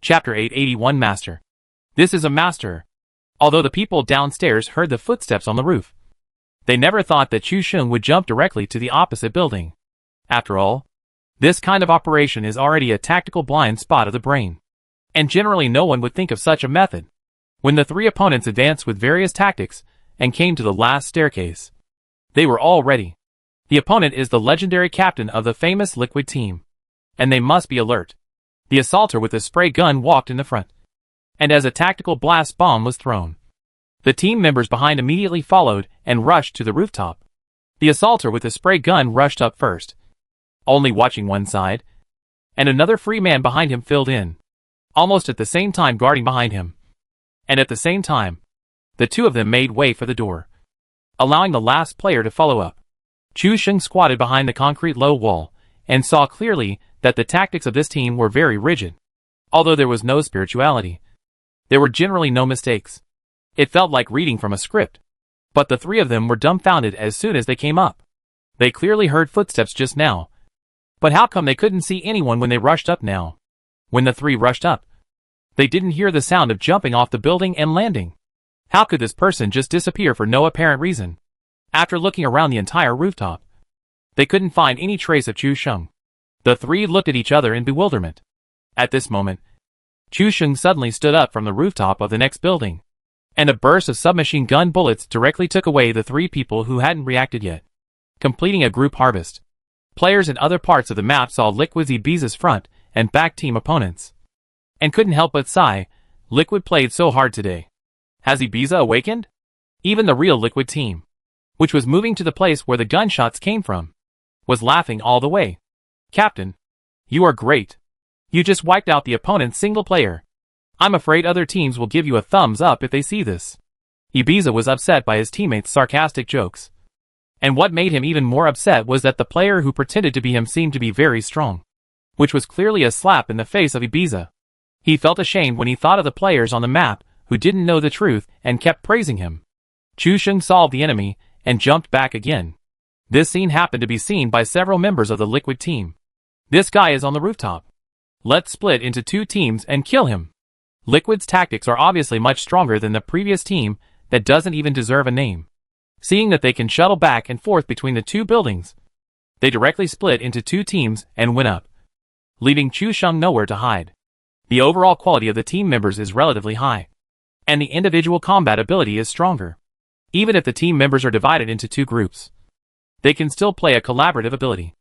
Chapter 881 Master. This is a master. Although the people downstairs heard the footsteps on the roof, they never thought that Chu Sheng would jump directly to the opposite building. After all, this kind of operation is already a tactical blind spot of the brain, and generally no one would think of such a method. When the three opponents advanced with various tactics and came to the last staircase, they were all ready. The opponent is the legendary captain of the famous Liquid team, and they must be alert. The assaulter with the spray gun walked in the front, and as a tactical blast bomb was thrown, the team members behind immediately followed and rushed to the rooftop. The assaulter with the spray gun rushed up first, only watching one side, and another free man behind him filled in, almost at the same time guarding behind him. And at the same time, the two of them made way for the door, allowing the last player to follow up. Chu Sheng squatted behind the concrete low wall and saw clearly that the tactics of this team were very rigid. Although there was no spirituality, there were generally no mistakes. It felt like reading from a script. But the three of them were dumbfounded as soon as they came up. They clearly heard footsteps just now. But how come they couldn't see anyone when they rushed up now? When the three rushed up, they didn't hear the sound of jumping off the building and landing. How could this person just disappear for no apparent reason? After looking around the entire rooftop, they couldn't find any trace of Chu Sheng. The three looked at each other in bewilderment. At this moment, Chu Sheng suddenly stood up from the rooftop of the next building, and a burst of submachine gun bullets directly took away the three people who hadn't reacted yet, completing a group harvest. Players in other parts of the map saw Liquid's Ibiza's front and back team opponents, and couldn't help but sigh. Liquid played so hard today. Has Ibiza awakened? Even the real Liquid team, which was moving to the place where the gunshots came from, was laughing all the way. Captain, you are great. You just wiped out the opponent's single player. I'm afraid other teams will give you a thumbs up if they see this. Ibiza was upset by his teammates' sarcastic jokes. And what made him even more upset was that the player who pretended to be him seemed to be very strong, which was clearly a slap in the face of Ibiza. He felt ashamed when he thought of the players on the map who didn't know the truth and kept praising him. Chu Sheng saw the enemy and jumped back again. This scene happened to be seen by several members of the Liquid team. This guy is on the rooftop. Let's split into two teams and kill him. Liquid's tactics are obviously much stronger than the previous team that doesn't even deserve a name. Seeing that they can shuttle back and forth between the two buildings, they directly split into two teams and went up, leaving Chu Sheng nowhere to hide. The overall quality of the team members is relatively high, and the individual combat ability is stronger. Even if the team members are divided into two groups, they can still play a collaborative ability.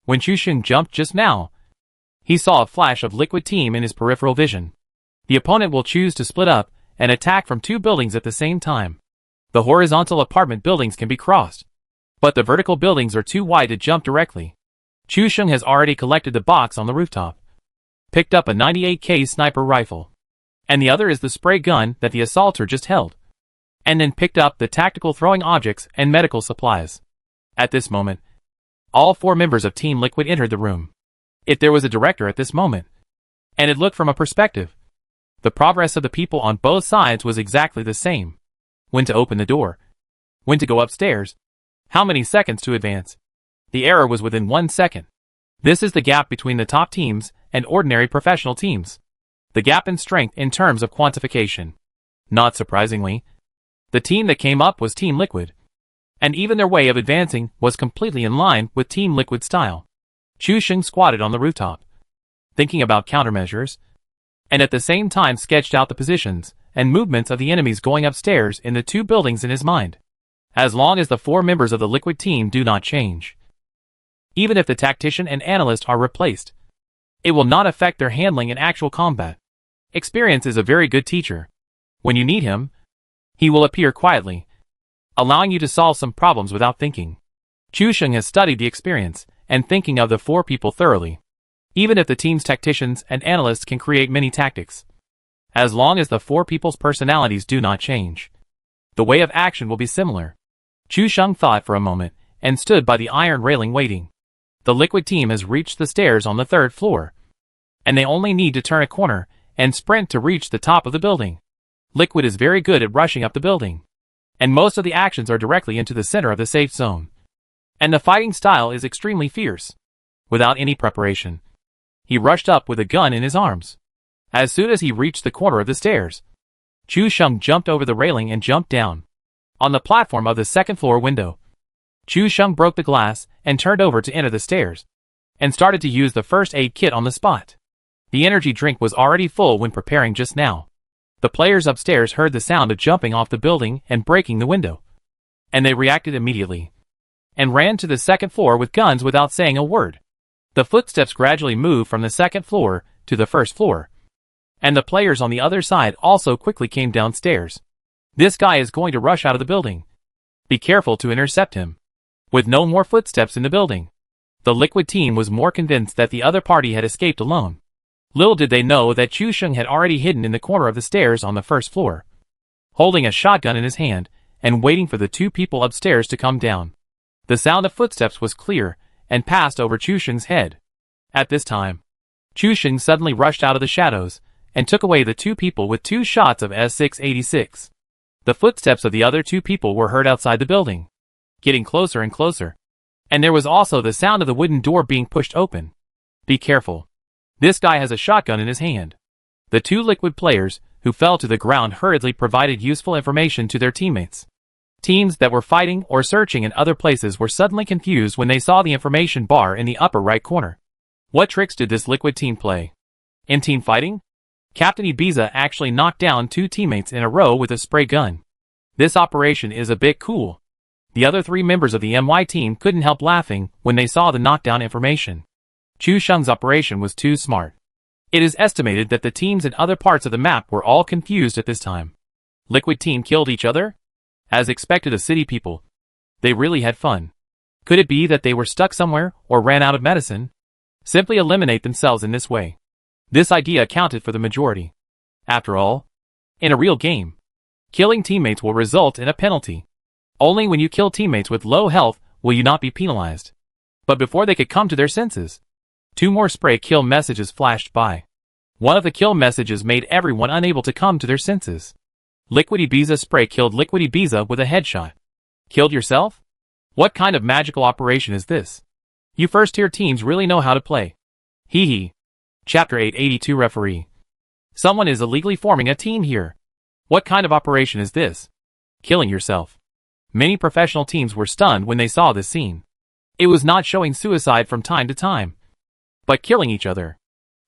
When Chu Sheng jumped just now, he saw a flash of Liquid team in his peripheral vision. The opponent will choose to split up and attack from two buildings at the same time. The horizontal apartment buildings can be crossed, but the vertical buildings are too wide to jump directly. Chu Sheng has already collected the box on the rooftop, picked up a 98K sniper rifle, and the other is the spray gun that the assaulter just held, and then picked up the tactical throwing objects and medical supplies. At this moment, all four members of Team Liquid entered the room. If there was a director at this moment, and it looked from a perspective, the progress of the people on both sides was exactly the same. When to open the door, when to go upstairs, how many seconds to advance. The error was within 1 second. This is the gap between the top teams and ordinary professional teams. The gap in strength in terms of quantification. Not surprisingly, the team that came up was Team Liquid, and even their way of advancing was completely in line with Team Liquid style. Chu Sheng squatted on the rooftop, thinking about countermeasures, and at the same time sketched out the positions and movements of the enemies going upstairs in the two buildings in his mind. As long as the four members of the Liquid team do not change, even if the tactician and analyst are replaced, it will not affect their handling in actual combat. Experience is a very good teacher. When you need him, he will appear quietly, allowing you to solve some problems without thinking. Chu Sheng has studied the experience and thinking of the four people thoroughly. Even if the team's tacticians and analysts can create many tactics, as long as the four people's personalities do not change, the way of action will be similar. Chu Sheng thought for a moment and stood by the iron railing waiting. The Liquid team has reached the stairs on the 3rd floor, and they only need to turn a corner and sprint to reach the top of the building. Liquid is very good at rushing up the building, and most of the actions are directly into the center of the safe zone. And the fighting style is extremely fierce. Without any preparation, he rushed up with a gun in his arms. As soon as he reached the corner of the stairs, Chu Sheng jumped over the railing and jumped down. On the platform of the second floor window, Chu Sheng broke the glass and turned over to enter the stairs, and started to use the first aid kit on the spot. The energy drink was already full when preparing just now. The players upstairs heard the sound of jumping off the building and breaking the window, and they reacted immediately, and ran to the second floor with guns without saying a word. The footsteps gradually moved from the second floor to the first floor, and the players on the other side also quickly came downstairs. This guy is going to rush out of the building. Be careful to intercept him. With no more footsteps in the building, the Liquid team was more convinced that the other party had escaped alone. Little did they know that Chu Sheng had already hidden in the corner of the stairs on the first floor, holding a shotgun in his hand and waiting for the two people upstairs to come down. The sound of footsteps was clear and passed over Chu Sheng's head. At this time, Chu Sheng suddenly rushed out of the shadows and took away the two people with 2 shots of S686. The footsteps of the other 2 people were heard outside the building, getting closer and closer, and there was also the sound of the wooden door being pushed open. Be careful. This guy has a shotgun in his hand. The 2 Liquid players, who fell to the ground, hurriedly provided useful information to their teammates. Teams that were fighting or searching in other places were suddenly confused when they saw the information bar in the upper right corner. What tricks did this Liquid team play? In team fighting, Captain Ibiza actually knocked down 2 teammates in a row with a spray gun. This operation is a bit cool. The other 3 members of the MY team couldn't help laughing when they saw the knockdown information. Chu Sheng's operation was too smart. It is estimated that the teams in other parts of the map were all confused at this time. Liquid team killed each other? As expected of city people, they really had fun. Could it be that they were stuck somewhere or ran out of medicine? Simply eliminate themselves in this way. This idea accounted for the majority. After all, in a real game, killing teammates will result in a penalty. Only when you kill teammates with low health will you not be penalized. But before they could come to their senses, 2 more spray kill messages flashed by. One of the kill messages made everyone unable to come to their senses. Liquid Ibiza spray killed Liquid Ibiza with a headshot. Killed yourself? What kind of magical operation is this? You first tier teams really know how to play. Hee hee. Chapter 882 Referee. Someone is illegally forming a team here. What kind of operation is this? Killing yourself. Many professional teams were stunned when they saw this scene. It was not showing suicide from time to time, but killing each other.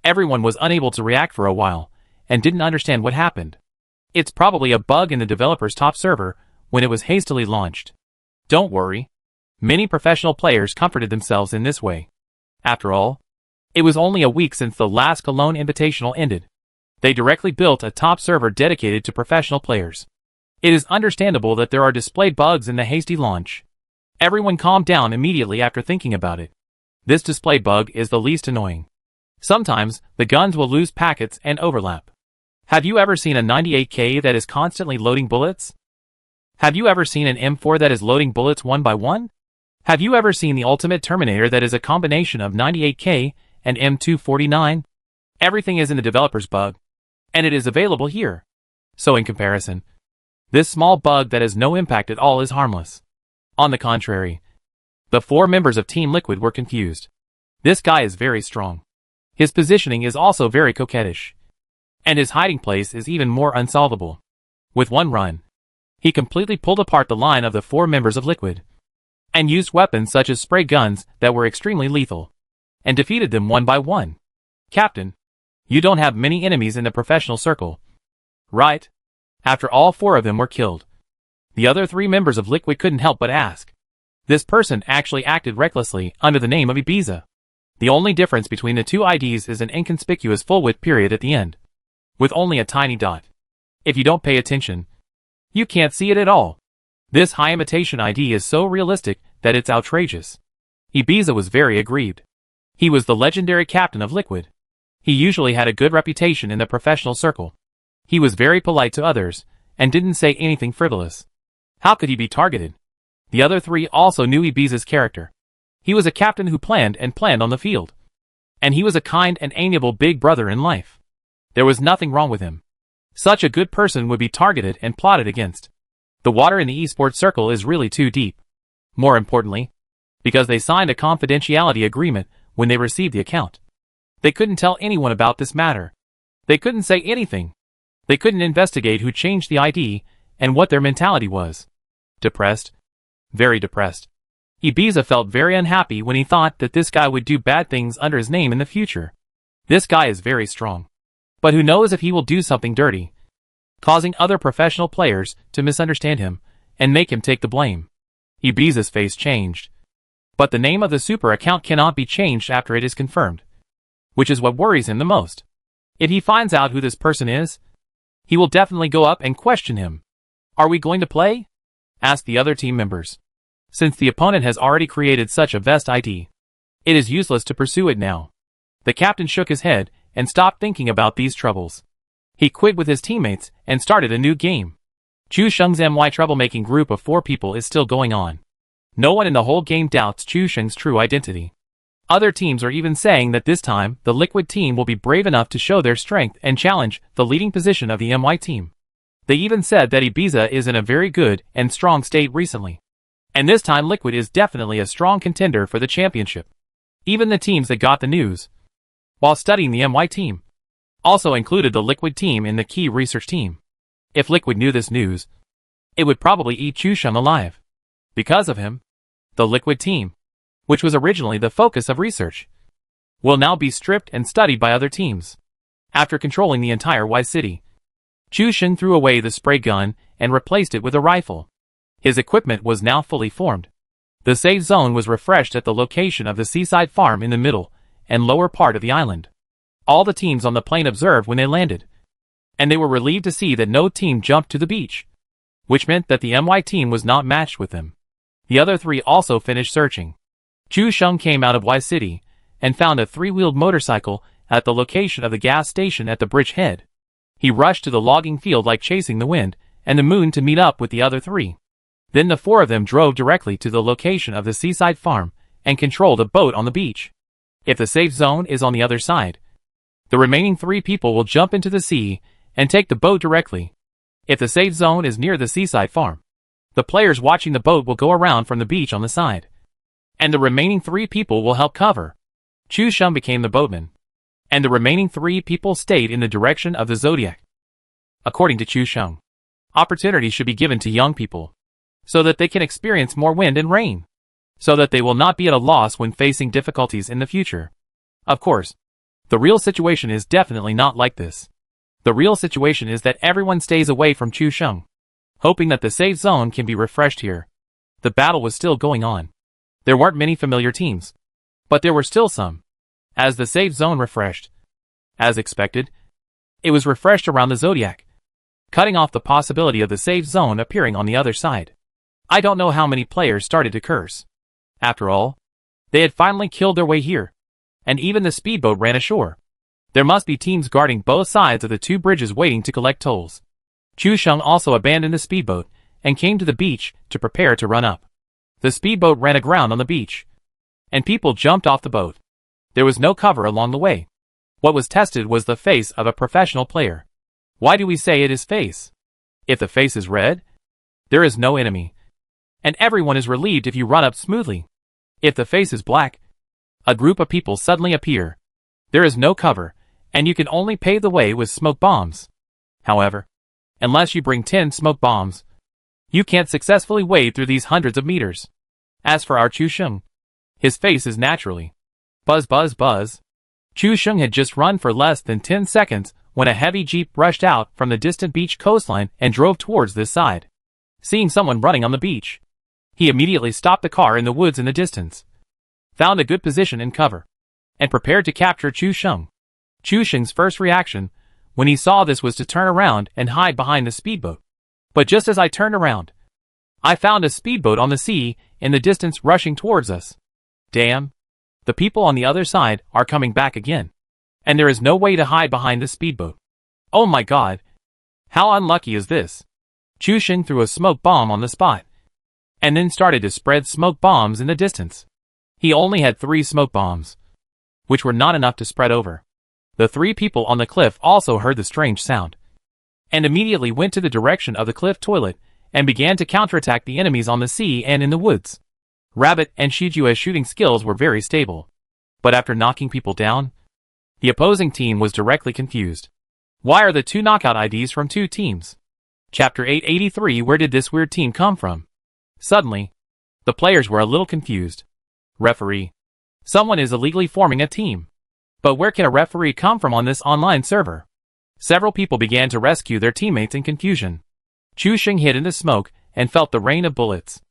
Everyone was unable to react for a while, and didn't understand what happened. It's probably a bug in the developer's top server when it was hastily launched. Don't worry. Many professional players comforted themselves in this way. After all, it was only a week since the last Cologne Invitational ended. They directly built a top server dedicated to professional players. It is understandable that there are display bugs in the hasty launch. Everyone calmed down immediately after thinking about it. This display bug is the least annoying. Sometimes, the guns will lose packets and overlap. Have you ever seen a 98K that is constantly loading bullets? Have you ever seen an M4 that is loading bullets one by one? Have you ever seen the Ultimate Terminator that is a combination of 98K and M249? Everything is in the developer's bug, and it is available here. So in comparison, this small bug that has no impact at all is harmless. On the contrary, the 4 members of Team Liquid were confused. This guy is very strong. His positioning is also very coquettish, and his hiding place is even more unsolvable. With one run, he completely pulled apart the line of the 4 members of Liquid, and used weapons such as spray guns that were extremely lethal, and defeated them one by one. Captain, you don't have many enemies in the professional circle, right? After all 4 of them were killed, the other 3 members of Liquid couldn't help but ask. This person actually acted recklessly under the name of Ibiza. The only difference between the 2 IDs is an inconspicuous full-width period at the end, with only a tiny dot. If you don't pay attention, you can't see it at all. This high imitation ID is so realistic that it's outrageous. Ibiza was very aggrieved. He was the legendary captain of Liquid. He usually had a good reputation in the professional circle. He was very polite to others, and didn't say anything frivolous. How could he be targeted? The other 3 also knew Ibiza's character. He was a captain who planned and planned on the field. And he was a kind and amiable big brother in life. There was nothing wrong with him. Such a good person would be targeted and plotted against. The water in the esports circle is really too deep. More importantly, because they signed a confidentiality agreement when they received the account. They couldn't tell anyone about this matter. They couldn't say anything. They couldn't investigate who changed the ID and what their mentality was. Depressed. Very depressed. Ibiza felt very unhappy when he thought that this guy would do bad things under his name in the future. This guy is very strong. But who knows if he will do something dirty, causing other professional players to misunderstand him and make him take the blame. Ibiza's face changed. But the name of the super account cannot be changed after it is confirmed, which is what worries him the most. If he finds out who this person is, he will definitely go up and question him. Are we going to play? Asked the other team members. Since the opponent has already created such a vest ID, it is useless to pursue it now. The captain shook his head and stopped thinking about these troubles. He quit with his teammates and started a new game. Chu Sheng's MY troublemaking group of 4 people is still going on. No one in the whole game doubts Chu Sheng's true identity. Other teams are even saying that this time, the Liquid team will be brave enough to show their strength and challenge the leading position of the MY team. They even said that Ibiza is in a very good and strong state recently. And this time Liquid is definitely a strong contender for the championship. Even the teams that got the news, while studying the MY team, also included the Liquid team in the key research team. If Liquid knew this news, it would probably eat Chu Sheng alive. Because of him, the Liquid team, which was originally the focus of research, will now be stripped and studied by other teams. After controlling the entire Y city, Chu Sheng threw away the spray gun and replaced it with a rifle. His equipment was now fully formed. The safe zone was refreshed at the location of the seaside farm in the middle and lower part of the island. All the teams on the plane observed when they landed, and they were relieved to see that no team jumped to the beach, which meant that the MY team was not matched with them. The other 3 also finished searching. Chu Sheng came out of Y City and found a 3-wheeled motorcycle at the location of the gas station at the bridge head. He rushed to the logging field like chasing the wind and the moon to meet up with the other 3. Then the 4 of them drove directly to the location of the seaside farm and controlled a boat on the beach. If the safe zone is on the other side, the remaining 3 people will jump into the sea and take the boat directly. If the safe zone is near the seaside farm, the players watching the boat will go around from the beach on the side, and the remaining 3 people will help cover. Chu Sheng became the boatman, and the remaining 3 people stayed in the direction of the zodiac. According to Chu Sheng, opportunity should be given to young people, so that they can experience more wind and rain, so that they will not be at a loss when facing difficulties in the future. Of course, the real situation is definitely not like this. The real situation is that everyone stays away from Chu Sheng, hoping that the safe zone can be refreshed here. The battle was still going on. There weren't many familiar teams, but there were still some. As the safe zone refreshed, as expected, it was refreshed around the zodiac, cutting off the possibility of the safe zone appearing on the other side. I don't know how many players started to curse. After all, they had finally killed their way here, and even the speedboat ran ashore. There must be teams guarding both sides of the 2 bridges waiting to collect tolls. Chu Sheng also abandoned the speedboat and came to the beach to prepare to run up. The speedboat ran aground on the beach, and people jumped off the boat. There was no cover along the way. What was tested was the face of a professional player. Why do we say it is face? If the face is red, there is no enemy, and everyone is relieved if you run up smoothly. If the face is black, a group of people suddenly appear. There is no cover, and you can only pave the way with smoke bombs. However, unless you bring 10 smoke bombs, you can't successfully wade through these hundreds of meters. As for our Chu Sheng, his face is naturally buzz buzz buzz. Chu Sheng had just run for less than 10 seconds when a heavy jeep rushed out from the distant beach coastline and drove towards this side. Seeing someone running on the beach, he immediately stopped the car in the woods in the distance, found a good position and cover, and prepared to capture Chu Sheng. Chu Sheng's first reaction when he saw this was to turn around and hide behind the speedboat. But just as I turned around, I found a speedboat on the sea in the distance rushing towards us. Damn! The people on the other side are coming back again, and there is no way to hide behind the speedboat. Oh my god! How unlucky is this? Chu Sheng threw a smoke bomb on the spot, and then started to spread smoke bombs in the distance. He only had 3 smoke bombs, which were not enough to spread over. The 3 people on the cliff also heard the strange sound, and immediately went to the direction of the cliff toilet and began to counterattack the enemies on the sea and in the woods. Rabbit and Shijua's shooting skills were very stable, but after knocking people down, the opposing team was directly confused. Why are the two knockout IDs from two teams? Chapter 883. Where did this weird team come from? Suddenly, the players were a little confused. Referee. Someone is illegally forming a team. But where can a referee come from on this online server? Several people began to rescue their teammates in confusion. Chu Sheng hid in the smoke and felt the rain of bullets.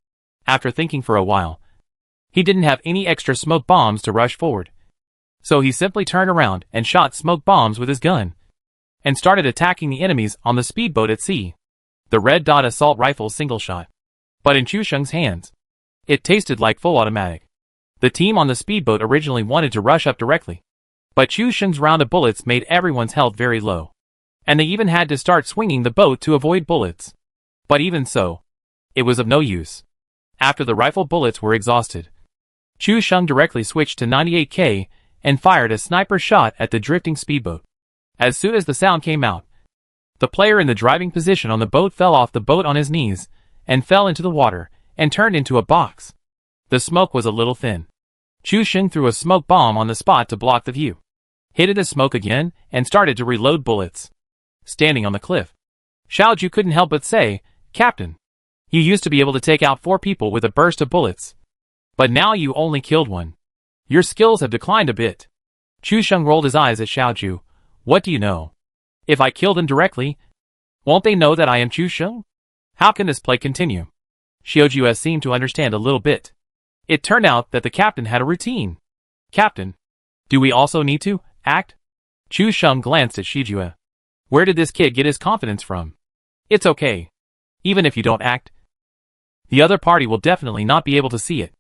After thinking for a while, he didn't have any extra smoke bombs to rush forward. So he simply turned around and shot smoke bombs with his gun, and started attacking the enemies on the speedboat at sea. The red dot assault rifle single shot. But in Chu Sheng's hands, it tasted like full automatic. The team on the speedboat originally wanted to rush up directly, but Chu Sheng's round of bullets made everyone's health very low, and they even had to start swinging the boat to avoid bullets. But even so, it was of no use. After the rifle bullets were exhausted, Chu Sheng directly switched to 98K and fired a sniper shot at the drifting speedboat. As soon as the sound came out, the player in the driving position on the boat fell off the boat on his knees and fell into the water and turned into a box. The smoke was a little thin. Chu Sheng threw a smoke bomb on the spot to block the view, hid in the smoke again, and started to reload bullets. Standing on the cliff, Xiaoju couldn't help but say, "Captain, you used to be able to take out 4 people with a burst of bullets, but now you only killed 1. Your skills have declined a bit." Chu Sheng rolled his eyes at Xiaoju. "What do you know? If I kill them directly, won't they know that I am Chu Sheng? How can this play continue?" Xiaoju seemed to understand a little bit. It turned out that the captain had a routine. "Captain, do we also need to act?" Chu Sheng glanced at Shijue. "Where did this kid get his confidence from? It's okay. Even if you don't act, the other party will definitely not be able to see it."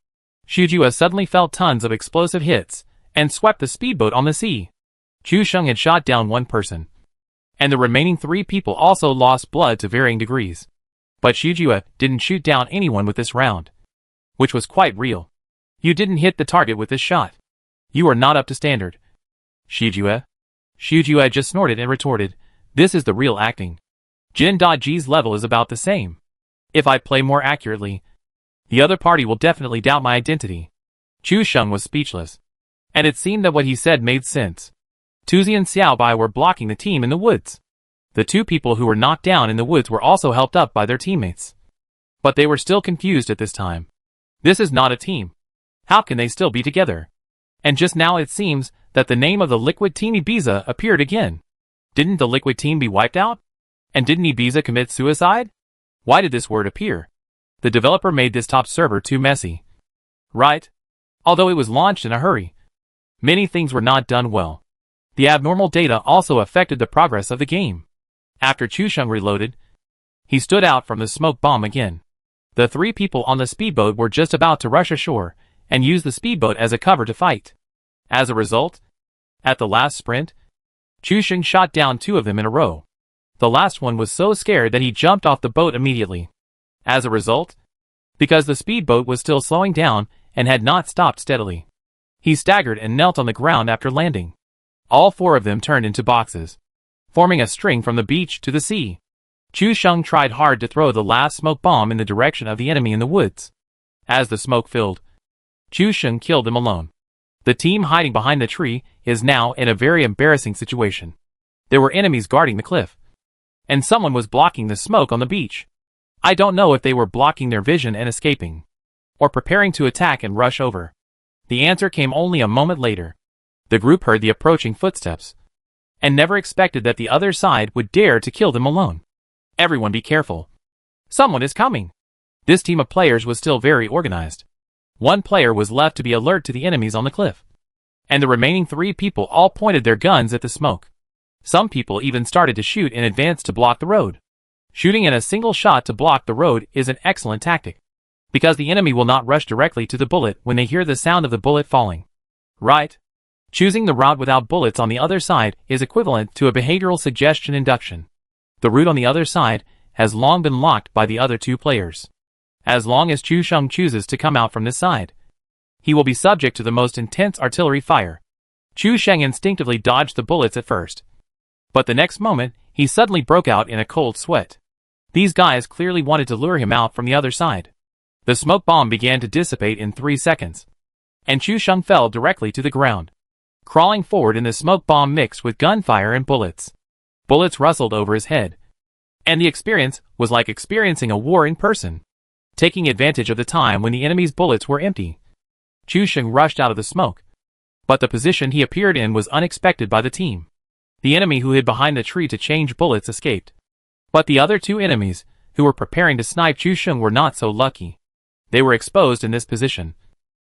Shijue suddenly felt tons of explosive hits and swept the speedboat on the sea. Chu Sheng had shot down 1 person, and the remaining 3 people also lost blood to varying degrees. But Shijue didn't shoot down anyone with this round, which was quite real. "You didn't hit the target with this shot. You are not up to standard." Shijue just snorted and retorted, "This is the real acting. Jin.G's level is about the same. If I play more accurately, the other party will definitely doubt my identity." Chu Sheng was speechless, and it seemed that what he said made sense. Tuzi and Xiaobai were blocking the team in the woods. The 2 people who were knocked down in the woods were also helped up by their teammates. But they were still confused at this time. This is not a team. How can they still be together? And just now it seems that the name of the Liquid Team Ibiza appeared again. Didn't the Liquid Team be wiped out? And didn't Ibiza commit suicide? Why did this word appear? The developer made this top server too messy. Right? Although it was launched in a hurry, many things were not done well. The abnormal data also affected the progress of the game. After Chu Sheng reloaded, he stood out from the smoke bomb again. The 3 people on the speedboat were just about to rush ashore and use the speedboat as a cover to fight. As a result, at the last sprint, Chu Sheng shot down 2 of them in a row. The last one was so scared that he jumped off the boat immediately. As a result, because the speedboat was still slowing down and had not stopped steadily, he staggered and knelt on the ground after landing. All 4 of them turned into boxes, forming a string from the beach to the sea. Chu Sheng tried hard to throw the last smoke bomb in the direction of the enemy in the woods. As the smoke filled, Chu Sheng killed him alone. The team hiding behind the tree is now in a very embarrassing situation. There were enemies guarding the cliff, and someone was blocking the smoke on the beach. I don't know if they were blocking their vision and escaping, or preparing to attack and rush over. The answer came only a moment later. The group heard the approaching footsteps, and never expected that the other side would dare to kill them alone. Everyone be careful. Someone is coming. This team of players was still very organized. 1 player was left to be alert to the enemies on the cliff, and the remaining 3 people all pointed their guns at the smoke. Some people even started to shoot in advance to block the road. Shooting in a single shot to block the road is an excellent tactic, because the enemy will not rush directly to the bullet when they hear the sound of the bullet falling. Right? Choosing the route without bullets on the other side is equivalent to a behavioral suggestion induction. The route on the other side has long been locked by the other 2 players. As long as Chu Sheng chooses to come out from this side, he will be subject to the most intense artillery fire. Chu Sheng instinctively dodged the bullets at first, but the next moment, he suddenly broke out in a cold sweat. These guys clearly wanted to lure him out from the other side. The smoke bomb began to dissipate in 3 seconds, and Chu Sheng fell directly to the ground, crawling forward in the smoke bomb mixed with gunfire and bullets. Bullets rustled over his head. And the experience was like experiencing a war in person. Taking advantage of the time when the enemy's bullets were empty, Chu Sheng rushed out of the smoke. But the position he appeared in was unexpected by the team. The enemy who hid behind the tree to change bullets escaped. But the other two enemies, who were preparing to snipe Chu Sheng, were not so lucky. They were exposed in this position,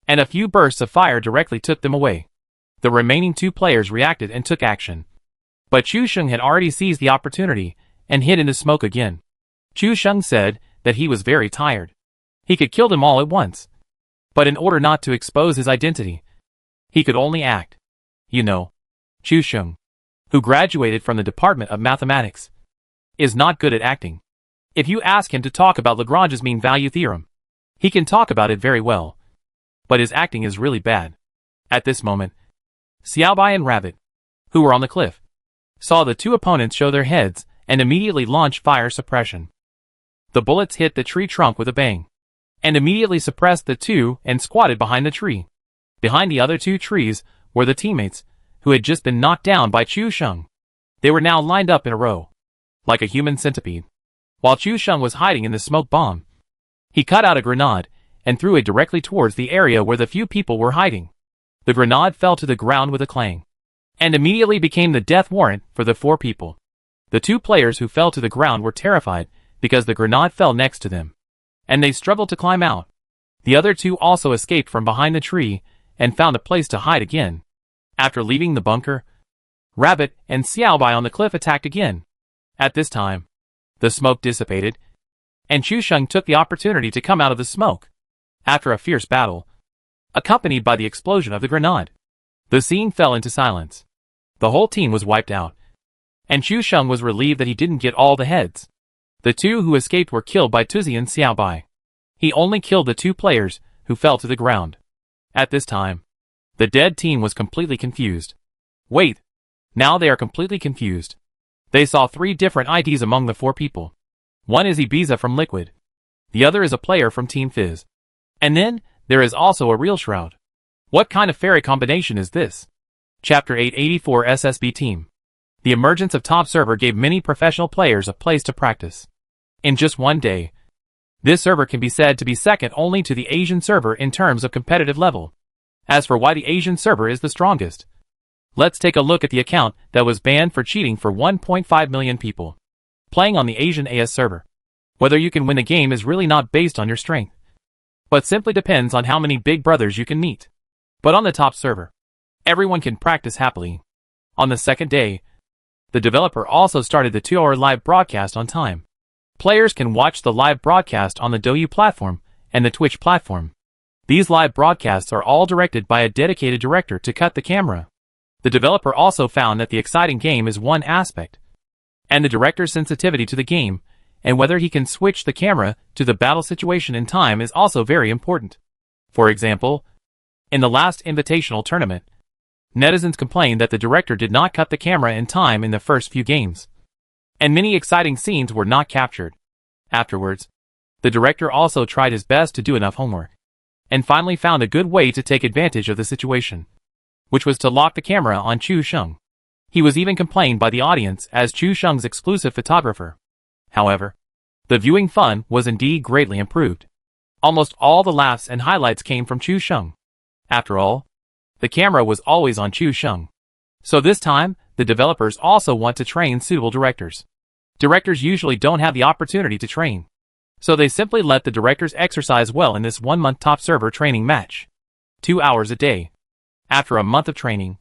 and a few bursts of fire directly took them away. The remaining two players reacted and took action. But Chu Sheng had already seized the opportunity and hid in the smoke again. Chu Sheng said that he was very tired. He could kill them all at once. But in order not to expose his identity, he could only act. You know, Chu Sheng, who graduated from the Department of Mathematics, is not good at acting. If you ask him to talk about Lagrange's mean value theorem, he can talk about it very well. But his acting is really bad. At this moment, Xiaobai and Rabbit, who were on the cliff, saw the two opponents show their heads and immediately launched fire suppression. The bullets hit the tree trunk with a bang, and immediately suppressed the two and squatted behind the tree. Behind the other two trees were the teammates, who had just been knocked down by Chu Sheng. They were now lined up in a row, like a human centipede. While Chu Sheng was hiding in the smoke bomb, he cut out a grenade and threw it directly towards the area where the few people were hiding. The grenade fell to the ground with a clang, and immediately became the death warrant for the four people. The two players who fell to the ground were terrified because the grenade fell next to them, and they struggled to climb out. The other two also escaped from behind the tree and found a place to hide again. After leaving the bunker, Rabbit and Xiaobai on the cliff attacked again. At this time, the smoke dissipated, and Chu Sheng took the opportunity to come out of the smoke. After a fierce battle, accompanied by the explosion of the grenade, the scene fell into silence. The whole team was wiped out, and Chu Sheng was relieved that he didn't get all the heads. The two who escaped were killed by Tuzi and Xiaobai. He only killed the two players who fell to the ground. At this time, the dead team was completely confused. Wait, now they are completely confused. They saw three different IDs among the four people. One is Ibiza from Liquid. The other is a player from Team Fizz. And then, there is also a real Shroud. What kind of fairy combination is this? Chapter 884 SSB Team. The emergence of top server gave many professional players a place to practice. In just one day, this server can be said to be second only to the Asian server in terms of competitive level. As for why the Asian server is the strongest, let's take a look at the account that was banned for cheating for 1.5 million people playing on the Asian AS server. Whether you can win a game is really not based on your strength, but simply depends on how many big brothers you can meet. But on the top server, everyone can practice happily. On the second day, the developer also started the 2-hour live broadcast on time. Players can watch the live broadcast on the Douyu platform and the Twitch platform. These live broadcasts are all directed by a dedicated director to cut the camera. The developer also found that the exciting game is one aspect, and the director's sensitivity to the game, and whether he can switch the camera to the battle situation in time is also very important. For example, in the last invitational tournament, netizens complained that the director did not cut the camera in time in the first few games, and many exciting scenes were not captured. Afterwards, the director also tried his best to do enough homework, and finally found a good way to take advantage of the situation, which was to lock the camera on Chu Sheng. He was even complained by the audience as Chu Sheng's exclusive photographer. However, the viewing fun was indeed greatly improved. Almost all the laughs and highlights came from Chu Sheng. After all, the camera was always on Chu Sheng. So this time, the developers also want to train suitable directors. Directors usually don't have the opportunity to train, so they simply let the directors exercise well in this 1-month top server training match. 2 hours a day. After a month of training,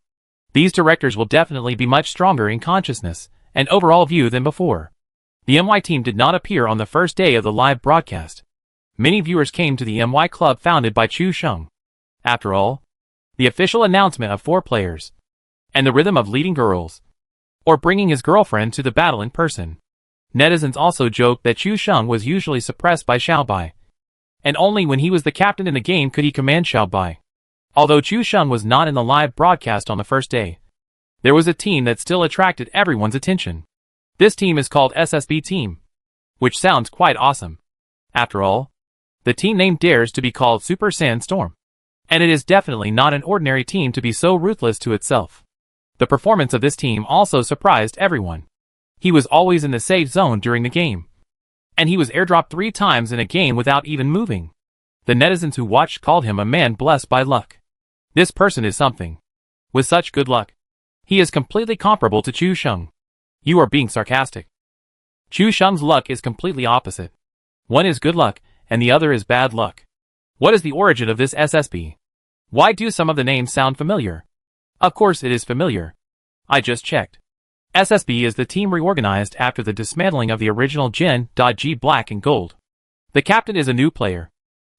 these directors will definitely be much stronger in consciousness and overall view than before. The MY team did not appear on the first day of the live broadcast. Many viewers came to the MY club founded by Chu Sheng. After all, the official announcement of 4 players, and the rhythm of leading girls, or bringing his girlfriend to the battle in person. Netizens also joked that Chu Sheng was usually suppressed by Xiaobai, and only when he was the captain in the game could he command Xiaobai. Although Chu Sheng was not in the live broadcast on the first day, there was a team that still attracted everyone's attention. This team is called SSB Team, which sounds quite awesome. After all, the team name dares to be called Super Sandstorm, and it is definitely not an ordinary team to be so ruthless to itself. The performance of this team also surprised everyone. He was always in the safe zone during the game. And he was airdropped 3 times in a game without even moving. The netizens who watched called him a man blessed by luck. This person is something. With such good luck. He is completely comparable to Chu Sheng. You are being sarcastic. Chu Sheng's luck is completely opposite. One is good luck, and the other is bad luck. What is the origin of this SSB? Why do some of the names sound familiar? Of course it is familiar. I just checked. SSB is the team reorganized after the dismantling of the original Gen.G Black and Gold. The captain is a new player.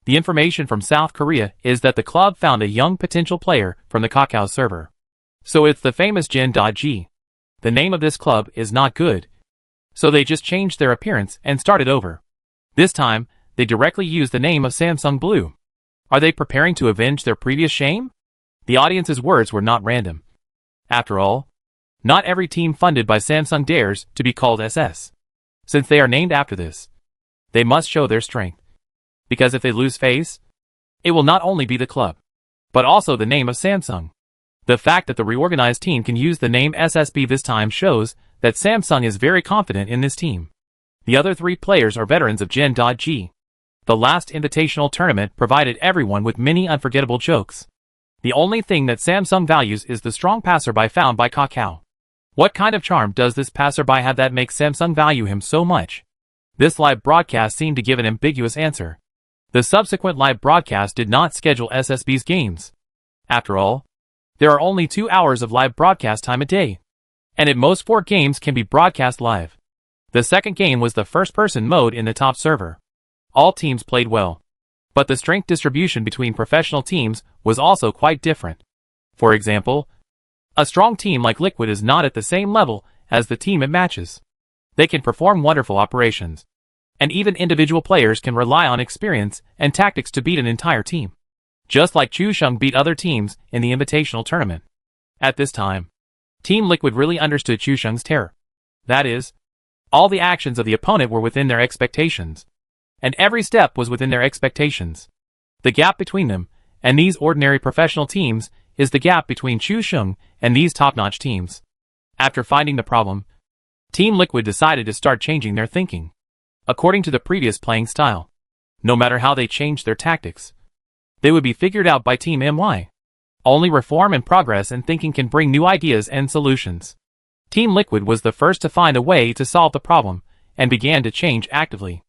The information from South Korea is that the club found a young potential player from the Kakao server. So it's the famous Gen.G. The name of this club is not good. So they just changed their appearance and started over. This time, they directly used the name of Samsung Blue. Are they preparing to avenge their previous shame? The audience's words were not random. After all, not every team funded by Samsung dares to be called SS. Since they are named after this, they must show their strength. Because if they lose face, it will not only be the club, but also the name of Samsung. The fact that the reorganized team can use the name SSB this time shows that Samsung is very confident in this team. The other 3 players are veterans of Gen.G. The last invitational tournament provided everyone with many unforgettable jokes. The only thing that Samsung values is the strong passerby found by Kakao. What kind of charm does this passerby have that makes Samsung value him so much? This live broadcast seemed to give an ambiguous answer. The subsequent live broadcast did not schedule SSB's games. After all, there are only 2 hours of live broadcast time a day. And at most 4 games can be broadcast live. The second game was the first-person mode in the top server. All teams played well. But the strength distribution between professional teams was also quite different. For example, a strong team like Liquid is not at the same level as the team it matches. They can perform wonderful operations. And even individual players can rely on experience and tactics to beat an entire team. Just like Chu Sheng beat other teams in the invitational tournament. At this time, Team Liquid really understood Chu Sheng's terror. That is, all the actions of the opponent were within their expectations. And every step was within their expectations. The gap between them and these ordinary professional teams is the gap between Chu Sheng and these top-notch teams. After finding the problem, Team Liquid decided to start changing their thinking. According to the previous playing style, no matter how they changed their tactics, they would be figured out by Team MY. Only reform and progress in thinking can bring new ideas and solutions. Team Liquid was the first to find a way to solve the problem and began to change actively.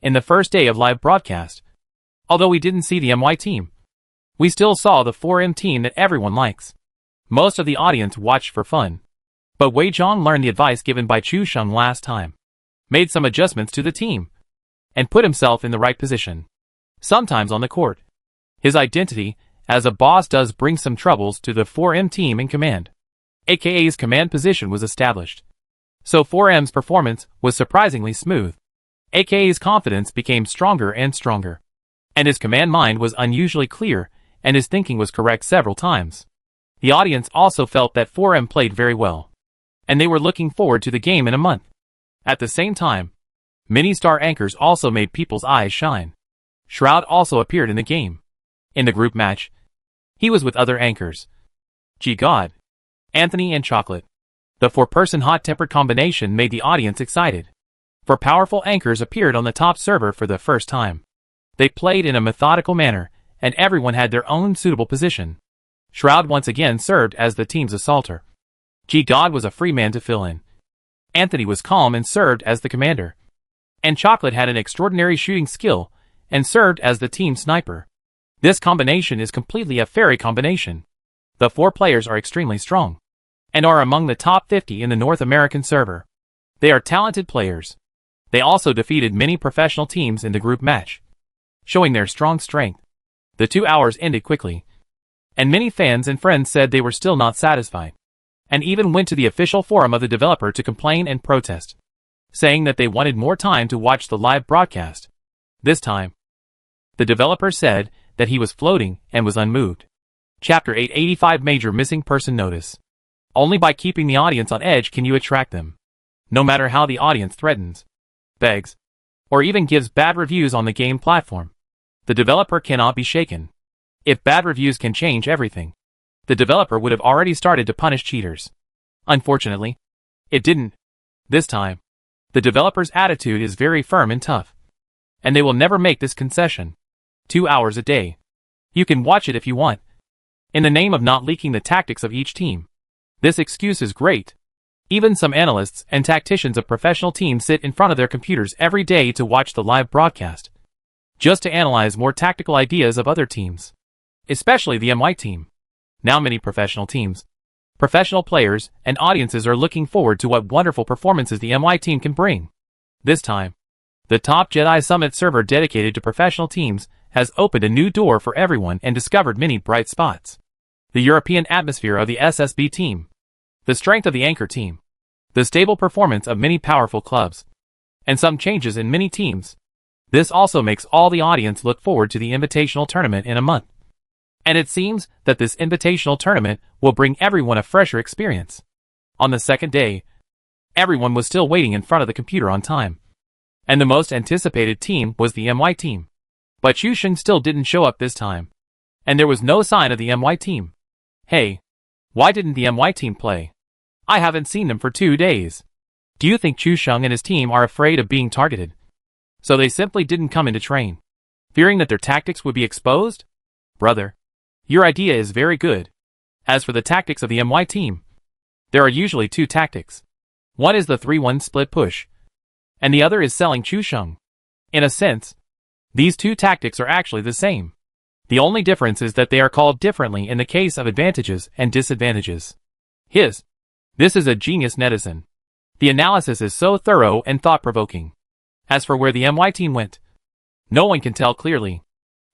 In the first day of live broadcast, although we didn't see the MY team, we still saw the 4M team that everyone likes. Most of the audience watched for fun. But Wei Zhong learned the advice given by Chu Sheng last time, made some adjustments to the team, and put himself in the right position. Sometimes on the court, his identity as a boss does bring some troubles to the 4M team in command. AKA's command position was established. So 4M's performance was surprisingly smooth. AKA's confidence became stronger and stronger. And his command mind was unusually clear, and his thinking was correct several times. The audience also felt that 4M played very well. And they were looking forward to the game in a month. At the same time, many star anchors also made people's eyes shine. Shroud also appeared in the game. In the group match, he was with other anchors. God, Anthony and Chocolate. The 4-person hot-tempered combination made the audience excited. 4 powerful anchors appeared on the top server for the first time. They played in a methodical manner, and everyone had their own suitable position. Shroud once again served as the team's assaulter. God was a free man to fill in. Anthony was calm and served as the commander. And Chocolate had an extraordinary shooting skill, and served as the team sniper. This combination is completely a fairy combination. The 4 players are extremely strong, and are among the top 50 in the North American server. They are talented players. They also defeated many professional teams in the group match, showing their strong strength. The 2 hours ended quickly, and many fans and friends said they were still not satisfied, and even went to the official forum of the developer to complain and protest, saying that they wanted more time to watch the live broadcast. This time, the developer said that he was floating and was unmoved. Chapter 885 Major Missing Person Notice. Only by keeping the audience on edge can you attract them. No matter how the audience threatens, begs, or even gives bad reviews on the game platform, the developer cannot be shaken. If bad reviews can change everything, the developer would have already started to punish cheaters. Unfortunately, it didn't. This time, the developer's attitude is very firm and tough. And they will never make this concession. 2 hours a day. You can watch it if you want. In the name of not leaking the tactics of each team. This excuse is great. Even some analysts and tacticians of professional teams sit in front of their computers every day to watch the live broadcast. Just to analyze more tactical ideas of other teams. Especially the MY team. Now many professional teams, professional players, and audiences are looking forward to what wonderful performances the MY team can bring. This time, the Top Jedi Summit server dedicated to professional teams has opened a new door for everyone and discovered many bright spots. The European atmosphere of the SSB team. The strength of the anchor team. The stable performance of many powerful clubs. And some changes in many teams. This also makes all the audience look forward to the invitational tournament in a month. And it seems that this invitational tournament will bring everyone a fresher experience. On the second day, everyone was still waiting in front of the computer on time. And the most anticipated team was the MY team. But Chusheng still didn't show up this time. And there was no sign of the MY team. Hey, why didn't the MY team play? I haven't seen them for 2 days. Do you think Chusheng and his team are afraid of being targeted? So they simply didn't come in to train, fearing that their tactics would be exposed? Brother, your idea is very good. As for the tactics of the MY team, there are usually 2 tactics. One is the 3-1 split push, and the other is selling Chusheng. In a sense, these 2 tactics are actually the same. The only difference is that they are called differently in the case of advantages and disadvantages. This is a genius netizen. The analysis is so thorough and thought-provoking. As for where the MY team went, no one can tell clearly.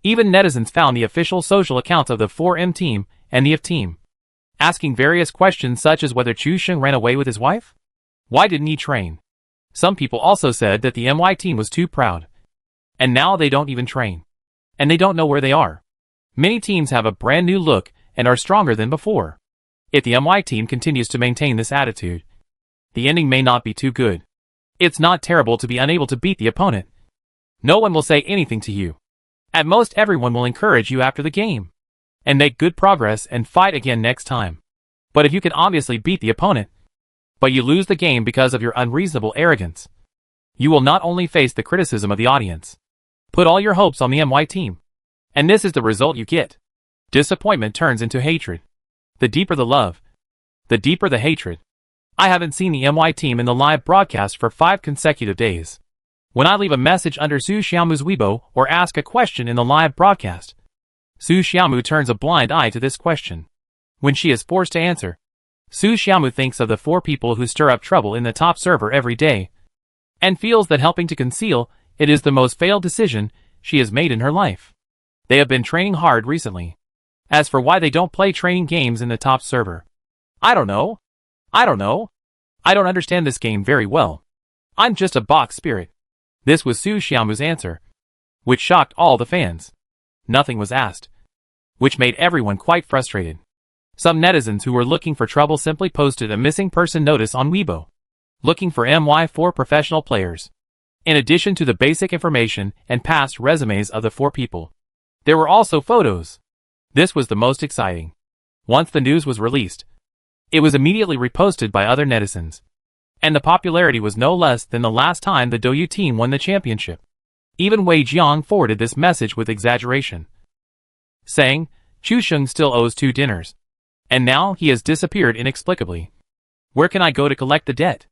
Even netizens found the official social accounts of the 4M team and the F team, asking various questions such as whether Chusheng ran away with his wife? Why didn't he train? Some people also said that the MY team was too proud. And now they don't even train. And they don't know where they are. Many teams have a brand new look and are stronger than before. If the MY team continues to maintain this attitude, the ending may not be too good. It's not terrible to be unable to beat the opponent. No one will say anything to you. At most, everyone will encourage you after the game and make good progress and fight again next time. But if you can obviously beat the opponent, but you lose the game because of your unreasonable arrogance, you will not only face the criticism of the audience. Put all your hopes on the MY team. And this is the result you get. Disappointment turns into hatred. The deeper the love, the deeper the hatred. I haven't seen the MY team in the live broadcast for 5 consecutive days. When I leave a message under Su Xiaomu's Weibo or ask a question in the live broadcast, Su Xiaomu turns a blind eye to this question. When she is forced to answer, Su Xiaomu thinks of the 4 people who stir up trouble in the top server every day, and feels that helping to conceal it is the most failed decision she has made in her life. They have been training hard recently. As for why they don't play training games in the top server, I don't know. I don't understand this game very well. I'm just a box spirit. This was Su Xiaomu's answer, which shocked all the fans. Nothing was asked, which made everyone quite frustrated. Some netizens who were looking for trouble simply posted a missing person notice on Weibo, looking for MY4 professional players. In addition to the basic information and past resumes of the 4 people, there were also photos. This was the most exciting. Once the news was released, it was immediately reposted by other netizens. And the popularity was no less than the last time the Douyu team won the championship. Even Wei Jiang forwarded this message with exaggeration, saying, Chusheng still owes 2 dinners. And now he has disappeared inexplicably. Where can I go to collect the debt?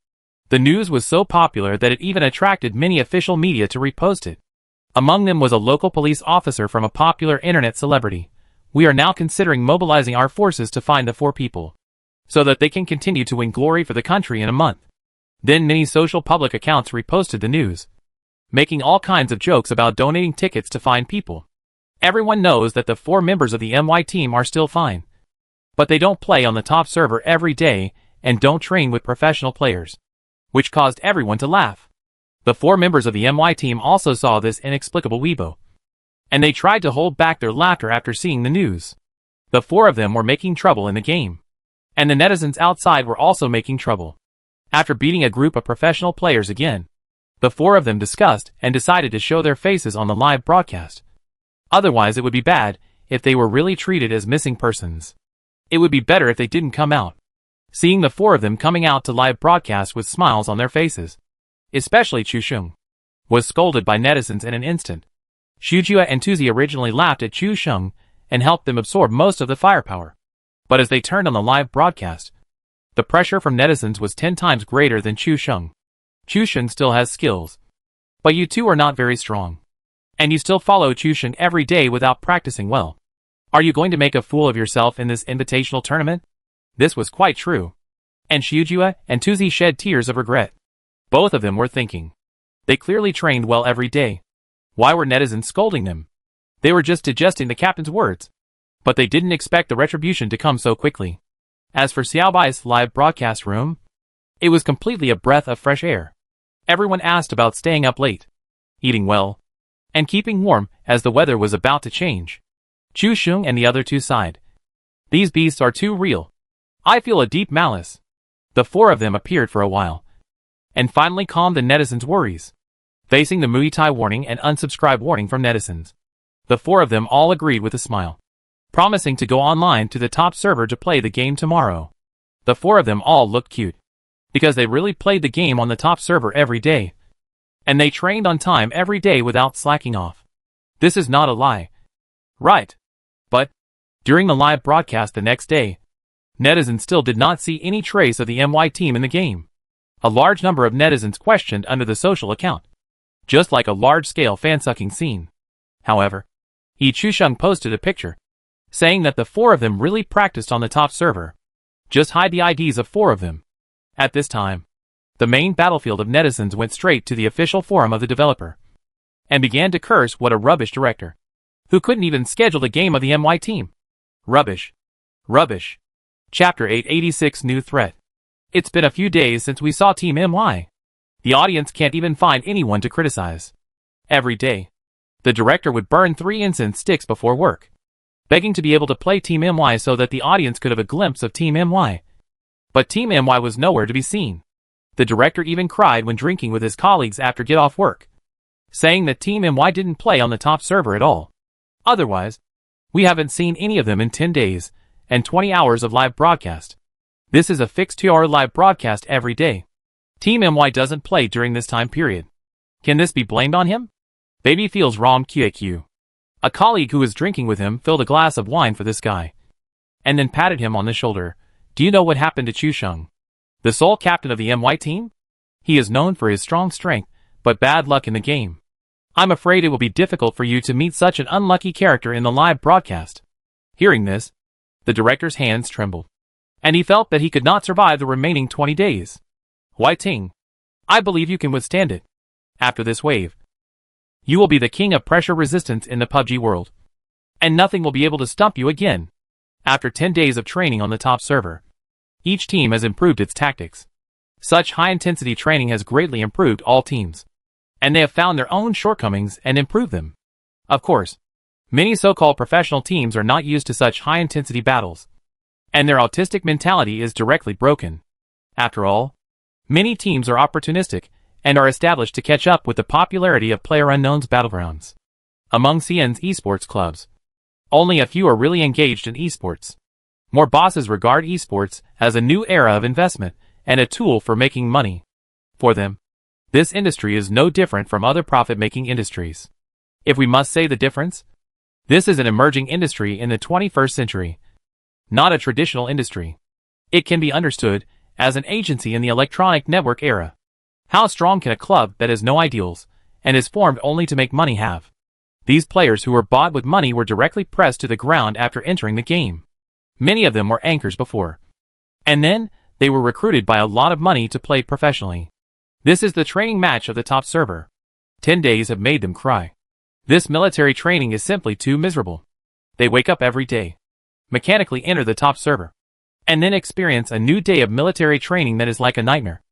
The news was so popular that it even attracted many official media to repost it. Among them was a local police officer from a popular internet celebrity. We are now considering mobilizing our forces to find the 4 people, so that they can continue to win glory for the country in a month. Then many social public accounts reposted the news, making all kinds of jokes about donating tickets to find people. Everyone knows that the 4 members of the MY team are still fine, but they don't play on the top server every day and don't train with professional players, which caused everyone to laugh. The 4 members of the MY team also saw this inexplicable Weibo, and they tried to hold back their laughter after seeing the news. The 4 of them were making trouble in the game, and the netizens outside were also making trouble. After beating a group of professional players again, the 4 of them discussed and decided to show their faces on the live broadcast. Otherwise it would be bad if they were really treated as missing persons. It would be better if they didn't come out. seeing the four of them coming out to live broadcast with smiles on their faces. Especially Chu Sheng was scolded by netizens in an instant. Shujia and Tuzi originally laughed at Chu Sheng and helped them absorb most of the firepower. But as they turned on the live broadcast, the pressure from netizens was 10 times greater than Chu Sheng. Chu Sheng still has skills, but you two are not very strong. And you still follow Chu Sheng every day without practicing well. Are you going to make a fool of yourself in this invitational tournament? This was quite true. And Shujia and Tuzi shed tears of regret. Both of them were thinking. They clearly trained well every day. Why were netizens scolding them? They were just digesting the captain's words. But they didn't expect the retribution to come so quickly. As for Xiaobai's live broadcast room, it was completely a breath of fresh air. Everyone asked about staying up late, eating well, and keeping warm as the weather was about to change. Chu Sheng and the other two sighed. These beasts are too real. I feel a deep malice. The four of them appeared for a while, and finally calmed the netizens' worries. Facing the Muay Thai warning and unsubscribe warning from netizens, the four of them all agreed with a smile, promising to go online to the top server to play the game tomorrow. The four of them all looked cute, because they really played the game on the top server every day, and they trained on time every day without slacking off. This is not a lie. Right. But, during the live broadcast the next day, netizens still did not see any trace of the MY team in the game. A large number of netizens questioned under the social account, just like a large-scale fan-sucking scene. However, Chu Sheng posted a picture, saying that the four of them really practiced on the top server. Just hide the IDs of four of them. At this time, the main battlefield of netizens went straight to the official forum of the developer, and began to curse what a rubbish director, who couldn't even schedule the game of the MY team. Rubbish. Rubbish. Chapter 886 New Threat. It's been a few days since we saw Team MY. The audience can't even find anyone to criticize. Every day, the director would burn 3 incense sticks before work, begging to be able to play Team MY so that the audience could have a glimpse of Team MY. But Team MY was nowhere to be seen. The director even cried when drinking with his colleagues after get off work, saying that Team MY didn't play on the top server at all. Otherwise, we haven't seen any of them in 10 days and 20 hours of live broadcast. This is a fixed 2-hour live broadcast every day. Team MY doesn't play during this time period. Can this be blamed on him? Baby feels wrong. QAQ. A colleague who was drinking with him filled a glass of wine for this guy, and then patted him on the shoulder. Do you know what happened to Chu Sheng, the sole captain of the MY team? He is known for his strong strength, but bad luck in the game. I'm afraid it will be difficult for you to meet such an unlucky character in the live broadcast. Hearing this, the director's hands trembled, and he felt that he could not survive the remaining 20 days. Wai Ting, I believe you can withstand it. After this wave, you will be the king of pressure resistance in the PUBG world, and nothing will be able to stump you again. After 10 days of training on the top server, each team has improved its tactics. Such high-intensity training has greatly improved all teams, and they have found their own shortcomings and improved them. Of course, many so-called professional teams are not used to such high-intensity battles, and their autistic mentality is directly broken. After all, many teams are opportunistic and are established to catch up with the popularity of PlayerUnknown's battlegrounds. Among CN's esports clubs, only a few are really engaged in esports. More bosses regard esports as a new era of investment and a tool for making money. For them, this industry is no different from other profit-making industries. If we must say the difference, this is an emerging industry in the 21st century, not a traditional industry. It can be understood as an agency in the electronic network era. How strong can a club that has no ideals and is formed only to make money have? These players who were bought with money were directly pressed to the ground after entering the game. Many of them were anchors before, and then they were recruited by a lot of money to play professionally. This is the training match of the top server. 10 days have made them cry. This military training is simply too miserable. They wake up every day, mechanically enter the top server, and then experience a new day of military training that is like a nightmare,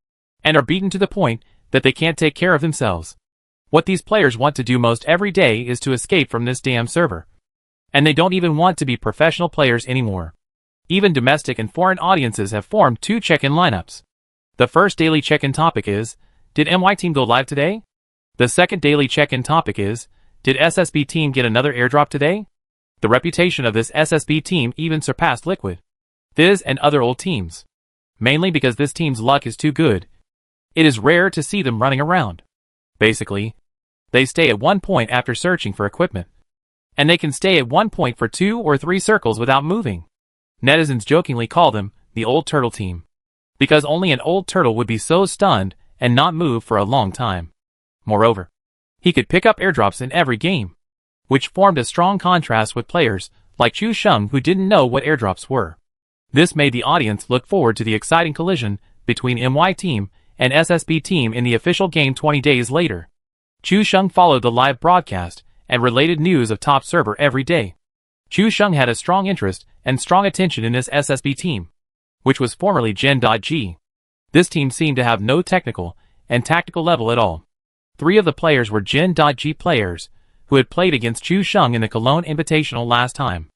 and are beaten to the point that they can't take care of themselves. What these players want to do most every day is to escape from this damn server. And they don't even want to be professional players anymore. Even domestic and foreign audiences have formed 2 check-in lineups. The first daily check-in topic is, did MY team go live today? The second daily check-in topic is, did SSB team get another airdrop today? The reputation of this SSB team even surpassed Liquid, Fizz and other old teams. mainly because this team's luck is too good. It is rare to see them running around. Basically, they stay at one point after searching for equipment. And they can stay at one point for 2 or 3 circles without moving. Netizens jokingly call them the old turtle team, because only an old turtle would be so stunned and not move for a long time. Moreover, he could pick up airdrops in every game, which formed a strong contrast with players like Chu Sheng who didn't know what airdrops were. This made the audience look forward to the exciting collision between MY team and SSB team in the official game 20 days later. Chu Sheng followed the live broadcast and related news of top server every day. Chu Sheng had a strong interest and strong attention in this SSB team, which was formerly Gen.G. This team seemed to have no technical and tactical level at all. 3 of the players were Gen.G players who had played against Chu Sheng in the Cologne Invitational last time.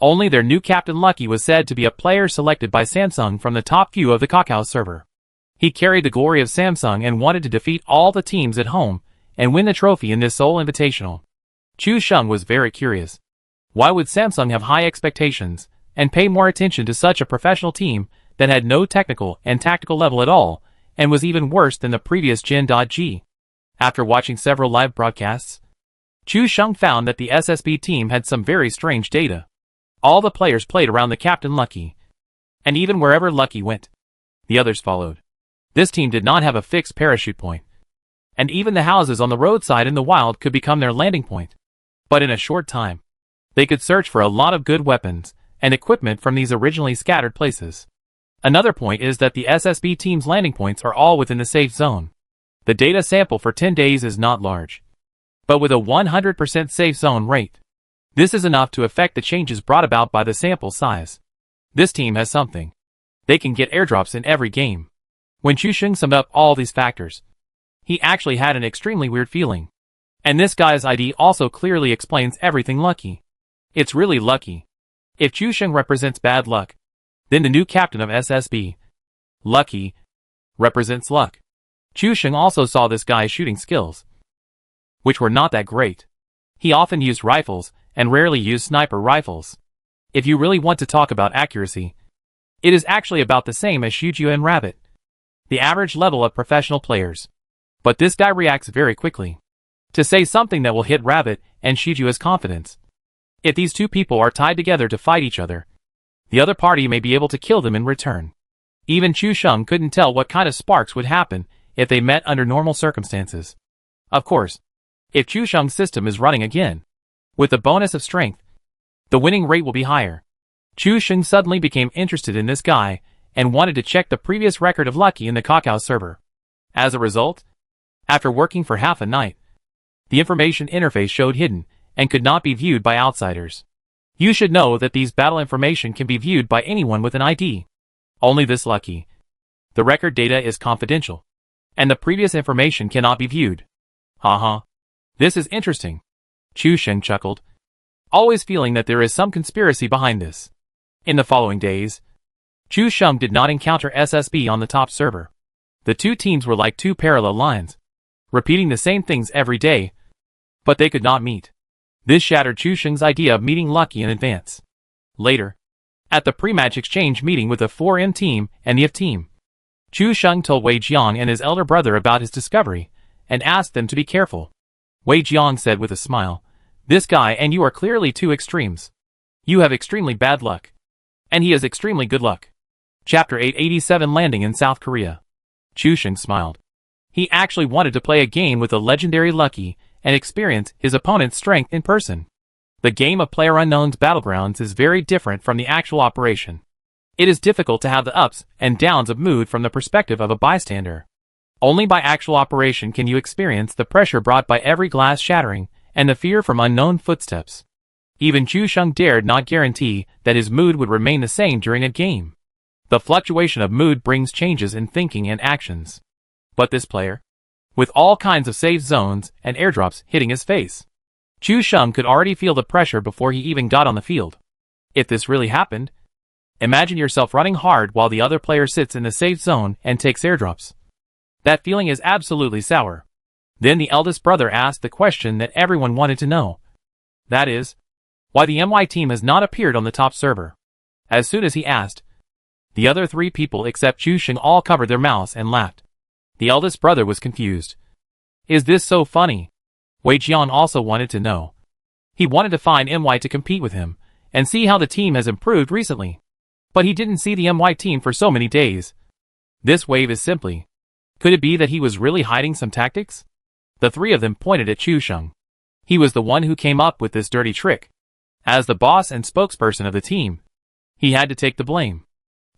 Only their new captain Lucky was said to be a player selected by Samsung from the top few of the Kakao server. He carried the glory of Samsung and wanted to defeat all the teams at home and win the trophy in this Seoul Invitational. Chu Sheng was very curious. Why would Samsung have high expectations and pay more attention to such a professional team that had no technical and tactical level at all and was even worse than the previous Gen.G? After watching several live broadcasts, Chu Sheng found that the SSB team had some very strange data. All the players played around the captain Lucky, and even wherever Lucky went, the others followed. This team did not have a fixed parachute point, and even the houses on the roadside in the wild could become their landing point. But in a short time, they could search for a lot of good weapons and equipment from these originally scattered places. Another point is that the SSB team's landing points are all within the safe zone. The data sample for 10 days is not large, but with a 100% safe zone rate, this is enough to affect the changes brought about by the sample size. This team has something. They can get airdrops in every game. When Chu Sheng summed up all these factors, he actually had an extremely weird feeling. And this guy's ID also clearly explains everything lucky. It's really lucky. If Chu Sheng represents bad luck, then the new captain of SSB, Lucky, represents luck. Chu Sheng also saw this guy's shooting skills, which were not that great. He often used rifles and rarely used sniper rifles. If you really want to talk about accuracy, it is actually about the same as Shuju and Rabbit, the average level of professional players. But this guy reacts very quickly to say something that will hit Rabbit and Shiju as confidence. If these two people are tied together to fight each other, the other party may be able to kill them in return. Even Chu Sheng couldn't tell what kind of sparks would happen if they met under normal circumstances. Of course, if Chu Sheng's system is running again, with the bonus of strength, the winning rate will be higher. Chu Sheng suddenly became interested in this guy and wanted to check the previous record of Lucky in the Kakao server. As a result, after working for half a night, the information interface showed hidden and could not be viewed by outsiders. You should know that these battle information can be viewed by anyone with an ID. Only this Lucky. The record data is confidential, and the previous information cannot be viewed. Haha. This is interesting. Chu Sheng chuckled, always feeling that there is some conspiracy behind this. In the following days, Chu Sheng did not encounter SSB on the top server. The two teams were like two parallel lines, repeating the same things every day, but they could not meet. This shattered Chu Sheng's idea of meeting Lucky in advance. Later, at the pre-match exchange meeting with the 4M team and the F team, Chu Sheng told Wei Jiang and his elder brother about his discovery and asked them to be careful. Wei Jiang said with a smile, "This guy and you are clearly two extremes. You have extremely bad luck, and he has extremely good luck." Chapter 887 Landing in South Korea. Chu Sheng smiled. He actually wanted to play a game with the legendary Lucky and experience his opponent's strength in person. The game of PlayerUnknown's Battlegrounds is very different from the actual operation. It is difficult to have the ups and downs of mood from the perspective of a bystander. Only by actual operation can you experience the pressure brought by every glass shattering and the fear from unknown footsteps. Even Chu Sheng dared not guarantee that his mood would remain the same during a game. The fluctuation of mood brings changes in thinking and actions. But this player, with all kinds of safe zones and airdrops hitting his face, Chu Sheng could already feel the pressure before he even got on the field. If this really happened, imagine yourself running hard while the other player sits in the safe zone and takes airdrops. That feeling is absolutely sour. Then the eldest brother asked the question that everyone wanted to know. That is, why the MY team has not appeared on the top server. As soon as he asked, The other three people except Chu Sheng all covered their mouths and laughed. The eldest brother was confused. Is this so funny? Wei Jiang also wanted to know. He wanted to find MY to compete with him, and see how the team has improved recently. But he didn't see the MY team for so many days. This wave is simply. Could it be that he was really hiding some tactics? The three of them pointed at Chu Sheng. He was the one who came up with this dirty trick. As the boss and spokesperson of the team, he had to take the blame.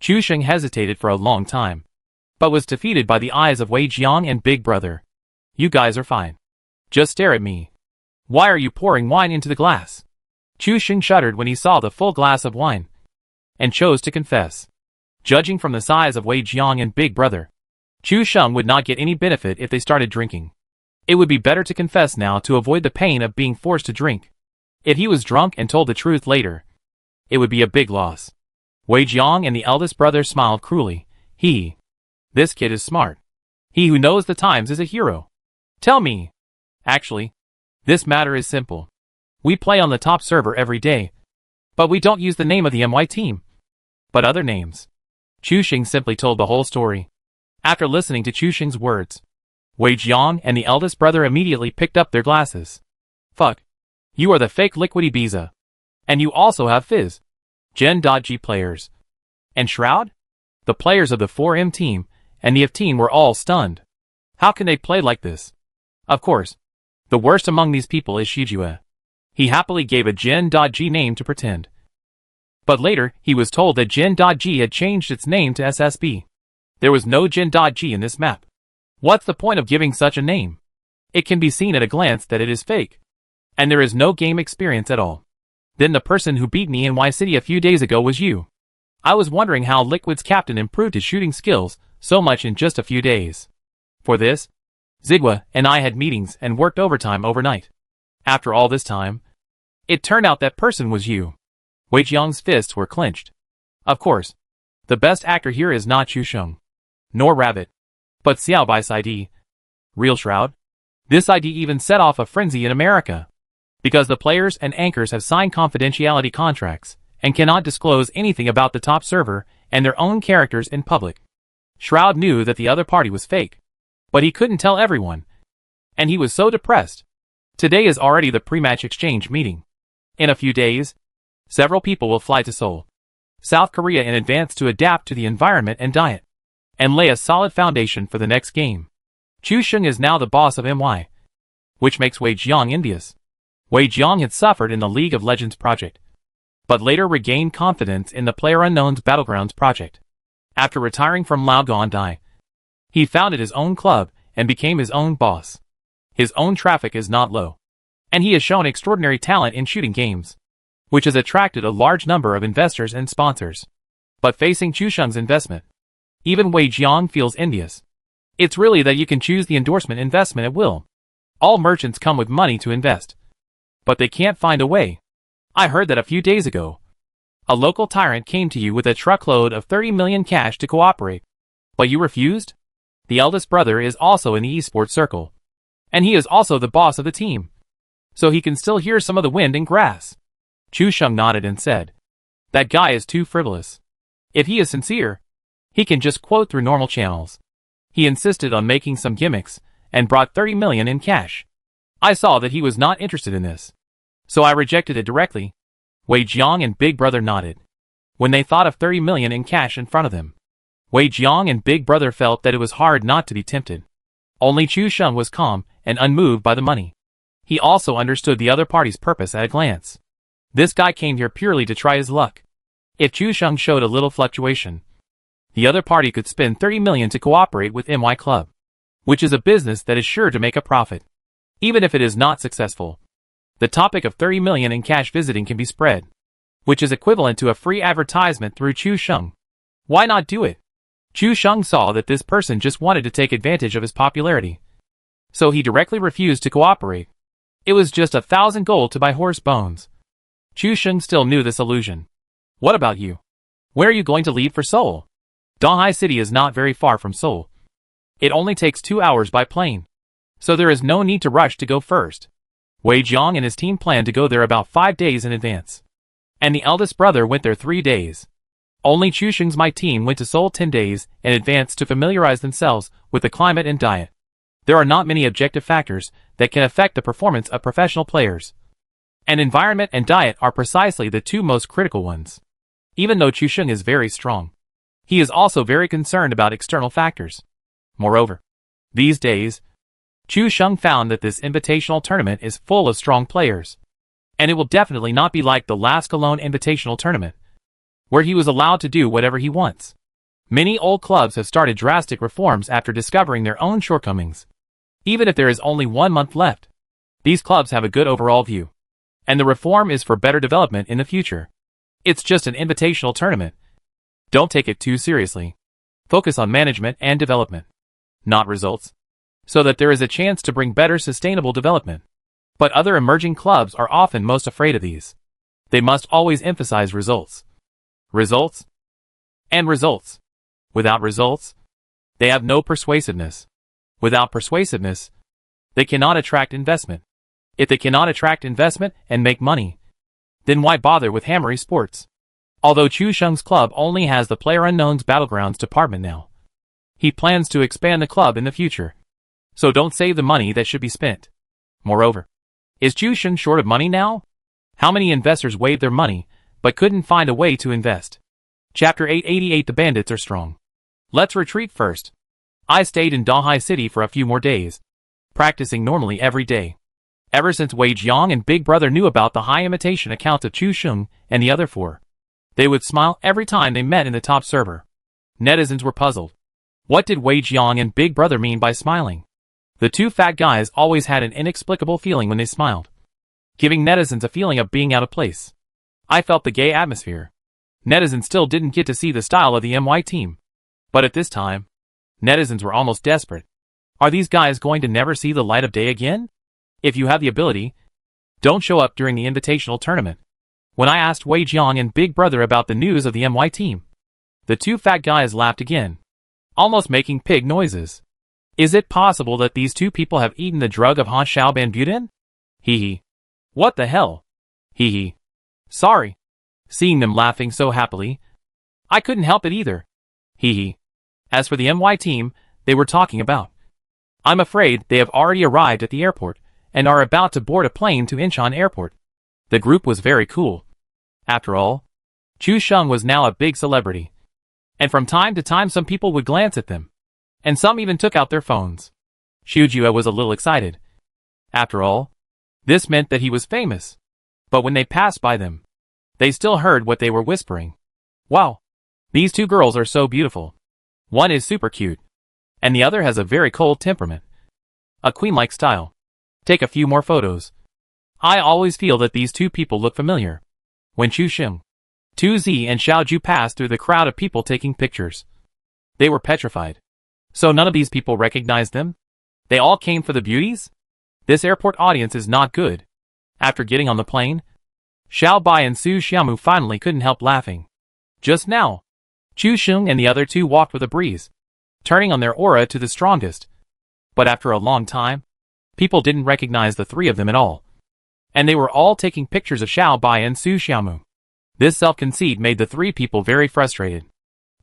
Chu Sheng hesitated for a long time, but was defeated by the eyes of Wei Jiang and Big Brother. You guys are fine. Just stare at me. Why are you pouring wine into the glass? Chu Sheng shuddered when he saw the full glass of wine, and chose to confess. Judging from the size of Wei Jiang and Big Brother, Chu Sheng would not get any benefit if they started drinking. It would be better to confess now to avoid the pain of being forced to drink. If he was drunk and told the truth later, it would be a big loss. Wei Jiang and the eldest brother smiled cruelly. This kid is smart. He who knows the times is a hero. Tell me. Actually, this matter is simple. We play on the top server every day, but we don't use the name of the MY team, but other names. Chu Sheng simply told the whole story. After listening to Chu Sheng's words, Wei Jiang and the eldest brother immediately picked up their glasses. Fuck. You are the fake Liquidy Biza. And you also have Fizz. Gen.G players. And Shroud? The players of the 4M team and the F team were all stunned. How can they play like this? Of course, the worst among these people is Shijue. He happily gave a Gen.G name to pretend. But later, he was told that Gen.G had changed its name to SSB. There was no Gen.G in this map. What's the point of giving such a name? It can be seen at a glance that it is fake. And there is no game experience at all. Then the person who beat me in Y City a few days ago was you. I was wondering how Liquid's captain improved his shooting skills so much in just a few days. For this, Zigwa and I had meetings and worked overtime overnight. After all this time, it turned out that person was you. Wei Jiang's fists were clenched. Of course, the best actor here is not Chu Sheng, nor Rabbit, but Xiao Bai's ID. Real Shroud? This ID even set off a frenzy in America. Because the players and anchors have signed confidentiality contracts and cannot disclose anything about the top server and their own characters in public. Shroud knew that the other party was fake, but he couldn't tell everyone, and he was so depressed. Today is already the pre-match exchange meeting. In a few days, several people will fly to Seoul, South Korea in advance to adapt to the environment and diet, and lay a solid foundation for the next game. Chu Sheng is now the boss of MY, which makes Wei Jiang envious. Wei Jiang had suffered in the League of Legends project, but later regained confidence in the PlayerUnknown's Battlegrounds project. After retiring from Lao Gondai, he founded his own club and became his own boss. His own traffic is not low, and he has shown extraordinary talent in shooting games, which has attracted a large number of investors and sponsors. But facing Chu Sheng's investment, even Wei Jiang feels envious. It's really that you can choose the endorsement investment at will. All merchants come with money to invest, but they can't find a way. I heard that a few days ago, a local tyrant came to you with a truckload of 30 million cash to cooperate, but you refused? The eldest brother is also in the esports circle, and he is also the boss of the team, so he can still hear some of the wind and grass. Chu Sheng nodded and said, that guy is too frivolous. If he is sincere, he can just quote through normal channels. He insisted on making some gimmicks, and brought 30 million in cash. I saw that he was not interested in this, so I rejected it directly. Wei Jiang and Big Brother nodded when they thought of 30 million in cash in front of them. Wei Jiang and Big Brother felt that it was hard not to be tempted. Only Chu Sheng was calm and unmoved by the money. He also understood the other party's purpose at a glance. This guy came here purely to try his luck. If Chu Sheng showed a little fluctuation, the other party could spend 30 million to cooperate with MY Club, which is a business that is sure to make a profit, even if it is not successful. The topic of 30 million in cash visiting can be spread, which is equivalent to a free advertisement through Chu Sheng. Why not do it? Chu Sheng saw that this person just wanted to take advantage of his popularity, so he directly refused to cooperate. It was just 1,000 gold to buy horse bones. Chu Sheng still knew this illusion. What about you? Where are you going to leave for Seoul? Donghai City is not very far from Seoul. It only takes 2 hours by plane, so there is no need to rush to go first. Wei Jiang and his team planned to go there about 5 days in advance, and the eldest brother went there 3 days. Only Chu Sheng's my team went to Seoul 10 days in advance to familiarize themselves with the climate and diet. There are not many objective factors that can affect the performance of professional players. And environment and diet are precisely the two most critical ones. Even though Chu Sheng is very strong, he is also very concerned about external factors. Moreover, these days, Chu Sheng found that this invitational tournament is full of strong players. And it will definitely not be like the last Cologne Invitational Tournament, where he was allowed to do whatever he wants. Many old clubs have started drastic reforms after discovering their own shortcomings. Even if there is only 1 month left, these clubs have a good overall view. And the reform is for better development in the future. It's just an invitational tournament. Don't take it too seriously. Focus on management and development, not results, so that there is a chance to bring better sustainable development. But other emerging clubs are often most afraid of these. They must always emphasize results. Results? And results. Without results, they have no persuasiveness. Without persuasiveness, they cannot attract investment. If they cannot attract investment and make money, then why bother with Hammery Sports? Although Chu Sheng's club only has the PlayerUnknown's Battlegrounds department now, he plans to expand the club in the future. So don't save the money that should be spent. Moreover, is Chu Sheng short of money now? How many investors waived their money, but couldn't find a way to invest? Chapter 888. The bandits are strong. Let's retreat first. I stayed in Donghai City for a few more days, practicing normally every day. Ever since Wei Jiang and Big Brother knew about the high imitation accounts of Chu Sheng and the other four, they would smile every time they met in the top server. Netizens were puzzled. What did Wei Jiang and Big Brother mean by smiling? The two fat guys always had an inexplicable feeling when they smiled, giving netizens a feeling of being out of place. I felt the gay atmosphere. Netizens still didn't get to see the style of the MY team. But at this time, netizens were almost desperate. Are these guys going to never see the light of day again? If you have the ability, don't show up during the invitational tournament. When I asked Wei Jiang and Big Brother about the news of the MY team, the two fat guys laughed again, almost making pig noises. Is it possible that these two people have eaten the drug of Han Xiaoban Buten? Hee hee. What the hell? Hee hee. Sorry. Seeing them laughing so happily, I couldn't help it either. Hee hee. As for the MY team they were talking about, I'm afraid they have already arrived at the airport and are about to board a plane to Incheon Airport. The group was very cool. After all, Chu Sheng was now a big celebrity. And from time to time some people would glance at them. And some even took out their phones. Xu Jue was a little excited. After all, this meant that he was famous. But when they passed by them, they still heard what they were whispering. Wow, these two girls are so beautiful. One is super cute, and the other has a very cold temperament. A queen-like style. Take a few more photos. I always feel that these two people look familiar. When Chu Sheng, Tu Zi and Xiao Ju passed through the crowd of people taking pictures, they were petrified. So none of these people recognized them? They all came for the beauties? This airport audience is not good. After getting on the plane, Xiao Bai and Su Xiaomu finally couldn't help laughing. Just now, Chu Sheng and the other two walked with a breeze, turning on their aura to the strongest. But after a long time, people didn't recognize the three of them at all. And they were all taking pictures of Xiao Bai and Su Xiaomu. This self-conceit made the three people very frustrated.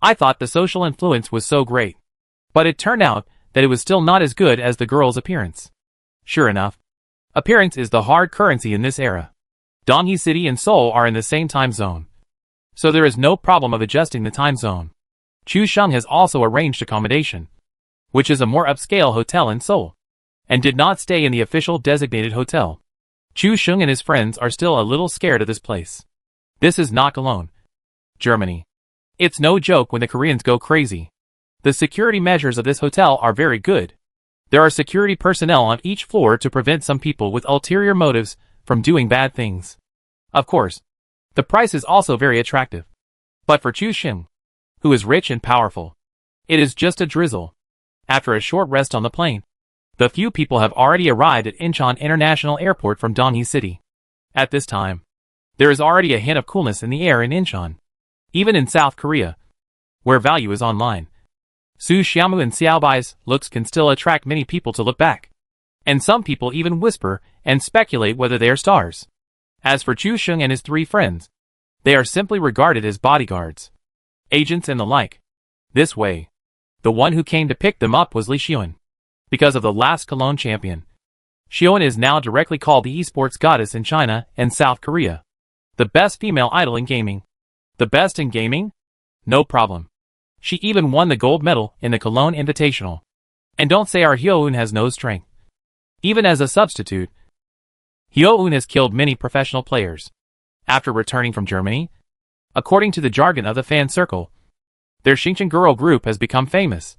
I thought the social influence was so great. But it turned out that it was still not as good as the girl's appearance. Sure enough, appearance is the hard currency in this era. Donghai City and Seoul are in the same time zone, so there is no problem of adjusting the time zone. Chu Sheng has also arranged accommodation, which is a more upscale hotel in Seoul, and did not stay in the official designated hotel. Chu Sheng and his friends are still a little scared of this place. This is not Cologne, Germany. It's no joke when the Koreans go crazy. The security measures of this hotel are very good. There are security personnel on each floor to prevent some people with ulterior motives from doing bad things. Of course, the price is also very attractive. But for Chu Sheng, who is rich and powerful, it is just a drizzle. After a short rest on the plane, the few people have already arrived at Incheon International Airport from Donghai City. At this time, there is already a hint of coolness in the air in Incheon. Even in South Korea, where value is online, Su Xiaomu and Xiao Bai's looks can still attract many people to look back. And some people even whisper and speculate whether they are stars. As for Chu Sheng and his three friends, they are simply regarded as bodyguards. agents and the like. This way, the one who came to pick them up was Lee Xion. Because of the last Cologne champion, Xion is now directly called the esports goddess in China and South Korea. The best female idol in gaming. The best in gaming? No problem. She even won the gold medal in the Cologne Invitational. And don't say our Hyo-eun has no strength. Even as a substitute, Hyo-eun has killed many professional players. After returning from Germany, according to the jargon of the fan circle, their Xingqiang girl group has become famous.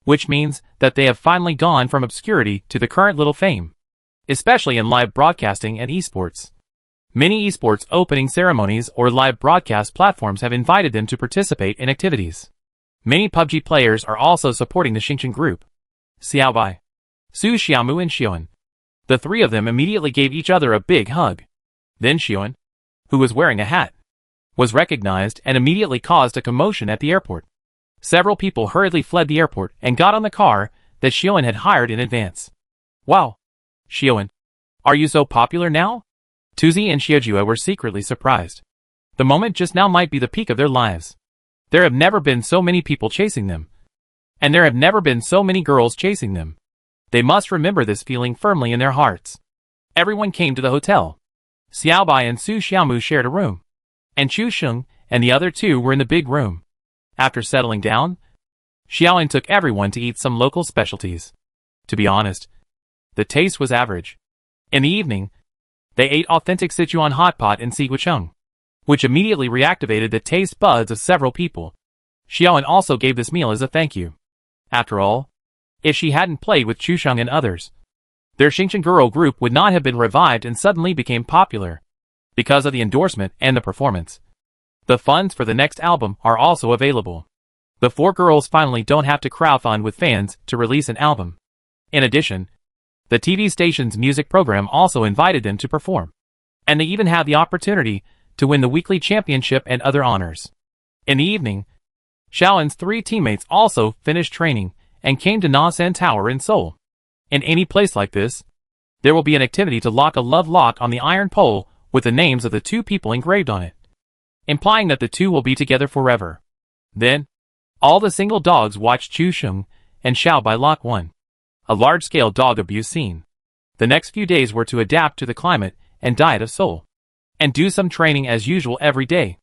Which means that they have finally gone from obscurity to the current little fame. Especially in live broadcasting and esports. Many esports opening ceremonies or live broadcast platforms have invited them to participate in activities. Many PUBG players are also supporting the Xingqiang group. Xiaobai, Su Xiaomu and Xion. The three of them immediately gave each other a big hug. Then Xion, who was wearing a hat, was recognized and immediately caused a commotion at the airport. Several people hurriedly fled the airport and got on the car that Xion had hired in advance. Wow! Xion, are you so popular now? Tuzi and Xiaojue were secretly surprised. The moment just now might be the peak of their lives. There have never been so many people chasing them. And there have never been so many girls chasing them. They must remember this feeling firmly in their hearts. Everyone came to the hotel. Xiaobai and Su Xiaomu shared a room. And Chu Sheng and the other two were in the big room. After settling down, Xiaoan took everyone to eat some local specialties. To be honest, the taste was average. In the evening, they ate authentic Sichuan hot pot in Siguicheng, which immediately reactivated the taste buds of several people. Xiaoan also gave this meal as a thank you. After all, if she hadn't played with Chusheng and others, their Xingqiang girl group would not have been revived and suddenly became popular. Because of the endorsement and the performance. The funds for the next album are also available. The four girls finally don't have to crowdfund with fans to release an album. In addition, the TV station's music program also invited them to perform. And they even had the opportunity to win the weekly championship and other honors. In the evening, Xiaoan's three teammates also finished training and came to Nasan Tower in Seoul. In any place like this, there will be an activity to lock a love lock on the iron pole with the names of the two people engraved on it, implying that the two will be together forever. Then, all the single dogs watched Chu Sheng and Xiaobai lock one. A large-scale dog abuse scene. The next few days were to adapt to the climate and diet of Seoul, and do some training as usual every day.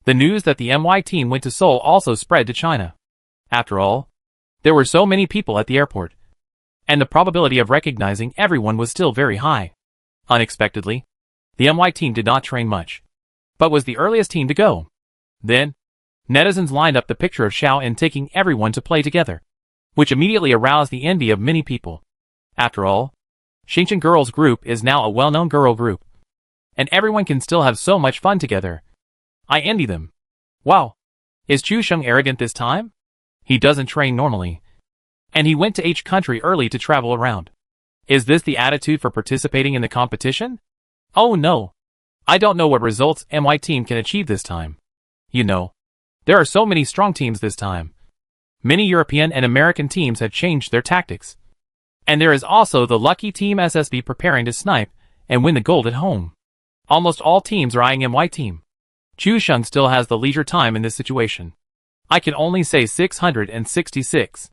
The news that the MY team went to Seoul also spread to China. After all, there were so many people at the airport, and the probability of recognizing everyone was still very high. Unexpectedly, the MY team did not train much, but was the earliest team to go. Then, netizens lined up the picture of Xiao and taking everyone to play together, which immediately aroused the envy of many people. After all, Xingqiang Girls Group is now a well-known girl group, and everyone can still have so much fun together. I envy them. Wow, is Chu Sheng arrogant this time? He doesn't train normally, and he went to each country early to travel around. Is this the attitude for participating in the competition? Oh no, I don't know what results MY team can achieve this time. You know, there are so many strong teams this time. Many European and American teams have changed their tactics. And there is also the lucky team SSB preparing to snipe and win the gold at home. Almost all teams are eyeing MY team. Chu Sheng still has the leisure time in this situation. I can only say 666.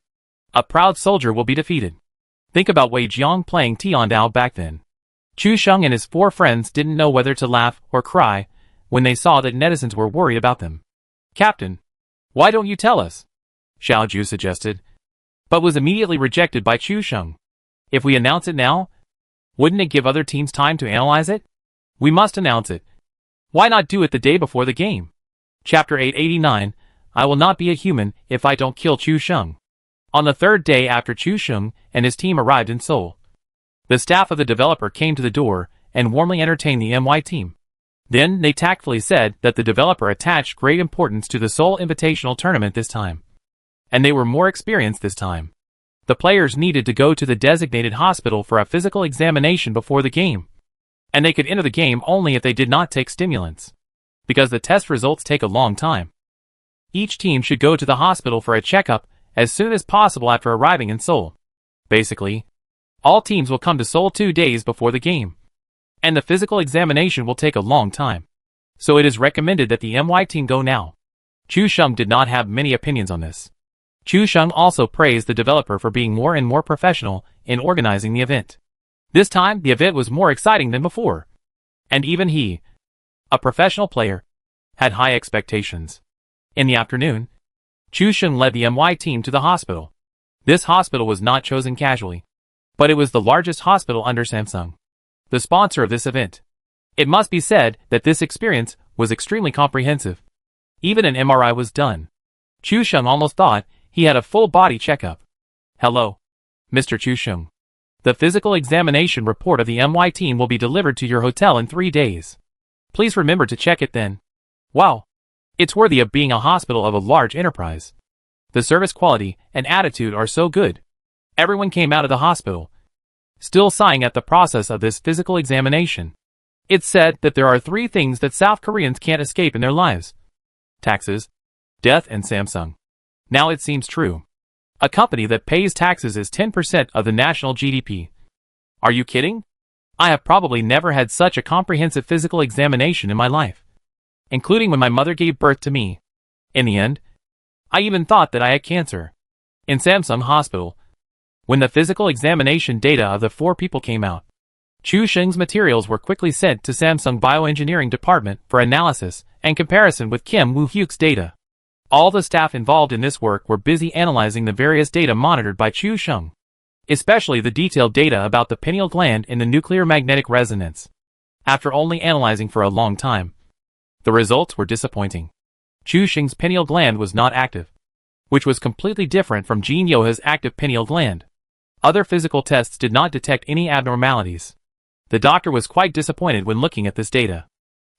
A proud soldier will be defeated. Think about Wei Jiang playing Tiandao back then. Chu Sheng and his four friends didn't know whether to laugh or cry when they saw that netizens were worried about them. Captain, why don't you tell us? Xiao Ju suggested, but was immediately rejected by Chu Sheng. If we announce it now, wouldn't it give other teams time to analyze it? We must announce it. Why not do it the day before the game? Chapter 889, I will not be a human if I don't kill Chu Sheng. On the third day after Chu Sheng and his team arrived in Seoul, the staff of the developer came to the door and warmly entertained the MY team. Then they tactfully said that the developer attached great importance to the Seoul Invitational Tournament this time, and they were more experienced this time. The players needed to go to the designated hospital for a physical examination before the game, and they could enter the game only if they did not take stimulants, because the test results take a long time. Each team should go to the hospital for a checkup as soon as possible after arriving in Seoul. Basically, all teams will come to Seoul 2 days before the game, and the physical examination will take a long time. So it is recommended that the MY team go now. Chu Sheng did not have many opinions on this. Chu Sheng also praised the developer for being more and more professional in organizing the event. This time, the event was more exciting than before. And even he, a professional player, had high expectations. In the afternoon, Chu Sheng led the MY team to the hospital. This hospital was not chosen casually, but it was the largest hospital under Samsung, the sponsor of this event. It must be said that this experience was extremely comprehensive. Even an MRI was done. Chu Sheng almost thought he had a full body checkup. Hello, Mr. Chu Sheng. The physical examination report of the MY team will be delivered to your hotel in 3 days. Please remember to check it then. Wow. It's worthy of being a hospital of a large enterprise. The service quality and attitude are so good. Everyone came out of the hospital, still sighing at the process of this physical examination. It's said that there are 3 things that South Koreans can't escape in their lives: taxes, death, and Samsung. Now it seems true. A company that pays taxes is 10% of the national GDP. Are you kidding? I have probably never had such a comprehensive physical examination in my life, including when my mother gave birth to me. In the end, I even thought that I had cancer. In Samsung Hospital, when the physical examination data of the 4 people came out, Chu Sheng's materials were quickly sent to Samsung Bioengineering Department for analysis and comparison with Kim Woo-hyuk's data. All the staff involved in this work were busy analyzing the various data monitored by Chu Sheng, especially the detailed data about the pineal gland in the nuclear magnetic resonance. After only analyzing for a long time, the results were disappointing. Chu Sheng's pineal gland was not active, which was completely different from Jin Yoha's active pineal gland. Other physical tests did not detect any abnormalities. The doctor was quite disappointed when looking at this data.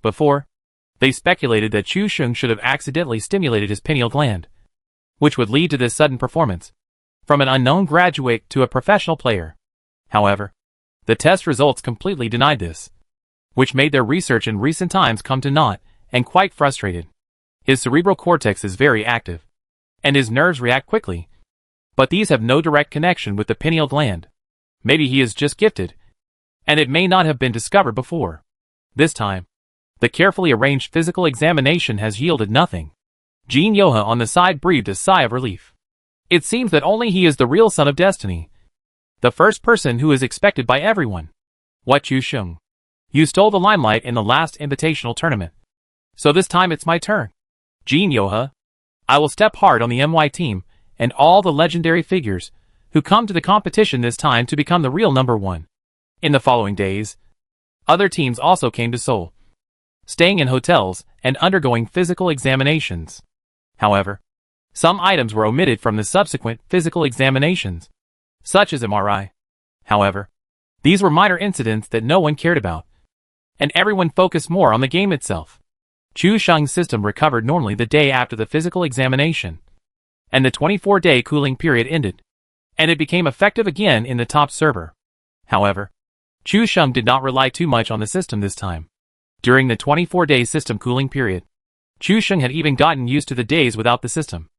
Before, they speculated that Chu Sheng should have accidentally stimulated his pineal gland, which would lead to this sudden performance, from an unknown graduate to a professional player. However, the test results completely denied this, which made their research in recent times come to naught, and quite frustrated. His cerebral cortex is very active, and his nerves react quickly, but these have no direct connection with the pineal gland. Maybe he is just gifted, and it may not have been discovered before. This time, the carefully arranged physical examination has yielded nothing. Jin Yoha on the side breathed a sigh of relief. It seems that only he is the real son of destiny, the first person who is expected by everyone. What, Chu Sheng? You stole the limelight in the last invitational tournament, so this time it's my turn. Jin Yoha, I will step hard on the MY team and all the legendary figures who come to the competition this time to become the real number 1. In the following days, other teams also came to Seoul, staying in hotels and undergoing physical examinations. However, some items were omitted from the subsequent physical examinations, such as MRI. However, these were minor incidents that no one cared about, and everyone focused more on the game itself. Chu Sheng's system recovered normally the day after the physical examination, and the 24-day cooling period ended, and it became effective again in the top server. However, Chu Sheng did not rely too much on the system this time. During the 24-day system cooling period, Chu Sheng had even gotten used to the days without the system.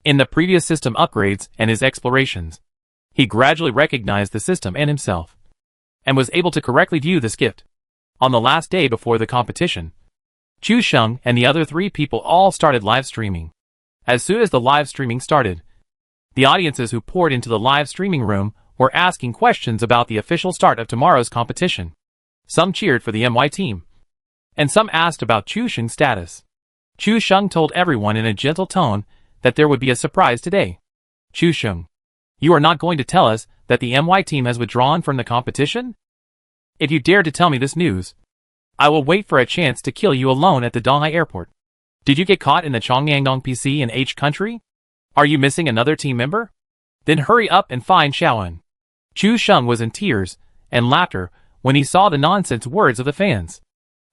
In the previous system upgrades and his explorations, he gradually recognized the system and himself, and was able to correctly view this gift. On the last day before the competition, Chu Sheng and the other 3 people all started live streaming. As soon as the live streaming started, the audiences who poured into the live streaming room were asking questions about the official start of tomorrow's competition. Some cheered for the MY team, and some asked about Chu Sheng's status. Chu Sheng told everyone in a gentle tone that there would be a surprise today. Chu Sheng, you are not going to tell us that the MY team has withdrawn from the competition? If you dare to tell me this news, I will wait for a chance to kill you alone at the Donghai airport. Did you get caught in the Chongyangdong PC in H country? Are you missing another team member? Then hurry up and find Shaoan. Chu Sheng was in tears and laughter when he saw the nonsense words of the fans.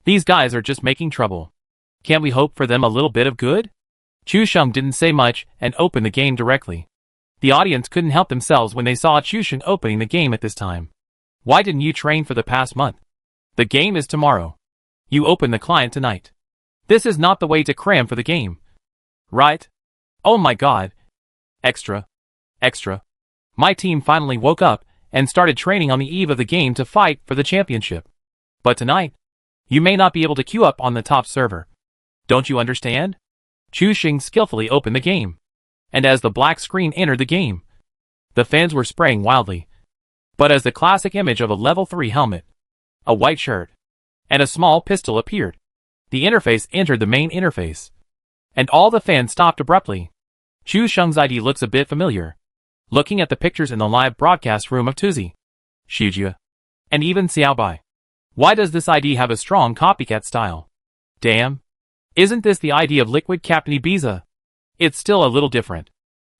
These guys are just making trouble. Can't we hope for them a little bit of good? Chu Sheng didn't say much and opened the game directly. The audience couldn't help themselves when they saw Chu Sheng opening the game at this time. Why didn't you train for the past month? The game is tomorrow. You open the client tonight. This is not the way to cram for the game. Right? Oh my god. Extra. Extra. My team finally woke up and started training on the eve of the game to fight for the championship. But tonight, you may not be able to queue up on the top server. Don't you understand? Chu Xing skillfully opened the game. And as the black screen entered the game, the fans were spraying wildly. But as the classic image of a level 3 helmet, a white shirt, and a small pistol appeared, the interface entered the main interface. And all the fans stopped abruptly. Chu Sheng's ID looks a bit familiar. Looking at the pictures in the live broadcast room of Tuzi, Shujia, and even Xiaobai. Why does this ID have a strong copycat style? Damn. Isn't this the ID of Liquid Captain Ibiza? It's still a little different.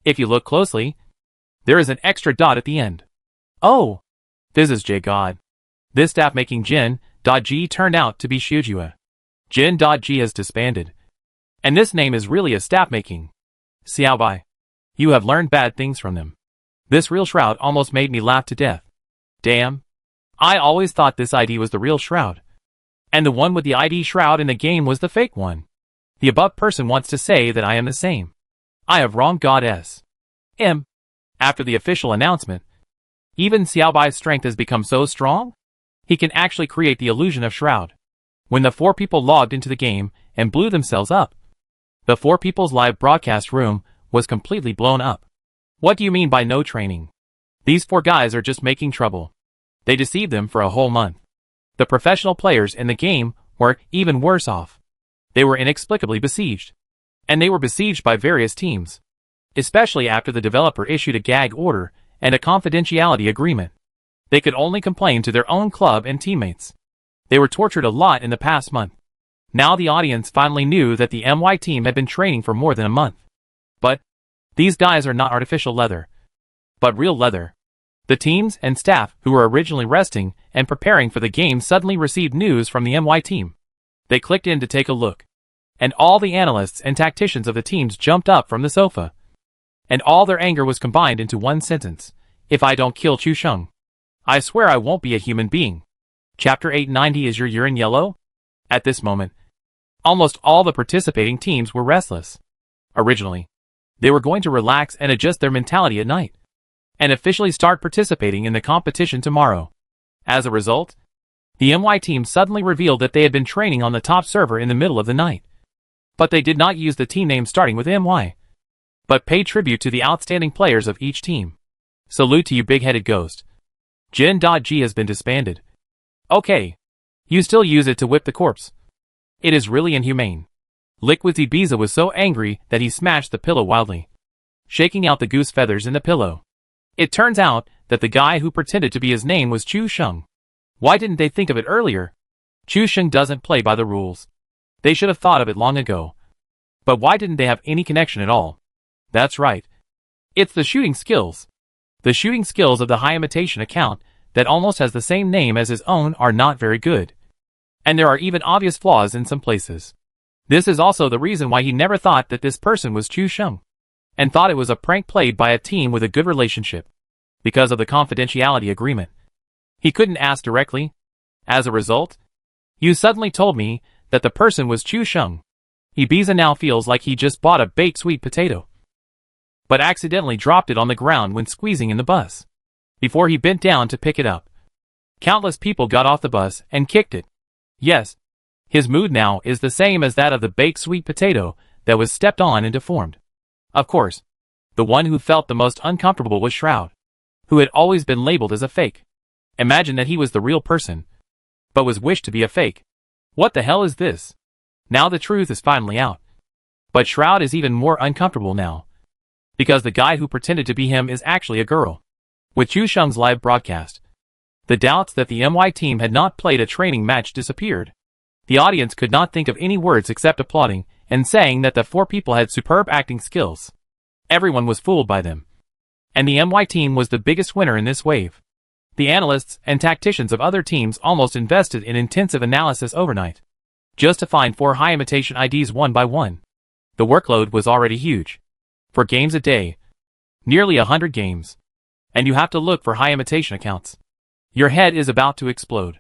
If you look closely, there is an extra dot at the end. Oh! This is J-God. This staff-making Jin.G turned out to be Shujia. Jin.G has disbanded. And this name is really a staff-making. Xiaobai. You have learned bad things from them. This real Shroud almost made me laugh to death. Damn. I always thought this ID was the real Shroud. And the one with the ID Shroud in the game was the fake one. The above person wants to say that I am the same. I have wronged Goddess. After the official announcement, even Xiaobai's strength has become so strong, he can actually create the illusion of Shroud. When the 4 people logged into the game and blew themselves up, the 4 people's live broadcast room was completely blown up. What do you mean by no training? These 4 guys are just making trouble. They deceived them for a whole month. The professional players in the game were even worse off. They were inexplicably besieged. And they were besieged by various teams. Especially after the developer issued a gag order and a confidentiality agreement. They could only complain to their own club and teammates. They were tortured a lot in the past month. Now the audience finally knew that the MY team had been training for more than a month. But these guys are not artificial leather, but real leather. The teams and staff who were originally resting and preparing for the game suddenly received news from the MY team. They clicked in to take a look. And all the analysts and tacticians of the teams jumped up from the sofa. And all their anger was combined into one sentence. If I don't kill Chu Sheng, I swear I won't be a human being. Chapter 890. Is your urine yellow? At this moment, almost all the participating teams were restless. Originally, they were going to relax and adjust their mentality at night, and officially start participating in the competition tomorrow. As a result, the MY team suddenly revealed that they had been training on the top server in the middle of the night. But they did not use the team name starting with MY, but paid tribute to the outstanding players of each team. Salute to you, big-headed ghost. Jin.G has been disbanded. Okay. You still use it to whip the corpse. It is really inhumane. Liquid Ibiza was so angry that he smashed the pillow wildly, shaking out the goose feathers in the pillow. It turns out that the guy who pretended to be his name was Chu Sheng. Why didn't they think of it earlier? Chu Sheng doesn't play by the rules. They should have thought of it long ago. But why didn't they have any connection at all? That's right. It's the shooting skills. The shooting skills of the high imitation account that almost has the same name as his own are not very good. And there are even obvious flaws in some places. This is also the reason why he never thought that this person was Chu Sheng, and thought it was a prank played by a team with a good relationship. Because of the confidentiality agreement, he couldn't ask directly. As a result, you suddenly told me that the person was Chu Sheng. Ibiza now feels like he just bought a baked sweet potato, but accidentally dropped it on the ground when squeezing in the bus, before he bent down to pick it up. Countless people got off the bus and kicked it. Yes, his mood now is the same as that of the baked sweet potato that was stepped on and deformed. Of course, the one who felt the most uncomfortable was Shroud, who had always been labeled as a fake. Imagine that he was the real person, but was wished to be a fake. What the hell is this? Now the truth is finally out. But Shroud is even more uncomfortable now, because the guy who pretended to be him is actually a girl. With Chu Sheng's live broadcast, the doubts that the MY team had not played a training match disappeared. The audience could not think of any words except applauding and saying that the 4 people had superb acting skills. Everyone was fooled by them. And the MY team was the biggest winner in this wave. The analysts and tacticians of other teams almost invested in intensive analysis overnight, just to find 4 high imitation IDs one by one. The workload was already huge. 4 games a day. Nearly 100 games. And you have to look for high imitation accounts. Your head is about to explode.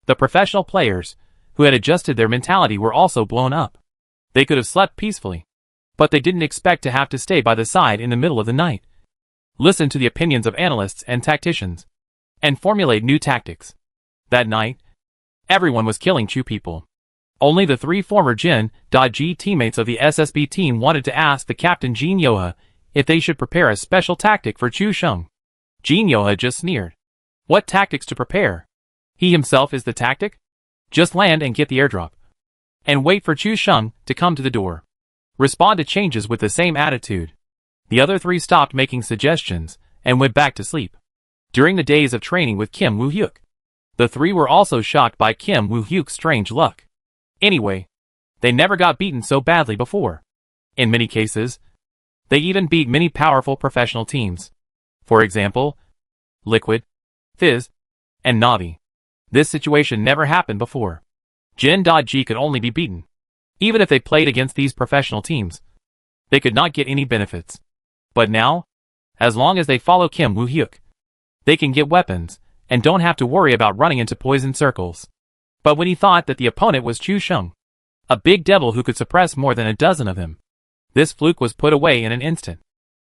The professional players, who had adjusted their mentality, were also blown up. They could have slept peacefully, but they didn't expect to have to stay by the side in the middle of the night, listen to the opinions of analysts and tacticians, and formulate new tactics. That night, everyone was killing Chu people. Only the three former Jin.G teammates of the SSB team wanted to ask the captain Jin Yoha if they should prepare a special tactic for Chu Sheng. Jin Yoha just sneered. What tactics to prepare? He himself is the tactic? Just land and get the airdrop. And wait for Chu Sheng to come to the door. Respond to changes with the same attitude. The other three stopped making suggestions and went back to sleep. During the days of training with Kim Woo-hyuk, the three were also shocked by Kim Woo-hyuk's strange luck. Anyway, they never got beaten so badly before. In many cases, they even beat many powerful professional teams. For example, Liquid, Fizz, and Navi. This situation never happened before. Jin.G could only be beaten. Even if they played against these professional teams, they could not get any benefits. But now, as long as they follow Kim Woo-hyuk, they can get weapons and don't have to worry about running into poison circles. But when he thought that the opponent was Chu Sheng, a big devil who could suppress more than a dozen of them, this fluke was put away in an instant,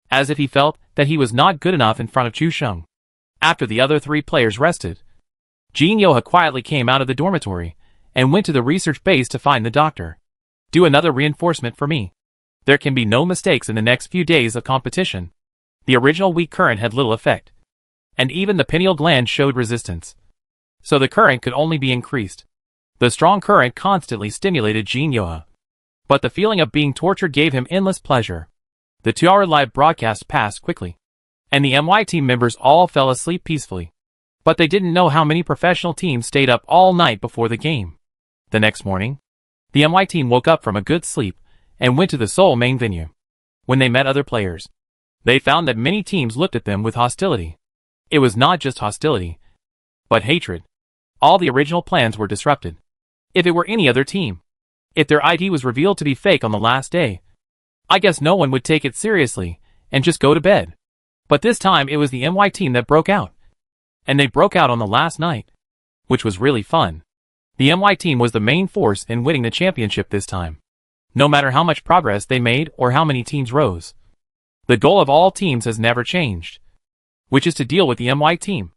as if he felt that he was not good enough in front of Chu Sheng. After the other three players rested, Jin Yoha quietly came out of the dormitory and went to the research base to find the doctor. Do another reinforcement for me. There can be no mistakes in the next few days of competition. The original weak current had little effect, and even the pineal gland showed resistance. So the current could only be increased. The strong current constantly stimulated Jin Yoha, but the feeling of being tortured gave him endless pleasure. The 2-hour live broadcast passed quickly, and the MY team members all fell asleep peacefully. But they didn't know how many professional teams stayed up all night before the game. The next morning, the MY team woke up from a good sleep and went to the Seoul main venue. When they met other players, they found that many teams looked at them with hostility. It was not just hostility, but hatred. All the original plans were disrupted. If it were any other team, if their ID was revealed to be fake on the last day, I guess no one would take it seriously and just go to bed. But this time it was the MY team that broke out. And they broke out on the last night, which was really fun. The MY team was the main force in winning the championship this time. No matter how much progress they made or how many teams rose, the goal of all teams has never changed, which is to deal with the MY team.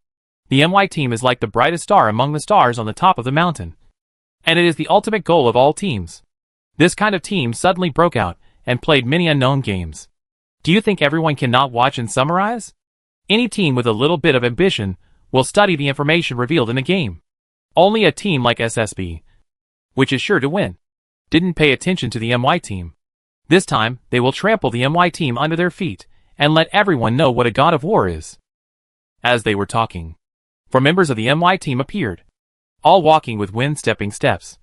The MY team is like the brightest star among the stars on the top of the mountain, and it is the ultimate goal of all teams. This kind of team suddenly broke out and played many unknown games. Do you think everyone cannot watch and summarize? Any team with a little bit of ambition will study the information revealed in the game. Only a team like SSB, which is sure to win, didn't pay attention to the MY team. This time, they will trample the MY team under their feet and let everyone know what a god of war is. As they were talking, 4 members of the MY team appeared, all walking with wind-stepping steps,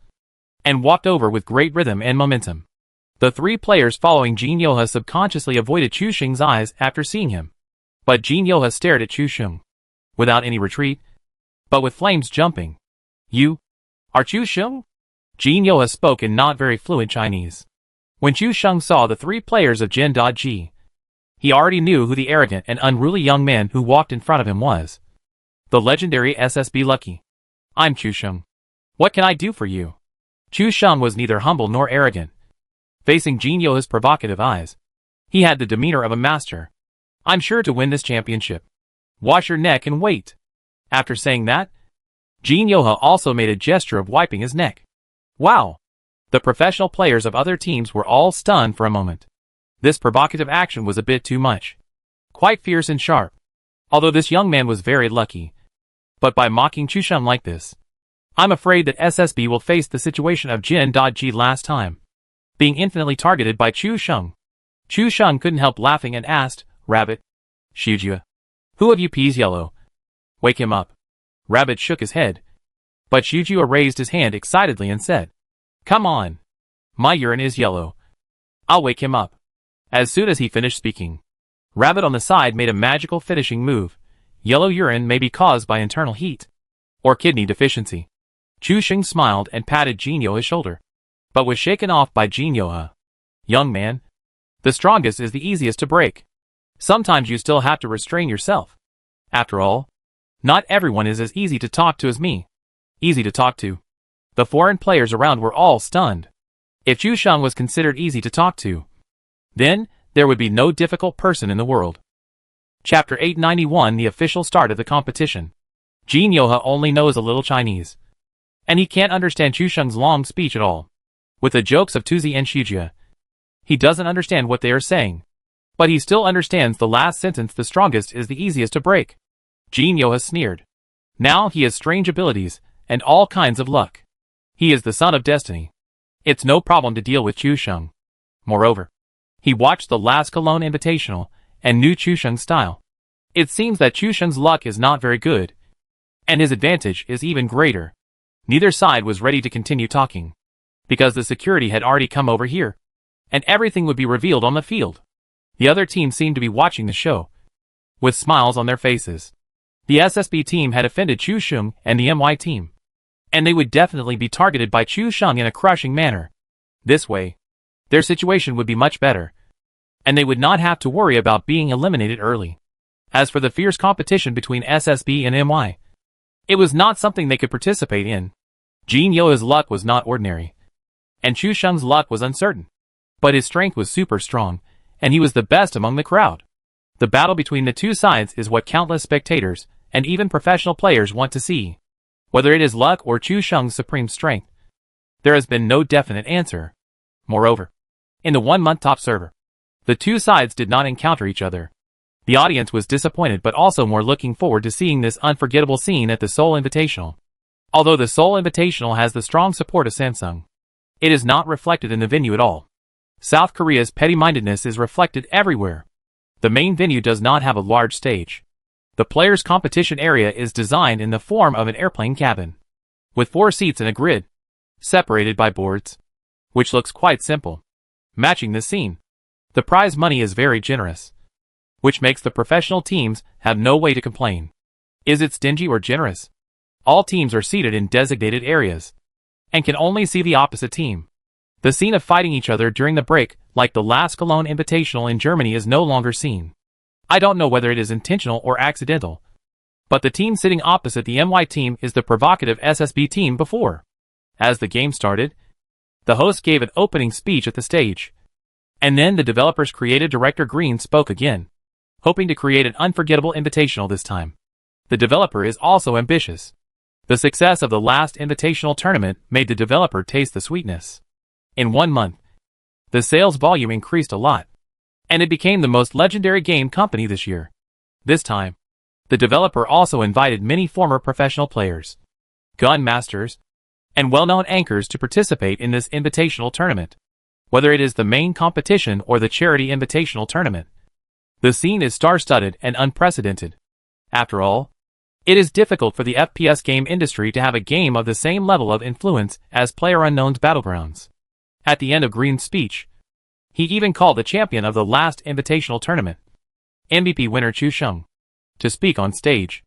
and walked over with great rhythm and momentum. The 3 players following Jin Yoha subconsciously avoided Chu Sheng's eyes after seeing him. But Jin Yoha stared at Chu Sheng, without any retreat, but with flames jumping. You are Chu Sheng? Jin Yoha spoke in not very fluent Chinese. When Chu Sheng saw the 3 players of Jin.G, he already knew who the arrogant and unruly young man who walked in front of him was. The legendary SSB Lucky. I'm Chu Sheng. What can I do for you? Chu Sheng was neither humble nor arrogant. Facing Jin Yoha's provocative eyes, he had the demeanor of a master. I'm sure to win this championship. Wash your neck and wait. After saying that, Jin Yoha also made a gesture of wiping his neck. Wow! The professional players of other teams were all stunned for a moment. This provocative action was a bit too much. Quite fierce and sharp. Although this young man was very lucky. But by mocking Chu Sheng like this, I'm afraid that SSB will face the situation of Jin.G last time, being infinitely targeted by Chu Sheng. Chu Sheng couldn't help laughing and asked, Rabbit, Shujia, who of you pees yellow? Wake him up. Rabbit shook his head, but Shujia raised his hand excitedly and said, Come on. My urine is yellow. I'll wake him up. As soon as he finished speaking, Rabbit on the side made a magical finishing move. Yellow urine may be caused by internal heat or kidney deficiency. Chu Sheng smiled and patted Jin Yoha's shoulder, but was shaken off by Jin Yoha. Young man, the strongest is the easiest to break. Sometimes you still have to restrain yourself. After all, not everyone is as easy to talk to as me. Easy to talk to. The foreign players around were all stunned. If Chu Sheng was considered easy to talk to, then there would be no difficult person in the world. Chapter 891, the official start of the competition. Jin Yoha only knows a little Chinese, and he can't understand Chu Sheng's long speech at all. With the jokes of Tuzi and Shijia, he doesn't understand what they are saying. But he still understands the last sentence: the strongest is the easiest to break. Jin Yo has sneered. Now he has strange abilities, and all kinds of luck. He is the son of destiny. It's no problem to deal with Chu Sheng. Moreover, he watched the last Cologne Invitational, and knew Chu Sheng's style. It seems that Chu Sheng's luck is not very good, and his advantage is even greater. Neither side was ready to continue talking, because the security had already come over here, and everything would be revealed on the field. The other team seemed to be watching the show, with smiles on their faces. The SSB team had offended Chu Sheng and the MY team, and they would definitely be targeted by Chu Sheng in a crushing manner. This way, their situation would be much better, and they would not have to worry about being eliminated early. As for the fierce competition between SSB and MY, it was not something they could participate in. Jin Yo's luck was not ordinary, and Chu Sheng's luck was uncertain. But his strength was super strong, and he was the best among the crowd. The battle between the two sides is what countless spectators, and even professional players, want to see. Whether it is luck or Chu Sheng's supreme strength, there has been no definite answer. Moreover, in the 1 month top server, the two sides did not encounter each other. The audience was disappointed, but also more looking forward to seeing this unforgettable scene at the Seoul Invitational. Although the Seoul Invitational has the strong support of Samsung, it is not reflected in the venue at all. South Korea's petty-mindedness is reflected everywhere. The main venue does not have a large stage. The players' competition area is designed in the form of an airplane cabin, with 4 seats in a grid, separated by boards, which looks quite simple. Matching this scene, the prize money is very generous, which makes the professional teams have no way to complain. Is it stingy or generous? All teams are seated in designated areas, and can only see the opposite team. The scene of fighting each other during the break, like the last Cologne Invitational in Germany, is no longer seen. I don't know whether it is intentional or accidental, but the team sitting opposite the MY team is the provocative SSB team before. As the game started, the host gave an opening speech at the stage, and then the developer's creative director Green spoke again, hoping to create an unforgettable invitational this time. The developer is also ambitious. The success of the last invitational tournament made the developer taste the sweetness. In 1 month, the sales volume increased a lot, and it became the most legendary game company this year. This time, the developer also invited many former professional players, gun masters, and well-known anchors to participate in this invitational tournament. Whether it is the main competition or the charity invitational tournament, the scene is star-studded and unprecedented. After all, it is difficult for the FPS game industry to have a game of the same level of influence as PlayerUnknown's Battlegrounds. At the end of Green's speech, he even called the champion of the last invitational tournament, MVP winner Chu Sheng, to speak on stage.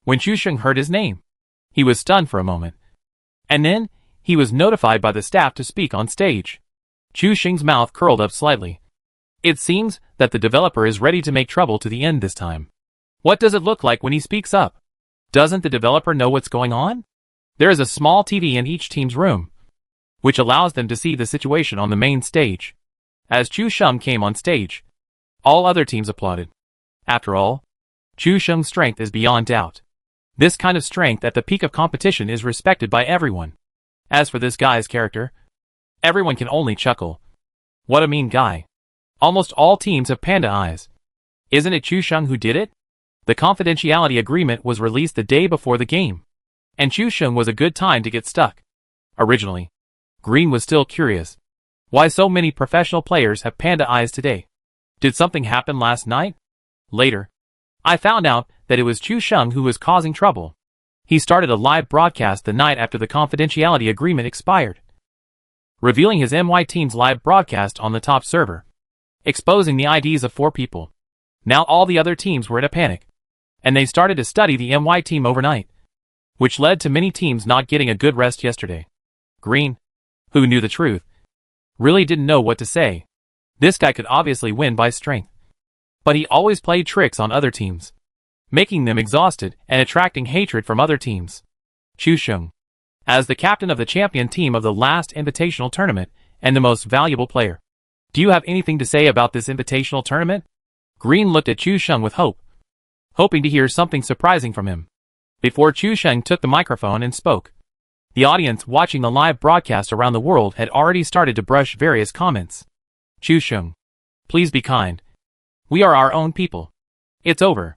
When Chu Sheng heard his name, he was stunned for a moment, and then he was notified by the staff to speak on stage. Chu Sheng's mouth curled up slightly. It seems that the developer is ready to make trouble to the end this time. What does it look like when he speaks up? Doesn't the developer know what's going on? There is a small TV in each team's room, which allows them to see the situation on the main stage. As Chu Sheng came on stage, all other teams applauded. After all, Chu Sheng's strength is beyond doubt. This kind of strength at the peak of competition is respected by everyone. As for this guy's character, everyone can only chuckle. What a mean guy. Almost all teams have panda eyes. Isn't it Chu Sheng who did it? The confidentiality agreement was released the day before the game, and Chu Sheng was a good time to get stuck. Originally, Green was still curious. Why so many professional players have panda eyes today? Did something happen last night? Later, I found out that it was Chu Sheng who was causing trouble. He started a live broadcast the night after the confidentiality agreement expired, revealing his MY team's live broadcast on the top server, exposing the IDs of 4 people. Now all the other teams were in a panic, and they started to study the MY team overnight, which led to many teams not getting a good rest yesterday. Green, who knew the truth, really didn't know what to say. This guy could obviously win by strength, but he always played tricks on other teams, making them exhausted and attracting hatred from other teams. Chu Sheng, as the captain of the champion team of the last invitational tournament and the most valuable player, do you have anything to say about this invitational tournament? Green looked at Chu Sheng with hope, hoping to hear something surprising from him. Before Chu Sheng took the microphone and spoke, The audience watching the live broadcast around the world had already started to brush various comments. Chu Sheng. Please be kind. We are our own people. It's over.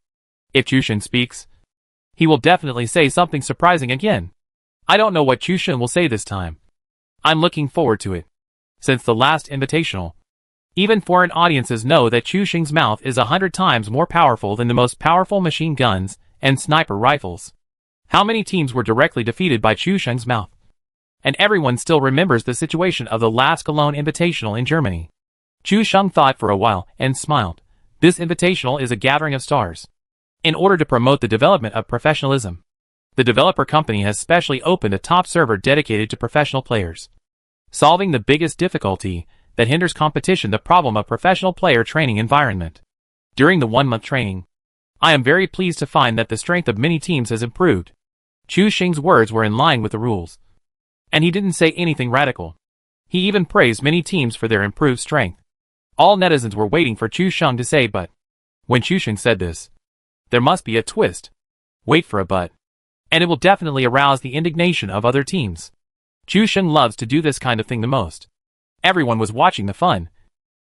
If Chu Sheng speaks, he will definitely say something surprising again. I don't know what Chu Sheng will say this time. I'm looking forward to it. Since the last invitational, even foreign audiences know that Chu Sheng's mouth is 100 times more powerful than the most powerful machine guns and sniper rifles. How many teams were directly defeated by Chu Sheng's mouth? And everyone still remembers the situation of the last Cologne Invitational in Germany. Chu Sheng thought for a while and smiled. This invitational is a gathering of stars. In order to promote the development of professionalism, the developer company has specially opened a top server dedicated to professional players. Solving the biggest difficulty that hinders competition, the problem of professional player training environment. During the 1-month training, I am very pleased to find that the strength of many teams has improved. Chu Sheng's words were in line with the rules. And he didn't say anything radical. He even praised many teams for their improved strength. All netizens were waiting for Chu Sheng to say but. When Chu Sheng said this, there must be a twist. Wait for a but. And it will definitely arouse the indignation of other teams. Chu Sheng loves to do this kind of thing the most. Everyone was watching the fun,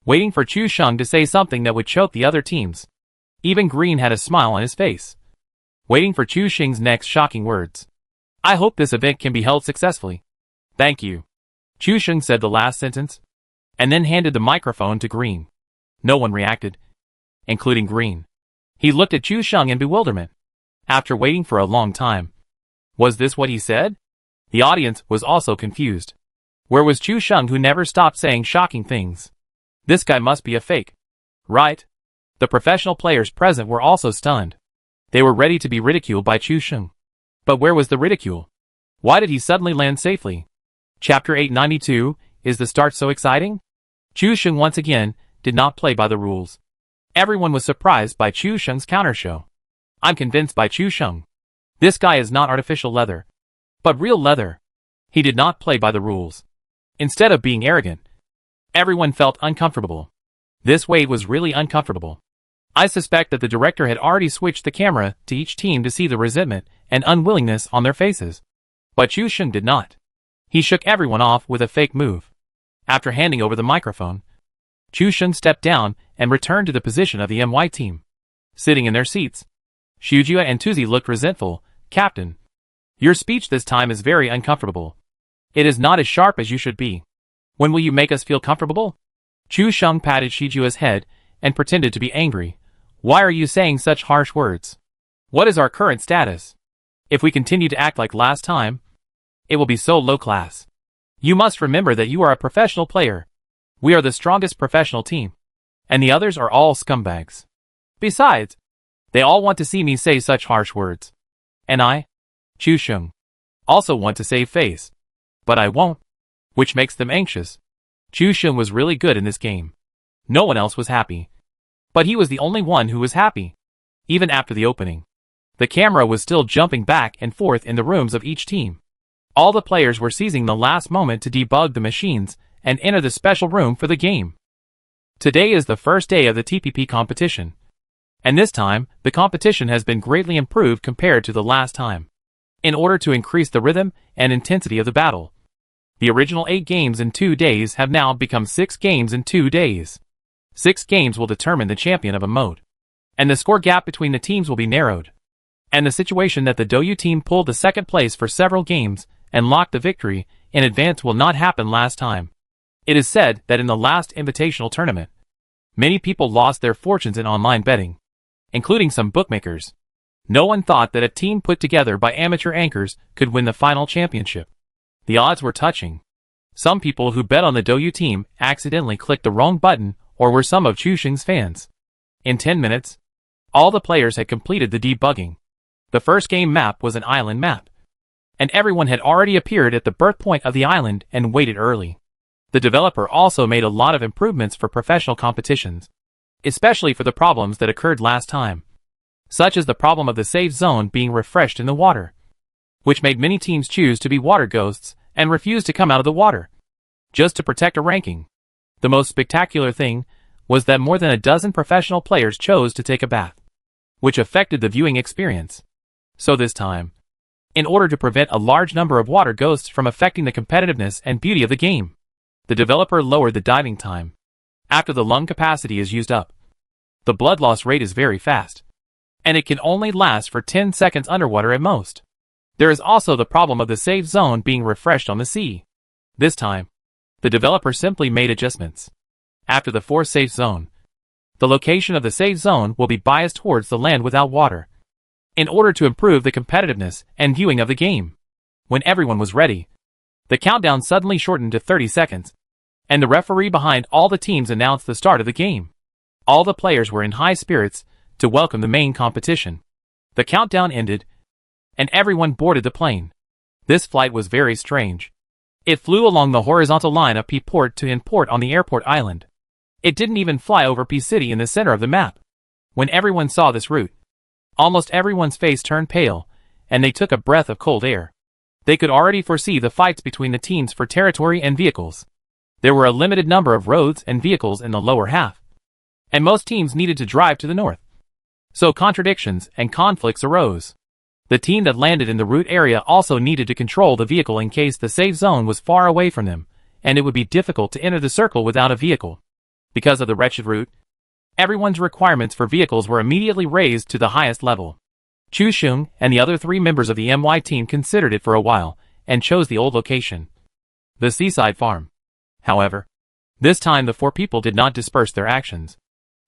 waiting for Chu Sheng to say something that would choke the other teams. Even Green had a smile on his face, waiting for Chu Sheng's next shocking words. I hope this event can be held successfully. Thank you. Chu Sheng said the last sentence, and then handed the microphone to Green. No one reacted, including Green. He looked at Chu Sheng in bewilderment. After waiting for a long time, was this what he said? The audience was also confused. Where was Chu Sheng, who never stopped saying shocking things? This guy must be a fake. Right? The professional players present were also stunned. They were ready to be ridiculed by Chu Sheng. But where was the ridicule? Why did he suddenly land safely? Chapter 892, is the start so exciting? Chu Sheng once again did not play by the rules. Everyone was surprised by Chu Sheng's countershow. I'm convinced by Chu Sheng. This guy is not artificial leather, but real leather. He did not play by the rules. Instead of being arrogant, everyone felt uncomfortable. This wait was really uncomfortable. I suspect that the director had already switched the camera to each team to see the resentment and unwillingness on their faces. But Chu Sheng did not. He shook everyone off with a fake move. After handing over the microphone, Chu Sheng stepped down and returned to the position of the MY team. Sitting in their seats, Shujia and Tuzi looked resentful. Captain, your speech this time is very uncomfortable. It is not as sharp as you should be. When will you make us feel comfortable? Chu Sheng patted Shijua's head and pretended to be angry. Why are you saying such harsh words? What is our current status? If we continue to act like last time, it will be so low class. You must remember that you are a professional player. We are the strongest professional team, and the others are all scumbags. Besides, they all want to see me say such harsh words. And I, Chu Sheng, also want to save face. But I won't, which makes them anxious. Chu Sheng was really good in this game. No one else was happy. But he was the only one who was happy. Even after the opening, the camera was still jumping back and forth in the rooms of each team. All the players were seizing the last moment to debug the machines and enter the special room for the game. Today is the first day of the TPP competition. And this time, the competition has been greatly improved compared to the last time. In order to increase the rhythm and intensity of the battle, the original 8 games in 2 days have now become 6 games in 2 days. 6 games will determine the champion of a mode. And the score gap between the teams will be narrowed. And the situation that the Douyu team pulled the second place for several games and locked the victory in advance will not happen last time. It is said that in the last invitational tournament, many people lost their fortunes in online betting, including some bookmakers. No one thought that a team put together by amateur anchors could win the final championship. The odds were touching. Some people who bet on the Douyu team accidentally clicked the wrong button or were some of Chu Sheng's fans. In 10 minutes, all the players had completed the debugging. The first game map was an island map, and everyone had already appeared at the birth point of the island and waited early. The developer also made a lot of improvements for professional competitions, especially for the problems that occurred last time, such as the problem of the safe zone being refreshed in the water, which made many teams choose to be water ghosts and refuse to come out of the water, just to protect a ranking. The most spectacular thing was that more than a dozen professional players chose to take a bath, which affected the viewing experience. So this time, in order to prevent a large number of water ghosts from affecting the competitiveness and beauty of the game. The developer lowered the diving time after the lung capacity is used up. The blood loss rate is very fast, and it can only last for 10 seconds underwater at most. There is also the problem of the safe zone being refreshed on the sea. This time, the developer simply made adjustments. After the forced safe zone, the location of the safe zone will be biased towards the land without water, in order to improve the competitiveness and viewing of the game. When everyone was ready, the countdown suddenly shortened to 30 seconds, and the referee behind all the teams announced the start of the game. All the players were in high spirits to welcome the main competition. The countdown ended, and everyone boarded the plane. This flight was very strange. It flew along the horizontal line of P port to N port on the airport island. It didn't even fly over P City in the center of the map. When everyone saw this route, almost everyone's face turned pale, and they took a breath of cold air. They could already foresee the fights between the teams for territory and vehicles. There were a limited number of roads and vehicles in the lower half, and most teams needed to drive to the north. So contradictions and conflicts arose. The team that landed in the route area also needed to control the vehicle in case the safe zone was far away from them, and it would be difficult to enter the circle without a vehicle. Because of the wretched route, everyone's requirements for vehicles were immediately raised to the highest level. Chu Xiong and the other 3 members of the MY team considered it for a while, and chose the old location, the seaside farm. However, this time the 4 people did not disperse their actions,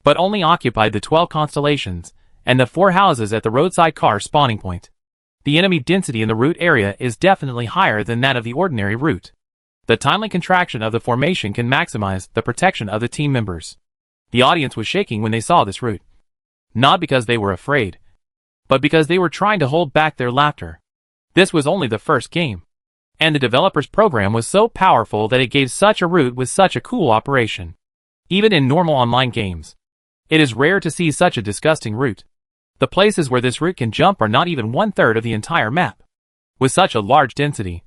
but only occupied the 12 constellations and the 4 houses at the roadside car spawning point. The enemy density in the route area is definitely higher than that of the ordinary route. The timely contraction of the formation can maximize the protection of the team members. The audience was shaking when they saw this route. Not because they were afraid, but because they were trying to hold back their laughter. This was only the first game, and the developer's program was so powerful that it gave such a route with such a cool operation. Even in normal online games, it is rare to see such a disgusting route. The places where this route can jump are not even 1/3 of the entire map. With such a large density,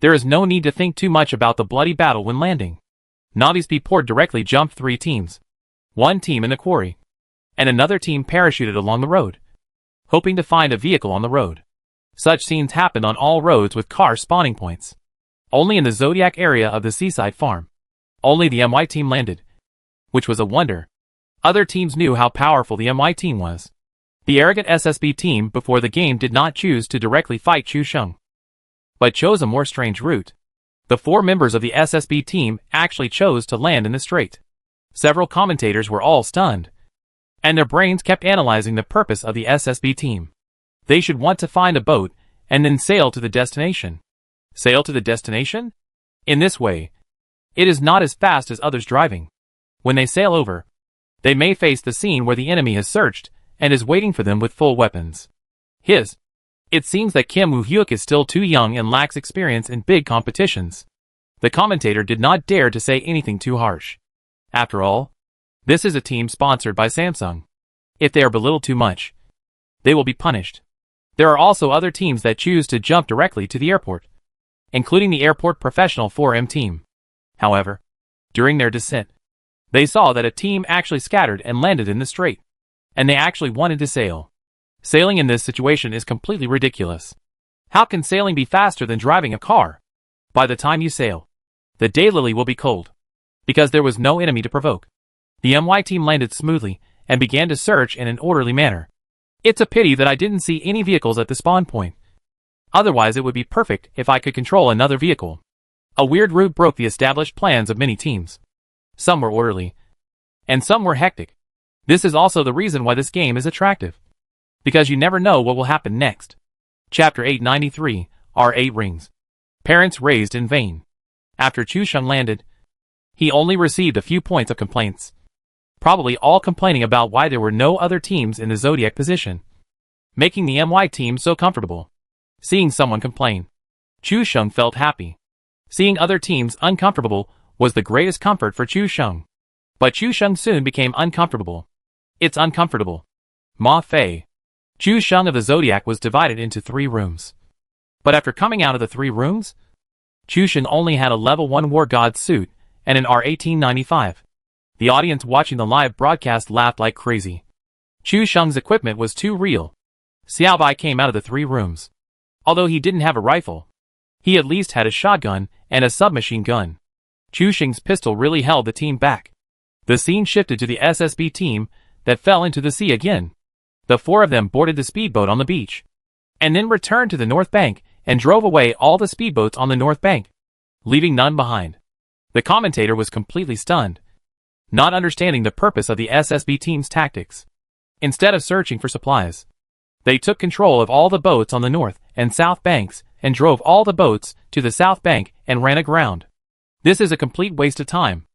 there is no need to think too much about the bloody battle when landing. Navi's P port directly jumped 3 teams. 1 team in the quarry, and another team parachuted along the road, hoping to find a vehicle on the road. Such scenes happened on all roads with car spawning points. Only in the Zodiac area of the seaside farm, only the MY team landed, which was a wonder. Other teams knew how powerful the MY team was. The arrogant SSB team before the game did not choose to directly fight Chu Xiong, but chose a more strange route. The 4 members of the SSB team actually chose to land in the strait. Several commentators were all stunned, and their brains kept analyzing the purpose of the SSB team. They should want to find a boat and then sail to the destination. Sail to the destination? In this way, it is not as fast as others driving. When they sail over, they may face the scene where the enemy has searched and is waiting for them with full weapons. It seems that Kim Woo-hyuk is still too young and lacks experience in big competitions. The commentator did not dare to say anything too harsh. After all, this is a team sponsored by Samsung. If they are belittled too much, they will be punished. There are also other teams that choose to jump directly to the airport, including the Airport Professional 4M team. However, during their descent, they saw that a team actually scattered and landed in the strait, and they actually wanted to sail. Sailing in this situation is completely ridiculous. How can sailing be faster than driving a car? By the time you sail, the daylily will be cold, because there was no enemy to provoke. The MY team landed smoothly and began to search in an orderly manner. It's a pity that I didn't see any vehicles at the spawn point. Otherwise it would be perfect if I could control another vehicle. A weird route broke the established plans of many teams. Some were orderly, and some were hectic. This is also the reason why this game is attractive, because you never know what will happen next. Chapter 893, R8 Rings. Parents raised in vain. After Chu Xiong landed, he only received a few points of complaints, probably all complaining about why there were no other teams in the Zodiac position, making the MY team so comfortable. Seeing someone complain, Chu Xiong felt happy. Seeing other teams uncomfortable was the greatest comfort for Chu Xiong. But Chu Xiong soon became uncomfortable. It's uncomfortable. Ma Fei. Chu Xiong of the Zodiac was divided into 3 rooms. But after coming out of the 3 rooms, Chu Xiong only had a level 1 War God suit and an R1895. The audience watching the live broadcast laughed like crazy. Chu Xiong's equipment was too real. Xiao Bai came out of the 3 rooms. Although he didn't have a rifle, he at least had a shotgun and a submachine gun. Chu Sheng's pistol really held the team back. The scene shifted to the SSB team that fell into the sea again. The four of them boarded the speedboat on the beach, and then returned to the north bank and drove away all the speedboats on the north bank, leaving none behind. The commentator was completely stunned, not understanding the purpose of the SSB team's tactics. Instead of searching for supplies, they took control of all the boats on the north and south banks and drove all the boats to the south bank and ran aground. This is a complete waste of time.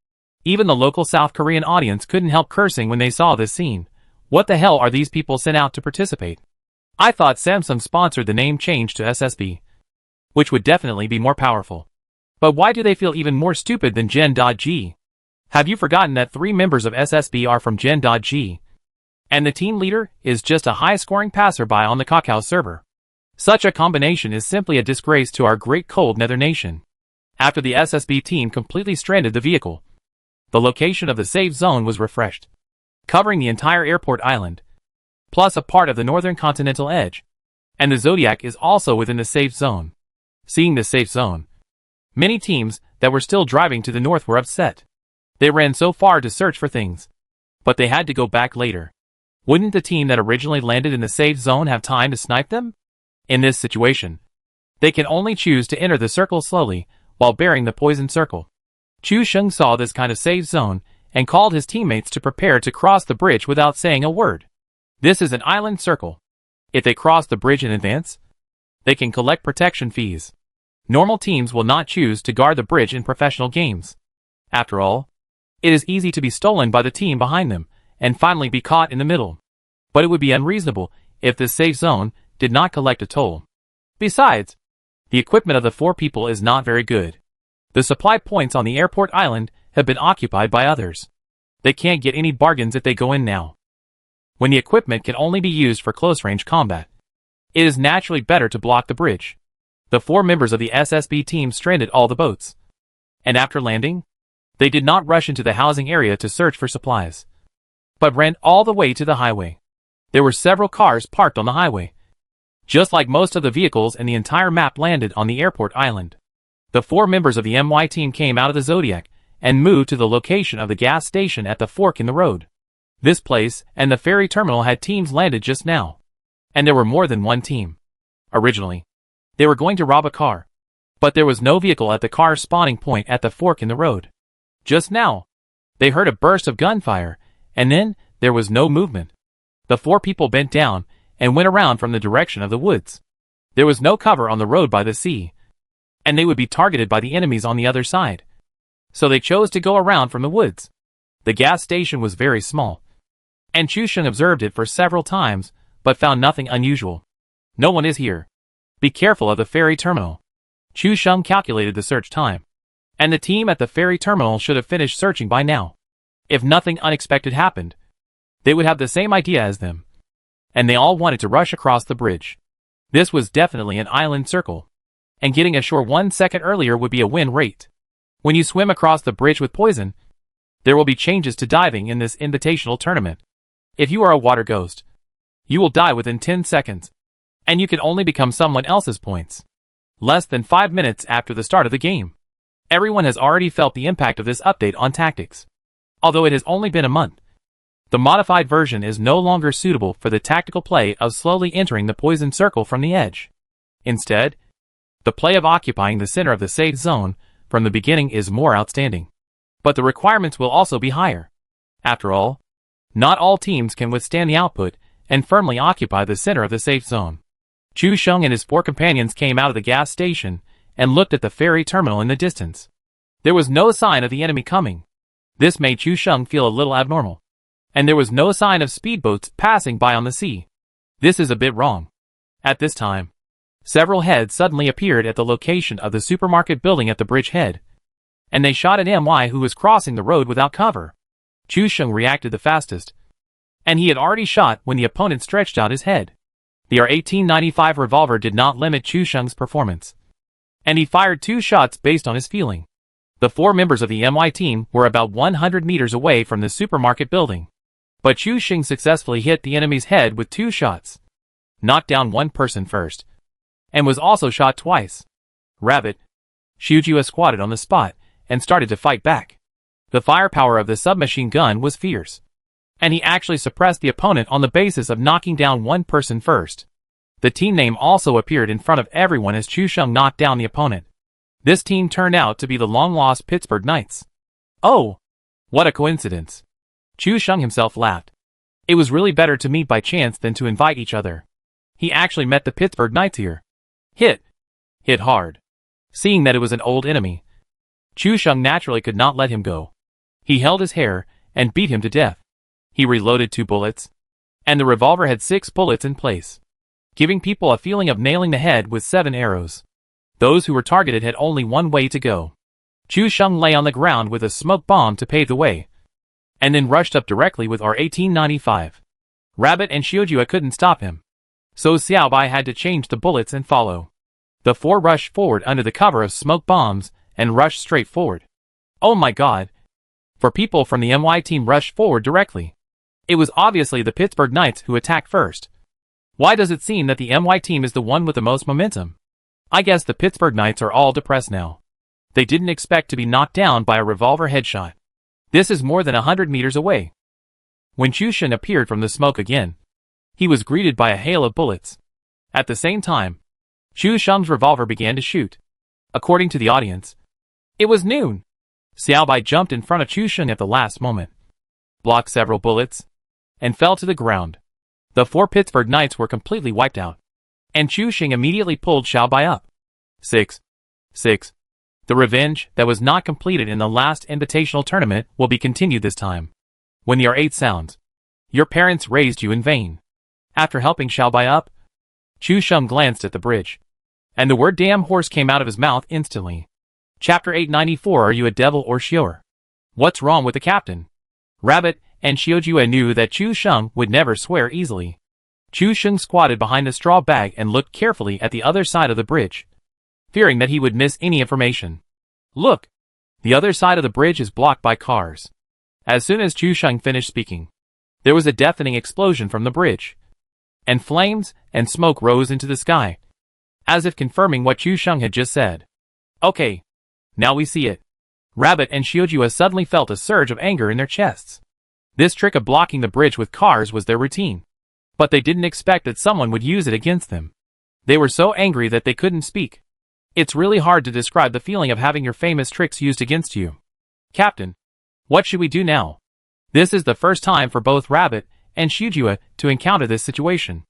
Even the local South Korean audience couldn't help cursing when they saw this scene. What the hell are these people sent out to participate? I thought Samsung sponsored the name change to SSB, which would definitely be more powerful. But why do they feel even more stupid than Gen.G? Have you forgotten that 3 members of SSB are from Gen.G? And the team leader is just a high-scoring passerby on the Kakao server. Such a combination is simply a disgrace to our great cold nether nation. After the SSB team completely stranded the vehicle, the location of the safe zone was refreshed, covering the entire airport island, plus a part of the northern continental edge, and the Zodiac is also within the safe zone. Seeing the safe zone, many teams that were still driving to the north were upset. They ran so far to search for things, but they had to go back later. Wouldn't the team that originally landed in the safe zone have time to snipe them? In this situation, they can only choose to enter the circle slowly while bearing the poison circle. Chu Sheng saw this kind of safe zone and called his teammates to prepare to cross the bridge without saying a word. This is an island circle. If they cross the bridge in advance, they can collect protection fees. Normal teams will not choose to guard the bridge in professional games. After all, it is easy to be stolen by the team behind them and finally be caught in the middle. But it would be unreasonable if this safe zone did not collect a toll. Besides, the equipment of the 4 people is not very good. The supply points on the airport island have been occupied by others. They can't get any bargains if they go in now. When the equipment can only be used for close-range combat, it is naturally better to block the bridge. The 4 members of the SSB team stranded all the boats, and after landing, they did not rush into the housing area to search for supplies, but ran all the way to the highway. There were several cars parked on the highway. Just like most of the vehicles and the entire map landed on the airport island. The 4 members of the MY team came out of the Zodiac and moved to the location of the gas station at the fork in the road. This place and the ferry terminal had teams landed just now, and there were more than one team. Originally, they were going to rob a car, but there was no vehicle at the car spawning point at the fork in the road. Just now, they heard a burst of gunfire, and then there was no movement. The 4 people bent down and went around from the direction of the woods. There was no cover on the road by the sea, and they would be targeted by the enemies on the other side. So they chose to go around from the woods. The gas station was very small, and Chu Sheng observed it for several times, but found nothing unusual. No one is here. Be careful of the ferry terminal. Chu Sheng calculated the search time, and the team at the ferry terminal should have finished searching by now. If nothing unexpected happened, they would have the same idea as them, and they all wanted to rush across the bridge. This was definitely an island circle, and getting ashore 1 second earlier would be a win rate. When you swim across the bridge with poison, there will be changes to diving in this invitational tournament. If you are a water ghost, you will die within 10 seconds, and you can only become someone else's points less than 5 minutes after the start of the game. Everyone has already felt the impact of this update on tactics. Although it has only been a month, the modified version is no longer suitable for the tactical play of slowly entering the poison circle from the edge. Instead, the play of occupying the center of the safe zone from the beginning is more outstanding. But the requirements will also be higher. After all, not all teams can withstand the output and firmly occupy the center of the safe zone. Chu Sheng and his 4 companions came out of the gas station and looked at the ferry terminal in the distance. There was no sign of the enemy coming. This made Chu Sheng feel a little abnormal. And there was no sign of speedboats passing by on the sea. This is a bit wrong. At this time, several heads suddenly appeared at the location of the supermarket building at the bridge head, and they shot at MY who was crossing the road without cover. Chu Sheng reacted the fastest, and he had already shot when the opponent stretched out his head. The R1895 revolver did not limit Chu Sheng's performance, and he fired 2 shots based on his feeling. The 4 members of the MY team were about 100 meters away from the supermarket building, but Chu Sheng successfully hit the enemy's head with 2 shots. Knocked down one person first, and was also shot twice. Rabbit, Xiujia squatted on the spot and started to fight back. The firepower of the submachine gun was fierce, and he actually suppressed the opponent on the basis of knocking down one person first. The team name also appeared in front of everyone as Chu Sheng knocked down the opponent. This team turned out to be the long-lost Pittsburgh Knights. Oh! What a coincidence. Chu Sheng himself laughed. It was really better to meet by chance than to invite each other. He actually met the Pittsburgh Knights here. Hit hard. Seeing that it was an old enemy, Chu Sheng naturally could not let him go. He held his hair and beat him to death. He reloaded 2 bullets, and the revolver had 6 bullets in place, giving people a feeling of nailing the head with 7 arrows. Those who were targeted had only one way to go. Chu Sheng lay on the ground with a smoke bomb to pave the way, and then rushed up directly with R1895. Rabbit and Xiujia couldn't stop him, so Xiaobai had to change the bullets and follow. The 4 rushed forward under the cover of smoke bombs and rushed straight forward. Oh my god! 4 people from the MY team rushed forward directly. It was obviously the Pittsburgh Knights who attacked first. Why does it seem that the MY team is the one with the most momentum? I guess the Pittsburgh Knights are all depressed now. They didn't expect to be knocked down by a revolver headshot. This is more than 100 meters away. When Chu Sheng appeared from the smoke again, he was greeted by a hail of bullets. At the same time, Chu Sheng's revolver began to shoot. According to the audience, it was noon. Xiaobai jumped in front of Chu Sheng at the last moment, blocked several bullets, and fell to the ground. The 4 Pittsburgh Knights were completely wiped out, and Chu Sheng immediately pulled Xiaobai up. 6. The revenge that was not completed in the last invitational tournament will be continued this time. When the R8 sounds, your parents raised you in vain. After helping Xiaobai up, Chu Sheng glanced at the bridge, and the word damn horse came out of his mouth instantly. Chapter 894. Are you a devil or sure? What's wrong with the captain? Rabbit and Xiujia knew that Chu Sheng would never swear easily. Chu Sheng squatted behind a straw bag and looked carefully at the other side of the bridge, fearing that he would miss any information. Look! The other side of the bridge is blocked by cars. As soon as Chu Sheng finished speaking, there was a deafening explosion from the bridge, and flames and smoke rose into the sky, as if confirming what Chu Sheng had just said. Okay, now we see it. Rabbit and Xiujia suddenly felt a surge of anger in their chests. This trick of blocking the bridge with cars was their routine, but they didn't expect that someone would use it against them. They were so angry that they couldn't speak. It's really hard to describe the feeling of having your famous tricks used against you. Captain, what should we do now? This is the first time for both Rabbit and Xiujia to encounter this situation.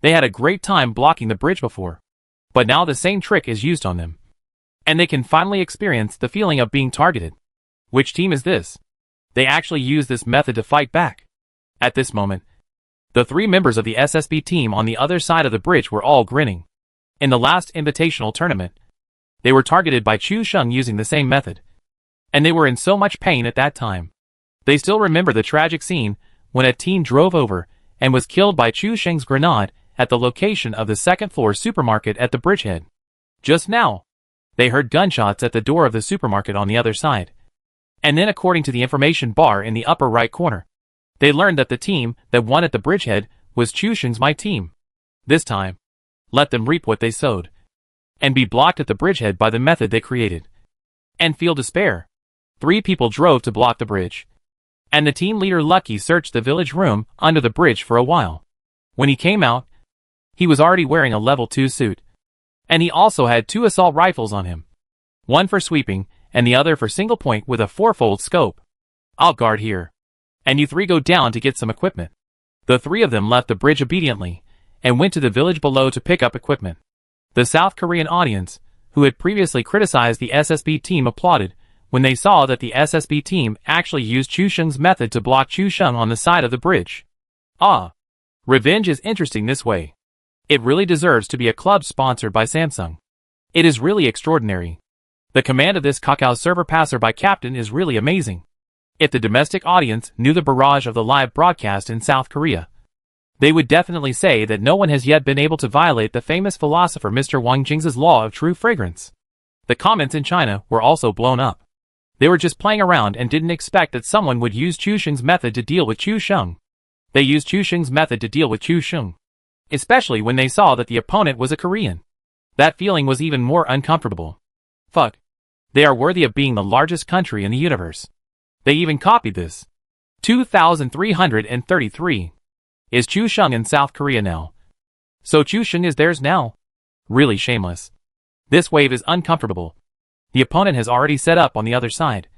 They had a great time blocking the bridge before, but now the same trick is used on them, and they can finally experience the feeling of being targeted. Which team is this? They actually use this method to fight back. At this moment, the 3 members of the SSB team on the other side of the bridge were all grinning. In the last invitational tournament, they were targeted by Chu Sheng using the same method, and they were in so much pain at that time. They still remember the tragic scene when a teen drove over and was killed by Chu Sheng's grenade at the location of the second-floor supermarket at the bridgehead. Just now, they heard gunshots at the door of the supermarket on the other side. And then, according to the information bar in the upper right corner, they learned that the team that won at the bridgehead was Chu Sheng's my team. This time, let them reap what they sowed, and be blocked at the bridgehead by the method they created, and feel despair. 3 people drove to block the bridge, and the team leader Lucky searched the village room under the bridge for a while. When he came out, he was already wearing a level 2 suit, and he also had 2 assault rifles on him, one for sweeping and the other for single point with a 4-fold scope. I'll guard here, and you 3 go down to get some equipment. The 3 of them left the bridge obediently and went to the village below to pick up equipment. The South Korean audience, who had previously criticized the SSB team, applauded when they saw that the SSB team actually used Chu Sheng's method to block Chu Sheng on the side of the bridge. Ah, revenge is interesting this way. It really deserves to be a club sponsored by Samsung. It is really extraordinary. The command of this Kakao server passerby captain is really amazing. If the domestic audience knew the barrage of the live broadcast in South Korea, they would definitely say that no one has yet been able to violate the famous philosopher Mr. Wang Jing's law of true fragrance. The comments in China were also blown up. They were just playing around and didn't expect that someone would use Chu Sheng's method to deal with Chu Sheng. They used Chu Sheng's method to deal with Chu Sheng, especially when they saw that the opponent was a Korean. That feeling was even more uncomfortable. Fuck. They are worthy of being the largest country in the universe. They even copied this. 2,333. Is Chusheng in South Korea now? So Chusheng is theirs now? Really shameless. This wave is uncomfortable. The opponent has already set up on the other side.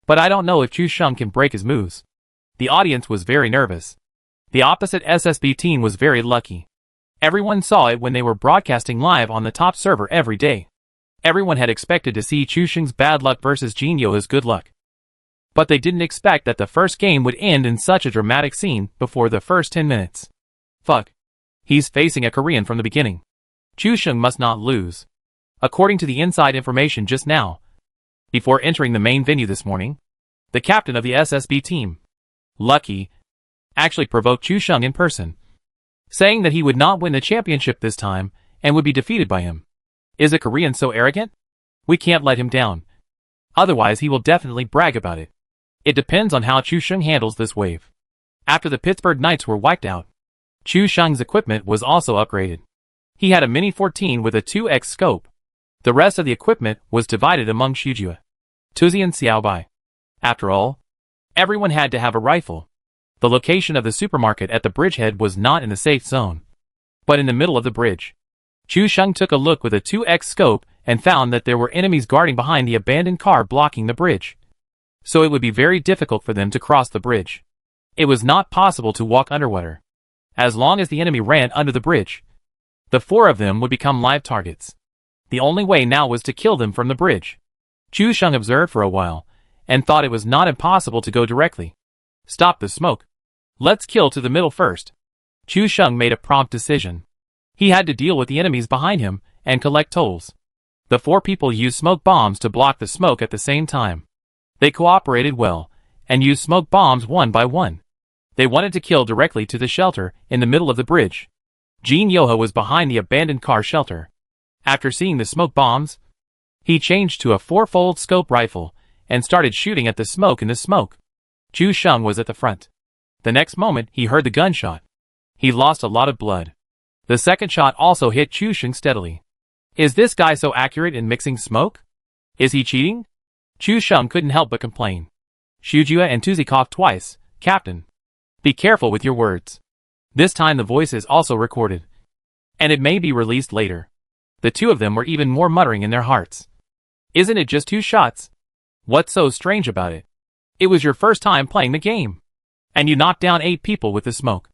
But I don't know if Chusheng can break his moves. The audience was very nervous. The opposite SSB team was very lucky. Everyone saw it when they were broadcasting live on the top server every day. Everyone had expected to see Chusheng's bad luck versus Jin Yoha's good luck. But they didn't expect that the first game would end in such a dramatic scene before the first 10 minutes. Fuck. He's facing a Korean from the beginning. Chusheng must not lose. According to the inside information just now, before entering the main venue this morning, the captain of the SSB team, Lucky, actually provoked Chusheng in person, saying that he would not win the championship this time and would be defeated by him. Is a Korean so arrogant? We can't let him down. Otherwise he will definitely brag about it. It depends on how Chusheng handles this wave. After the Pittsburgh Knights were wiped out, Chusheng's equipment was also upgraded. He had a Mini 14 with a 2x scope. The rest of the equipment was divided among Shujua, Tuzi and Xiaobai. After all, everyone had to have a rifle. The location of the supermarket at the bridgehead was not in the safe zone, but in the middle of the bridge. Chusheng took a look with a 2x scope and found that there were enemies guarding behind the abandoned car blocking the bridge. So it would be very difficult for them to cross the bridge. It was not possible to walk underwater. As long as the enemy ran under the bridge, the four of them would become live targets. The only way now was to kill them from the bridge. Chusheng observed for a while, and thought it was not impossible to go directly. Stop the smoke. Let's kill to the middle first. Chusheng made a prompt decision. He had to deal with the enemies behind him and collect tolls. The four people used smoke bombs to block the smoke at the same time. They cooperated well, and used smoke bombs one by one. They wanted to kill directly to the shelter in the middle of the bridge. Jin Yoha was behind the abandoned car shelter. After seeing the smoke bombs, he changed to a 4-fold scope rifle and started shooting at the smoke in the smoke. Chusheng was at the front. The next moment he heard the gunshot. He lost a lot of blood. The second shot also hit Chusheng steadily. Is this guy so accurate in mixing smoke? Is he cheating? Chusheng couldn't help but complain. Shujua and Tuzi coughed twice. Captain, be careful with your words. This time the voice is also recorded, and it may be released later. The two of them were even more muttering in their hearts. Isn't it just 2 shots? What's so strange about it? It was your first time playing the game, and you knocked down 8 people with the smoke.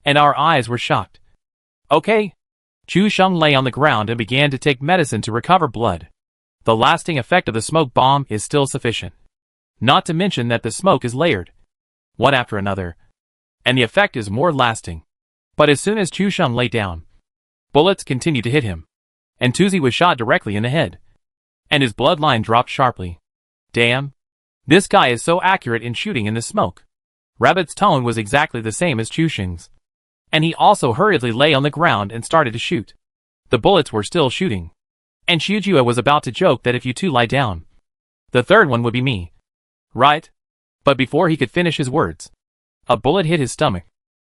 And our eyes were shocked. Okay. Chusheng lay on the ground and began to take medicine to recover blood. The lasting effect of the smoke bomb is still sufficient. Not to mention that the smoke is layered, one after another, and the effect is more lasting. But as soon as Chusheng lay down, bullets continued to hit him, and Tuzi was shot directly in the head, and his bloodline dropped sharply. Damn. This guy is so accurate in shooting in the smoke. Rabbit's tone was exactly the same as Chusheng's, and he also hurriedly lay on the ground and started to shoot. The bullets were still shooting, and Shujua was about to joke that if you two lie down, the third one would be me. Right? But before he could finish his words, a bullet hit his stomach.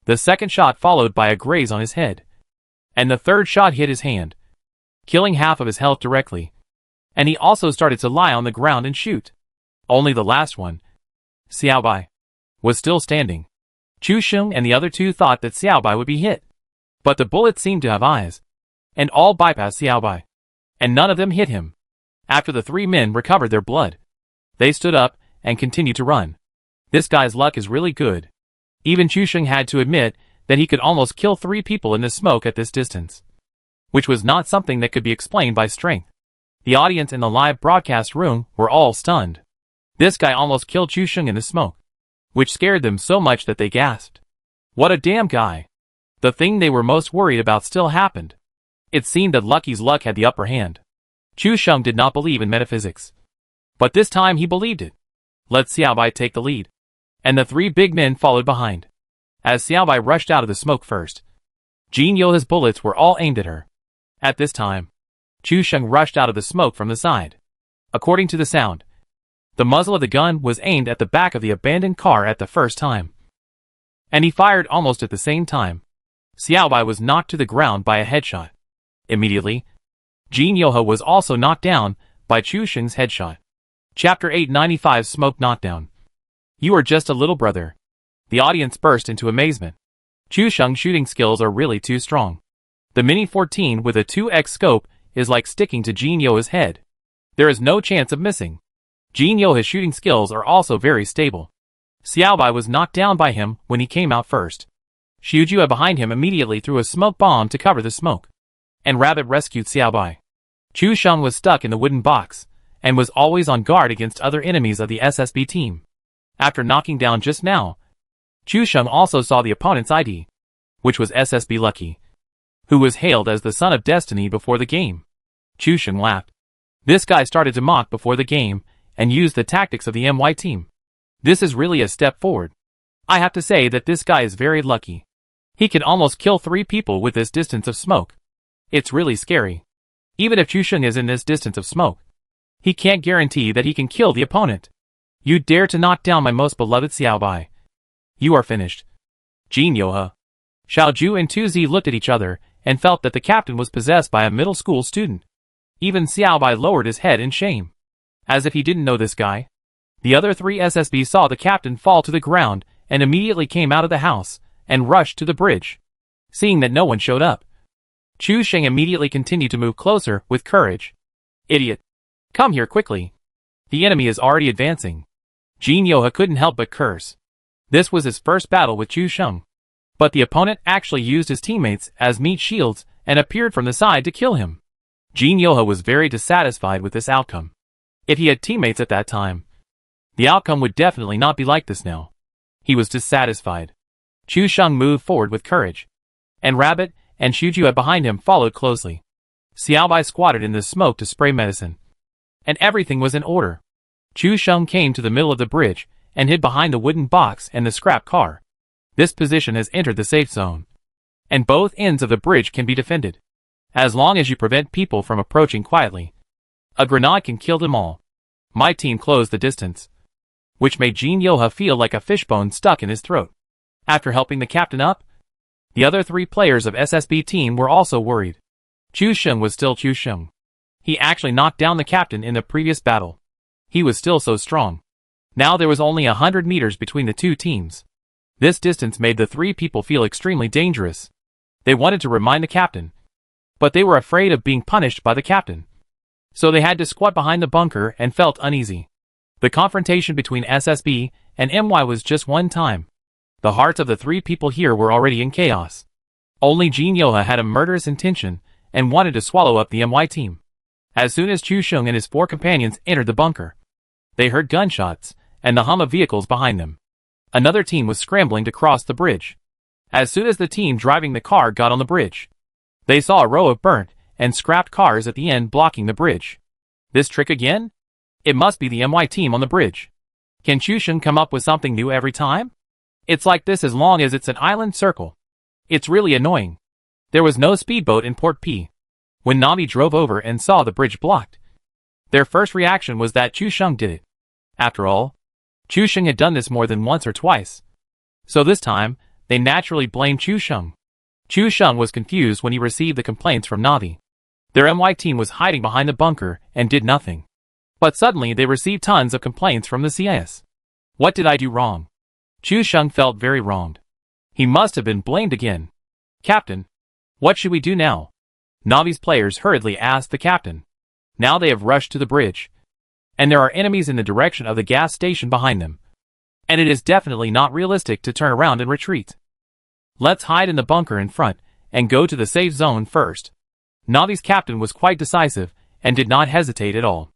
The second shot followed by a graze on his head, and the third shot hit his hand, killing half of his health directly. And he also started to lie on the ground and shoot. Only the last one, Xiaobai, was still standing. Chusheng and the other two thought that Xiaobai would be hit, but the bullets seemed to have eyes, and all bypassed Xiaobai, and none of them hit him. After the 3 men recovered their blood, they stood up and continued to run. This guy's luck is really good. Even Chusheng had to admit that he could almost kill 3 people in the smoke at this distance, which was not something that could be explained by strength. The audience in the live broadcast room were all stunned. This guy almost killed Chusheng in the smoke, which scared them so much that they gasped. What a damn guy. The thing they were most worried about still happened. It seemed that Lucky's luck had the upper hand. Chusheng did not believe in metaphysics, but this time he believed it. Let Xiaobai take the lead, and the 3 big men followed behind. As Xiaobai rushed out of the smoke first, Jin Yoha's bullets were all aimed at her. At this time, Chusheng rushed out of the smoke from the side. According to the sound, the muzzle of the gun was aimed at the back of the abandoned car at the first time, and he fired almost at the same time. Xiaobai was knocked to the ground by a headshot. Immediately, Jin Yoha was also knocked down by Chu Sheng's headshot. Chapter 895 Smoke Knockdown. You are just a little brother. The audience burst into amazement. Chu Sheng's shooting skills are really too strong. The Mini 14 with a 2x scope is like sticking to Jin Yoha's head. There is no chance of missing. Jin Yoha's shooting skills are also very stable. Xiaobai was knocked down by him when he came out first. Xiujia behind him immediately threw a smoke bomb to cover the smoke. And Rabbit rescued Xiaobai. Chu Sheng was stuck in the wooden box, and was always on guard against other enemies of the SSB team. After knocking down just now, Chu Sheng also saw the opponent's ID, which was SSB Lucky, who was hailed as the son of destiny before the game. Chu Sheng laughed. This guy started to mock before the game, and used the tactics of the MY team. This is really a step forward. I have to say that this guy is very lucky. He can almost kill 3 people with this distance of smoke. It's really scary. Even if Chu Sheng is in this distance of smoke, he can't guarantee that he can kill the opponent. You dare to knock down my most beloved Xiaobai. You are finished. Jin Yoha, Xiaoju and 2Z looked at each other and felt that the captain was possessed by a middle school student. Even Xiaobai lowered his head in shame, as if he didn't know this guy. The other 3 SSB saw the captain fall to the ground and immediately came out of the house and rushed to the bridge. Seeing that no one showed up, Chu Sheng immediately continued to move closer with courage. Idiot! Come here quickly. The enemy is already advancing. Jin Yoha couldn't help but curse. This was his first battle with Chu Sheng. But the opponent actually used his teammates as meat shields and appeared from the side to kill him. Jin Yoha was very dissatisfied with this outcome. If he had teammates at that time, the outcome would definitely not be like this now. He was dissatisfied. Chu Sheng moved forward with courage, and Rabbit and Xiujia behind him followed closely. Xiaobai squatted in the smoke to spray medicine, and everything was in order. Chu Sheng came to the middle of the bridge and hid behind the wooden box and the scrap car. This position has entered the safe zone, and both ends of the bridge can be defended. As long as you prevent people from approaching quietly, a grenade can kill them all. My team closed the distance, which made Jin Yoha feel like a fishbone stuck in his throat. After helping the captain up, the other 3 players of SSB team were also worried. Chu Sheng was still Chu Sheng. He actually knocked down the captain in the previous battle. He was still so strong. Now there was only 100 meters between the 2 teams. This distance made the 3 people feel extremely dangerous. They wanted to remind the captain, but they were afraid of being punished by the captain. So they had to squat behind the bunker and felt uneasy. The confrontation between SSB and MY was just one time. The hearts of the 3 people here were already in chaos. Only Jin Yoha had a murderous intention and wanted to swallow up the MY team. As soon as Chu Sheng and his 4 companions entered the bunker, they heard gunshots and the hum of vehicles behind them. Another team was scrambling to cross the bridge. As soon as the team driving the car got on the bridge, they saw a row of burnt and scrapped cars at the end blocking the bridge. This trick again? It must be the MY team on the bridge. Can Chu Sheng come up with something new every time? It's like this as long as it's an island circle. It's really annoying. There was no speedboat in Port P. When Nami drove over and saw the bridge blocked, their first reaction was that Chu Sheng did it. After all, Chu Sheng had done this more than once or twice. So this time, they naturally blamed Chu Sheng. Chu Sheng was confused when he received the complaints from Navi. Their MY team was hiding behind the bunker and did nothing. But suddenly they received tons of complaints from the CIS. What did I do wrong? Chu Sheng felt very wronged. He must have been blamed again. Captain, what should we do now? Navi's players hurriedly asked the captain. Now they have rushed to the bridge, and there are enemies in the direction of the gas station behind them. And it is definitely not realistic to turn around and retreat. Let's hide in the bunker in front and go to the safe zone first. Navi's captain was quite decisive and did not hesitate at all.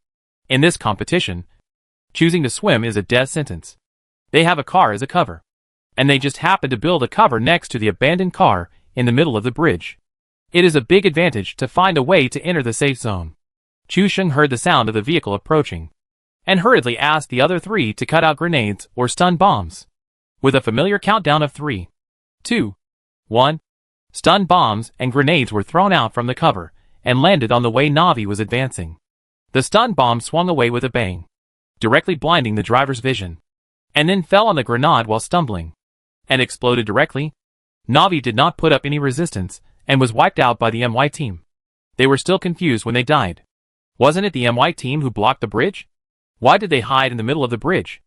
In this competition, choosing to swim is a death sentence. They have a car as a cover, and they just happen to build a cover next to the abandoned car in the middle of the bridge. It is a big advantage to find a way to enter the safe zone. Chu Sheng heard the sound of the vehicle approaching, and hurriedly asked the other 3 to cut out grenades or stun bombs. With a familiar countdown of 3, 2, 1, stun bombs and grenades were thrown out from the cover and landed on the way Navi was advancing. The stun bomb swung away with a bang, directly blinding the driver's vision, and then fell on the grenade while stumbling, and exploded directly. Navi did not put up any resistance and was wiped out by the MY team. They were still confused when they died. Wasn't it the MY team who blocked the bridge? Why did they hide in the middle of the bridge?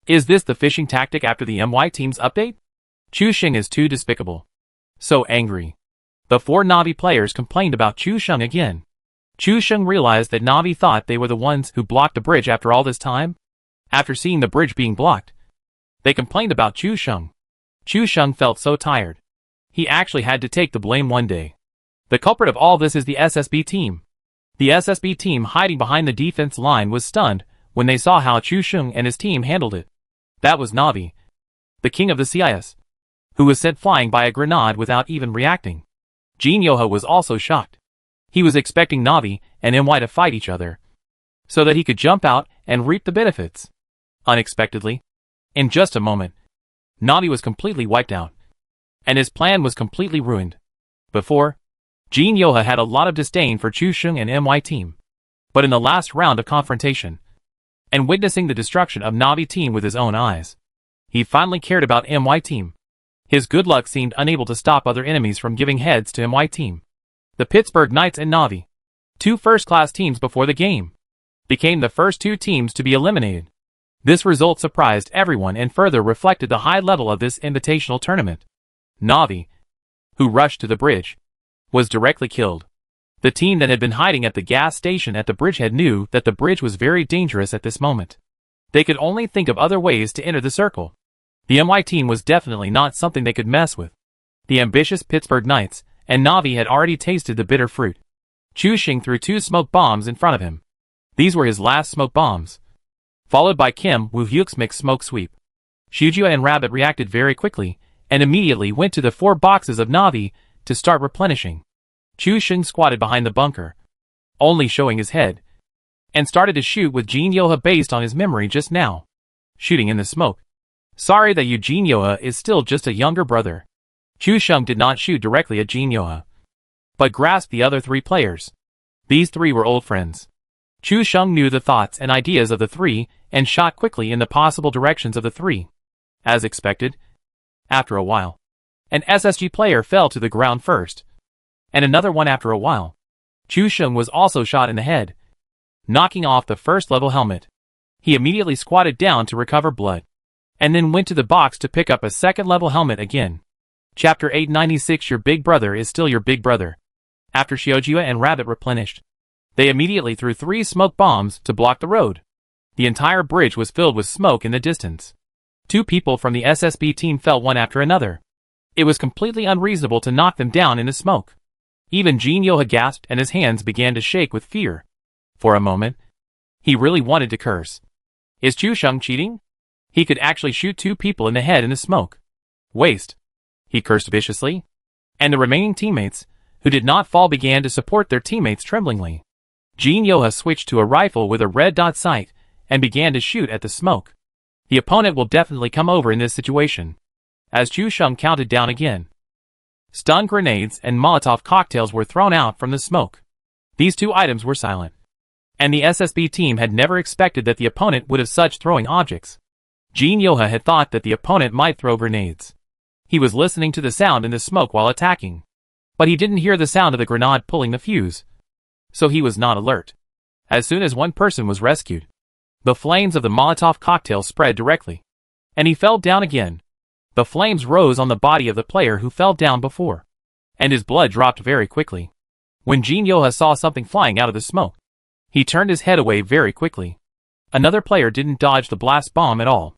Is this the fishing tactic after the MY team's update? Chu Sheng is too despicable. So angry. The 4 Na'vi players complained about Chu Sheng again. Chu Sheng realized that Na'vi thought they were the ones who blocked the bridge after all this time. After seeing the bridge being blocked, they complained about Chu Sheng. Chu Sheng felt so tired. He actually had to take the blame one day. The culprit of all this is the SSB team. The SSB team hiding behind the defense line was stunned when they saw how Chu Sheng and his team handled it. That was Na'vi, the king of the CIS, who was sent flying by a grenade without even reacting. Jin Yoha was also shocked. He was expecting Na'vi and MY to fight each other, so that he could jump out and reap the benefits. Unexpectedly, in just a moment, Na'vi was completely wiped out, and his plan was completely ruined. Before, Jin Yoha had a lot of disdain for Chu Sheng and MY team, but in the last round of confrontation, and witnessing the destruction of Na'vi team with his own eyes, he finally cared about MY team. His good luck seemed unable to stop other enemies from giving heads to MY team. The Pittsburgh Knights and Na'vi, 2 first-class teams before the game, became the first 2 teams to be eliminated. This result surprised everyone and further reflected the high level of this invitational tournament. Na'vi, who rushed to the bridge, was directly killed. The team that had been hiding at the gas station at the bridgehead knew that the bridge was very dangerous at this moment. They could only think of other ways to enter the circle. The MY team was definitely not something they could mess with. The ambitious Pittsburgh Knights and Na'vi had already tasted the bitter fruit. Chu Sheng threw 2 smoke bombs in front of him. These were his last smoke bombs, followed by Kim Woo-hyuk's mixed smoke sweep. Shujia and Rabbit reacted very quickly and immediately went to the 4 boxes of Na'vi to start replenishing. Chu Sheng squatted behind the bunker, only showing his head, and started to shoot with Jin Yoha based on his memory just now. Shooting in the smoke. Sorry that Jin Yoha is still just a younger brother. Chu Sheng did not shoot directly at Jin Yoha, but grasped the other 3 players. These 3 were old friends. Chu Sheng knew the thoughts and ideas of the 3 and shot quickly in the possible directions of the 3. As expected, after a while, an SSG player fell to the ground first, and another one after a while. Chu Sheng was also shot in the head, knocking off the first level helmet. He immediately squatted down to recover blood, and then went to the box to pick up a second level helmet again. Chapter 896. Your big brother is still your big brother. After Shiojia and Rabbit replenished, they immediately threw 3 smoke bombs to block the road. The entire bridge was filled with smoke in the distance. 2 people from the SSB team fell one after another. It was completely unreasonable to knock them down in the smoke. Even Jin Yoha gasped and his hands began to shake with fear. For a moment, he really wanted to curse. Is Chu Sheng cheating? He could actually shoot 2 people in the head in the smoke. Waste. He cursed viciously. And the remaining teammates, who did not fall, began to support their teammates tremblingly. Jin Yoha switched to a rifle with a red dot sight and began to shoot at the smoke. The opponent will definitely come over in this situation. As Chu Sheng counted down again, stun grenades and Molotov cocktails were thrown out from the smoke. These 2 items were silent, and the SSB team had never expected that the opponent would have such throwing objects. Jin Yoha had thought that the opponent might throw grenades. He was listening to the sound in the smoke while attacking, but he didn't hear the sound of the grenade pulling the fuse, so he was not alert. As soon as one person was rescued, the flames of the Molotov cocktail spread directly, and he fell down again. The flames rose on the body of the player who fell down before, and his blood dropped very quickly. When Jin Yoha saw something flying out of the smoke, he turned his head away very quickly. Another player didn't dodge the blast bomb at all.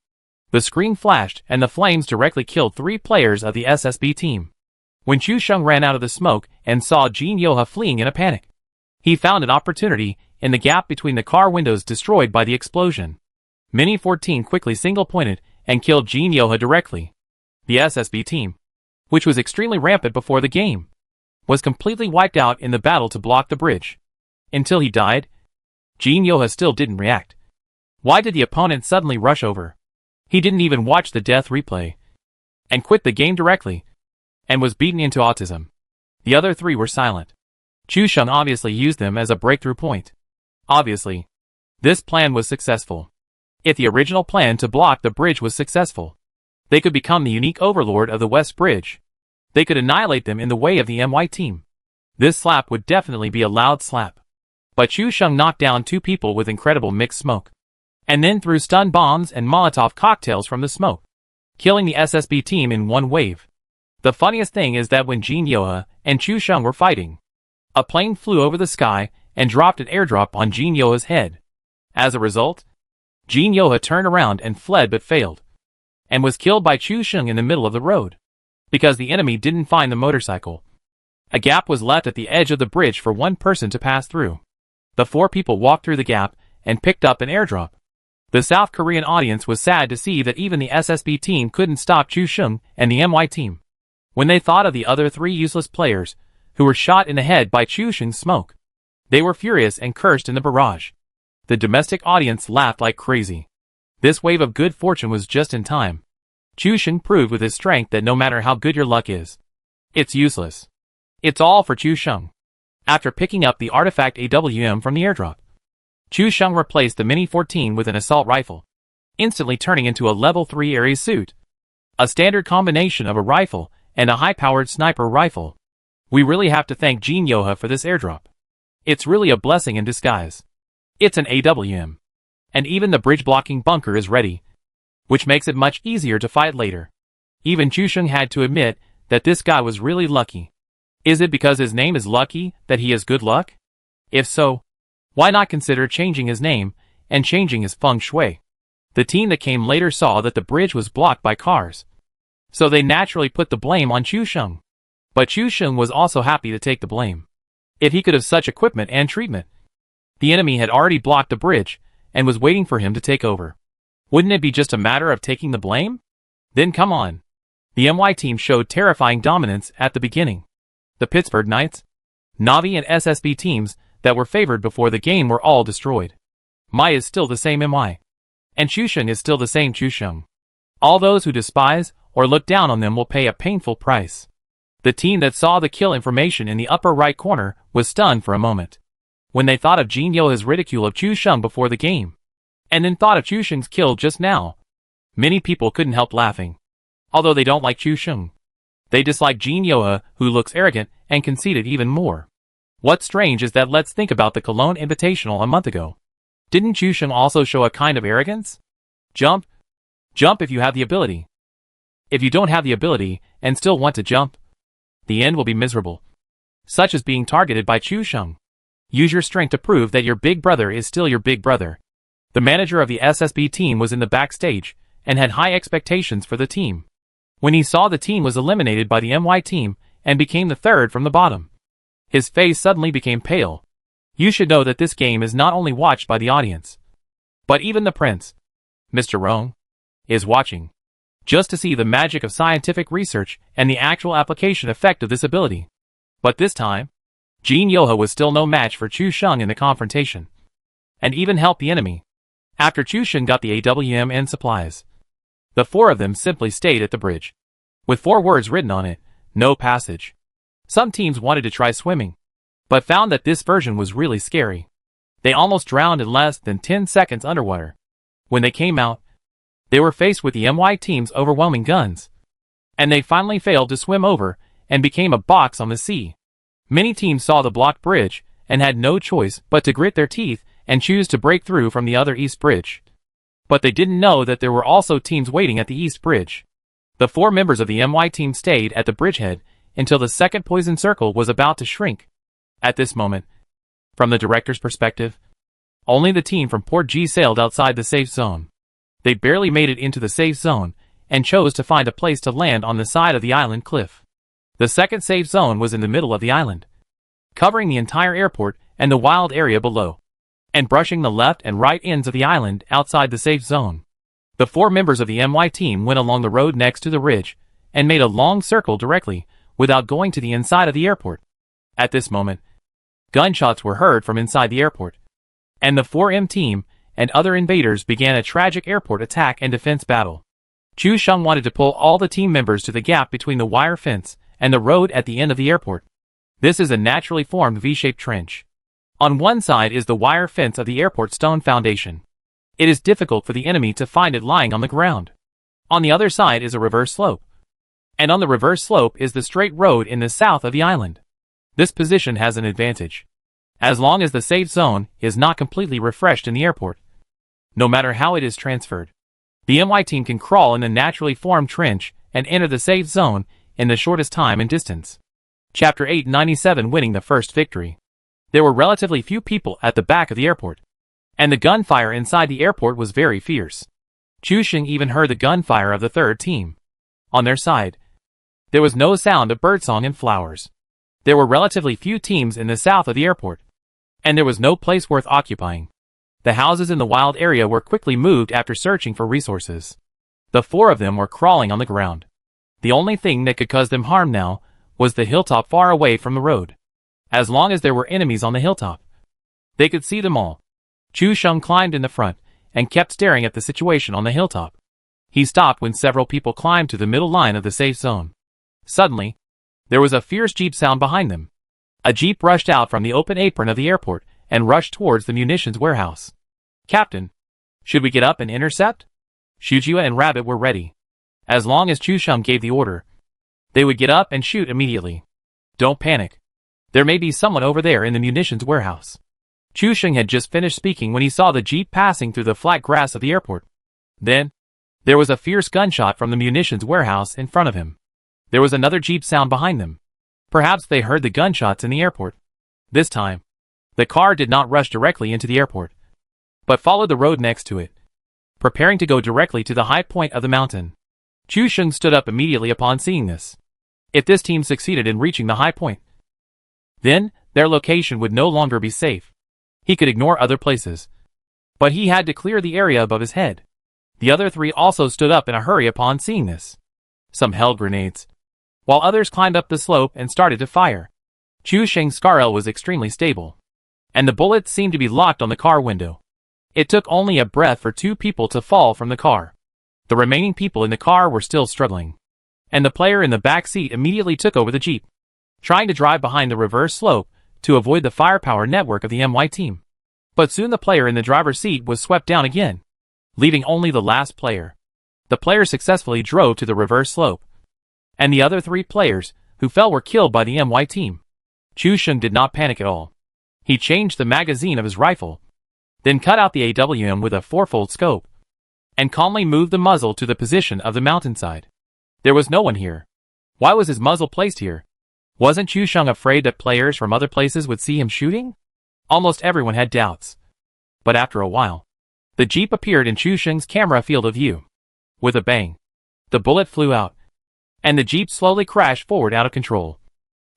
The screen flashed and the flames directly killed 3 players of the SSB team. When Chu Sheng ran out of the smoke and saw Jin Yoha fleeing in a panic, he found an opportunity in the gap between the car windows destroyed by the explosion. Mini 14 quickly single-pointed and killed Jin Yoha directly. The SSB team, which was extremely rampant before the game, was completely wiped out in the battle to block the bridge. Until he died, Jin Yoha still didn't react. Why did the opponent suddenly rush over? He didn't even watch the death replay, and quit the game directly, and was beaten into autism. The other 3 were silent. Chu Sheng obviously used them as a breakthrough point. Obviously, this plan was successful. If the original plan to block the bridge was successful, they could become the unique overlord of the West Bridge. They could annihilate them in the way of the MY team. This slap would definitely be a loud slap. But Chu Sheng knocked down 2 people with incredible mixed smoke, and then threw stun bombs and Molotov cocktails from the smoke, killing the SSB team in one wave. The funniest thing is that when Jin Yoha and Chu Sheng were fighting, a plane flew over the sky and dropped an airdrop on Jin Yoha's head. As a result, Jin Yoha turned around and fled but failed, and was killed by Chu Sheng in the middle of the road, because the enemy didn't find the motorcycle. A gap was left at the edge of the bridge for one person to pass through. The 4 people walked through the gap and picked up an airdrop. The South Korean audience was sad to see that even the SSB team couldn't stop Chu Sheng and the MY team. When they thought of the other 3 useless players, who were shot in the head by Chu Sheng's smoke, they were furious and cursed in the barrage. The domestic audience laughed like crazy. This wave of good fortune was just in time. Chu Sheng proved with his strength that no matter how good your luck is, it's useless. It's all for Chu Sheng. After picking up the artifact AWM from the airdrop, Chu Sheng replaced the Mini 14 with an assault rifle, instantly turning into a level 3 Ares suit. A standard combination of a rifle and a high-powered sniper rifle. We really have to thank Jin Yoha for this airdrop. It's really a blessing in disguise. It's an AWM. And even the bridge-blocking bunker is ready, which makes it much easier to fight later. Even Chu Sheng had to admit that this guy was really lucky. Is it because his name is Lucky that he has good luck? If so, why not consider changing his name and changing his feng shui? The team that came later saw that the bridge was blocked by cars, so they naturally put the blame on Chu Sheng. But Chu Sheng was also happy to take the blame. If he could have such equipment and treatment. The enemy had already blocked the bridge and was waiting for him to take over. Wouldn't it be just a matter of taking the blame? Then come on. The MY team showed terrifying dominance at the beginning. The Pittsburgh Knights, Na'Vi and SSB teams that were favored before the game were all destroyed. Mai is still the same MI. And Chu Sheng is still the same Chu Sheng. All those who despise or look down on them will pay a painful price. The team that saw the kill information in the upper right corner was stunned for a moment, when they thought of Jin Yoha's ridicule of Chu Sheng before the game, and then thought of Chu Sheng's kill just now. Many people couldn't help laughing. Although they don't like Chu Sheng, they dislike Jin Yoha, who looks arrogant and conceited even more. What's strange is that let's think about the Cologne Invitational a month ago. Didn't Chu Sheng also show a kind of arrogance? Jump. Jump if you have the ability. If you don't have the ability and still want to jump, the end will be miserable. Such as being targeted by Chu Sheng. Use your strength to prove that your big brother is still your big brother. The manager of the SSB team was in the backstage and had high expectations for the team. When he saw the team was eliminated by the MY team and became the third from the bottom, his face suddenly became pale. You should know that this game is not only watched by the audience, but even the prince, Mr. Rong, is watching, just to see the magic of scientific research and the actual application effect of this ability. But this time, Jin Yoha was still no match for Chu Sheng in the confrontation, and even helped the enemy. After Chu Sheng got the AWM and supplies, the 4 of them simply stayed at the bridge, with 4 words written on it: no passage. Some teams wanted to try swimming, but found that this version was really scary. They almost drowned in less than 10 seconds underwater. When they came out, they were faced with the MY team's overwhelming guns, and they finally failed to swim over and became a box on the sea. Many teams saw the blocked bridge and had no choice but to grit their teeth and choose to break through from the other east bridge. But they didn't know that there were also teams waiting at the east bridge. The 4 members of the MY team stayed at the bridgehead until the second poison circle was about to shrink. At this moment, from the director's perspective, only the team from Port G sailed outside the safe zone. They barely made it into the safe zone and chose to find a place to land on the side of the island cliff. The second safe zone was in the middle of the island, covering the entire airport and the wild area below, and brushing the left and right ends of the island outside the safe zone. The 4 members of the MY team went along the road next to the ridge and made a long circle directly without going to the inside of the airport. At this moment, gunshots were heard from inside the airport, and the 4M team and other invaders began a tragic airport attack and defense battle. Chu Sheng wanted to pull all the team members to the gap between the wire fence and the road at the end of the airport. This is a naturally formed V-shaped trench. On one side is the wire fence of the airport stone foundation. It is difficult for the enemy to find it lying on the ground. On the other side is a reverse slope. And on the reverse slope is the straight road in the south of the island. This position has an advantage. As long as the safe zone is not completely refreshed in the airport, no matter how it is transferred, the MY team can crawl in the naturally formed trench and enter the safe zone in the shortest time and distance. Chapter 897, winning the first victory. There were relatively few people at the back of the airport, and the gunfire inside the airport was very fierce. Chusheng even heard the gunfire of the third team. On their side, there was no sound of birdsong and flowers. There were relatively few teams in the south of the airport, and there was no place worth occupying. The houses in the wild area were quickly moved after searching for resources. The four of them were crawling on the ground. The only thing that could cause them harm now was the hilltop far away from the road. As long as there were enemies on the hilltop, they could see them all. Chusheng climbed in the front and kept staring at the situation on the hilltop. He stopped when several people climbed to the middle line of the safe zone. Suddenly, there was a fierce jeep sound behind them. A jeep rushed out from the open apron of the airport and rushed towards the munitions warehouse. "Captain, should we get up and intercept?" Shujia and Rabbit were ready. As long as Chusheng gave the order, they would get up and shoot immediately. "Don't panic. There may be someone over there in the munitions warehouse." Chusheng had just finished speaking when he saw the jeep passing through the flat grass of the airport. Then, there was a fierce gunshot from the munitions warehouse in front of him. There was another jeep sound behind them. Perhaps they heard the gunshots in the airport. This time, the car did not rush directly into the airport, but followed the road next to it, preparing to go directly to the high point of the mountain. Chusheng stood up immediately upon seeing this. If this team succeeded in reaching the high point, then their location would no longer be safe. He could ignore other places, but he had to clear the area above his head. The other three also stood up in a hurry upon seeing this. Some held grenades, while others climbed up the slope and started to fire. Chusheng's Scarl was extremely stable, and the bullets seemed to be locked on the car window. It took only a breath for two people to fall from the car. The remaining people in the car were still struggling, and the player in the back seat immediately took over the jeep, trying to drive behind the reverse slope to avoid the firepower network of the MY team. But soon the player in the driver's seat was swept down again, leaving only the last player. The player successfully drove to the reverse slope, and the other three players who fell were killed by the MY team. Chusheng did not panic at all. He changed the magazine of his rifle, then cut out the AWM with a 4-fold scope, and calmly moved the muzzle to the position of the mountainside. There was no one here. Why was his muzzle placed here? Wasn't Chusheng afraid that players from other places would see him shooting? Almost everyone had doubts. But after a while, the jeep appeared in Chusheng's camera field of view. With a bang, the bullet flew out, and the jeep slowly crashed forward out of control,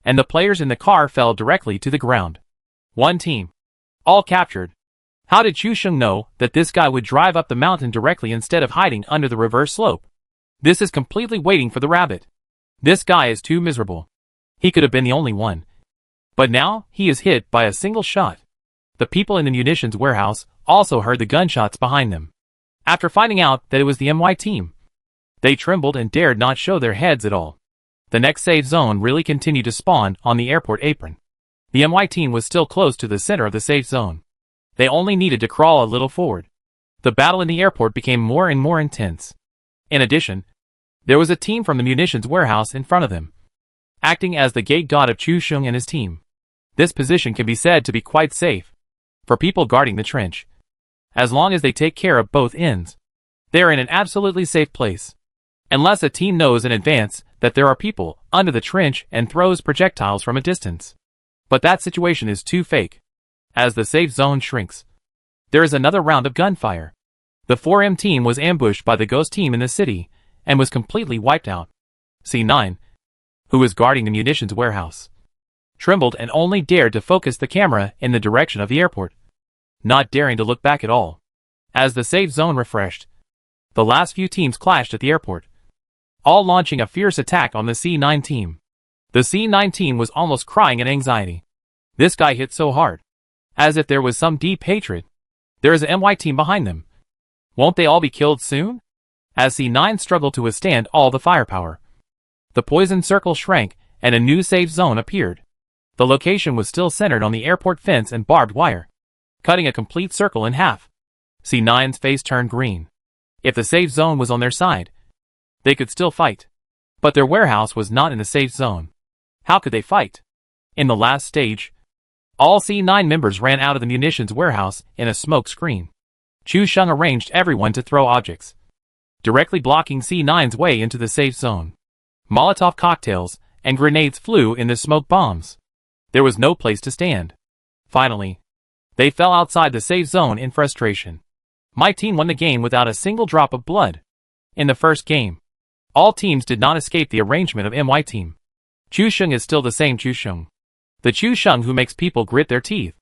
and the players in the car fell directly to the ground. One team. All captured. How did Chusheng know that this guy would drive up the mountain directly instead of hiding under the reverse slope? This is completely waiting for the rabbit. This guy is too miserable. He could have been the only one. But now, he is hit by a single shot. The people in the munitions warehouse also heard the gunshots behind them. After finding out that it was the MY team, they trembled and dared not show their heads at all. The next safe zone really continued to spawn on the airport apron. The MY team was still close to the center of the safe zone. They only needed to crawl a little forward. The battle in the airport became more and more intense. In addition, there was a team from the munitions warehouse in front of them, acting as the gate god of Chusheng and his team. This position can be said to be quite safe for people guarding the trench. As long as they take care of both ends, they are in an absolutely safe place. Unless a team knows in advance that there are people under the trench and throws projectiles from a distance. But that situation is too fake. As the safe zone shrinks, there is another round of gunfire. The 4M team was ambushed by the ghost team in the city and was completely wiped out. C9, who was guarding the munitions warehouse, trembled and only dared to focus the camera in the direction of the airport, not daring to look back at all. As the safe zone refreshed, the last few teams clashed at the airport, all launching a fierce attack on the C9 team. The C9 team was almost crying in anxiety. This guy hit so hard, as if there was some deep hatred. There is a MY team behind them. Won't they all be killed soon? As C9 struggled to withstand all the firepower, the poison circle shrank and a new safe zone appeared. The location was still centered on the airport fence and barbed wire, cutting a complete circle in half. C9's face turned green. If the safe zone was on their side, they could still fight. But their warehouse was not in the safe zone. How could they fight? In the last stage, all C9 members ran out of the munitions warehouse in a smoke screen. Chu Sheng arranged everyone to throw objects, directly blocking C9's way into the safe zone. Molotov cocktails and grenades flew in the smoke bombs. There was no place to stand. Finally, they fell outside the safe zone in frustration. My team won the game without a single drop of blood. In the first game, all teams did not escape the arrangement of MY team. Chu Sheng is still the same Chu Sheng. The Chu Sheng who makes people grit their teeth.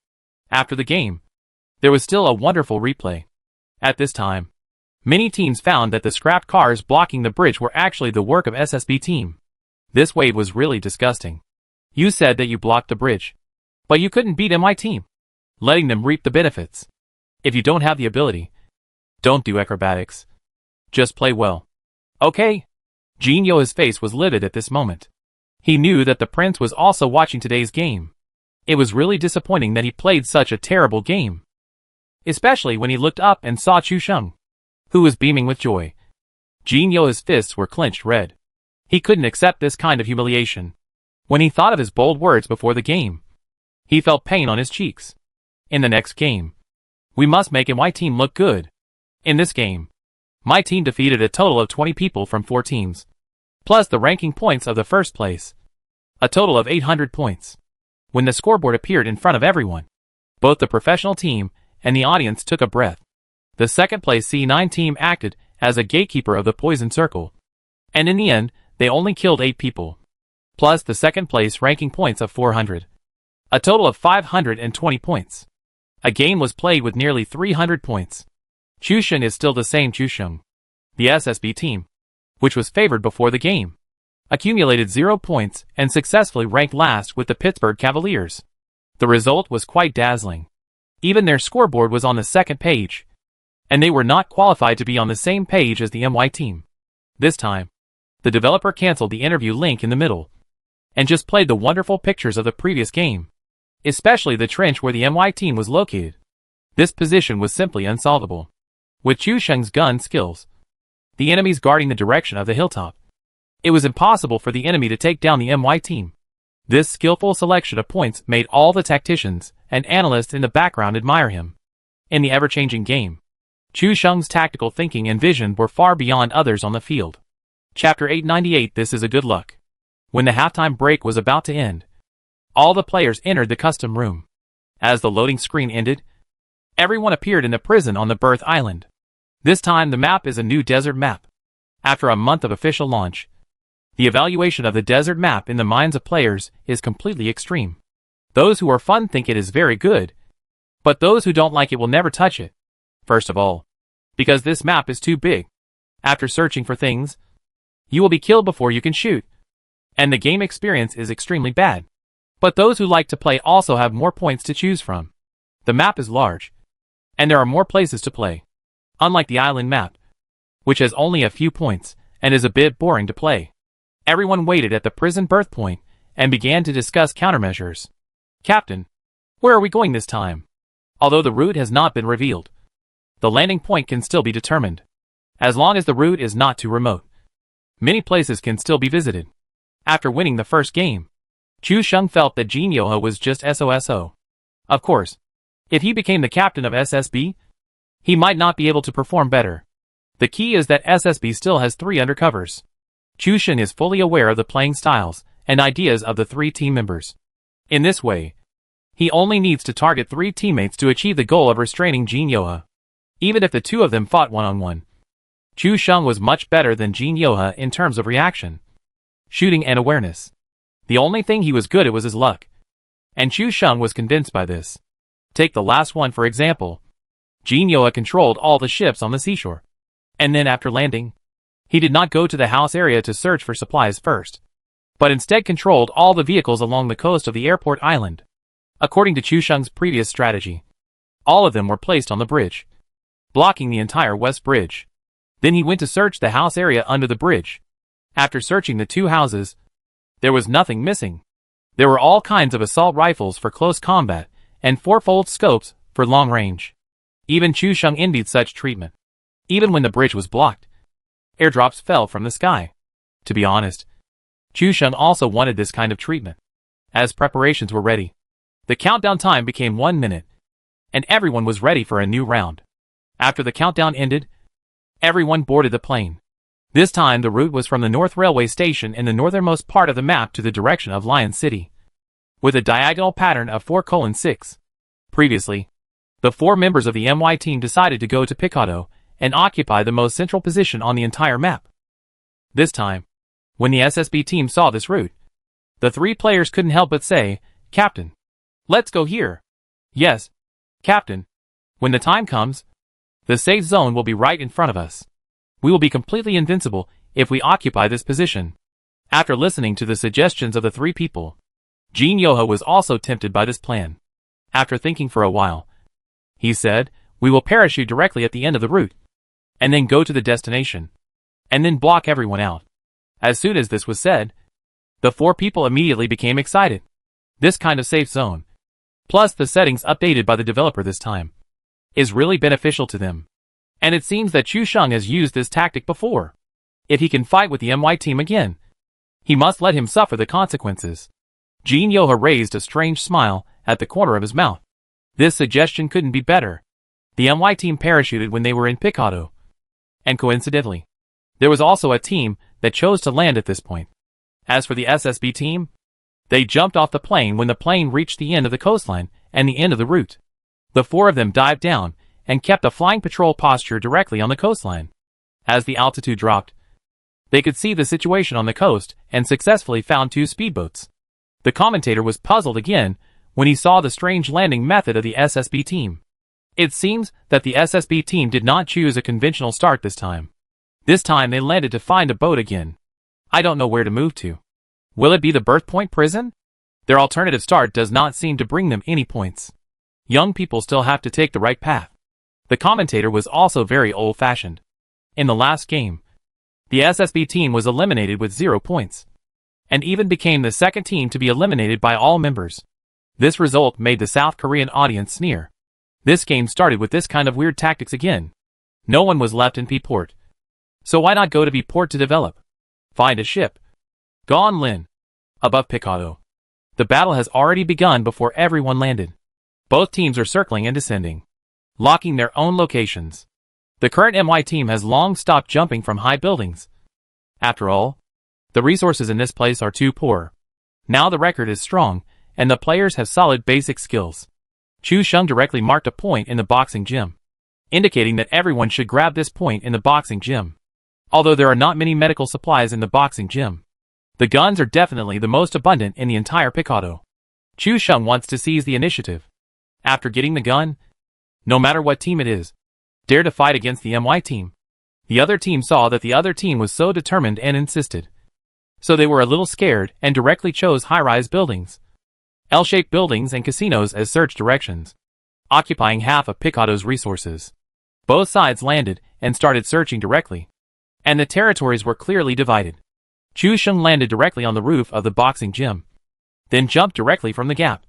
After the game, there was still a wonderful replay. At this time, many teams found that the scrapped cars blocking the bridge were actually the work of SSB team. This wave was really disgusting. You said that you blocked the bridge, but you couldn't beat MY team, letting them reap the benefits. If you don't have the ability, don't do acrobatics. Just play well. Okay? Jin Yoa's face was livid at this moment. He knew that the prince was also watching today's game. It was really disappointing that he played such a terrible game. Especially when he looked up and saw Chu Sheng, who was beaming with joy. Jin Yoa's fists were clenched red. He couldn't accept this kind of humiliation. When he thought of his bold words before the game, he felt pain on his cheeks. In the next game, we must make MY team look good. In this game, my team defeated a total of 20 people from 4 teams, plus the ranking points of the first place. A total of 800 points. When the scoreboard appeared in front of everyone, both the professional team and the audience took a breath. The second place C9 team acted as a gatekeeper of the poison circle, and in the end, they only killed 8 people, plus the second place ranking points of 400. A total of 520 points. A game was played with nearly 300 points. Chu Sheng is still the same Chu Sheng. The SSB team, which was favored before the game, accumulated 0 points and successfully ranked last with the Pittsburgh Cavaliers. The result was quite dazzling. Even their scoreboard was on the second page, and they were not qualified to be on the same page as the MY team. This time, the developer canceled the interview link in the middle, and just played the wonderful pictures of the previous game, especially the trench where the MY team was located. This position was simply unsolvable. With Chu Sheng's gun skills, the enemies guarding the direction of the hilltop, it was impossible for the enemy to take down the MY team. This skillful selection of points made all the tacticians and analysts in the background admire him. In the ever-changing game, Chu Sheng's tactical thinking and vision were far beyond others on the field. Chapter 898. This is a good luck. When the halftime break was about to end, all the players entered the custom room. As the loading screen ended, everyone appeared in the prison on the Birth Island. This time the map is a new desert map. After a month of official launch, the evaluation of the desert map in the minds of players is completely extreme. Those who are fun think it is very good, but those who don't like it will never touch it. First of all, because this map is too big. After searching for things, you will be killed before you can shoot, and the game experience is extremely bad. But those who like to play also have more points to choose from. The map is large, and there are more places to play. Unlike the island map, which has only a few points and is a bit boring to play. Everyone waited at the prison birth point and began to discuss countermeasures. Captain, where are we going this time? Although the route has not been revealed, the landing point can still be determined. As long as the route is not too remote, many places can still be visited. After winning the first game, Chu Sheng felt that Jin Yoha was just SOSO. Of course, if he became the captain of SSB, he might not be able to perform better. The key is that SSB still has 3 undercovers. Chu Sheng is fully aware of the playing styles and ideas of the 3 team members. In this way, he only needs to target 3 teammates to achieve the goal of restraining Jin Yoha. Even if the 2 of them fought one-on-one, Chu Sheng was much better than Jin Yoha in terms of reaction, shooting and awareness. The only thing he was good at was his luck, and Chu Sheng was convinced by this. Take the last one for example. Jin Yoha controlled all the ships on the seashore, and then after landing, he did not go to the house area to search for supplies first, but instead controlled all the vehicles along the coast of the airport island. According to Chu Sheng's previous strategy, all of them were placed on the bridge, blocking the entire west bridge. Then he went to search the house area under the bridge. After searching the 2 houses, there was nothing missing. There were all kinds of assault rifles for close combat and 4-fold scopes for long range. Even Chu Sheng envied such treatment. Even when the bridge was blocked, airdrops fell from the sky. To be honest, Chu Sheng also wanted this kind of treatment. As preparations were ready, the countdown time became 1 minute, and everyone was ready for a new round. After the countdown ended, everyone boarded the plane. This time the route was from the North Railway Station in the northernmost part of the map to the direction of Lion City, with a diagonal pattern of 4:6. Previously, the 4 members of the MY team decided to go to Picado and occupy the most central position on the entire map. This time, when the SSB team saw this route, the 3 players couldn't help but say, "Captain, let's go here." "Yes, Captain. When the time comes, the safe zone will be right in front of us. We will be completely invincible if we occupy this position." After listening to the suggestions of the 3 people, Jin Yoho was also tempted by this plan. After thinking for a while, he said, "We will parachute directly at the end of the route, and then go to the destination, and then block everyone out." As soon as this was said, the 4 people immediately became excited. This kind of safe zone, plus the settings updated by the developer this time, is really beneficial to them. And it seems that Chu Sheng has used this tactic before. If he can fight with the MY team again, he must let him suffer the consequences. Jin Yoho raised a strange smile at the corner of his mouth. This suggestion couldn't be better. The MY team parachuted when they were in Picado. And coincidentally, there was also a team that chose to land at this point. As for the SSB team, they jumped off the plane when the plane reached the end of the coastline and the end of the route. The 4 of them dived down and kept a flying patrol posture directly on the coastline. As the altitude dropped, they could see the situation on the coast and successfully found 2 speedboats. The commentator was puzzled again when he saw the strange landing method of the SSB team. It seems that the SSB team did not choose a conventional start this time. This time they landed to find a boat again. I don't know where to move to. Will it be the Birth Point prison? Their alternative start does not seem to bring them any points. Young people still have to take the right path. The commentator was also very old-fashioned. In the last game, the SSB team was eliminated with 0 points, and even became the second team to be eliminated by all members. This result made the South Korean audience sneer. This game started with this kind of weird tactics again. No one was left in P-Port. So why not go to P-Port to develop? Find a ship. Gon Lin. Above Picado. The battle has already begun before everyone landed. Both teams are circling and descending, locking their own locations. The current MY team has long stopped jumping from high buildings. After all, the resources in this place are too poor. Now the record is strong, and the players have solid basic skills. Chu Sheng directly marked a point in the boxing gym, indicating that everyone should grab this point in the boxing gym. Although there are not many medical supplies in the boxing gym, the guns are definitely the most abundant in the entire Picado. Chu Sheng wants to seize the initiative. After getting the gun, no matter what team it is, dare to fight against the MY team. The other team saw that the other team was so determined and insisted. So they were a little scared and directly chose high-rise buildings, L-shaped buildings and casinos as search directions, occupying half of Picado's resources. Both sides landed and started searching directly, and the territories were clearly divided. Chu Sheng landed directly on the roof of the boxing gym, then jumped directly from the gap,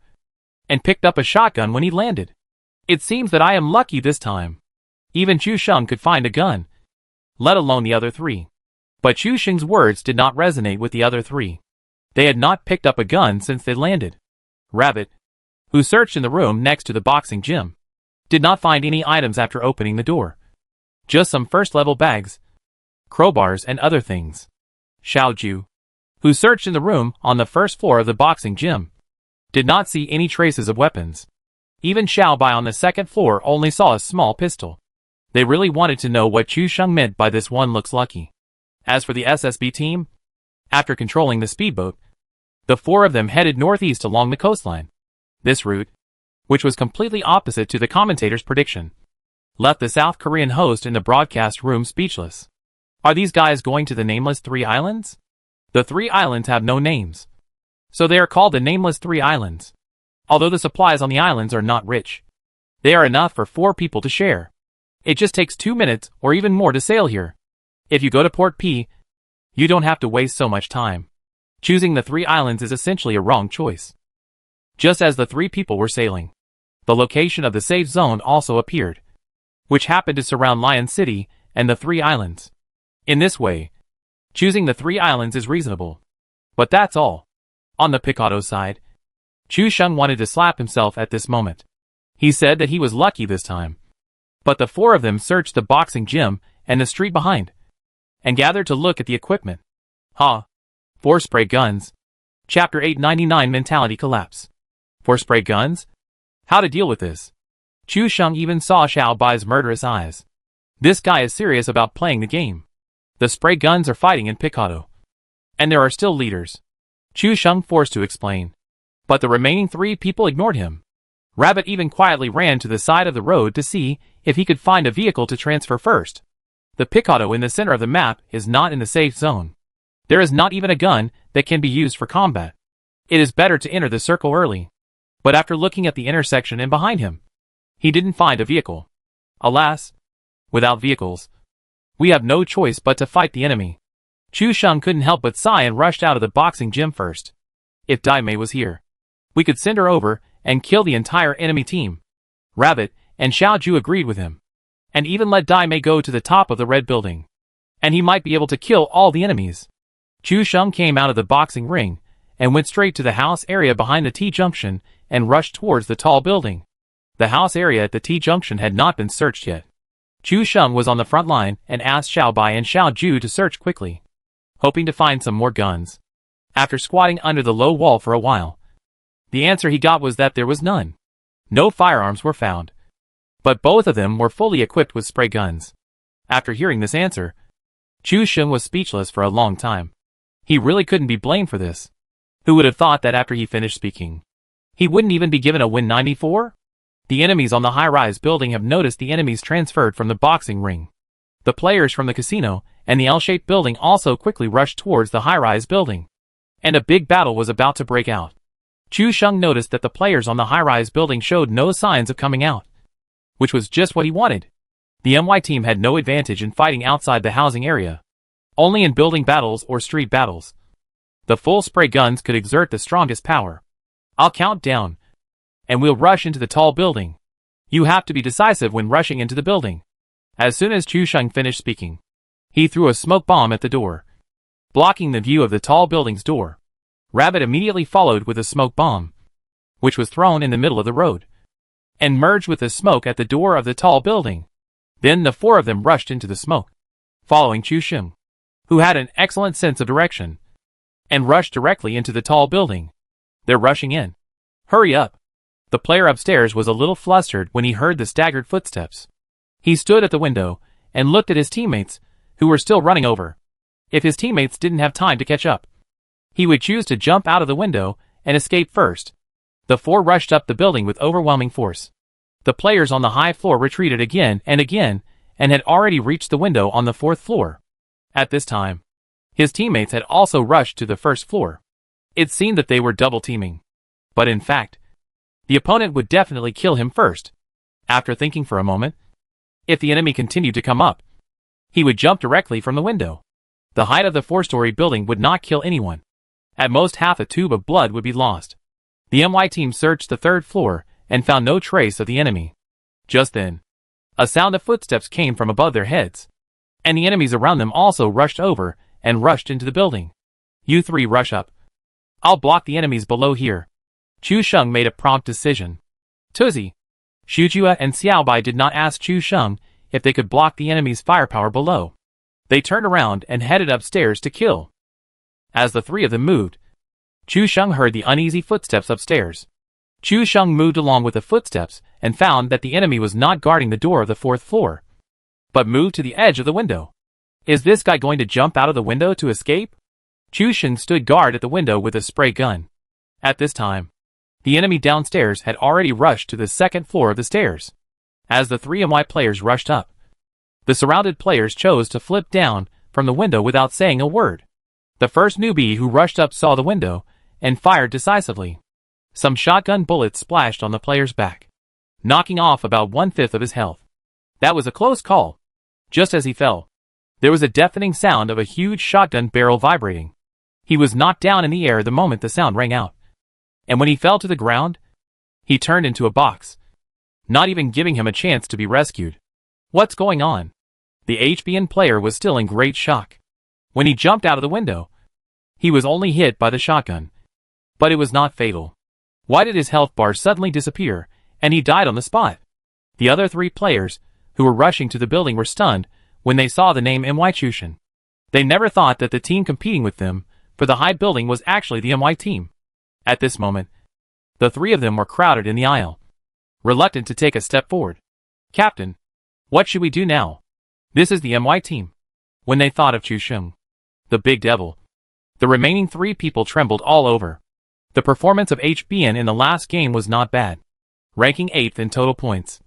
and picked up a shotgun when he landed. It seems that I am lucky this time. Even Chu Sheng could find a gun, let alone the other 3. But Chu Sheng's words did not resonate with the other 3. They had not picked up a gun since they landed. Rabbit, who searched in the room next to the boxing gym, did not find any items after opening the door. Just some first-level bags, crowbars and other things. Xiaoju, who searched in the room on the first floor of the boxing gym, did not see any traces of weapons. Even Xiao Bai on the second floor only saw a small pistol. They really wanted to know what Chu Sheng meant by this one looks lucky. As for the SSB team, after controlling the speedboat, the 4 of them headed northeast along the coastline. This route, which was completely opposite to the commentator's prediction, left the South Korean host in the broadcast room speechless. Are these guys going to the nameless 3 islands? The 3 islands have no names, so they are called the nameless 3 islands. Although the supplies on the islands are not rich, they are enough for 4 people to share. It just takes 2 minutes or even more to sail here. If you go to Port P, you don't have to waste so much time. Choosing the 3 islands is essentially a wrong choice. Just as the 3 people were sailing, the location of the safe zone also appeared, which happened to surround Lion City and the 3 islands. In this way, choosing the 3 islands is reasonable. But that's all. On the Picado side, Chu Sheng wanted to slap himself at this moment. He said that he was lucky this time. But the four of them searched the boxing gym and the street behind, and gathered to look at the equipment. Ha! 4 spray guns. Chapter 899 Mentality Collapse. 4 spray guns? How to deal with this? Chu Sheng even saw Xiao Bai's murderous eyes. This guy is serious about playing the game. The spray guns are fighting in Picado. And there are still leaders. Chu Sheng forced to explain. But the remaining 3 people ignored him. Rabbit even quietly ran to the side of the road to see if he could find a vehicle to transfer first. The Picado in the center of the map is not in the safe zone. There is not even a gun that can be used for combat. It is better to enter the circle early. But after looking at the intersection and behind him, he didn't find a vehicle. Alas, without vehicles, we have no choice but to fight the enemy. Chu Sheng couldn't help but sigh and rushed out of the boxing gym first. If Dai Mei was here, we could send her over and kill the entire enemy team. Rabbit and Xiao Ju agreed with him, and even let Dai Mei go to the top of the red building, and he might be able to kill all the enemies. Chu Sheng came out of the boxing ring and went straight to the house area behind the T-junction and rushed towards the tall building. The house area at the T-junction had not been searched yet. Chu Sheng was on the front line and asked Xiao Bai and Xiao Ju to search quickly, hoping to find some more guns. After squatting under the low wall for a while, the answer he got was that there was none. No firearms were found. But both of them were fully equipped with spray guns. After hearing this answer, Chu Sheng was speechless for a long time. He really couldn't be blamed for this. Who would have thought that after he finished speaking, he wouldn't even be given a Win 94? The enemies on the high-rise building have noticed the enemies transferred from the boxing ring. The players from the casino and the L-shaped building also quickly rushed towards the high-rise building. And a big battle was about to break out. Chu Sheng noticed that the players on the high-rise building showed no signs of coming out, which was just what he wanted. The MY team had no advantage in fighting outside the housing area, only in building battles or street battles. The full spray guns could exert the strongest power. I'll count down, and we'll rush into the tall building. You have to be decisive when rushing into the building. As soon as Chu Sheng finished speaking, he threw a smoke bomb at the door, blocking the view of the tall building's door. Rabbit immediately followed with a smoke bomb, which was thrown in the middle of the road, and merged with the smoke at the door of the tall building. Then the 4 of them rushed into the smoke, following Chu Sheng, who had an excellent sense of direction, and rushed directly into the tall building. They're rushing in. Hurry up. The player upstairs was a little flustered when he heard the staggered footsteps. He stood at the window and looked at his teammates, who were still running over. If his teammates didn't have time to catch up, he would choose to jump out of the window and escape first. The 4 rushed up the building with overwhelming force. The players on the high floor retreated again, and had already reached the window on the 4th floor. At this time, his teammates had also rushed to the 1st floor. It seemed that they were double-teaming. But in fact, the opponent would definitely kill him first. After thinking for a moment, if the enemy continued to come up, he would jump directly from the window. The height of the 4-story building would not kill anyone. At most half a tube of blood would be lost. The MY team searched the 3rd floor and found no trace of the enemy. Just then, a sound of footsteps came from above their heads, and the enemies around them also rushed over and rushed into the building. You 3 rush up. I'll block the enemies below here. Chu Sheng made a prompt decision. Tuzi, Shujua and Xiaobai did not ask Chu Sheng if they could block the enemy's firepower below. They turned around and headed upstairs to kill. As the 3 of them moved, Chu Sheng heard the uneasy footsteps upstairs. Chu Sheng moved along with the footsteps and found that the enemy was not guarding the door of the 4th floor, but moved to the edge of the window. Is this guy going to jump out of the window to escape? Chu Sheng stood guard at the window with a spray gun. At this time, the enemy downstairs had already rushed to the 2nd floor of the stairs. As the 3 MY players rushed up, the surrounded players chose to flip down from the window without saying a word. The first newbie who rushed up saw the window and fired decisively. Some shotgun bullets splashed on the player's back, knocking off about 1/5 of his health. That was a close call. Just as he fell, there was a deafening sound of a huge shotgun barrel vibrating. He was knocked down in the air the moment the sound rang out, and when he fell to the ground, he turned into a box, not even giving him a chance to be rescued. What's going on? The HBN player was still in great shock. When he jumped out of the window, he was only hit by the shotgun, but it was not fatal. Why did his health bar suddenly disappear, and he died on the spot? The other 3 players, who were rushing to the building, were stunned when they saw the name MY Chushan. They never thought that the team competing with them for the high building was actually the MY team. At this moment, the 3 of them were crowded in the aisle, reluctant to take a step forward. Captain, what should we do now? This is the MY team. When they thought of Chushan, the big devil, the remaining 3 people trembled all over. The performance of HBN in the last game was not bad, ranking 8th in total points,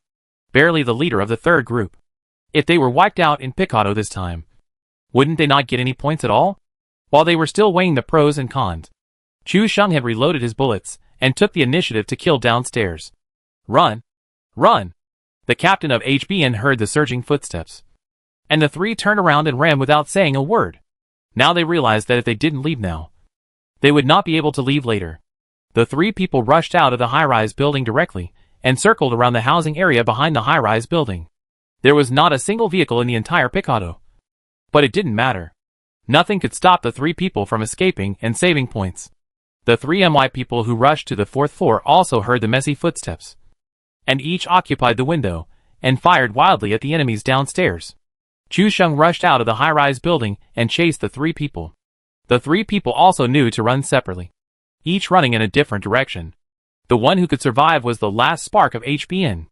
barely the leader of the 3rd group. If they were wiped out in Picado this time, wouldn't they not get any points at all? While they were still weighing the pros and cons, Chushan had reloaded his bullets and took the initiative to kill downstairs. Run! Run! The captain of HBN heard the surging footsteps, and the 3 turned around and ran without saying a word. Now they realized that if they didn't leave now, they would not be able to leave later. The 3 people rushed out of the high-rise building directly and circled around the housing area behind the high-rise building. There was not a single vehicle in the entire Picado. But it didn't matter. Nothing could stop the 3 people from escaping and saving points. The 3 MY people who rushed to the 4th floor also heard the messy footsteps, and each occupied the window and fired wildly at the enemies downstairs. Chushan rushed out of the high-rise building and chased the 3 people. The 3 people also knew to run separately, each running in a different direction. The one who could survive was the last spark of HBN.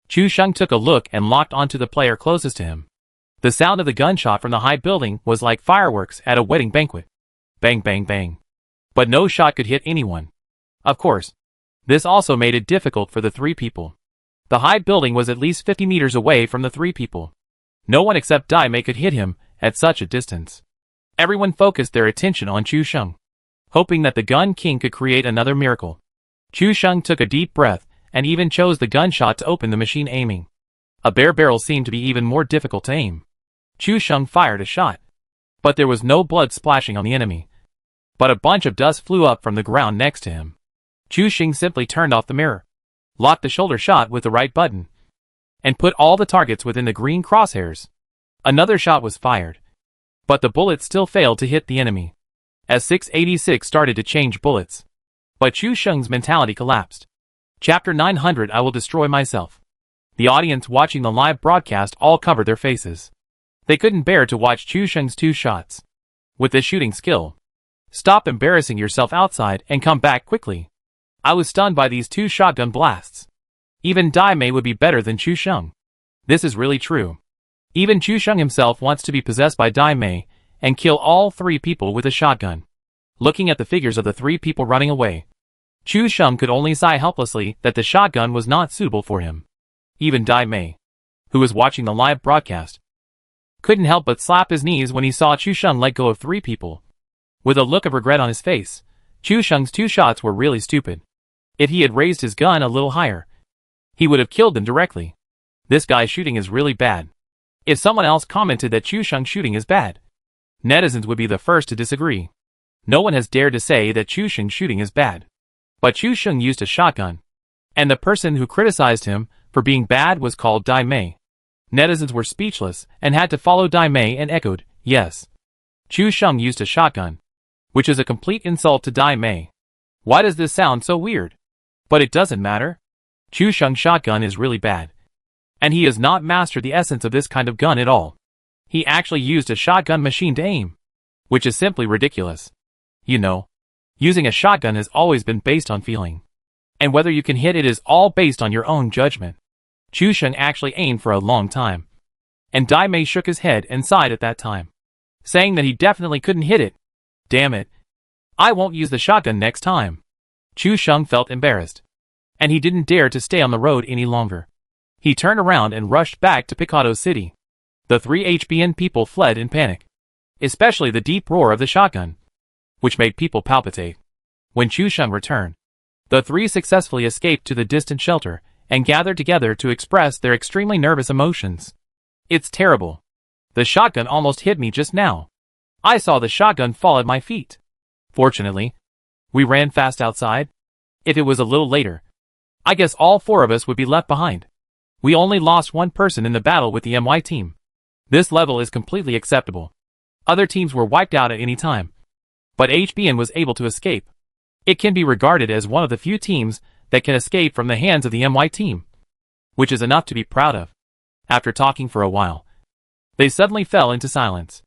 Chushan took a look and locked onto the player closest to him. The sound of the gunshot from the high building was like fireworks at a wedding banquet. Bang, bang, bang. But no shot could hit anyone. Of course, this also made it difficult for the 3 people. The high building was at least 50 meters away from the 3 people. No one except Daimei could hit him at such a distance. Everyone focused their attention on Chushan, hoping that the Gun King could create another miracle. Chushan took a deep breath and even chose the gunshot to open the machine aiming. A bare barrel seemed to be even more difficult to aim. Chushan fired a shot, but there was no blood splashing on the enemy, but a bunch of dust flew up from the ground next to him. Chushan simply turned off the mirror, locked the shoulder shot with the right button, and put all the targets within the green crosshairs. Another shot was fired, but the bullet still failed to hit the enemy. As 686 started to change bullets, but Chushan's mentality collapsed. Chapter 900 I will destroy myself. The audience watching the live broadcast all covered their faces. They couldn't bear to watch Chushan's 2 shots. With this shooting skill, stop embarrassing yourself outside and come back quickly. I was stunned by these 2 shotgun blasts. Even Daimei would be better than Chushan. This is really true. Even Chushan himself wants to be possessed by Daimei and kill all 3 people with a shotgun. Looking at the figures of the 3 people running away, Chushan could only sigh helplessly that the shotgun was not suitable for him. Even Daimei, who was watching the live broadcast, couldn't help but slap his knees when he saw Chushan let go of 3 people. With a look of regret on his face, Chushan's 2 shots were really stupid. If he had raised his gun a little higher, he would have killed them directly. This guy's shooting is really bad. If someone else commented that Chushan's shooting is bad, netizens would be the first to disagree. No one has dared to say that Chushan's shooting is bad. But Chushan used a shotgun, and the person who criticized him for being bad was called Daimei. Netizens were speechless and had to follow Daimei and echoed, yes. Chushan used a shotgun, which is a complete insult to Daimei. Why does this sound so weird? But it doesn't matter. Chushan's shotgun is really bad, and he has not mastered the essence of this kind of gun at all. He actually used a shotgun machine to aim, which is simply ridiculous. You know, using a shotgun has always been based on feeling, and whether you can hit it is all based on your own judgment. Chushan actually aimed for a long time, and Daimei shook his head and sighed at that time, saying that he definitely couldn't hit it. Damn it. I won't use the shotgun next time. Chushan felt embarrassed, and he didn't dare to stay on the road any longer. He turned around and rushed back to Picado City. The 3 HBN people fled in panic, especially the deep roar of the shotgun, which made people palpitate. When Chushan returned, the 3 successfully escaped to the distant shelter and gathered together to express their extremely nervous emotions. It's terrible. The shotgun almost hit me just now. I saw the shotgun fall at my feet. Fortunately, we ran fast outside. If it was a little later, I guess all 4 of us would be left behind. We only lost 1 person in the battle with the MY team. This level is completely acceptable. Other teams were wiped out at any time, but HBN was able to escape. It can be regarded as one of the few teams that can escape from the hands of the MY team, which is enough to be proud of. After talking for a while, they suddenly fell into silence.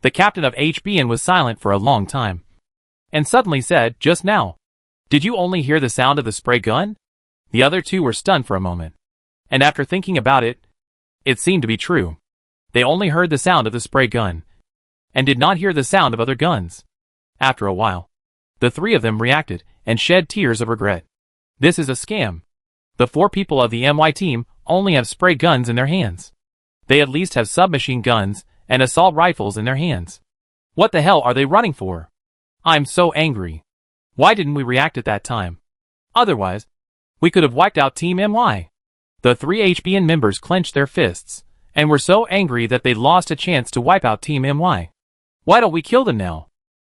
The captain of HBN was silent for a long time, and suddenly said, "Just now, did you only hear the sound of the spray gun?" The other two were stunned for a moment, and after thinking about it, it seemed to be true. They only heard the sound of the spray gun, and did not hear the sound of other guns. After a while, the three of them reacted, and shed tears of regret. This is a scam. The four people of the MY team only have spray guns in their hands. They at least have submachine guns and assault rifles in their hands. What the hell are they running for? I'm so angry. Why didn't we react at that time? Otherwise, we could have wiped out Team MY. The three HBN members clenched their fists, and were so angry that they lost a chance to wipe out Team MY. Why don't we kill them now?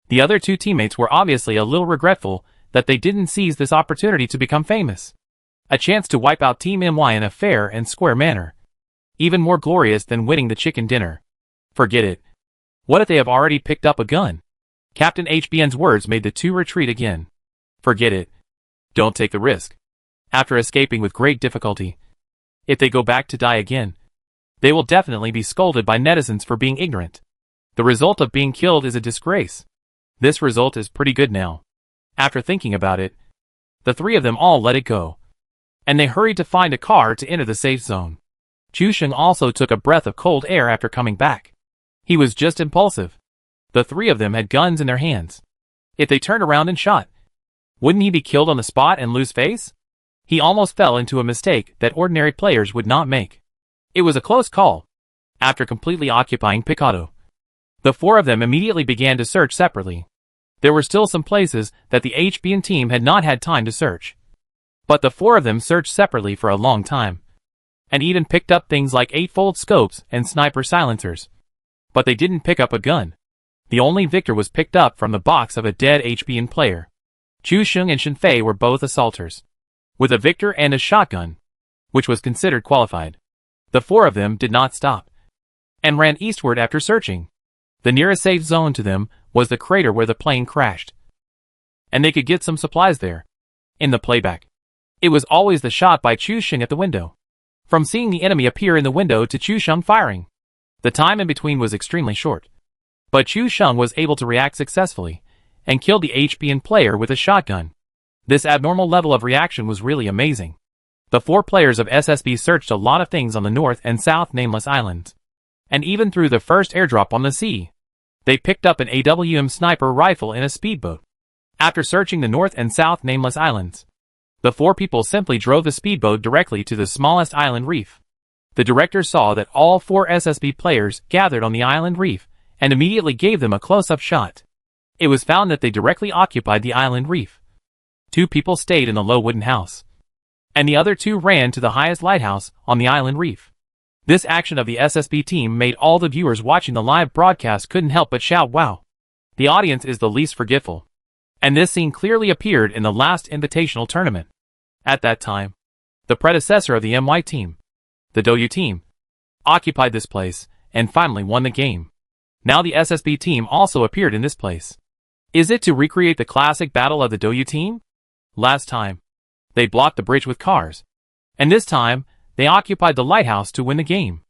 The other two teammates were obviously a little regretful that they didn't seize this opportunity to become famous. A chance to wipe out Team MY in a fair and square manner. Even more glorious than winning the chicken dinner. Forget it. What if they have already picked up a gun? Captain HBN's words made the two retreat again. Forget it. Don't take the risk. After escaping with great difficulty, if they go back to die again, they will definitely be scolded by netizens for being ignorant. The result of being killed is a disgrace. This result is pretty good now. After thinking about it, the three of them all let it go, and they hurried to find a car to enter the safe zone. Chu Sheng also took a breath of cold air after coming back. He was just impulsive. The three of them had guns in their hands. If they turned around and shot, wouldn't he be killed on the spot and lose face? He almost fell into a mistake that ordinary players would not make. It was a close call. After completely occupying Picado, the four of them immediately began to search separately. There were still some places that the HBN team had not had time to search. But the four of them searched separately for a long time, and even picked up things like 8-fold scopes and sniper silencers. But they didn't pick up a gun. The only victor was picked up from the box of a dead HBN player. Chu Sheng and Shen Fei were both assaulters, with a victor and a shotgun, which was considered qualified. The four of them did not stop, and ran eastward after searching. The nearest safe zone to them was the crater where the plane crashed, and they could get some supplies there. In the playback, it was always the shot by Chu Sheng at the window. From seeing the enemy appear in the window to Chu Sheng firing, the time in between was extremely short. But Chu Sheng was able to react successfully, and killed the HBN player with a shotgun. This abnormal level of reaction was really amazing. The four players of SSB searched a lot of things on the north and south nameless islands, and even through the first airdrop on the sea. They picked up an AWM sniper rifle in a speedboat. After searching the north and south nameless islands, the four people simply drove the speedboat directly to the smallest island reef. The director saw that all four SSB players gathered on the island reef, and immediately gave them a close-up shot. It was found that they directly occupied the island reef. Two people stayed in the low wooden house, and the other two ran to the highest lighthouse on the island reef. This action of the SSB team made all the viewers watching the live broadcast couldn't help but shout wow. The audience is the least forgetful, and this scene clearly appeared in the last invitational tournament. At that time, the predecessor of the MY team, the Douyu team, occupied this place, and finally won the game. Now the SSB team also appeared in this place. Is it to recreate the classic battle of the Douyu team? Last time, they blocked the bridge with cars, and this time, they occupied the lighthouse to win the game.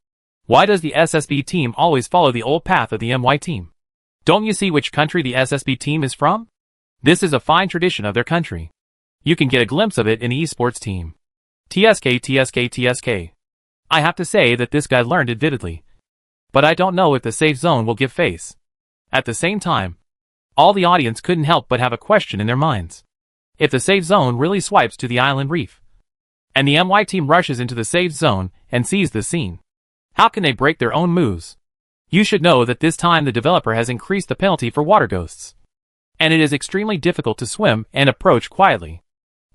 Why does the SSB team always follow the old path of the MY team? Don't you see which country the SSB team is from? This is a fine tradition of their country. You can get a glimpse of it in esports team. TSK. I have to say that this guy learned it vividly. But I don't know if the safe zone will give face. At the same time, all the audience couldn't help but have a question in their minds. If the safe zone really swipes to the island reef, and the MY team rushes into the safe zone and sees the scene, how can they break their own moves? You should know that this time the developer has increased the penalty for water ghosts, and it is extremely difficult to swim and approach quietly.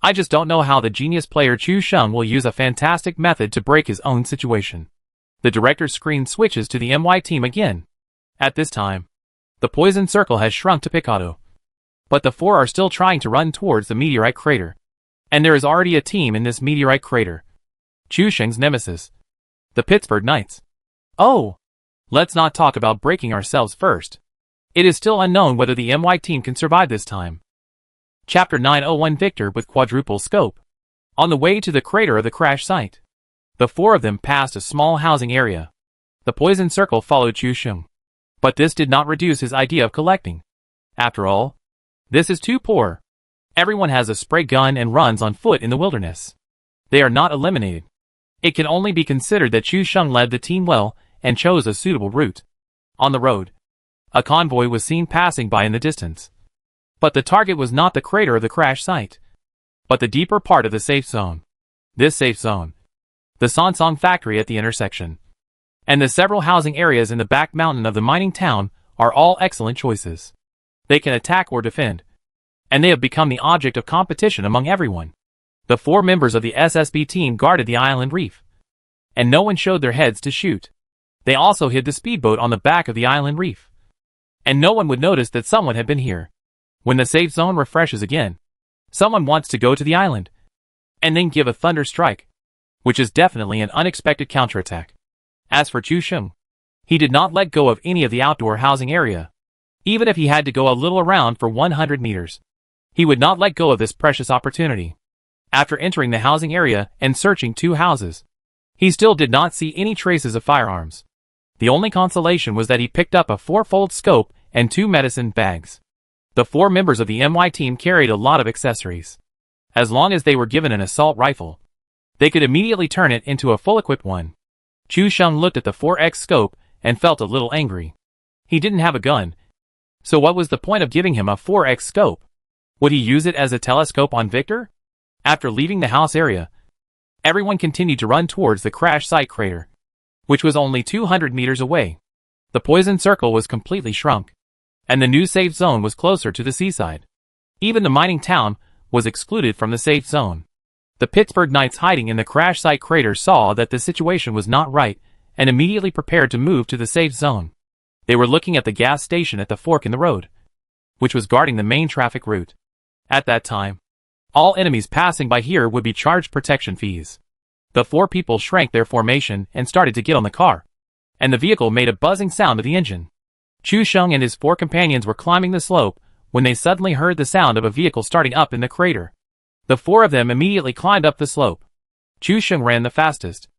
I just don't know how the genius player Chu Sheng will use a fantastic method to break his own situation. The director's screen switches to the MY team again. At this time, the poison circle has shrunk to Picado, but the four are still trying to run towards the meteorite crater. And there is already a team in this meteorite crater. Chu Sheng's nemesis, the Pittsburgh Knights. Oh! Let's not talk about breaking ourselves first. It is still unknown whether the MY team can survive this time. Chapter 901 Victor with Quadruple Scope. On the way to the crater of the crash site, the four of them passed a small housing area. The poison circle followed Chu Sheng. But this did not reduce his idea of collecting. After all, this is too poor. Everyone has a spray gun and runs on foot in the wilderness. They are not eliminated. It can only be considered that Chu Sheng led the team well and chose a suitable route. On the road, a convoy was seen passing by in the distance. But the target was not the crater of the crash site, but the deeper part of the safe zone. This safe zone, the Sansong factory at the intersection, and the several housing areas in the back mountain of the mining town are all excellent choices. They can attack or defend, and they have become the object of competition among everyone. The four members of the SSB team guarded the island reef, and no one showed their heads to shoot. They also hid the speedboat on the back of the island reef, and no one would notice that someone had been here. When the safe zone refreshes again, someone wants to go to the island, and then give a thunder strike, which is definitely an unexpected counterattack. As for Chu Sheng, he did not let go of any of the outdoor housing area. Even if he had to go a little around for 100 meters, he would not let go of this precious opportunity. After entering the housing area and searching 2 houses, he still did not see any traces of firearms. The only consolation was that he picked up a 4-fold scope and 2 medicine bags. The 4 members of the MY team carried a lot of accessories. As long as they were given an assault rifle, they could immediately turn it into a full-equipped one. Chu Sheng looked at the 4X scope and felt a little angry. He didn't have a gun, so what was the point of giving him a 4X scope? Would he use it as a telescope on Victor? After leaving the house area, everyone continued to run towards the crash site crater, which was only 200 meters away. The poison circle was completely shrunk, and the new safe zone was closer to the seaside. Even the mining town was excluded from the safe zone. The Pittsburgh Knights hiding in the crash site crater saw that the situation was not right and immediately prepared to move to the safe zone. They were looking at the gas station at the fork in the road, which was guarding the main traffic route. At that time, all enemies passing by here would be charged protection fees. The 4 people shrank their formation and started to get on the car, and the vehicle made a buzzing sound of the engine. Chu Sheng and his 4 companions were climbing the slope when they suddenly heard the sound of a vehicle starting up in the crater. The 4 of them immediately climbed up the slope. Chu Sheng ran the fastest.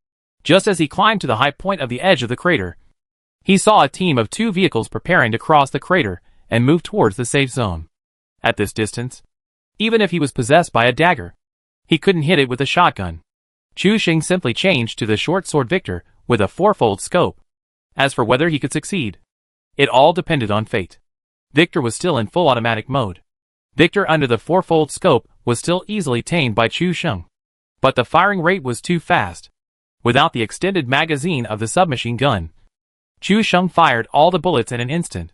Just as he climbed to the high point of the edge of the crater, he saw a team of 2 vehicles preparing to cross the crater and move towards the safe zone. At this distance, even if he was possessed by a dagger, he couldn't hit it with a shotgun. Chu Sheng simply changed to the short sword Victor with a 4-fold scope. As for whether he could succeed, it all depended on fate. Victor was still in full automatic mode. Victor under the 4-fold scope was still easily tamed by Chu Sheng, but the firing rate was too fast. Without the extended magazine of the submachine gun, Chu Sheng fired all the bullets in an instant.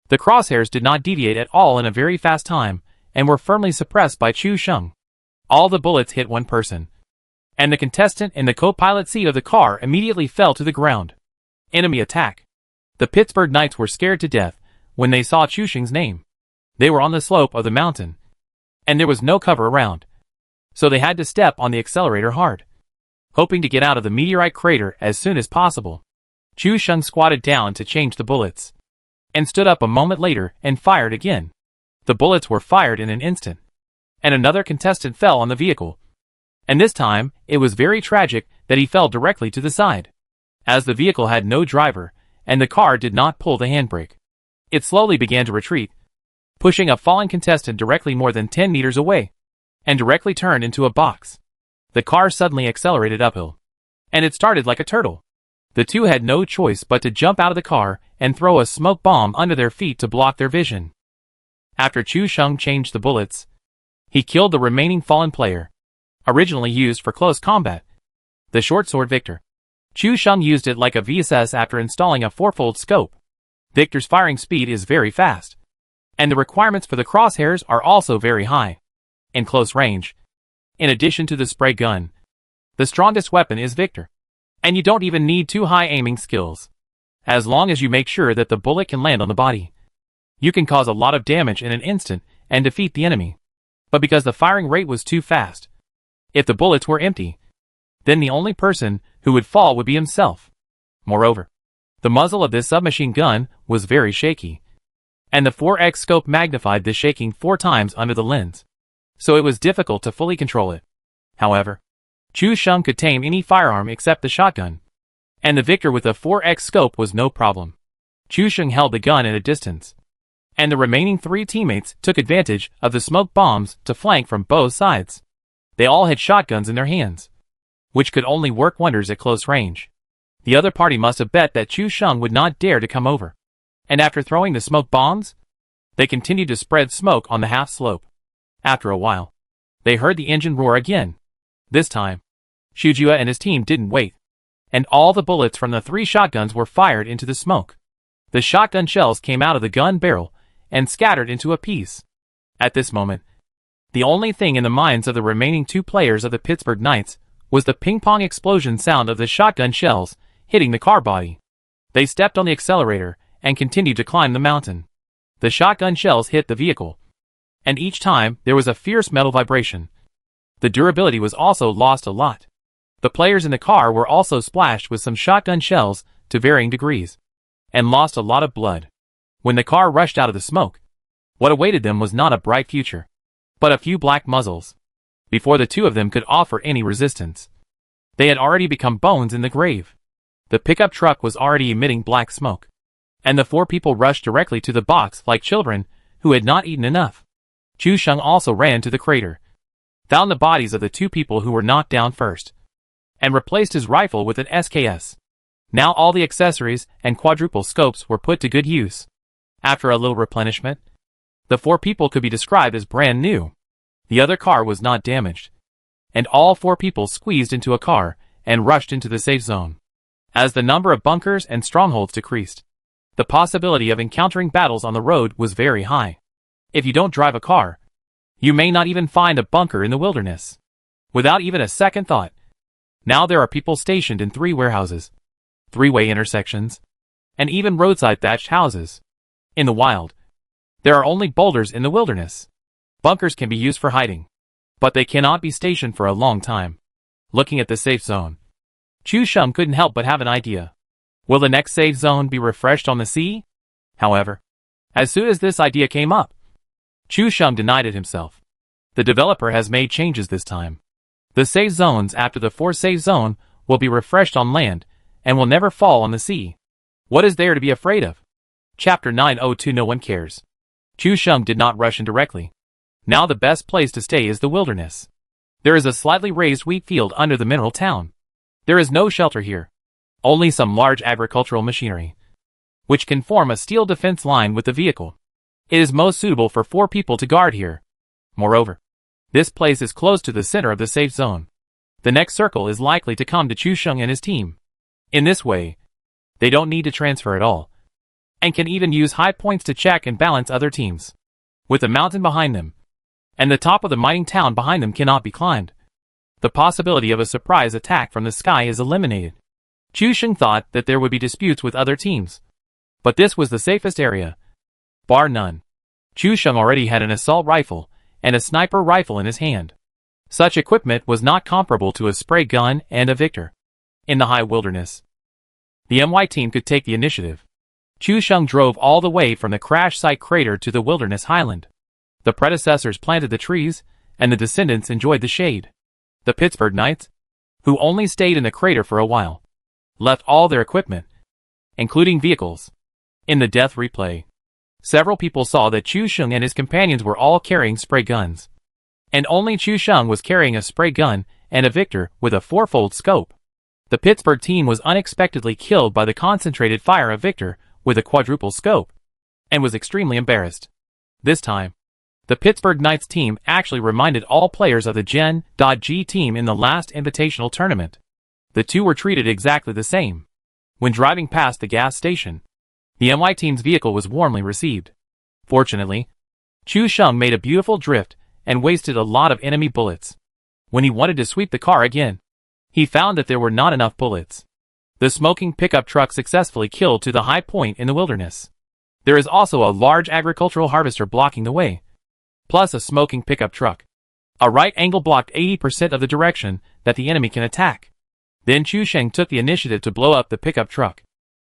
The crosshairs did not deviate at all in a very fast time and were firmly suppressed by Chu Sheng. All the bullets hit one person, and the contestant in the co-pilot seat of the car immediately fell to the ground. Enemy attack. The Pittsburgh Knights were scared to death when they saw Chu Sheng's name. They were on the slope of the mountain, and there was no cover around, so they had to step on the accelerator hard, hoping to get out of the meteorite crater as soon as possible. Chu Sheng squatted down to change the bullets, and stood up a moment later and fired again. The bullets were fired in an instant, and another contestant fell on the vehicle. And this time, it was very tragic that he fell directly to the side, as the vehicle had no driver, and the car did not pull the handbrake. It slowly began to retreat, pushing a fallen contestant directly more than 10 meters away, and directly turned into a box. The car suddenly accelerated uphill, and it started like a turtle. The 2 had no choice but to jump out of the car and throw a smoke bomb under their feet to block their vision. After Chu Sheng changed the bullets, he killed the remaining fallen player, originally used for close combat, the short sword Victor. Chu Sheng used it like a VSS after installing a 4-fold scope. Victor's firing speed is very fast, and the requirements for the crosshairs are also very high. In close range, in addition to the spray gun, the strongest weapon is Victor, and you don't even need too high aiming skills. As long as you make sure that the bullet can land on the body, you can cause a lot of damage in an instant and defeat the enemy. But because the firing rate was too fast, if the bullets were empty, then the only person who would fall would be himself. Moreover, the muzzle of this submachine gun was very shaky, and the 4X scope magnified the shaking 4 times under the lens. so it was difficult to fully control it. However, Chu Sheng could tame any firearm except the shotgun, and the Victor with a 4x scope was no problem. Chu Sheng held the gun at a distance, and the remaining 3 teammates took advantage of the smoke bombs to flank from both sides. They all had shotguns in their hands, which could only work wonders at close range. The other party must have bet that Chu Sheng would not dare to come over, and after throwing the smoke bombs, they continued to spread smoke on the half slope. After a while, they heard the engine roar again. This time, Shujua and his team didn't wait, and all the bullets from the 3 shotguns were fired into the smoke. The shotgun shells came out of the gun barrel and scattered into a piece. At this moment, the only thing in the minds of the remaining 2 players of the Pittsburgh Knights was the ping-pong explosion sound of the shotgun shells hitting the car body. They stepped on the accelerator and continued to climb the mountain. The shotgun shells hit the vehicle, and each time there was a fierce metal vibration. The durability was also lost a lot. The players in the car were also splashed with some shotgun shells to varying degrees, and lost a lot of blood. When the car rushed out of the smoke, what awaited them was not a bright future, but a few black muzzles. Before the 2 of them could offer any resistance, they had already become bones in the grave. The pickup truck was already emitting black smoke, and the 4 people rushed directly to the box like children who had not eaten enough. Chu Sheng also ran to the crater, found the bodies of the 2 people who were knocked down first, and replaced his rifle with an SKS. Now all the accessories and quadruple scopes were put to good use. After a little replenishment, the 4 people could be described as brand new. The other car was not damaged, and all 4 people squeezed into a car and rushed into the safe zone. As the number of bunkers and strongholds decreased, the possibility of encountering battles on the road was very high. If you don't drive a car, you may not even find a bunker in the wilderness. Without even a second thought, now there are people stationed in 3 warehouses, 3-way intersections, and even roadside thatched houses. In the wild, there are only boulders in the wilderness. Bunkers can be used for hiding, but they cannot be stationed for a long time. Looking at the safe zone, Chu Sheng couldn't help but have an idea. Will the next safe zone be refreshed on the sea? However, as soon as this idea came up, Chu Sheng denied it himself. The developer has made changes this time. The safe zones after the 4th safe zone will be refreshed on land and will never fall on the sea. What is there to be afraid of? Chapter 902 No one cares. Chu Sheng did not rush in directly. Now the best place to stay is the wilderness. There is a slightly raised wheat field under the mineral town. There is no shelter here, only some large agricultural machinery, which can form a steel defense line with the vehicle. It is most suitable for 4 people to guard here. Moreover, this place is close to the center of the safe zone. The next circle is likely to come to Chu Sheng and his team. In this way, they don't need to transfer at all, and can even use high points to check and balance other teams. With the mountain behind them, and the top of the mining town behind them cannot be climbed, the possibility of a surprise attack from the sky is eliminated. Chu Sheng thought that there would be disputes with other teams, but this was the safest area, bar none. Chu Sheng already had an assault rifle and a sniper rifle in his hand. Such equipment was not comparable to a spray gun and a Victor. In the high wilderness, the MY team could take the initiative. Chu Sheng drove all the way from the crash site crater to the wilderness highland. The predecessors planted the trees, and the descendants enjoyed the shade. The Pittsburgh Knights, who only stayed in the crater for a while, left all their equipment, including vehicles. In the death replay, several people saw that Chu Sheng and his companions were all carrying spray guns, and only Chu Sheng was carrying a spray gun and a Victor with a 4-fold scope. The Pittsburgh team was unexpectedly killed by the concentrated fire of Victor with a quadruple scope, and was extremely embarrassed. This time, the Pittsburgh Knights team actually reminded all players of the Gen.G team in the last invitational tournament. The 2 were treated exactly the same. When driving past the gas station, the MY team's vehicle was warmly received. Fortunately, Chu Sheng made a beautiful drift and wasted a lot of enemy bullets. When he wanted to sweep the car again, he found that there were not enough bullets. The smoking pickup truck successfully killed to the high point in the wilderness. There is also a large agricultural harvester blocking the way, plus a smoking pickup truck. A right angle blocked 80% of the direction that the enemy can attack. Then Chu Sheng took the initiative to blow up the pickup truck.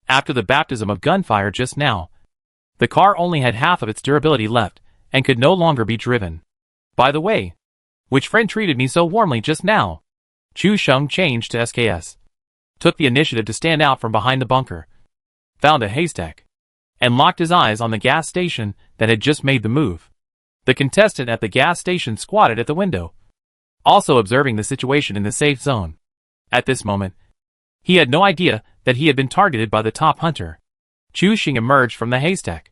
After the baptism of gunfire just now, the car only had half of its durability left and could no longer be driven. By the way, Which friend treated me so warmly just now? Chu Sheng changed to SKS. Took the initiative to stand out from behind the bunker. Found a haystack. And locked his eyes on the gas station that had just made the move. The contestant at the gas station squatted at the window, also observing the situation in the safe zone. At this moment, he had no idea that he had been targeted by the top hunter. Chu Sheng emerged from the haystack,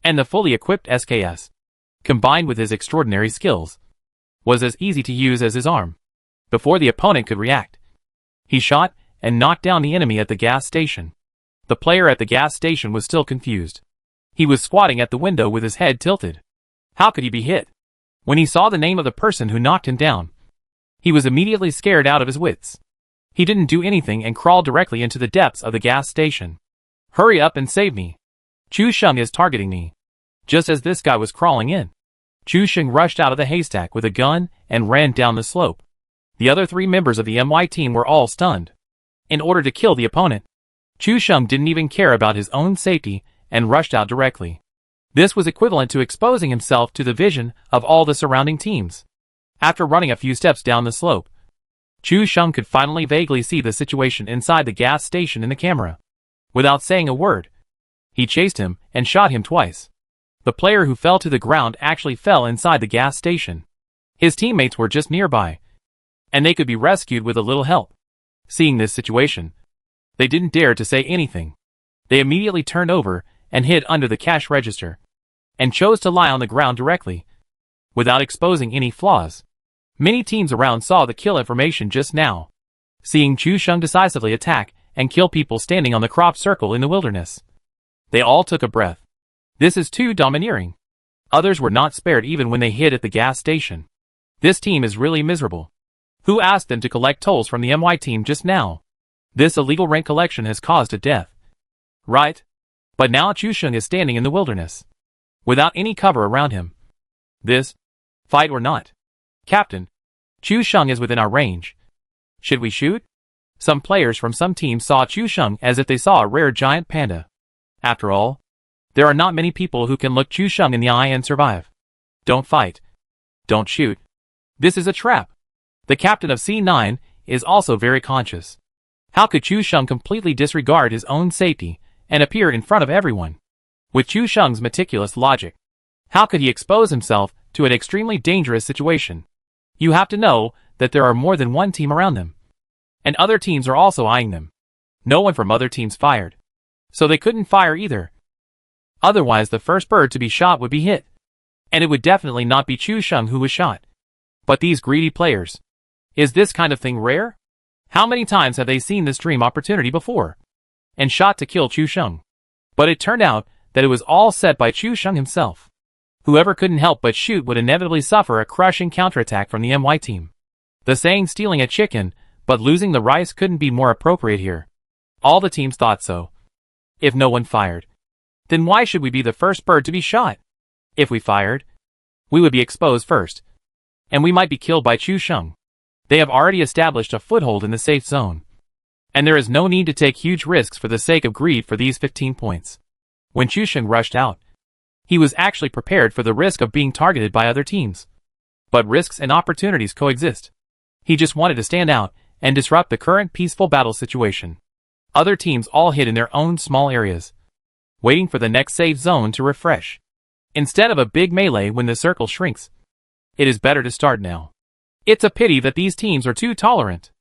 and the fully equipped SKS, combined with his extraordinary skills, was as easy to use as his arm. Before the opponent could react, he shot and knocked down the enemy at the gas station. The player at the gas station was still confused. He was squatting at the window with his head tilted. How could he be hit? When he saw the name of the person who knocked him down, he was immediately scared out of his wits. He didn't do anything and crawled directly into the depths of the gas station. Hurry up and save me. Chu Sheng is targeting me. Just as this guy was crawling in, Chu Sheng rushed out of the haystack with a gun and ran down the slope. The other 3 members of the MY team were all stunned. In order to kill the opponent, Chu Sheng didn't even care about his own safety and rushed out directly. This was equivalent to exposing himself to the vision of all the surrounding teams. After running a few steps down the slope, Chu Sheng could finally vaguely see the situation inside the gas station in the camera. Without saying a word, he chased him and shot him twice. The player who fell to the ground actually fell inside the gas station. His teammates were just nearby, and they could be rescued with a little help. Seeing this situation, they didn't dare to say anything. They immediately turned over and hid under the cash register, and chose to lie on the ground directly, without exposing any flaws. Many teams around saw the kill information just now, seeing Chu Sheng decisively attack and kill people standing on the crop circle in the wilderness. They all took a breath. This is too domineering. Others were not spared even when they hid at the gas station. This team is really miserable. Who asked them to collect tolls from the MY team just now? This illegal rent collection has caused a death. Right? But now Chu Sheng is standing in the wilderness, without any cover around him. This, fight or not? Captain, Chu Sheng is within our range. Should we shoot? Some players from some teams saw Chu Sheng as if they saw a rare giant panda. After all, there are not many people who can look Chu Sheng in the eye and survive. Don't fight. Don't shoot. This is a trap. The captain of C9 is also very conscious. How could Chu Sheng completely disregard his own safety and appear in front of everyone? With Chu Sheng's meticulous logic, how could he expose himself to an extremely dangerous situation? You have to know that there are more than one team around them, and other teams are also eyeing them. No one from other teams fired, so they couldn't fire either. Otherwise the first bird to be shot would be hit, and it would definitely not be Chu Sheng who was shot. But these greedy players, is this kind of thing rare? How many times have they seen this dream opportunity before, and shot to kill Chu Sheng? But it turned out that it was all set by Chu Sheng himself. Whoever couldn't help but shoot would inevitably suffer a crushing counterattack from the MY team. The saying stealing a chicken, but losing the rice couldn't be more appropriate here. All the teams thought so. If no one fired, then why should we be the first bird to be shot? If we fired, we would be exposed first, and we might be killed by Chu Sheng. They have already established a foothold in the safe zone, and there is no need to take huge risks for the sake of greed for these 15 points. When Chu Sheng rushed out, he was actually prepared for the risk of being targeted by other teams. But risks and opportunities coexist. He just wanted to stand out and disrupt the current peaceful battle situation. Other teams all hid in their own small areas, waiting for the next safe zone to refresh. Instead of a big melee when the circle shrinks, it is better to start now. It's a pity that these teams are too tolerant.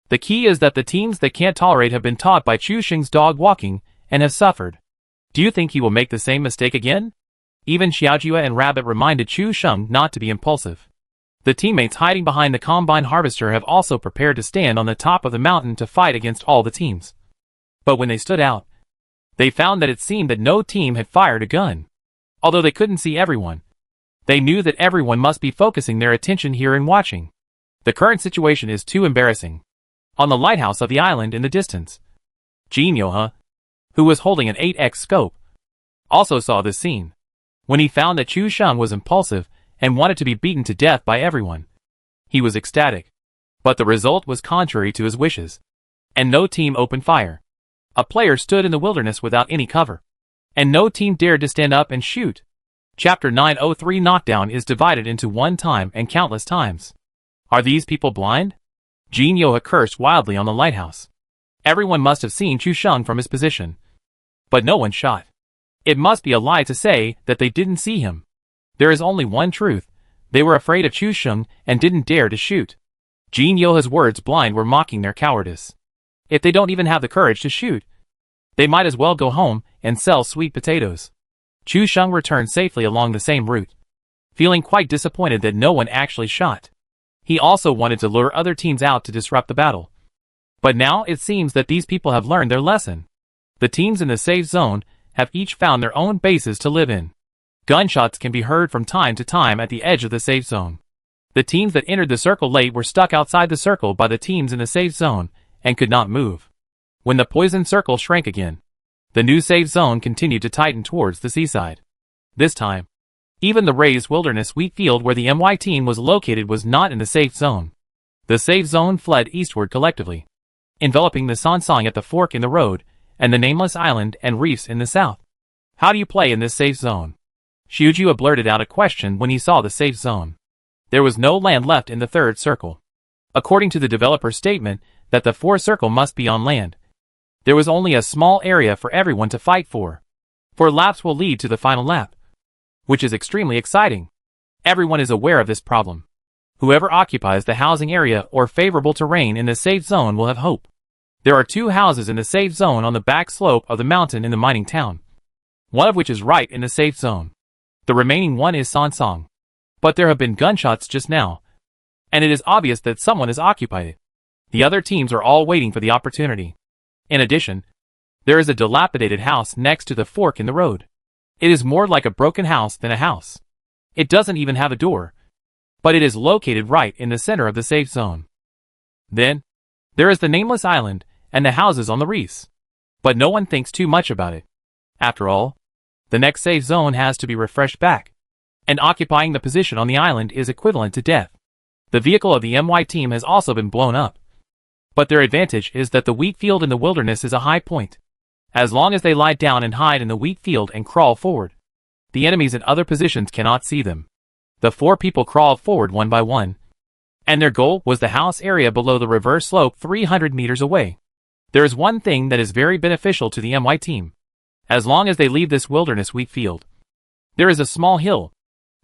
The key is that the teams that can't tolerate have been taught by Chu Sheng's dog walking and have suffered. Do you think he will make the same mistake again? Even Xiaojia and Rabbit reminded Chu Sheng not to be impulsive. The teammates hiding behind the combine harvester have also prepared to stand on the top of the mountain to fight against all the teams. But when they stood out, they found that it seemed that no team had fired a gun. Although they couldn't see everyone, they knew that everyone must be focusing their attention here and watching. The current situation is too embarrassing. On the lighthouse of the island in the distance, Jin Yoha, who was holding an 8x scope, also saw this scene. When he found that Chu Sheng was impulsive and wanted to be beaten to death by everyone, he was ecstatic. But the result was contrary to his wishes, and no team opened fire. A player stood in the wilderness without any cover, and no team dared to stand up and shoot. Chapter 903 Knockdown is divided into one time and countless times. Are these people blind? Jin Yoha cursed wildly on the lighthouse. Everyone must have seen Chu Sheng from his position. But no one shot. It must be a lie to say that they didn't see him. There is only one truth. They were afraid of Chu Sheng and didn't dare to shoot. Jin Yoha's words blind were mocking their cowardice. If they don't even have the courage to shoot, they might as well go home and sell sweet potatoes. Chu Sheng returned safely along the same route, feeling quite disappointed that no one actually shot. He also wanted to lure other teams out to disrupt the battle. But now it seems that these people have learned their lesson. The teams in the safe zone have each found their own bases to live in. Gunshots can be heard from time to time at the edge of the safe zone. The teams that entered the circle late were stuck outside the circle by the teams in the safe zone and could not move. When the poison circle shrank again, the new safe zone continued to tighten towards the seaside. This time, even the raised wilderness wheat field where the MY team was located was not in the safe zone. The safe zone fled eastward collectively, enveloping the Sansang at the fork in the road and the nameless island and reefs in the south. How do you play in this safe zone? Xiujia blurted out a question when he saw the safe zone. There was no land left in the third circle. According to the developer's statement that the fourth circle must be on land, there was only a small area for everyone to fight for. 4 laps will lead to the final lap, which is extremely exciting. Everyone is aware of this problem. Whoever occupies the housing area or favorable terrain in the safe zone will have hope. There are 2 houses in the safe zone on the back slope of the mountain in the mining town, one of which is right in the safe zone. The remaining one is Sansang. But there have been gunshots just now, and it is obvious that someone has occupied it. The other teams are all waiting for the opportunity. In addition, there is a dilapidated house next to the fork in the road. It is more like a broken house than a house. It doesn't even have a door, but it is located right in the center of the safe zone. Then, there is the nameless island and the houses on the reefs. But no one thinks too much about it. After all, the next safe zone has to be refreshed back, and occupying the position on the island is equivalent to death. The vehicle of the MY team has also been blown up. But their advantage is that the wheat field in the wilderness is a high point. As long as they lie down and hide in the wheat field and crawl forward, the enemies in other positions cannot see them. The 4 people crawled forward one by one, and their goal was the house area below the reverse slope 300 meters away. There is one thing that is very beneficial to the MY team. As long as they leave this wilderness wheat field, there is a small hill.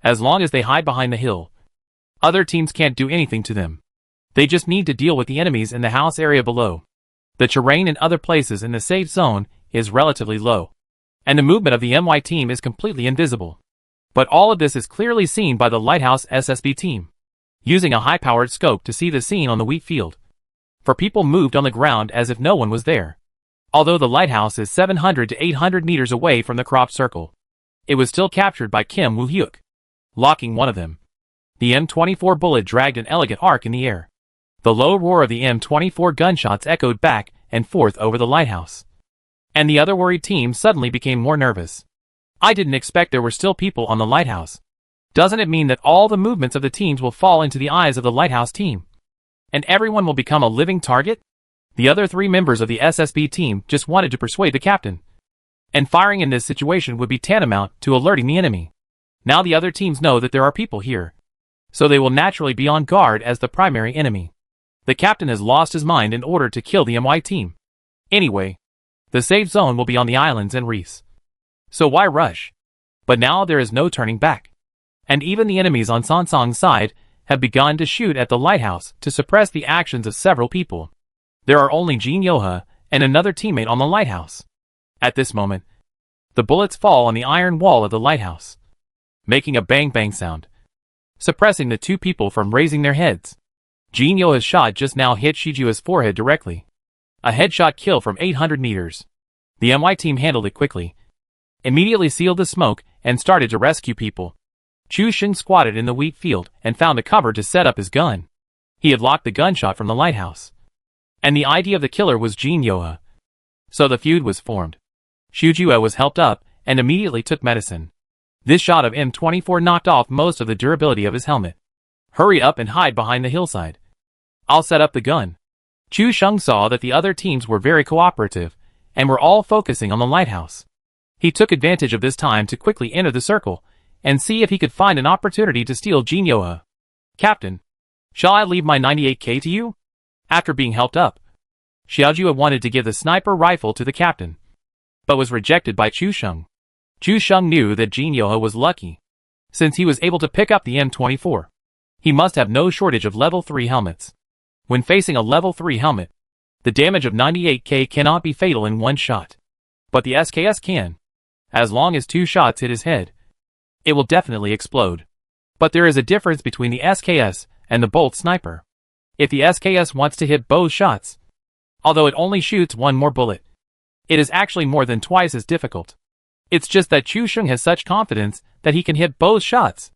As long as they hide behind the hill, other teams can't do anything to them. They just need to deal with the enemies in the house area below. The terrain in other places in the safe zone is relatively low, and the movement of the MY team is completely invisible. But all of this is clearly seen by the Lighthouse SSB team, using a high-powered scope to see the scene on the wheat field. For people moved on the ground as if no one was there. Although the lighthouse is 700 to 800 meters away from the crop circle, it was still captured by Kim Woo-hyuk, locking one of them. The M24 bullet dragged an elegant arc in the air. The low roar of the M24 gunshots echoed back and forth over the lighthouse, and the other worried team suddenly became more nervous. I didn't expect there were still people on the lighthouse. Doesn't it mean that all the movements of the teams will fall into the eyes of the lighthouse team, and everyone will become a living target? The other 3 members of the SSB team just wanted to persuade the captain, and firing in this situation would be tantamount to alerting the enemy. Now the other teams know that there are people here, so they will naturally be on guard as the primary enemy. The captain has lost his mind in order to kill the MY team. Anyway, the safe zone will be on the islands and reefs, so why rush? But now there is no turning back, and even the enemies on Sansang's side have begun to shoot at the lighthouse to suppress the actions of several people. There are only Jin Yoha and another teammate on the lighthouse. At this moment, the bullets fall on the iron wall of the lighthouse, making a bang-bang sound, suppressing the 2 people from raising their heads. Jin Yoha's shot just now hit Shijua's forehead directly. A headshot kill from 800 meters. The MY team handled it quickly, immediately sealed the smoke, and started to rescue people. Chu Sheng squatted in the wheat field and found a cover to set up his gun. He had locked the gunshot from the lighthouse, and the ID of the killer was Jin Yoha. So the feud was formed. Shujua was helped up and immediately took medicine. This shot of M24 knocked off most of the durability of his helmet. Hurry up and hide behind the hillside. I'll set up the gun. Chu Sheng saw that the other teams were very cooperative and were all focusing on the lighthouse. He took advantage of this time to quickly enter the circle and see if he could find an opportunity to steal Jin Yoha. Captain, Shall I leave my 98K to you? After being helped up, Xiaojue wanted to give the sniper rifle to the captain, but was rejected by Chu Sheng. Chu Sheng knew that Jin Yohe was lucky, since he was able to pick up the M24. He must have no shortage of level 3 helmets. When facing a level 3 helmet, the damage of 98K cannot be fatal in one shot. But the SKS can. As long as 2 shots hit his head, it will definitely explode. But there is a difference between the SKS and the bolt sniper. If the SKS wants to hit both shots, although it only shoots one more bullet, it is actually more than twice as difficult. It's just that Chu Sheng has such confidence that he can hit both shots.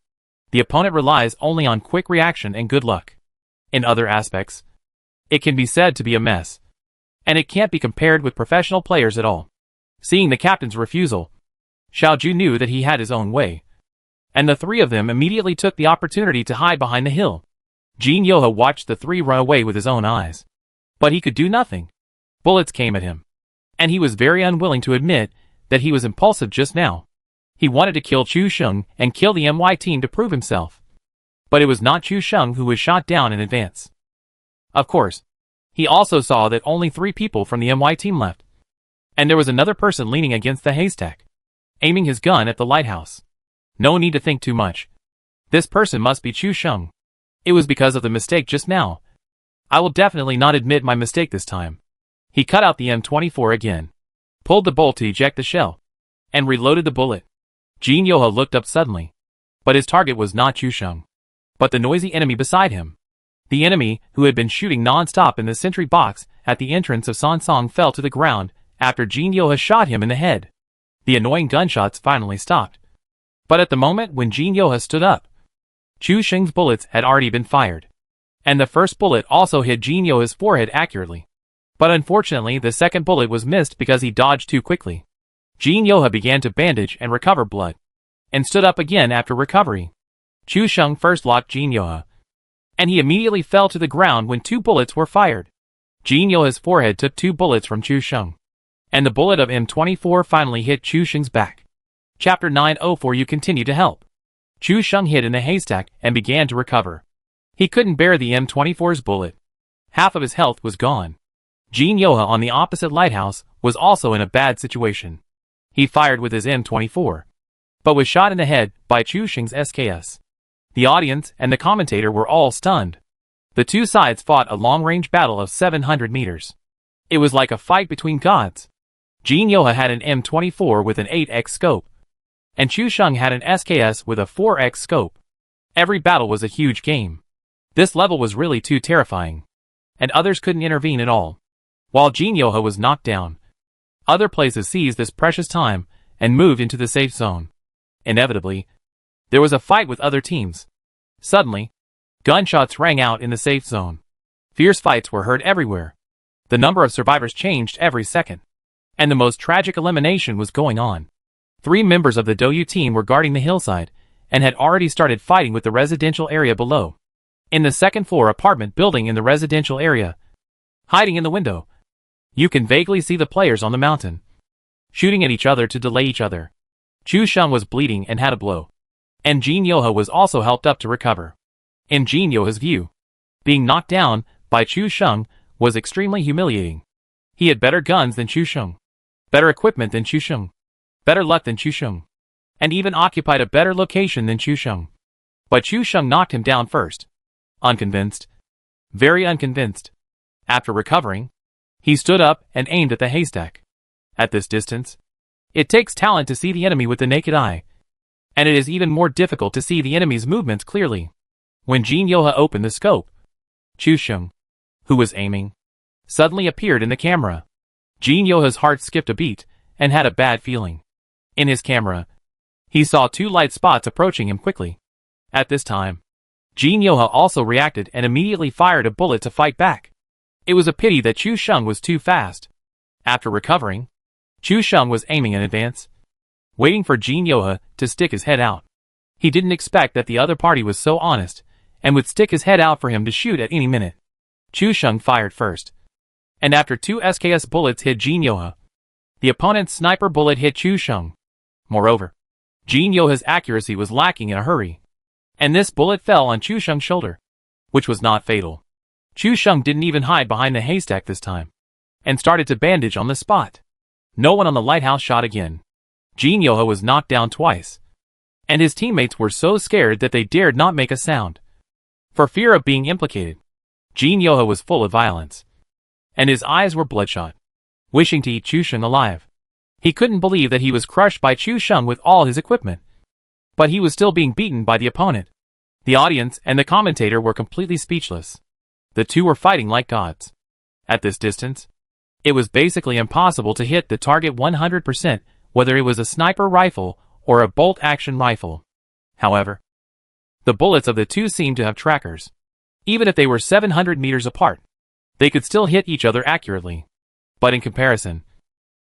The opponent relies only on quick reaction and good luck. In other aspects, it can be said to be a mess, and it can't be compared with professional players at all. Seeing the captain's refusal, Xiaojue knew that he had his own way, and the 3 of them immediately took the opportunity to hide behind the hill. Jin Yohe watched the 3 run away with his own eyes, but he could do nothing. Bullets came at him, and he was very unwilling to admit that he was impulsive just now. He wanted to kill Chu Sheng and kill the MY team to prove himself. But it was not Chu Sheng who was shot down in advance. Of course, he also saw that only 3 people from the MY team left, and there was another person leaning against the haystack, aiming his gun at the lighthouse. No need to think too much. This person must be Chu Sheng. It was because of the mistake just now. I will definitely not admit my mistake this time. He cut out the M24 again, pulled the bolt to eject the shell, and reloaded the bullet. Jin Yohe looked up suddenly, but his target was not Chu Sheng, but the noisy enemy beside him. The enemy, who had been shooting non-stop in the sentry box at the entrance of Sansong, fell to the ground after Jin Yohe shot him in the head. The annoying gunshots finally stopped. But at the moment when Jin Yohe stood up, Chu Sheng's bullets had already been fired, and the first bullet also hit Jin Yohe's forehead accurately. But unfortunately the second bullet was missed because he dodged too quickly. Jin Yohe began to bandage and recover blood, and stood up again after recovery. Chu Sheng first locked Jin Yohe, and he immediately fell to the ground when 2 bullets were fired. Jin Yohe's forehead took 2 bullets from Chu Sheng, and the bullet of M24 finally hit Chu Sheng's back. Chapter 904. You continue to help. Chu Sheng hid in the haystack and began to recover. He couldn't bear the M24's bullet. Half of his health was gone. Jin Yohe on the opposite lighthouse was also in a bad situation. He fired with his M24, but was shot in the head by Chu Sheng's SKS. The audience and the commentator were all stunned. The 2 sides fought a long-range battle of 700 meters. It was like a fight between gods. Jin Yohe had an M24 with an 8x scope, and Chu Sheng had an SKS with a 4x scope. Every battle was a huge game. This level was really too terrifying, and others couldn't intervene at all. While Jin Yohe was knocked down, other places seized this precious time and moved into the safe zone. Inevitably, there was a fight with other teams. Suddenly, gunshots rang out in the safe zone. Fierce fights were heard everywhere. The number of survivors changed every second, and the most tragic elimination was going on. 3 members of the Douyu team were guarding the hillside and had already started fighting with the residential area below. In the second-floor apartment building in the residential area, hiding in the window, you can vaguely see the players on the mountain, shooting at each other to delay each other. Chu Sheng was bleeding and had a blow, and Jin Yohe was also helped up to recover. In Jin Yohe's view, being knocked down by Chu Sheng was extremely humiliating. He had better guns than Chu Sheng, better equipment than Chu Sheng, better luck than Chu Sheng, and even occupied a better location than Chu Sheng. But Chu Sheng knocked him down first. Unconvinced, very unconvinced. After recovering, he stood up and aimed at the haystack. At this distance, it takes talent to see the enemy with the naked eye, and it is even more difficult to see the enemy's movements clearly. When Jin Yohe opened the scope, Chu Sheng, who was aiming, suddenly appeared in the camera. Jin Yohe's heart skipped a beat and had a bad feeling. In his camera, he saw 2 light spots approaching him quickly. At this time, Jin Yohe also reacted and immediately fired a bullet to fight back. It was a pity that Chu Sheng was too fast. After recovering, Chu Sheng was aiming in advance, waiting for Jin Yohe to stick his head out. He didn't expect that the other party was so honest and would stick his head out for him to shoot at any minute. Chu Sheng fired first, and after 2 SKS bullets hit Jin Yohe, the opponent's sniper bullet hit Chu Sheng. Moreover, Jin Yohe's accuracy was lacking in a hurry, and this bullet fell on Chu Sheng's shoulder. which was not fatal. Chu Sheng didn't even hide behind the haystack this time, and started to bandage on the spot. No one on the lighthouse shot again. Jin Yoha was knocked down twice, and his teammates were so scared that they dared not make a sound, for fear of being implicated. Jin Yoha was full of violence, and his eyes were bloodshot, wishing to eat Chu Sheng alive. He couldn't believe that he was crushed by Chu Sheng with all his equipment, but he was still being beaten by the opponent. The audience and the commentator were completely speechless. The two were fighting like gods. At this distance, it was basically impossible to hit the target 100%, whether it was a sniper rifle or a bolt-action rifle. However, the bullets of the two seemed to have trackers. Even if they were 700 meters apart, they could still hit each other accurately. But in comparison,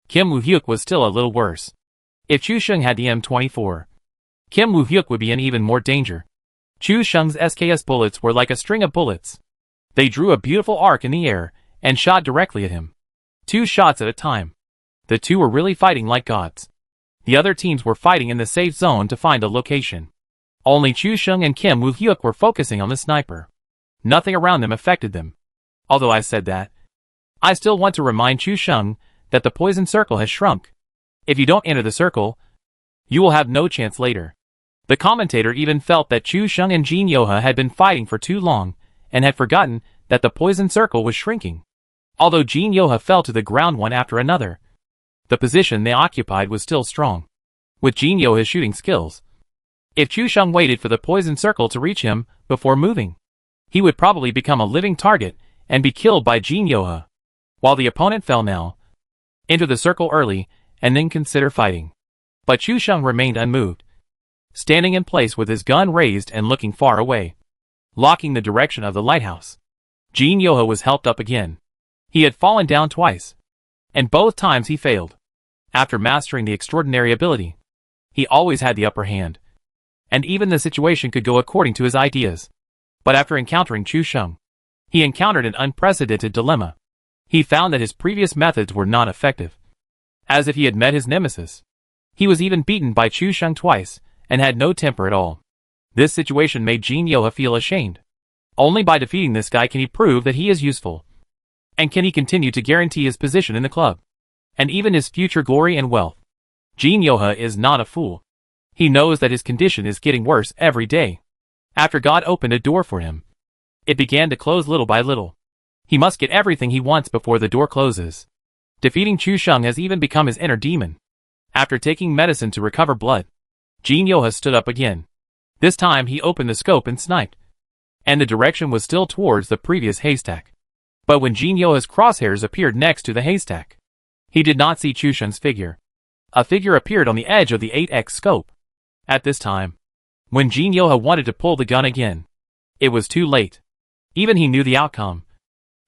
Kim Woo-hyuk was still a little worse. If Chu Sheng had the M24, Kim Woo-hyuk would be in even more danger. Chu Sheng's SKS bullets were like a string of bullets. They drew a beautiful arc in the air and shot directly at him. 2 shots at a time. The two were really fighting like gods. The other teams were fighting in the safe zone to find a location. Only Chu Sheng and Kim Woo-hyuk were focusing on the sniper. Nothing around them affected them. Although I said that, I still want to remind Chu Sheng that the poison circle has shrunk. If you don't enter the circle, you will have no chance later. The commentator even felt that Chu Sheng and Jin Yoha had been fighting for too long and had forgotten that the poison circle was shrinking. Although Jin Yoha fell to the ground one after another, the position they occupied was still strong. With Jin Yoha's shooting skills, if Chu Sheng waited for the poison circle to reach him before moving, he would probably become a living target and be killed by Jin Yoha. While the opponent fell now, enter the circle early and then consider fighting. But Chu Sheng remained unmoved, standing in place with his gun raised and looking far away, locking the direction of the lighthouse. Jin Yoha was helped up again. He had fallen down twice, and both times he failed. After mastering the extraordinary ability, he always had the upper hand, and even the situation could go according to his ideas. But after encountering Chu Sheng, he encountered an unprecedented dilemma. He found that his previous methods were not effective, as if he had met his nemesis. He was even beaten by Chu Sheng twice, and had no temper at all. This situation made Jin Yoha feel ashamed. Only by defeating this guy can he prove that he is useful, and can he continue to guarantee his position in the club, and even his future glory and wealth. Jin Yoha is not a fool. He knows that his condition is getting worse every day. After God opened a door for him, it began to close little by little. He must get everything he wants before the door closes. Defeating Chu Sheng has even become his inner demon. After taking medicine to recover blood, Jin Yoha stood up again. This time he opened the scope and sniped, and the direction was still towards the previous haystack. But when Jin Yoha's crosshairs appeared next to the haystack, he did not see Chu Sheng's figure. A figure appeared on the edge of the 8x scope. At this time, when Jin Yoha wanted to pull the gun again, it was too late. Even he knew the outcome,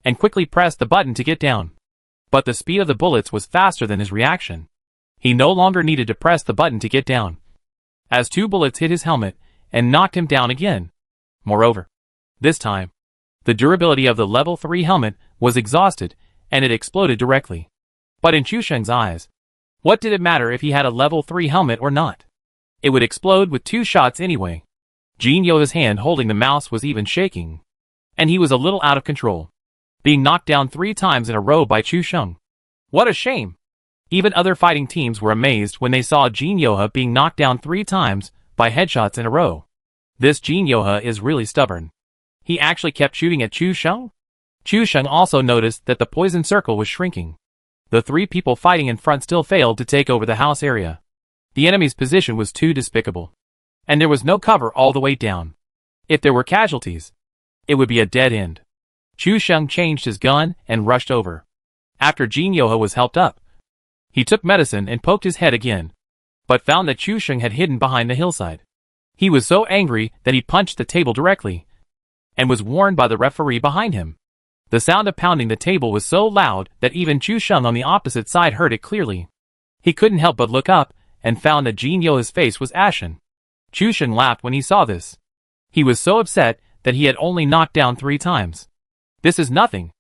and quickly pressed the button to get down. But the speed of the bullets was faster than his reaction. He no longer needed to press the button to get down, as 2 bullets hit his helmet and knocked him down again. Moreover, this time, the durability of the level 3 helmet was exhausted and it exploded directly. But in Chu Sheng's eyes, what did it matter if he had a level 3 helmet or not? It would explode with 2 shots anyway. Jin Yoha's hand holding the mouse was even shaking, and he was a little out of control, being knocked down 3 times in a row by Chu Sheng. What a shame! Even other fighting teams were amazed when they saw Jin Yoha being knocked down 3 times by headshots in a row. This Jin Yoha is really stubborn. He actually kept shooting at Chu Sheng. Chu Sheng also noticed that the poison circle was shrinking. The 3 people fighting in front still failed to take over the house area. The enemy's position was too despicable, and there was no cover all the way down. If there were casualties, it would be a dead end. Chu Sheng changed his gun and rushed over. After Jin Yoha was helped up, he took medicine and poked his head again, but found that Chu Sheng had hidden behind the hillside. He was so angry that he punched the table directly, and was warned by the referee behind him. The sound of pounding the table was so loud that even Chu Sheng on the opposite side heard it clearly. He couldn't help but look up, and found that Jin Yoha's face was ashen. Chu Sheng laughed when he saw this. He was so upset that he had only knocked down 3 times. This is nothing.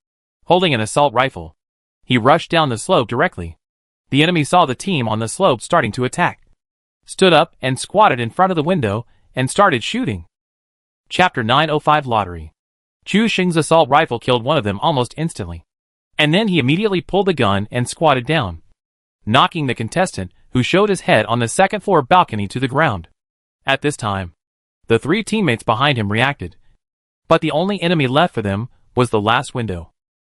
Holding an assault rifle, he rushed down the slope directly. The enemy saw the team on the slope starting to attack, stood up and squatted in front of the window and started shooting. Chapter 905 Lottery. Chu Xing's assault rifle killed one of them almost instantly. And then he immediately pulled the gun and squatted down, knocking the contestant, who showed his head on the second-floor balcony, to the ground. At this time, the 3 teammates behind him reacted. But the only enemy left for them was the last window.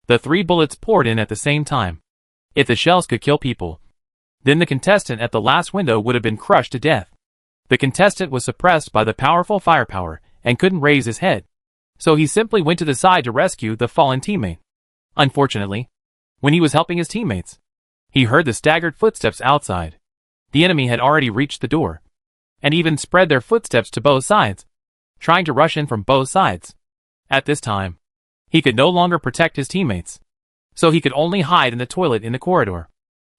The 3 bullets poured in at the same time. If the shells could kill people, then the contestant at the last window would have been crushed to death. The contestant was suppressed by the powerful firepower and couldn't raise his head, so he simply went to the side to rescue the fallen teammate. Unfortunately, when he was helping his teammates, he heard the staggered footsteps outside. The enemy had already reached the door, and even spread their footsteps to both sides, trying to rush in from both sides. At this time, he could no longer protect his teammates, so he could only hide in the toilet in the corridor.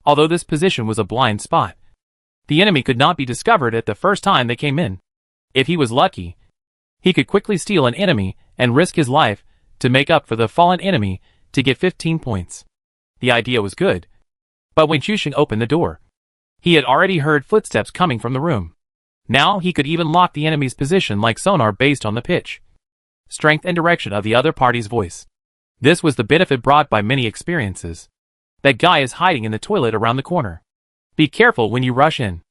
Although this position was a blind spot, the enemy could not be discovered at the first time they came in. If he was lucky, he could quickly steal an enemy and risk his life to make up for the fallen enemy to get 15 points. The idea was good, but when Chu Xing opened the door, he had already heard footsteps coming from the room. Now he could even lock the enemy's position like sonar based on the pitch, strength and direction of the other party's voice. This was the benefit brought by many experiences. That guy is hiding in the toilet around the corner. Be careful when you rush in.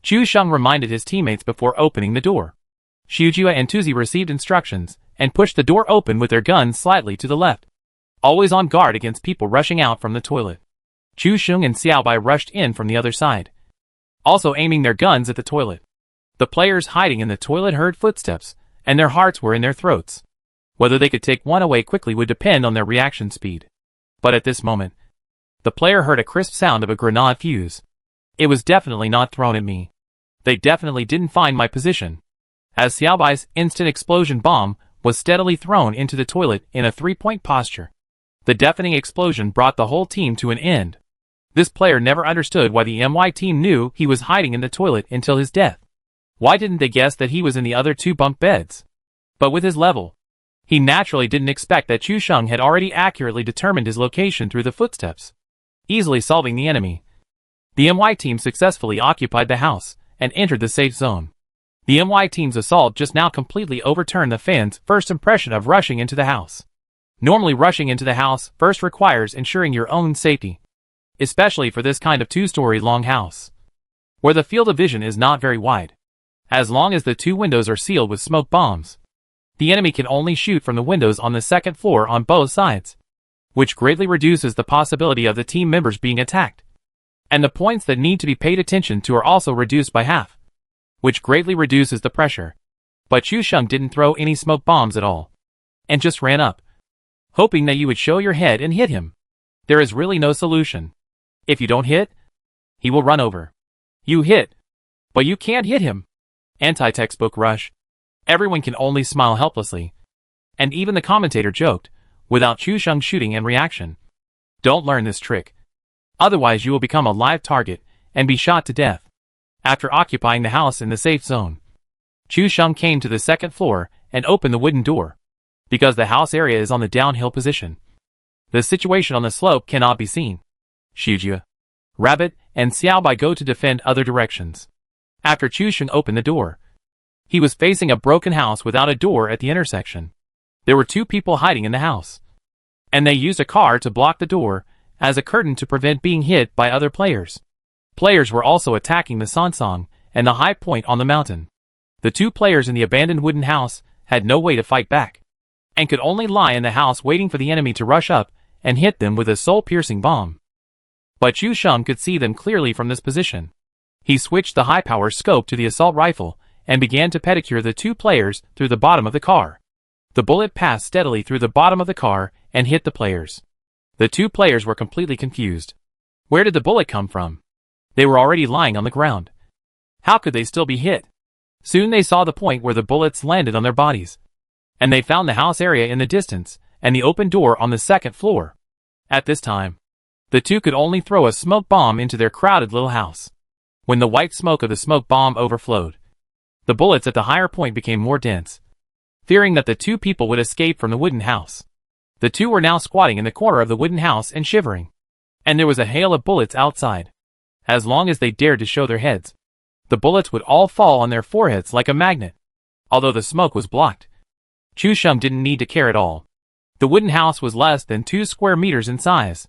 Chu Xing reminded his teammates before opening the door. Shujia and Tuzi received instructions and pushed the door open with their guns slightly to the left, always on guard against people rushing out from the toilet. Chu Xing and Xiaobai rushed in from the other side, also aiming their guns at the toilet. The players hiding in the toilet heard footsteps, and their hearts were in their throats. Whether they could take one away quickly would depend on their reaction speed. But at this moment, the player heard a crisp sound of a grenade fuse. It was definitely not thrown at me. They definitely didn't find my position, as Xiaobai's instant explosion bomb was steadily thrown into the toilet in a 3-point posture. The deafening explosion brought the whole team to an end. This player never understood why the MY team knew he was hiding in the toilet until his death. Why didn't they guess that he was in the other 2 bunk beds? But with his level, he naturally didn't expect that Chu Xing had already accurately determined his location through the footsteps, easily solving the enemy. The MY team successfully occupied the house and entered the safe zone. The MY team's assault just now completely overturned the fans' first impression of rushing into the house. Normally, rushing into the house first requires ensuring your own safety, especially for this kind of 2-story long house, where the field of vision is not very wide. As long as the 2 windows are sealed with smoke bombs, the enemy can only shoot from the windows on the second floor on both sides, which greatly reduces the possibility of the team members being attacked. And the points that need to be paid attention to are also reduced by half, which greatly reduces the pressure. But Chu Xing didn't throw any smoke bombs at all, and just ran up, hoping that you would show your head and hit him. There is really no solution. If you don't hit, he will run over. You hit, but you can't hit him. Anti-textbook rush. Everyone can only smile helplessly. And even the commentator joked, without Chu Xing shooting and reaction. Don't learn this trick. Otherwise you will become a live target and be shot to death. After occupying the house in the safe zone, Chu Xing came to the second floor and opened the wooden door, because the house area is on the downhill position. The situation on the slope cannot be seen. Shujia, Rabbit, and Xiaobai go to defend other directions. After Chu Xing opened the door, he was facing a broken house without a door at the intersection. There were 2 people hiding in the house, and they used a car to block the door as a curtain to prevent being hit by other players. Players were also attacking the Sansang and the high point on the mountain. The 2 players in the abandoned wooden house had no way to fight back, and could only lie in the house waiting for the enemy to rush up and hit them with a soul-piercing bomb. But Chu Xing could see them clearly from this position. He switched the high-power scope to the assault rifle and began to pedicure the 2 players through the bottom of the car. The bullet passed steadily through the bottom of the car and hit the players. The 2 players were completely confused. Where did the bullet come from? They were already lying on the ground. How could they still be hit? Soon they saw the point where the bullets landed on their bodies, and they found the house area in the distance and the open door on the second floor. At this time, the 2 could only throw a smoke bomb into their crowded little house. When the white smoke of the smoke bomb overflowed, the bullets at the higher point became more dense. Fearing that the 2 people would escape from the wooden house, the 2 were now squatting in the corner of the wooden house and shivering. And there was a hail of bullets outside. As long as they dared to show their heads, the bullets would all fall on their foreheads like a magnet. Although the smoke was blocked, Chu Xing didn't need to care at all. The wooden house was less than 2 square meters in size.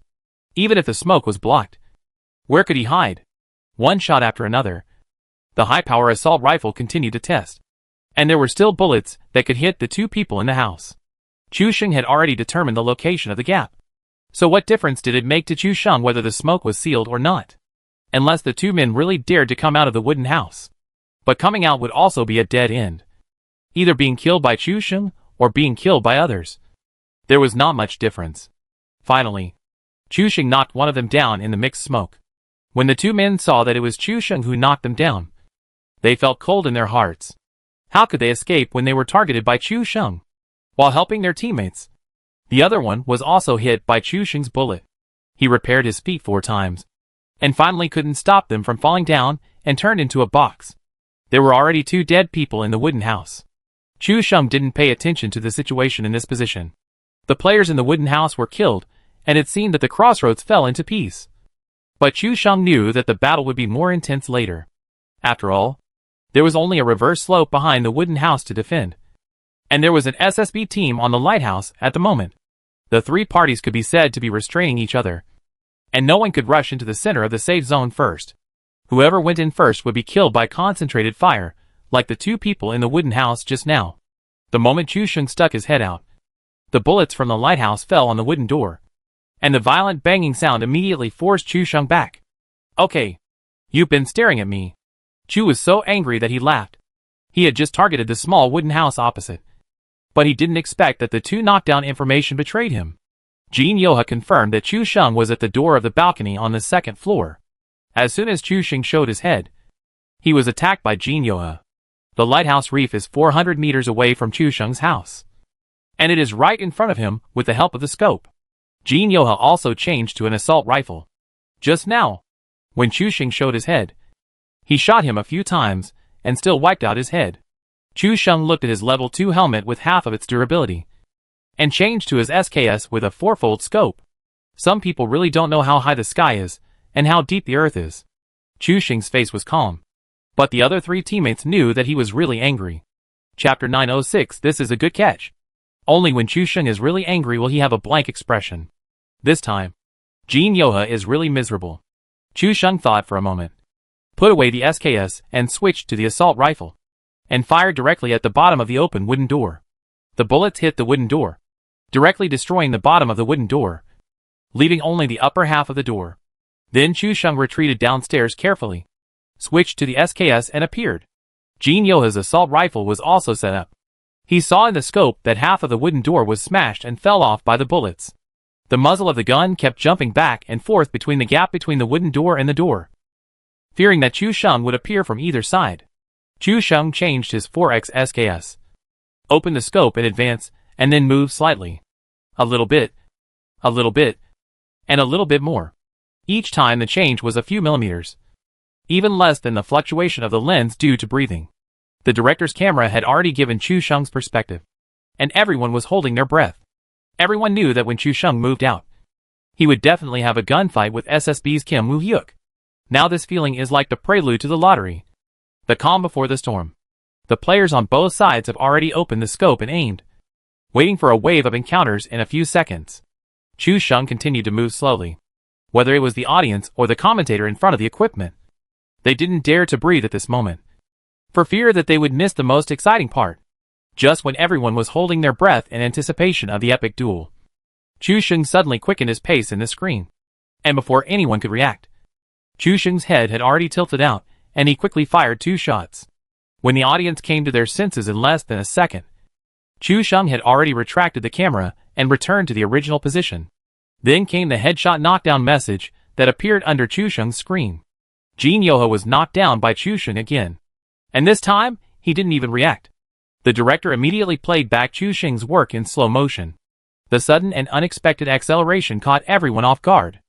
Even if the smoke was blocked, where could he hide? One shot after another, the high-power assault rifle continued to test. And there were still bullets that could hit the 2 people in the house. Chu Sheng had already determined the location of the gap. So what difference did it make to Chu Sheng whether the smoke was sealed or not? Unless the 2 men really dared to come out of the wooden house. But coming out would also be a dead end. Either being killed by Chu Sheng or being killed by others. There was not much difference. Finally, Chu Sheng knocked one of them down in the mixed smoke. When the 2 men saw that it was Chu Sheng who knocked them down, they felt cold in their hearts. How could they escape when they were targeted by Chu Sheng? While helping their teammates, the other one was also hit by Chu Sheng's bullet. He repaired his feet 4 times, and finally couldn't stop them from falling down and turned into a box. There were already 2 dead people in the wooden house. Chu Sheng didn't pay attention to the situation in this position. The players in the wooden house were killed, and it seemed that the crossroads fell into peace. But Chu Sheng knew that the battle would be more intense later. After all, there was only a reverse slope behind the wooden house to defend. And there was an SSB team on the lighthouse at the moment. The 3 parties could be said to be restraining each other. And no one could rush into the center of the safe zone first. Whoever went in first would be killed by concentrated fire, like the 2 people in the wooden house just now. The moment Chu Sheng stuck his head out, the bullets from the lighthouse fell on the wooden door. And the violent banging sound immediately forced Chu Sheng back. Okay. You've been staring at me. Chu was so angry that he laughed. He had just targeted the small wooden house opposite. But he didn't expect that the 2 knockdown information betrayed him. Jin Yoha confirmed that Chu Sheng was at the door of the balcony on the 2nd floor. As soon as Chu Sheng showed his head, he was attacked by Jin Yoha. The lighthouse reef is 400 meters away from Chu Sheng's house. And it is right in front of him with the help of the scope. Jin Yoha also changed to an assault rifle. Just now, when Chu Sheng showed his head, he shot him a few times and still wiped out his head. Chu Sheng looked at his level 2 helmet with half of its durability and changed to his SKS with a 4-fold scope. Some people really don't know how high the sky is and how deep the earth is. Chu Sheng's face was calm, but the other 3 teammates knew that he was really angry. Chapter 906. This is a good catch. Only when Chu Sheng is really angry will he have a blank expression. This time, Jin Yoha is really miserable. Chu Sheng thought for a moment, put away the SKS and switched to the assault rifle, and fired directly at the bottom of the open wooden door. The bullets hit the wooden door, directly destroying the bottom of the wooden door, leaving only the upper half of the door. Then Chu Sheng retreated downstairs carefully, switched to the SKS and appeared. Jin Yoha's assault rifle was also set up. He saw in the scope that half of the wooden door was smashed and fell off by the bullets. The muzzle of the gun kept jumping back and forth between the gap between the wooden door and the door, fearing that Chu Sheng would appear from either side. Chu Sheng changed his 4x SKS, opened the scope in advance, and then moved slightly. A little bit, and a little bit more. Each time the change was a few millimeters, even less than the fluctuation of the lens due to breathing. The director's camera had already given Chu Sheng's perspective, and everyone was holding their breath. Everyone knew that when Chu Sheng moved out, he would definitely have a gunfight with SSB's Kim Woo-hyuk. Now this feeling is like the prelude to the lottery. The calm before the storm. The players on both sides have already opened the scope and aimed, waiting for a wave of encounters in a few seconds. Chu Sheng continued to move slowly. Whether it was the audience or the commentator in front of the equipment, they didn't dare to breathe at this moment, for fear that they would miss the most exciting part. Just when everyone was holding their breath in anticipation of the epic duel, Chu Sheng suddenly quickened his pace in the screen. And before anyone could react, Chu Sheng's head had already tilted out, and he quickly fired 2 shots. When the audience came to their senses in less than a second, Chu Sheng had already retracted the camera and returned to the original position. Then came the headshot knockdown message that appeared under Chu Sheng's screen. Jin Yoha was knocked down by Chu Sheng again. And this time, he didn't even react. The director immediately played back Chu Sheng's work in slow motion. The sudden and unexpected acceleration caught everyone off guard.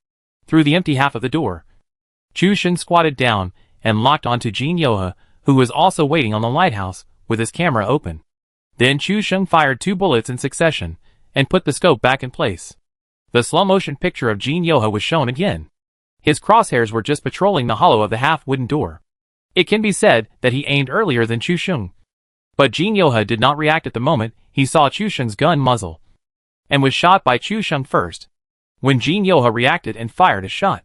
Through the empty half of the door, Chu Sheng squatted down and locked onto Jin Yoha, who was also waiting on the lighthouse, with his camera open. Then Chu Sheng fired 2 bullets in succession, and put the scope back in place. The slow-motion picture of Jin Yoha was shown again. His crosshairs were just patrolling the hollow of the half-wooden door. It can be said that he aimed earlier than Chu Sheng. But Jin Yoha did not react at the moment he saw Chu Sheng's gun muzzle. and was shot by Chu Sheng first. When Jin Yoha reacted and fired a shot,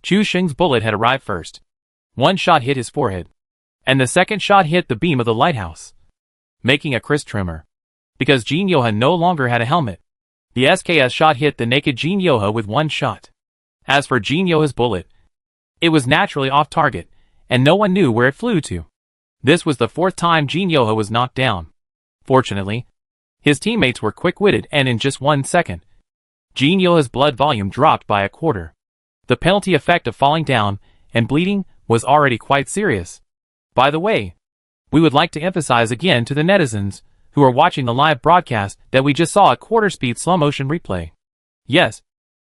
Chu Sheng's bullet had arrived first. One shot hit his forehead, and the second shot hit the beam of the lighthouse, making a crisp tremor. Because Jin Yoha no longer had a helmet, the SKS shot hit the naked Jin Yoha with one shot. As for Jin Yoha's bullet, it was naturally off target, and no one knew where it flew to. This was the fourth time Jin Yoha was knocked down. Fortunately, his teammates were quick-witted, and in just 1 second, Jin Yoha's blood volume dropped by a quarter. The penalty effect of falling down and bleeding was already quite serious. By the way, we would like to emphasize again to the netizens who are watching the live broadcast that we just saw a quarter-speed slow-motion replay. Yes,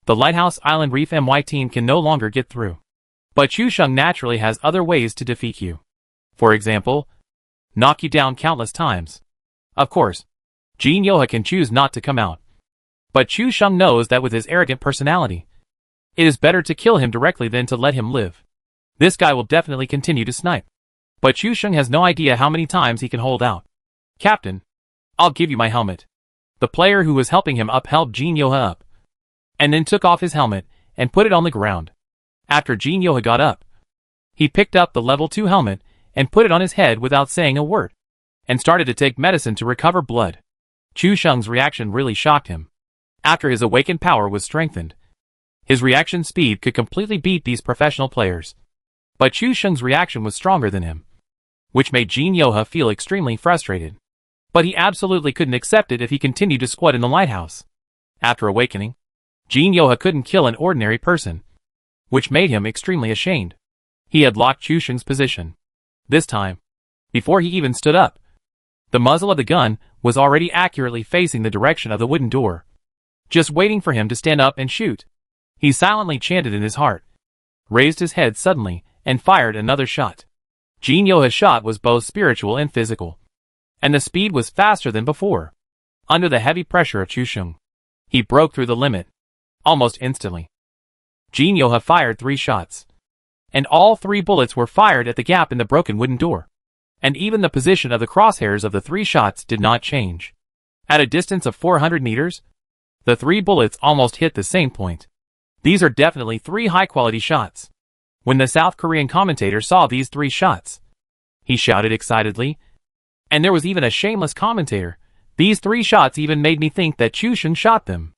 the Lighthouse Island Reef MY team can no longer get through. But Chu Sheng naturally has other ways to defeat you. For example, knock you down countless times. Of course, Jin Yoha can choose not to come out. But Chu Sheng knows that with his arrogant personality, it is better to kill him directly than to let him live. This guy will definitely continue to snipe. But Chu Sheng has no idea how many times he can hold out. Captain, I'll give you my helmet. The player who was helping him up helped Jin Yoha up, and then took off his helmet and put it on the ground. After Jin Yoha got up, he picked up the level 2 helmet and put it on his head without saying a word, and started to take medicine to recover blood. Chu Sheng's reaction really shocked him. After his awakened power was strengthened, his reaction speed could completely beat these professional players. But Chu Sheng's reaction was stronger than him, which made Jin Yoha feel extremely frustrated. But he absolutely couldn't accept it if he continued to squat in the lighthouse. After awakening, Jin Yoha couldn't kill an ordinary person, which made him extremely ashamed. He had locked Chu Sheng's position. This time, before he even stood up, the muzzle of the gun was already accurately facing the direction of the wooden door, just waiting for him to stand up and shoot. He silently chanted in his heart, raised his head suddenly, and fired another shot. Jin Yoha's shot was both spiritual and physical, and the speed was faster than before. Under the heavy pressure of Chu Sheng, he broke through the limit, almost instantly. Jin Yoha fired 3 shots, and all 3 bullets were fired at the gap in the broken wooden door. And even the position of the crosshairs of the 3 shots did not change. At a distance of 400 meters, the 3 bullets almost hit the same point. These are definitely 3 high-quality shots. When the South Korean commentator saw these 3 shots, he shouted excitedly. And there was even a shameless commentator. These 3 shots even made me think that Chu Sheng shot them.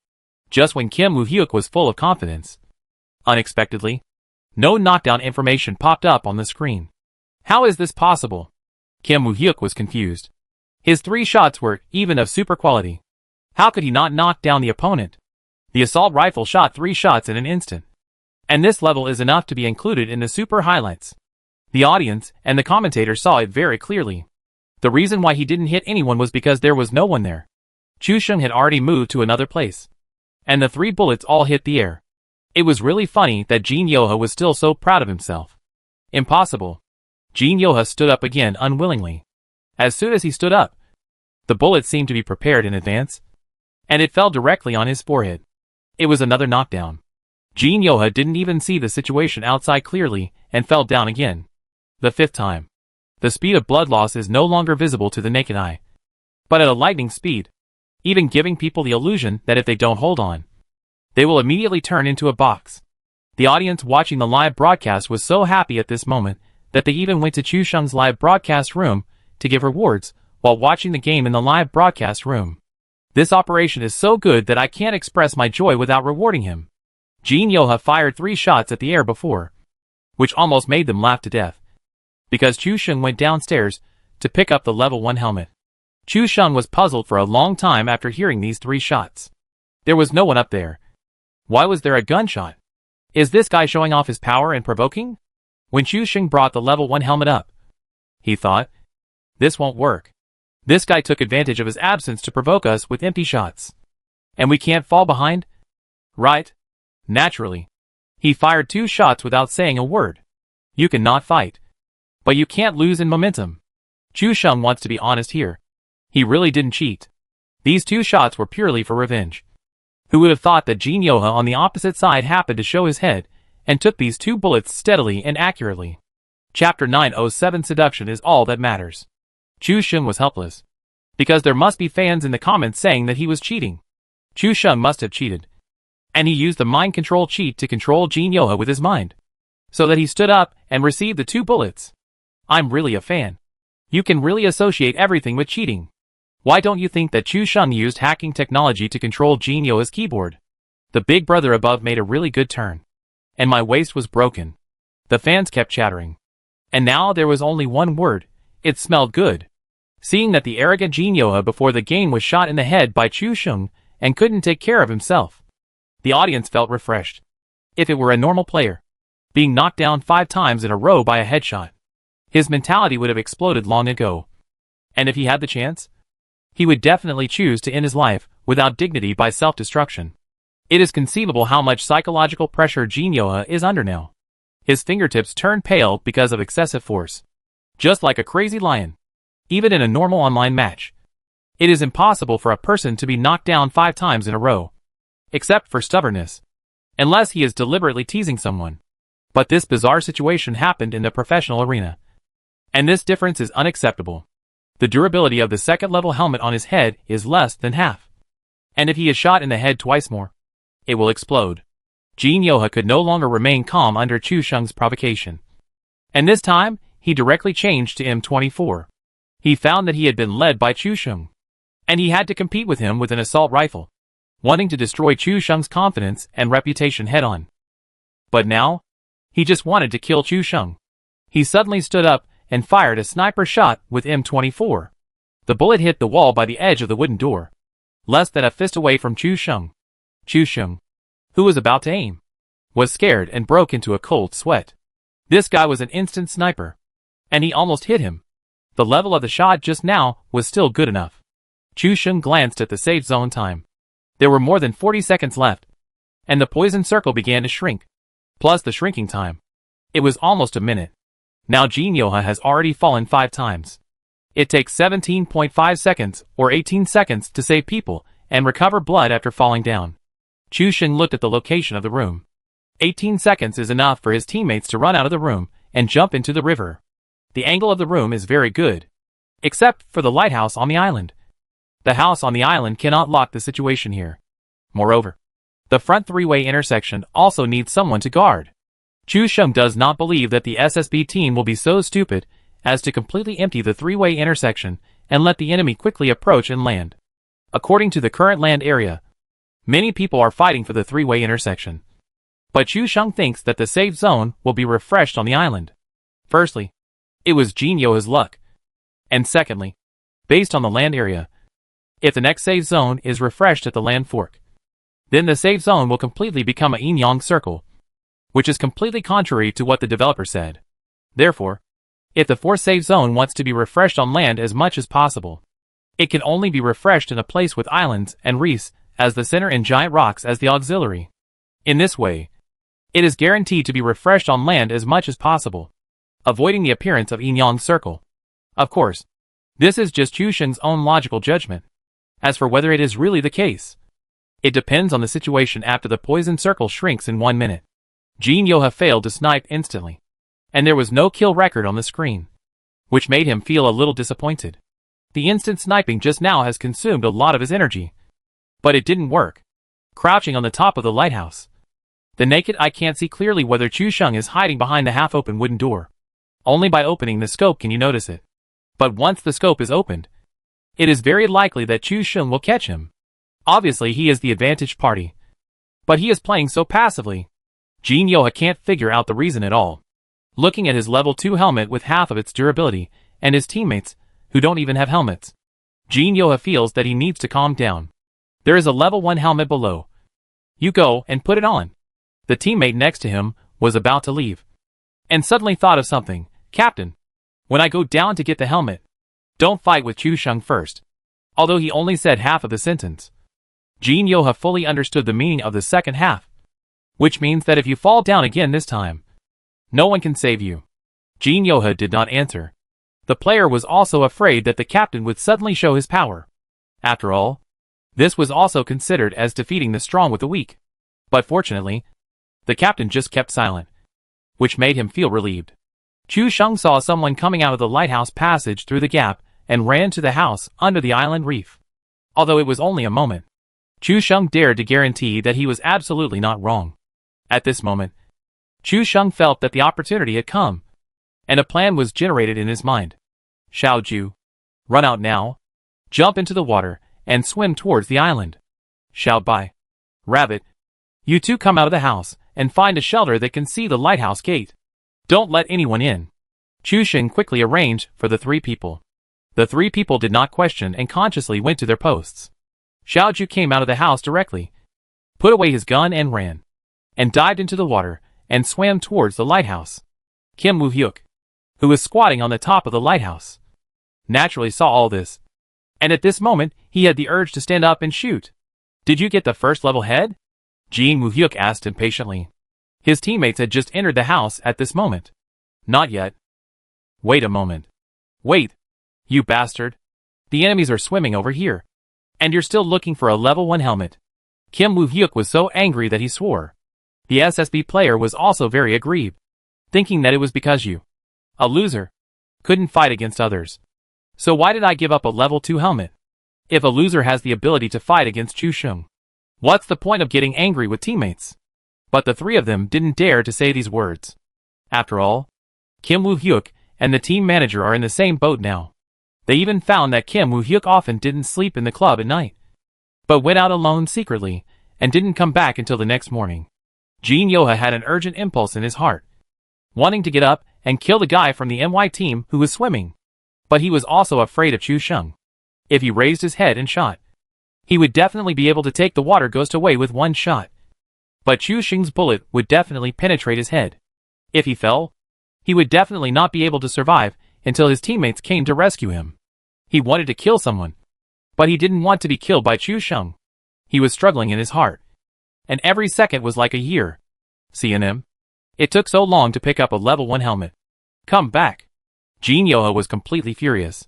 Just when Kim Woo-hyuk was full of confidence, unexpectedly, no knockdown information popped up on the screen. How is this possible? Kim Woo-hyuk was confused. His 3 shots were even of super quality. How could he not knock down the opponent? The assault rifle shot 3 shots in an instant. And this level is enough to be included in the super highlights. The audience and the commentator saw it very clearly. The reason why he didn't hit anyone was because there was no one there. Chu Sheng had already moved to another place, and the 3 bullets all hit the air. It was really funny that Jin Yoha was still so proud of himself. Impossible. Jin Yoha stood up again unwillingly. As soon as he stood up, the bullet seemed to be prepared in advance, and it fell directly on his forehead. It was another knockdown. Jin Yoha didn't even see the situation outside clearly and fell down again. The 5th time. The speed of blood loss is no longer visible to the naked eye, but at a lightning speed, even giving people the illusion that if they don't hold on, they will immediately turn into a box. The audience watching the live broadcast was so happy at this moment that they even went to Chu Sheng's live broadcast room to give rewards while watching the game in the live broadcast room. This operation is so good that I can't express my joy without rewarding him. Jin Yoha fired 3 shots at the air before, which almost made them laugh to death, because Chu Sheng went downstairs to pick up the level 1 helmet. Chu Sheng was puzzled for a long time after hearing these 3 shots. There was no one up there. Why was there a gunshot? Is this guy showing off his power and provoking? When Chu Sheng brought the level 1 helmet up, he thought, this won't work. This guy took advantage of his absence to provoke us with empty shots. And we can't fall behind? Right? Naturally. He fired 2 shots without saying a word. You can not fight, but you can't lose in momentum. Chu Sheng wants to be honest here. He really didn't cheat. These 2 shots were purely for revenge. Who would have thought that Jin Yoha on the opposite side happened to show his head and took these 2 bullets steadily and accurately. Chapter 907 Seduction is all that matters. Chu Sheng was helpless, because there must be fans in the comments saying that he was cheating. Chu Sheng must have cheated. And he used the mind control cheat to control Jin Yoha with his mind, so that he stood up and received the 2 bullets. I'm really a fan. You can really associate everything with cheating. Why don't you think that Chu Sheng used hacking technology to control Jin Yoha's keyboard? The big brother above made a really good turn. And my waist was broken. The fans kept chattering. And now there was only one word. It smelled good. Seeing that the arrogant Jin Yoha before the game was shot in the head by Chu Sheng and couldn't take care of himself, the audience felt refreshed. If it were a normal player, being knocked down 5 times in a row by a headshot, his mentality would have exploded long ago. And if he had the chance, he would definitely choose to end his life without dignity by self-destruction. It is conceivable how much psychological pressure Jin Yoha is under now. His fingertips turned pale because of excessive force. Just like a crazy lion. Even in a normal online match, it is impossible for a person to be knocked down 5 times in a row. Except for stubbornness. Unless he is deliberately teasing someone. But this bizarre situation happened in the professional arena. And this difference is unacceptable. The durability of the second level helmet on his head is less than half. And if he is shot in the head twice more, it will explode. Jin Yoha could no longer remain calm under Chu Sheng's provocation. And this time, he directly changed to M24. He found that he had been led by Chu Sheng. And he had to compete with him with an assault rifle, wanting to destroy Chu Sheng's confidence and reputation head-on. But now, he just wanted to kill Chu Sheng. He suddenly stood up and fired a sniper shot with M24. The bullet hit the wall by the edge of the wooden door, less than a fist away from Chu Sheng. Chu Sheng, who was about to aim, was scared and broke into a cold sweat. This guy was an instant sniper, and he almost hit him. The level of the shot just now was still good enough. Chu Sheng glanced at the safe zone time. There were more than 40 seconds left, and the poison circle began to shrink. Plus the shrinking time. It was almost a minute. Now Jin Yoha has already fallen 5 times. It takes 17.5 seconds or 18 seconds to save people and recover blood after falling down. Chu Sheng looked at the location of the room. 18 seconds is enough for his teammates to run out of the room and jump into the river. The angle of the room is very good. Except for the lighthouse on the island. The house on the island cannot lock the situation here. Moreover, the front 3-way intersection also needs someone to guard. Chu Sheng does not believe that the SSB team will be so stupid as to completely empty the 3-way intersection and let the enemy quickly approach and land. According to the current land area, many people are fighting for the 3-way intersection. But Chu Sheng thinks that the safe zone will be refreshed on the island. Firstly, it was Jin Yoha's luck. And secondly, based on the land area, if the next safe zone is refreshed at the land fork, then the safe zone will completely become a yin-yang circle, which is completely contrary to what the developer said. Therefore, if the 4th safe zone wants to be refreshed on land as much as possible, it can only be refreshed in a place with islands and reefs as the center and giant rocks as the auxiliary. In this way, it is guaranteed to be refreshed on land as much as possible, avoiding the appearance of yin-yang circle. Of course, this is just Chu Sheng's own logical judgment. As for whether it is really the case, it depends on the situation after the poison circle shrinks in 1 minute. Jin Yoha failed to snipe instantly, and there was no kill record on the screen, which made him feel a little disappointed. The instant sniping just now has consumed a lot of his energy. But it didn't work. Crouching on the top of the lighthouse, the naked eye can't see clearly whether Chu Sheng is hiding behind the half-open wooden door. Only by opening the scope can you notice it. But once the scope is opened, it is very likely that Chu Sheng will catch him. Obviously he is the advantaged party. But he is playing so passively. Jin Yoha can't figure out the reason at all. Looking at his level 2 helmet with half of its durability, and his teammates, who don't even have helmets, Jin Yoha feels that he needs to calm down. There is a level 1 helmet below. You go and put it on. The teammate next to him was about to leave, and suddenly thought of something. Captain, when I go down to get the helmet, don't fight with Chu Sheng first. Although he only said half of the sentence, Jin Yoha fully understood the meaning of the second half, which means that if you fall down again this time, no one can save you. Jin Yoha did not answer. The player was also afraid that the captain would suddenly show his power. After all, this was also considered as defeating the strong with the weak. But fortunately, the captain just kept silent, which made him feel relieved. Chu Sheng saw someone coming out of the lighthouse passage through the gap and ran to the house under the island reef. Although it was only a moment, Chu Sheng dared to guarantee that he was absolutely not wrong. At this moment, Chu Sheng felt that the opportunity had come, and a plan was generated in his mind. Xiao Ju, run out now, jump into the water, and swim towards the island. Xiao Bai, Rabbit, you two come out of the house, and find a shelter that can see the lighthouse gate. Don't let anyone in. Chu Sheng quickly arranged for the three people. The three people did not question and consciously went to their posts. Xiao Ju came out of the house directly, put away his gun and ran, and dived into the water, and swam towards the lighthouse. Kim Woo-hyuk, who was squatting on the top of the lighthouse, naturally saw all this, and at this moment, he had the urge to stand up and shoot. Did you get the first level head? Jin Woo-hyuk asked impatiently. His teammates had just entered the house at this moment. Not yet. Wait a moment. Wait. You bastard. The enemies are swimming over here. And you're still looking for a level 1 helmet. Kim Woo-hyuk was so angry that he swore. The SSB player was also very aggrieved, thinking that it was because you, a loser, couldn't fight against others. So why did I give up a level 2 helmet? If a loser has the ability to fight against Chu Sheng, what's the point of getting angry with teammates? But the three of them didn't dare to say these words. After all, Kim Woo-hyuk and the team manager are in the same boat now. They even found that Kim Woo-hyuk often didn't sleep in the club at night, but went out alone secretly, and didn't come back until the next morning. Jin Yoha had an urgent impulse in his heart, wanting to get up and kill the guy from the NY team who was swimming. But he was also afraid of Chu Sheng. If he raised his head and shot, he would definitely be able to take the water ghost away with one shot. But Chu Sheng's bullet would definitely penetrate his head. If he fell, he would definitely not be able to survive until his teammates came to rescue him. He wanted to kill someone, but he didn't want to be killed by Chu Sheng. He was struggling in his heart, and every second was like a year. CNM. It took so long to pick up a level 1 helmet. Come back. Jin Yoha was completely furious.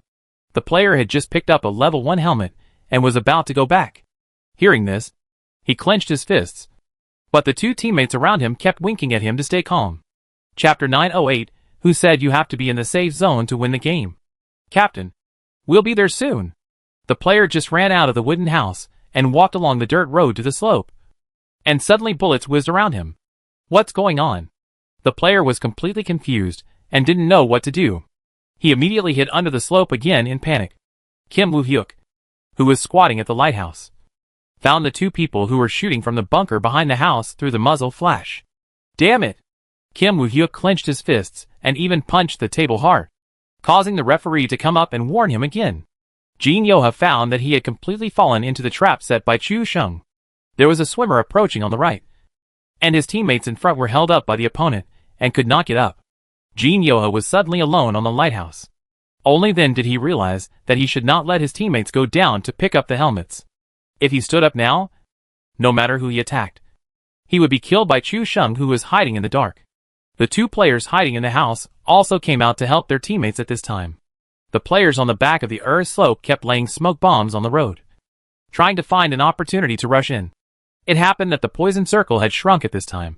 The player had just picked up a level 1 helmet and was about to go back. Hearing this, he clenched his fists, but the two teammates around him kept winking at him to stay calm. Chapter 908, who said you have to be in the safe zone to win the game? Captain, we'll be there soon. The player just ran out of the wooden house and walked along the dirt road to the slope. And suddenly bullets whizzed around him. What's going on? The player was completely confused and didn't know what to do. He immediately hid under the slope again in panic. Kim Woo-hyuk, who was squatting at the lighthouse, found the two people who were shooting from the bunker behind the house through the muzzle flash. Damn it! Kim Woo-hyuk clenched his fists and even punched the table hard, causing the referee to come up and warn him again. Jin Yoha found that he had completely fallen into the trap set by Chu Sheng. There was a swimmer approaching on the right, and his teammates in front were held up by the opponent and could not get up. Jin Yoha was suddenly alone on the lighthouse. Only then did he realize that he should not let his teammates go down to pick up the helmets. If he stood up now, no matter who he attacked, he would be killed by Chu Sheng, who was hiding in the dark. The two players hiding in the house also came out to help their teammates at this time. The players on the back of the slope kept laying smoke bombs on the road, trying to find an opportunity to rush in. It happened that the poison circle had shrunk at this time,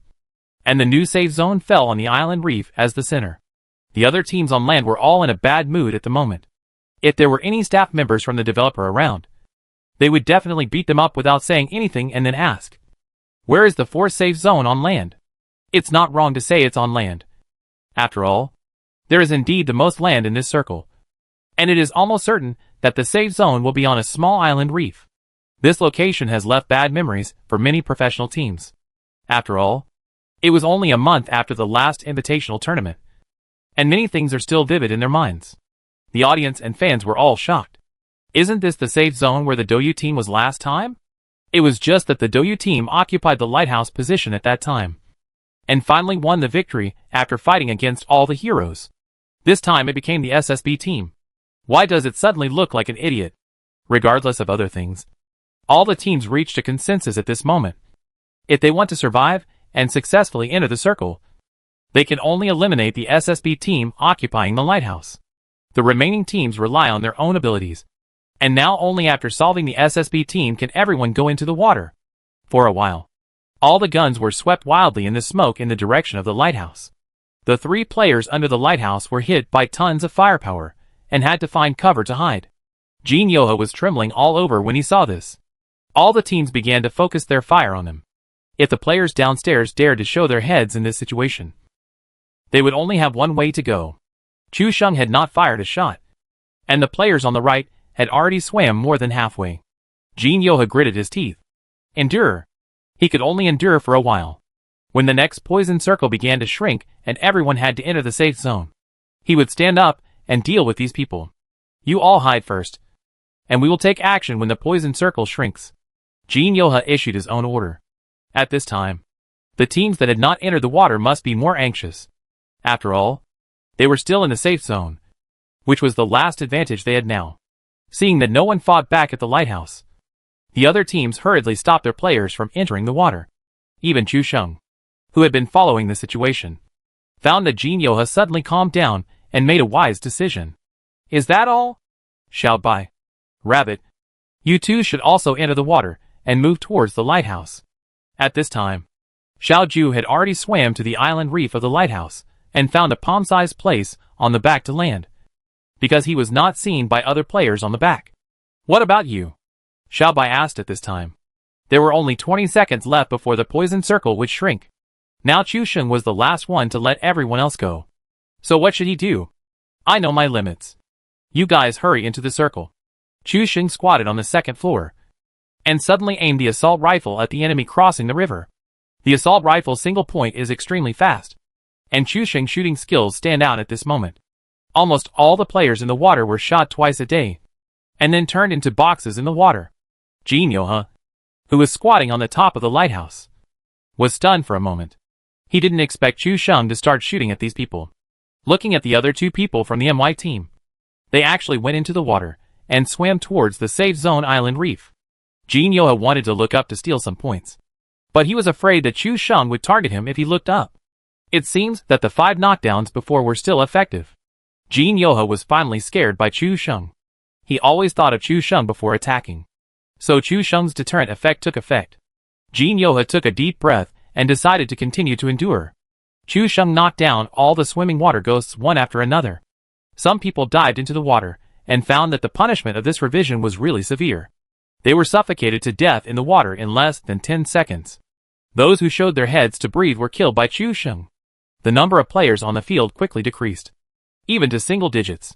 and the new safe zone fell on the island reef as the center. The other teams on land were all in a bad mood at the moment. If there were any staff members from the developer around, they would definitely beat them up without saying anything and then ask, where is the fourth safe zone on land? It's not wrong to say it's on land. After all, there is indeed the most land in this circle, and it is almost certain that the safe zone will be on a small island reef. This location has left bad memories for many professional teams. After all, it was only a month after the last invitational tournament, and many things are still vivid in their minds. The audience and fans were all shocked. Isn't this the safe zone where the Doyu team was last time? It was just that the Doyu team occupied the lighthouse position at that time, and finally won the victory after fighting against all the heroes. This time it became the SSB team. Why does it suddenly look like an idiot? Regardless of other things, all the teams reached a consensus at this moment. If they want to survive and successfully enter the circle, they can only eliminate the SSB team occupying the lighthouse. The remaining teams rely on their own abilities, and now only after solving the SSB team can everyone go into the water. For a while, all the guns were swept wildly in the smoke in the direction of the lighthouse. The three players under the lighthouse were hit by tons of firepower, and had to find cover to hide. Jin Yoha was trembling all over when he saw this. All the teams began to focus their fire on them. If the players downstairs dared to show their heads in this situation, they would only have one way to go. Chu Sheng had not fired a shot, and the players on the right had already swam more than halfway. Jin Yoha gritted his teeth. Endure. He could only endure for a while. When the next poison circle began to shrink and everyone had to enter the safe zone, he would stand up and deal with these people. You all hide first, and we will take action when the poison circle shrinks. Jin Yoha issued his own order. At this time, the teams that had not entered the water must be more anxious. After all, they were still in the safe zone, which was the last advantage they had now. Seeing that no one fought back at the lighthouse, the other teams hurriedly stopped their players from entering the water. Even Chu Sheng, who had been following the situation, found that Jin Yoha suddenly calmed down and made a wise decision. Is that all? Shout by. Rabbit, you two should also enter the water and move towards the lighthouse. At this time, Xiao Ju had already swam to the island reef of the lighthouse and found a palm-sized place on the back to land, because he was not seen by other players on the back. What about you? Xiao Bai asked at this time. There were only 20 seconds left before the poison circle would shrink. Now Chu Sheng was the last one to let everyone else go. So what should he do? I know my limits. You guys hurry into the circle. Chu Sheng squatted on the second floor and suddenly aimed the assault rifle at the enemy crossing the river. The assault rifle's single point is extremely fast, and Chu Sheng's shooting skills stand out at this moment. Almost all the players in the water were shot twice a day, and then turned into boxes in the water. Jin Yoha, who was squatting on the top of the lighthouse, was stunned for a moment. He didn't expect Chu Sheng to start shooting at these people. Looking at the other two people from the MY team, they actually went into the water and swam towards the safe zone island reef. Jin Yoha wanted to look up to steal some points, but he was afraid that Chu Sheng would target him if he looked up. It seems that the 5 knockdowns before were still effective. Jin Yoha was finally scared by Chu Sheng. He always thought of Chu Sheng before attacking, so Chu Sheng's deterrent effect took effect. Jin Yoha took a deep breath and decided to continue to endure. Chu Sheng knocked down all the swimming water ghosts one after another. Some people dived into the water and found that the punishment of this revision was really severe. They were suffocated to death in the water in less than 10 seconds. Those who showed their heads to breathe were killed by Chu Sheng. The number of players on the field quickly decreased, even to single digits.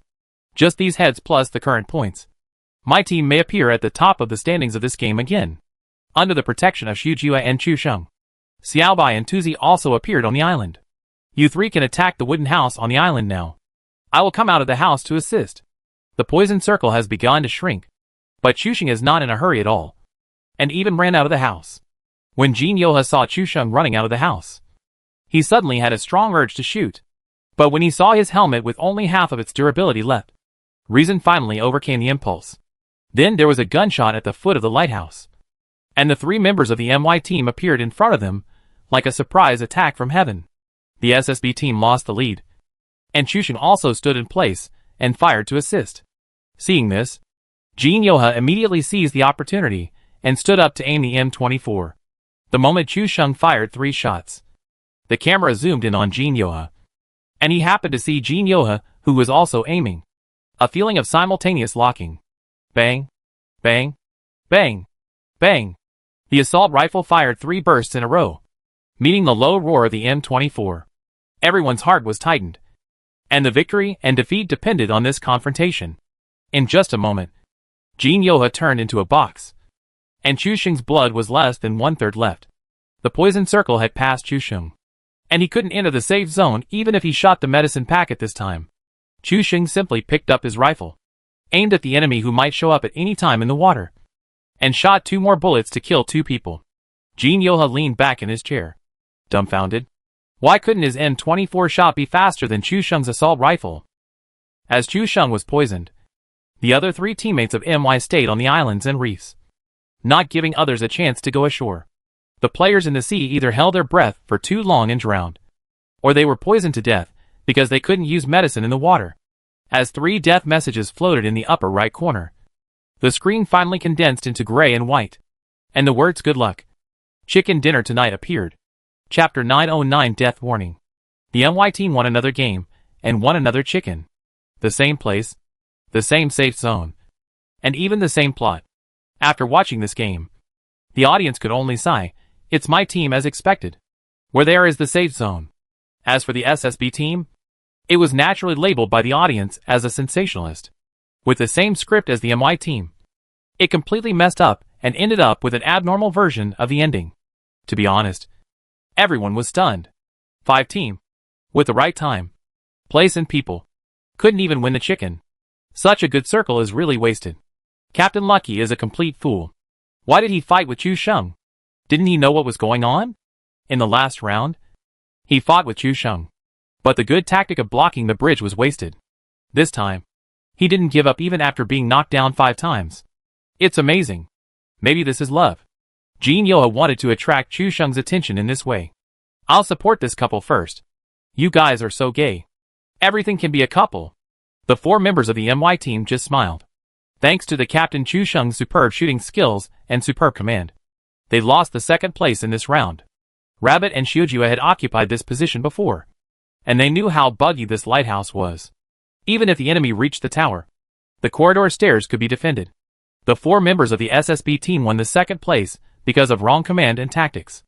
Just these heads plus the current points. My team may appear at the top of the standings of this game again, under the protection of Xu Jia and Chu Sheng. Xiao Bai and Tuzi also appeared on the island. You three can attack the wooden house on the island now. I will come out of the house to assist. The poison circle has begun to shrink, but Chu Sheng is not in a hurry at all, and even ran out of the house. When Jin Yoha saw Chu Sheng running out of the house, he suddenly had a strong urge to shoot. But when he saw his helmet with only half of its durability left, reason finally overcame the impulse. Then there was a gunshot at the foot of the lighthouse, and the 3 members of the MY team appeared in front of them like a surprise attack from heaven. The SSB team lost the lead, and Chu Sheng also stood in place and fired to assist. Seeing this, Jin Yoha immediately seized the opportunity and stood up to aim the M24. The moment Chu Sheng fired 3 shots, the camera zoomed in on Jin Yoha, and he happened to see Jin Yoha, who was also aiming. A feeling of simultaneous locking. Bang, bang, bang, bang. The assault rifle fired 3 bursts in a row, meeting the low roar of the M24. Everyone's heart was tightened, and the victory and defeat depended on this confrontation. In just a moment, Jin Yoha turned into a box, and Chu Sheng's blood was less than 1/3 left. The poison circle had passed Chu Sheng, and he couldn't enter the safe zone even if he shot the medicine packet this time. Chu Sheng simply picked up his rifle, aimed at the enemy who might show up at any time in the water, and shot 2 more bullets to kill 2 people. Jin Yoha leaned back in his chair, dumbfounded. Why couldn't his M24 shot be faster than Chu Sheng's assault rifle? As Chu Sheng was poisoned, the other 3 teammates of MY stayed on the islands and reefs, not giving others a chance to go ashore. The players in the sea either held their breath for too long and drowned, or they were poisoned to death because they couldn't use medicine in the water. As 3 death messages floated in the upper right corner, the screen finally condensed into gray and white, and the words "Good luck. Chicken dinner tonight" appeared. Chapter 909 Death Warning. The MY team won another game, and won another chicken. The same place, the same safe zone, and even the same plot. After watching this game, The audience could only sigh. It's my team as expected. Where there is the safe zone. As for the SSB team, it was naturally labeled by the audience as a sensationalist. With the same script as the MY team. It completely messed up and ended up with an abnormal version of the ending. To be honest, everyone was stunned. 5 team. With the right time, place and people. Couldn't even win the chicken. Such a good circle is really wasted. Captain Lucky is a complete fool. Why did he fight with Chu Sheng? Didn't he know what was going on? In the last round, he fought with Chu Sheng. But the good tactic of blocking the bridge was wasted. This time, he didn't give up even after being knocked down 5 times. It's amazing. Maybe this is love. Jin Yoha wanted to attract Chu Sheng's attention in this way. I'll support this couple first. You guys are so gay. Everything can be a couple. The 4 members of the MY team just smiled. Thanks to the Captain Chu Sheng's superb shooting skills and superb command, they lost the 2nd place in this round. Rabbit and Xiujia had occupied this position before, and they knew how buggy this lighthouse was. Even if the enemy reached the tower, the corridor stairs could be defended. The 4 members of the SSB team won the 2nd place because of wrong command and tactics.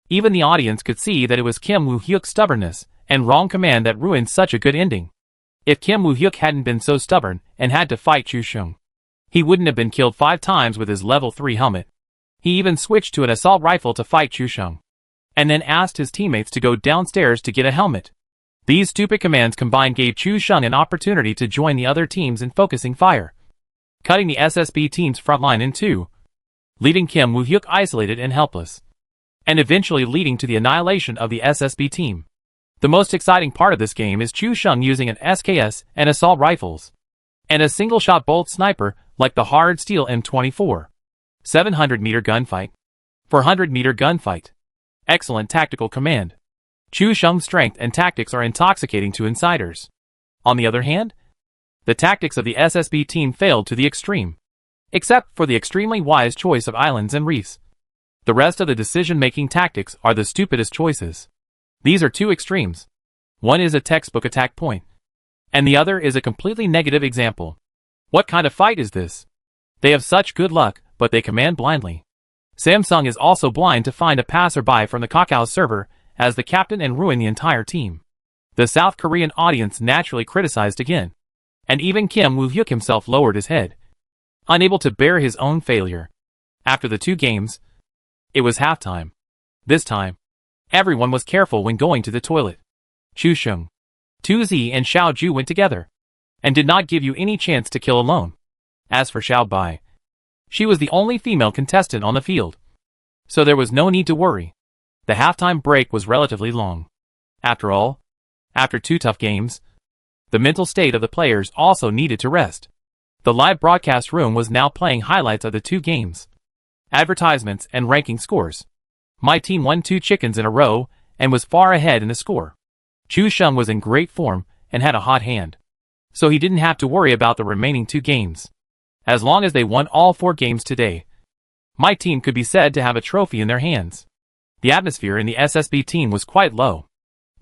Even the audience could see that it was Kim Woo-hyuk's stubbornness and wrong command that ruined such a good ending. If Kim Woo-hyuk hadn't been so stubborn and had to fight Chu Sheng, he wouldn't have been killed 5 times with his level 3 helmet. He even switched to an assault rifle to fight Chu Sheng, and then asked his teammates to go downstairs to get a helmet. These stupid commands combined gave Chu Sheng an opportunity to join the other teams in focusing fire, cutting the SSB team's front line in 2, leaving Kim Woo-hyuk isolated and helpless, and eventually leading to the annihilation of the SSB team. The most exciting part of this game is Chu Sheng using an SKS and assault rifles, and a single-shot bolt sniper like the hard steel M24. 700-meter gunfight. 400-meter gunfight. Excellent tactical command. Chu Sheng's strength and tactics are intoxicating to insiders. On the other hand, the tactics of the SSB team failed to the extreme, except for the extremely wise choice of islands and reefs. The rest of the decision-making tactics are the stupidest choices. These are 2 extremes. One is a textbook attack point, and the other is a completely negative example. What kind of fight is this? They have such good luck, but they command blindly. Samsung is also blind to find a passerby from the Kakao server as the captain and ruin the entire team. The South Korean audience naturally criticized again, and even Kim Woo-hyuk himself lowered his head, unable to bear his own failure. After the 2 games, it was halftime. This time, everyone was careful when going to the toilet. Chu Sheng, Tu Zi and Xiao Ju went together, and did not give you any chance to kill alone. As for Xiao Bai, she was the only female contestant on the field, so there was no need to worry. The halftime break was relatively long. After all, after 2 tough games, the mental state of the players also needed to rest. The live broadcast room was now playing highlights of the 2 games, advertisements and ranking scores. My team won 2 chickens in a row and was far ahead in the score. Chu Sheng was in great form and had a hot hand, so he didn't have to worry about the remaining 2 games. As long as they won all 4 games today, my team could be said to have a trophy in their hands. The atmosphere in the SSB team was quite low.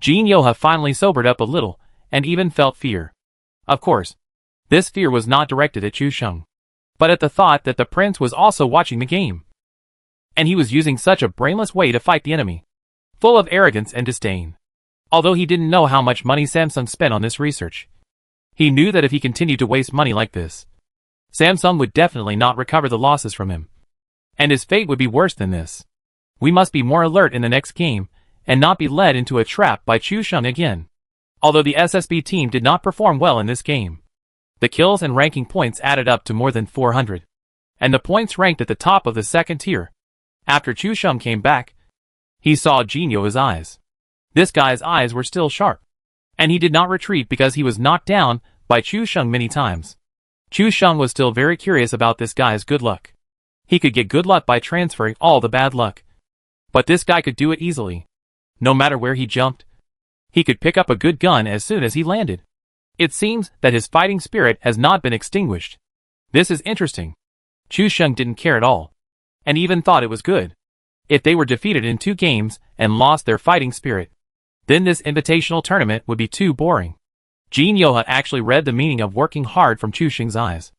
Jin Yoha finally sobered up a little and even felt fear. Of course, this fear was not directed at Chu Sheng, but at the thought that the prince was also watching the game, and he was using such a brainless way to fight the enemy, full of arrogance and disdain. Although he didn't know how much money Samsung spent on this research, he knew that if he continued to waste money like this, Samsung would definitely not recover the losses from him, and his fate would be worse than this. We must be more alert in the next game, and not be led into a trap by Chu Sheng again. Although the SSB team did not perform well in this game, the kills and ranking points added up to more than 400, and the points ranked at the top of the 2nd tier. After Chu Sheng came back, he saw Jin Yoha's eyes. This guy's eyes were still sharp, and he did not retreat because he was knocked down by Chu Sheng many times. Chu Sheng was still very curious about this guy's good luck. He could get good luck by transferring all the bad luck, but this guy could do it easily. No matter where he jumped, he could pick up a good gun as soon as he landed. It seems that his fighting spirit has not been extinguished. This is interesting. Chu Sheng didn't care at all, and even thought it was good. If they were defeated in 2 games and lost their fighting spirit, then this invitational tournament would be too boring. Jin Yoha actually read the meaning of working hard from Chu Sheng's eyes,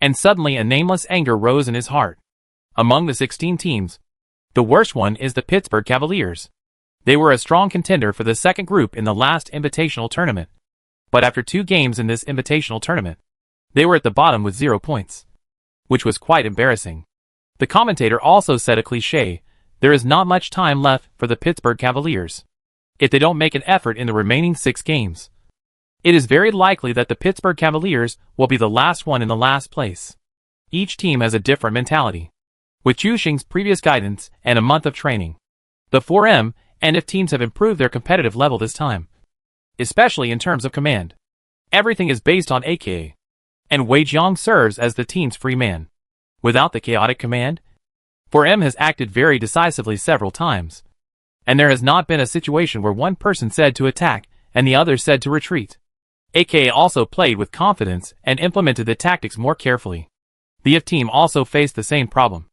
and suddenly a nameless anger rose in his heart. Among the 16 teams, The worst one is the Pittsburgh Cavaliers. They were a strong contender for the second group in the last invitational tournament. But after 2 games in this invitational tournament, they were at the bottom with 0 points, which was quite embarrassing. The commentator also said a cliché: there is not much time left for the Pittsburgh Cavaliers. If they don't make an effort in the remaining 6 games, it is very likely that the Pittsburgh Cavaliers will be the last one in the last place. Each team has a different mentality. With Chu Sheng's previous guidance and a month of training, the 4M and if teams have improved their competitive level this time, especially in terms of command. Everything is based on AKA, and Wei Jiang serves as the team's free man. Without the chaotic command, 4M has acted very decisively several times, and there has not been a situation where one person said to attack and the other said to retreat. AKA also played with confidence and implemented the tactics more carefully. The IF team also faced the same problem,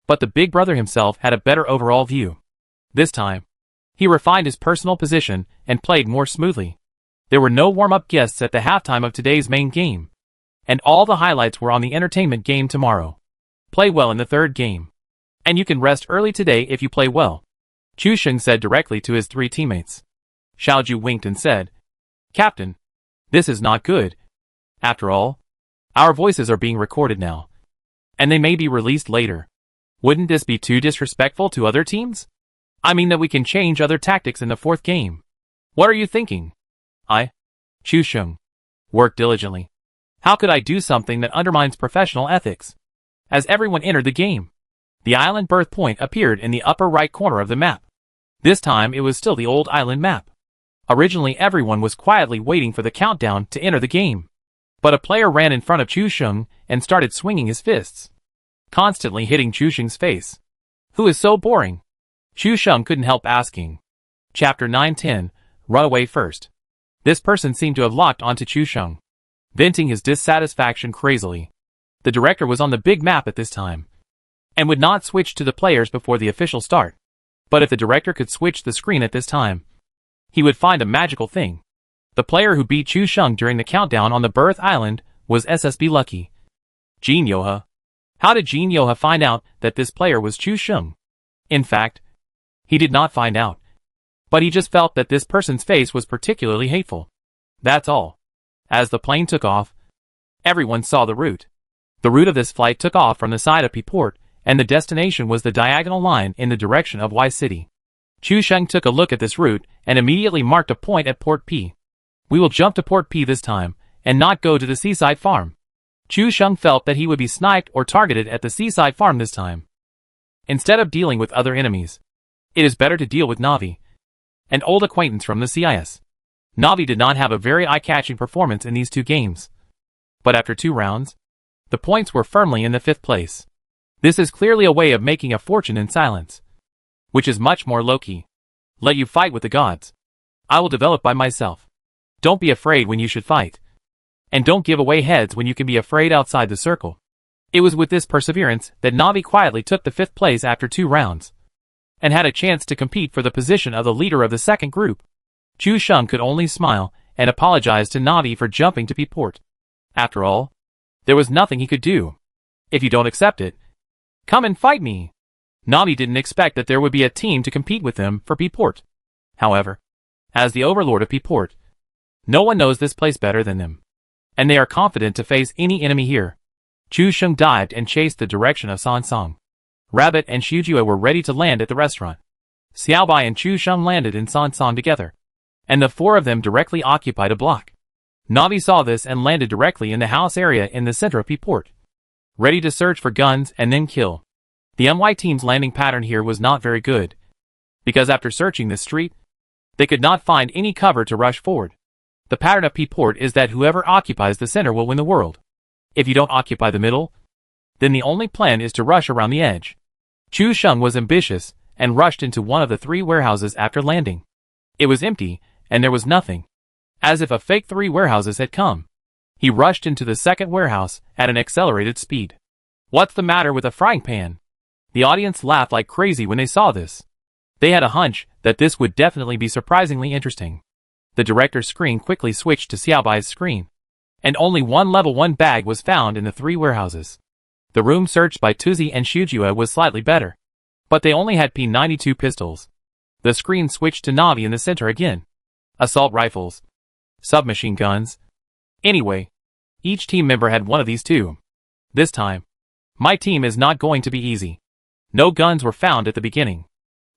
but the big brother himself had a better overall view. This time, he refined his personal position and played more smoothly. There were no warm-up guests at the halftime of today's main game, and all the highlights were on the entertainment game tomorrow. Play well in the 3rd game, and you can rest early today if you play well, Chu Sheng said directly to his 3 teammates. Xiaoju winked and said, "Captain, this is not good. After all, our voices are being recorded now, and they may be released later. Wouldn't this be too disrespectful to other teams? I mean that we can change other tactics in the 4th game. What are you thinking?" Chu Sheng, work diligently. How could I do something that undermines professional ethics? As everyone entered the game, the island birth point appeared in the upper right corner of the map. This time it was still the old island map. Originally everyone was quietly waiting for the countdown to enter the game, but a player ran in front of Chu Sheng and started swinging his fists, constantly hitting Chu Sheng's face. Who is so boring? Chu Sheng couldn't help asking. Chapter 910, Run Away First. This person seemed to have locked onto Chu Sheng, venting his dissatisfaction crazily. The director was on the big map at this time, and would not switch to the players before the official start. But if the director could switch the screen at this time, he would find a magical thing. The player who beat Chu Sheng during the countdown on the birth island was SSB Lucky. Jin Yoha. How did Jin Yoha find out that this player was Chu Sheng? In fact, he did not find out, but he just felt that this person's face was particularly hateful. That's all. As the plane took off, everyone saw the route. The route of this flight took off from the side of P-Port, and the destination was the diagonal line in the direction of Y City. Chu Sheng took a look at this route and immediately marked a point at Port P. We will jump to Port P this time, and not go to the seaside farm. Chu Sheng felt that he would be sniped or targeted at the seaside farm this time. Instead of dealing with other enemies, it is better to deal with Navi, an old acquaintance from the CIS. Navi did not have a very eye-catching performance in these 2 games, but after 2 rounds, the points were firmly in the 5th place. This is clearly a way of making a fortune in silence, which is much more low-key. Let you fight with the gods. I will develop by myself. Don't be afraid when you should fight, and don't give away heads when you can be afraid outside the circle. It was with this perseverance that Navi quietly took the 5th place after 2 rounds, and had a chance to compete for the position of the leader of the second group. Chu Sheng could only smile and apologize to Navi for jumping to P-Port. After all, there was nothing he could do. If you don't accept it, come and fight me. Navi didn't expect that there would be a team to compete with them for P-Port. However, as the overlord of P-Port, no one knows this place better than them, and they are confident to face any enemy here. Chu Sheng dived and chased the direction of San Song. Rabbit and Xiujue were ready to land at the restaurant. Xiaobai and Chu Sheng landed in San Song together, and the 4 of them directly occupied a block. Navi saw this and landed directly in the house area in the center of P-Port, ready to search for guns and then kill. The MY team's landing pattern here was not very good, because after searching this street, they could not find any cover to rush forward. The pattern of P-Port is that whoever occupies the center will win the world. If you don't occupy the middle, then the only plan is to rush around the edge. Chu Sheng was ambitious and rushed into one of the 3 warehouses after landing. It was empty, and there was nothing, as if a fake 3 warehouses had come. He rushed into the second warehouse at an accelerated speed. What's the matter with a frying pan? The audience laughed like crazy when they saw this. They had a hunch that this would definitely be surprisingly interesting. The director's screen quickly switched to Xiaobai's screen, and only one level 1 bag was found in the 3 warehouses. The room searched by Tuzi and Xiujue was slightly better, But they only had P92 pistols. The screen switched to Navi in the center again. Assault rifles. Submachine guns. Anyway, each team member had one of these too. This time, my team is not going to be easy. No guns were found at the beginning.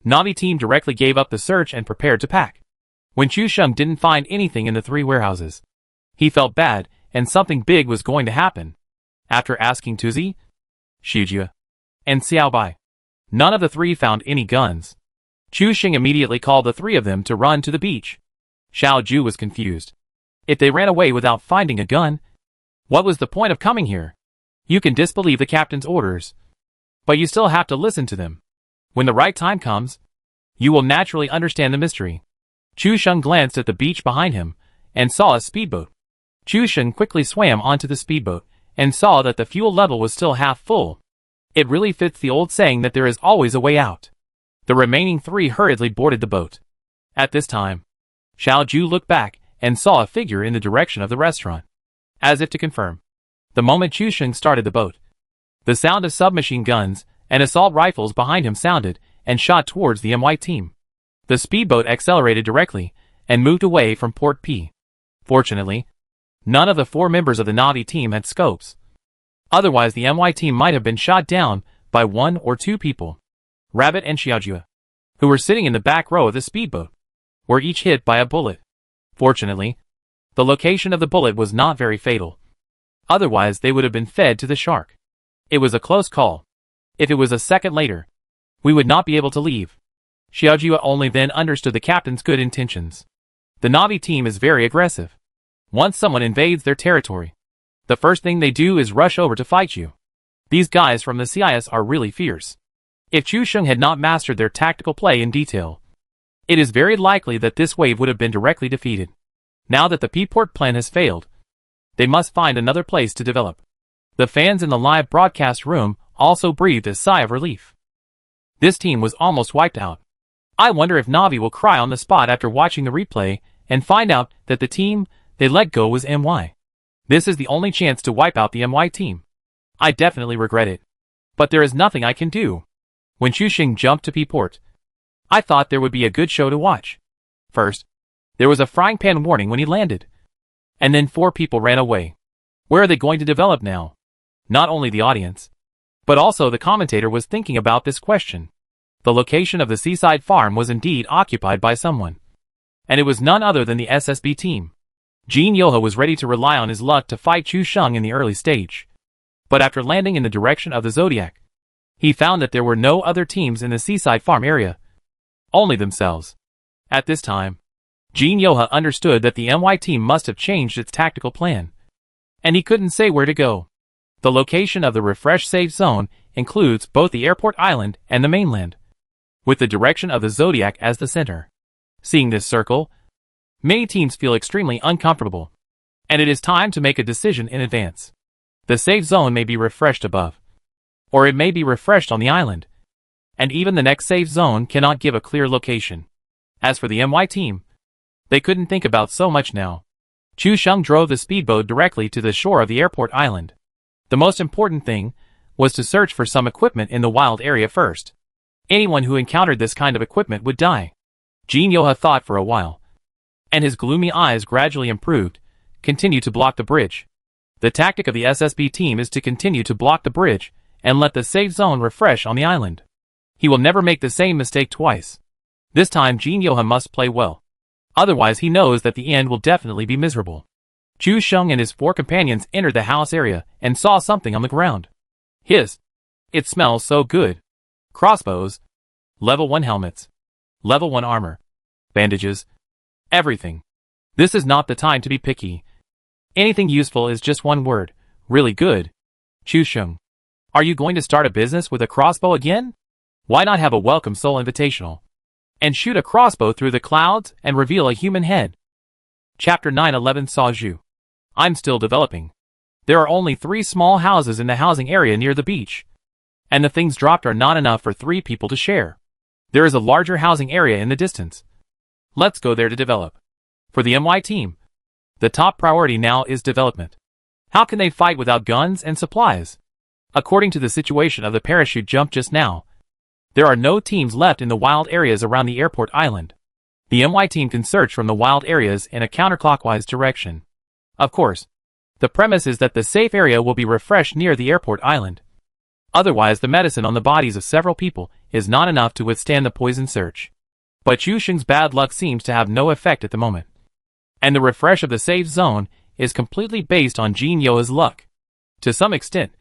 Navi team directly gave up the search and prepared to pack. When Chu Sheng didn't find anything in the 3 warehouses, he felt bad and something big was going to happen. After asking Tuzi, Shijia, and Xiaobai, none of the 3 found any guns. Chu Sheng immediately called the 3 of them to run to the beach. Xiao Ju was confused. If they ran away without finding a gun, what was the point of coming here? You can disbelieve the captain's orders, but you still have to listen to them. When the right time comes, you will naturally understand the mystery. Chu Sheng glanced at the beach behind him and saw a speedboat. Chu Sheng quickly swam onto the speedboat and saw that the fuel level was still half full. It really fits the old saying that there is always a way out. The remaining 3 hurriedly boarded the boat. At this time, Xiao Ju looked back and saw a figure in the direction of the restaurant. As if to confirm, the moment Chu Sheng started the boat, the sound of submachine guns and assault rifles behind him sounded and shot towards the MY team. The speedboat accelerated directly and moved away from Port P. Fortunately, none of the 4 members of the Navi team had scopes. Otherwise the MY team might have been shot down by 1 or 2 people. Rabbit and Xiaojue, who were sitting in the back row of the speedboat, were each hit by a bullet. Fortunately, the location of the bullet was not very fatal. Otherwise they would have been fed to the shark. It was a close call. If it was a second later, we would not be able to leave. Xiaojue only then understood the captain's good intentions. The Navi team is very aggressive. Once someone invades their territory, the first thing they do is rush over to fight you. These guys from the CIS are really fierce. If Chu Sheng had not mastered their tactical play in detail, it is very likely that this wave would have been directly defeated. Now that the P-Port plan has failed, they must find another place to develop. The fans in the live broadcast room also breathed a sigh of relief. This team was almost wiped out. I wonder if Navi will cry on the spot after watching the replay and find out that the team they let go was MY. This is the only chance to wipe out the MY team. I definitely regret it. But there is nothing I can do. When Chu Sheng jumped to P-Port, I thought there would be a good show to watch. First, there was a frying pan warning when he landed. And then 4 people ran away. Where are they going to develop now? Not only the audience, but also the commentator was thinking about this question. The location of the seaside farm was indeed occupied by someone. And it was none other than the SSB team. Jin Yoho was ready to rely on his luck to fight Chu Sheng in the early stage. But after landing in the direction of the Zodiac, he found that there were no other teams in the seaside farm area. Only themselves. At this time, Jin Yoho understood that the MY team must have changed its tactical plan. And he couldn't say where to go. The location of the refresh safe zone includes both the airport island and the mainland, with the direction of the Zodiac as the center. Seeing this circle, many teams feel extremely uncomfortable, and it is time to make a decision in advance. The safe zone may be refreshed above, or it may be refreshed on the island, and even the next safe zone cannot give a clear location. As for the MY team, they couldn't think about so much now. Chu Sheng drove the speedboat directly to the shore of the airport island. The most important thing was to search for some equipment in the wild area first. Anyone who encountered this kind of equipment would die. Jin Yoho thought for a while, and his gloomy eyes gradually improved, continue to block the bridge. The tactic of the SSB team is to continue to block the bridge and let the safe zone refresh on the island. He will never make the same mistake twice. This time Jin Yoho must play well. Otherwise he knows that the end will definitely be miserable. Chu Sheng and his 4 companions entered the house area and saw something on the ground. It smells so good. Crossbows, level 1 helmets, level 1 armor, bandages, everything. This is not the time to be picky. Anything useful is just one word, really good. Chu Sheng, are you going to start a business with a crossbow again? Why not have a welcome soul invitational and shoot a crossbow through the clouds and reveal a human head? Chapter 911 Saju. I'm still developing. There are only 3 small houses in the housing area near the beach, and the things dropped are not enough for 3 people to share. There is a larger housing area in the distance. Let's go there to develop. For the MY team, the top priority now is development. How can they fight without guns and supplies? According to the situation of the parachute jump just now, There are no teams left in the wild areas around the airport island. The MY team can search from the wild areas in a counterclockwise direction. Of course, the premise is that the safe area will be refreshed near the airport island. Otherwise, the medicine on the bodies of several people is not enough to withstand the poison search. But Chu Sheng's bad luck seems to have no effect at the moment. And the refresh of the safe zone is completely based on Jin Yoa's luck. To some extent,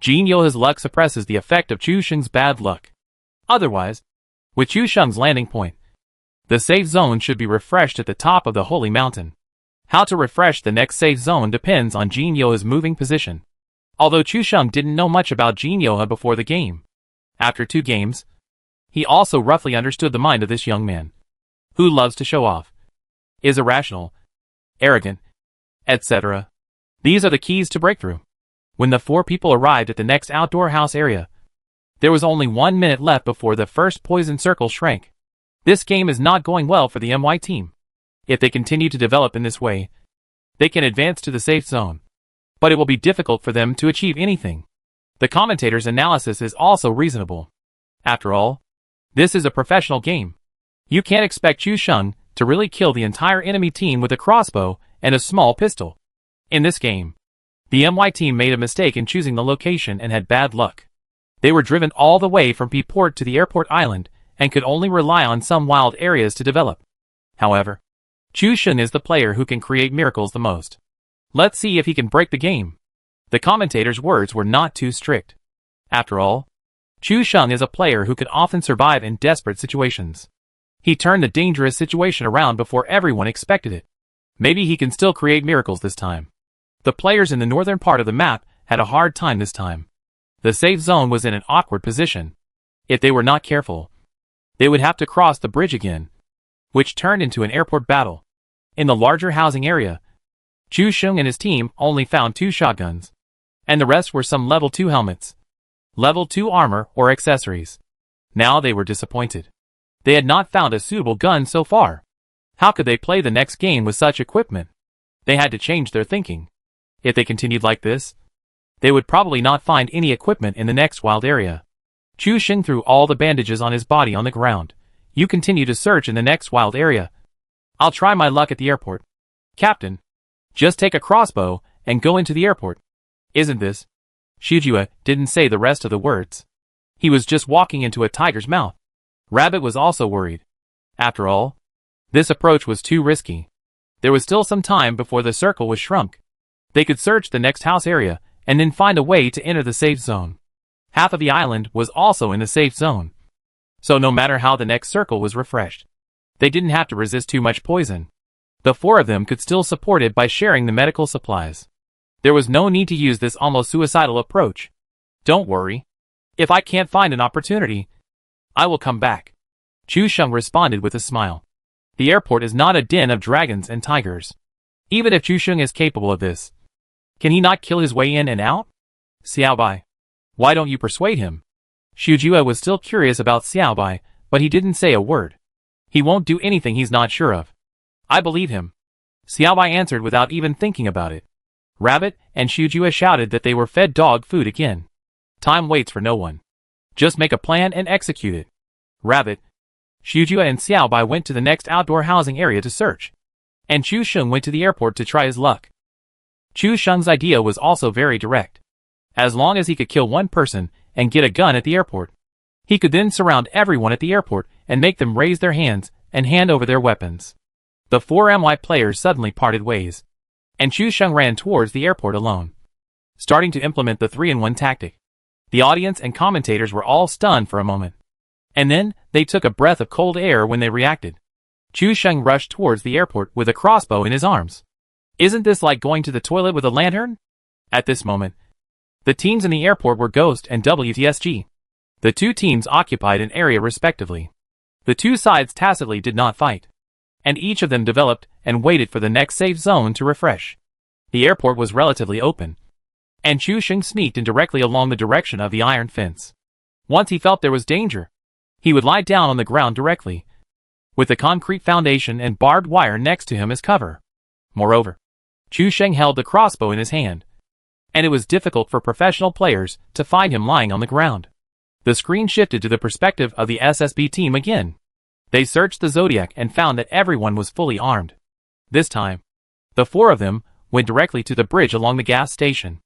Jin Yoa's luck suppresses the effect of Chu Sheng's bad luck. Otherwise, with Chu Sheng's landing point, the safe zone should be refreshed at the top of the holy mountain. How to refresh the next safe zone depends on Jin Yoa's moving position. Although Chu Sheng didn't know much about Jin Yoa before the game, after 2 games, he also roughly understood the mind of this young man, who loves to show off, is irrational, arrogant, etc. These are the keys to breakthrough. When the 4 people arrived at the next outdoor house area, there was only 1 minute left before the first poison circle shrank. This game is not going well for the MY team. If they continue to develop in this way, they can advance to the safe zone. But it will be difficult for them to achieve anything. The commentator's analysis is also reasonable. After all, this is a professional game. You can't expect Chu Sheng to really kill the entire enemy team with a crossbow and a small pistol. In this game, the MY team made a mistake in choosing the location and had bad luck. They were driven all the way from P-Port to the airport island and could only rely on some wild areas to develop. However, Chu Sheng is the player who can create miracles the most. Let's see if he can break the game. The commentator's words were not too strict. After all, Chu Sheng is a player who can often survive in desperate situations. He turned the dangerous situation around before everyone expected it. Maybe he can still create miracles this time. The players in the northern part of the map had a hard time this time. The safe zone was in an awkward position. If they were not careful, they would have to cross the bridge again, which turned into an airport battle. In the larger housing area, Chu Sheng and his team only found 2 shotguns, and the rest were some level 2 helmets, level 2 armor or accessories. Now they were disappointed. They had not found a suitable gun so far. How could they play the next game with such equipment? They had to change their thinking. If they continued like this, they would probably not find any equipment in the next wild area. Chu Sheng threw all the bandages on his body on the ground. You continue to search in the next wild area. I'll try my luck at the airport. Captain, just take a crossbow and go into the airport. Isn't this? Shujua didn't say the rest of the words. He was just walking into a tiger's mouth. Rabbit was also worried. After all, this approach was too risky. There was still some time before the circle was shrunk. They could search the next house area and then find a way to enter the safe zone. Half of the island was also in the safe zone. So no matter how the next circle was refreshed, they didn't have to resist too much poison. The 4 of them could still support it by sharing the medical supplies. There was no need to use this almost suicidal approach. Don't worry. If I can't find an opportunity, I will come back. Chu Sheng responded with a smile. The airport is not a den of dragons and tigers. Even if Chu Sheng is capable of this, can he not kill his way in and out? Xiaobai, why don't you persuade him? Shujua was still curious about Xiaobai, but he didn't say a word. He won't do anything he's not sure of. I believe him. Xiaobai answered without even thinking about it. Rabbit and Shujua shouted that they were fed dog food again. Time waits for no one. Just make a plan and execute it. Rabbit, Shujua and Xiaobai went to the next outdoor housing area to search. And Chu Sheng went to the airport to try his luck. Chu Sheng's idea was also very direct. As long as he could kill one person and get a gun at the airport, he could then surround everyone at the airport and make them raise their hands and hand over their weapons. The 4 MY players suddenly parted ways, and Chu Sheng ran towards the airport alone, starting to implement the 3-in-1 tactic. The audience and commentators were all stunned for a moment, and then they took a breath of cold air when they reacted. Chu Sheng rushed towards the airport with a crossbow in his arms. Isn't this like going to the toilet with a lantern? At this moment, the teams in the airport were Ghost and WTSG. The 2 teams occupied an area respectively. The 2 sides tacitly did not fight, and each of them developed and waited for the next safe zone to refresh. The airport was relatively open, and Chu Sheng sneaked in directly along the direction of the iron fence. Once he felt there was danger, he would lie down on the ground directly, with the concrete foundation and barbed wire next to him as cover. Moreover, Chu Sheng held the crossbow in his hand, and it was difficult for professional players to find him lying on the ground. The screen shifted to the perspective of the SSB team again. They searched the Zodiac and found that everyone was fully armed. This time, the 4 of them went directly to the bridge along the gas station.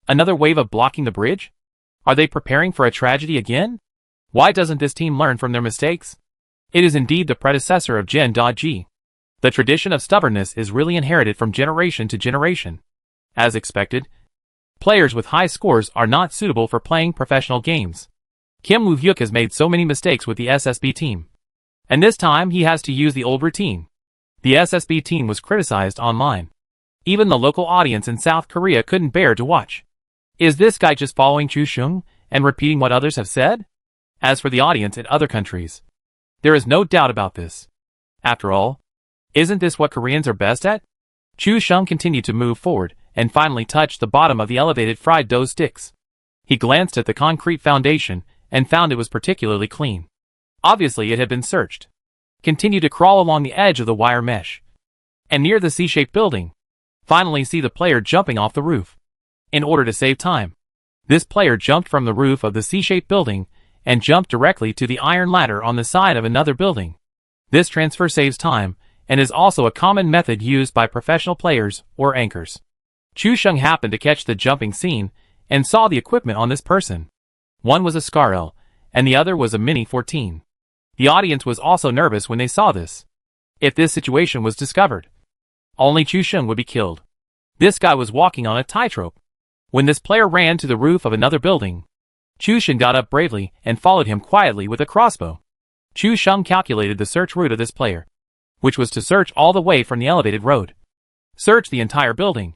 Another wave of blocking the bridge? Are they preparing for a tragedy again? Why doesn't this team learn from their mistakes? It is indeed the predecessor of Gen.G. The tradition of stubbornness is really inherited from generation to generation. As expected, players with high scores are not suitable for playing professional games. Kim Woo-hyuk has made so many mistakes with the SSB team. And this time he has to use the old routine. The SSB team was criticized online. Even the local audience in South Korea couldn't bear to watch. Is this guy just following Chu Seung and repeating what others have said? As for the audience in other countries, there is no doubt about this. After all, isn't this what Koreans are best at? Chu Seung continued to move forward and finally touched the bottom of the elevated fried dough sticks. He glanced at the concrete foundation and found it was particularly clean. Obviously it had been searched. Continue to crawl along the edge of the wire mesh. And near the C-shaped building, finally see the player jumping off the roof. In order to save time, this player jumped from the roof of the C-shaped building and jumped directly to the iron ladder on the side of another building. This transfer saves time and is also a common method used by professional players or anchors. Chu Seung happened to catch the jumping scene and saw the equipment on this person. One was a Scarl, and the other was a Mini 14. The audience was also nervous when they saw this. If this situation was discovered, only Chu Seung would be killed. This guy was walking on a tightrope. When this player ran to the roof of another building, Chu Seung got up bravely and followed him quietly with a crossbow. Chu Seung calculated the search route of this player, which was to search all the way from the elevated road, search the entire building,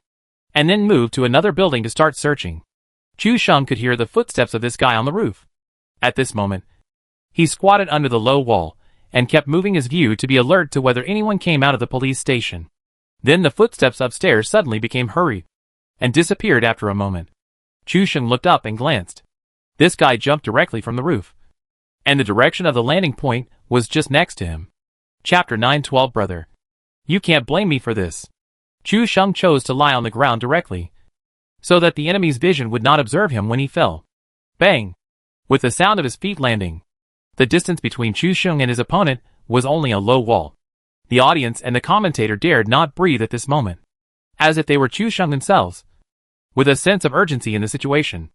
and then move to another building to start searching. Chu Seung could hear the footsteps of this guy on the roof. At this moment, he squatted under the low wall and kept moving his view to be alert to whether anyone came out of the police station. Then the footsteps upstairs suddenly became hurried and disappeared after a moment. Chu Seung looked up and glanced. This guy jumped directly from the roof, and the direction of the landing point was just next to him. Chapter 9:12 Brother. You can't blame me for this. Chu Seung chose to lie on the ground directly, so that the enemy's vision would not observe him when he fell. Bang! With the sound of his feet landing, the distance between Chu Seung and his opponent was only a low wall. The audience and the commentator dared not breathe at this moment, as if they were Chu Seung themselves. With a sense of urgency in the situation,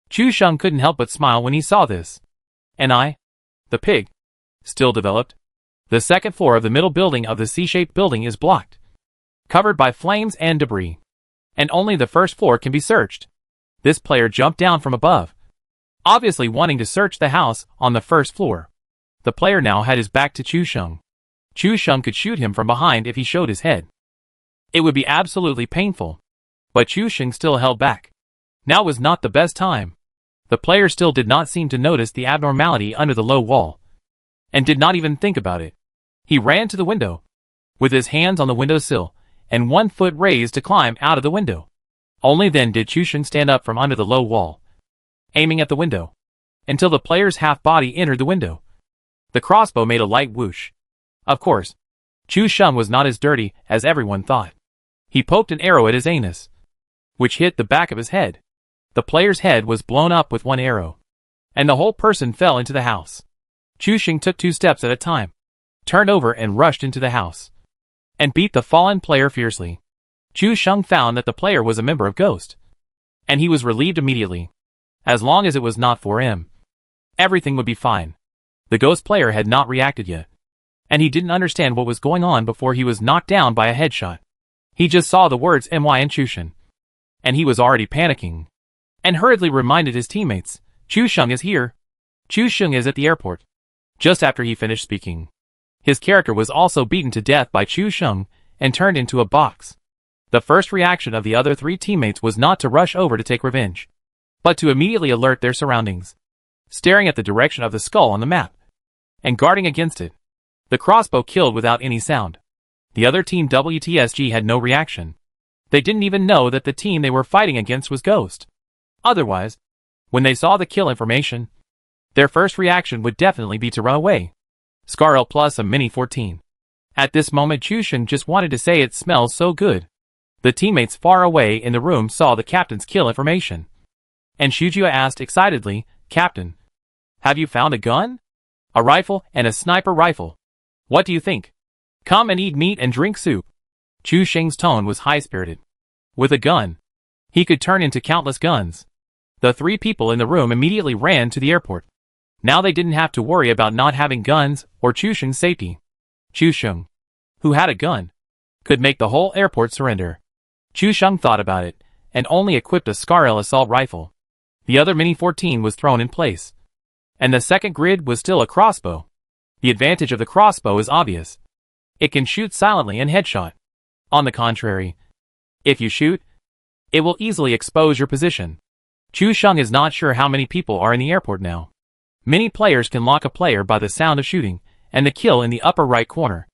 Chu Seung couldn't help but smile when he saw this. And the pig, still developed. The second floor of the middle building of the C-shaped building is blocked, covered by flames and debris, and only the first floor can be searched. This player jumped down from above, obviously wanting to search the house on the first floor. The player now had his back to Chu Seung. Chu Seung could shoot him from behind if he showed his head. It would be absolutely painful, but Chu Seung still held back. Now was not the best time. The player still did not seem to notice the abnormality under the low wall, and did not even think about it. He ran to the window, with his hands on the windowsill, and 1 foot raised to climb out of the window. Only then did Chu Seung stand up from under the low wall, aiming at the window, until the player's half-body entered the window. The crossbow made a light whoosh. Of course, Chu Seung was not as dirty as everyone thought. He poked an arrow at his anus, which hit the back of his head. The player's head was blown up with 1 arrow, and the whole person fell into the house. Chu Seung took 2 steps at a time, turned over and rushed into the house, and beat the fallen player fiercely. Chu Seung found that the player was a member of Ghost, and he was relieved immediately. As long as it was not for him, everything would be fine. The Ghost player had not reacted yet, and he didn't understand what was going on before he was knocked down by a headshot. He just saw the words "My" and Chu Seung, and he was already panicking, and hurriedly reminded his teammates, "Chu Seung is here. Chu Seung is at the airport." Just after he finished speaking, his character was also beaten to death by Chu Seung and turned into a box. The first reaction of the other 3 teammates was not to rush over to take revenge, but to immediately alert their surroundings, staring at the direction of the skull on the map, and guarding against it. The crossbow killed without any sound. The other team WTSG had no reaction. They didn't even know that the team they were fighting against was Ghost. Otherwise, when they saw the kill information, their first reaction would definitely be to run away. Scarl plus a Mini 14. At this moment Chu Seung just wanted to say it smells so good. The teammates far away in the room saw the captain's kill information, and Shujia asked excitedly, "Captain, Have you found a gun? A rifle and a sniper rifle. What do you think? Come and eat meat and drink soup. Chu Sheng's tone was high-spirited. With a gun, he could turn into countless guns. The three people in the room immediately ran to the airport. Now they didn't have to worry about not having guns or Chu Sheng's safety. Chu Sheng, who had a gun, could make the whole airport surrender. Chu Sheng thought about it, and only equipped a Scarl assault rifle. The other Mini-14 was thrown in place. And the second grid was still a crossbow. The advantage of the crossbow is obvious. It can shoot silently and headshot. On the contrary, if you shoot, it will easily expose your position. Chu Sheng is not sure how many people are in the airport now. Many players can lock a player by the sound of shooting, and the kill in the upper right corner.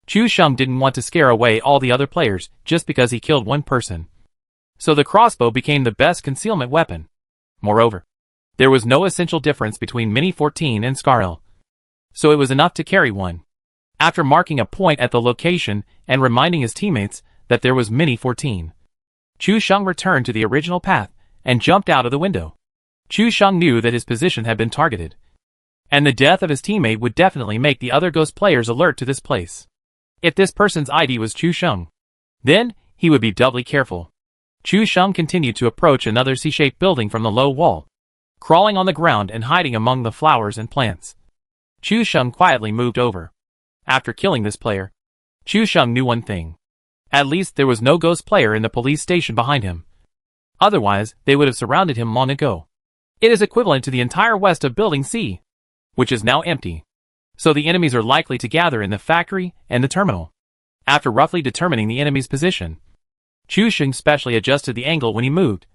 Chu Sheng didn't want to scare away all the other players just because he killed one person. So the crossbow became the best concealment weapon. Moreover, there was no essential difference between Mini-14 and Scarl. So it was enough to carry one. After marking a point at the location and reminding his teammates that there was Mini-14, Chu Sheng returned to the original path and jumped out of the window. Chu Sheng knew that his position had been targeted, and the death of his teammate would definitely make the other ghost players alert to this place. If this person's ID was Chu Sheng, then he would be doubly careful. Chu Sheng continued to approach another C-shaped building from the low wall, crawling on the ground and hiding among the flowers and plants. Chu Sheng quietly moved over. After killing this player, Chu Sheng knew one thing. At least there was no ghost player in the police station behind him. Otherwise, they would have surrounded him long ago. It is equivalent to the entire west of Building C, which is now empty. So the enemies are likely to gather in the factory and the terminal. After roughly determining the enemy's position, Chu Sheng specially adjusted the angle when he moved,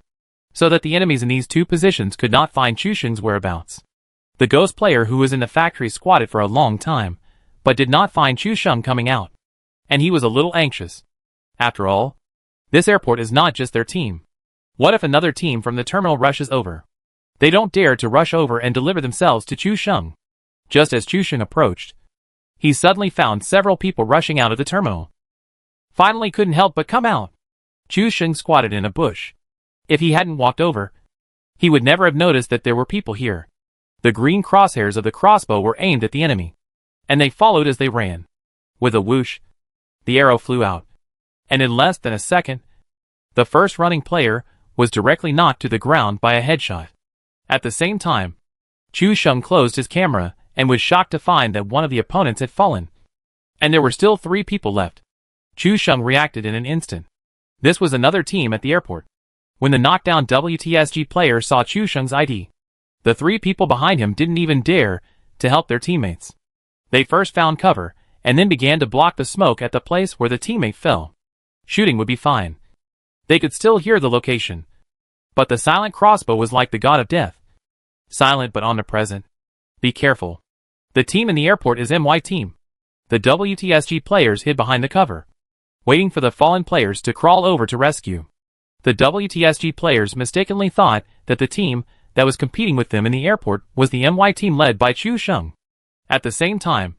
so that the enemies in these two positions could not find Chu Sheng's whereabouts. The ghost player who was in the factory squatted for a long time, but did not find Chu Sheng coming out, and he was a little anxious. After all, this airport is not just their team. What if another team from the terminal rushes over? They don't dare to rush over and deliver themselves to Chu Sheng. Just as Chu Sheng approached, he suddenly found several people rushing out of the terminal. Finally couldn't help but come out. Chu Sheng squatted in a bush. If he hadn't walked over, he would never have noticed that there were people here. The green crosshairs of the crossbow were aimed at the enemy, and they followed as they ran. With a whoosh, the arrow flew out, and in less than a second, the first running player was directly knocked to the ground by a headshot. At the same time, Chu Sheng closed his camera and was shocked to find that one of the opponents had fallen, and there were still 3 people left. Chu Sheng reacted in an instant. This was another team at the airport. When the knockdown WTSG player saw Chu Sheng's ID, the 3 people behind him didn't even dare to help their teammates. They first found cover, and then began to block the smoke at the place where the teammate fell. Shooting would be fine. They could still hear the location. But the silent crossbow was like the god of death. Silent but omnipresent. Be careful. The team in the airport is MY team. The WTSG players hid behind the cover, waiting for the fallen players to crawl over to rescue. The WTSG players mistakenly thought that the team that was competing with them in the airport was the MY team led by Chu Sheng. At the same time,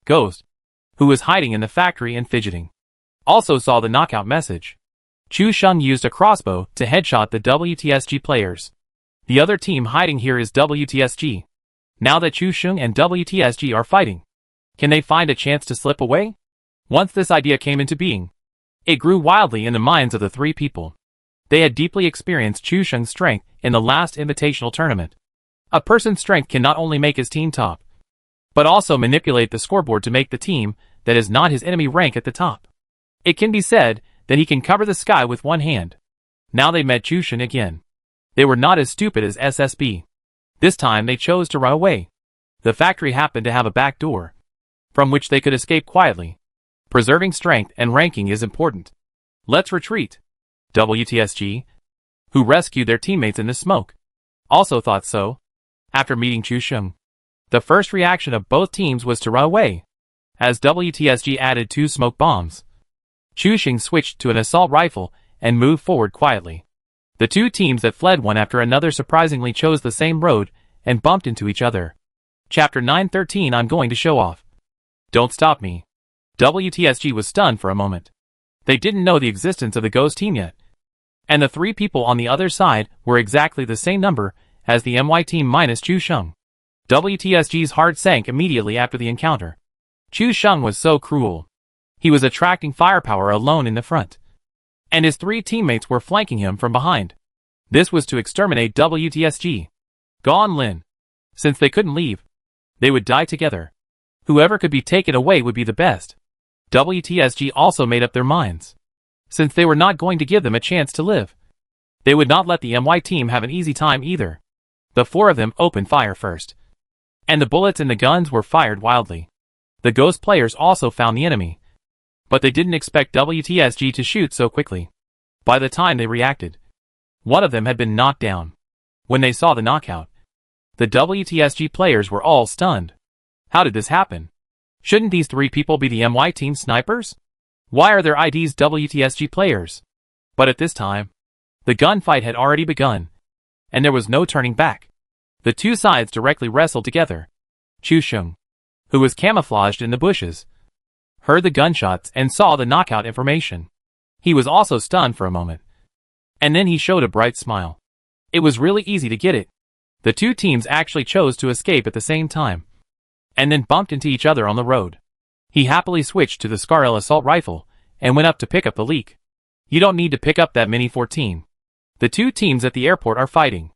Ghost, who was hiding in the factory and fidgeting, also saw the knockout message. Chu Sheng used a crossbow to headshot the WTSG players. The other team hiding here is WTSG. Now that Chu Sheng and WTSG are fighting, can they find a chance to slip away? Once this idea came into being, it grew wildly in the minds of the 3 people. They had deeply experienced Chu Sheng's strength in the last invitational tournament. A person's strength can not only make his team top, but also manipulate the scoreboard to make the team that is not his enemy rank at the top. It can be said that he can cover the sky with one hand. Now they met Chu Sheng again. They were not as stupid as SSB. This time they chose to run away. The factory happened to have a back door, from which they could escape quietly. Preserving strength and ranking is important. Let's retreat. WTSG, who rescued their teammates in the smoke, also thought so. After meeting Chu Sheng, the first reaction of both teams was to run away. As WTSG added 2 smoke bombs, Chu Sheng switched to an assault rifle and moved forward quietly. The 2 teams that fled one after another surprisingly chose the same road and bumped into each other. Chapter 913 I'm going to show off. Don't stop me. WTSG was stunned for a moment. They didn't know the existence of the ghost team yet. And the 3 people on the other side were exactly the same number as the MY team minus Chu Sheng. WTSG's heart sank immediately after the encounter. Chu Sheng was so cruel. He was attracting firepower alone in the front, and his 3 teammates were flanking him from behind. This was to exterminate WTSG. Gone Lin. Since they couldn't leave, they would die together. Whoever could be taken away would be the best. WTSG also made up their minds. Since they were not going to give them a chance to live, they would not let the MY team have an easy time either. The 4 of them opened fire first, and the bullets in the guns were fired wildly. The ghost players also found the enemy, but they didn't expect WTSG to shoot so quickly. By the time they reacted, one of them had been knocked down. When they saw the knockout, the WTSG players were all stunned. How did this happen? Shouldn't these 3 people be the MY team snipers? Why are their IDs WTSG players? But at this time, the gunfight had already begun, and there was no turning back. The 2 sides directly wrestled together. Chu Sheng, who was camouflaged in the bushes, heard the gunshots and saw the knockout information. He was also stunned for a moment, and then he showed a bright smile. It was really easy to get it. The 2 teams actually chose to escape at the same time, and then bumped into each other on the road. He happily switched to the Scarl assault rifle and went up to pick up the leak. You don't need to pick up that Mini 14. The 2 teams at the airport are fighting.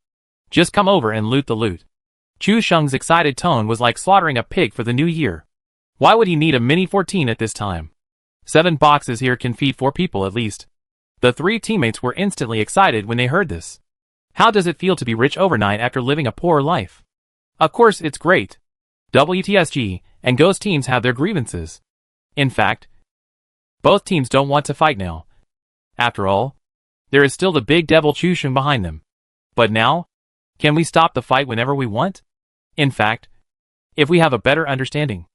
Just come over and loot the loot. Chu Sheng's excited tone was like slaughtering a pig for the new year. Why would he need a Mini 14 at this time? 7 boxes here can feed 4 people at least. The 3 teammates were instantly excited when they heard this. How does it feel to be rich overnight after living a poor life? Of course it's great. WTSG and Ghost teams have their grievances. In fact, both teams don't want to fight now. After all, there is still the big devil Chu Sheng behind them. But now, can we stop the fight whenever we want? In fact, if we have a better understanding,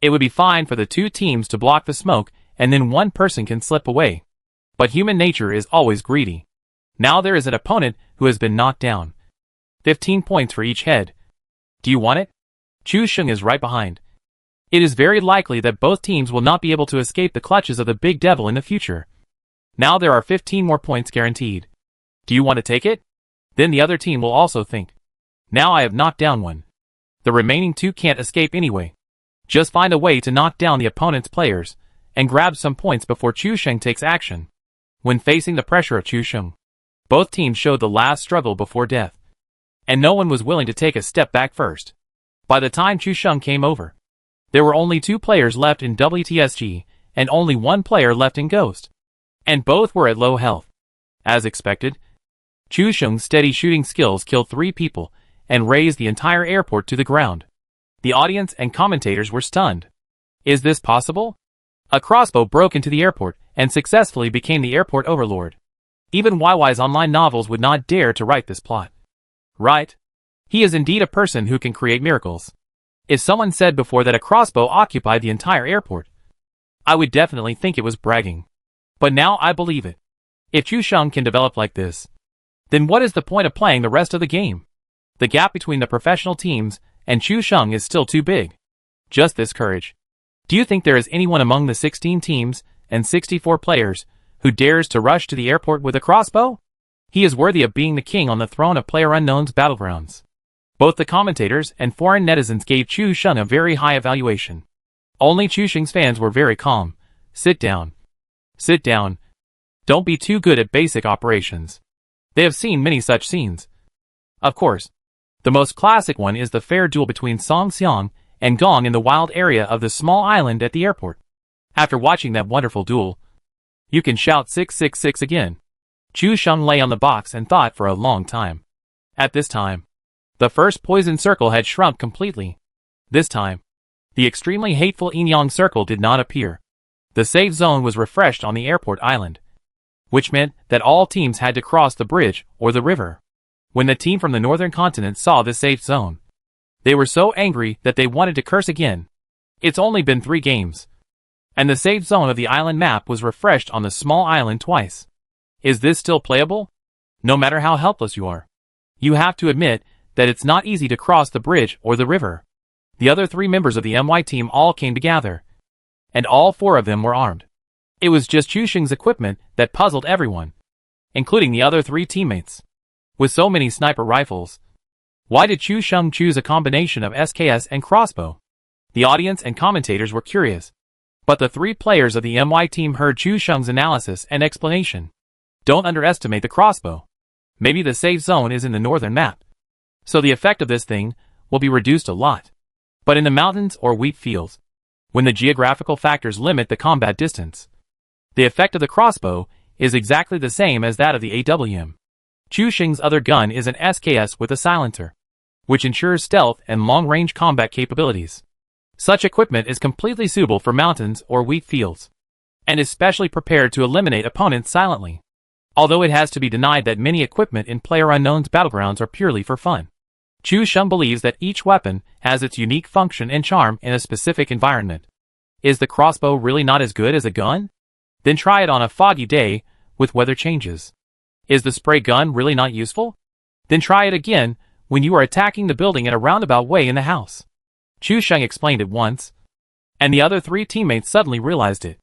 it would be fine for the 2 teams to block the smoke and then one person can slip away. But human nature is always greedy. Now there is an opponent who has been knocked down. 15 points for each head. Do you want it? Chu Sheng is right behind. It is very likely that both teams will not be able to escape the clutches of the big devil in the future. Now there are 15 more points guaranteed. Do you want to take it? Then the other team will also think. Now I have knocked down one. The remaining 2 can't escape anyway. Just find a way to knock down the opponent's players and grab some points before Chu Sheng takes action. When facing the pressure of Chu Sheng, both teams showed the last struggle before death, and no one was willing to take a step back first. By the time Chu Sheng came over, there were only 2 players left in WTSG and only 1 player left in Ghost, and both were at low health. As expected, Chu Sheng's steady shooting skills killed 3 people and razed the entire airport to the ground. The audience and commentators were stunned. Is this possible? A crossbow broke into the airport and successfully became the airport overlord. Even YY's online novels would not dare to write this plot. Right? He is indeed a person who can create miracles. If someone said before that a crossbow occupied the entire airport, I would definitely think it was bragging. But now I believe it. If Chu Sheng can develop like this, then what is the point of playing the rest of the game? The gap between the professional teams and Chu Sheng is still too big. Just this courage. Do you think there is anyone among the 16 teams and 64 players who dares to rush to the airport with a crossbow? He is worthy of being the king on the throne of PlayerUnknown's Battlegrounds. Both the commentators and foreign netizens gave Chu Sheng a very high evaluation. Only Chu Sheng's fans were very calm. Sit down. Sit down. Don't be too good at basic operations. They have seen many such scenes. Of course, the most classic one is the fair duel between Song Xiang and Gong in the wild area of the small island at the airport. After watching that wonderful duel, you can shout 666 again. Chu Sheng lay on the box and thought for a long time. At this time, the first poison circle had shrunk completely. This time, the extremely hateful Yin-Yang circle did not appear. The safe zone was refreshed on the airport island, which meant that all teams had to cross the bridge or the river. When the team from the northern continent saw the safe zone, they were so angry that they wanted to curse again. It's only been 3 games, and the safe zone of the island map was refreshed on the small island twice. Is this still playable? No matter how helpless you are, you have to admit that it's not easy to cross the bridge or the river. The other 3 members of the MY team all came together, and all 4 of them were armed. It was just Chu Sheng's equipment that puzzled everyone, including the other 3 teammates. With so many sniper rifles, Why did Chu Sheng choose a combination of SKS and crossbow? The audience and commentators were curious. But the three players of the MY team heard Chu Sheng's analysis and explanation. Don't underestimate the crossbow. Maybe the safe zone is in the northern map. So the effect of this thing will be reduced a lot. But in the mountains or wheat fields, when the geographical factors limit the combat distance, the effect of the crossbow is exactly the same as that of the AWM. Chu Sheng's other gun is an SKS with a silencer, which ensures stealth and long-range combat capabilities. Such equipment is completely suitable for mountains or wheat fields, and is specially prepared to eliminate opponents silently. Although it has to be denied that many equipment in PlayerUnknown's battlegrounds are purely for fun. Chu Sheng believes that each weapon has its unique function and charm in a specific environment. Is the crossbow really not as good as a gun? Then try it on a foggy day with weather changes. Is the spray gun really not useful? Then try it again when you are attacking the building in a roundabout way in the house. Chu Sheng explained it once, and the other three teammates suddenly realized it.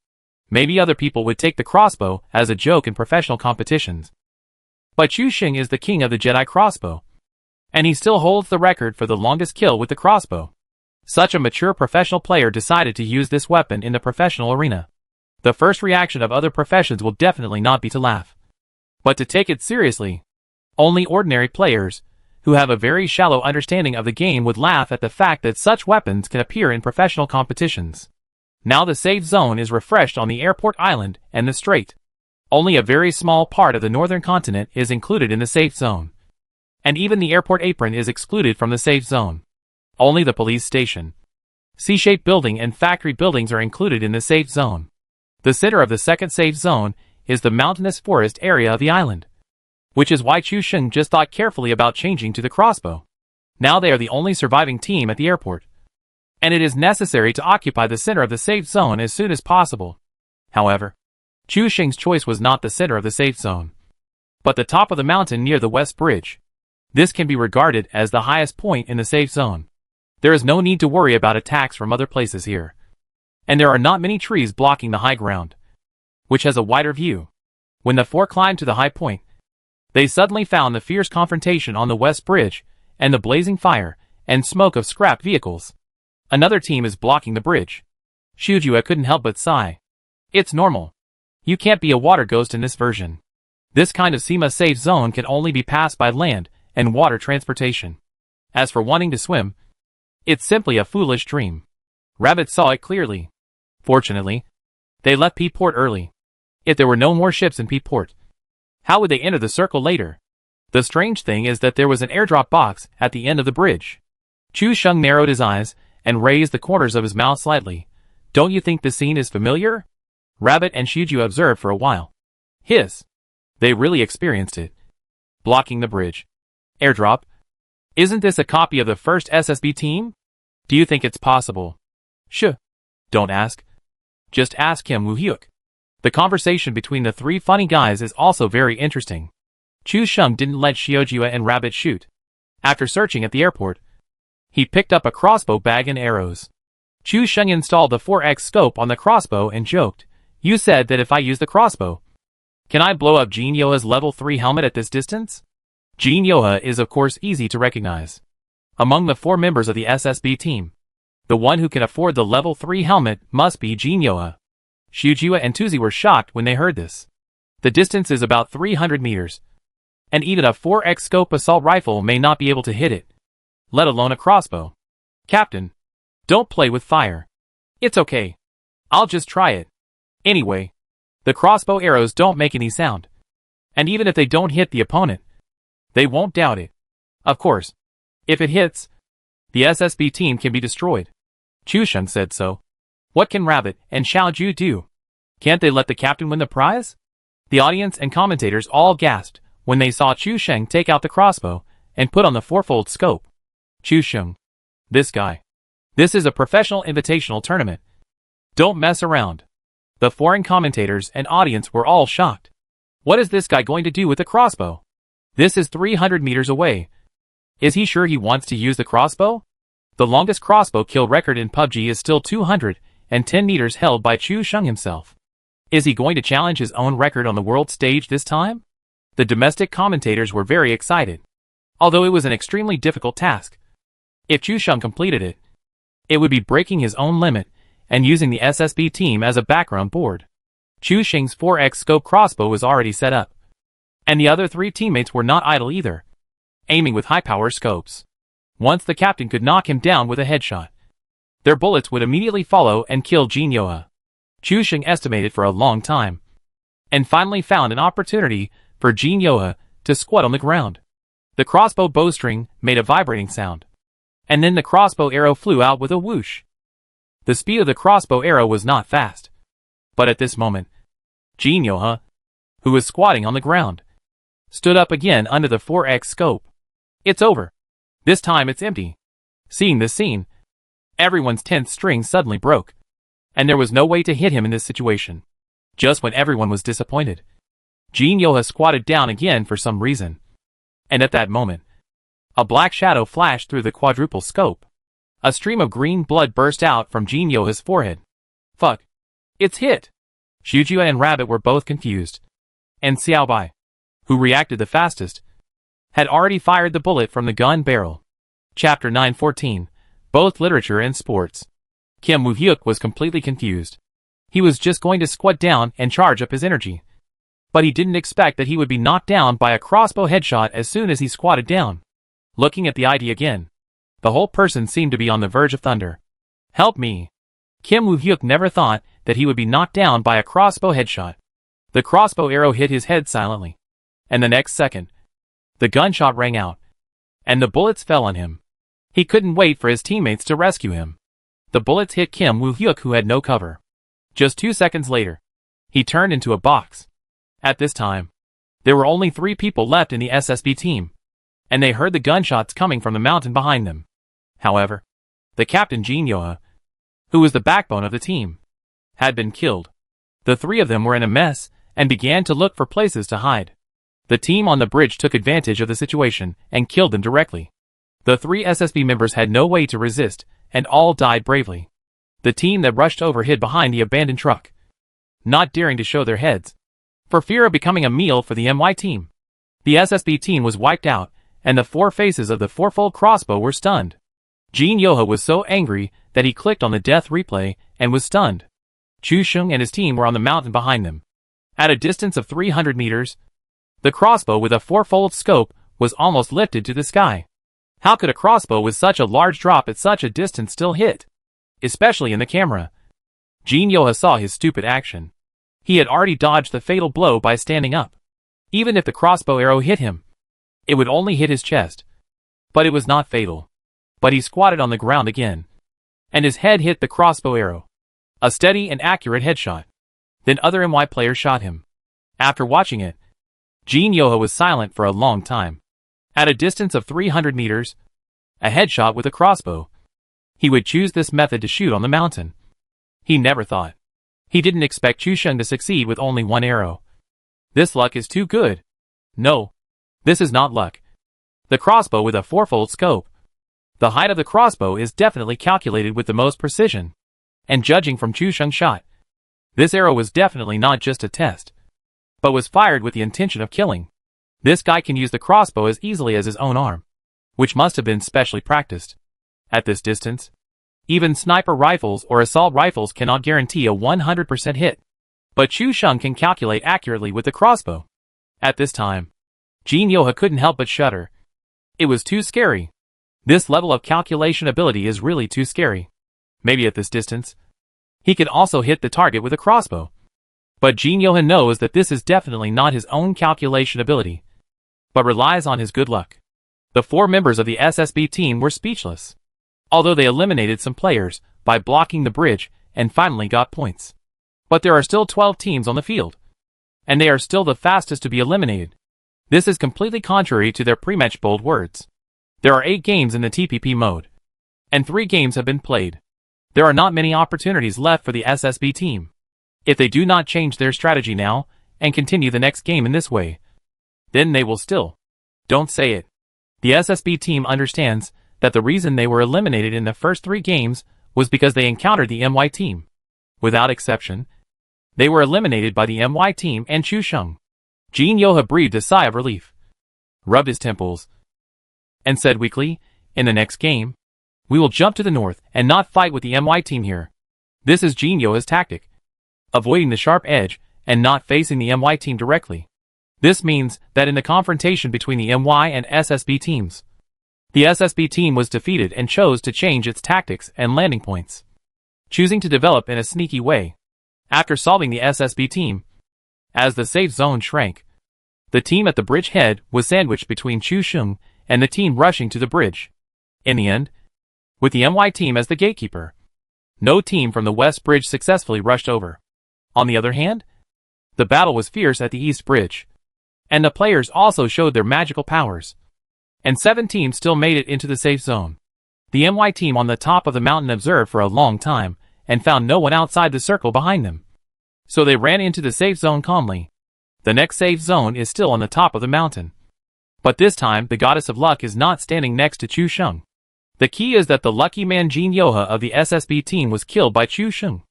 Maybe other people would take the crossbow as a joke in professional competitions. But Chu Sheng is the king of the Jedi crossbow, and he still holds the record for the longest kill with the crossbow. Such a mature professional player decided to use this weapon in the professional arena. The first reaction of other professions will definitely not be to laugh, but to take it seriously. Only ordinary players, who have a very shallow understanding of the game, would laugh at the fact that such weapons can appear in professional competitions. Now the safe zone is refreshed on the airport island and the strait. Only a very small part of the northern continent is included in the safe zone. And even the airport apron is excluded from the safe zone. Only the police station, C-shaped building and factory buildings are included in the safe zone. The center of the second safe zone is the mountainous forest area of the island, which is why Chu Sheng just thought carefully about changing to the crossbow. Now they are the only surviving team at the airport, and it is necessary to occupy the center of the safe zone as soon as possible. However, Chu Sheng's choice was not the center of the safe zone, but the top of the mountain near the West Bridge. This can be regarded as the highest point in the safe zone. There is no need to worry about attacks from other places here, and there are not many trees blocking the high ground, which has a wider view. When the four climbed to the high point, they suddenly found the fierce confrontation on the West Bridge, and the blazing fire and smoke of scrap vehicles. Another team is blocking the bridge. Shujua couldn't help but sigh. It's normal. You can't be a water ghost in this version. This kind of SEMA safe zone can only be passed by land and water transportation. As for wanting to swim, it's simply a foolish dream. Rabbit saw it clearly. Fortunately, they left P-Port early. If there were no more ships in P-Port, how would they enter the circle later? The strange thing is that there was an airdrop box at the end of the bridge. Chu Sheng narrowed his eyes and raised the corners of his mouth slightly. Don't you think the scene is familiar? Rabbit and Shujua observed for a while. They really experienced it. Blocking the bridge. Airdrop? Isn't this a copy of the first SSB team? Do you think it's possible? Don't ask. Just ask him, Woo Hyuk. The conversation between the three funny guys is also very interesting. Chu Sheng didn't let Shiojua and Rabbit shoot. After searching at the airport, he picked up a crossbow bag and arrows. Chu Sheng installed the 4x scope on the crossbow and joked, You said that if I use the crossbow, can I blow up Jin Yoa's level 3 helmet at this distance? Jin Yoa is of course easy to recognize. Among the 4 members of the SSB team, the one who can afford the level 3 helmet must be Jin Yoa. Shujua and Tuzi were shocked when they heard this. The distance is about 300 meters, and even a 4x scope assault rifle may not be able to hit it, let alone a crossbow. Captain, don't play with fire. It's okay. I'll just try it. Anyway, the crossbow arrows don't make any sound, and even if they don't hit the opponent, they won't doubt it. Of course, if it hits, the SSB team can be destroyed. Chu Sheng said so. What can Rabbit and Xiaoju do? Can't they let the captain win the prize? The audience and commentators all gasped when they saw Chu Sheng take out the crossbow and put on the 4-fold scope. Chu Sheng. This guy. This is a professional invitational tournament. Don't mess around. The foreign commentators and audience were all shocked. What is this guy going to do with the crossbow? This is 300 meters away. Is he sure he wants to use the crossbow? The longest crossbow kill record in PUBG is still 210 meters, held by Chu Sheng himself. Is he going to challenge his own record on the world stage this time? The domestic commentators were very excited. although it was an extremely difficult task. If Chu Sheng completed it, it would be breaking his own limit and using the SSB team as a background board. Chu Sheng's 4x scope crossbow was already set up, and the other 3 teammates were not idle either, aiming with high-power scopes. Once the captain could knock him down with a headshot, their bullets would immediately follow and kill Jin Yoha. Chu Sheng estimated for a long time, and finally found an opportunity for Jin Yoha to squat on the ground. The crossbow bowstring made a vibrating sound, and then the crossbow arrow flew out with a whoosh. The speed of the crossbow arrow was not fast, but at this moment, Jin Yoha, who was squatting on the ground, stood up again under the 4x scope. It's over. This time it's empty. Seeing this scene, everyone's tenth string suddenly broke, and there was no way to hit him in this situation. Just when everyone was disappointed, Jin Yoha squatted down again for some reason, and at that moment, a black shadow flashed through the quadruple scope. A stream of green blood burst out from Jin Yoha's forehead. Fuck. It's hit! Shujia and Rabbit were both confused, and Xiaobai, who reacted the fastest, had already fired the bullet from the gun barrel. Chapter 914, Both Literature and Sports. Kim Woo-hyuk was completely confused. He was just going to squat down and charge up his energy, but he didn't expect that he would be knocked down by a crossbow headshot as soon as he squatted down. Looking at the ID again, the whole person seemed to be on the verge of thunder. Help me! Kim Woo-hyuk never thought that he would be knocked down by a crossbow headshot. The crossbow arrow hit his head silently, and the next second, the gunshot rang out, and the bullets fell on him. He couldn't wait for his teammates to rescue him. The bullets hit Kim Woo-hyuk, who had no cover. Just 2 seconds later, he turned into a box. At this time, there were only 3 people left in the SSB team, and they heard the gunshots coming from the mountain behind them. However, the captain Jin Yoha, who was the backbone of the team, had been killed. The 3 of them were in a mess and began to look for places to hide. The team on the bridge took advantage of the situation and killed them directly. The 3 SSB members had no way to resist, and all died bravely. The team that rushed over hid behind the abandoned truck, not daring to show their heads, for fear of becoming a meal for the MY team. The SSB team was wiped out, and the 4 faces of the 4-fold crossbow were stunned. Jin Yoha was so angry that he clicked on the death replay and was stunned. Chu Sheng and his team were on the mountain behind them. At a distance of 300 meters, the crossbow with a 4-fold scope was almost lifted to the sky. How could a crossbow with such a large drop at such a distance still hit? Especially in the camera. Jin Yoha saw his stupid action. He had already dodged the fatal blow by standing up. Even if the crossbow arrow hit him, it would only hit his chest. But it was not fatal. But he squatted on the ground again, and his head hit the crossbow arrow. A steady and accurate headshot. Then other MY players shot him. After watching it, Jin Yoha was silent for a long time. At a distance of 300 meters, a headshot with a crossbow. He would choose this method to shoot on the mountain. He never thought. He didn't expect Chu Sheng to succeed with only 1 arrow. This luck is too good. No, this is not luck. The crossbow with a 4-fold scope. The height of the crossbow is definitely calculated with the most precision. And judging from Chu Sheng's shot, this arrow was definitely not just a test, but was fired with the intention of killing. This guy can use the crossbow as easily as his own arm, which must have been specially practiced. At this distance, even sniper rifles or assault rifles cannot guarantee a 100% hit. But Chu Sheng can calculate accurately with the crossbow. At this time, Jin Yoha couldn't help but shudder. It was too scary. This level of calculation ability is really too scary. Maybe at this distance, he could also hit the target with a crossbow. But Jin Yoha knows that this is definitely not his own calculation ability, but relies on his good luck. The 4 members of the SSB team were speechless, although they eliminated some players by blocking the bridge and finally got points. But there are still 12 teams on the field, and they are still the fastest to be eliminated. This is completely contrary to their pre-match bold words. There are 8 games in the TPP mode, and 3 games have been played. There are not many opportunities left for the SSB team. If they do not change their strategy now and continue the next game in this way, then they will still. Don't say it. The SSB team understands that the reason they were eliminated in the first 3 games was because they encountered the MY team. Without exception, they were eliminated by the MY team and Chu Sheng. Jin Yoha breathed a sigh of relief, rubbed his temples, and said weakly, "In the next game, we will jump to the north and not fight with the MY team here." This is Jinyo's tactic, avoiding the sharp edge and not facing the MY team directly. This means that in the confrontation between the MY and SSB teams, the SSB team was defeated and chose to change its tactics and landing points, choosing to develop in a sneaky way. After solving the SSB team, as the safe zone shrank, the team at the bridge head was sandwiched between Chu Sheng and the team rushing to the bridge. In the end, with the MY team as the gatekeeper, no team from the West Bridge successfully rushed over. On the other hand, the battle was fierce at the East Bridge, and the players also showed their magical powers, and 7 teams still made it into the safe zone. The MY team on the top of the mountain observed for a long time and found no one outside the circle behind them, so they ran into the safe zone calmly. The next safe zone is still on the top of the mountain, but this time the goddess of luck is not standing next to Chu Sheng. The key is that the lucky man Jin Yoha of the SSB team was killed by Chu Sheng,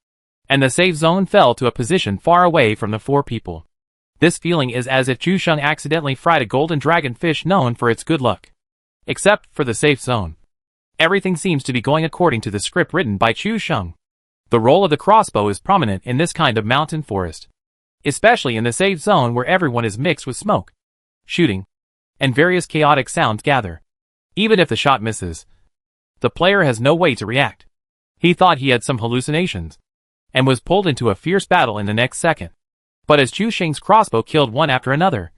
and the safe zone fell to a position far away from the 4 people. This feeling is as if Chu Sheng accidentally fried a golden dragon fish known for its good luck. Except for the safe zone, everything seems to be going according to the script written by Chu Sheng. The role of the crossbow is prominent in this kind of mountain forest, especially in the safe zone where everyone is mixed with smoke, shooting, and various chaotic sounds gather. Even if the shot misses, the player has no way to react. He thought he had some hallucinations, and was pulled into a fierce battle in the next second. But as Chu Sheng's crossbow killed one after another,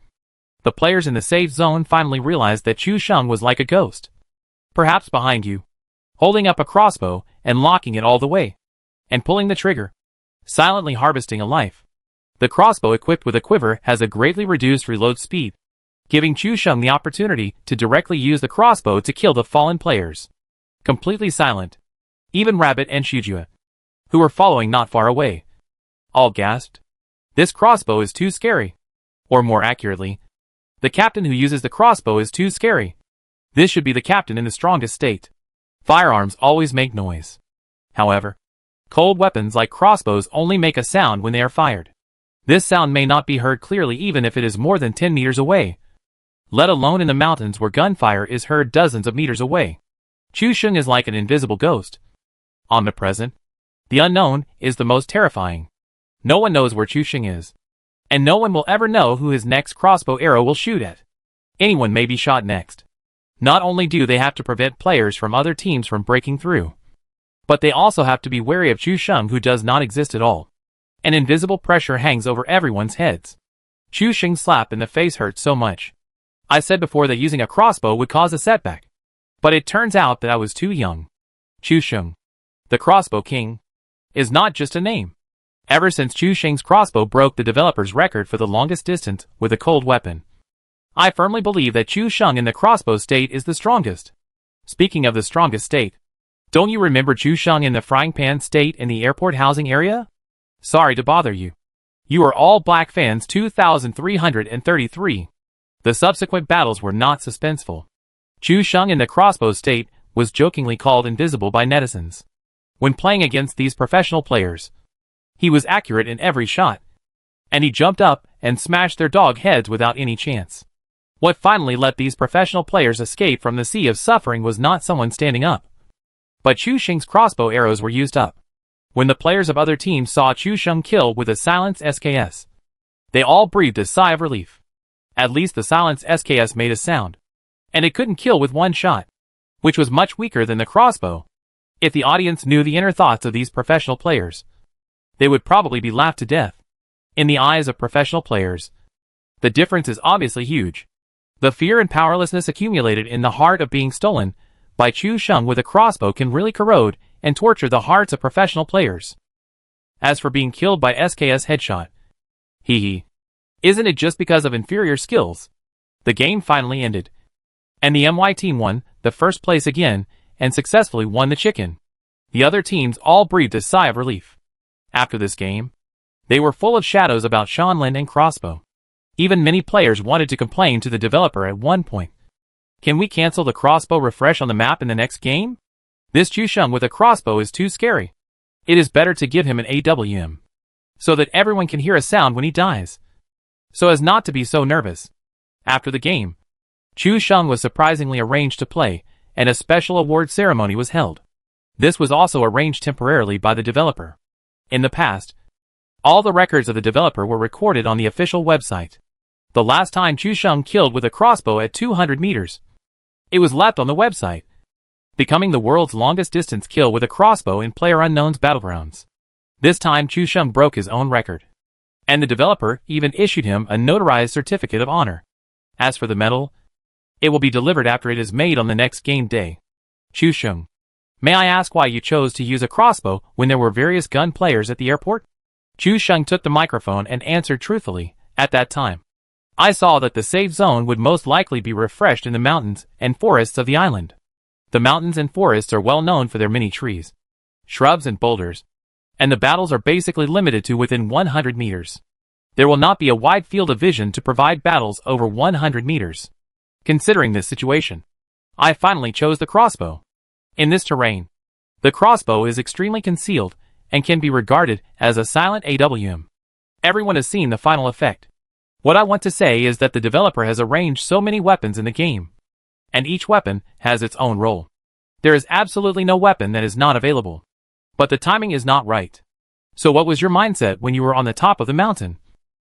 the players in the safe zone finally realized that Chu Sheng was like a ghost, perhaps behind you, holding up a crossbow and locking it all the way, and pulling the trigger, silently harvesting a life. The crossbow equipped with a quiver has a greatly reduced reload speed, giving Chu Sheng the opportunity to directly use the crossbow to kill the fallen players. Completely silent, even Rabbit and Shujua, who were following not far away, all gasped. This crossbow is too scary. Or more accurately, the captain who uses the crossbow is too scary. This should be the captain in the strongest state. Firearms always make noise. However, cold weapons like crossbows only make a sound when they are fired. This sound may not be heard clearly even if it is more than 10 meters away, let alone in the mountains where gunfire is heard dozens of meters away. Chu Sheng is like an invisible ghost. Omnipresent. The unknown is the most terrifying. No one knows where Chu Sheng is, and no one will ever know who his next crossbow arrow will shoot at. Anyone may be shot next. Not only do they have to prevent players from other teams from breaking through, but they also have to be wary of Chu Sheng, who does not exist at all. An invisible pressure hangs over everyone's heads. Chu Sheng's slap in the face hurt so much. I said before that using a crossbow would cause a setback, but it turns out that I was too young. Chu Sheng, the crossbow king, is not just a name. Ever since Chu Sheng's crossbow broke the developer's record for the longest distance with a cold weapon, I firmly believe that Chu Sheng in the crossbow state is the strongest. Speaking of the strongest state, don't you remember Chu Sheng in the frying pan state in the airport housing area? Sorry to bother you. You are all Black fans 2333. The subsequent battles were not suspenseful. Chu Sheng in the crossbow state was jokingly called invisible by netizens. When playing against these professional players, he was accurate in every shot, and he jumped up and smashed their dog heads without any chance. What finally let these professional players escape from the sea of suffering was not someone standing up, but Chu Sheng's crossbow arrows were used up. When the players of other teams saw Chu Sheng kill with a silenced SKS, they all breathed a sigh of relief. At least the silenced SKS made a sound, and it couldn't kill with one shot, which was much weaker than the crossbow. If the audience knew the inner thoughts of these professional players, they would probably be laughed to death. In the eyes of professional players, the difference is obviously huge. The fear and powerlessness accumulated in the heart of being stolen by Chu Sheng with a crossbow can really corrode and torture the hearts of professional players. As for being killed by SKS headshot, isn't it just because of inferior skills? The game finally ended, and the MY team won the first place again and successfully won the chicken. The other teams all breathed a sigh of relief. After this game, they were full of shadows about Shanlin and crossbow. Even many players wanted to complain to the developer at one point. Can we cancel the crossbow refresh on the map in the next game? This Chu Sheng with a crossbow is too scary. It is better to give him an AWM, so that everyone can hear a sound when he dies, so as not to be so nervous. After the game, Chu Sheng was surprisingly arranged to play, and a special award ceremony was held. This was also arranged temporarily by the developer. In the past, all the records of the developer were recorded on the official website. The last time Chu Sheng killed with a crossbow at 200 meters, it was left on the website, becoming the world's longest distance kill with a crossbow in PlayerUnknown's Battlegrounds. This time Chu Sheng broke his own record, and the developer even issued him a notarized certificate of honor. As for the medal, it will be delivered after it is made on the next game day. Chu Sheng, may I ask why you chose to use a crossbow when there were various gun players at the airport? Chu Sheng took the microphone and answered truthfully, at that time, I saw that the safe zone would most likely be refreshed in the mountains and forests of the island. The mountains and forests are well known for their many trees, shrubs and boulders, and the battles are basically limited to within 100 meters. There will not be a wide field of vision to provide battles over 100 meters. Considering this situation, I finally chose the crossbow. In this terrain, the crossbow is extremely concealed and can be regarded as a silent AWM. Everyone has seen the final effect. What I want to say is that the developer has arranged so many weapons in the game, and each weapon has its own role. There is absolutely no weapon that is not available. But the timing is not right. So what was your mindset when you were on the top of the mountain,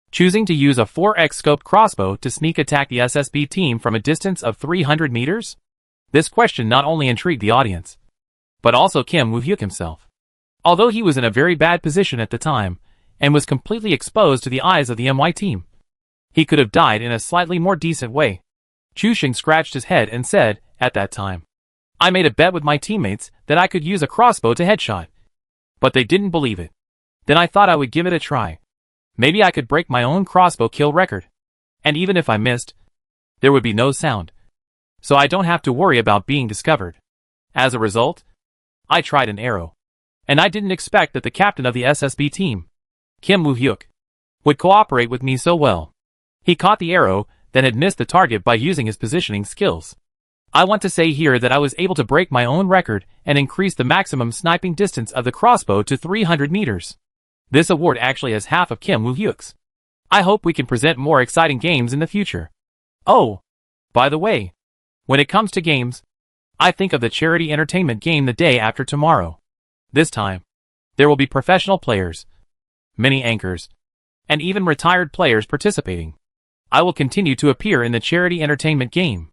choosing to use a 4x scoped crossbow to sneak attack the SSB team from a distance of 300 meters? This question not only intrigued the audience, but also Kim Woo-hyuk himself. Although he was in a very bad position at the time, and was completely exposed to the eyes of the MY team, he could have died in a slightly more decent way. Chu Sheng scratched his head and said, at that time, I made a bet with my teammates that I could use a crossbow to headshot. But they didn't believe it. Then I thought I would give it a try. Maybe I could break my own crossbow kill record. And even if I missed, there would be no sound. So I don't have to worry about being discovered. As a result, I tried an arrow. And I didn't expect that the captain of the SSB team, Kim Woo-hyuk, would cooperate with me so well. He caught the arrow, then had missed the target by using his positioning skills. I want to say here that I was able to break my own record and increase the maximum sniping distance of the crossbow to 300 meters. This award actually has half of Kim Woo-hyuk's. I hope we can present more exciting games in the future. Oh, by the way, when it comes to games, I think of the charity entertainment game the day after tomorrow. This time, there will be professional players, many anchors, and even retired players participating. I will continue to appear in the charity entertainment game.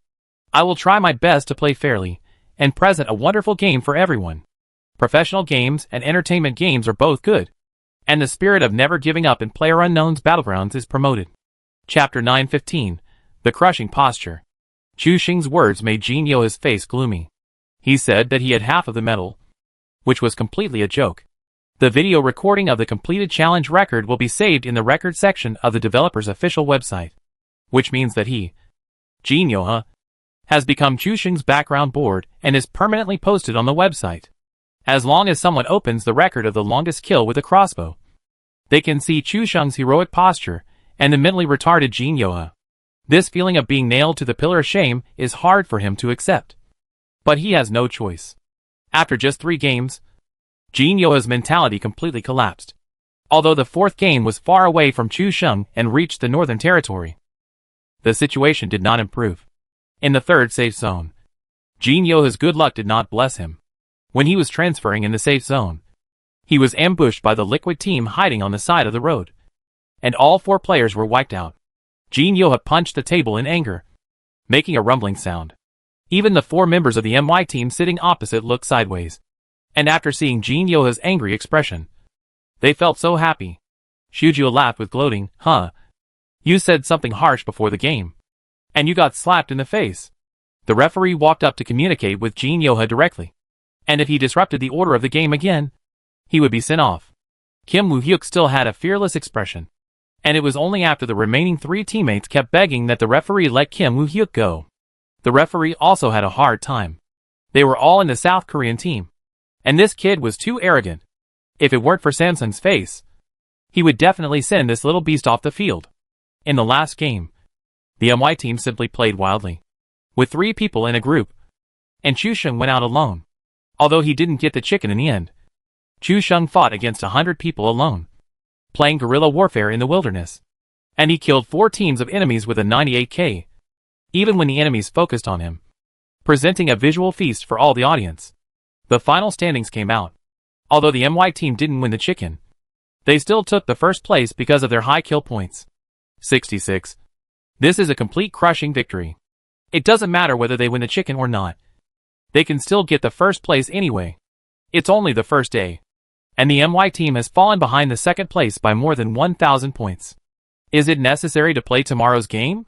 I will try my best to play fairly and present a wonderful game for everyone. Professional games and entertainment games are both good, and the spirit of never giving up in PlayerUnknown's Battlegrounds is promoted. Chapter 9:15, The Crushing Posture. Chu Sheng's words made Jin Yoha's face gloomy. He said that he had half of the medal, which was completely a joke. The video recording of the completed challenge record will be saved in the record section of the developer's official website, which means that he, Jin Yoha, has become Chu Sheng's background board and is permanently posted on the website. As long as someone opens the record of the longest kill with a crossbow, they can see Chu Sheng's heroic posture and the mentally retarded Jin Yoha. This feeling of being nailed to the pillar of shame is hard for him to accept. But he has no choice. After just 3 games, Jin Yoha's mentality completely collapsed. Although the 4th game was far away from Chu Sheng and reached the Northern Territory, the situation did not improve. In the 3rd safe zone, Jin Yoha's good luck did not bless him. When he was transferring in the safe zone, he was ambushed by the Liquid team hiding on the side of the road, and all 4 players were wiped out. Jin Yoha punched the table in anger, making a rumbling sound. Even the 4 members of the MY team sitting opposite looked sideways, and after seeing Jin Yoha's angry expression, they felt so happy. Shujua laughed with gloating, huh? You said something harsh before the game, and you got slapped in the face. The referee walked up to communicate with Jin Yoha directly, and if he disrupted the order of the game again, he would be sent off. Kim Woo-hyuk still had a fearless expression, and it was only after the remaining 3 teammates kept begging that the referee let Kim Woo-hyuk go. The referee also had a hard time. They were all in the South Korean team, and this kid was too arrogant. If it weren't for Samsung's face, he would definitely send this little beast off the field. In the last game, the MY team simply played wildly, with 3 people in a group, and Chu Sheng went out alone. Although he didn't get the chicken in the end, Chu Sheng fought against 100 people alone, playing guerrilla warfare in the wilderness, and he killed 4 teams of enemies with a 98k. even when the enemies focused on him, presenting a visual feast for all the audience. The final standings came out. Although the MY team didn't win the chicken, they still took the first place because of their high kill points. 66. This is a complete crushing victory. It doesn't matter whether they win the chicken or not. They can still get the first place anyway. It's only the first day, and the MY team has fallen behind the second place by more than 1,000 points. Is it necessary to play tomorrow's game?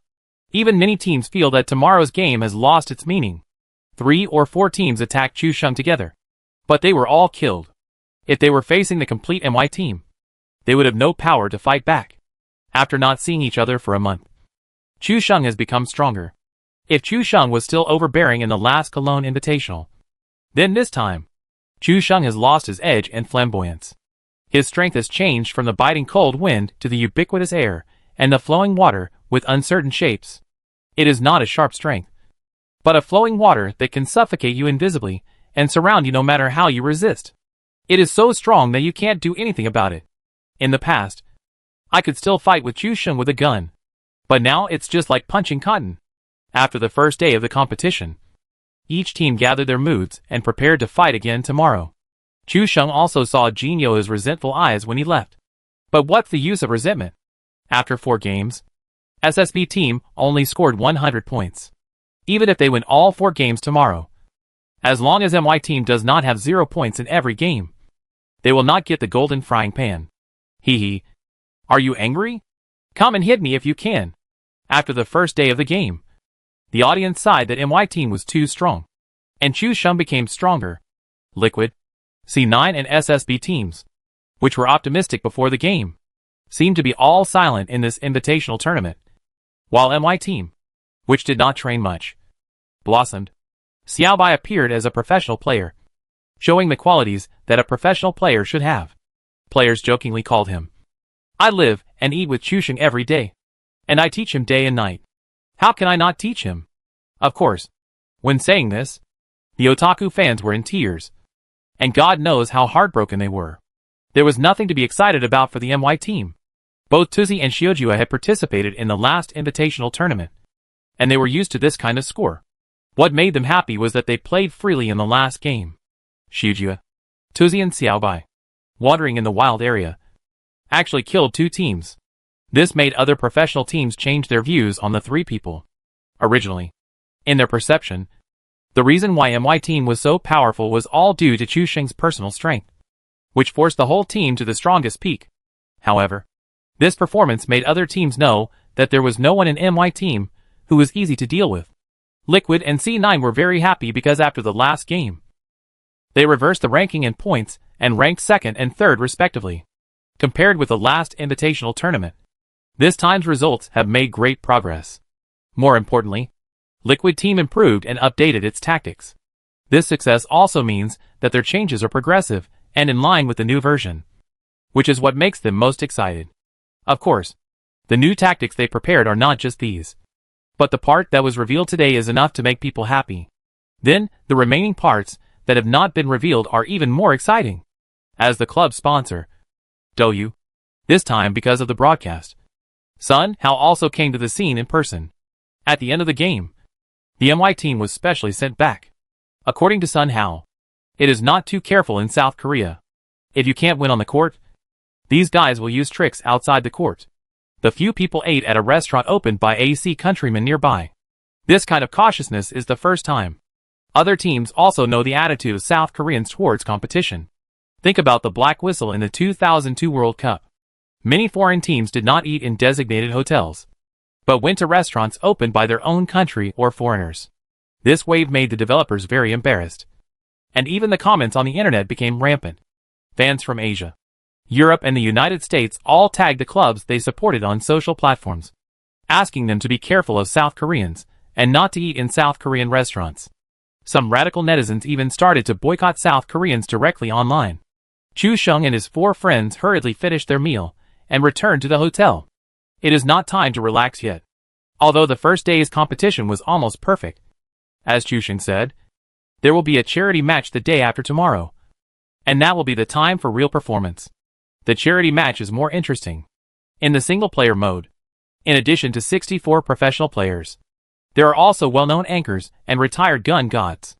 Even many teams feel that tomorrow's game has lost its meaning. 3 or 4 teams attacked Chusheng together, but they were all killed. If they were facing the complete MY team, they would have no power to fight back. After not seeing each other for a month, Chusheng has become stronger. If Chusheng was still overbearing in the last Cologne Invitational, then this time, Chusheng has lost his edge and flamboyance. His strength has changed from the biting cold wind to the ubiquitous air and the flowing water with uncertain shapes. It is not a sharp strength, but a flowing water that can suffocate you invisibly and surround you no matter how you resist. It is so strong that you can't do anything about it. In the past, I could still fight with Chusheng with a gun, but now it's just like punching cotton. After the first day of the competition, each team gathered their moods and prepared to fight again tomorrow. Chusheng also saw Jinyo's resentful eyes when he left. But what's the use of resentment? After 4 games, SSB team only scored 100 points. Even if they win all 4 games tomorrow, as long as MY team does not have 0 points in every game, they will not get the golden frying pan. Hee. Are you angry? Come and hit me if you can. After the first day of the game, the audience sighed that MY team was too strong, and Chusheng became stronger. Liquid, C9 and SSB teams, which were optimistic before the game, seemed to be all silent in this invitational tournament, while MY team, which did not train much, blossomed. Xiaobai appeared as a professional player, showing the qualities that a professional player should have. Players jokingly called him, "I live and eat with Chusheng every day, and I teach him day and night. How can I not teach him?" Of course, when saying this, the otaku fans were in tears, and God knows how heartbroken they were. There was nothing to be excited about for the MY team. Both Tuzi and Shiojua had participated in the last invitational tournament, and they were used to this kind of score. What made them happy was that they played freely in the last game. Shiojua, Tuzi and Xiaobai, wandering in the wild area, actually killed 2 teams. This made other professional teams change their views on the 3 people. Originally, in their perception, the reason why MY team was so powerful was all due to Chusheng's personal strength, which forced the whole team to the strongest peak. However, this performance made other teams know that there was no one in MY team who was easy to deal with. Liquid and C9 were very happy because after the last game, they reversed the ranking in points and ranked 2nd and 3rd respectively. Compared with the last invitational tournament, this time's results have made great progress. More importantly, Liquid team improved and updated its tactics. This success also means that their changes are progressive and in line with the new version, which is what makes them most excited. Of course, the new tactics they prepared are not just these, but the part that was revealed today is enough to make people happy. Then, the remaining parts that have not been revealed are even more exciting. As the club sponsor, Douyu, this time because of the broadcast, Sun Hao also came to the scene in person. At the end of the game, the MY team was specially sent back. According to Sun Hao, it is not too careful in South Korea. If you can't win on the court, these guys will use tricks outside the court. The few people ate at a restaurant opened by AC countrymen nearby. This kind of cautiousness is the first time. Other teams also know the attitude of South Koreans towards competition. Think about the black whistle in the 2002 World Cup. Many foreign teams did not eat in designated hotels, but went to restaurants opened by their own country or foreigners. This wave made the developers very embarrassed, and even the comments on the internet became rampant. Fans from Asia, Europe and the United States all tagged the clubs they supported on social platforms, asking them to be careful of South Koreans and not to eat in South Korean restaurants. Some radical netizens even started to boycott South Koreans directly online. Chusheng and his 4 friends hurriedly finished their meal and returned to the hotel. It is not time to relax yet. Although the first day's competition was almost perfect, as Chusheng said, there will be a charity match the day after tomorrow, and that will be the time for real performance. The charity match is more interesting. In the single-player mode, in addition to 64 professional players, There are also well-known anchors and retired gun gods.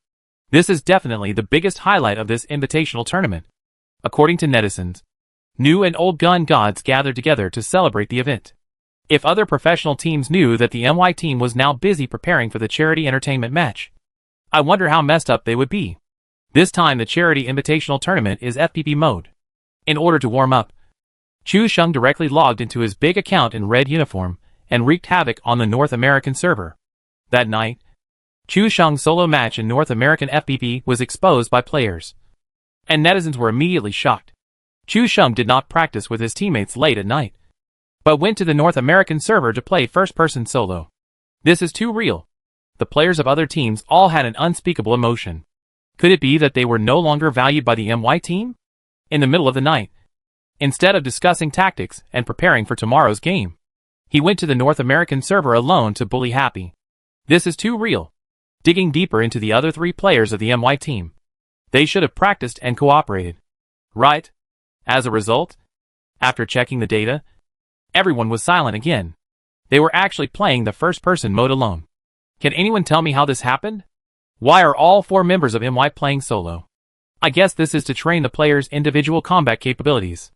This is definitely the biggest highlight of this invitational tournament. According to netizens, new and old gun gods gathered together to celebrate the event. If other professional teams knew that the MY team was now busy preparing for the charity entertainment match, I wonder how messed up they would be. This time the charity invitational tournament is FPP mode. In order to warm up, Chu Sheng directly logged into his big account in red uniform and wreaked havoc on the North American server. That night, Chu Sheng's solo match in North American FPP was exposed by players, and netizens were immediately shocked. Chu Sheng did not practice with his teammates late at night, but went to the North American server to play first-person solo. This is too real. The players of other teams all had an unspeakable emotion. Could it be that they were no longer valued by the MY team? In the middle of the night, instead of discussing tactics and preparing for tomorrow's game, he went to the North American server alone to bully Happy. This is too real. Digging deeper into the other 3 players of the MY team, they should have practiced and cooperated, right? As a result, after checking the data, everyone was silent again. They were actually playing the first-person mode alone. Can anyone tell me how this happened? Why are all 4 members of MY playing solo? I guess this is to train the players' individual combat capabilities.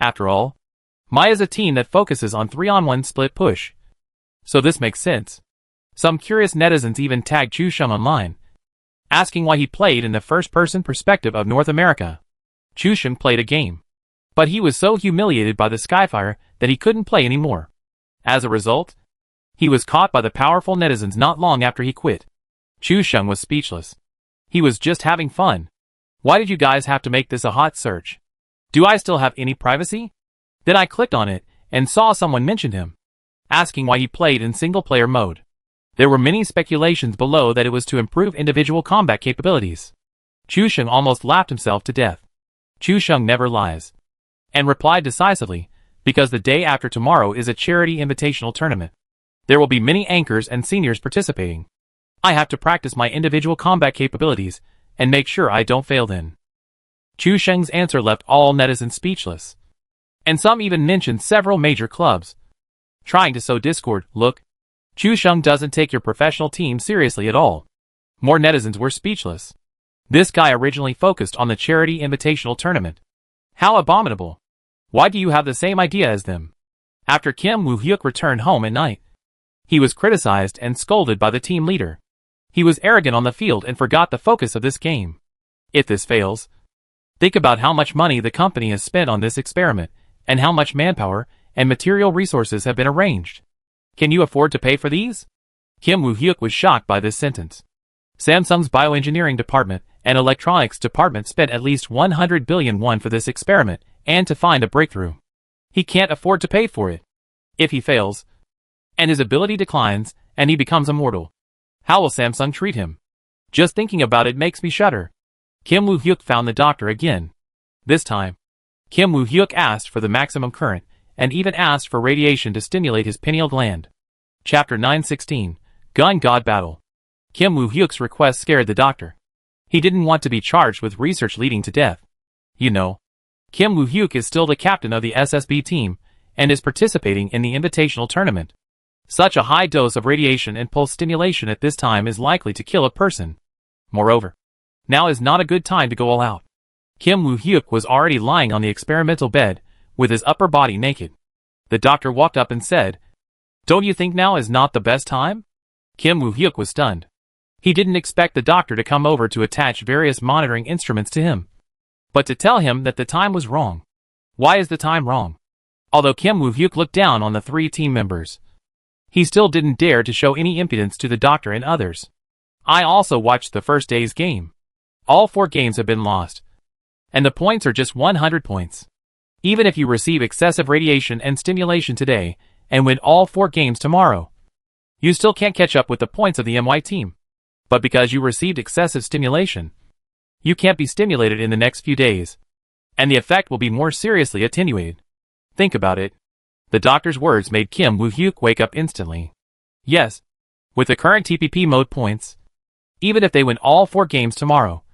After all, MY is a team that focuses on 3-on-1 split push, so this makes sense. Some curious netizens even tagged Chu Sheng online, asking why he played in the first-person perspective of North America. Chu Sheng played a game, but he was so humiliated by the Skyfire that he couldn't play anymore. As a result, he was caught by the powerful netizens not long after he quit. Chu Sheng was speechless. He was just having fun. Why did you guys have to make this a hot search? Do I still have any privacy? Then I clicked on it and saw someone mention him, asking why he played in single-player mode. There were many speculations below that it was to improve individual combat capabilities. Chu Sheng almost laughed himself to death. Chu Sheng never lies, and replied decisively, because the day after tomorrow is a charity invitational tournament. There will be many anchors and seniors participating. I have to practice my individual combat capabilities and make sure I don't fail then. Chu Sheng's answer left all netizens speechless, and some even mentioned several major clubs, trying to sow discord. Look, Chu Sheng doesn't take your professional team seriously at all. More netizens were speechless. This guy originally focused on the charity invitational tournament. How abominable. Why do you have the same idea as them? After Kim Woo-hyuk returned home at night, he was criticized and scolded by the team leader. He was arrogant on the field and forgot the focus of this game. If this fails, think about how much money the company has spent on this experiment, and how much manpower and material resources have been arranged. Can you afford to pay for these? Kim Woo-hyuk was shocked by this sentence. Samsung's bioengineering department and electronics department spent at least 100 billion won for this experiment and to find a breakthrough. He can't afford to pay for it. If he fails, and his ability declines, and he becomes immortal, how will Samsung treat him? Just thinking about it makes me shudder. Kim Woo-hyuk found the doctor again. This time, Kim Woo-hyuk asked for the maximum current, and even asked for radiation to stimulate his pineal gland. Chapter 916, Gun God Battle. Kim Woo-hyuk's request scared the doctor. He didn't want to be charged with research leading to death. You know, Kim Woo-hyuk is still the captain of the SSB team, and is participating in the invitational tournament. Such a high dose of radiation and pulse stimulation at this time is likely to kill a person. Moreover, now is not a good time to go all out. Kim Woo-hyuk was already lying on the experimental bed, with his upper body naked. The doctor walked up and said, "Don't you think now is not the best time?" Kim Woo-hyuk was stunned. He didn't expect the doctor to come over to attach various monitoring instruments to him, but to tell him that the time was wrong. Why is the time wrong? Although Kim Woo-hyuk looked down on the 3 team members, he still didn't dare to show any impudence to the doctor and others. I also watched the first day's game. All 4 games have been lost, and the points are just 100 points. Even if you receive excessive radiation and stimulation today, and win all 4 games tomorrow, you still can't catch up with the points of the MY team. But because you received excessive stimulation, you can't be stimulated in the next few days, and the effect will be more seriously attenuated. Think about it. The doctor's words made Kim Woo-hyuk wake up instantly. Yes, with the current TPP mode points, even if they win all 4 games tomorrow,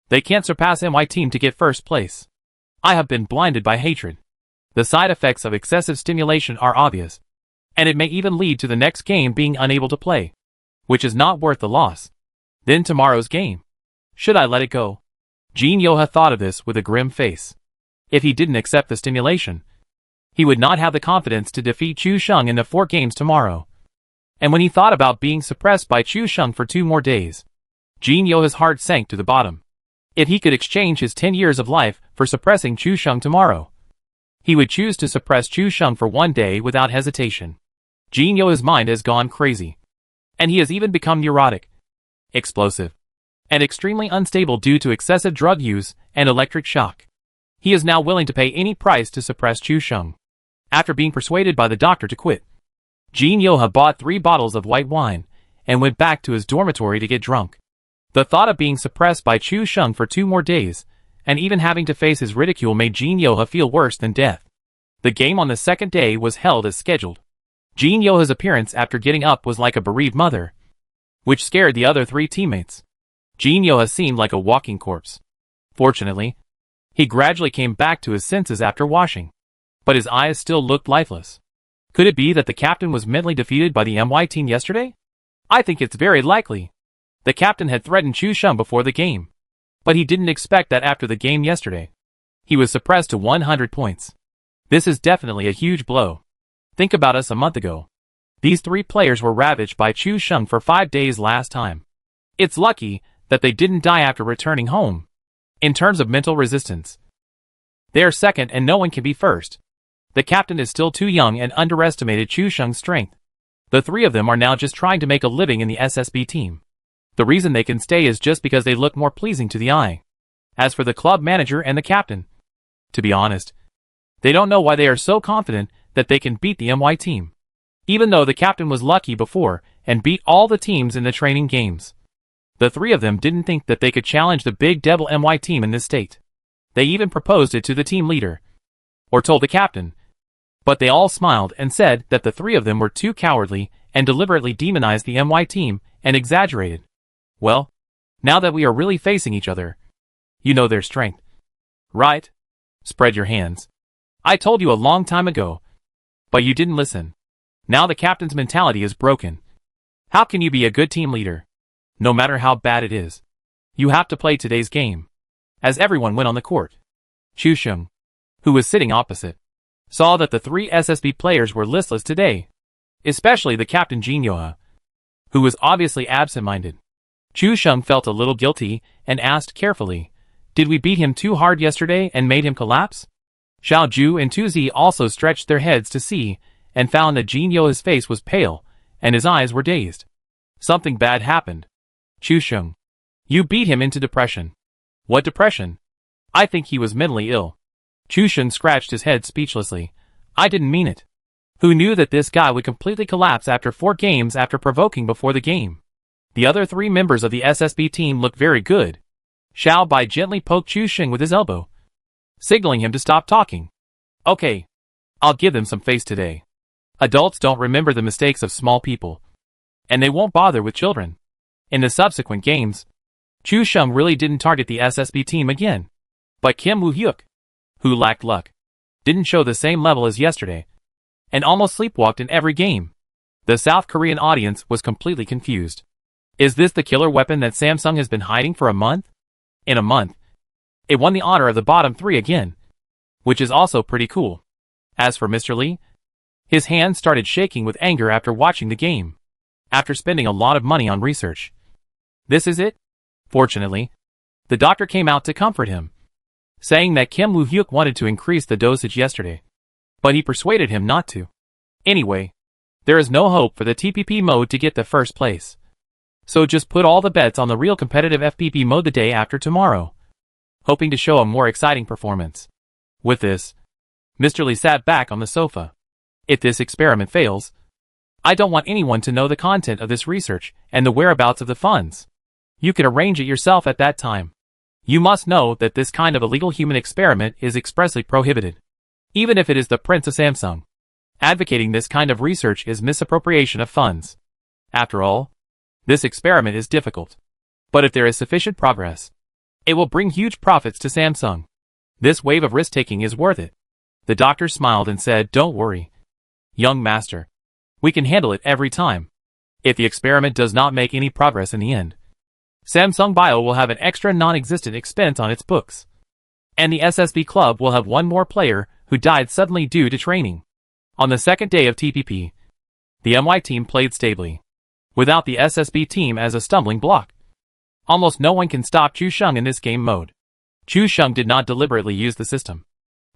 they can't surpass MY team to get first place. I have been blinded by hatred. The side effects of excessive stimulation are obvious, and it may even lead to the next game being unable to play. which is not worth the loss. Then tomorrow's game. Should I let it go? Jin Yoha thought of this with a grim face. If he didn't accept the stimulation, he would not have the confidence to defeat Chu Sheng in the 4 games tomorrow. And when he thought about being suppressed by Chu Sheng for 2 more days, Jin Yoha's heart sank to the bottom. If he could exchange his 10 years of life for suppressing Chu Sheng tomorrow, he would choose to suppress Chu Sheng for 1 day without hesitation. Jin Yoha's mind has gone crazy. And he has even become neurotic, explosive, and extremely unstable due to excessive drug use and electric shock. He is now willing to pay any price to suppress Chu Sheng. After being persuaded by the doctor to quit, Jin Yoha bought 3 bottles of white wine and went back to his dormitory to get drunk. The thought of being suppressed by Chu Sheng for 2 more days, and even having to face his ridicule, made Jin Yoha feel worse than death. The game on the 2nd day was held as scheduled. Jin Yoha's appearance after getting up was like a bereaved mother, which scared the other 3 teammates. Jin Yoha seemed like a walking corpse. Fortunately, he gradually came back to his senses after washing, but his eyes still looked lifeless. Could it be that the captain was mentally defeated by the MY team yesterday? I think it's very likely. The captain had threatened Chu Sheng before the game, but he didn't expect that after the game yesterday. He was suppressed to 100 points. This is definitely a huge blow. Think about us a month ago. These 3 players were ravaged by Chu Sheng for 5 days last time. It's lucky that they didn't die after returning home. In terms of mental resistance, they are second and no one can be first. The captain is still too young and underestimated Chu Sheng's strength. The 3 of them are now just trying to make a living in the SSB team. The reason they can stay is just because they look more pleasing to the eye. As for the club manager and the captain, to be honest, they don't know why they are so confident that they can beat the MY team. Even though the captain was lucky before and beat all the teams in the training games, the 3 of them didn't think that they could challenge the big devil MY team in this state. They even proposed it to the team leader, or told the captain, but they all smiled and said that the 3 of them were too cowardly and deliberately demonized the MY team and exaggerated. Well, now that we are really facing each other, you know their strength, right? Spread your hands. I told you a long time ago, but you didn't listen. Now the captain's mentality is broken. How can you be a good team leader? No matter how bad it is, you have to play today's game. As everyone went on the court, Chu Sheng, who was sitting opposite, saw that the 3 SSB players were listless today, especially the captain Jin Yoha, who was obviously absent-minded. Chu Sheng felt a little guilty and asked carefully, "Did we beat him too hard yesterday and made him collapse?" Xiao Ju and Tu Zi also stretched their heads to see and found that Jin Yoha's face was pale and his eyes were dazed. Something bad happened. Chu Sheng, you beat him into depression. What depression? I think he was mentally ill. Chu Sheng scratched his head speechlessly. I didn't mean it. Who knew that this guy would completely collapse after 4 games after provoking before the game? The other 3 members of the SSB team looked very good. Xiao Bai gently poked Chu Sheng with his elbow, signaling him to stop talking. Okay, I'll give them some face today. Adults don't remember the mistakes of small people, and they won't bother with children. In the subsequent games, Chu Sheng really didn't target the SSB team again. But Kim Woo-hyuk, who lacked luck, didn't show the same level as yesterday, and almost sleepwalked in every game. The South Korean audience was completely confused. Is this the killer weapon that Samsung has been hiding for a month? In a month, it won the honor of the bottom 3 again, which is also pretty cool. As for Mr. Lee, his hands started shaking with anger after watching the game, after spending a lot of money on research. This is it? Fortunately, the doctor came out to comfort him, saying that Kim Woo-hyuk wanted to increase the dosage yesterday, but he persuaded him not to. Anyway, there is no hope for the TPP mode to get the first place. So just put all the bets on the real competitive FPP mode the day after tomorrow, hoping to show a more exciting performance. With this, Mr. Lee sat back on the sofa. If this experiment fails, I don't want anyone to know the content of this research and the whereabouts of the funds. You can arrange it yourself at that time. You must know that this kind of illegal human experiment is expressly prohibited, even if it is the Prince of Samsung. Advocating this kind of research is misappropriation of funds. After all, this experiment is difficult. But if there is sufficient progress, it will bring huge profits to Samsung. This wave of risk-taking is worth it. The doctor smiled and said, "Don't worry, young master. We can handle it every time." If the experiment does not make any progress in the end, Samsung Bio will have an extra non-existent expense on its books. And the SSB club will have one more player who died suddenly due to training. On the second day of TPP, the MY team played stably, without the SSB team as a stumbling block. Almost no one can stop Chu Sheng in this game mode. Chu Sheng did not deliberately use the system,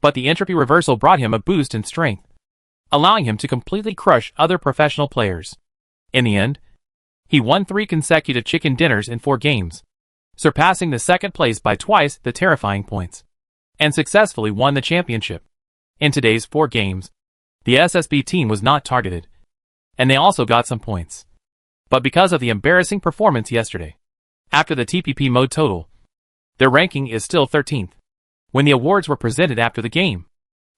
but the entropy reversal brought him a boost in strength, allowing him to completely crush other professional players. In the end, he won 3 consecutive chicken dinners in 4 games, surpassing the second place by twice the terrifying points, and successfully won the championship. In today's 4 games, the SSB team was not targeted, and they also got some points. But because of the embarrassing performance yesterday, after the TPP mode total, their ranking is still 13th. When the awards were presented after the game,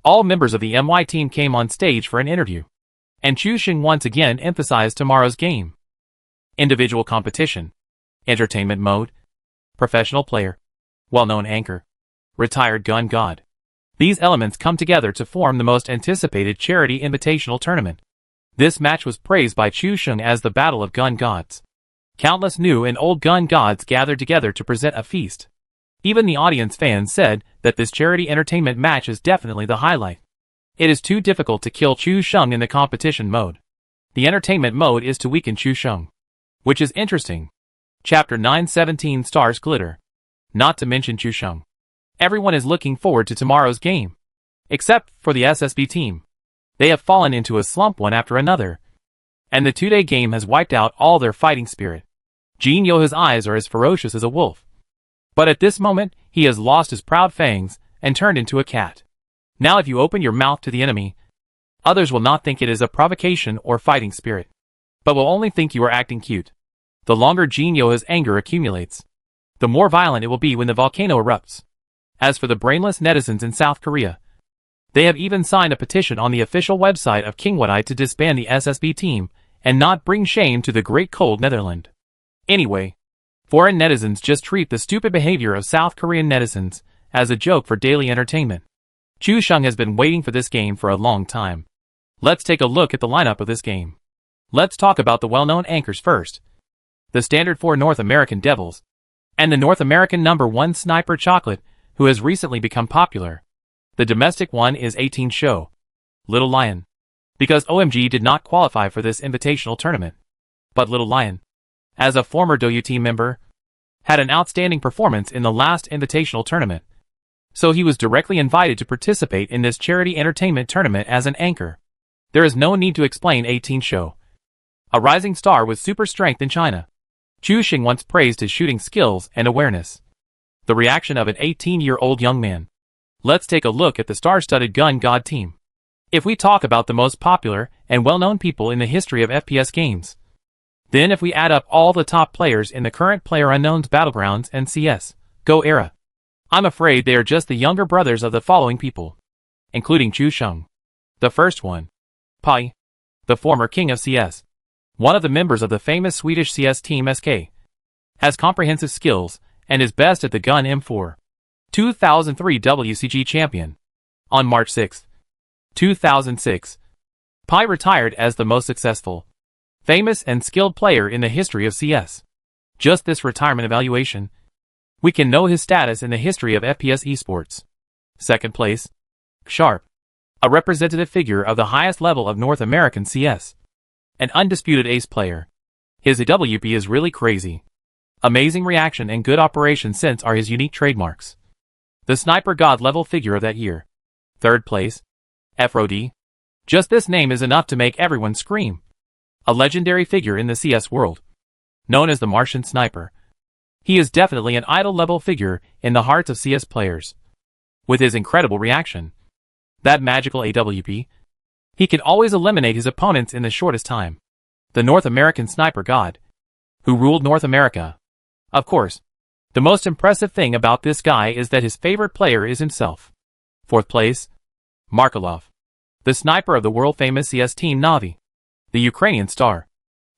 all members of the MY team came on stage for an interview, and Chu Sheng once again emphasized tomorrow's game. Individual competition, entertainment mode, professional player, well-known anchor, retired gun god. These elements come together to form the most anticipated charity invitational tournament. This match was praised by Chu Sheng as the Battle of Gun Gods. Countless new and old gun gods gathered together to present a feast. Even the audience fans said that this charity entertainment match is definitely the highlight. It is too difficult to kill Chu Sheng in the competition mode. The entertainment mode is to weaken Chu Sheng, which is interesting. Chapter 917 Stars Glitter. Not to mention Chu Sheng. Everyone is looking forward to tomorrow's game, except for the SSB team. They have fallen into a slump one after another, and the 2-day game has wiped out all their fighting spirit. Jin Yoha's eyes are as ferocious as a wolf, but at this moment he has lost his proud fangs and turned into a cat. Now if you open your mouth to the enemy, others will not think it is a provocation or fighting spirit, but will only think you are acting cute. The longer Jin Yoha's anger accumulates, the more violent it will be when the volcano erupts. As for the brainless netizens in South Korea, they have even signed a petition on the official website of King Wadai to disband the SSB team and not bring shame to the great cold Netherland. Anyway, foreign netizens just treat the stupid behavior of South Korean netizens as a joke for daily entertainment. Chu Sheng has been waiting for this game for a long time. Let's take a look at the lineup of this game. Let's talk about the well-known anchors first. The standard 4 North American Devils, and the North American #1 Sniper Chocolate, who has recently become popular. The domestic one is 18 Show, Little Lion, because OMG did not qualify for this invitational tournament. But Little Lion, as a former DouYu team member, had an outstanding performance in the last invitational tournament, so he was directly invited to participate in this charity entertainment tournament as an anchor. There is no need to explain 18 Show, a rising star with super strength in China. Chu Sheng once praised his shooting skills and awareness. The reaction of an 18-year-old young man. Let's take a look at the star-studded gun god team. If we talk about the most popular and well-known people in the history of FPS games, then if we add up all the top players in the current PlayerUnknown's Battlegrounds and CS:GO era, I'm afraid they are just the younger brothers of the following people, including Chu Sheng. The first one, Pai, the former king of CS, one of the members of the famous Swedish CS team SK, has comprehensive skills and is best at the gun M4. 2003 WCG champion. On March 6, 2006, Pai retired as the most successful, famous and skilled player in the history of CS. Just this retirement evaluation, we can know his status in the history of FPS esports. Second place, Sharp, a representative figure of the highest level of North American CS. An undisputed ace player. His AWP is really crazy. Amazing reaction and good operation sense are his unique trademarks. The sniper god level figure of that year. Third place, FROD. Just this name is enough to make everyone scream. A legendary figure in the CS world, known as the Martian Sniper. He is definitely an idol level figure in the hearts of CS players. With his incredible reaction, that magical AWP, he can always eliminate his opponents in the shortest time. The North American Sniper God, who ruled North America. Of course, the most impressive thing about this guy is that his favorite player is himself. Fourth place, Markelov, the sniper of the world-famous CS team Navi. The Ukrainian star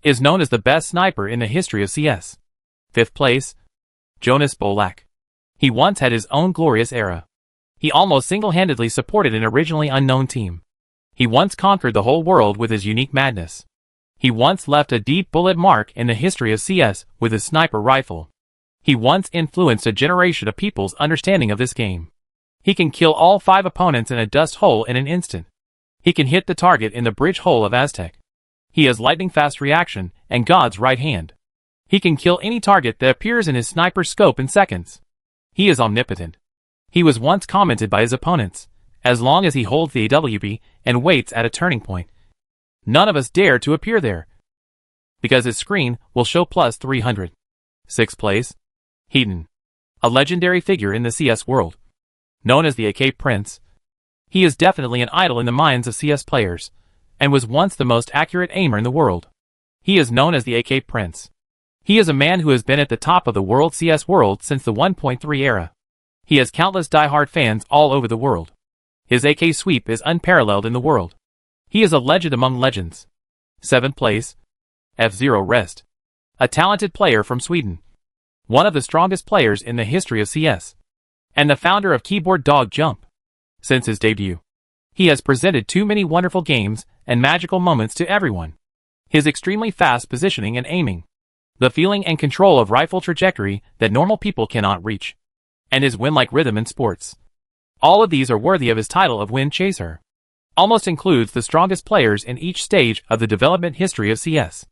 is known as the best sniper in the history of CS. Fifth place, Jonas Bolak. He once had his own glorious era. He almost single-handedly supported an originally unknown team. He once conquered the whole world with his unique madness. He once left a deep bullet mark in the history of CS with his sniper rifle. He once influenced a generation of people's understanding of this game. He can kill all 5 opponents in a dust hole in an instant. He can hit the target in the bridge hole of Aztec. He has lightning-fast reaction and God's right hand. He can kill any target that appears in his sniper scope in seconds. He is omnipotent. He was once commented by his opponents, as long as he holds the AWP and waits at a turning point. None of us dare to appear there, because his screen will show plus 300. 6th place. Heaton. A legendary figure in the CS world. Known as the AK Prince, he is definitely an idol in the minds of CS players, and was once the most accurate aimer in the world. He is known as the AK Prince. He is a man who has been at the top of the world CS world since the 1.3 era. He has countless die-hard fans all over the world. His AK sweep is unparalleled in the world. He is a legend among legends. 7th place. F0 Rest. A talented player from Sweden. One of the strongest players in the history of CS. And the founder of Keyboard Dog Jump. Since his debut, he has presented too many wonderful games and magical moments to everyone. His extremely fast positioning and aiming. The feeling and control of rifle trajectory that normal people cannot reach. And his win-like rhythm in sports. All of these are worthy of his title of Win Chaser. Almost includes the strongest players in each stage of the development history of CS.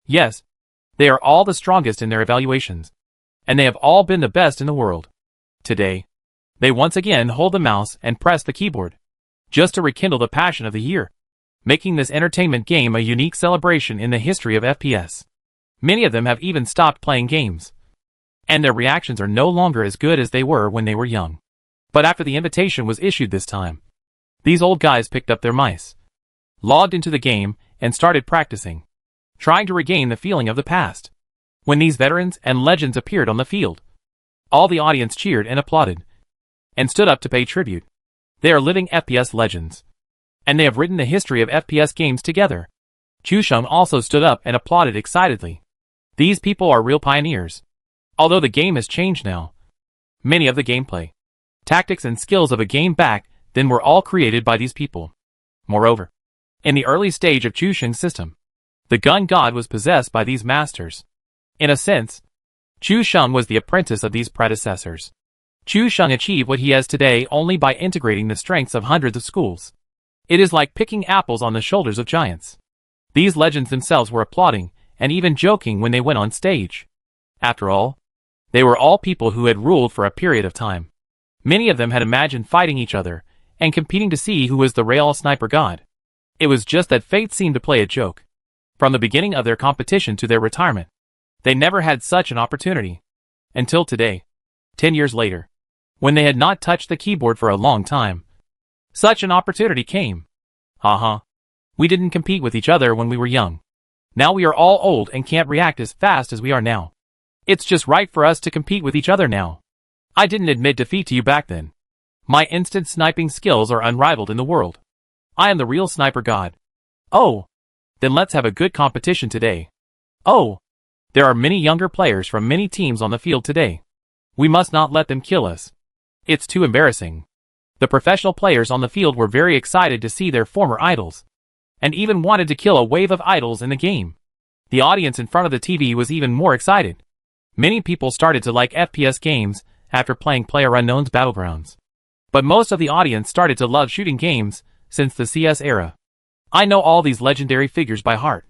Yes, they are all the strongest in their evaluations. And they have all been the best in the world. Today, they once again hold the mouse and press the keyboard, just to rekindle the passion of the year, making this entertainment game a unique celebration in the history of FPS. Many of them have even stopped playing games, and their reactions are no longer as good as they were when they were young. But after the invitation was issued this time, these old guys picked up their mice, logged into the game, and started practicing, trying to regain the feeling of the past. When these veterans and legends appeared on the field, all the audience cheered and applauded, and stood up to pay tribute. They are living FPS legends, and they have written the history of FPS games together. Chusheng also stood up and applauded excitedly. These people are real pioneers. Although the game has changed now, many of the gameplay, tactics and skills of a game back then were all created by these people. Moreover, in the early stage of Chusheng's system, the gun god was possessed by these masters. In a sense, Chusheng was the apprentice of these predecessors. Chusheng achieved what he has today only by integrating the strengths of hundreds of schools. It is like picking apples on the shoulders of giants. These legends themselves were applauding and even joking when they went on stage. After all, they were all people who had ruled for a period of time. Many of them had imagined fighting each other and competing to see who was the real sniper god. It was just that fate seemed to play a joke. From the beginning of their competition to their retirement, they never had such an opportunity. Until today, 10 years later, when they had not touched the keyboard for a long time, such an opportunity came. Haha. We didn't compete with each other when we were young. Now we are all old and can't react as fast as we are now. It's just right for us to compete with each other now. I didn't admit defeat to you back then. My instant sniping skills are unrivaled in the world. I am the real sniper god. Oh. Then let's have a good competition today. Oh. There are many younger players from many teams on the field today. We must not let them kill us. It's too embarrassing. The professional players on the field were very excited to see their former idols, and even wanted to kill a wave of idols in the game. The audience in front of the TV was even more excited. Many people started to like FPS games after playing PlayerUnknown's Battlegrounds. But most of the audience started to love shooting games since the CS era. I know all these legendary figures by heart.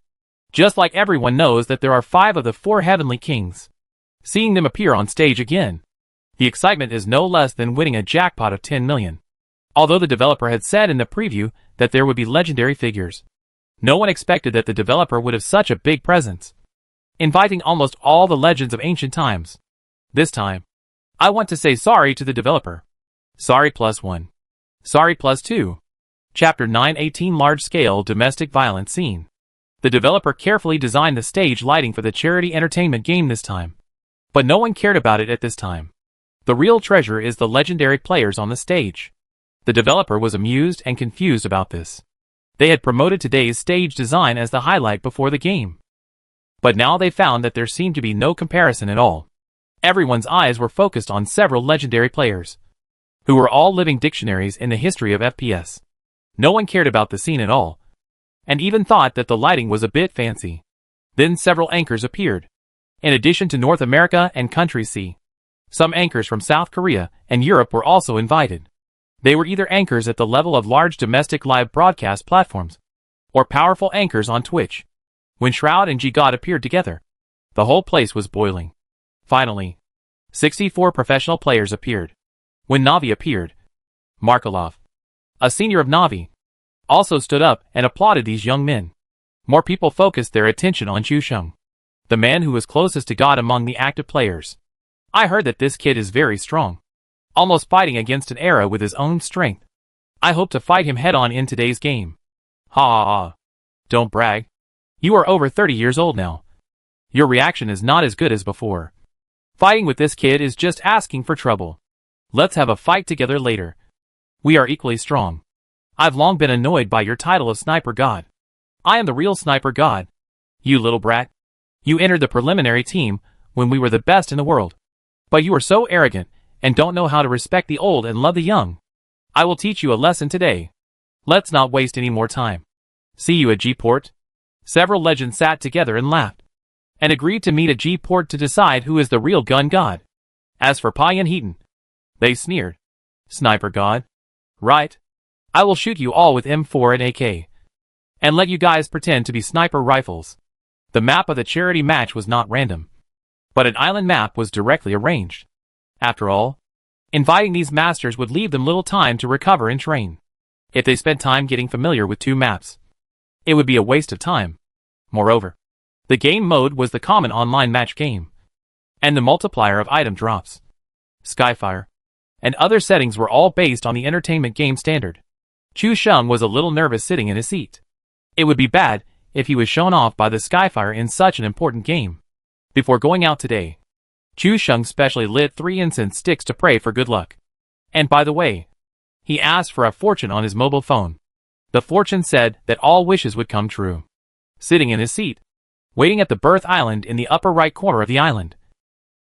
Just like everyone knows that there are 5 of the 4 Heavenly Kings. Seeing them appear on stage again, the excitement is no less than winning a jackpot of 10 million. Although the developer had said in the preview that there would be legendary figures, no one expected that the developer would have such a big presence, inviting almost all the legends of ancient times. This time, I want to say sorry to the developer. Sorry +1. Sorry +2. Chapter 918 Large-Scale Domestic Violence Scene. The developer carefully designed the stage lighting for the charity entertainment game this time. But no one cared about it at this time. The real treasure is the legendary players on the stage. The developer was amused and confused about this. They had promoted today's stage design as the highlight before the game. But now they found that there seemed to be no comparison at all. Everyone's eyes were focused on several legendary players, who were all living dictionaries in the history of FPS. No one cared about the scene at all, and even thought that the lighting was a bit fancy. Then several anchors appeared. In addition to North America and Country C, some anchors from South Korea and Europe were also invited. They were either anchors at the level of large domestic live broadcast platforms, or powerful anchors on Twitch. When Shroud and G-God appeared together, the whole place was boiling. Finally, 64 professional players appeared. When Navi appeared, Markelov, a senior of Navi, also stood up and applauded these young men. More people focused their attention on Chu Sheng, the man who was closest to God among the active players. I heard that this kid is very strong, almost fighting against an era with his own strength. I hope to fight him head-on in today's game. Ha ha ha. Don't brag. You are over 30 years old now. Your reaction is not as good as before. Fighting with this kid is just asking for trouble. Let's have a fight together later. We are equally strong. I've long been annoyed by your title of Sniper God. I am the real Sniper God. You little brat. You entered the preliminary team when we were the best in the world. But you are so arrogant and don't know how to respect the old and love the young. I will teach you a lesson today. Let's not waste any more time. See you at G-Port. Several legends sat together and laughed, and agreed to meet at G-Port to decide who is the real gun god. As for Pai and Heaton, they sneered. Sniper God? Right. I will shoot you all with M4 and AK, and let you guys pretend to be sniper rifles. The map of the charity match was not random, but an island map was directly arranged. After all, inviting these masters would leave them little time to recover and train. If they spent time getting familiar with two maps, it would be a waste of time. Moreover, the game mode was the common online match game, and the multiplier of item drops, Skyfire, and other settings were all based on the entertainment game standard. Chu Sheng was a little nervous sitting in his seat. It would be bad if he was shown off by the Skyfire in such an important game. Before going out today, Chu Sheng specially lit 3 incense sticks to pray for good luck. And by the way, he asked for a fortune on his mobile phone. The fortune said that all wishes would come true. Sitting in his seat, waiting at the birth island in the upper right corner of the island,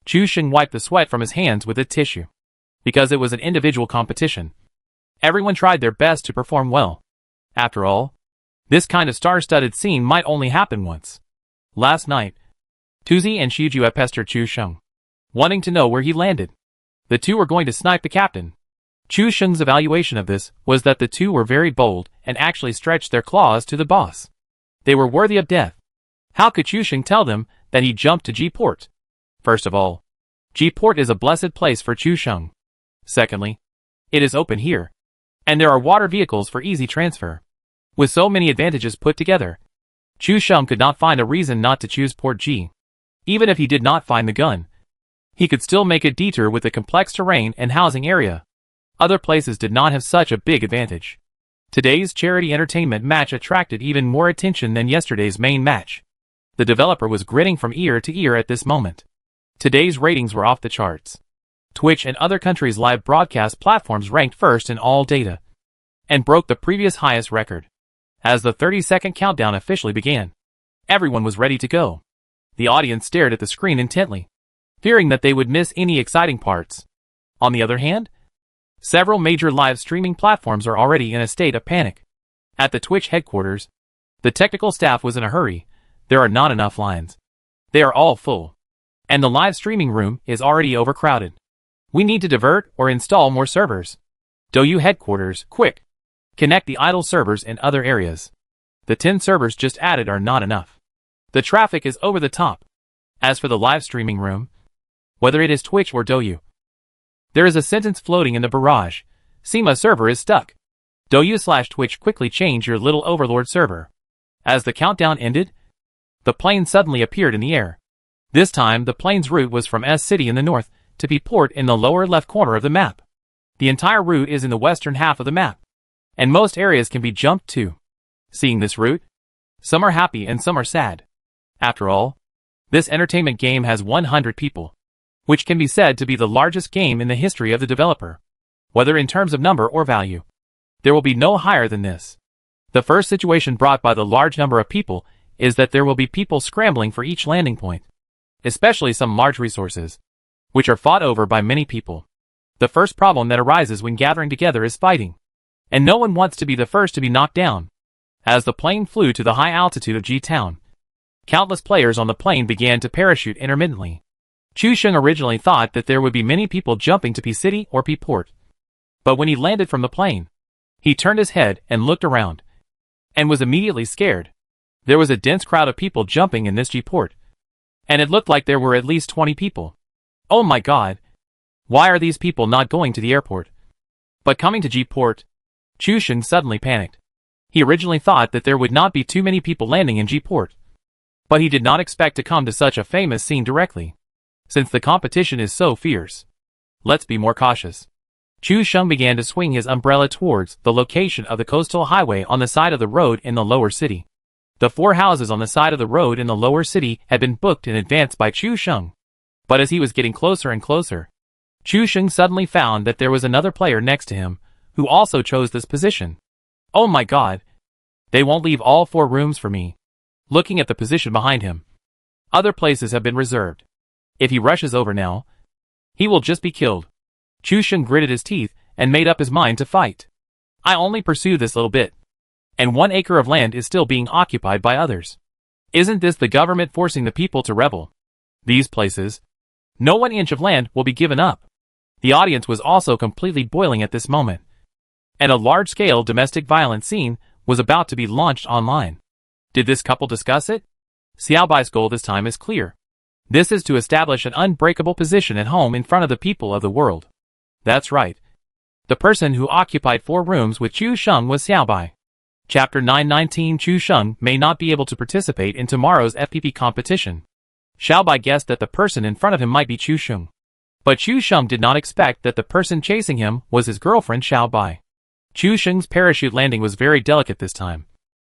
Chu Sheng wiped the sweat from his hands with a tissue. Because it was an individual competition, everyone tried their best to perform well. After all, this kind of star-studded scene might only happen once. Last night, Tuzi and Shiju had pestered Chu Sheng, wanting to know where he landed. The two were going to snipe the captain. Chu Sheng's evaluation of this was that the two were very bold and actually stretched their claws to the boss. They were worthy of death. How could Chu Sheng tell them that he jumped to G-Port? First of all, G-Port is a blessed place for Chu Sheng. Secondly, it is open here, and there are water vehicles for easy transfer. With so many advantages put together, Chu Sheng could not find a reason not to choose Port G. Even if he did not find the gun, he could still make a detour with the complex terrain and housing area. Other places did not have such a big advantage. Today's charity entertainment match attracted even more attention than yesterday's main match. The developer was grinning from ear to ear at this moment. Today's ratings were off the charts. Twitch and other countries' live broadcast platforms ranked first in all data, and broke the previous highest record. As the 30-second countdown officially began, everyone was ready to go. The audience stared at the screen intently, fearing that they would miss any exciting parts. On the other hand, several major live streaming platforms are already in a state of panic. At the Twitch headquarters, the technical staff was in a hurry. There are not enough lines. They are all full, and the live streaming room is already overcrowded. We need to divert or install more servers. Douyu headquarters, quick! Connect the idle servers in other areas. The 10 servers just added are not enough. The traffic is over the top. As for the live streaming room, whether it is Twitch or Douyu, there is a sentence floating in the barrage. SEMA server is stuck. Douyu/Twitch quickly change your little overlord server. As the countdown ended, the plane suddenly appeared in the air. This time the plane's route was from S City in the north to P-Port in the lower left corner of the map. The entire route is in the western half of the map, and most areas can be jumped to. Seeing this route, some are happy and some are sad. After all, this entertainment game has 100 people, which can be said to be the largest game in the history of the developer. Whether in terms of number or value, there will be no higher than this. The first situation brought by the large number of people is that there will be people scrambling for each landing point, especially some large resources, which are fought over by many people. The first problem that arises when gathering together is fighting, and no one wants to be the first to be knocked down. As the plane flew to the high altitude of G-Town, countless players on the plane began to parachute intermittently. Chu Sheng originally thought that there would be many people jumping to P-City or P-Port. But when he landed from the plane, he turned his head and looked around, and was immediately scared. There was a dense crowd of people jumping in this G-Port, and it looked like there were at least 20 people. Oh my god! Why are these people not going to the airport? But coming to G-Port, Chu Sheng suddenly panicked. He originally thought that there would not be too many people landing in G-Port, but he did not expect to come to such a famous scene directly, since the competition is so fierce. Let's be more cautious. Chu Sheng began to swing his umbrella towards the location of the coastal highway on the side of the road in the lower city. The 4 houses on the side of the road in the lower city had been booked in advance by Chu Sheng. But as he was getting closer and closer, Chu Sheng suddenly found that there was another player next to him, who also chose this position. Oh my god! They won't leave all 4 rooms for me. Looking at the position behind him, other places have been reserved. If he rushes over now, he will just be killed. Chu Sheng gritted his teeth and made up his mind to fight. I only pursue this little bit, and 1 acre of land is still being occupied by others. Isn't this the government forcing the people to rebel? These places, no 1 inch of land will be given up. The audience was also completely boiling at this moment, and a large-scale domestic violence scene was about to be launched online. Did this couple discuss it? Xiaobai's goal this time is clear. This is to establish an unbreakable position at home in front of the people of the world. That's right. The person who occupied 4 rooms with Chu Sheng was Xiaobai. Chapter 919. Chu Sheng may not be able to participate in tomorrow's FPP competition. Xiaobai guessed that the person in front of him might be Chu Sheng. But Chu Sheng did not expect that the person chasing him was his girlfriend Xiaobai. Chu Sheng's parachute landing was very delicate this time,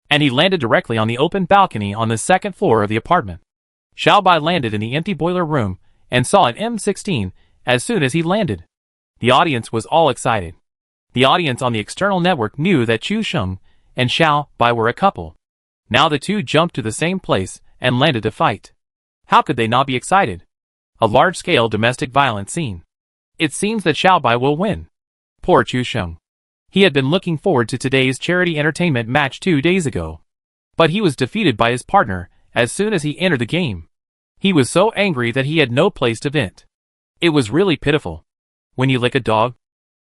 and he landed directly on the open balcony on the 2nd floor of the apartment. Xiaobai landed in the empty boiler room and saw an M16 as soon as he landed. The audience was all excited. The audience on the external network knew that Chu Sheng and Xiaobai were a couple. Now the two jumped to the same place and landed to fight. How could they not be excited? A large-scale domestic violence scene. It seems that Xiaobai will win. Poor Chu Sheng. He had been looking forward to today's charity entertainment match 2 days ago. But he was defeated by his partner as soon as he entered the game. He was so angry that he had no place to vent. It was really pitiful. When you lick a dog,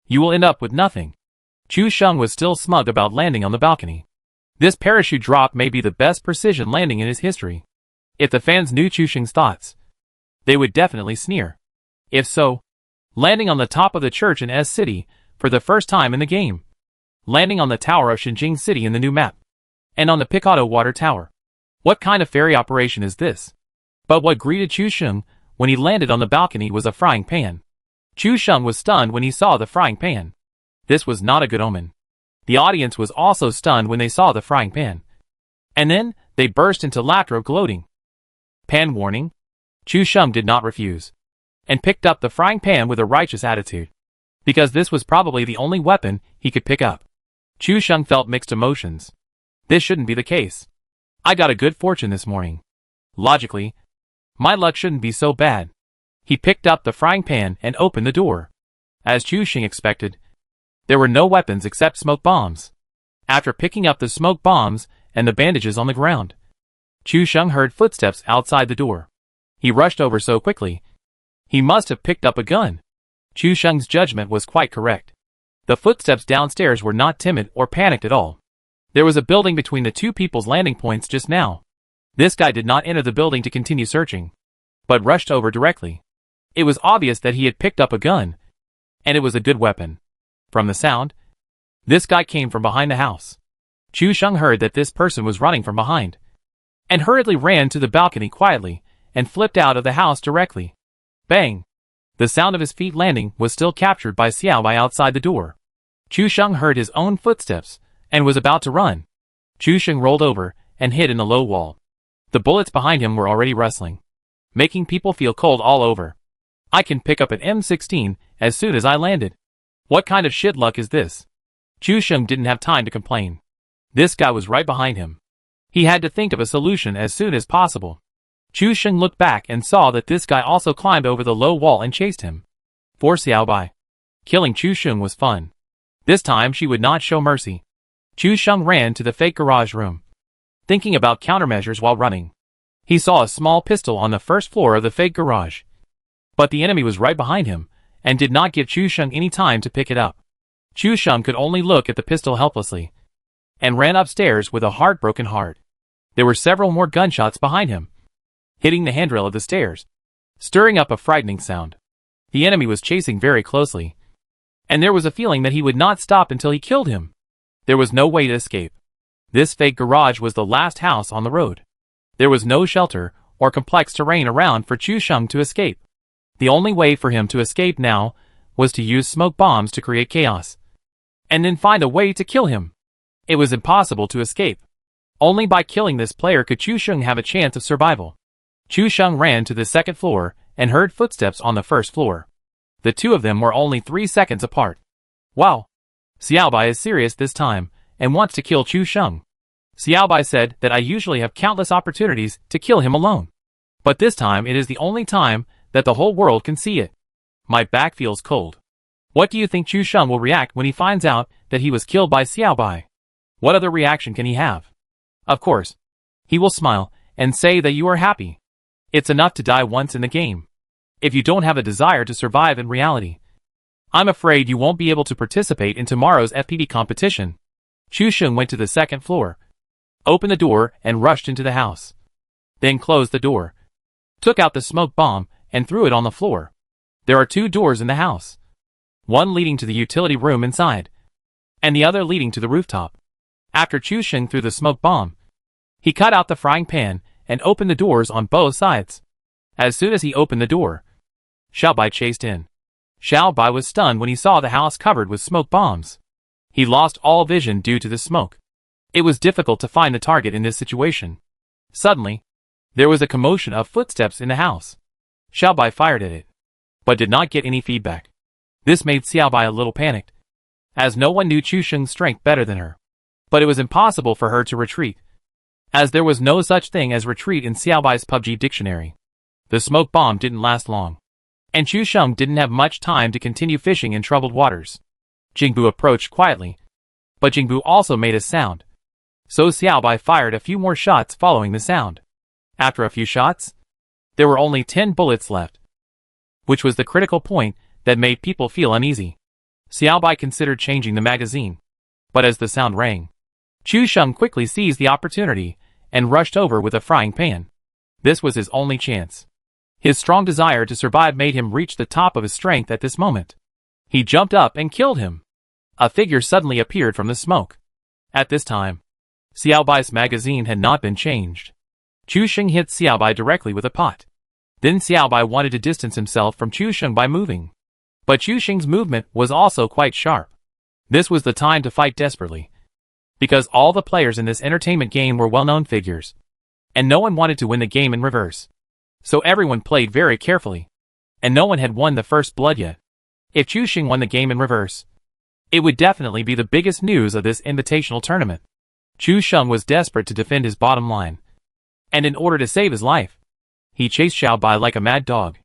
you will end up with nothing. Chu Sheng was still smug about landing on the balcony. This parachute drop may be the best precision landing in his history. If the fans knew Chu Sheng's thoughts, they would definitely sneer. If so, landing on the top of the church in S City for the first time in the game, landing on the tower of Xinjing City in the new map, and on the Picado Water Tower. What kind of ferry operation is this? But what greeted Chu Sheng when he landed on the balcony was a frying pan. Chu Sheng was stunned when he saw the frying pan. This was not a good omen. The audience was also stunned when they saw the frying pan. And then, they burst into laughter of gloating. Pan warning? Chu Sheng did not refuse, and picked up the frying pan with a righteous attitude, because this was probably the only weapon he could pick up. Chu Sheng felt mixed emotions. This shouldn't be the case. I got a good fortune this morning. Logically, my luck shouldn't be so bad. He picked up the frying pan and opened the door. As Chu Sheng expected, there were no weapons except smoke bombs. After picking up the smoke bombs and the bandages on the ground, Chu Sheng heard footsteps outside the door. He rushed over so quickly. He must have picked up a gun. Chu Sheng's judgment was quite correct. The footsteps downstairs were not timid or panicked at all. There was a building between the two people's landing points just now. This guy did not enter the building to continue searching, but rushed over directly. It was obvious that he had picked up a gun, and it was a good weapon. From the sound, this guy came from behind the house. Chu Sheng heard that this person was running from behind, and hurriedly ran to the balcony quietly, and flipped out of the house directly. Bang! The sound of his feet landing was still captured by Xiaobai outside the door. Chu Sheng heard his own footsteps, and was about to run. Chu Sheng rolled over, and hid in the low wall. The bullets behind him were already rustling, making people feel cold all over. I can pick up an M16 as soon as I landed. What kind of shit luck is this? Chu Sheng didn't have time to complain. This guy was right behind him. He had to think of a solution as soon as possible. Chu Sheng looked back and saw that this guy also climbed over the low wall and chased him. For Xiaobai, killing Chu Sheng was fun. This time she would not show mercy. Chu Sheng ran to the fake garage room, thinking about countermeasures while running. He saw a small pistol on the first floor of the fake garage. But the enemy was right behind him, and did not give Chu Sheng any time to pick it up. Chu Sheng could only look at the pistol helplessly, and ran upstairs with a heartbroken heart. There were several more gunshots behind him, hitting the handrail of the stairs, stirring up a frightening sound. The enemy was chasing very closely, and there was a feeling that he would not stop until he killed him. There was no way to escape. This fake garage was the last house on the road. There was no shelter or complex terrain around for Chu Sheng to escape. The only way for him to escape now was to use smoke bombs to create chaos, and then find a way to kill him. It was impossible to escape. Only by killing this player could Chu Sheng have a chance of survival. Chu Sheng ran to the second floor and heard footsteps on the first floor. The two of them were only 3 seconds apart. Wow! Xiaobai is serious this time and wants to kill Chu Sheng. Xiaobai said that I usually have countless opportunities to kill him alone, but this time it is the only time that the whole world can see it. My back feels cold. What do you think Chu Sheng will react when he finds out that he was killed by Xiaobai? What other reaction can he have? Of course, he will smile and say that you are happy. It's enough to die once in the game. If you don't have a desire to survive in reality, I'm afraid you won't be able to participate in tomorrow's FPV competition. Chu Sheng went to the second floor, opened the door and rushed into the house. Then closed the door, took out the smoke bomb and threw it on the floor. There are 2 doors in the house, one leading to the utility room inside, and the other leading to the rooftop. After Chu Sheng threw the smoke bomb, he cut out the frying pan and opened the doors on both sides. As soon as he opened the door, Xiaobai chased in. Xiaobai was stunned when he saw the house covered with smoke bombs. He lost all vision due to the smoke. It was difficult to find the target in this situation. Suddenly, there was a commotion of footsteps in the house. Xiaobai fired at it, but did not get any feedback. This made Xiaobai a little panicked, as no one knew Chu Sheng's strength better than her. But it was impossible for her to retreat, as there was no such thing as retreat in Xiaobai's PUBG dictionary. The smoke bomb didn't last long, and Chu Sheng didn't have much time to continue fishing in troubled waters. Jingbu approached quietly, but Jingbu also made a sound, so Xiaobai fired a few more shots following the sound. After a few shots, there were only 10 bullets left, which was the critical point that made people feel uneasy. Xiaobai considered changing the magazine, but as the sound rang, Chu Sheng quickly seized the opportunity and rushed over with a frying pan. This was his only chance. His strong desire to survive made him reach the top of his strength at this moment. He jumped up and killed him. A figure suddenly appeared from the smoke. At this time, Xiaobai's magazine had not been changed. Chu Sheng hit Xiaobai directly with a pot. Then Xiaobai wanted to distance himself from Chu Sheng by moving. But Chu Sheng's movement was also quite sharp. This was the time to fight desperately, because all the players in this entertainment game were well-known figures, and no one wanted to win the game in reverse. So everyone played very carefully, and no one had won the first blood yet. If Chu Sheng won the game in reverse, it would definitely be the biggest news of this invitational tournament. Chu Sheng was desperate to defend his bottom line, and in order to save his life, he chased Xiaobai like a mad dog.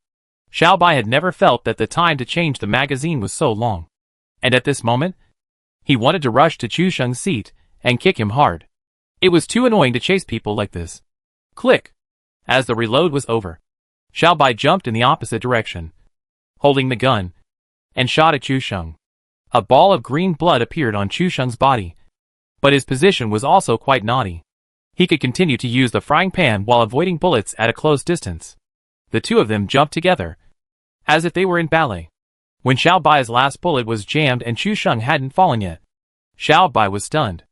Xiaobai had never felt that the time to change the magazine was so long, and at this moment, he wanted to rush to Chu Sheng's seat and kick him hard. It was too annoying to chase people like this. Click! As the reload was over, Xiaobai jumped in the opposite direction, holding the gun, and shot at Chu Sheng. A ball of green blood appeared on Chu Sheng's body, but his position was also quite naughty. He could continue to use the frying pan while avoiding bullets at a close distance. The two of them jumped together, as if they were in ballet. When Xiaobai's last bullet was jammed and Chu Sheng hadn't fallen yet, Xiaobai was stunned.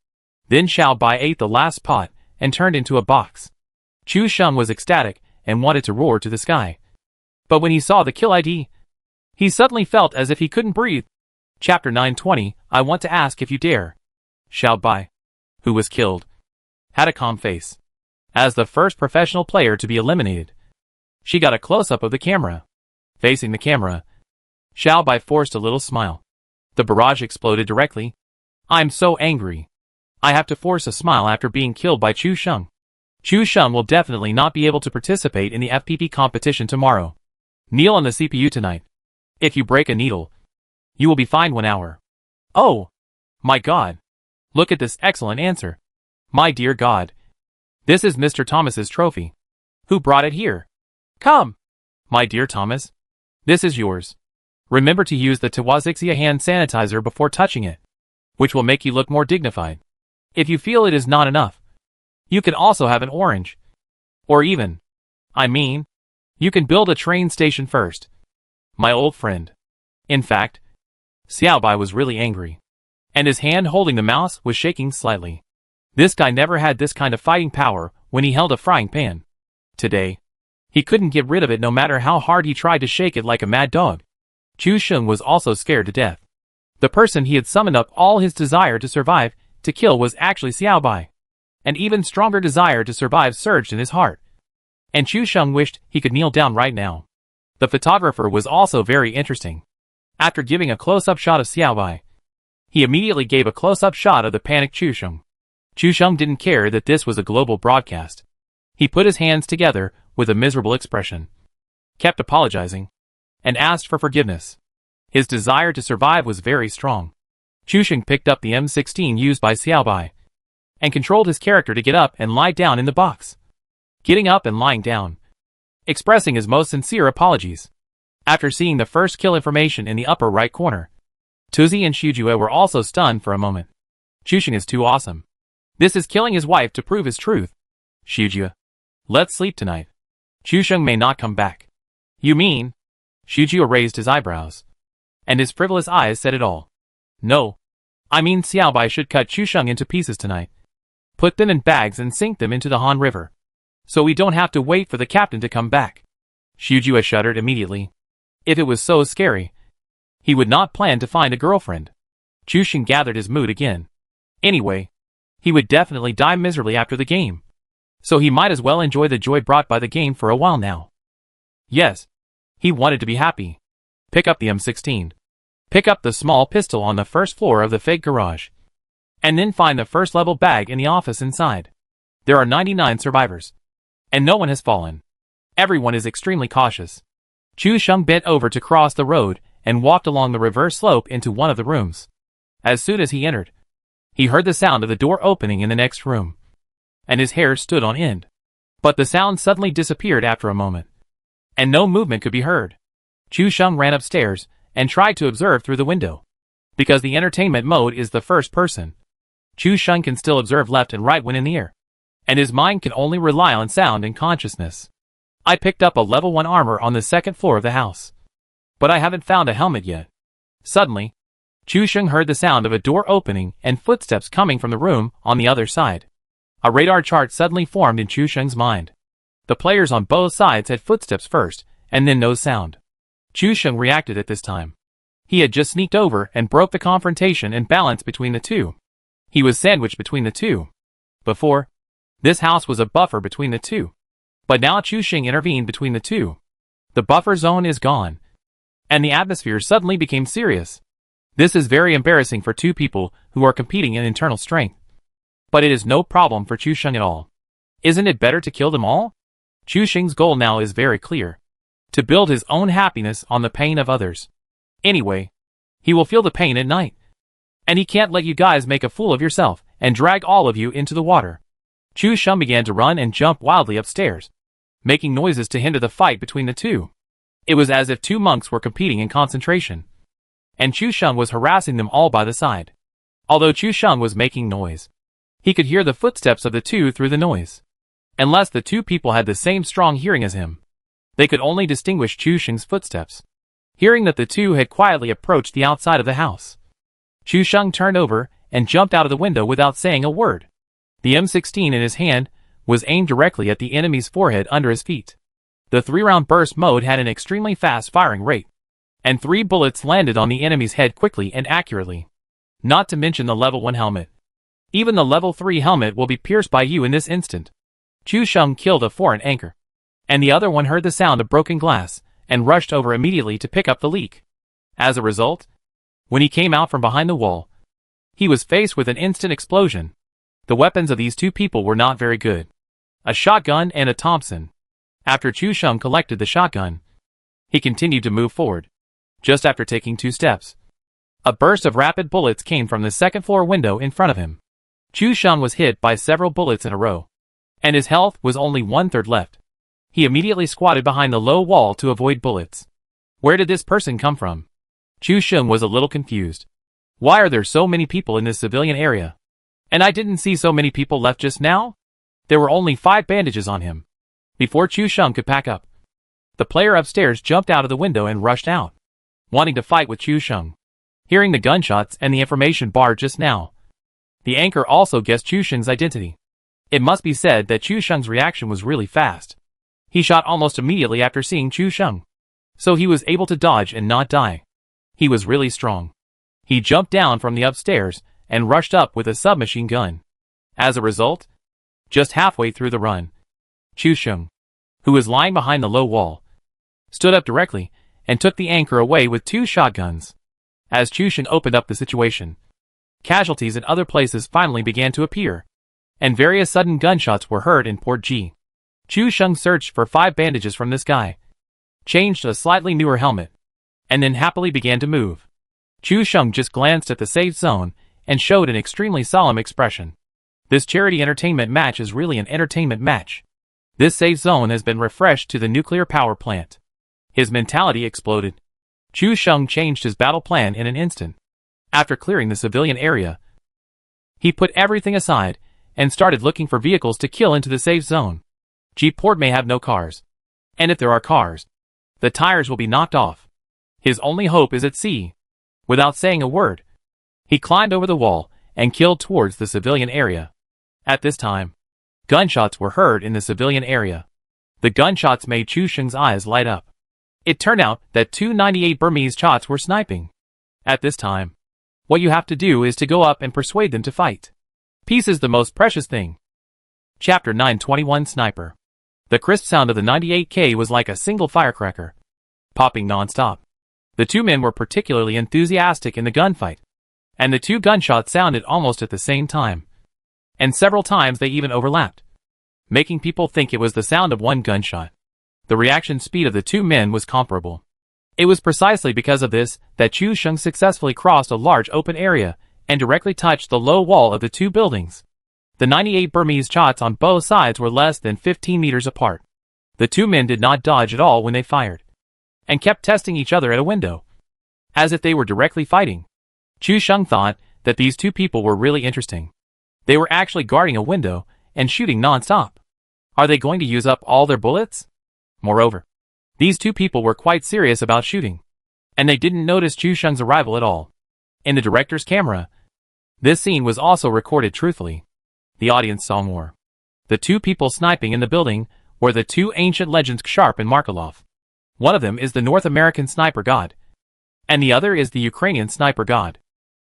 Then Xiaobai ate the last pot and turned into a box. Chu Sheng was ecstatic and wanted to roar to the sky. But when he saw the kill ID, he suddenly felt as if he couldn't breathe. Chapter 920, I want to ask if you dare. Xiaobai, who was killed, had a calm face. As the first professional player to be eliminated, she got a close-up of the camera. Facing the camera, Xiaobai forced a little smile. The barrage exploded directly. I'm so angry. I have to force a smile after being killed by Chu Sheng. Chu Sheng will definitely not be able to participate in the FPV competition tomorrow. Kneel on the CPU tonight. If you break a needle, you will be fined 1 hour. Oh! My God! Look at this excellent answer. My dear God. This is Mr. Thomas's trophy. Who brought it here? Come. My dear Thomas. This is yours. Remember to use the Tawazixia hand sanitizer before touching it, which will make you look more dignified. If you feel it is not enough, you can also have an orange. Or even, you can build a train station first. My old friend. In fact, Xiaobai was really angry, and his hand holding the mouse was shaking slightly. This guy never had this kind of fighting power when he held a frying pan. Today, he couldn't get rid of it no matter how hard he tried to shake it like a mad dog. Chu Sheng was also scared to death. The person he had summoned up all his desire to survive, to kill was actually Xiaobai. An even stronger desire to survive surged in his heart. And Chu Sheng wished he could kneel down right now. The photographer was also very interesting. After giving a close-up shot of Xiaobai, he immediately gave a close-up shot of the panicked Chu Sheng. Chu Sheng didn't care that this was a global broadcast. He put his hands together with a miserable expression, kept apologizing, and asked for forgiveness. His desire to survive was very strong. Chu Sheng picked up the M16 used by Xiaobai and controlled his character to get up and lie down in the box. Getting up and lying down, expressing his most sincere apologies. After seeing the first kill information in the upper right corner, Tuzi and Shujue were also stunned for a moment. Chu Sheng is too awesome. This is killing his wife to prove his truth. Shujue, let's sleep tonight. Chu Sheng may not come back. You mean? Shujue raised his eyebrows, and his frivolous eyes said it all. No. I mean Xiaobai should cut Chu Sheng into pieces tonight. Put them in bags and sink them into the Han River, so we don't have to wait for the captain to come back. Shujue shuddered immediately. If it was so scary, he would not plan to find a girlfriend. Chu Sheng gathered his mood again. Anyway, he would definitely die miserably after the game, so he might as well enjoy the joy brought by the game for a while now. Yes, he wanted to be happy. Pick up the M16. Pick up the small pistol on the first floor of the fake garage, and then find the first level bag in the office inside. There are 99 survivors, and no one has fallen. Everyone is extremely cautious. Chu Sheng bent over to cross the road and walked along the reverse slope into one of the rooms. As soon as he entered, he heard the sound of the door opening in the next room, and his hair stood on end. But the sound suddenly disappeared after a moment, and no movement could be heard. Chu Sheng ran upstairs and tried to observe through the window. Because the entertainment mode is the first person, Chu Sheng can still observe left and right when in the air, and his mind can only rely on sound and consciousness. I picked up a level 1 armor on the second floor of the house, but I haven't found a helmet yet. Suddenly, Chu Sheng heard the sound of a door opening and footsteps coming from the room on the other side. A radar chart suddenly formed in Chu Sheng's mind. The players on both sides had footsteps first, and then no sound. Chu Sheng reacted at this time. He had just sneaked over and broke the confrontation and balance between the two. He was sandwiched between the two. Before, this house was a buffer between the two, but now Chu Sheng intervened between the two. The buffer zone is gone, and the atmosphere suddenly became serious. This is very embarrassing for two people who are competing in internal strength. But it is no problem for Chu Sheng at all. Isn't it better to kill them all? Chu Sheng's goal now is very clear: to build his own happiness on the pain of others. Anyway, he will feel the pain at night. And he can't let you guys make a fool of yourself and drag all of you into the water. Chu Sheng began to run and jump wildly upstairs, making noises to hinder the fight between the two. It was as if two monks were competing in concentration, and Chu Sheng was harassing them all by the side. Although Chu Sheng was making noise, he could hear the footsteps of the two through the noise. Unless the two people had the same strong hearing as him, they could only distinguish Chu Sheng's footsteps. Hearing that the two had quietly approached the outside of the house, Chu Sheng turned over and jumped out of the window without saying a word. The M16 in his hand was aimed directly at the enemy's forehead under his feet. The 3-round burst mode had an extremely fast firing rate, and 3 bullets landed on the enemy's head quickly and accurately. Not to mention the level 1 helmet. Even the level 3 helmet will be pierced by you in this instant. Chu Sheng killed a foreign anchor, and the other one heard the sound of broken glass and rushed over immediately to pick up the leak. As a result, when he came out from behind the wall, he was faced with an instant explosion. The weapons of these two people were not very good: a shotgun and a Thompson. After Chu Sheng collected the shotgun, he continued to move forward. Just after taking 2 steps, a burst of rapid bullets came from the second floor window in front of him. Chu Sheng was hit by several bullets in a row, and his health was only 1/3 left. He immediately squatted behind the low wall to avoid bullets. Where did this person come from? Chu Sheng was a little confused. Why are there so many people in this civilian area? And I didn't see so many people left just now? There were only 5 bandages on him. Before Chu Sheng could pack up, the player upstairs jumped out of the window and rushed out, wanting to fight with Chu Sheng. Hearing the gunshots and the information bar just now, the anchor also guessed Chu Sheng's identity. It must be said that Chu Sheng's reaction was really fast. He shot almost immediately after seeing Chu Sheng, so he was able to dodge and not die. He was really strong. He jumped down from the upstairs and rushed up with a submachine gun. As a result, just halfway through the run, Chu Sheng, who was lying behind the low wall, stood up directly and took the anchor away with 2 shotguns. As Chu Sheng opened up the situation, casualties in other places finally began to appear, and various sudden gunshots were heard in Port G. Chu Sheng searched for 5 bandages from this guy, changed to a slightly newer helmet, and then happily began to move. Chu Sheng just glanced at the safe zone and showed an extremely solemn expression. This charity entertainment match is really an entertainment match. This safe zone has been refreshed to the nuclear power plant. His mentality exploded. Chu Sheng changed his battle plan in an instant. After clearing the civilian area, he put everything aside and started looking for vehicles to kill into the safe zone. G-Port may have no cars, and if there are cars, the tires will be knocked off. His only hope is at sea. Without saying a word, he climbed over the wall and killed towards the civilian area. At this time, gunshots were heard in the civilian area. The gunshots made Chu Sheng's eyes light up. It turned out that 2 98 Burmese shots were sniping. At this time, what you have to do is to go up and persuade them to fight. Peace is the most precious thing. Chapter 921 Sniper. The crisp sound of the 98K was like a single firecracker, popping non-stop. The 2 men were particularly enthusiastic in the gunfight, and the 2 gunshots sounded almost at the same time, and several times they even overlapped, making people think it was the sound of one gunshot. The reaction speed of the 2 men was comparable. It was precisely because of this that Chu Sheng successfully crossed a large open area and directly touched the low wall of the 2 buildings. The 98 Burmese shots on both sides were less than 15 meters apart. The 2 men did not dodge at all when they fired, and kept testing each other at a window, as if they were directly fighting. Chu Sheng thought that these 2 people were really interesting. They were actually guarding a window and shooting non-stop. Are they going to use up all their bullets? Moreover, these 2 people were quite serious about shooting, and they didn't notice Chu Sheng's arrival at all. In the director's camera, this scene was also recorded truthfully. The audience saw more. The 2 people sniping in the building were the 2 ancient legends Sharp and Markelov. One of them is the North American sniper god, and the other is the Ukrainian sniper god.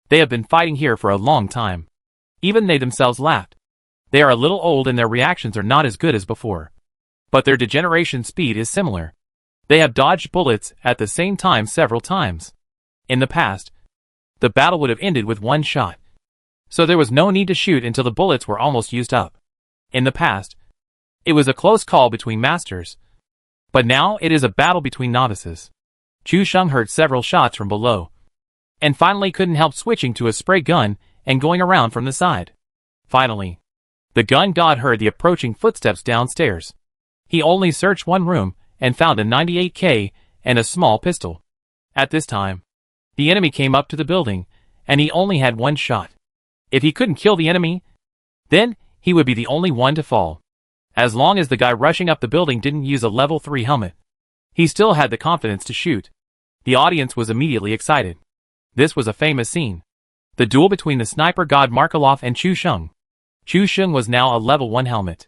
They have been fighting here for a long time. Even they themselves laughed. They are a little old and their reactions are not as good as before, but their degeneration speed is similar. They have dodged bullets at the same time several times. In the past, the battle would have ended with 1 shot, so there was no need to shoot until the bullets were almost used up. In the past, it was a close call between masters, but now it is a battle between novices. Chu Sheng heard several shots from below, and finally couldn't help switching to a spray gun and going around from the side. Finally, the gun god heard the approaching footsteps downstairs. He only searched 1 room and found a 98K and a small pistol. At this time, the enemy came up to the building, and he only had 1 shot. If he couldn't kill the enemy, then he would be the only one to fall. As long as the guy rushing up the building didn't use a level 3 helmet, he still had the confidence to shoot. The audience was immediately excited. This was a famous scene. The duel between the sniper god Markelov and Chu Sheng. Chu Sheng was now a level 1 helmet.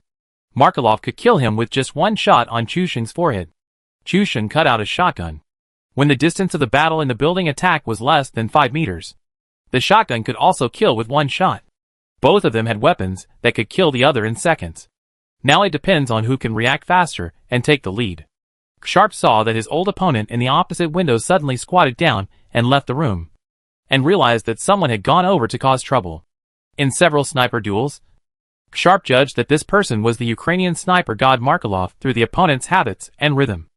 Markelov could kill him with just 1 shot on Chu Sheng's forehead. Chu Sheng cut out his shotgun. When the distance of the battle in the building attack was less than 5 meters, the shotgun could also kill with 1 shot. Both of them had weapons that could kill the other in seconds. Now it depends on who can react faster and take the lead. Sharp saw that his old opponent in the opposite window suddenly squatted down and left the room, and realized that someone had gone over to cause trouble. In several sniper duels, Sharp judged that this person was the Ukrainian sniper god Markelov through the opponent's habits and rhythm.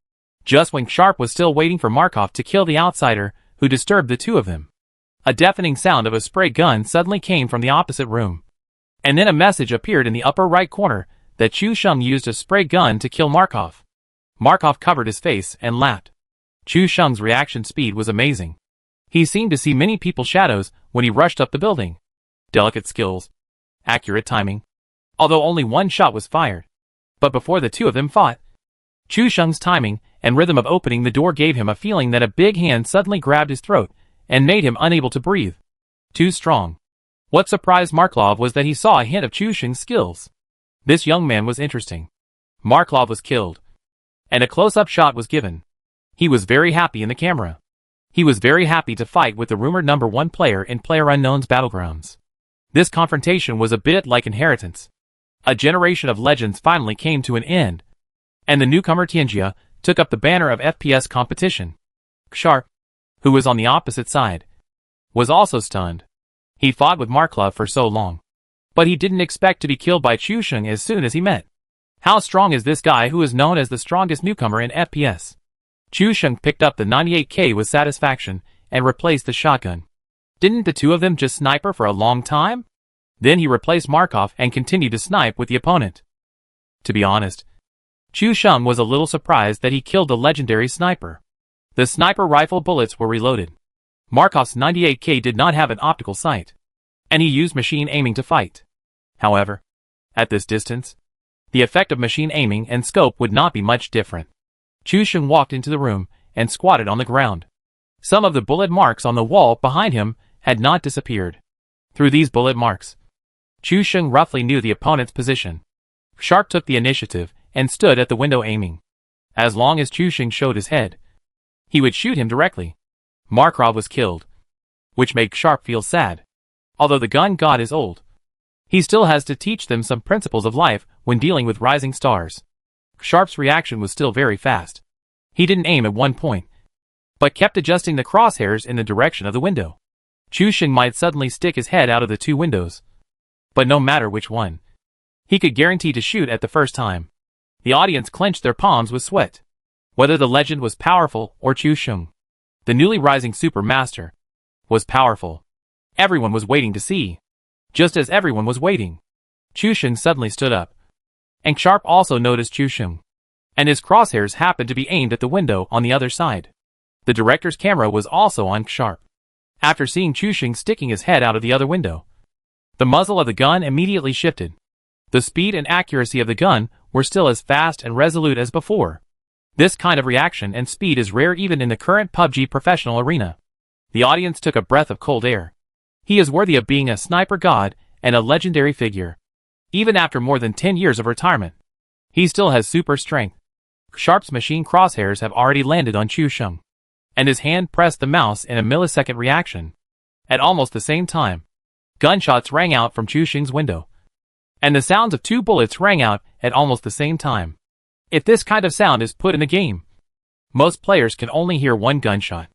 Just when Sharp was still waiting for Markov to kill the outsider who disturbed the 2 of them, a deafening sound of a spray gun suddenly came from the opposite room. And then a message appeared in the upper right corner that Chu Sheng used a spray gun to kill Markov. Markov covered his face and laughed. Chu Sheng's reaction speed was amazing. He seemed to see many people's shadows when he rushed up the building. Delicate skills. Accurate timing. Although only one shot was fired. But before the two of them fought, Chu Sheng's timing and rhythm of opening the door gave him a feeling that a big hand suddenly grabbed his throat and made him unable to breathe. Too strong. What surprised Markov was that he saw a hint of Chu Sheng's skills. This young man was interesting. Markov was killed, and a close-up shot was given. He was very happy in the camera. He was very happy to fight with the rumored #1 player in PlayerUnknown's Battlegrounds. This confrontation was a bit like Inheritance. A generation of legends finally came to an end, and the newcomer Tianjia took up the banner of FPS competition. Sharp, who was on the opposite side, was also stunned. He fought with Markov for so long, but he didn't expect to be killed by Chu Sheng as soon as he met. How strong is this guy who is known as the strongest newcomer in FPS? Chu Sheng picked up the 98K with satisfaction and replaced the shotgun. Didn't the two of them just sniper for a long time? Then he replaced Markov and continued to snipe with the opponent. To be honest, Chu Sheng was a little surprised that he killed the legendary sniper. The sniper rifle bullets were reloaded. Markov's 98K did not have an optical sight, and he used machine aiming to fight. However, at this distance, the effect of machine aiming and scope would not be much different. Chu Sheng walked into the room and squatted on the ground. Some of the bullet marks on the wall behind him had not disappeared. Through these bullet marks, Chu Sheng roughly knew the opponent's position. Sharp took the initiative and stood at the window aiming. As long as Chu Sheng showed his head, he would shoot him directly. Markov was killed, which made Sharp feel sad. Although the gun god is old, he still has to teach them some principles of life when dealing with rising stars. Sharp's reaction was still very fast. He didn't aim at one point, but kept adjusting the crosshairs in the direction of the window. Chu Sheng might suddenly stick his head out of the two windows, but no matter which one, he could guarantee to shoot at the first time. The audience clenched their palms with sweat. Whether the legend was powerful or Chu Sheng, the newly rising super master, was powerful. Everyone was waiting to see. Just as everyone was waiting, Chu Sheng suddenly stood up. And Sharp also noticed Chu Sheng, and his crosshairs happened to be aimed at the window on the other side. The director's camera was also on Sharp. After seeing Chu Sheng sticking his head out of the other window, the muzzle of the gun immediately shifted. The speed and accuracy of the gun were still as fast and resolute as before. This kind of reaction and speed is rare even in the current PUBG professional arena. The audience took a breath of cold air. He is worthy of being a sniper god and a legendary figure. Even after more than 10 years of retirement, he still has super strength. Sharp's machine crosshairs have already landed on Chu Sheng, and his hand pressed the mouse in a millisecond reaction. At almost the same time, gunshots rang out from Chu Sheng's window, and the sounds of two bullets rang out at almost the same time. If this kind of sound is put in a game, most players can only hear one gunshot.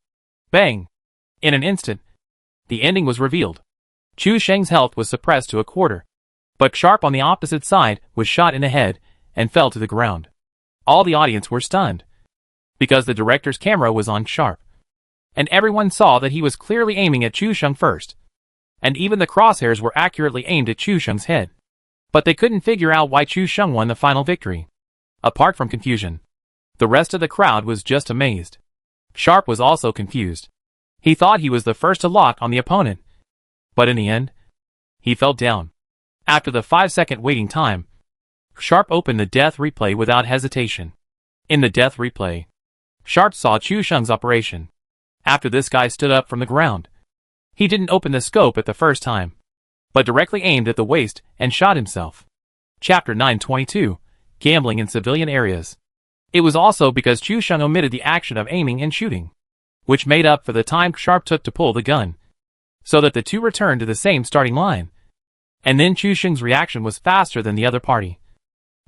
Bang! In an instant, the ending was revealed. Chu Sheng's health was suppressed to a quarter, but Sharp on the opposite side was shot in the head and fell to the ground. All the audience were stunned, because the director's camera was on Sharp, and everyone saw that he was clearly aiming at Chu Sheng first, and even the crosshairs were accurately aimed at Chu Sheng's head. But they couldn't figure out why Chu Sheng won the final victory. Apart from confusion, the rest of the crowd was just amazed. Sharp was also confused. He thought he was the first to lock on the opponent, but in the end, he fell down. After the 5-second waiting time, Sharp opened the death replay without hesitation. In the death replay, Sharp saw Chu Sheng's operation. After this guy stood up from the ground, he didn't open the scope at the first time, but directly aimed at the waist and shot himself. Chapter 922, Gambling in Civilian Areas. It was also because Chu Sheng omitted the action of aiming and shooting, which made up for the time Sharp took to pull the gun, so that the two returned to the same starting line. And then Chu Sheng's reaction was faster than the other party,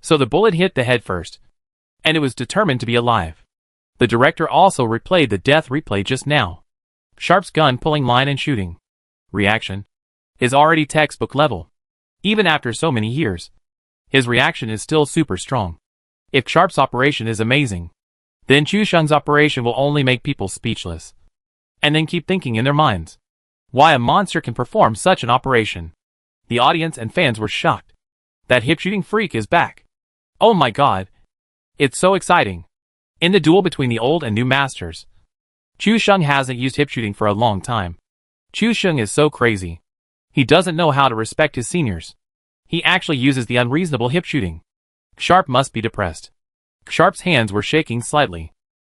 so the bullet hit the head first, and it was determined to be alive. The director also replayed the death replay just now. Sharp's gun pulling line and shooting reaction is already textbook level. Even after so many years, his reaction is still super strong. If Sharp's operation is amazing, then Chu Sheng's operation will only make people speechless, and then keep thinking in their minds why a monster can perform such an operation. The audience and fans were shocked. That hip shooting freak is back. Oh my god. It's so exciting. In the duel between the old and new masters, Chu Sheng hasn't used hip shooting for a long time. Chu Sheng is so crazy. He doesn't know how to respect his seniors. He actually uses the unreasonable hip shooting. Sharp must be depressed. Sharp's hands were shaking slightly.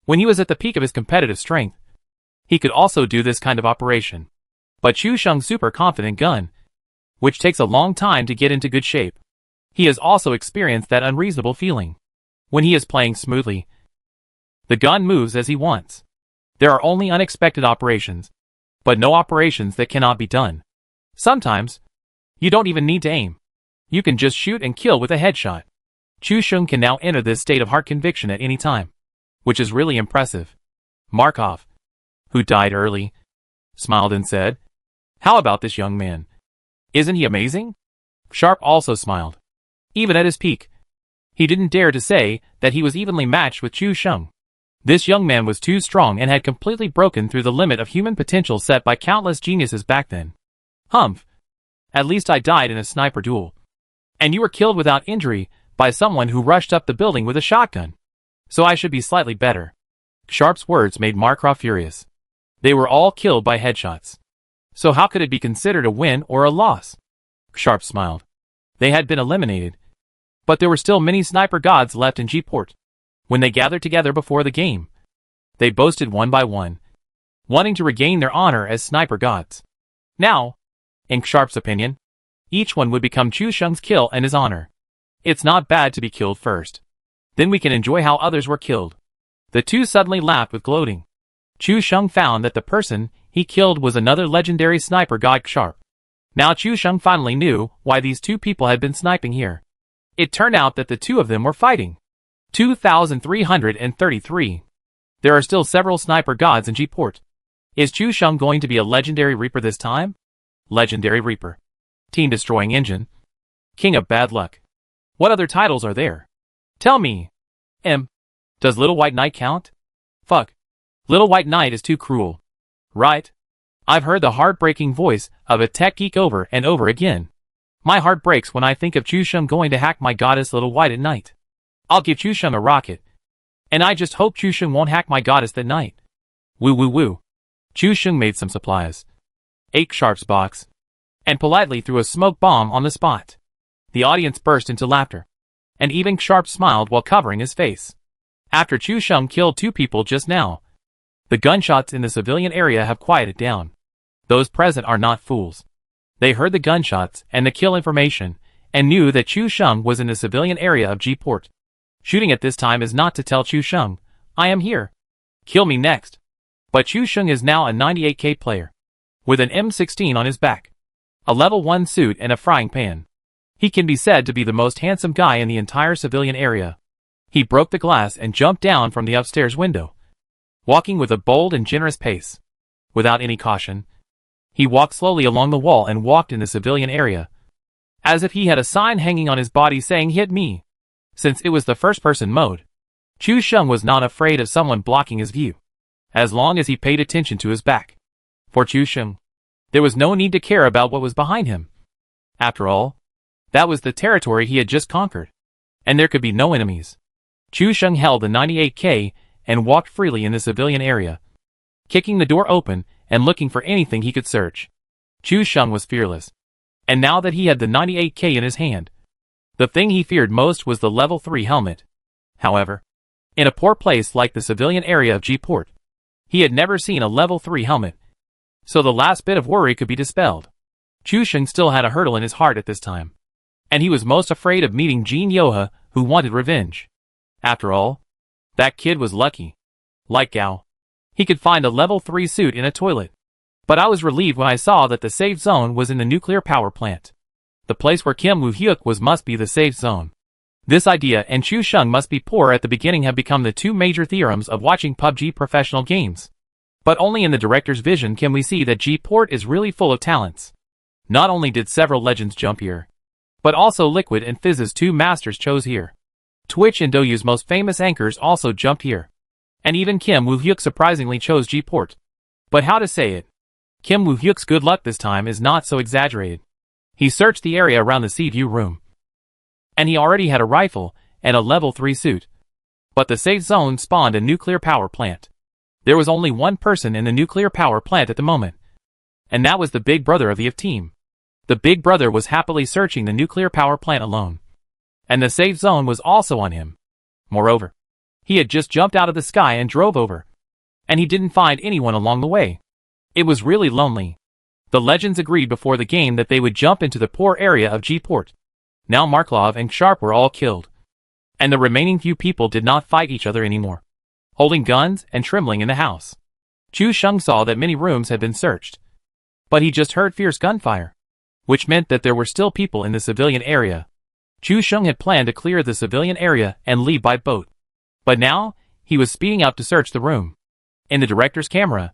When he was at the peak of his competitive strength, he could also do this kind of operation. But Chu Sheng's super confident gun, which takes a long time to get into good shape. He has also experienced that unreasonable feeling. When he is playing smoothly, the gun moves as he wants. There are only unexpected operations, but no operations that cannot be done. Sometimes, you don't even need to aim. You can just shoot and kill with a headshot. Chu Sheng can now enter this state of heart conviction at any time, which is really impressive. Markov, who died early, smiled and said, "How about this young man? Isn't he amazing?" Sharp also smiled. Even at his peak, he didn't dare to say that he was evenly matched with Chu Sheng. This young man was too strong and had completely broken through the limit of human potential set by countless geniuses back then. Humph. At least I died in a sniper duel. And you were killed without injury by someone who rushed up the building with a shotgun. So I should be slightly better. Sharp's words made Markov furious. They were all killed by headshots. So how could it be considered a win or a loss? Sharp smiled. They had been eliminated. But there were still many sniper gods left in G-Port. When they gathered together before the game, they boasted one by one, wanting to regain their honor as sniper gods. Now, in Sharp's opinion, each one would become Chu Sheng's kill and his honor. It's not bad to be killed first. Then we can enjoy how others were killed. The two suddenly laughed with gloating. Chu Sheng found that the person he killed was another legendary sniper god Sharp. Now Chu Sheng finally knew why these two people had been sniping here. It turned out that the two of them were fighting. 2333. There are still several sniper gods in G-Port. Is Chu Sheng going to be a legendary Reaper this time? Legendary Reaper. Team Destroying Engine. King of Bad Luck. What other titles are there? Tell me. Does Little White Knight count? Fuck. Little White Knight is too cruel. Right? I've heard the heartbreaking voice of a tech geek over and over again. My heart breaks when I think of Chu Sheng going to hack my goddess Little White at night. I'll give Chu Sheng a rocket. And I just hope Chu Sheng won't hack my goddess that night. Woo woo woo. Chu Sheng made some supplies, ate Sharp's box, and politely threw a smoke bomb on the spot. The audience burst into laughter, and even Sharp smiled while covering his face. After Chu Sheng killed two people just now, the gunshots in the civilian area have quieted down. Those present are not fools. They heard the gunshots and the kill information, and knew that Chu Sheng was in the civilian area of G-Port. Shooting at this time is not to tell Chu Sheng, "I am here. Kill me next." But Chu Sheng is now a 98k player, with an M16 on his back, a level 1 suit and a frying pan. He can be said to be the most handsome guy in the entire civilian area. He broke the glass and jumped down from the upstairs window, walking with a bold and generous pace. Without any caution, he walked slowly along the wall and walked in the civilian area, as if he had a sign hanging on his body saying "Hit me." Since it was the first-person mode, Chu Sheng was not afraid of someone blocking his view, as long as he paid attention to his back. For Chu Sheng, there was no need to care about what was behind him. After all, that was the territory he had just conquered, and there could be no enemies. Chu Sheng held the 98k and walked freely in the civilian area, kicking the door open and looking for anything he could search. Chu Sheng was fearless, and now that he had the 98k in his hand, the thing he feared most was the level 3 helmet. However, in a poor place like the civilian area of G-Port, he had never seen a level 3 helmet, so the last bit of worry could be dispelled. Chu Sheng still had a hurdle in his heart at this time, and he was most afraid of meeting Jin Yoha, who wanted revenge. After all, that kid was lucky. Like Gao, he could find a level 3 suit in a toilet. But I was relieved when I saw that the safe zone was in the nuclear power plant. The place where Kim Woo-hyuk was must be the safe zone. This idea and Chu Sheng must be poor at the beginning have become the two major theorems of watching PUBG professional games. But only in the director's vision can we see that G-Port is really full of talents. Not only did several legends jump here, but also Liquid and Fizz's two masters chose here. Twitch and Douyu's most famous anchors also jumped here. And even Kim Woo-hyuk surprisingly chose G-Port. But how to say it? Kim Woo-hyuk's good luck this time is not so exaggerated. He searched the area around the sea view room. And he already had a rifle and a level 3 suit. But the safe zone spawned a nuclear power plant. There was only one person in the nuclear power plant at the moment. And that was the big brother of the EF team. The big brother was happily searching the nuclear power plant alone. And the safe zone was also on him. Moreover, he had just jumped out of the sky and drove over. And he didn't find anyone along the way. It was really lonely. The legends agreed before the game that they would jump into the poor area of G-Port. Now Marklov and Sharp were all killed. And the remaining few people did not fight each other anymore, holding guns and trembling in the house. Chu Sheng saw that many rooms had been searched. But he just heard fierce gunfire, which meant that there were still people in the civilian area. Chu Sheng had planned to clear the civilian area and leave by boat. But now, he was speeding up to search the room. In the director's camera,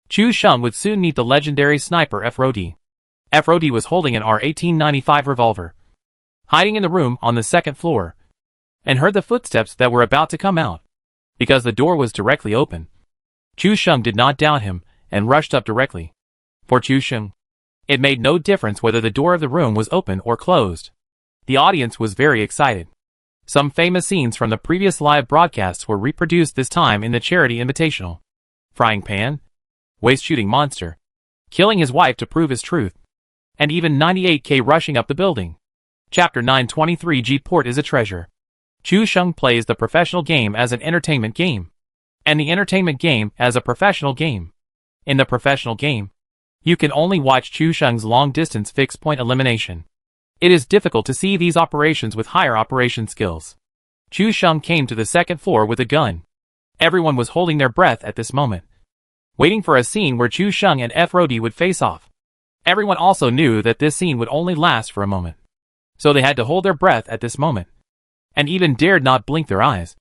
Chu Sheng would soon meet the legendary sniper F-Rodi. F-Rodi was holding an R-1895 revolver, hiding in the room on the second floor, and heard the footsteps that were about to come out, because the door was directly open. Chu Sheng did not doubt him, and rushed up directly. For Chu Sheng, it made no difference whether the door of the room was open or closed. The audience was very excited. Some famous scenes from the previous live broadcasts were reproduced this time in the charity invitational. Frying pan, waist-shooting monster, killing his wife to prove his truth, and even 98K rushing up the building. Chapter 923 G-Port is a treasure. Chu Sheng plays the professional game as an entertainment game, and the entertainment game as a professional game. In the professional game, you can only watch Chu Sheng's long-distance fixed-point elimination. It is difficult to see these operations with higher operation skills. Chu Sheng came to the second floor with a gun. Everyone was holding their breath at this moment, waiting for a scene where Chu Sheng and F-Rodi would face off. Everyone also knew that this scene would only last for a moment, so they had to hold their breath at this moment, and even dared not blink their eyes,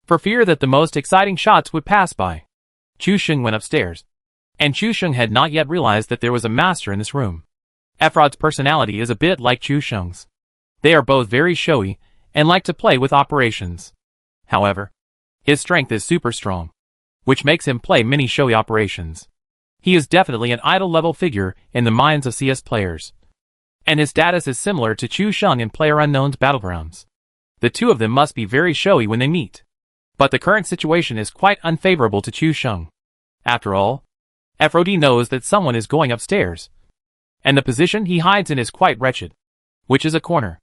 for fear that the most exciting shots would pass by. Chu Sheng went upstairs, and Chu Sheng had not yet realized that there was a master in this room. F-Rod's personality is a bit like Chu Sheng's. They are both very showy, and like to play with operations. However, his strength is super strong, which makes him play many showy operations. He is definitely an idol-level figure in the minds of CS players, and his status is similar to Chu Sheng in PlayerUnknown's Battlegrounds. The two of them must be very showy when they meet. But the current situation is quite unfavorable to Chu Sheng. After all, F-Rodi knows that someone is going upstairs, and the position he hides in is quite wretched, which is a corner.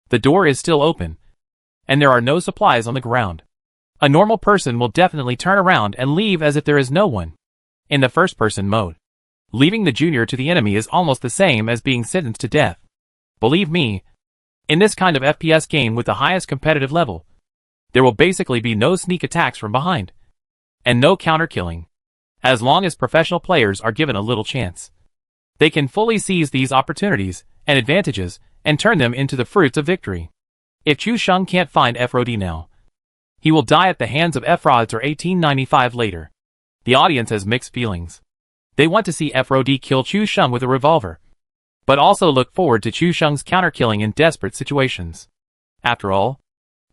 The door is still open, and there are no supplies on the ground. A normal person will definitely turn around and leave as if there is no one. In the first-person mode, leaving the junior to the enemy is almost the same as being sentenced to death. Believe me, in this kind of FPS game with the highest competitive level, there will basically be no sneak attacks from behind, and no counter-killing. As long as professional players are given a little chance, they can fully seize these opportunities and advantages and turn them into the fruits of victory. If Chu Sheng can't find F-Rodi now, he will die at the hands of F-Rods or 1895 later. The audience has mixed feelings. They want to see F-Rodi kill Chu Sheng with a revolver, but also look forward to Chu Sheng's counter-killing in desperate situations. After all,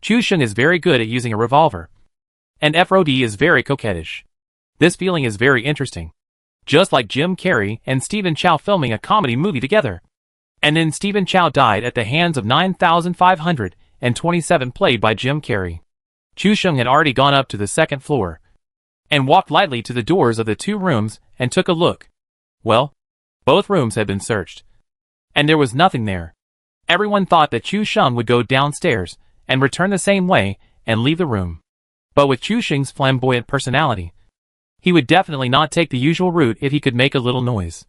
Chu Sheng is very good at using a revolver, and F-Rodi is very coquettish. This feeling is very interesting. Just like Jim Carrey and Stephen Chow filming a comedy movie together. And then Stephen Chow died at the hands of 9,527 played by Jim Carrey. Chu Sheng had already gone up to the second floor, and walked lightly to the doors of the two rooms and took a look. Well, both rooms had been searched, and there was nothing there. Everyone thought that Chu Sheng would go downstairs and return the same way and leave the room. But with Chu Sheng's flamboyant personality, he would definitely not take the usual route if he could make a little noise.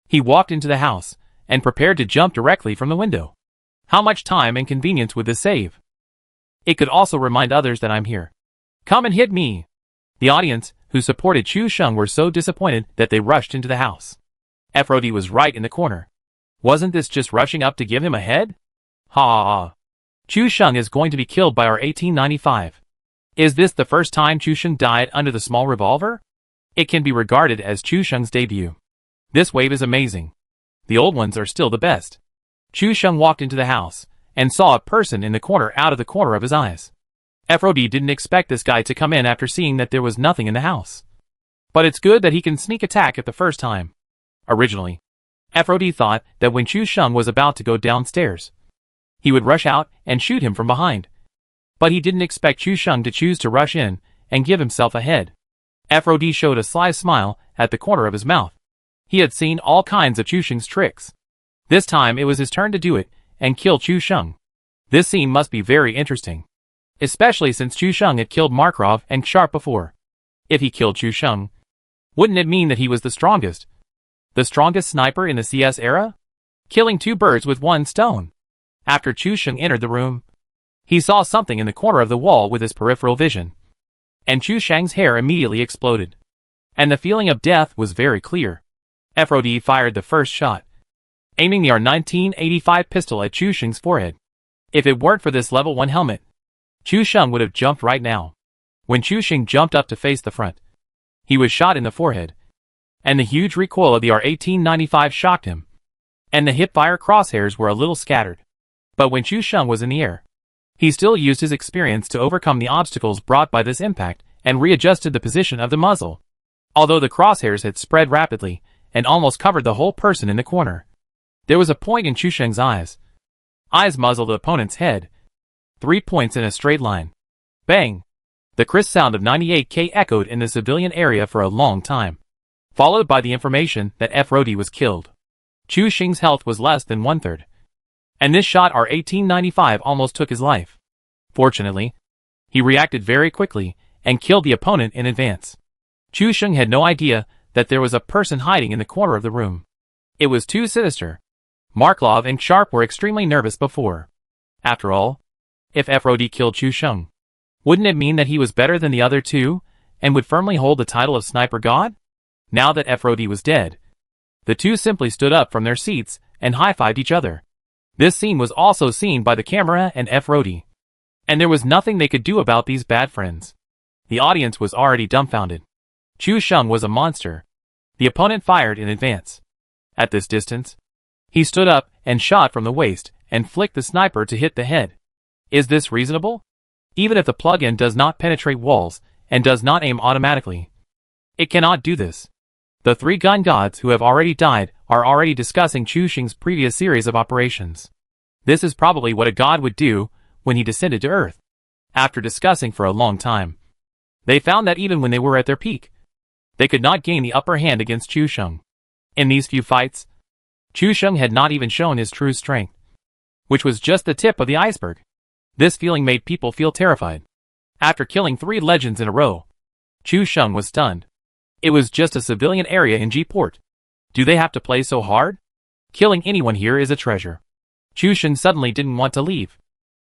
He walked into the house, and prepared to jump directly from the window. How much time and convenience would this save? It could also remind others that I'm here. Come and hit me! The audience, who supported Chu Sheng, were so disappointed that they rushed into the house. F-Rodi was right in the corner. Wasn't this just rushing up to give him a head? Ha ha ha. Chu Sheng is going to be killed by our 1895. Is this the first time Chu Sheng died under the small revolver? It can be regarded as Chu Sheng's debut. This wave is amazing. The old ones are still the best. Chu Sheng walked into the house, and saw a person in the corner out of the corner of his eyes. F-Rodi didn't expect this guy to come in after seeing that there was nothing in the house. But it's good that he can sneak attack at the first time. Originally, FROD thought that when Chu Sheng was about to go downstairs, he would rush out and shoot him from behind. But he didn't expect Chu Sheng to choose to rush in and give himself a head. FROD showed a sly smile at the corner of his mouth. He had seen all kinds of Chu Sheng's tricks. This time it was his turn to do it and kill Chu Sheng. This scene must be very interesting, especially since Chu Sheng had killed Markov and Sharp before. If he killed Chu Sheng, wouldn't it mean that he was the strongest? The strongest sniper in the CS era? Killing two birds with one stone. After Chu Sheng entered the room, he saw something in the corner of the wall with his peripheral vision. And Chu Sheng's hair immediately exploded. And the feeling of death was very clear. FROD fired the first shot, aiming the R1985 pistol at Chu Sheng's forehead. If it weren't for this level 1 helmet, Chu Sheng would have jumped right now. When Chu Sheng jumped up to face the front, he was shot in the forehead. And the huge recoil of the R1895 shocked him. And the hip-fire crosshairs were a little scattered. But when Chu Sheng was in the air, he still used his experience to overcome the obstacles brought by this impact and readjusted the position of the muzzle. Although the crosshairs had spread rapidly and almost covered the whole person in the corner, there was a point in Chu Sheng's eyes. Eyes muzzled the opponent's head. 3 points in a straight line. Bang! The crisp sound of 98K echoed in the civilian area for a long time, followed by the information that FROD was killed. Chu Sheng's health was less than 1/3. And this shot R1895 almost took his life. Fortunately, he reacted very quickly and killed the opponent in advance. Chu Sheng had no idea that there was a person hiding in the corner of the room. It was too sinister. Markov and Sharp were extremely nervous before. After all, if FROD killed Chu Sheng, wouldn't it mean that he was better than the other two and would firmly hold the title of Sniper God? Now that FROD was dead, the two simply stood up from their seats and high-fived each other. This scene was also seen by the camera and FROD. And there was nothing they could do about these bad friends. The audience was already dumbfounded. Chu Sheng was a monster. The opponent fired in advance. At this distance, he stood up and shot from the waist and flicked the sniper to hit the head. Is this reasonable? Even if the plug-in does not penetrate walls and does not aim automatically, it cannot do this. The 3 gun gods who have already died are already discussing Chu Sheng's previous series of operations. This is probably what a god would do when he descended to Earth. After discussing for a long time, they found that even when they were at their peak, they could not gain the upper hand against Chu Sheng. In these few fights, Chu Sheng had not even shown his true strength, which was just the tip of the iceberg. This feeling made people feel terrified. After killing 3 legends in a row, Chu Sheng was stunned. It was just a civilian area in G-Port. Do they have to play so hard? Killing anyone here is a treasure. Chu Sheng suddenly didn't want to leave.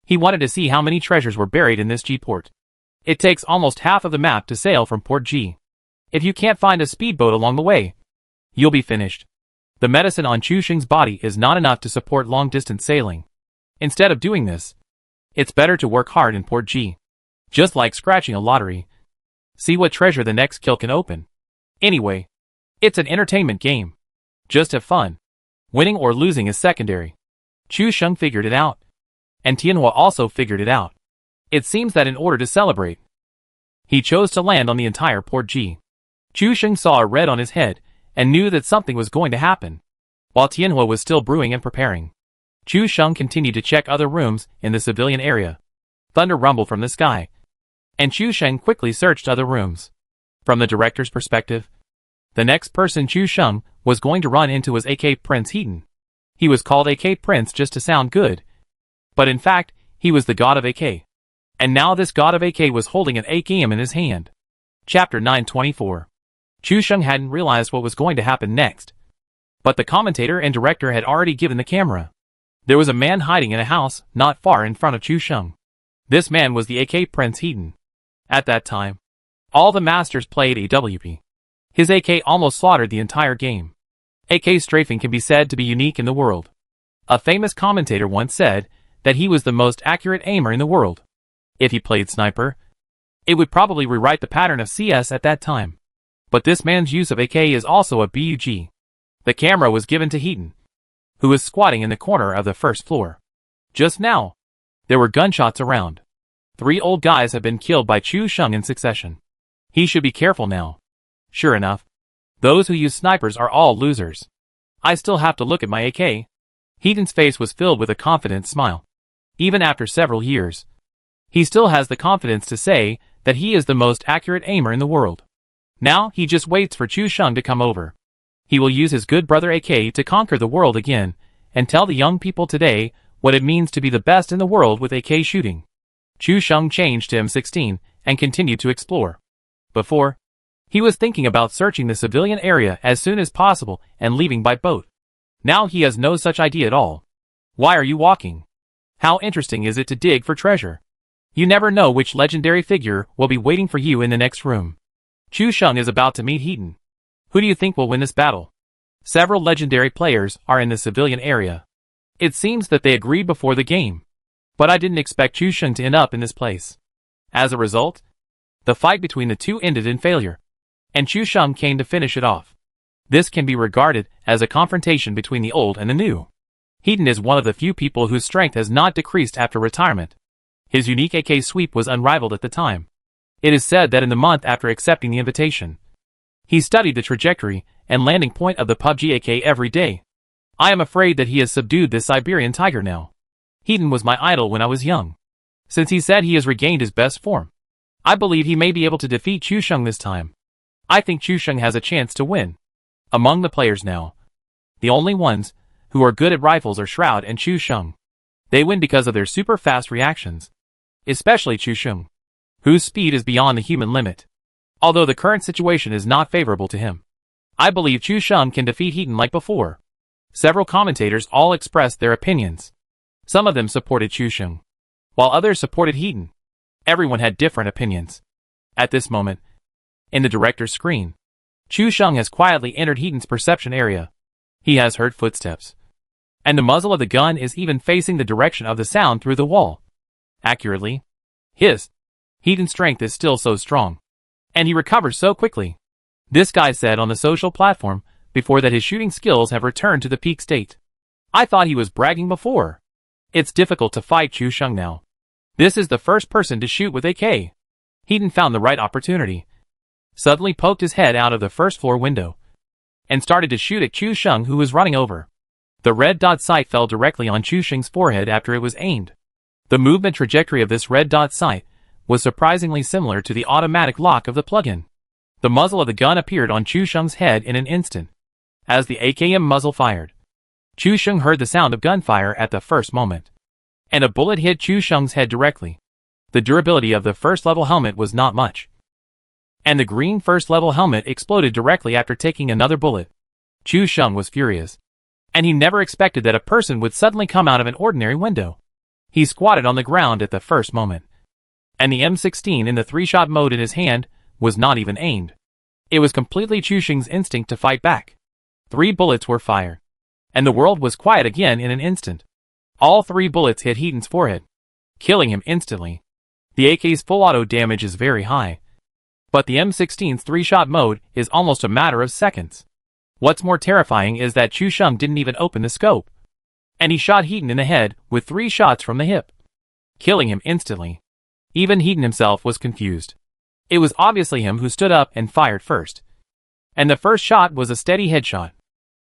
He wanted to see how many treasures were buried in this G-Port. It takes almost half of the map to sail from Port G. If you can't find a speedboat along the way, you'll be finished. The medicine on Chu Sheng's body is not enough to support long-distance sailing. Instead of doing this, it's better to work hard in Port G. Just like scratching a lottery. See what treasure the next kill can open. Anyway, it's an entertainment game. Just have fun. Winning or losing is secondary. Chu Sheng figured it out. And Tianhua also figured it out. It seems that in order to celebrate, he chose to land on the entire Port G. Chu Sheng saw a red on his head and knew that something was going to happen. While Tianhua was still brewing and preparing, Chu Sheng continued to check other rooms in the civilian area. Thunder rumbled from the sky, and Chu Sheng quickly searched other rooms. From the director's perspective, the next person Chu Sheng was going to run into was AK Prince Heaton. He was called AK Prince just to sound good, but in fact, he was the god of AK. And now this god of AK was holding an AKM in his hand. Chapter 924. Chu Sheng hadn't realized what was going to happen next, but the commentator and director had already given the camera. There was a man hiding in a house not far in front of Chu Sheng. This man was the AK Prince Heaton. At that time, all the masters played AWP. His AK almost slaughtered the entire game. AK strafing can be said to be unique in the world. A famous commentator once said that he was the most accurate aimer in the world. If he played sniper, it would probably rewrite the pattern of CS at that time. But this man's use of AK is also a BUG. The camera was given to Heaton, who was squatting in the corner of the first floor. Just now, there were gunshots around. 3 old guys have been killed by Chu Sheng in succession. He should be careful now. Sure enough, those who use snipers are all losers. I still have to look at my AK. Heaton's face was filled with a confident smile. Even after several years, he still has the confidence to say that he is the most accurate aimer in the world. Now he just waits for Chu Sheng to come over. He will use his good brother AK to conquer the world again, and tell the young people today what it means to be the best in the world with AK shooting. Chu Sheng changed to M16 and continued to explore. Before, he was thinking about searching the civilian area as soon as possible and leaving by boat. Now he has no such idea at all. Why are you walking? How interesting is it to dig for treasure? You never know which legendary figure will be waiting for you in the next room. Chu Sheng is about to meet Heaton. Who do you think will win this battle? Several legendary players are in the civilian area. It seems that they agreed before the game. But I didn't expect Chu Sheng to end up in this place. As a result, the fight between the two ended in failure, and Chu Sheng came to finish it off. This can be regarded as a confrontation between the old and the new. Heaton is one of the few people whose strength has not decreased after retirement. His unique AK sweep was unrivaled at the time. It is said that in the month after accepting the invitation, he studied the trajectory and landing point of the PUBG AK every day. I am afraid that he has subdued this Siberian tiger now. Heaton was my idol when I was young. Since he said he has regained his best form, I believe he may be able to defeat Chu Sheng this time. I think Chu Sheng has a chance to win. Among the players now, the only ones who are good at rifles are Shroud and Chu Sheng. They win because of their super fast reactions. Especially Chu Sheng, whose speed is beyond the human limit. Although the current situation is not favorable to him, I believe Chu Sheng can defeat Heaton like before. Several commentators all expressed their opinions. Some of them supported Chu Sheng, while others supported Heaton. Everyone had different opinions. At this moment, in the director's screen, Chu Sheng has quietly entered Heaton's perception area. He has heard footsteps, and the muzzle of the gun is even facing the direction of the sound through the wall. Accurately, Heaton's strength is still so strong, and he recovers so quickly. This guy said on the social platform before that his shooting skills have returned to the peak state. I thought he was bragging before. It's difficult to fight Chu Sheng now. This is the first person to shoot with AK. Heaton found the right opportunity, suddenly poked his head out of the first floor window, and started to shoot at Chu Sheng, who was running over. The red dot sight fell directly on Chu Sheng's forehead after it was aimed. The movement trajectory of this red dot sight was surprisingly similar to the automatic lock of the plugin. The muzzle of the gun appeared on Chu Sheng's head in an instant. As the AKM muzzle fired, Chu Sheng heard the sound of gunfire at the first moment, and a bullet hit Chu Sheng's head directly. The durability of the first level helmet was not much, and the green first level helmet exploded directly after taking another bullet. Chu Sheng was furious, and he never expected that a person would suddenly come out of an ordinary window. He squatted on the ground at the first moment, and the M16 in the 3-shot mode in his hand was not even aimed. It was completely Chu Sheng's instinct to fight back. 3 bullets were fired, and the world was quiet again in an instant. All 3 bullets hit Heaton's forehead, killing him instantly. The AK's full auto damage is very high, but the M16's 3-shot mode is almost a matter of seconds. What's more terrifying is that Chu Sheng didn't even open the scope, and he shot Heaton in the head with 3 shots from the hip, killing him instantly. Even Heaton himself was confused. It was obviously him who stood up and fired first, and the first shot was a steady headshot.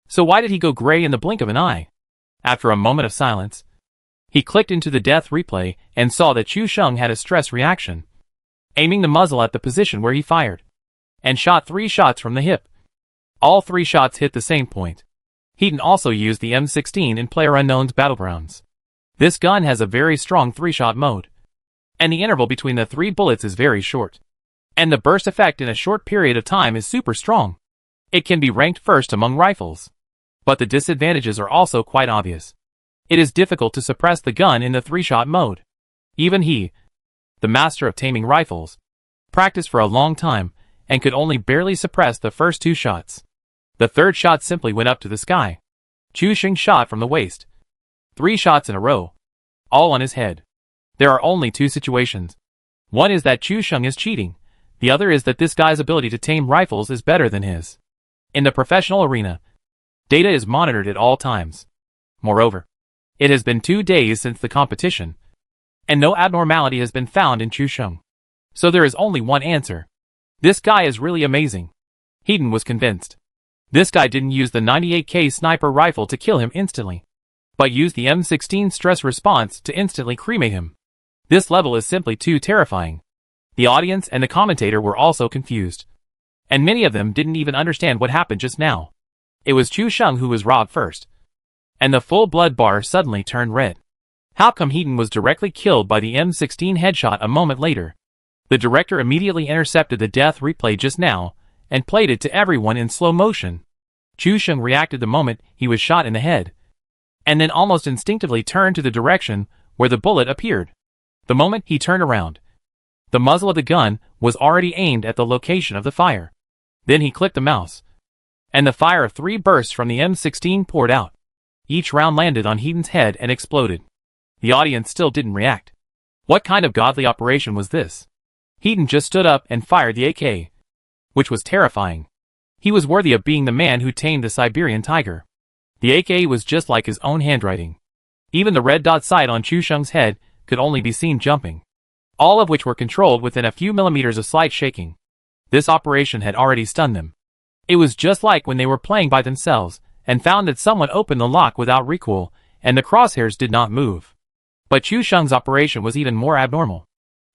So why did he go gray in the blink of an eye? After a moment of silence, he clicked into the death replay and saw that Chu Sheng had a stress reaction, aiming the muzzle at the position where he fired, and shot 3 shots from the hip. All 3 shots hit the same point. Heaton also used the M16 in PlayerUnknown's Battlegrounds. This gun has a very strong 3-shot mode, and the interval between the 3 bullets is very short, and the burst effect in a short period of time is super strong. It can be ranked first among rifles, but the disadvantages are also quite obvious. It is difficult to suppress the gun in the 3-shot mode. Even he, the master of taming rifles, practiced for a long time and could only barely suppress the first 2 shots. The 3rd shot simply went up to the sky. Chu Sheng shot from the waist. 3 shots in a row, all on his head. There are only 2 situations. One is that Chu Sheng is cheating. The other is that this guy's ability to tame rifles is better than his. In the professional arena, data is monitored at all times. Moreover, it has been 2 days since the competition, and no abnormality has been found in Chu Sheng. So there is only one answer. This guy is really amazing. Heaton was convinced. This guy didn't use the 98K sniper rifle to kill him instantly, but used the M16 stress response to instantly cremate him. This level is simply too terrifying. The audience and the commentator were also confused, and many of them didn't even understand what happened just now. It was Chu Sheng who was robbed first, and the full blood bar suddenly turned red. How come Heaton was directly killed by the M16 headshot a moment later? The director immediately intercepted the death replay just now, and played it to everyone in slow motion. Chu Sheng reacted the moment he was shot in the head, and then almost instinctively turned to the direction where the bullet appeared. The moment he turned around, the muzzle of the gun was already aimed at the location of the fire. Then he clicked the mouse, and the fire of 3 bursts from the M16 poured out. Each round landed on Heaton's head and exploded. The audience still didn't react. What kind of godly operation was this? Heaton just stood up and fired the AK, which was terrifying. He was worthy of being the man who tamed the Siberian tiger. The AK was just like his own handwriting. Even the red dot sight on Chu Sheng's head could only be seen jumping, all of which were controlled within a few millimeters of slight shaking. This operation had already stunned them. It was just like when they were playing by themselves and found that someone opened the lock without recoil and the crosshairs did not move. But Chu Sheng's operation was even more abnormal.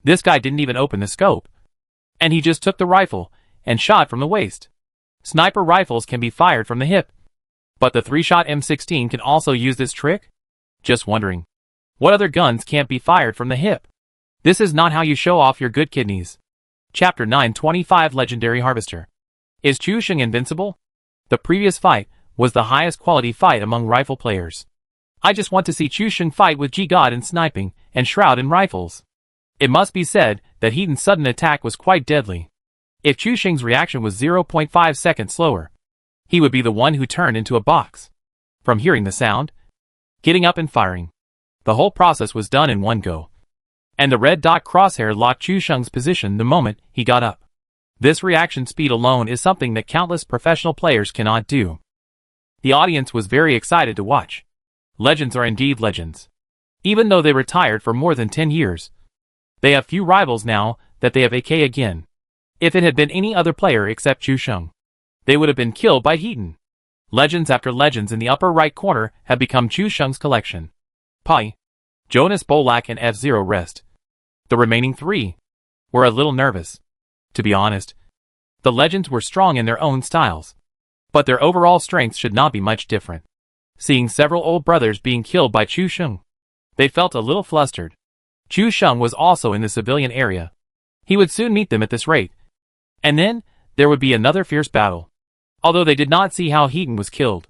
This guy didn't even open the scope, and he just took the rifle and shot from the waist. Sniper rifles can be fired from the hip, but the 3-shot M16 can also use this trick? Just wondering, what other guns can't be fired from the hip? This is not how you show off your good kidneys. Chapter 925 Legendary Harvester. Is Chu Sheng invincible? The previous fight was the highest quality fight among rifle players. I just want to see Chu Sheng fight with G-God in sniping and Shroud in rifles. It must be said that Heaton's sudden attack was quite deadly. If Chu Sheng's reaction was 0.5 seconds slower, he would be the one who turned into a box. From hearing the sound, getting up and firing, the whole process was done in one go. And the red dot crosshair locked Chu Sheng's position the moment he got up. This reaction speed alone is something that countless professional players cannot do. The audience was very excited to watch. Legends are indeed legends. Even though they retired for more than 10 years, they have few rivals now that they have AK again. If it had been any other player except Chu Sheng, they would have been killed by Heaton. Legends after legends in the upper right corner have become Chu Sheng's collection. Pi, Jonas Bolak and F-Zero rest. The remaining 3 were a little nervous. To be honest, the legends were strong in their own styles, but their overall strengths should not be much different. Seeing several old brothers being killed by Chu Sheng, they felt a little flustered. Chu Sheng was also in the civilian area. He would soon meet them at this rate, and then there would be another fierce battle. Although they did not see how Heaton was killed,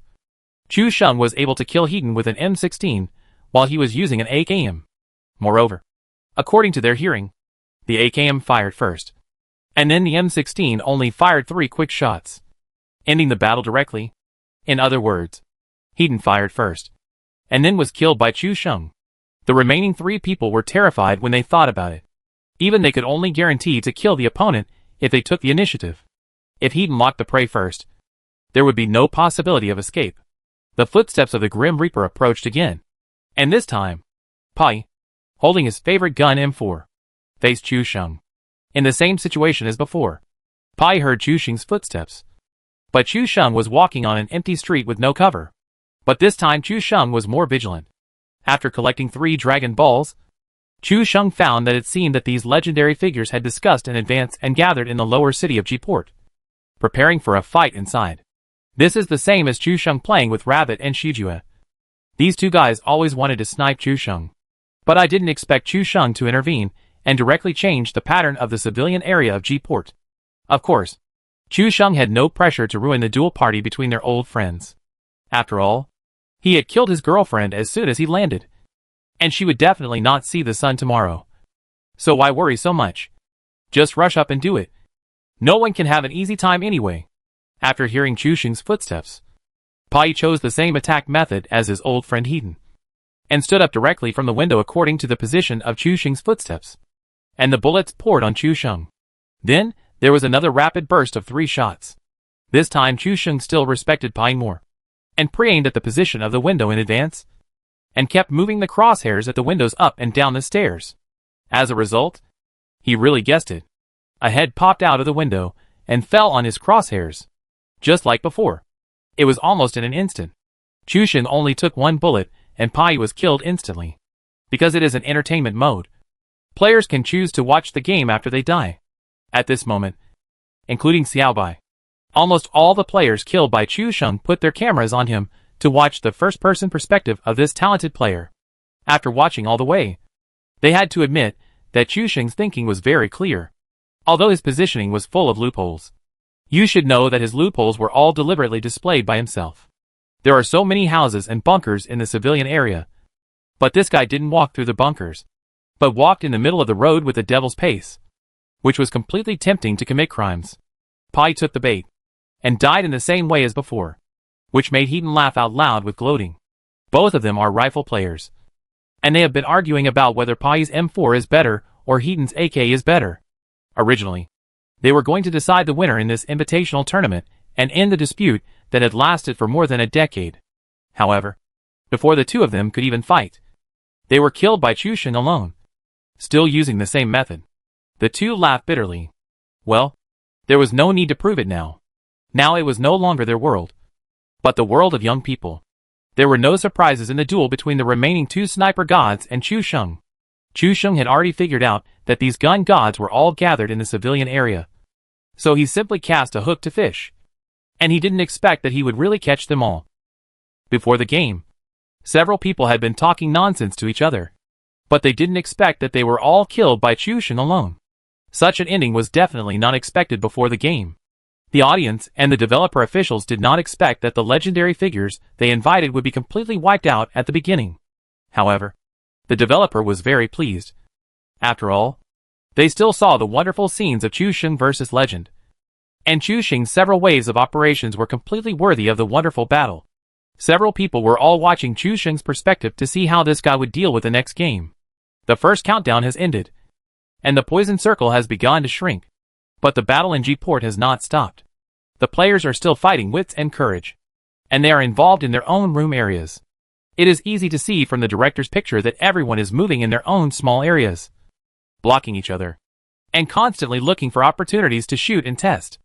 Chu Sheng was able to kill Heaton with an M16 while he was using an AKM. Moreover, according to their hearing, the AKM fired first, and then the M16 only fired 3 quick shots, ending the battle directly. In other words, Heaton fired first, and then was killed by Chu Sheng. The remaining 3 people were terrified when they thought about it. Even they could only guarantee to kill the opponent if they took the initiative. If Heaton locked the prey first, there would be no possibility of escape. The footsteps of the Grim Reaper approached again, and this time, Pai, holding his favorite gun M4, faced Chu Sheng. In the same situation as before, Pai heard Chu Sheng's footsteps, but Chu Sheng was walking on an empty street with no cover. But this time Chu Sheng was more vigilant. After collecting 3 Dragon Balls, Chu Sheng found that it seemed that these legendary figures had discussed in advance and gathered in the lower city of G-Port, preparing for a fight inside. This is the same as Chu Sheng playing with Rabbit and Shijue. These 2 guys always wanted to snipe Chu Sheng, but I didn't expect Chu Sheng to intervene and directly change the pattern of the civilian area of G-Port. Of course, Chu Sheng had no pressure to ruin the duel party between their old friends. After all, he had killed his girlfriend as soon as he landed, and she would definitely not see the sun tomorrow. So why worry so much? Just rush up and do it. No one can have an easy time anyway. After hearing Chu Sheng's footsteps, Pai chose the same attack method as his old friend Heaton, and stood up directly from the window according to the position of Chu Sheng's footsteps, and the bullets poured on Chu Sheng. Then, there was another rapid burst of 3 shots. This time Chu Sheng still respected Pai more, and pre-aimed at the position of the window in advance, and kept moving the crosshairs at the windows up and down the stairs. As a result, he really guessed it. A head popped out of the window and fell on his crosshairs, just like before. It was almost in an instant. Chu Sheng only took one bullet, and Pai was killed instantly. Because it is an entertainment mode, players can choose to watch the game after they die. At this moment, including Xiaobai, almost all the players killed by Chu Sheng put their cameras on him to watch the first-person perspective of this talented player. After watching all the way, they had to admit that Chu Sheng's thinking was very clear. Although his positioning was full of loopholes, you should know that his loopholes were all deliberately displayed by himself. There are so many houses and bunkers in the civilian area, but this guy didn't walk through the bunkers, but walked in the middle of the road with the devil's pace, which was completely tempting to commit crimes. Pai took the bait, and died in the same way as before, which made Heaton laugh out loud with gloating. Both of them are rifle players, and they have been arguing about whether Pai's M4 is better or Heaton's AK is better. Originally, they were going to decide the winner in this invitational tournament and end the dispute that had lasted for more than a decade. However, before the two of them could even fight, they were killed by Chu Sheng alone, still using the same method. The two laughed bitterly. Well, there was no need to prove it now. Now it was no longer their world, but the world of young people. There were no surprises in the duel between the remaining two sniper gods and Chu Sheng. Chu Sheng had already figured out that these gun gods were all gathered in the civilian area, so he simply cast a hook to fish, and he didn't expect that he would really catch them all. Before the game, several people had been talking nonsense to each other, but they didn't expect that they were all killed by Chu Sheng alone. Such an ending was definitely not expected before the game. The audience and the developer officials did not expect that the legendary figures they invited would be completely wiped out at the beginning. However, the developer was very pleased. After all, they still saw the wonderful scenes of Chu Sheng versus Legend, and Chu Sheng's several waves of operations were completely worthy of the wonderful battle. Several people were all watching Chu Sheng's perspective to see how this guy would deal with the next game. The first countdown has ended, and the poison circle has begun to shrink. But the battle in G-Port has not stopped. The players are still fighting wits and courage, and they are involved in their own room areas. It is easy to see from the director's picture that everyone is moving in their own small areas, blocking each other, and constantly looking for opportunities to shoot and test.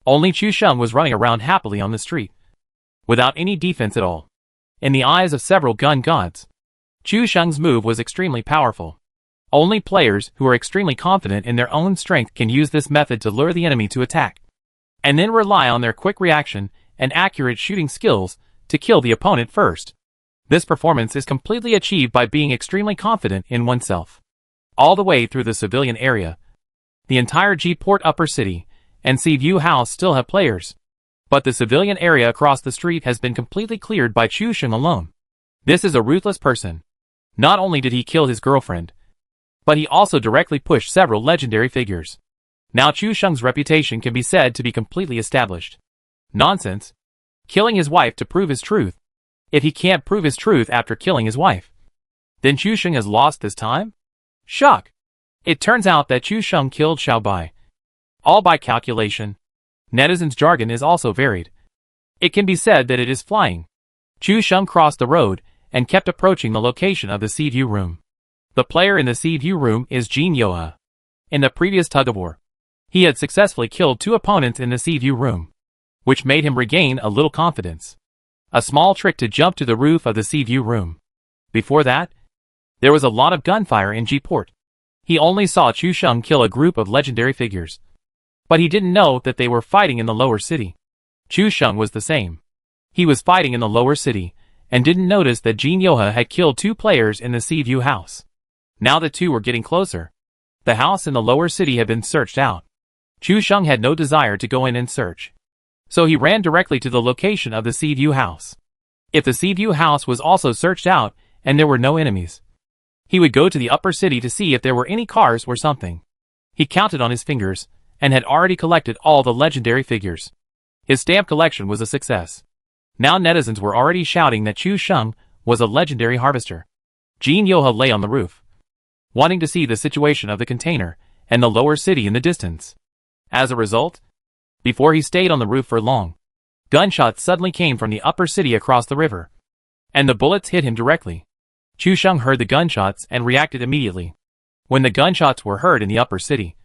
Only Chu Sheng was running around happily on the street, without any defense at all. In the eyes of several gun gods, Chu Sheng's move was extremely powerful. Only players who are extremely confident in their own strength can use this method to lure the enemy to attack, and then rely on their quick reaction and accurate shooting skills to kill the opponent first. This performance is completely achieved by being extremely confident in oneself. All the way through the civilian area, the entire G-Port Upper City and Sea View House still have players, but the civilian area across the street has been completely cleared by Chu Sheng alone. This is a ruthless person. Not only did he kill his girlfriend, but he also directly pushed several legendary figures. Now Chu Sheng's reputation can be said to be completely established. Nonsense. Killing his wife to prove his truth. If he can't prove his truth after killing his wife, then Chu Sheng has lost this time? Shock. It turns out that Chu Sheng killed Xiaobai, all by calculation. Netizens' jargon is also varied. It can be said that it is flying. Chu Sheng crossed the road and kept approaching the location of the Sea View room. The player in the Sea View room is Jin Yoha. In the previous tug-of-war, he had successfully killed two opponents in the Sea View room, which made him regain a little confidence. A small trick to jump to the roof of the Sea View room. Before that, there was a lot of gunfire in G-Port. He only saw Chu Sheng kill a group of legendary figures, but he didn't know that they were fighting in the lower city. Chu Sheng was the same. He was fighting in the lower city, and didn't notice that Jin Yoha had killed two players in the Sea View house. Now the two were getting closer. The house in the lower city had been searched out. Chu Sheng had no desire to go in and search, so he ran directly to the location of the Sea View house. If the Sea View house was also searched out, and there were no enemies, he would go to the upper city to see if there were any cars or something. He counted on his fingers, and had already collected all the legendary figures. His stamp collection was a success. Now netizens were already shouting that Chu Sheng was a legendary harvester. Jin Yoha lay on the roof, wanting to see the situation of the container and the lower city in the distance. As a result, before he stayed on the roof for long, gunshots suddenly came from the upper city across the river, and the bullets hit him directly. Chu Sheng heard the gunshots and reacted immediately. When the gunshots were heard in the upper city,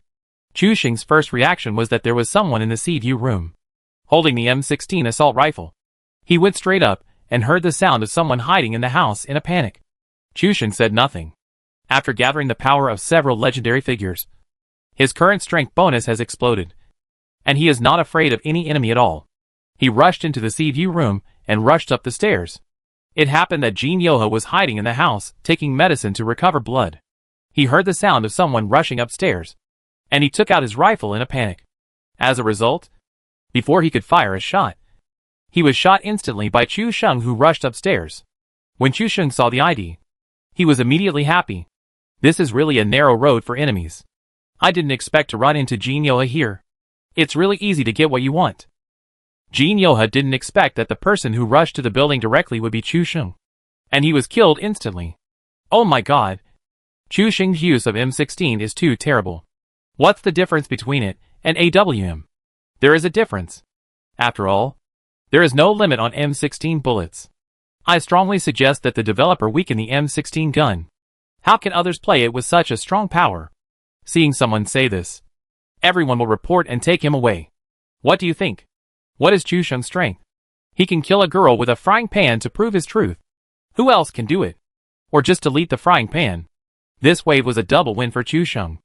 Chu Sheng's first reaction was that there was someone in the Sea View room, holding the M16 assault rifle. He went straight up and heard the sound of someone hiding in the house in a panic. Chushan said nothing. After gathering the power of several legendary figures, his current strength bonus has exploded, and he is not afraid of any enemy at all. He rushed into the sea view room and rushed up the stairs. It happened that Jin Yoha was hiding in the house, taking medicine to recover blood. He heard the sound of someone rushing upstairs, and he took out his rifle in a panic. As a result, before he could fire a shot, he was shot instantly by Chu Sheng, who rushed upstairs. When Chu Sheng saw the ID, he was immediately happy. This is really a narrow road for enemies. I didn't expect to run into Jin Yoha here. It's really easy to get what you want. Jin Yoha didn't expect that the person who rushed to the building directly would be Chu Sheng, and he was killed instantly. Oh my god. Chu Sheng's use of M16 is too terrible. What's the difference between it and AWM? There is a difference. After all, there is no limit on M16 bullets. I strongly suggest that the developer weaken the M16 gun. How can others play it with such a strong power? Seeing someone say this, everyone will report and take him away. What do you think? What is Chu Sheng's strength? He can kill a girl with a frying pan to prove his truth. Who else can do it? Or just delete the frying pan? This wave was a double win for Chu Sheng.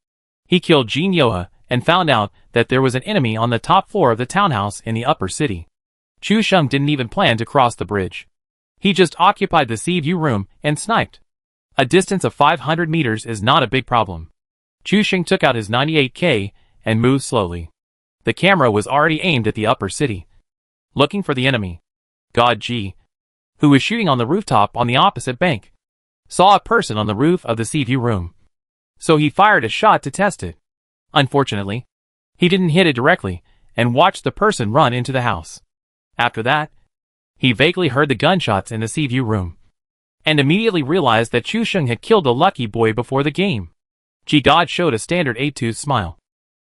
He killed Jin Yoha and found out that there was an enemy on the top floor of the townhouse in the upper city. Chu Sheng didn't even plan to cross the bridge. He just occupied the sea view room and sniped. A distance of 500 meters is not a big problem. Chu Sheng took out his 98K and moved slowly. The camera was already aimed at the upper city, looking for the enemy. God Ji, who was shooting on the rooftop on the opposite bank, saw a person on the roof of the sea view room. So he fired a shot to test it. Unfortunately, he didn't hit it directly and watched the person run into the house. After that, he vaguely heard the gunshots in the sea view room, and immediately realized that Chu Sheng had killed the lucky boy before the game. Ji God showed a standard 8-tooth smile.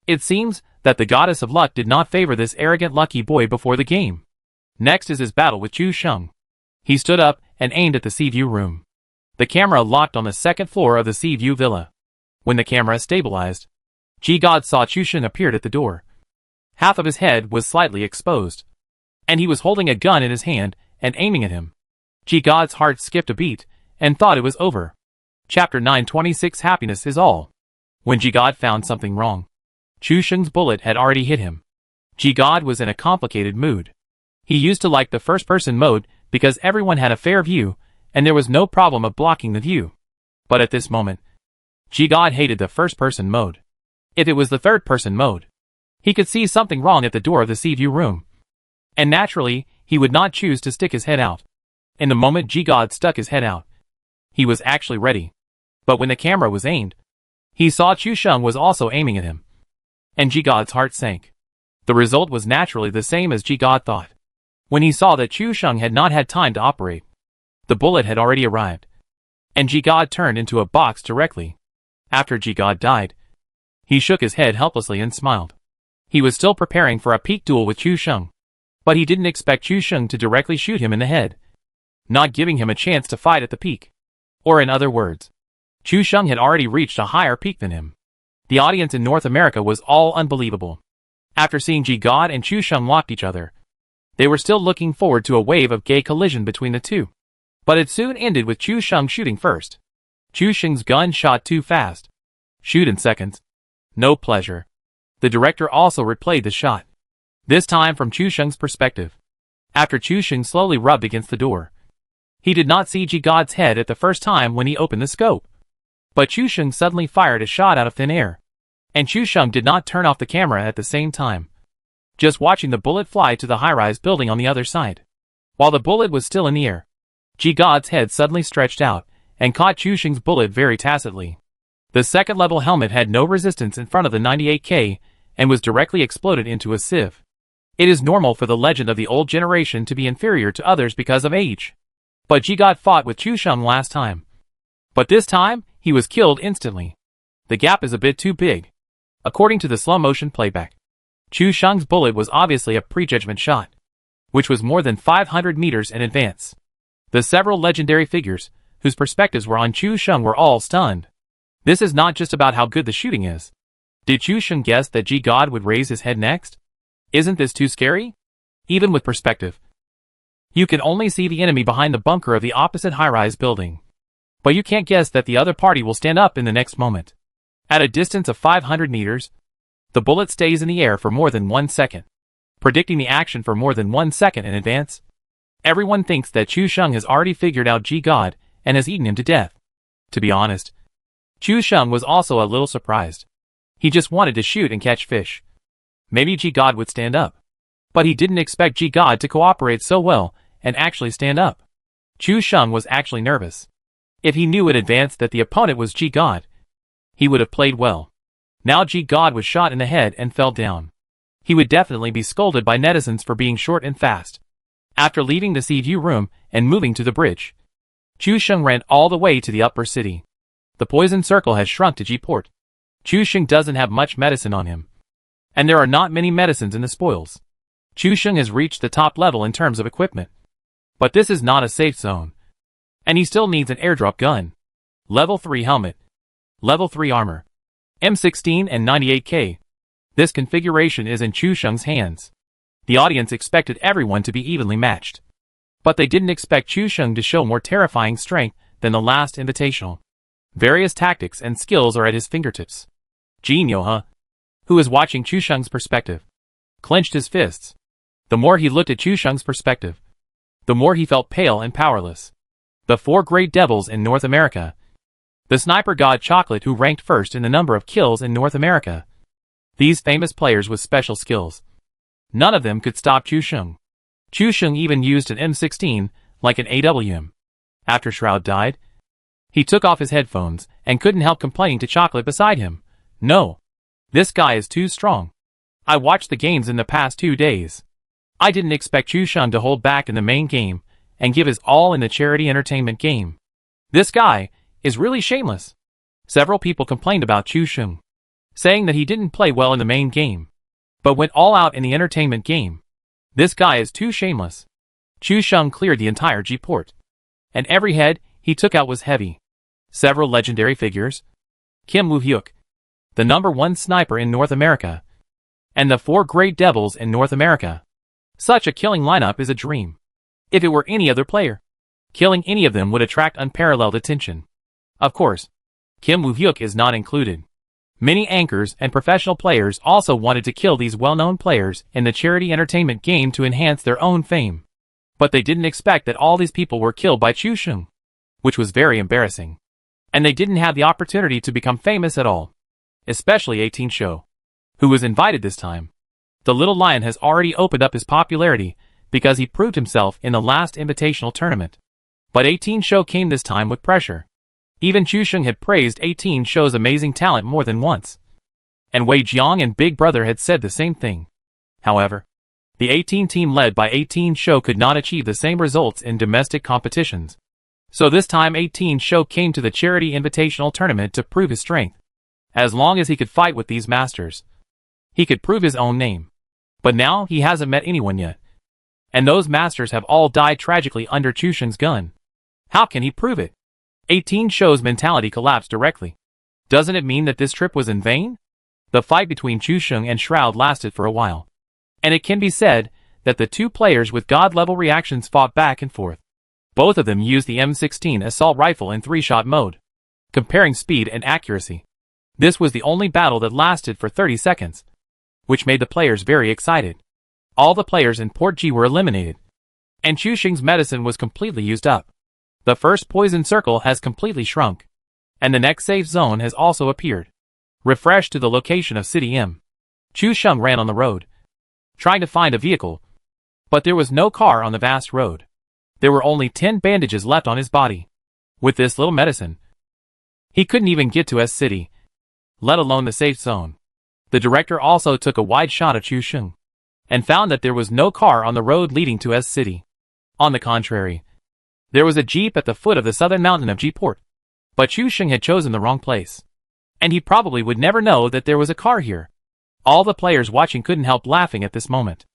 It seems that the goddess of luck did not favor this arrogant lucky boy before the game. Next is his battle with Chu Sheng. He stood up and aimed at the sea view room. The camera locked on the second floor of the sea view villa. When the camera stabilized, Ji God saw Chu Sheng appeared at the door. Half of his head was slightly exposed, and he was holding a gun in his hand and aiming at him. Ji God's heart skipped a beat and thought it was over. Chapter 926 Happiness is all. When Ji God found something wrong, Chu Sheng's bullet had already hit him. Ji God was in a complicated mood. He used to like the first-person mode because everyone had a fair view and there was no problem of blocking the view. But at this moment, Ji God hated the first-person mode. If it was the third-person mode, he could see something wrong at the door of the sea view room, and naturally, he would not choose to stick his head out. In the moment Ji God stuck his head out, he was actually ready. But when the camera was aimed, he saw Chu Sheng was also aiming at him, and Ji God's heart sank. The result was naturally the same as Ji God thought. When he saw that Chu Sheng had not had time to operate, the bullet had already arrived, and Ji God turned into a box directly. After Ji God died, he shook his head helplessly and smiled. He was still preparing for a peak duel with Chu Sheng, but he didn't expect Chu Sheng to directly shoot him in the head, not giving him a chance to fight at the peak. Or in other words, Chu Sheng had already reached a higher peak than him. The audience in North America was all unbelievable. After seeing Ji God and Chu Sheng locked each other, they were still looking forward to a wave of gay collision between the two. But it soon ended with Chu Sheng shooting first. Chu Sheng's gun shot too fast. Shoot in seconds. No pleasure. The director also replayed the shot, this time from Chu Sheng's perspective. After Chu Sheng slowly rubbed against the door, he did not see Ji God's head at the first time when he opened the scope. But Chu Sheng suddenly fired a shot out of thin air, and Chu Sheng did not turn off the camera at the same time, just watching the bullet fly to the high-rise building on the other side. While the bullet was still in the air, Ji God's head suddenly stretched out and caught Chu Sheng's bullet very tacitly. The second-level helmet had no resistance in front of the 98K and was directly exploded into a sieve. It is normal for the legend of the old generation to be inferior to others because of age. But Ji God fought with Chu Sheng last time. But this time, he was killed instantly. The gap is a bit too big. According to the slow-motion playback, Chu Sheng's bullet was obviously a prejudgment shot, which was more than 500 meters in advance. The several legendary figures, whose perspectives were on Chu Sheng, were all stunned. This is not just about how good the shooting is. Did Chu Sheng guess that Ji God would raise his head next? Isn't this too scary? Even with perspective, You can only see the enemy behind the bunker of the opposite high-rise building. But you can't guess that the other party will stand up in the next moment. At a distance of 500 meters, the bullet stays in the air for more than 1 second. Predicting the action for more than 1 second in advance, everyone thinks that Chu Sheng has already figured out G-God and has eaten him to death. To be honest, Chu Sheng was also a little surprised. He just wanted to shoot and catch fish. Maybe G-God would stand up. But he didn't expect G-God to cooperate so well and actually stand up. Chu Sheng was actually nervous. If he knew in advance that the opponent was G-God, he would have played well. Now G-God was shot in the head and fell down. He would definitely be scolded by netizens for being short and fast. After leaving the Sea-View room and moving to the bridge, Chu Sheng ran all the way to the upper city. The poison circle has shrunk to G-Port. Chu Sheng doesn't have much medicine on him. And there are not many medicines in the spoils. Chu Sheng has reached the top level in terms of equipment. But this is not a safe zone. And he still needs an airdrop gun. Level 3 helmet. Level 3 armor. M16 and 98K. This configuration is in Chu Sheng's hands. The audience expected everyone to be evenly matched. But they didn't expect Chu Sheng to show more terrifying strength than the last invitational. Various tactics and skills are at his fingertips. Jin Yoha, who is watching Chu Sheng's perspective, clenched his fists. The more he looked at Chu Sheng's perspective, the more he felt pale and powerless. The 4 great devils in North America. The sniper god Chocolate, who ranked first in the number of kills in North America. These famous players with special skills. None of them could stop Chu Sheng. Chu Sheng even used an M16, like an AWM. After Shroud died, he took off his headphones and couldn't help complaining to Chocolate beside him. No. This guy is too strong. I watched the games in the past 2 days. I didn't expect Chu Sheng to hold back in the main game and give his all in the charity entertainment game. This guy is really shameless. Several people complained about Chu Sheng, saying that he didn't play well in the main game, but went all out in the entertainment game. This guy is too shameless. Chu Sheng cleared the entire G-Port, and every head he took out was heavy. Several legendary figures. Kim Woo-hyuk, the #1 sniper in North America, and the 4 great devils in North America. Such a killing lineup is a dream. If it were any other player, killing any of them would attract unparalleled attention. Of course, Kim Woo-hyuk is not included. Many anchors and professional players also wanted to kill these well-known players in the charity entertainment game to enhance their own fame. But they didn't expect that all these people were killed by Chu Sheng, which was very embarrassing. And they didn't have the opportunity to become famous at all. Especially 18 Show, who was invited this time. The little lion has already opened up his popularity because he proved himself in the last invitational tournament. But 18 Show came this time with pressure. Even Chu Sheng had praised 18 Show's amazing talent more than once. And Wei Jiang and Big Brother had said the same thing. However, the 18 team led by 18 Show could not achieve the same results in domestic competitions. So this time 18 Show came to the charity invitational tournament to prove his strength. As long as he could fight with these masters, he could prove his own name. But now he hasn't met anyone yet. And those masters have all died tragically under Chu Sheng's gun. How can he prove it? 18 Show's mentality collapsed directly. Doesn't it mean that this trip was in vain? The fight between Chu Sheng and Shroud lasted for a while. And it can be said that the 2 players with god-level reactions fought back and forth. Both of them used the M16 assault rifle in 3-shot mode, comparing speed and accuracy. This was the only battle that lasted for 30 seconds, which made the players very excited. All the players in Port G were eliminated, and Chu Sheng's medicine was completely used up. The first poison circle has completely shrunk, and the next safe zone has also appeared, refreshed to the location of City M. Chu Sheng ran on the road, trying to find a vehicle, but there was no car on the vast road. There were only 10 bandages left on his body. With this little medicine, he couldn't even get to S City, let alone the safe zone. The director also took a wide shot at Chu Sheng, and found that there was no car on the road leading to S City. On the contrary, there was a jeep at the foot of the southern mountain of G-Port. But Chu Sheng had chosen the wrong place, and he probably would never know that there was a car here. All the players watching couldn't help laughing at this moment.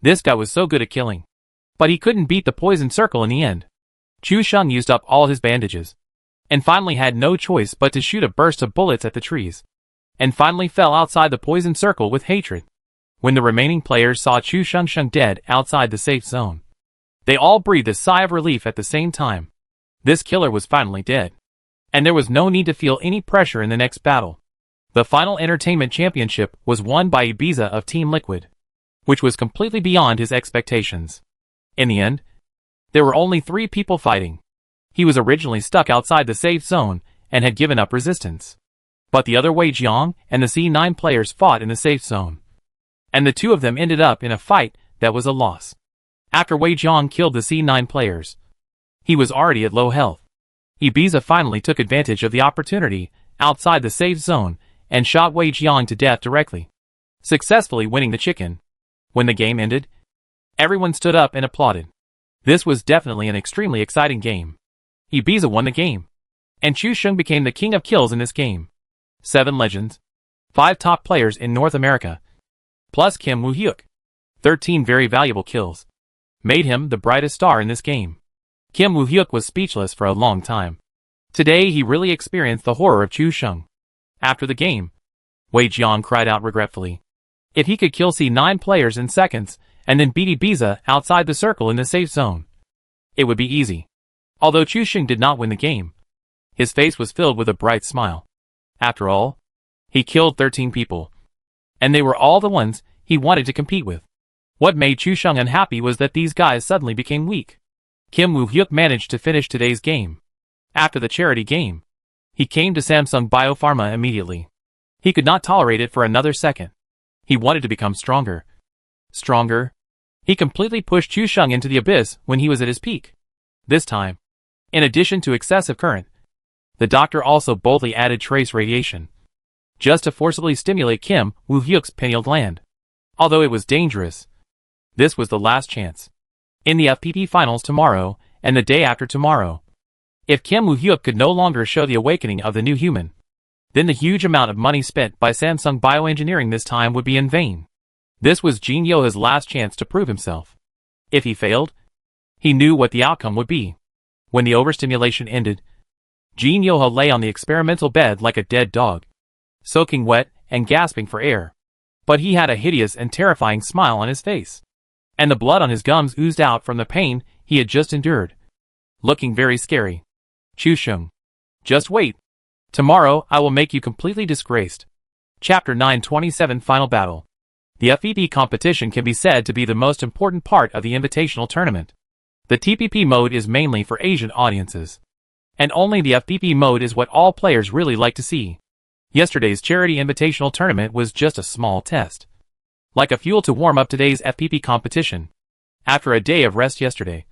This guy was so good at killing. But he couldn't beat the poison circle in the end. Chu Sheng used up all his bandages, and finally had no choice but to shoot a burst of bullets at the trees, and finally fell outside the poison circle with hatred. When the remaining players saw Chu Sheng dead outside the safe zone, They all breathed a sigh of relief at the same time. This killer was finally dead. And there was no need to feel any pressure in the next battle. The final entertainment championship was won by Ibiza of Team Liquid, which was completely beyond his expectations. In the end, there were only 3 people fighting. He was originally stuck outside the safe zone and had given up resistance. But the other Wei Jiang and the C9 players fought in the safe zone. And the 2 of them ended up in a fight that was a loss. After Wei Jiang killed the C9 players, he was already at low health. Ibiza finally took advantage of the opportunity outside the safe zone and shot Wei Jiang to death directly, successfully winning the chicken. When the game ended, everyone stood up and applauded. This was definitely an extremely exciting game. Ibiza won the game, and Chu Sheng became the king of kills in this game. 7 legends, 5 top players in North America, plus Kim Woo-hyuk, 13 very valuable kills, made him the brightest star in this game. Kim Woo-hyuk was speechless for a long time. Today he really experienced the horror of Chu Sheng. After the game, Wei Jiang cried out regretfully. If he could kill C9 players in seconds and then beat Ibiza outside the circle in the safe zone, it would be easy. Although Chu Sheng did not win the game, his face was filled with a bright smile. After all, he killed 13 people, and they were all the ones he wanted to compete with. What made Chu Sheng unhappy was that these guys suddenly became weak. Kim Woo-hyuk managed to finish today's game. After the charity game, he came to Samsung Biopharma immediately. He could not tolerate it for another second. He wanted to become stronger. Stronger? He completely pushed Chu Sheng into the abyss when he was at his peak. This time, in addition to excessive current, the doctor also boldly added trace radiation, just to forcibly stimulate Kim Woo-hyuk's pineal gland. Although it was dangerous, this was the last chance. In the FPP finals tomorrow, and the day after tomorrow, if Kim Woo-hyuk could no longer show the awakening of the new human, then the huge amount of money spent by Samsung Bioengineering this time would be in vain. This was Jin Yoha's last chance to prove himself. If he failed, he knew what the outcome would be. When the overstimulation ended, Jin Yoha lay on the experimental bed like a dead dog, soaking wet and gasping for air. But he had a hideous and terrifying smile on his face, and the blood on his gums oozed out from the pain he had just endured. Looking very scary. Chu Sheng, just wait. Tomorrow I will make you completely disgraced. Chapter 927 Final Battle. The FPP competition can be said to be the most important part of the invitational tournament. The TPP mode is mainly for Asian audiences, and only the FPP mode is what all players really like to see. Yesterday's charity invitational tournament was just a small test, like a fuel to warm up today's FPP competition. After a day of rest yesterday,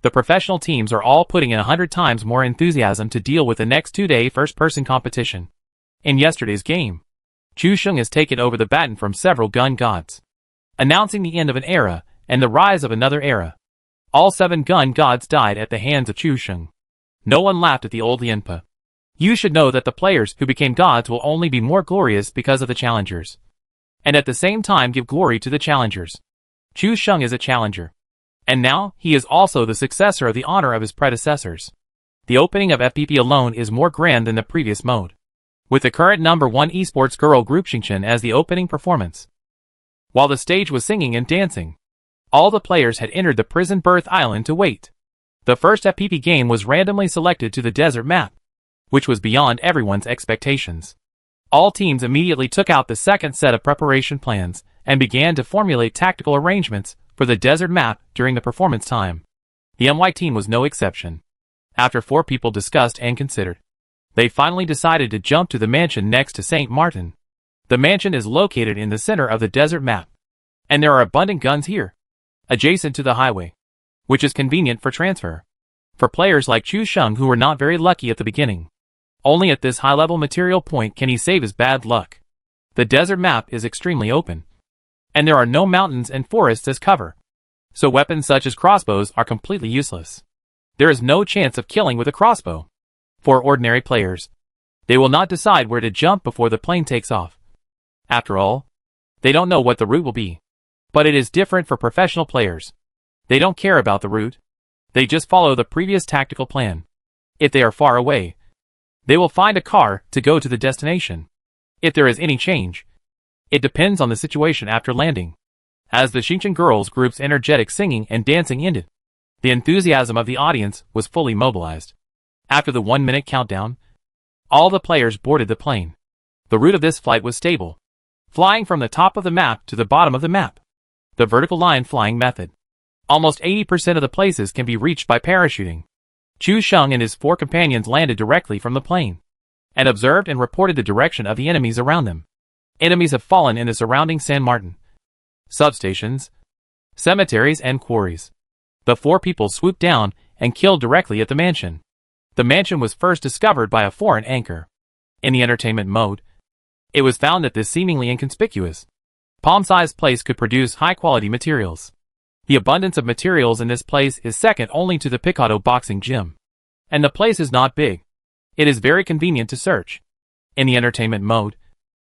the professional teams are all putting in 100 times more enthusiasm to deal with the next 2-day first-person competition. In yesterday's game, Chu Sheng has taken over the baton from several gun gods, announcing the end of an era and the rise of another era. All 7 gun gods died at the hands of Chu Sheng. No one laughed at the old Lianpa. You should know that the players who became gods will only be more glorious because of the challengers, and at the same time give glory to the challengers. Chu Sheng is a challenger, and now he is also the successor of the honor of his predecessors. The opening of FPP alone is more grand than the previous mode, with the current #1 esports girl group Xingchen as the opening performance. While the stage was singing and dancing, all the players had entered the prison birth island to wait. The first FPP game was randomly selected to the desert map, which was beyond everyone's expectations. All teams immediately took out the second set of preparation plans and began to formulate tactical arrangements for the desert map during the performance time. The MY team was no exception. After 4 people discussed and considered, they finally decided to jump to the mansion next to St. Martin. The mansion is located in the center of the desert map, and there are abundant guns here, adjacent to the highway, which is convenient for transfer. For players like Chu Sheng who were not very lucky at the beginning, only at this high-level material point can he save his bad luck. The desert map is extremely open, and there are no mountains and forests as cover, so weapons such as crossbows are completely useless. There is no chance of killing with a crossbow. For ordinary players, they will not decide where to jump before the plane takes off. After all, they don't know what the route will be. But it is different for professional players. They don't care about the route. They just follow the previous tactical plan. If they are far away, they will find a car to go to the destination. If there is any change, it depends on the situation after landing. As the Xingchen girls group's energetic singing and dancing ended, The enthusiasm of the audience was fully mobilized. After the 1-minute countdown, all the players boarded the plane. The route of this flight was stable, flying from the top of the map to the bottom of the map. The vertical line flying method. Almost 80% of the places can be reached by parachuting. Chu Sheng and his 4 companions landed directly from the plane and observed and reported the direction of the enemies around them. Enemies have fallen in the surrounding San Martin substations, cemeteries, and quarries. The 4 people swooped down and killed directly at the mansion. The mansion was first discovered by a foreign anchor. In the entertainment mode, it was found that this seemingly inconspicuous, palm-sized place could produce high-quality materials. The abundance of materials in this place is second only to the Picado boxing gym. And the place is not big. It is very convenient to search. In the entertainment mode,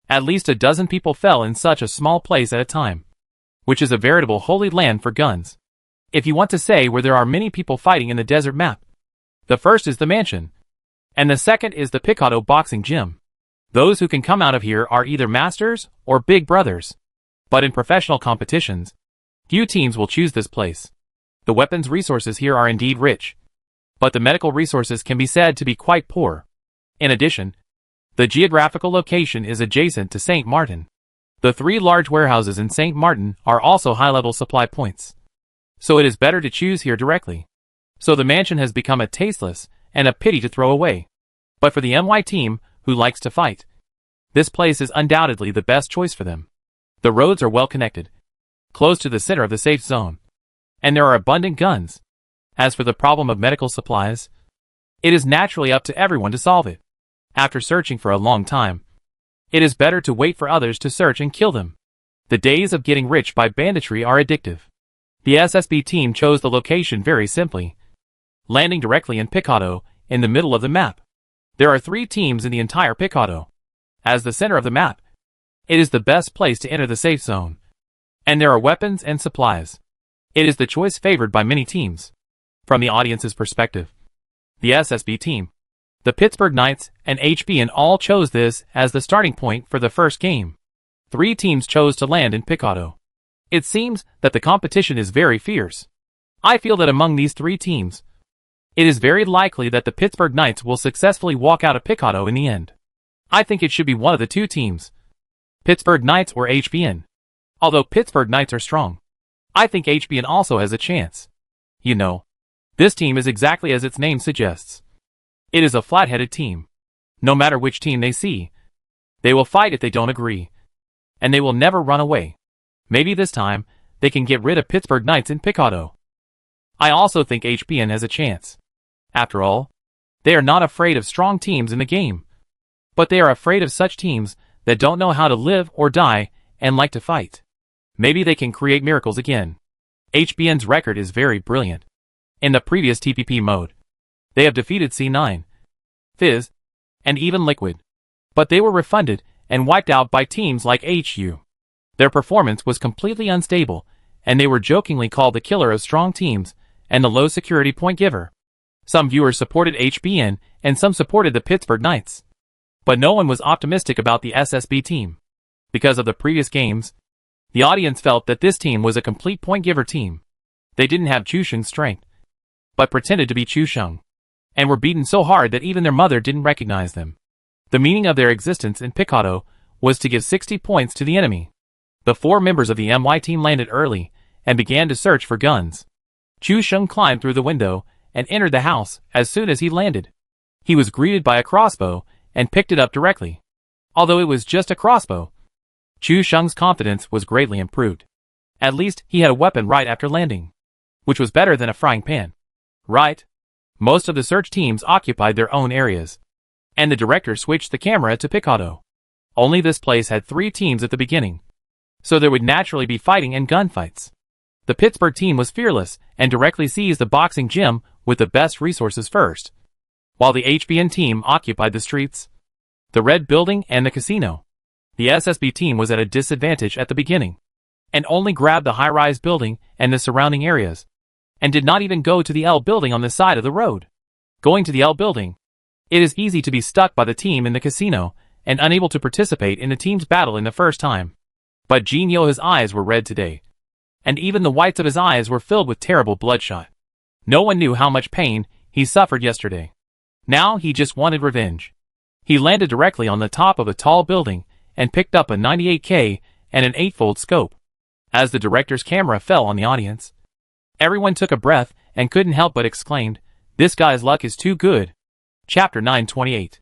at least a dozen people fell in such a small place at a time, which is a veritable holy land for guns. If you want to say where there are many people fighting in the desert map, the first is the mansion, and the second is the Picado boxing gym. Those who can come out of here are either masters or big brothers. But in professional competitions, few teams will choose this place. The weapons resources here are indeed rich, but the medical resources can be said to be quite poor. In addition, the geographical location is adjacent to St. Martin. The 3 large warehouses in St. Martin are also high-level supply points, so it is better to choose here directly. So the mansion has become a tasteless and a pity to throw away. But for the MY team, who likes to fight, this place is undoubtedly the best choice for them. The roads are well connected, close to the center of the safe zone, and there are abundant guns. As for the problem of medical supplies, it is naturally up to everyone to solve it. After searching for a long time, it is better to wait for others to search and kill them. The days of getting rich by banditry are addictive. The SSB team chose the location very simply, landing directly in Picado, in the middle of the map. There are 3 teams in the entire Picado. As the center of the map, it is the best place to enter the safe zone. And there are weapons and supplies. It is the choice favored by many teams. From the audience's perspective, the SSB team, the Pittsburgh Knights, and HBN all chose this as the starting point for the first game. 3 teams chose to land in Picado. It seems that the competition is very fierce. I feel that among these 3 teams, it is very likely that the Pittsburgh Knights will successfully walk out of Picado in the end. I think it should be one of the 2 teams, Pittsburgh Knights or HBN. Although Pittsburgh Knights are strong, I think HBN also has a chance. You know, this team is exactly as its name suggests. It is a flat-headed team. No matter which team they see, they will fight if they don't agree. And they will never run away. Maybe this time, they can get rid of Pittsburgh Knights in Picado. I also think HBN has a chance. After all, they are not afraid of strong teams in the game. But they are afraid of such teams that don't know how to live or die and like to fight. Maybe they can create miracles again. HBN's record is very brilliant. In the previous TPP mode, they have defeated C9, Fizz, and even Liquid. But they were refunded and wiped out by teams like HU. Their performance was completely unstable, and they were jokingly called the killer of strong teams and the low security point giver. Some viewers supported HBN and some supported the Pittsburgh Knights. But no one was optimistic about the SSB team. Because of the previous games, the audience felt that this team was a complete point giver team. They didn't have Chu Sheng's strength, but pretended to be Chu Sheng, and were beaten so hard that even their mother didn't recognize them. The meaning of their existence in Picado was to give 60 points to the enemy. The 4 members of the MY team landed early and began to search for guns. Chu Sheng climbed through the window and entered the house as soon as he landed. He was greeted by a crossbow and picked it up directly. Although it was just a crossbow, Chu Sheng's confidence was greatly improved. At least he had a weapon right after landing, which was better than a frying pan. Right? Most of the search teams occupied their own areas, and the director switched the camera to Picado. Only this place had 3 teams at the beginning, so there would naturally be fighting and gunfights. The Pittsburgh team was fearless and directly seized the boxing gym with the best resources first, while the HBN team occupied the streets, the red building, and the casino. The SSB team was at a disadvantage at the beginning, and only grabbed the high-rise building and the surrounding areas, and did not even go to the L building on the side of the road. Going to the L building, it is easy to be stuck by the team in the casino and unable to participate in the team's battle in the first time. But Jinyo's eyes were red today, and even the whites of his eyes were filled with terrible bloodshot. No one knew how much pain he suffered yesterday. Now he just wanted revenge. He landed directly on the top of a tall building and picked up a 98K and an 8-fold scope. As the director's camera fell on the audience, everyone took a breath and couldn't help but exclaimed, "This guy's luck is too good." Chapter 928.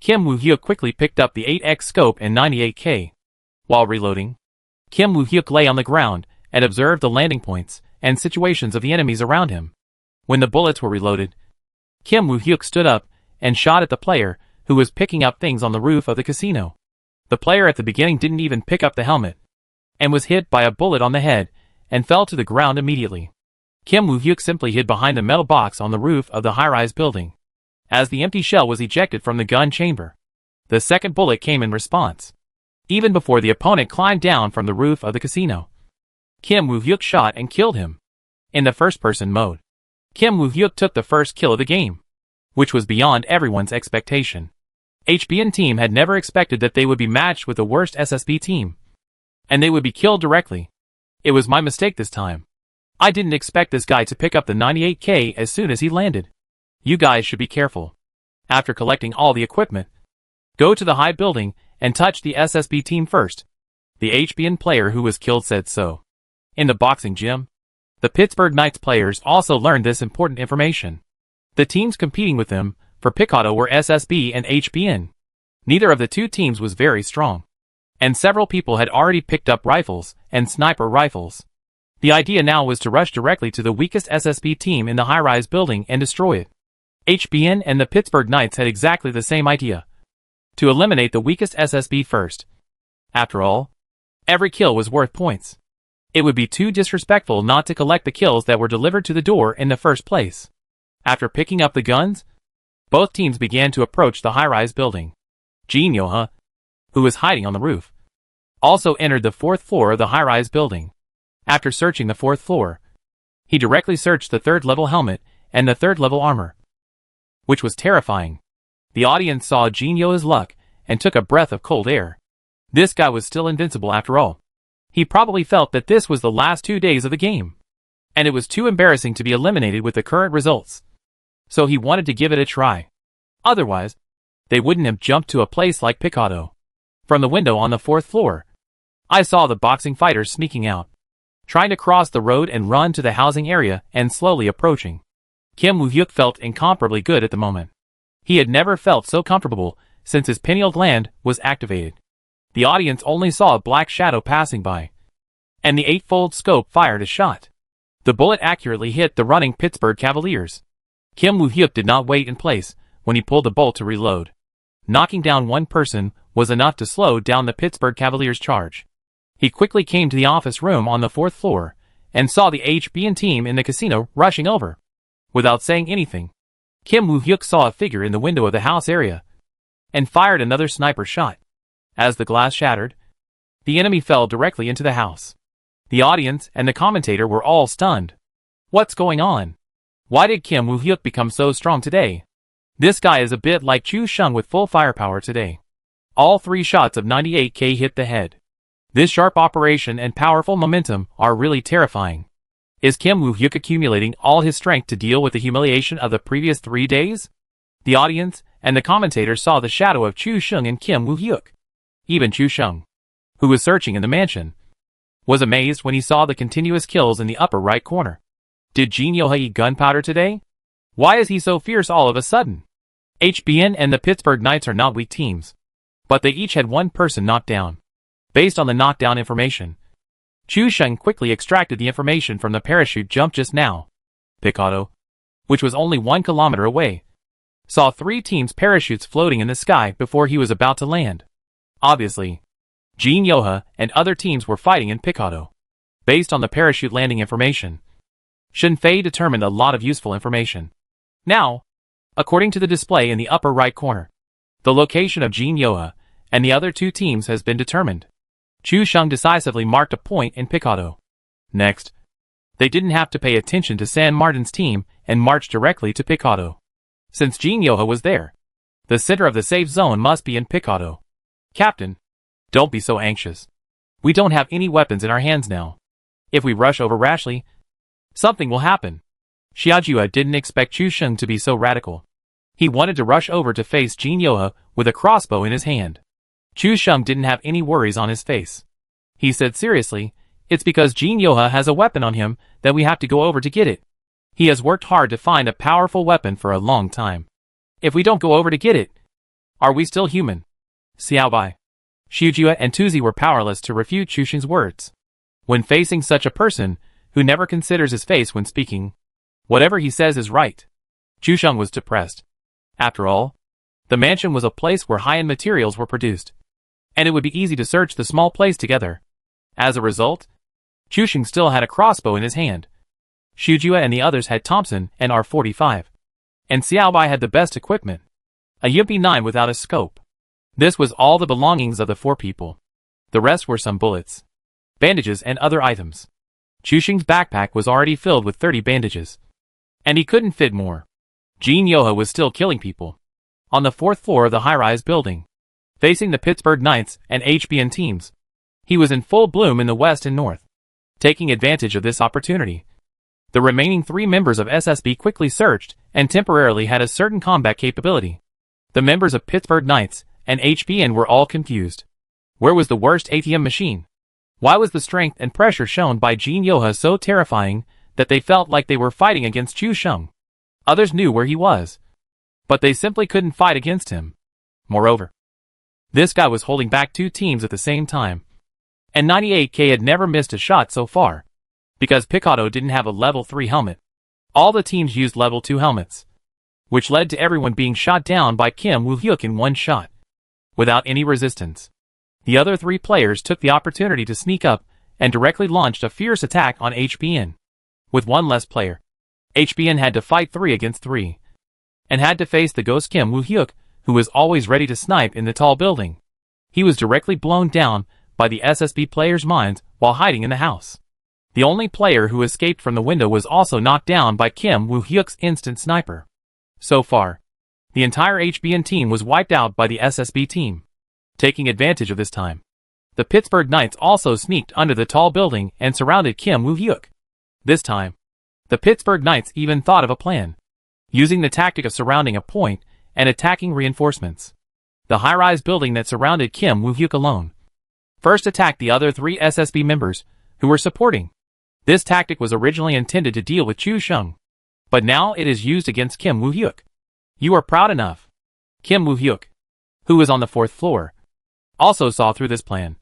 Kim Woo-hyuk quickly picked up the 8X scope and 98K. While reloading, Kim Woo-hyuk lay on the ground and observed the landing points and situations of the enemies around him. When the bullets were reloaded, Kim Woo-hyuk stood up and shot at the player who was picking up things on the roof of the casino. The player at the beginning didn't even pick up the helmet and was hit by a bullet on the head and fell to the ground immediately. Kim Woo-hyuk simply hid behind the metal box on the roof of the high-rise building. As the empty shell was ejected from the gun chamber, the second bullet came in response. Even before the opponent climbed down from the roof of the casino, Kim Woo-hyuk shot and killed him. In the first-person mode, Kim Woo-hyuk took the first kill of the game, which was beyond everyone's expectation. HBN team had never expected that they would be matched with the worst SSB team, and they would be killed directly. It was my mistake this time. I didn't expect this guy to pick up the 98K as soon as he landed. You guys should be careful. After collecting all the equipment, go to the high building and touch the SSB team first. The HBN player who was killed said so. In the boxing gym, the Pittsburgh Knights players also learned this important information. The teams competing with them for Picado were SSB and HBN. Neither of the two teams was very strong, and several people had already picked up rifles and sniper rifles. The idea now was to rush directly to the weakest SSB team in the high-rise building and destroy it. HBN and the Pittsburgh Knights had exactly the same idea: to eliminate the weakest SSB first. After all, every kill was worth points. It would be too disrespectful not to collect the kills that were delivered to the door in the first place. After picking up the guns, both teams began to approach the high-rise building. Jin Yoha, who was hiding on the roof, also entered the 4th floor of the high-rise building. After searching the 4th floor, he directly searched the 3rd-level helmet and the 3rd-level armor, which was terrifying. The audience saw Jin Yoha's luck and took a breath of cold air. This guy was still invincible after all. He probably felt that this was the last 2 days of the game, and it was too embarrassing to be eliminated with the current results. So he wanted to give it a try. Otherwise, they wouldn't have jumped to a place like Picado. From the window on the 4th floor, I saw the boxing fighters sneaking out, trying to cross the road and run to the housing area and slowly approaching. Kim Woo-hyuk felt incomparably good at the moment. He had never felt so comfortable since his pineal gland was activated. The audience only saw a black shadow passing by, and the 8-fold scope fired a shot. The bullet accurately hit the running Pittsburgh Cavaliers. Kim Woo-hyuk did not wait in place when he pulled the bolt to reload. Knocking down one person was enough to slow down the Pittsburgh Cavaliers' charge. He quickly came to the office room on the 4th floor and saw the HBN team in the casino rushing over. Without saying anything, Kim Woo-hyuk saw a figure in the window of the house area and fired another sniper shot. As the glass shattered, the enemy fell directly into the house. The audience and the commentator were all stunned. What's going on? Why did Kim Woo-hyuk become so strong today? This guy is a bit like Chu Sheng with full firepower today. All 3 shots of 98K hit the head. This sharp operation and powerful momentum are really terrifying. Is Kim Woo-hyuk accumulating all his strength to deal with the humiliation of the previous 3 days? The audience and the commentator saw the shadow of Chu Sheng and Kim Woo-hyuk. Even Chu Sheng, who was searching in the mansion, was amazed when he saw the continuous kills in the upper right corner. Did Jin Yoha eat gunpowder today? Why is he so fierce all of a sudden? HBN and the Pittsburgh Knights are not weak teams, but they each had one person knocked down. Based on the knockdown information, Chu Sheng quickly extracted the information from the parachute jump just now. Picado, which was only 1 kilometer away, saw 3 teams' parachutes floating in the sky before he was about to land. Obviously, Jin Yoha and other teams were fighting in Picado. Based on the parachute landing information, Shen Fei determined a lot of useful information. Now, according to the display in the upper right corner, the location of Jin Yoha and the other 2 teams has been determined. Chu Sheng decisively marked a point in Picado. Next, they didn't have to pay attention to San Martin's team and marched directly to Picado. Since Jin Yoha was there, the center of the safe zone must be in Picado. Captain, don't be so anxious. We don't have any weapons in our hands now. If we rush over rashly, something will happen. Xiaojue didn't expect Chu Sheng to be so radical. He wanted to rush over to face Jin Yoha with a crossbow in his hand. Chu Sheng didn't have any worries on his face. He said seriously, "It's because Jin Yoha has a weapon on him that we have to go over to get it. He has worked hard to find a powerful weapon for a long time. If we don't go over to get it, are we still human?" Xiaobai, Xiaojue and Tuzi were powerless to refute Chu Sheng's words. When facing such a person, who never considers his face when speaking, whatever he says is right. Chu Sheng was depressed. After all, the mansion was a place where high-end materials were produced, and it would be easy to search the small place together. As a result, Chu Sheng still had a crossbow in his hand. Xiaojue and the others had Thompson and R45. And Xiaobai had the best equipment, a EP9 without a scope. This was all the belongings of the 4 people. The rest were some bullets, bandages and other items. Chu Sheng's backpack was already filled with 30 bandages, and he couldn't fit more. Jin Yoha was still killing people on the 4th floor of the high-rise building, facing the Pittsburgh Knights and HBN teams. He was in full bloom in the west and north, taking advantage of this opportunity. The remaining 3 members of SSB quickly searched and temporarily had a certain combat capability. The members of Pittsburgh Knights and HBN were all confused. Where was the worst ATM machine? Why was the strength and pressure shown by Jin Yoha so terrifying that they felt like they were fighting against Chu Sheng? Others knew where he was, but they simply couldn't fight against him. Moreover, this guy was holding back 2 teams at the same time, and 98K had never missed a shot so far, because Picado didn't have a level 3 helmet. All the teams used level 2 helmets, which led to everyone being shot down by Kim Woo-hyuk in one shot, without any resistance. The other 3 players took the opportunity to sneak up and directly launched a fierce attack on HBN. With 1 less player, HBN had to fight 3 against 3, and had to face the ghost Kim Woo-hyuk, who was always ready to snipe in the tall building. He was directly blown down by the SSB players' minds while hiding in the house. The only player who escaped from the window was also knocked down by Kim Woo-hyuk's instant sniper. So far, the entire HBN team was wiped out by the SSB team. Taking advantage of this time, the Pittsburgh Knights also sneaked under the tall building and surrounded Kim Woo-hyuk. This time, the Pittsburgh Knights even thought of a plan, using the tactic of surrounding a point and attacking reinforcements. The high-rise building that surrounded Kim Woo-hyuk alone first attacked the other 3 SSB members who were supporting. This tactic was originally intended to deal with Chu Sheng, but now it is used against Kim Woo-hyuk. You are proud enough. Kim Woo-hyuk, who was on the 4th floor, also saw through this plan,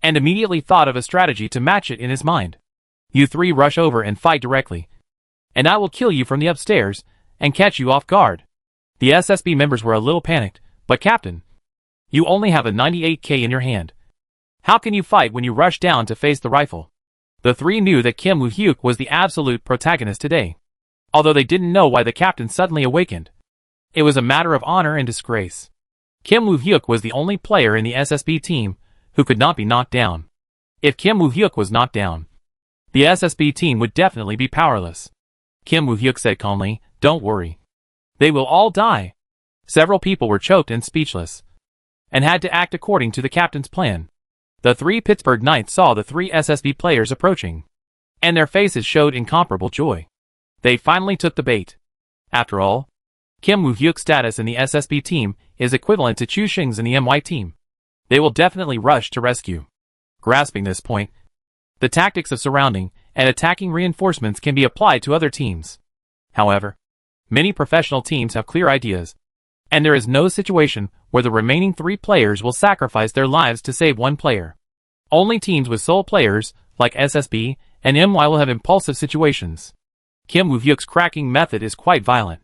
and immediately thought of a strategy to match it in his mind. You 3 rush over and fight directly, and I will kill you from the upstairs and catch you off guard. The SSB members were a little panicked, but Captain, you only have a 98K in your hand. How can you fight when you rush down to face the rifle? The 3 knew that Kim Woo-hyuk was the absolute protagonist today, although they didn't know why the captain suddenly awakened. It was a matter of honor and disgrace. Kim Woo-hyuk was the only player in the SSB team who could not be knocked down. If Kim Woo-hyuk was knocked down, the SSB team would definitely be powerless. Kim Woo-hyuk said calmly, "Don't worry. They will all die." Several people were choked and speechless, and had to act according to the captain's plan. The 3 Pittsburgh Knights saw the 3 SSB players approaching, and their faces showed incomparable joy. They finally took the bait. After all, Kim Woo-hyuk's status in the SSB team is equivalent to Chu Sheng's in the MY team. They will definitely rush to rescue. Grasping this point, the tactics of surrounding and attacking reinforcements can be applied to other teams. However, many professional teams have clear ideas, and there is no situation where the remaining 3 players will sacrifice their lives to save 1 player. Only teams with sole players, like SSB and MY, will have impulsive situations. Kim Woo-hyuk's cracking method is quite violent,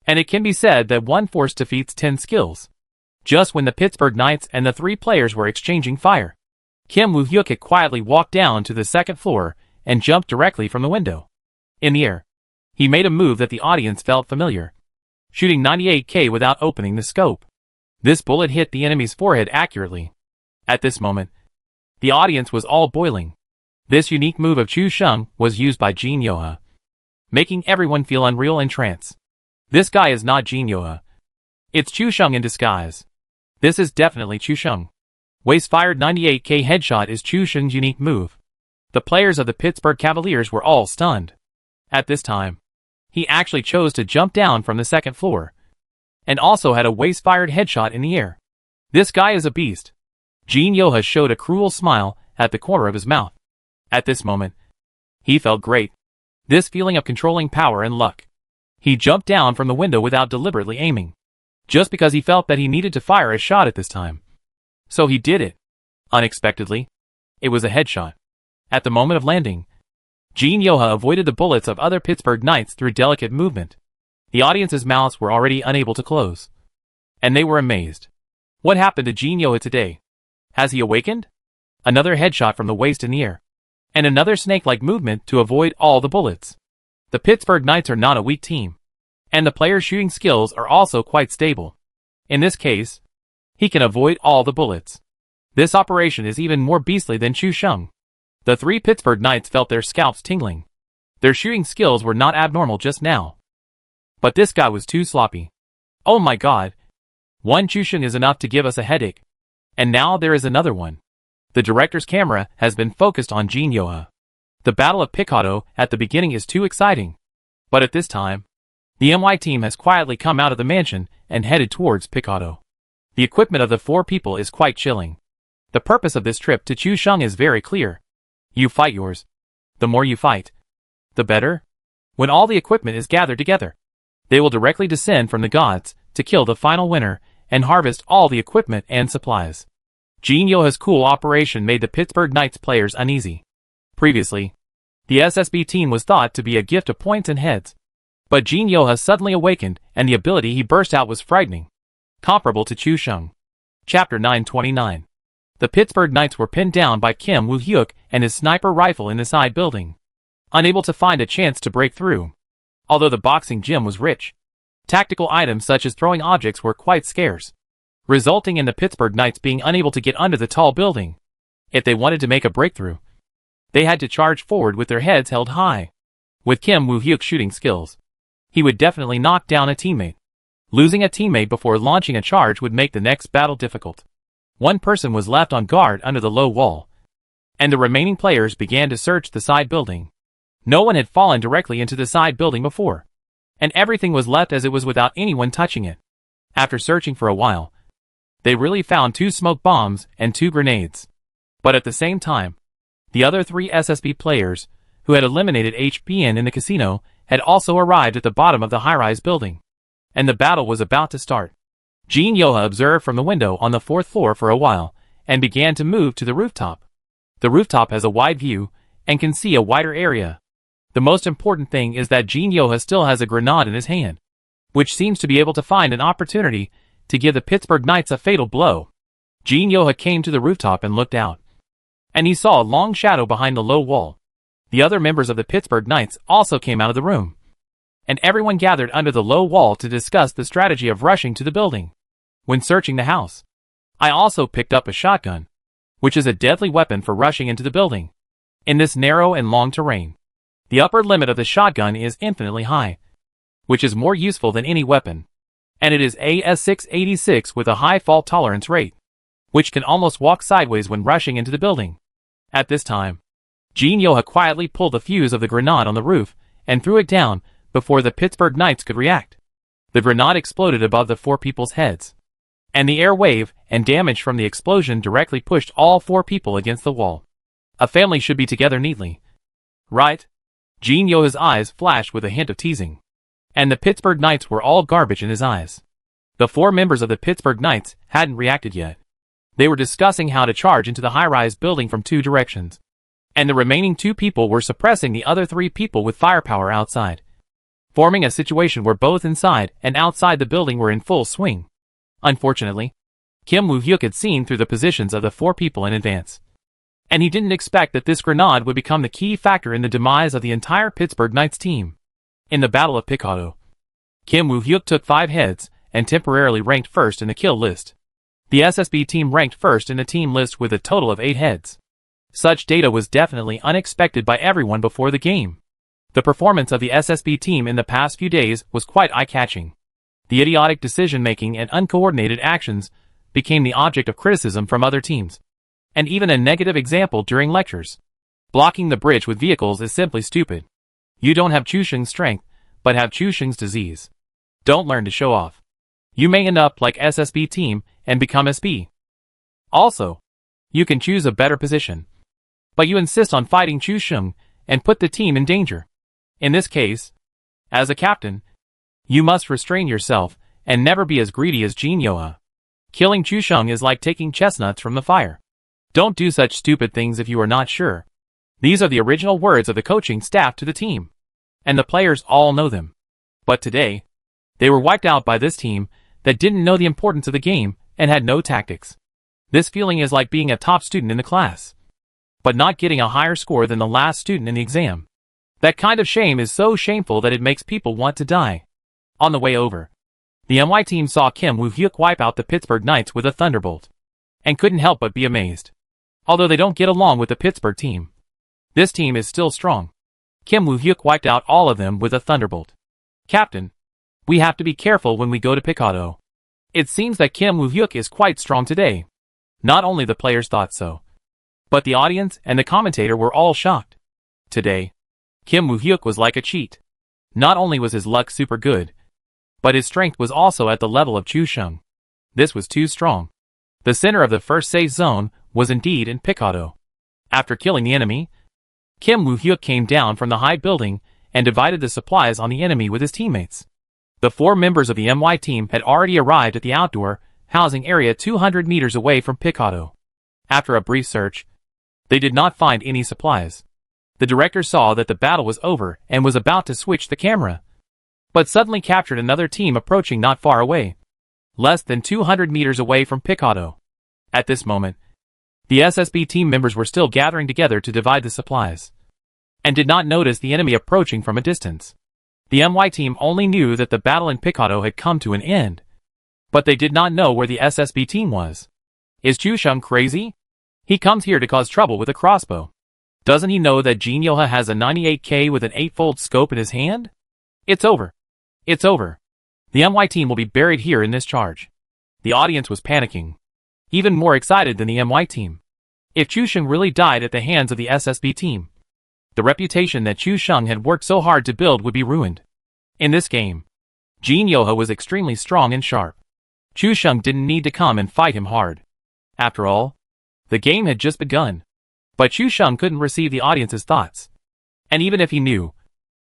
and it can be said that 1 force defeats 10 skills. Just when the Pittsburgh Knights and the 3 players were exchanging fire, Kim Woo-hyuk had quietly walked down to the 2nd floor and jumped directly from the window. In the air, he made a move that the audience felt familiar, shooting 98K without opening the scope. This bullet hit the enemy's forehead accurately. At this moment, the audience was all boiling. This unique move of Chu Sheng was used by Jin Yoha, making everyone feel unreal in trance. This guy is not Jin Yoha. It's Chu Sheng in disguise. This is definitely Chu Sheng. Waist-fired 98K headshot is Chu Sheng's unique move. The players of the Pittsburgh Cavaliers were all stunned. At this time, He actually chose to jump down from the second floor, and also had a waist-fired headshot in the air. This guy is a beast. Jin Yoha showed a cruel smile at the corner of his mouth. At this moment, he felt great. This feeling of controlling power and luck. He jumped down from the window without deliberately aiming, just because he felt that he needed to fire a shot at this time. So he did it. Unexpectedly, it was a headshot. At the moment of landing, Jin Yoha avoided the bullets of other Pittsburgh Knights through delicate movement. The audience's mouths were already unable to close, and they were amazed. What happened to Jin Yoha today? Has he awakened? Another headshot from the waist in the air, and another snake-like movement to avoid all the bullets. The Pittsburgh Knights are not a weak team, and the player's shooting skills are also quite stable. In this case, he can avoid all the bullets. This operation is even more beastly than Chu Sheng. The three Pittsburgh Knights felt their scalps tingling. Their shooting skills were not abnormal just now. But this guy was too sloppy. Oh my god. One Chu Sheng is enough to give us a headache. And now there is another one. The director's camera has been focused on Jin Yoha. The Battle of Picado at the beginning is too exciting. But at this time, the MY team has quietly come out of the mansion and headed towards Picado. The equipment of the four people is quite chilling. The purpose of this trip to Chu Sheng is very clear. You fight yours. The more you fight, the better. When all the equipment is gathered together, they will directly descend from the gods to kill the final winner and harvest all the equipment and supplies. Jin Yoha's cool operation made the Pittsburgh Knights players uneasy. Previously, the SSB team was thought to be a gift of points and heads. But Jin Yoha suddenly awakened, and the ability he burst out was frightening, comparable to Chu Sheng. Chapter 929. The Pittsburgh Knights were pinned down by Kim Woo-hyuk and his sniper rifle in the side building, unable to find a chance to break through. Although the boxing gym was rich, tactical items such as throwing objects were quite scarce, resulting in the Pittsburgh Knights being unable to get under the tall building. If they wanted to make a breakthrough, they had to charge forward with their heads held high. With Kim Woo-hyuk's shooting skills, he would definitely knock down a teammate. Losing a teammate before launching a charge would make the next battle difficult. One person was left on guard under the low wall, and the remaining players began to search the side building. No one had fallen directly into the side building before, and everything was left as it was without anyone touching it. After searching for a while, they really found 2 smoke bombs and 2 grenades. But at the same time, the other 3 SSB players, who had eliminated HPN in the casino, had also arrived at the bottom of the high-rise building, and the battle was about to start. Jin Yoha observed from the window on the 4th floor for a while, and began to move to the rooftop. The rooftop has a wide view, and can see a wider area. The most important thing is that Jin Yoha still has a grenade in his hand, which seems to be able to find an opportunity to give the Pittsburgh Knights a fatal blow. Jin Yoha came to the rooftop and looked out, and he saw a long shadow behind the low wall. The other members of the Pittsburgh Knights also came out of the room, and everyone gathered under the low wall to discuss the strategy of rushing to the building. When searching the house, I also picked up a shotgun, which is a deadly weapon for rushing into the building. In this narrow and long terrain, the upper limit of the shotgun is infinitely high, which is more useful than any weapon, and it is AS686 with a high fault tolerance rate, which can almost walk sideways when rushing into the building. At this time, Jin Yoha quietly pulled the fuse of the grenade on the roof and threw it down before the Pittsburgh Knights could react. The grenade exploded above the 4 people's heads, and the air wave and damage from the explosion directly pushed all 4 people against the wall. A family should be together neatly, right? Jin Yoha's eyes flashed with a hint of teasing, and the Pittsburgh Knights were all garbage in his eyes. The 4 members of the Pittsburgh Knights hadn't reacted yet. They were discussing how to charge into the high-rise building from 2 directions, and the remaining 2 people were suppressing the other 3 people with firepower outside, forming a situation where both inside and outside the building were in full swing. Unfortunately, Kim Woo-hyuk had seen through the positions of the 4 people in advance, and he didn't expect that this grenade would become the key factor in the demise of the entire Pittsburgh Knights team. In the Battle of Picado, Kim Woo-hyuk took 5 heads and temporarily ranked first in the kill list. The SSB team ranked first in the team list with a total of 8 heads. Such data was definitely unexpected by everyone before the game. The performance of the SSB team in the past few days was quite eye-catching. The idiotic decision-making and uncoordinated actions became the object of criticism from other teams, and even a negative example during lectures. Blocking the bridge with vehicles is simply stupid. You don't have Chu Sheng's strength, but have Chu Sheng's disease. Don't learn to show off. You may end up like SSB team and become SB. Also, you can choose a better position. But you insist on fighting Chu Sheng and put the team in danger. In this case, as a captain, you must restrain yourself and never be as greedy as Jin Yoha. Killing Chu Sheng is like taking chestnuts from the fire. Don't do such stupid things if you are not sure. These are the original words of the coaching staff to the team. And the players all know them. But today, they were wiped out by this team that didn't know the importance of the game and had no tactics. This feeling is like being a top student in the class, but not getting a higher score than the last student in the exam. That kind of shame is so shameful that it makes people want to die. On the way over, the MY team saw Kim Woo-hyuk wipe out the Pittsburgh Knights with a thunderbolt, and couldn't help but be amazed. Although they don't get along with the Pittsburgh team, this team is still strong. Kim Woo-hyuk wiped out all of them with a thunderbolt. Captain, we have to be careful when we go to Picado. It seems that Kim Woo-hyuk is quite strong today. Not only the players thought so, but the audience and the commentator were all shocked. Today, Kim Woo-hyuk was like a cheat. Not only was his luck super good, but his strength was also at the level of Chu Sheng. This was too strong. The center of the first safe zone was indeed in Picado. After killing the enemy, Kim Woo-hyuk came down from the high building and divided the supplies on the enemy with his teammates. The 4 members of the MY team had already arrived at the outdoor housing area 200 meters away from Picado. After a brief search, they did not find any supplies. The director saw that the battle was over and was about to switch the camera, but suddenly captured another team approaching not far away, less than 200 meters away from Picado. At this moment, the SSB team members were still gathering together to divide the supplies, and did not notice the enemy approaching from a distance. The MY team only knew that the battle in Picado had come to an end, but they did not know where the SSB team was. Is Chu Sheng crazy? He comes here to cause trouble with a crossbow. Doesn't he know that Jin Yoha has a 98K with an 8-fold scope in his hand? It's over. It's over. The MY team will be buried here in this charge. The audience was panicking, even more excited than the MY team. If Chu Sheng really died at the hands of the SSB team, the reputation that Chu Sheng had worked so hard to build would be ruined. In this game, Jin Yoha was extremely strong and sharp. Chu Sheng didn't need to come and fight him hard. After all, the game had just begun. But Chu Sheng couldn't receive the audience's thoughts. And even if he knew,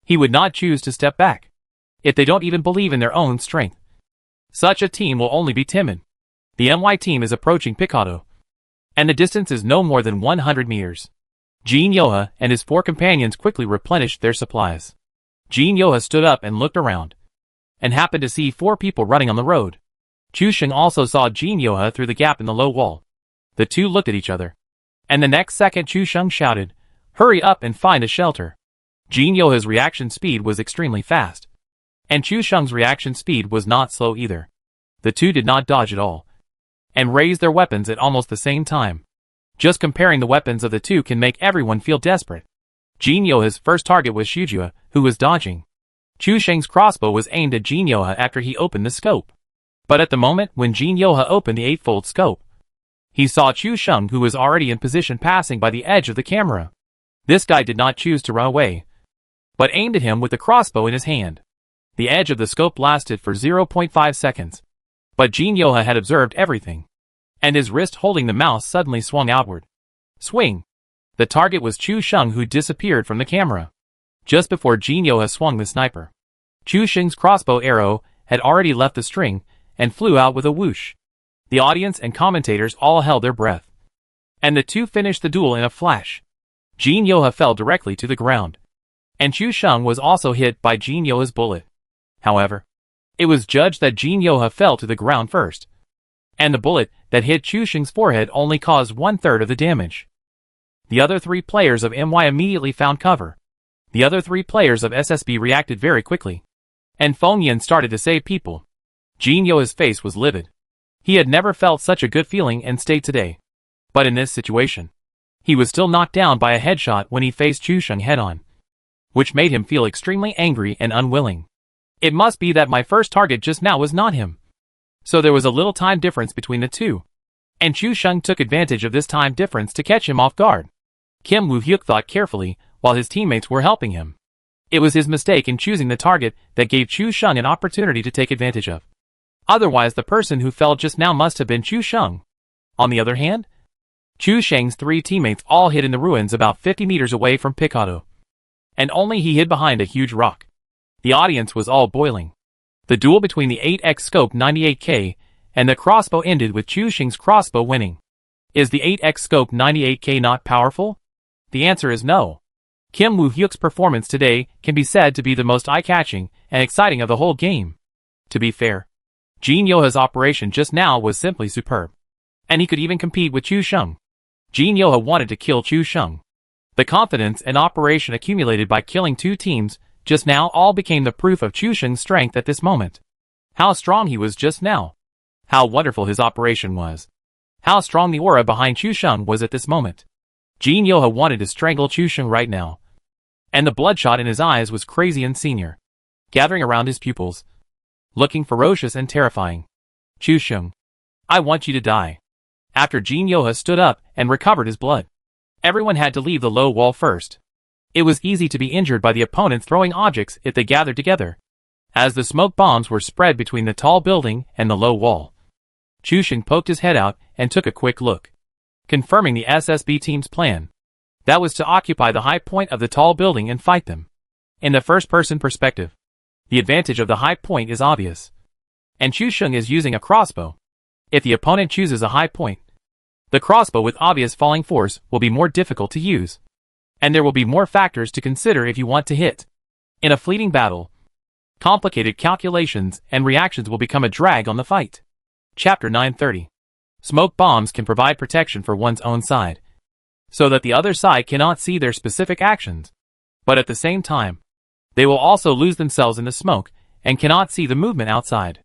he would not choose to step back. If they don't even believe in their own strength, such a team will only be timid. The MY team is approaching Picado, and the distance is no more than 100 meters. Jin Yoha and his 4 companions quickly replenished their supplies. Jin Yoha stood up and looked around, and happened to see 4 people running on the road. Chu Sheng also saw Jin Yoha through the gap in the low wall. The two looked at each other, and the next second Chu Sheng shouted, "Hurry up and find a shelter." Jin Yoha's reaction speed was extremely fast, and Chu Sheng's reaction speed was not slow either. The two did not dodge at all, and raised their weapons at almost the same time. Just comparing the weapons of the two can make everyone feel desperate. Jin Yoha's first target was Shujua, who was dodging. Chu Sheng's crossbow was aimed at Jin Yoha after he opened the scope. But at the moment when Jin Yoha opened the 8-fold scope, he saw Chu Sheng, who was already in position, passing by the edge of the camera. This guy did not choose to run away, but aimed at him with the crossbow in his hand. The edge of the scope lasted for 0.5 seconds. But Jin Yoha had observed everything, and his wrist holding the mouse suddenly swung outward. Swing! The target was Chu Sheng, who disappeared from the camera. Just before Jin Yoha swung the sniper, Chu Sheng's crossbow arrow had already left the string and flew out with a whoosh. The audience and commentators all held their breath, and the two finished the duel in a flash. Jin Yoha fell directly to the ground, and Chu Sheng was also hit by Jin Yoha's bullet. However, it was judged that Jin Yoha fell to the ground first, and the bullet that hit Chu Sheng's forehead only caused 1/3 of the damage. The other 3 players of MY immediately found cover. The other 3 players of SSB reacted very quickly, and Feng Yan started to save people. Jin Yoha's face was livid. He had never felt such a good feeling and state today. But in this situation, he was still knocked down by a headshot when he faced Chu Sheng head-on, which made him feel extremely angry and unwilling. It must be that my first target just now was not him. So there was a little time difference between the two, and Chu Sheng took advantage of this time difference to catch him off guard. Kim Woo-hyuk thought carefully while his teammates were helping him. It was his mistake in choosing the target that gave Chu Sheng an opportunity to take advantage of. Otherwise, the person who fell just now must have been Chu Sheng. On the other hand, Chu Sheng's three teammates all hid in the ruins about 50 meters away from Picado. And only he hid behind a huge rock. The audience was all boiling. The duel between the 8x scope 98K and the crossbow ended with Chu Sheng's crossbow winning. Is the 8x scope 98K not powerful? The answer is no. Kim Woo-hyuk's performance today can be said to be the most eye-catching and exciting of the whole game. To be fair, Jin Yoha's operation just now was simply superb. And he could even compete with Chu Sheng. Jin Yoha wanted to kill Chu Sheng. The confidence and operation accumulated by killing two teams just now all became the proof of Chu Sheng's strength at this moment. How strong he was just now. How wonderful his operation was. How strong the aura behind Chu Sheng was at this moment. Jin Yoha wanted to strangle Chu Sheng right now. And the bloodshot in his eyes was crazy and senior, gathering around his pupils, looking ferocious and terrifying. Chu Sheng, I want you to die. After Jin Yoha stood up and recovered his blood, everyone had to leave the low wall first. It was easy to be injured by the opponents throwing objects if they gathered together, as the smoke bombs were spread between the tall building and the low wall. Chu Sheng poked his head out and took a quick look, confirming the SSB team's plan. That was to occupy the high point of the tall building and fight them. In the first-person perspective, the advantage of the high point is obvious. And Chu Sheng is using a crossbow. If the opponent chooses a high point, the crossbow with obvious falling force will be more difficult to use. And there will be more factors to consider if you want to hit. In a fleeting battle, complicated calculations and reactions will become a drag on the fight. Chapter 930. Smoke bombs can provide protection for one's own side, so that the other side cannot see their specific actions. But at the same time, they will also lose themselves in the smoke and cannot see the movement outside.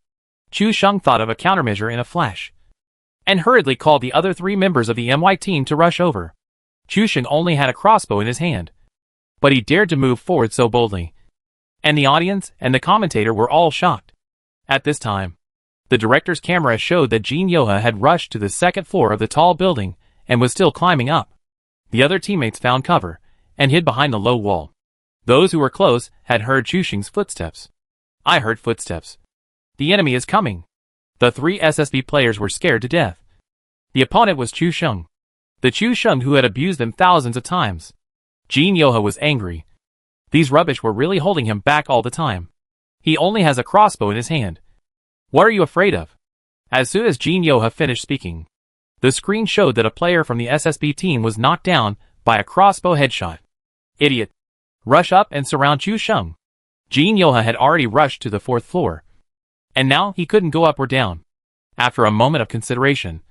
Chu Sheng thought of a countermeasure in a flash, and hurriedly called the other three members of the MY team to rush over. Chu Sheng only had a crossbow in his hand, but he dared to move forward so boldly. And the audience and the commentator were all shocked. At this time, the director's camera showed that Jin Yoha had rushed to the second floor of the tall building and was still climbing up. The other teammates found cover and hid behind the low wall. Those who were close had heard Chu Sheng's footsteps. I heard footsteps. The enemy is coming. The three SSB players were scared to death. The opponent was Chu Sheng, the Chu Sheng who had abused them thousands of times. Jin Yoha was angry. These rubbish were really holding him back all the time. He only has a crossbow in his hand. What are you afraid of? As soon as Jin Yoha finished speaking, the screen showed that a player from the SSB team was knocked down by a crossbow headshot. Idiot. Rush up and surround Chu Sheng. Jin Yoha had already rushed to the fourth floor, and now he couldn't go up or down. After a moment of consideration,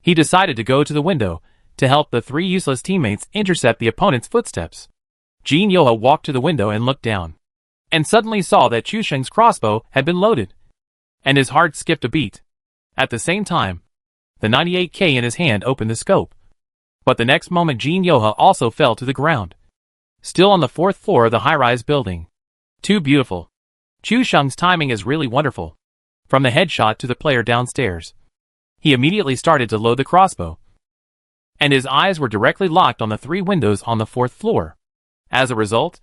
he decided to go to the window to help the three useless teammates intercept the opponent's footsteps. Jin Yoha walked to the window and looked down, and suddenly saw that Chu Sheng's crossbow had been loaded, and his heart skipped a beat. At the same time, the 98K in his hand opened the scope. But the next moment Jin Yoha also fell to the ground, still on the fourth floor of the high-rise building. Too beautiful. Chu Sheng's timing is really wonderful. From the headshot to the player downstairs, he immediately started to load the crossbow, and his eyes were directly locked on the three windows on the fourth floor. As a result,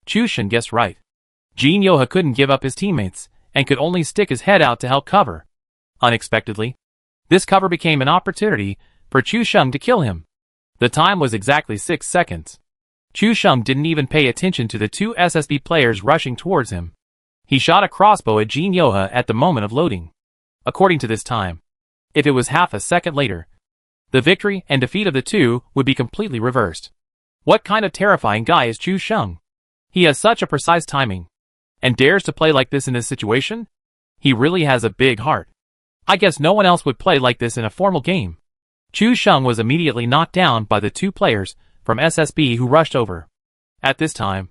Chu Sheng guessed right. Jin Yoha couldn't give up his teammates, and could only stick his head out to help cover. Unexpectedly, this cover became an opportunity for Chu Sheng to kill him. The time was exactly 6 seconds. Chu Sheng didn't even pay attention to the two SSB players rushing towards him. He shot a crossbow at Jin Yoha at the moment of loading. According to this time, if it was half a second later, the victory and defeat of the two would be completely reversed. What kind of terrifying guy is Chu Sheng? He has such a precise timing, and dares to play like this in this situation? He really has a big heart. I guess no one else would play like this in a formal game. Chu Sheng was immediately knocked down by the two players from SSB who rushed over. At this time,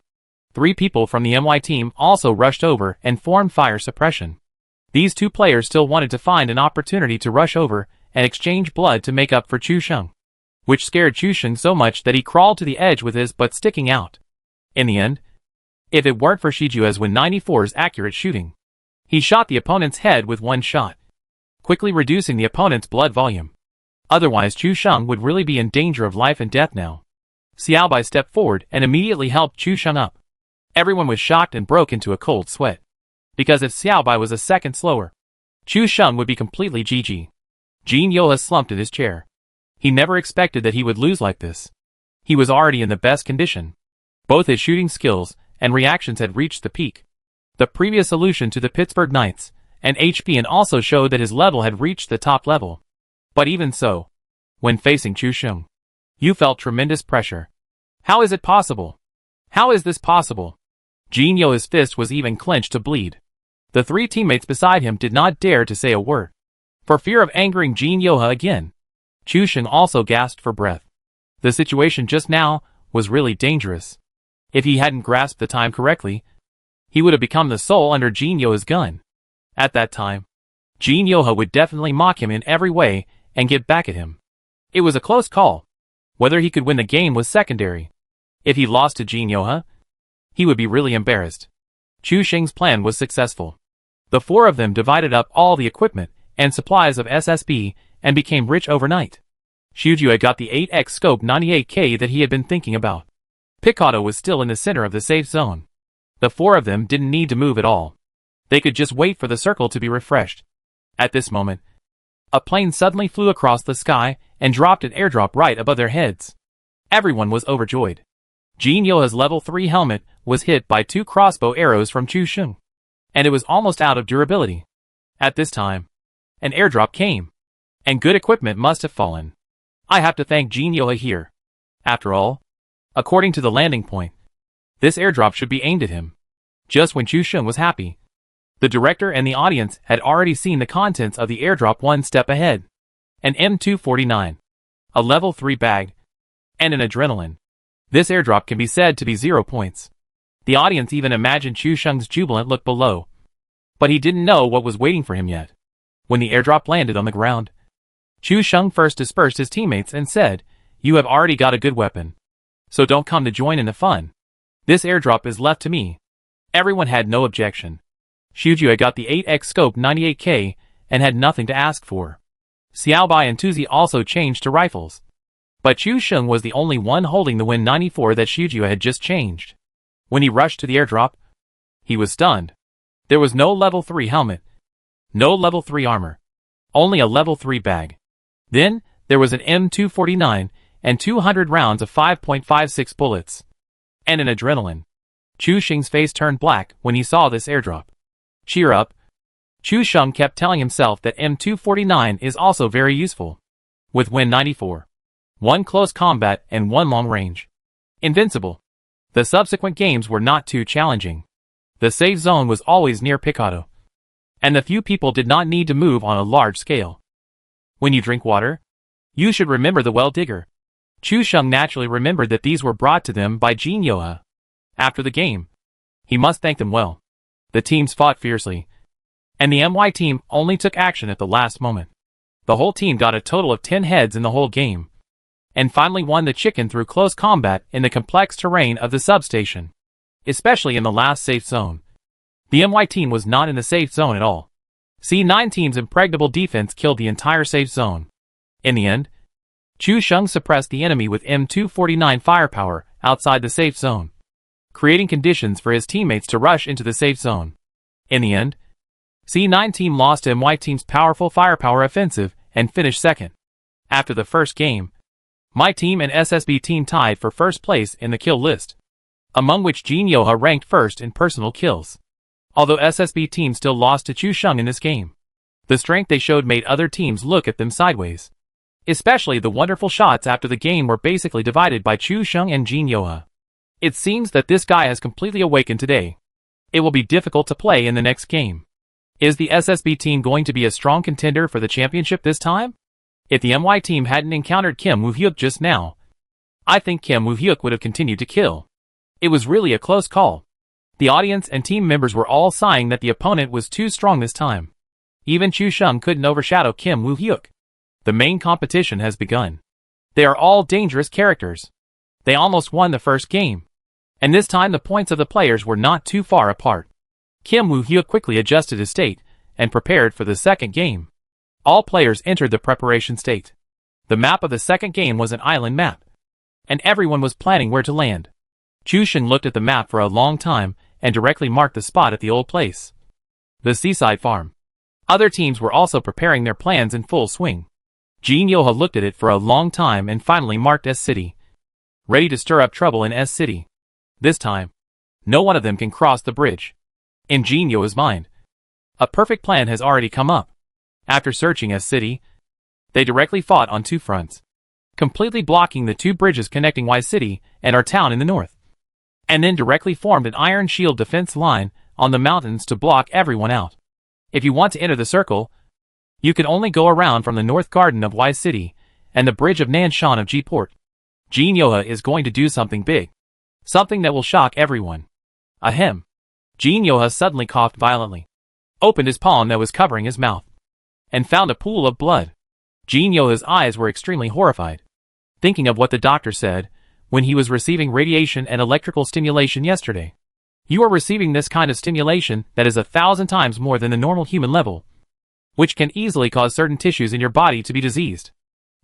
3 people from the MY team also rushed over and formed fire suppression. These two players still wanted to find an opportunity to rush over and exchange blood to make up for Chu Sheng, which scared Chu Sheng so much that he crawled to the edge with his butt sticking out. In the end, if it weren't for Shijua's Win 94's accurate shooting, he shot the opponent's head with one shot, quickly reducing the opponent's blood volume. Otherwise Chu Sheng would really be in danger of life and death now. Xiaobai stepped forward and immediately helped Chu Sheng up. Everyone was shocked and broke into a cold sweat. Because if Xiaobai was a second slower, Chu Sheng would be completely GG. Jin Yoha slumped in his chair. He never expected that he would lose like this. He was already in the best condition. Both his shooting skills and reactions had reached the peak. The previous solution to the Pittsburgh Knights and HP also showed that his level had reached the top level. But even so, when facing Chu Sheng, you felt tremendous pressure. How is it possible? How is this possible? Jin Yoha's fist was even clenched to bleed. The three teammates beside him did not dare to say a word, for fear of angering Jin Yoha again. Chu Sheng also gasped for breath. The situation just now was really dangerous. If he hadn't grasped the time correctly, he would have become the soul under Jin Yoha's gun. At that time, Jin Yoha would definitely mock him in every way and get back at him. It was a close call. Whether he could win the game was secondary. If he lost to Jin Yoha, he would be really embarrassed. Chu Sheng's plan was successful. The four of them divided up all the equipment and supplies of SSB and became rich overnight. Xiujue got the 8x scope 98K that he had been thinking about. Picado was still in the center of the safe zone. The four of them didn't need to move at all. They could just wait for the circle to be refreshed. At this moment, a plane suddenly flew across the sky and dropped an airdrop right above their heads. Everyone was overjoyed. Jin Yoha's level 3 helmet was hit by 2 crossbow arrows from Chu Sheng, and it was almost out of durability. At this time, an airdrop came, and good equipment must have fallen. I have to thank Jin Yoha here. After all, according to the landing point, this airdrop should be aimed at him. Just when Chu Sheng was happy, the director and the audience had already seen the contents of the airdrop one step ahead. An M249, a level 3 bag, and an adrenaline. This airdrop can be said to be 0 points. The audience even imagined Chu Sheng's jubilant look below. But he didn't know what was waiting for him yet. When the airdrop landed on the ground, Chu Sheng first dispersed his teammates and said, "You have already got a good weapon, so don't come to join in the fun. This airdrop is left to me." Everyone had no objection. Xiujue got the 8x scope 98K and had nothing to ask for. Xiaobai and Tuzi also changed to rifles. But Chu Sheng was the only one holding the Win 94 that Xiujue had just changed. When he rushed to the airdrop, he was stunned. There was no level 3 helmet, no level 3 armor, only a level 3 bag. Then, there was an M249 and 200 rounds of 5.56 bullets, and an adrenaline. Chu Sheng's face turned black when he saw this airdrop. Cheer up. Chu Sheng kept telling himself that M249 is also very useful. With Win 94, 1 close combat and 1 long range. Invincible. The subsequent games were not too challenging. The safe zone was always near Picado, and the few people did not need to move on a large scale. When you drink water, you should remember the well digger. Chu Sheng naturally remembered that these were brought to them by Jin Yoha. After the game, he must thank them well. The teams fought fiercely, and the MY team only took action at the last moment. The whole team got a total of 10 heads in the whole game, and finally won the chicken through close combat in the complex terrain of the substation, especially in the last safe zone. The MY team was not in the safe zone at all. C9 team's impregnable defense killed the entire safe zone. In the end, Chu Sheng suppressed the enemy with M249 firepower outside the safe zone, creating conditions for his teammates to rush into the safe zone. In the end, C9 team lost to MY team's powerful firepower offensive and finished second. After the first game, my team and SSB team tied for first place in the kill list, among which Jin Yoha ranked first in personal kills. Although SSB team still lost to Chu Sheng in this game, the strength they showed made other teams look at them sideways. Especially the wonderful shots after the game were basically divided by Chu Sheng and Jin Yoha. It seems that this guy has completely awakened today. It will be difficult to play in the next game. Is the SSB team going to be a strong contender for the championship this time? If the MY team hadn't encountered Kim Woo-hyuk just now, I think Kim Woo-hyuk would have continued to kill. It was really a close call. The audience and team members were all sighing that the opponent was too strong this time. Even Chu Sheng couldn't overshadow Kim Woo-hyuk. The main competition has begun. They are all dangerous characters. They almost won the first game, and this time the points of the players were not too far apart. Kim Woo-hyuk quickly adjusted his state and prepared for the second game. All players entered the preparation state. The map of the second game was an island map, and everyone was planning where to land. Chu Shen looked at the map for a long time and directly marked the spot at the old place. The seaside farm. Other teams were also preparing their plans in full swing. Jin Yoha looked at it for a long time and finally marked S City. Ready to stir up trouble in S City. This time, no one of them can cross the bridge. In Jin Yoha's mind, a perfect plan has already come up. After searching S City, they directly fought on two fronts, completely blocking the two bridges connecting Y City and our town in the north, and then directly formed an iron shield defense line on the mountains to block everyone out. If you want to enter the circle, you can only go around from the north garden of Y City and the bridge of Nanshan of G Port. Jin Yoha is going to do something big. Something that will shock everyone. Ahem. Jin Yoha suddenly coughed violently, opened his palm that was covering his mouth, and found a pool of blood. Jin Yoha's eyes were extremely horrified, thinking of what the doctor said when he was receiving radiation and electrical stimulation yesterday. You are receiving this kind of stimulation that is 1,000 times more than the normal human level, which can easily cause certain tissues in your body to be diseased.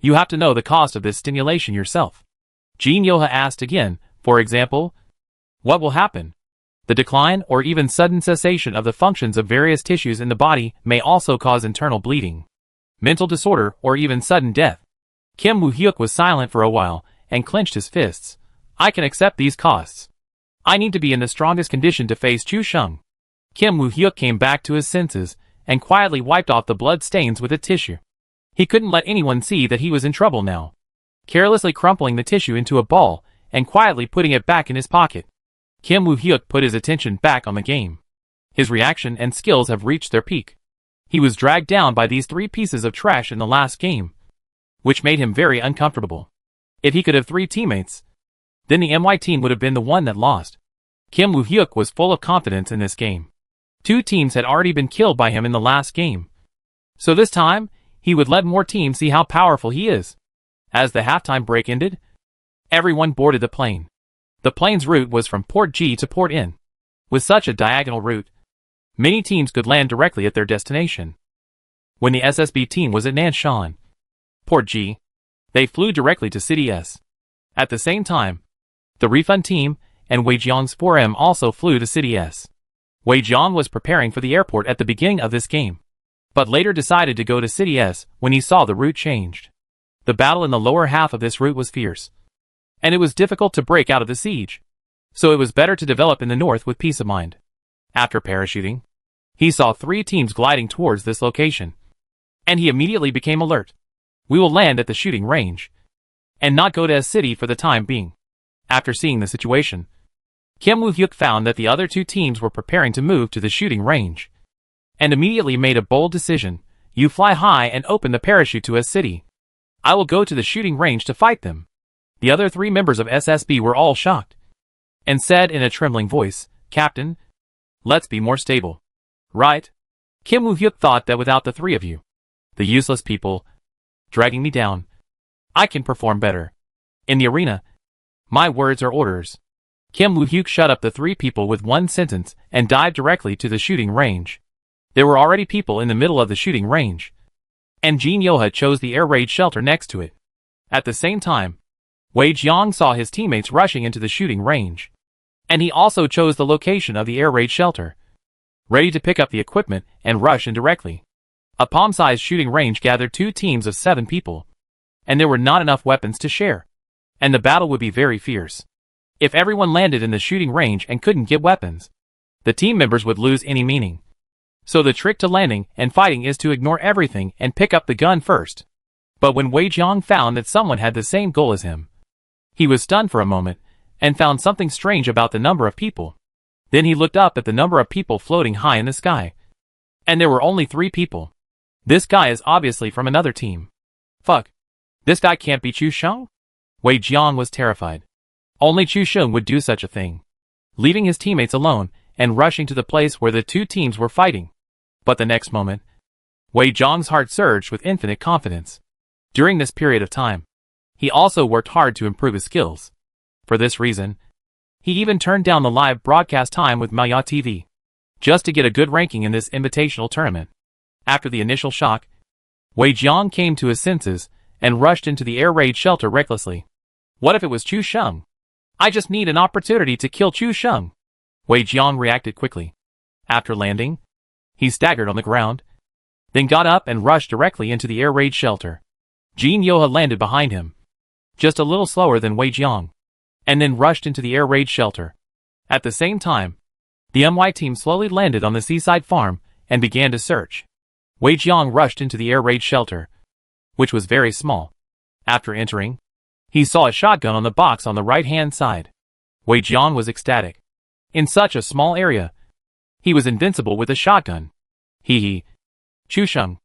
You have to know the cost of this stimulation yourself. Jin Yoha asked again, for example, what will happen? The decline or even sudden cessation of the functions of various tissues in the body may also cause internal bleeding, mental disorder, or even sudden death. Kim Woo-hyuk was silent for a while and clenched his fists. I can accept these costs. I need to be in the strongest condition to face Chu Sheng. Kim Woo-hyuk came back to his senses and quietly wiped off the blood stains with a tissue. He couldn't let anyone see that he was in trouble now. Carelessly crumpling the tissue into a ball and quietly putting it back in his pocket, Kim Woo-hyuk put his attention back on the game. His reaction and skills have reached their peak. He was dragged down by these three pieces of trash in the last game, which made him very uncomfortable. If he could have three teammates, then the MY team would have been the one that lost. Kim Woo-hyuk was full of confidence in this game. Two teams had already been killed by him in the last game, so this time, he would let more teams see how powerful he is. As the halftime break ended, everyone boarded the plane. The plane's route was from Port G to Port N. With such a diagonal route, many teams could land directly at their destination. When the SSB team was at Nanshan, Port G, they flew directly to City S. At the same time, the refund team and Wei Jiang's 4M also flew to City S. Wei Jiang was preparing for the airport at the beginning of this game, but later decided to go to City S when he saw the route changed. The battle in the lower half of this route was fierce, and it was difficult to break out of the siege, so it was better to develop in the north with peace of mind. After parachuting, he saw three teams gliding towards this location, and he immediately became alert. We will land at the shooting range, and not go to S City for the time being. After seeing the situation, Kim Woo-hyuk found that the other two teams were preparing to move to the shooting range, and immediately made a bold decision. You fly high and open the parachute to S City. I will go to the shooting range to fight them. The other three members of SSB were all shocked, and said in a trembling voice, Captain, let's be more stable. Right? Kim Woo-hyuk thought that without the three of you, the useless people, dragging me down, I can perform better. In the arena, my words are orders. Kim Woo-hyuk shut up the three people with one sentence and dived directly to the shooting range. There were already people in the middle of the shooting range, and Jin Yoha chose the air raid shelter next to it. At the same time, Wei Jiang saw his teammates rushing into the shooting range, and he also chose the location of the air raid shelter, ready to pick up the equipment and rush in directly. A palm-sized shooting range gathered two teams of 7 people, and there were not enough weapons to share, and the battle would be very fierce. If everyone landed in the shooting range and couldn't get weapons, the team members would lose any meaning. So the trick to landing and fighting is to ignore everything and pick up the gun first. But when Wei Jiang found that someone had the same goal as him, he was stunned for a moment and found something strange about the number of people. Then he looked up at the number of people floating high in the sky, and there were only 3 people. This guy is obviously from another team. Fuck. This guy can't be Chu Sheng? Wei Jiang was terrified. Only Chu Sheng would do such a thing, leaving his teammates alone and rushing to the place where the two teams were fighting. But the next moment, Wei Jiang's heart surged with infinite confidence. During this period of time, he also worked hard to improve his skills. For this reason, he even turned down the live broadcast time with Maya TV, just to get a good ranking in this invitational tournament. After the initial shock, Wei Jiang came to his senses and rushed into the air raid shelter recklessly. What if it was Chu Sheng? I just need an opportunity to kill Chu Sheng. Wei Jiang reacted quickly. After landing, he staggered on the ground, then got up and rushed directly into the air raid shelter. Jin Yoha landed behind him, just a little slower than Wei Jiang, and then rushed into the air raid shelter. At the same time, the MY team slowly landed on the seaside farm and began to search. Wei Jiang rushed into the air raid shelter, which was very small. After entering, he saw a shotgun on the box on the right-hand side. Wei Jiang was ecstatic. In such a small area, he was invincible with a shotgun. Hee. Chu Sheng.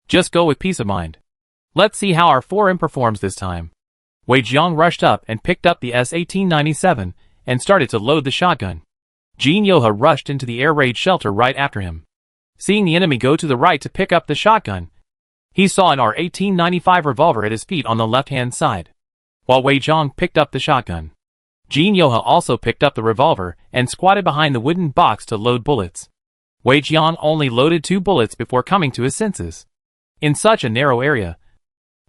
Just go with peace of mind. Let's see how our 4M performs this time. Wei Jiang rushed up and picked up the S-1897 and started to load the shotgun. Jin Yoha rushed into the air raid shelter right after him. Seeing the enemy go to the right to pick up the shotgun, he saw an R-1895 revolver at his feet on the left-hand side. While Wei Jiang picked up the shotgun, Jin Yoha also picked up the revolver and squatted behind the wooden box to load bullets. Wei Jiang only loaded 2 bullets before coming to his senses. In such a narrow area,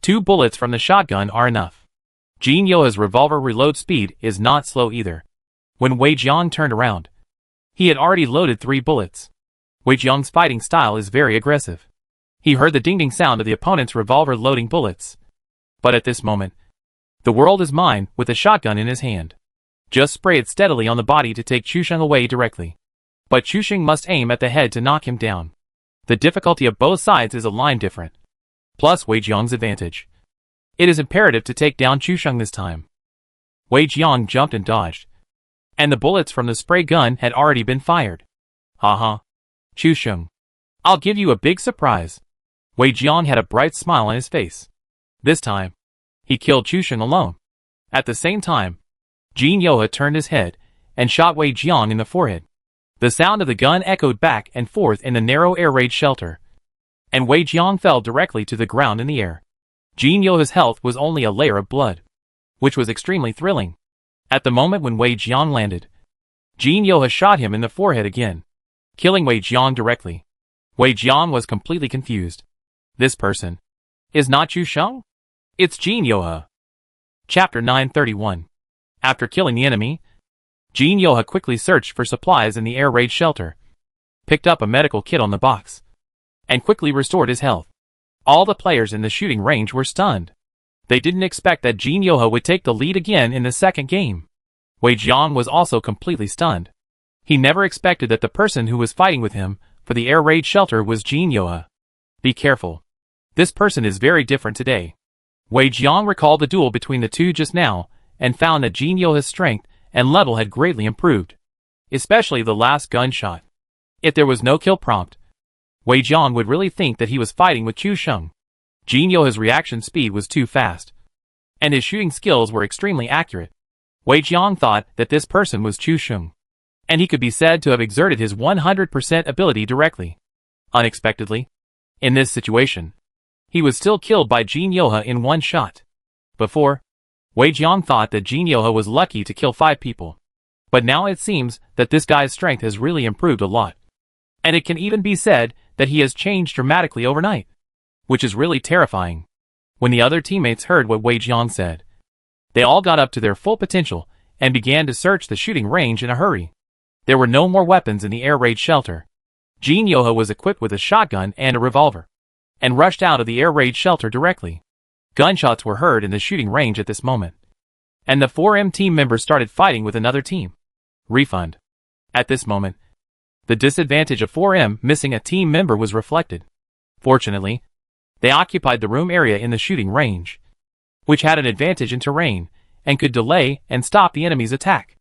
2 bullets from the shotgun are enough. Jin Yoha's revolver reload speed is not slow either. When Wei Jiang turned around, he had already loaded 3 bullets. Wei Jiang's fighting style is very aggressive. He heard the ding-ding sound of the opponent's revolver loading bullets. But at this moment, the world is mine with a shotgun in his hand. Just spray it steadily on the body to take Chu Sheng away directly. But Chu Sheng must aim at the head to knock him down. The difficulty of both sides is a line different. Plus Wei Jiang's advantage. It is imperative to take down Chu Sheng this time. Wei Jiang jumped and dodged, and the bullets from the spray gun had already been fired. Haha. Chu Sheng. I'll give you a big surprise. Wei Jiang had a bright smile on his face. This time, he killed Chu Sheng alone. At the same time, Jin Yoha turned his head and shot Wei Jiang in the forehead. The sound of the gun echoed back and forth in the narrow air raid shelter, and Wei Jiang fell directly to the ground in the air. Jin Yoha's health was only a layer of blood, which was extremely thrilling. At the moment when Wei Jiang landed, Jin Yoha shot him in the forehead again, killing Wei Jiang directly. Wei Jiang was completely confused. This person is not Chu Sheng? It's Jin Yoha. Chapter 931. After killing the enemy, Jin Yoha quickly searched for supplies in the air raid shelter, picked up a medical kit on the box, and quickly restored his health. All the players in the shooting range were stunned. They didn't expect that Jin Yoha would take the lead again in the second game. Wei Jiang was also completely stunned. He never expected that the person who was fighting with him for the air raid shelter was Jin Yoha. Be careful. This person is very different today. Wei Jiang recalled the duel between the two just now, and found that Jin Yoha's strength and level had greatly improved, especially the last gunshot. If there was no kill prompt, Wei Jiang would really think that he was fighting with Chu Sheng. Jin Yoha's reaction speed was too fast, and his shooting skills were extremely accurate. Wei Jiang thought that this person was Chu Sheng, and he could be said to have exerted his 100% ability directly. Unexpectedly, in this situation, he was still killed by Jin Yoha in one shot. Before, Wei Jiang thought that Jin Yoha was lucky to kill 5 people. But now it seems that this guy's strength has really improved a lot. And it can even be said that he has changed dramatically overnight, which is really terrifying. When the other teammates heard what Wei Jiang said, they all got up to their full potential and began to search the shooting range in a hurry. There were no more weapons in the air raid shelter. Jin Yoha was equipped with a shotgun and a revolver, and rushed out of the air raid shelter directly. Gunshots were heard in the shooting range at this moment, and the 4M team members started fighting with another team. Refund. At this moment, the disadvantage of 4M missing a team member was reflected. Fortunately, they occupied the room area in the shooting range, which had an advantage in terrain, and could delay and stop the enemy's attack.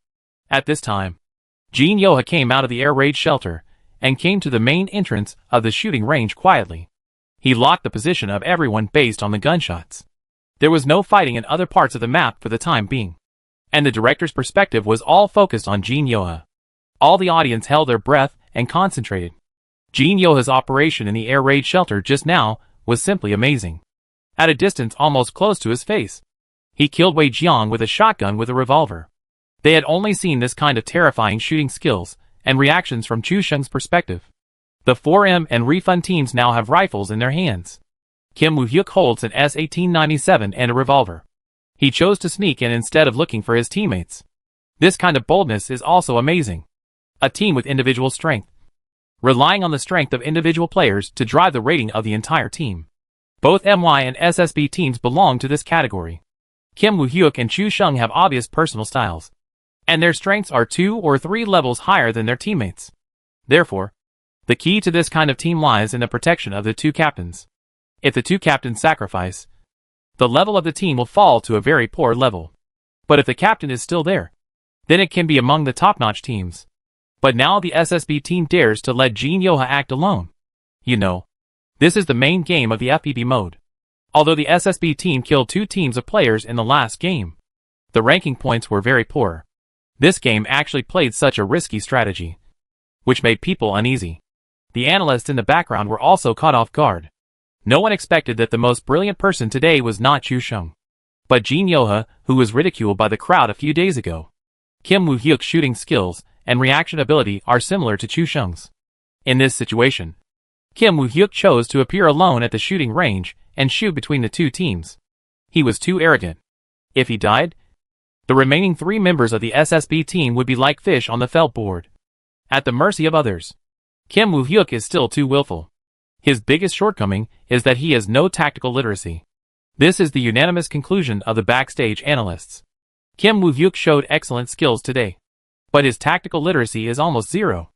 At this time, Jin Yoha came out of the air raid shelter, and came to the main entrance of the shooting range quietly. He locked the position of everyone based on the gunshots. There was no fighting in other parts of the map for the time being, and the director's perspective was all focused on Jin Yoha. All the audience held their breath and concentrated. Jin Yoha's operation in the air raid shelter just now was simply amazing. At a distance almost close to his face, he killed Wei Jiang with a shotgun with a revolver. They had only seen this kind of terrifying shooting skills and reactions from Chu Sheng's perspective. The 4M and Refund teams now have rifles in their hands. Kim Woo-hyuk holds an S-1897 and a revolver. He chose to sneak in instead of looking for his teammates. This kind of boldness is also amazing. A team with individual strength, relying on the strength of individual players to drive the rating of the entire team. Both MY and SSB teams belong to this category. Kim Woo-hyuk and Chu Shung have obvious personal styles, and their strengths are 2 or 3 levels higher than their teammates. Therefore, the key to this kind of team lies in the protection of the two captains. If the two captains sacrifice, the level of the team will fall to a very poor level. But if the captain is still there, then it can be among the top-notch teams. But now the SSB team dares to let Jin Yoha act alone. You know, this is the main game of the FPB mode. Although the SSB team killed 2 teams of players in the last game, the ranking points were very poor. This game actually played such a risky strategy, which made people uneasy. The analysts in the background were also caught off guard. No one expected that the most brilliant person today was not Chu Shung, but Jin Yoha, who was ridiculed by the crowd a few days ago. Kim Woo-hyuk's shooting skills and reaction ability are similar to Chu Shung's. In this situation, Kim Woo-hyuk chose to appear alone at the shooting range and shoot between the two teams. He was too arrogant. If he died, the remaining 3 members of the SSB team would be like fish on the felt board, at the mercy of others. Kim Woo-hyuk is still too willful. His biggest shortcoming is that he has no tactical literacy. This is the unanimous conclusion of the backstage analysts. Kim Woo-hyuk showed excellent skills today, but his tactical literacy is almost 0.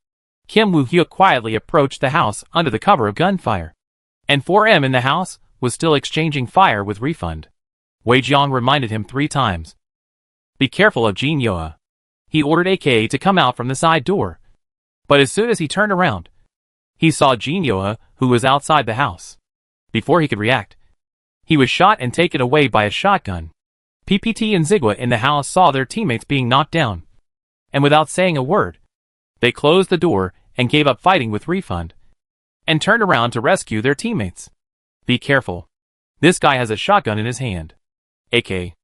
Kim Woo-hyuk quietly approached the house under the cover of gunfire, and 4M in the house was still exchanging fire with Refund. Wei Jiang reminded him 3 times. Be careful of Jin Yoha. He ordered AK to come out from the side door, but as soon as he turned around, he saw Jin Yoha, who was outside the house. Before he could react, he was shot and taken away by a shotgun. PPT and Zigwa in the house saw their teammates being knocked down, and without saying a word, they closed the door and gave up fighting with Refund, and turned around to rescue their teammates. Be careful. This guy has a shotgun in his hand. AK,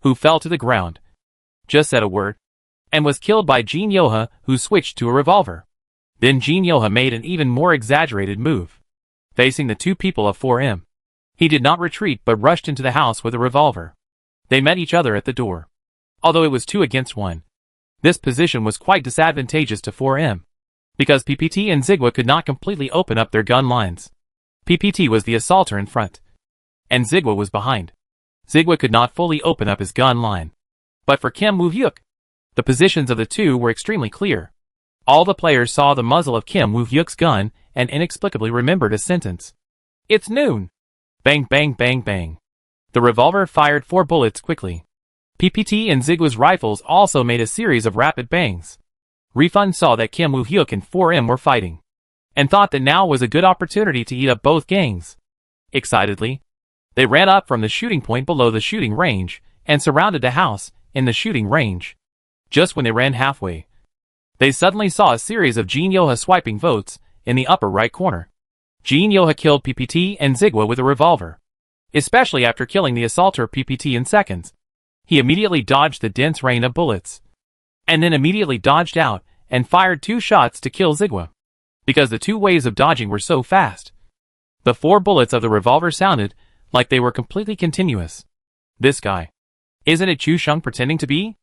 who fell to the ground, just said a word, and was killed by Jin Yoha, who switched to a revolver. Then Jin Yoha made an even more exaggerated move. Facing the 2 people of 4M, he did not retreat but rushed into the house with a revolver. They met each other at the door. Although it was 2 against 1, this position was quite disadvantageous to 4M, because PPT and Zigwa could not completely open up their gun lines. PPT was the assaulter in front, and Zigwa was behind. Zigwa could not fully open up his gun line. But for Kim Woo-hyuk, the positions of the 2 were extremely clear. All the players saw the muzzle of Kim Woo-hyuk's gun and inexplicably remembered a sentence. It's noon! Bang bang bang bang. The revolver fired 4 bullets quickly. PPT and Zigwa's rifles also made a series of rapid bangs. Refund saw that Kim Woo-hyuk and 4M were fighting, and thought that now was a good opportunity to eat up both gangs. Excitedly, they ran up from the shooting point below the shooting range and surrounded the house in the shooting range. Just when they ran halfway, they suddenly saw a series of Jin Yoha swiping votes in the upper right corner. Jin Yoha killed PPT and Zigwa with a revolver, especially after killing the assaulter PPT in seconds. He immediately dodged the dense rain of bullets, and then immediately dodged out and fired 2 shots to kill Zigwa. Because the 2 waves of dodging were so fast, the 4 bullets of the revolver sounded like they were completely continuous. This guy. Isn't it Chu Shung pretending to be?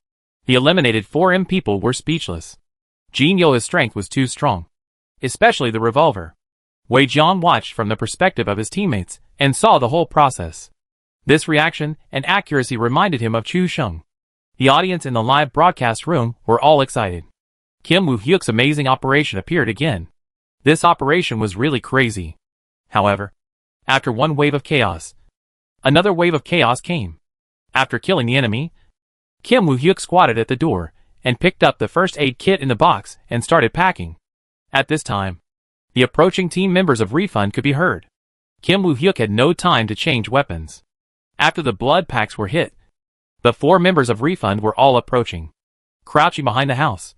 The eliminated 4M people were speechless. Jin Yoha's strength was too strong, especially the revolver. Wei Jiang watched from the perspective of his teammates and saw the whole process. This reaction and accuracy reminded him of Chu Shung. The audience in the live broadcast room were all excited. Kim Woo-hyuk's amazing operation appeared again. This operation was really crazy. However, after one wave of chaos, another wave of chaos came. After killing the enemy, Kim Woo-hyuk squatted at the door and picked up the first aid kit in the box and started packing. At this time, the approaching team members of Refund could be heard. Kim Woo-hyuk had no time to change weapons. After the blood packs were hit, the 4 members of Refund were all approaching, crouching behind the house.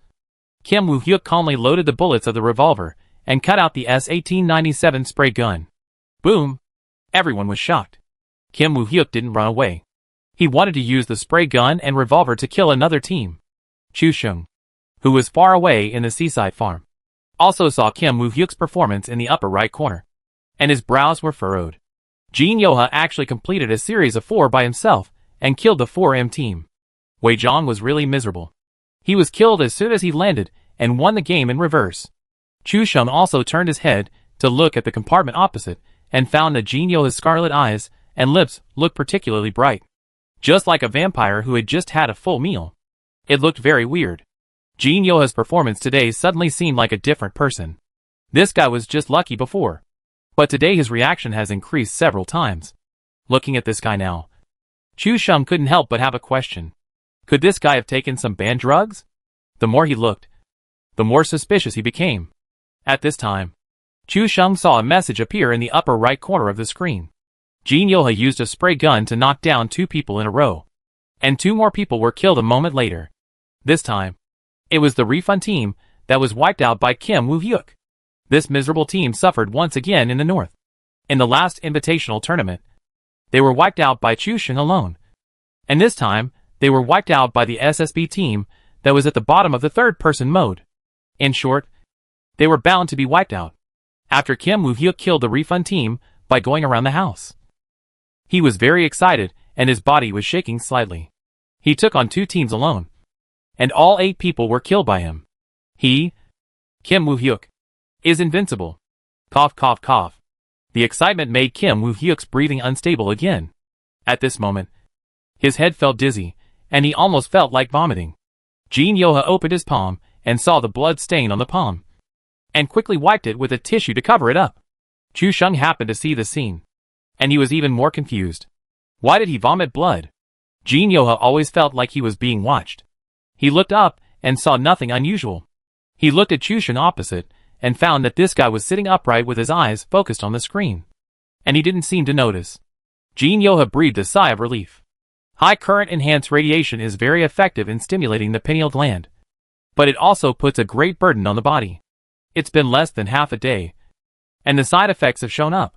Kim Woo-hyuk calmly loaded the bullets of the revolver and cut out the S1897 spray gun. Boom! Everyone was shocked. Kim Woo-hyuk didn't run away. He wanted to use the spray gun and revolver to kill another team. Chu Shung, who was far away in the seaside farm, also saw Kim Woo-hyuk's performance in the upper right corner, and his brows were furrowed. Jin Yoha actually completed a series of 4 by himself and killed the 4M team. Wei Jiang was really miserable. He was killed as soon as he landed and won the game in reverse. Chu Sheng also turned his head to look at the compartment opposite and found that Jin Yoha's scarlet eyes and lips looked particularly bright. Just like a vampire who had just had a full meal. It looked very weird. Jin Yoha's performance today suddenly seemed like a different person. This guy was just lucky before. But today his reaction has increased several times. Looking at this guy now, Chu Sheng couldn't help but have a question. Could this guy have taken some banned drugs? The more he looked, the more suspicious he became. At this time, Chu Sheng saw a message appear in the upper right corner of the screen. Jin Yoha used a spray gun to knock down 2 people in a row. And 2 more people were killed a moment later. This time, it was the refund team that was wiped out by Kim Woo-hyuk. This miserable team suffered once again in the north. In the last invitational tournament, they were wiped out by Chu Sheng alone. And this time, they were wiped out by the SSB team that was at the bottom of the third-person mode. In short, they were bound to be wiped out. After Kim Woo-hyuk killed the refund team by going around the house. He was very excited and his body was shaking slightly. He took on 2 teams alone. And all 8 people were killed by him. He, Kim Woo-hyuk, is invincible. Cough cough cough. The excitement made Kim Woo-hyuk's breathing unstable again. At this moment, his head felt dizzy, and he almost felt like vomiting. Jin Yoha opened his palm and saw the blood stain on the palm, and quickly wiped it with a tissue to cover it up. Chu Sheng happened to see the scene, and he was even more confused. Why did he vomit blood? Jin Yoha always felt like he was being watched. He looked up and saw nothing unusual. He looked at Chu Sheng opposite and found that this guy was sitting upright with his eyes focused on the screen. And he didn't seem to notice. Jin Yoha breathed a sigh of relief. High current enhanced radiation is very effective in stimulating the pineal gland. But it also puts a great burden on the body. It's been less than half a day, and the side effects have shown up.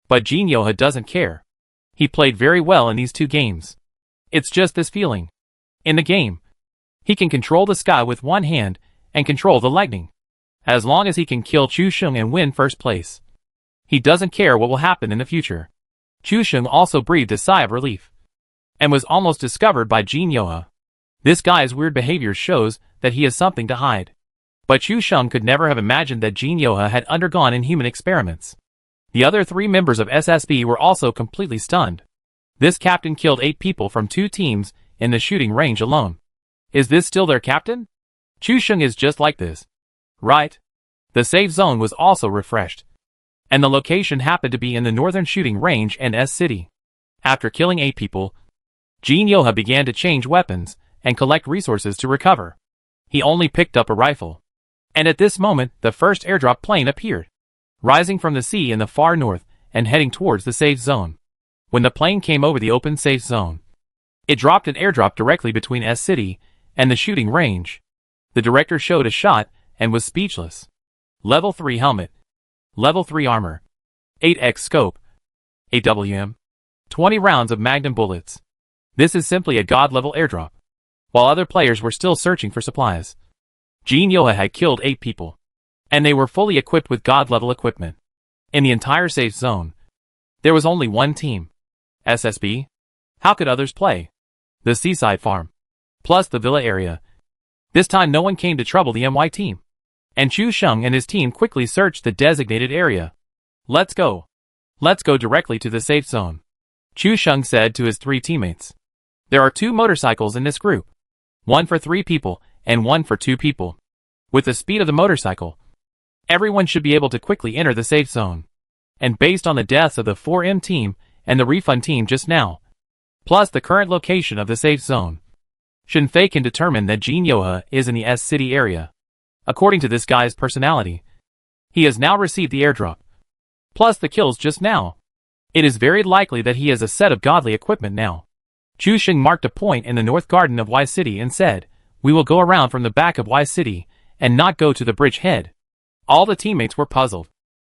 But Jin Yoha doesn't care. He played very well in these 2 games. It's just this feeling. In the game, he can control the sky with one hand and control the lightning. As long as he can kill Chu Sheng and win first place. He doesn't care what will happen in the future. Chu Sheng also breathed a sigh of relief. And was almost discovered by Jin Yoha. This guy's weird behavior shows that he has something to hide. But Chu Sheng could never have imagined that Jin Yoha had undergone inhuman experiments. The other 3 members of SSB were also completely stunned. This captain killed 8 people from 2 teams in the shooting range alone. Is this still their captain? Chu Sheng is just like this. Right? The safe zone was also refreshed. And the location happened to be in the northern shooting range and S-City. After killing 8 people, Jin Yoha began to change weapons and collect resources to recover. He only picked up a rifle. And at this moment, the first airdrop plane appeared, rising from the sea in the far north and heading towards the safe zone. When the plane came over the open safe zone, it dropped an airdrop directly between S-City and the shooting range. The director showed a shot and was speechless. Level 3 helmet. Level 3 armor. 8x scope. AWM. 20 rounds of magnum bullets. This is simply a god-level airdrop. While other players were still searching for supplies, Jin Yoha had killed 8 people. And they were fully equipped with god-level equipment. In the entire safe zone, there was only one team. SSB? How could others play? The seaside farm. Plus the villa area. This time no one came to trouble the MY team. And Chu Sheng and his team quickly searched the designated area. Let's go. Let's go directly to the safe zone. Chu Sheng said to his 3 teammates. There are 2 motorcycles in this group. One for 3 people and one for 2 people. With the speed of the motorcycle, everyone should be able to quickly enter the safe zone. And based on the deaths of the 4M team and the refund team just now, plus the current location of the safe zone, Shinfei can determine that Jin Yoha is in the S-City area. According to this guy's personality, he has now received the airdrop, plus the kills just now. It is very likely that he has a set of godly equipment now. Chu Sheng marked a point in the north garden of Y City and said, "We will go around from the back of Y City and not go to the bridge head." All the teammates were puzzled.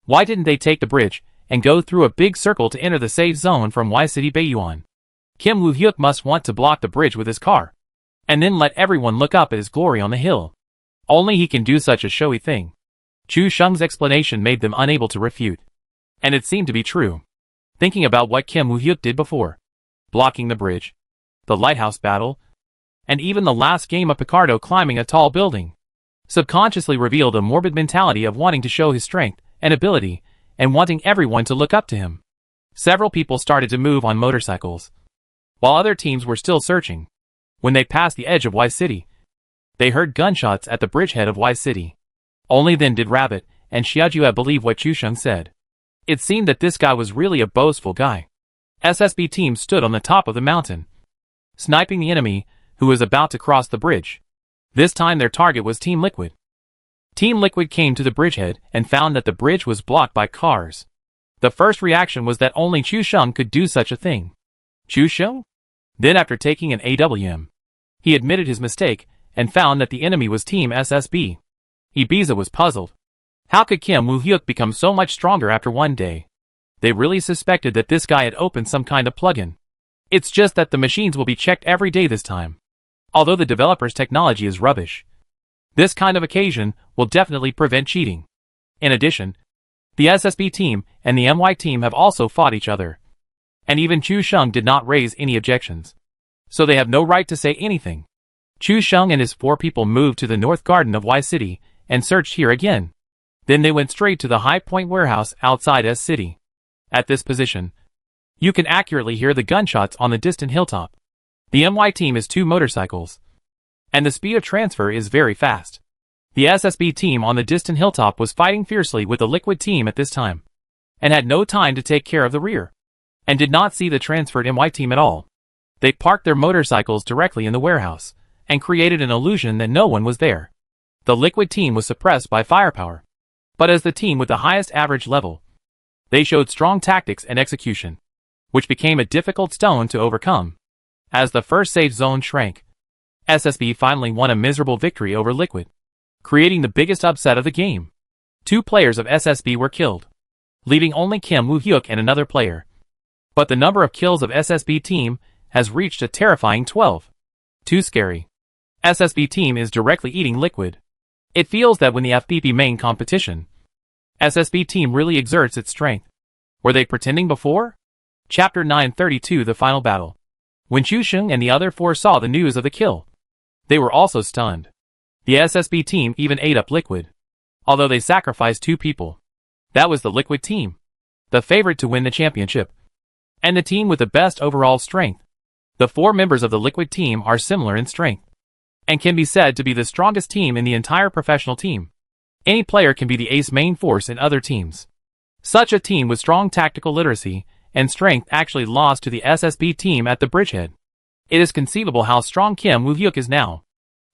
Why didn't they take the bridge and go through a big circle to enter the safe zone from Y City Baiyuan? Kim Woo-hyuk must want to block the bridge with his car, and then let everyone look up at his glory on the hill. Only he can do such a showy thing. Chu Sheng's explanation made them unable to refute. And it seemed to be true. Thinking about what Kim Woo-hyuk did before, blocking the bridge, the lighthouse battle, and even the last game of Picardo climbing a tall building, subconsciously revealed a morbid mentality of wanting to show his strength and ability, and wanting everyone to look up to him. Several people started to move on motorcycles, while other teams were still searching. When they passed the edge of Y City, they heard gunshots at the bridgehead of Y City. Only then did Rabbit and Xiaojue believe what Chusheng said. It seemed that this guy was really a boastful guy. SSB team stood on the top of the mountain, sniping the enemy who was about to cross the bridge. This time their target was Team Liquid. Team Liquid came to the bridgehead and found that the bridge was blocked by cars. The first reaction was that only Chusheng could do such a thing. Chusheng? Then after taking an AWM, he admitted his mistake and found that the enemy was Team SSB. Ibiza was puzzled. How could Kim Woo-hyuk become so much stronger after one day? They really suspected that this guy had opened some kind of plugin. It's just that the machines will be checked every day this time. Although the developer's technology is rubbish, this kind of occasion will definitely prevent cheating. In addition, the SSB team and the MY team have also fought each other, and even Chusheng did not raise any objections, so they have no right to say anything. Chusheng and his 4 people moved to the north garden of Y City and searched here again. Then they went straight to the High Point warehouse outside S City. At this position, you can accurately hear the gunshots on the distant hilltop. The MY team is 2 motorcycles, and the speed of transfer is very fast. The SSB team on the distant hilltop was fighting fiercely with the Liquid team at this time, and had no time to take care of the rear, and did not see the transferred MY team at all. They parked their motorcycles directly in the warehouse, and created an illusion that no one was there. The Liquid team was suppressed by firepower, but as the team with the highest average level, they showed strong tactics and execution, which became a difficult stone to overcome. As the first safe zone shrank, SSB finally won a miserable victory over Liquid, creating the biggest upset of the game. 2 players of SSB were killed, leaving only Kim Woo-hyuk and another player. But the number of kills of SSB team has reached a terrifying 12. Too scary. SSB team is directly eating Liquid. It feels that when the FPP main competition, SSB team really exerts its strength. Were they pretending before? Chapter 932 The Final Battle. When Chusheng and the other 4 saw the news of the kill, they were also stunned. The SSB team even ate up Liquid, although they sacrificed 2 people. That was the Liquid team, the favorite to win the championship, and the team with the best overall strength. The 4 members of the Liquid team are similar in strength, and can be said to be the strongest team in the entire professional team. Any player can be the ace main force in other teams. Such a team with strong tactical literacy and strength actually lost to the SSB team at the bridgehead. It is conceivable how strong Kim Woo-hyuk is now.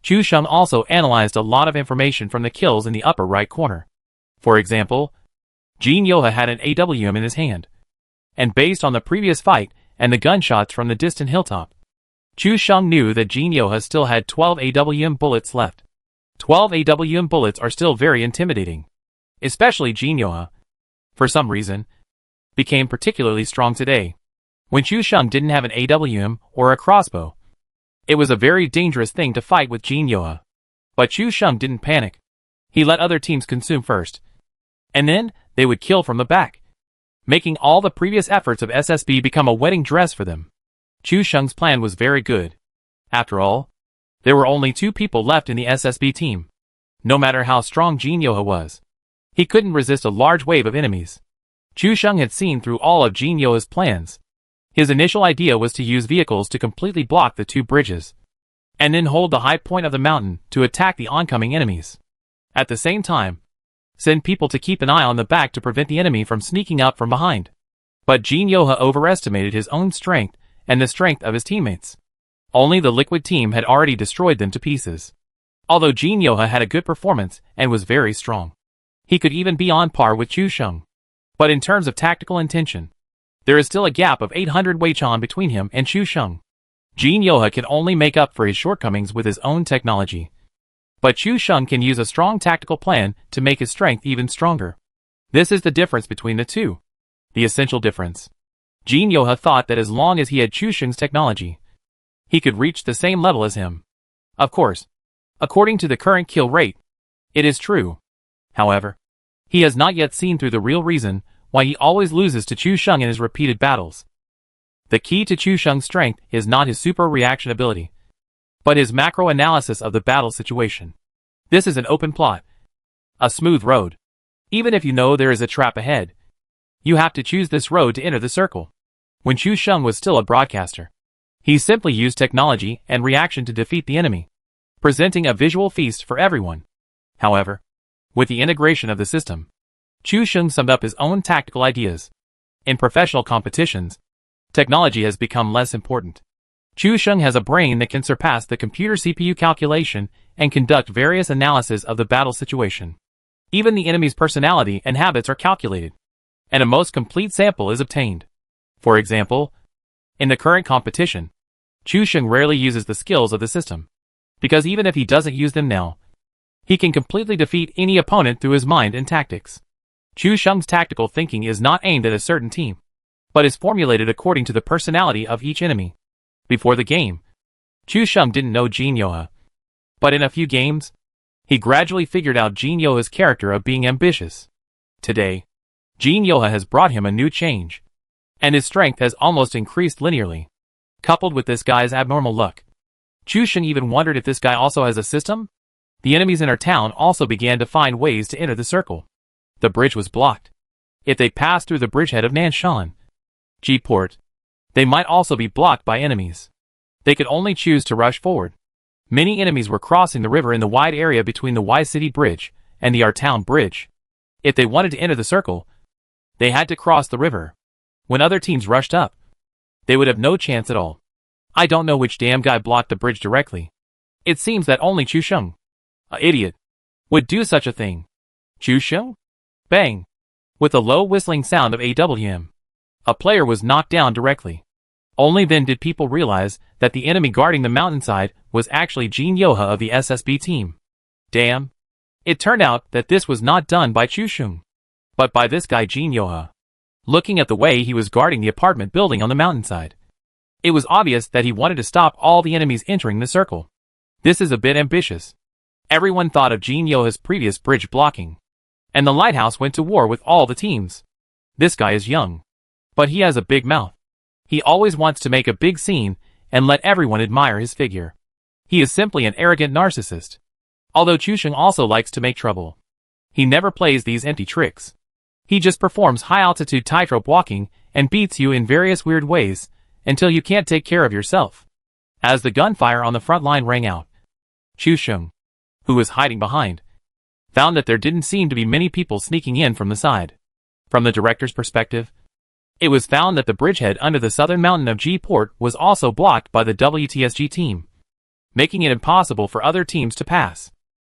Chusheng also analyzed a lot of information from the kills in the upper right corner. For example, Jin Yoha had an AWM in his hand, and based on the previous fight and the gunshots from the distant hilltop, Chusheng knew that Jin Yoha still had 12 AWM bullets left. 12 AWM bullets are still very intimidating, especially Jin Yoha, for some reason, became particularly strong today. When Chusheng didn't have an AWM or a crossbow, it was a very dangerous thing to fight with Jin Yoha. But Chusheng didn't panic. He let other teams consume first, and then they would kill from the back, making all the previous efforts of SSB become a wedding dress for them. Chusheng's plan was very good. After all, there were only 2 people left in the SSB team. No matter how strong Jin Yoha was, he couldn't resist a large wave of enemies. Chusheng had seen through all of Jin Yoha's plans. His initial idea was to use vehicles to completely block the 2 bridges, and then hold the high point of the mountain to attack the oncoming enemies. At the same time, send people to keep an eye on the back to prevent the enemy from sneaking up from behind. But Jin Yoha overestimated his own strength and the strength of his teammates. Only the Liquid team had already destroyed them to pieces. Although Jin Yoha had a good performance and was very strong, he could even be on par with Chusheng. But in terms of tactical intention, there is still a gap of 800 Weichan between him and Chusheng. Jin Yoha can only make up for his shortcomings with his own technology, but Chusheng can use a strong tactical plan to make his strength even stronger. This is the difference between the 2. The essential difference. Jin Yoha thought that as long as he had Chusheng's technology, he could reach the same level as him. Of course, according to the current kill rate, it is true. However, he has not yet seen through the real reason why he always loses to Chusheng in his repeated battles. The key to Chusheng's strength is not his super reaction ability, but his macro analysis of the battle situation. This is an open plot. A smooth road. Even if you know there is a trap ahead, you have to choose this road to enter the circle. When Chu Sheng was still a broadcaster, he simply used technology and reaction to defeat the enemy, presenting a visual feast for everyone. However, with the integration of the system, Chu Sheng summed up his own tactical ideas. In professional competitions, technology has become less important. Chu Sheng has a brain that can surpass the computer CPU calculation and conduct various analysis of the battle situation. Even the enemy's personality and habits are calculated, and a most complete sample is obtained. For example, in the current competition, Chu Sheng rarely uses the skills of the system, because even if he doesn't use them now, he can completely defeat any opponent through his mind and tactics. Chu Sheng's tactical thinking is not aimed at a certain team, but is formulated according to the personality of each enemy. Before the game, Chu Sheng didn't know Jin Yoha, but in a few games, he gradually figured out Jin Yoha's character of being ambitious. Today, Jin Yoha has brought him a new change, and his strength has almost increased linearly. Coupled with this guy's abnormal luck, Chu Sheng even wondered if this guy also has a system? The enemies in our town also began to find ways to enter the circle. The bridge was blocked. If they passed through the bridgehead of Nanshan G-Port, they might also be blocked by enemies. They could only choose to rush forward. Many enemies were crossing the river in the wide area between the Y City Bridge and the R Town Bridge. If they wanted to enter the circle, they had to cross the river. When other teams rushed up, they would have no chance at all. I don't know which damn guy blocked the bridge directly. It seems that only Chu Sheng, an idiot, would do such a thing. Chu Sheng? Bang! With a low whistling sound of AWM, a player was knocked down directly. Only then did people realize that the enemy guarding the mountainside was actually Jin Yoha of the SSB team. Damn. It turned out that this was not done by Chu Sheng, but by this guy Jin Yoha. Looking at the way he was guarding the apartment building on the mountainside, it was obvious that he wanted to stop all the enemies entering the circle. This is a bit ambitious. Everyone thought of Jin Yoha's previous bridge blocking, and the lighthouse went to war with all the teams. This guy is young, but he has a big mouth. He always wants to make a big scene and let everyone admire his figure. He is simply an arrogant narcissist. Although Chu Sheng also likes to make trouble, he never plays these empty tricks. He just performs high-altitude tightrope walking and beats you in various weird ways until you can't take care of yourself. As the gunfire on the front line rang out, Chu Sheng, who was hiding behind, found that there didn't seem to be many people sneaking in from the side. From the director's perspective, it was found that the bridgehead under the southern mountain of G-Port was also blocked by the WTSG team, making it impossible for other teams to pass.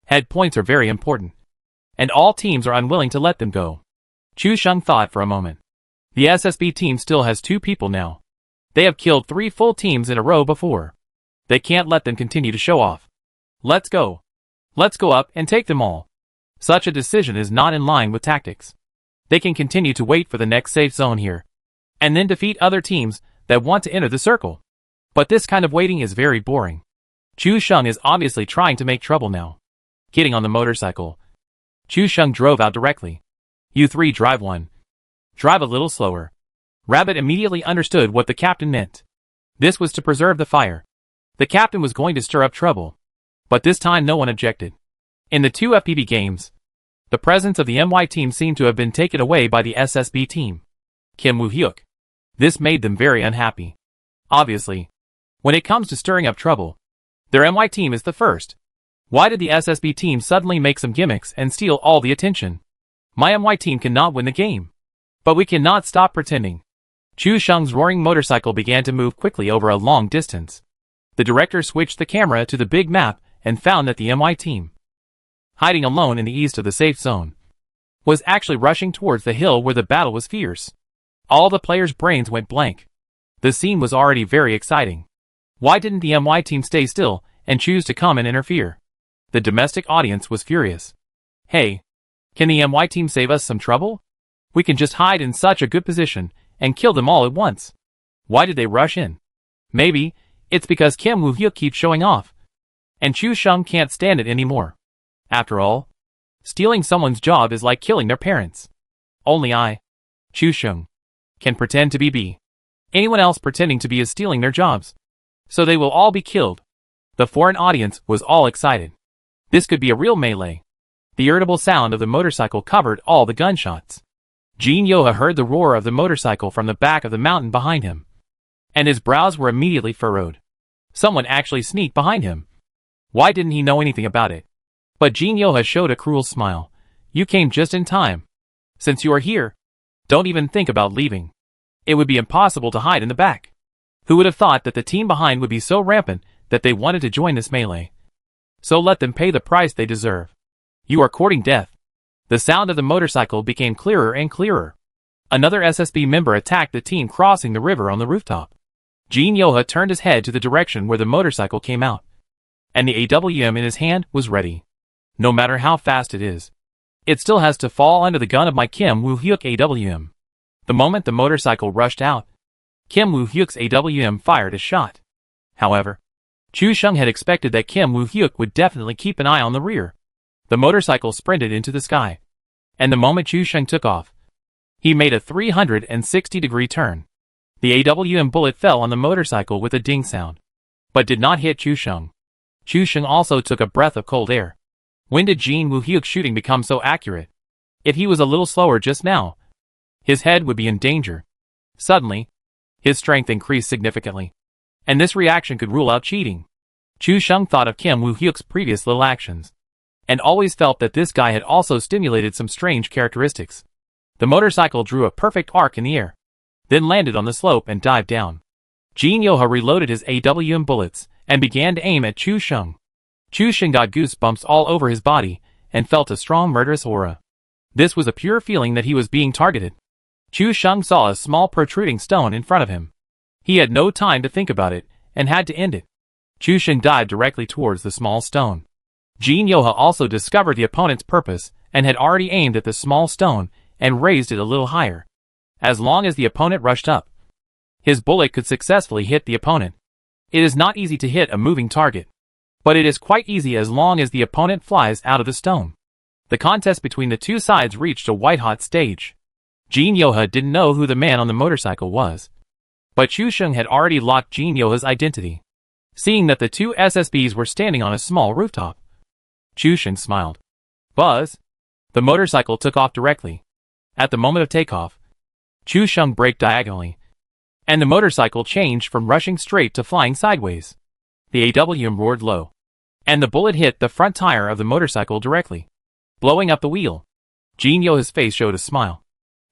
Head points are very important, and all teams are unwilling to let them go. Chu Sheng thought for a moment. The SSB team still has 2 people now. They have killed 3 full teams in a row before. They can't let them continue to show off. Let's go. Let's go up and take them all. Such a decision is not in line with tactics. They can continue to wait for the next safe zone here, and then defeat other teams that want to enter the circle. But this kind of waiting is very boring. Chu Sheng is obviously trying to make trouble now. Getting on the motorcycle, Chu Sheng drove out directly. You 3 drive one. Drive a little slower. Rabbit immediately understood what the captain meant. This was to preserve the fire. The captain was going to stir up trouble, but this time no one objected. In the 2 FPV games, the presence of the MY team seemed to have been taken away by the SSB team, Kim Woo-hyuk. This made them very unhappy. Obviously, when it comes to stirring up trouble, their MY team is the first. Why did the SSB team suddenly make some gimmicks and steal all the attention? My MY team cannot win the game, but we cannot stop pretending. Chu Sheng's roaring motorcycle began to move quickly over a long distance. The director switched the camera to the big map and found that the MY team, hiding alone in the east of the safe zone, was actually rushing towards the hill where the battle was fierce. All the players' brains went blank. The scene was already very exciting. Why didn't the MY team stay still and choose to come and interfere? The domestic audience was furious. Hey, can the MY team save us some trouble? We can just hide in such a good position and kill them all at once. Why did they rush in? Maybe it's because Kim Woo-hyuk keeps showing off, and Chu Sheng can't stand it anymore. After all, stealing someone's job is like killing their parents. Only I, Chu Sheng, can pretend to be B. Anyone else pretending to be is stealing their jobs. So they will all be killed. The foreign audience was all excited. This could be a real melee. The irritable sound of the motorcycle covered all the gunshots. Jin Yoha heard the roar of the motorcycle from the back of the mountain behind him, and his brows were immediately furrowed. Someone actually sneaked behind him. Why didn't he know anything about it? But Jin Yoha showed a cruel smile. You came just in time. Since you are here, don't even think about leaving. It would be impossible to hide in the back. Who would have thought that the team behind would be so rampant that they wanted to join this melee? So let them pay the price they deserve. You are courting death. The sound of the motorcycle became clearer and clearer. Another SSB member attacked the team crossing the river on the rooftop. Jin Yoha turned his head to the direction where the motorcycle came out, and the AWM in his hand was ready. No matter how fast it is, it still has to fall under the gun of my Kim Woo-hyuk AWM. The moment the motorcycle rushed out, Kim Woo-hyuk's AWM fired a shot. However, Chu Sheng had expected that Kim Woo-hyuk would definitely keep an eye on the rear. The motorcycle sprinted into the sky, and the moment Chu Sheng took off, he made a 360-degree turn. The AWM bullet fell on the motorcycle with a ding sound, but did not hit Chu Sheng. Chu Sheng also took a breath of cold air. When did Jin Woo-hyuk's shooting become so accurate? If he was a little slower just now, his head would be in danger. Suddenly, his strength increased significantly, and this reaction could rule out cheating. Chu Sheng thought of Kim Woo-hyuk's previous little actions, and always felt that this guy had also stimulated some strange characteristics. The motorcycle drew a perfect arc in the air, then landed on the slope and dived down. Jin Yoha reloaded his AWM bullets and began to aim at Chu Sheng. Chu Sheng got goosebumps all over his body and felt a strong murderous aura. This was a pure feeling that he was being targeted. Chu Sheng saw a small protruding stone in front of him. He had no time to think about it and had to end it. Chu Sheng dived directly towards the small stone. Jin Yoha also discovered the opponent's purpose and had already aimed at the small stone and raised it a little higher. As long as the opponent rushed up, his bullet could successfully hit the opponent. It is not easy to hit a moving target, but it is quite easy as long as the opponent flies out of the stone. The contest between the two sides reached a white-hot stage. Jin Yoha didn't know who the man on the motorcycle was, but Chu Sheng had already locked Jin Yoha's identity. Seeing that the two SSBs were standing on a small rooftop, Chu Sheng smiled. Buzz! The motorcycle took off directly. At the moment of takeoff, Chu Sheng braked diagonally, and the motorcycle changed from rushing straight to flying sideways. The AWM roared low, and the bullet hit the front tire of the motorcycle directly, blowing up the wheel. Jin Yoha's face showed a smile.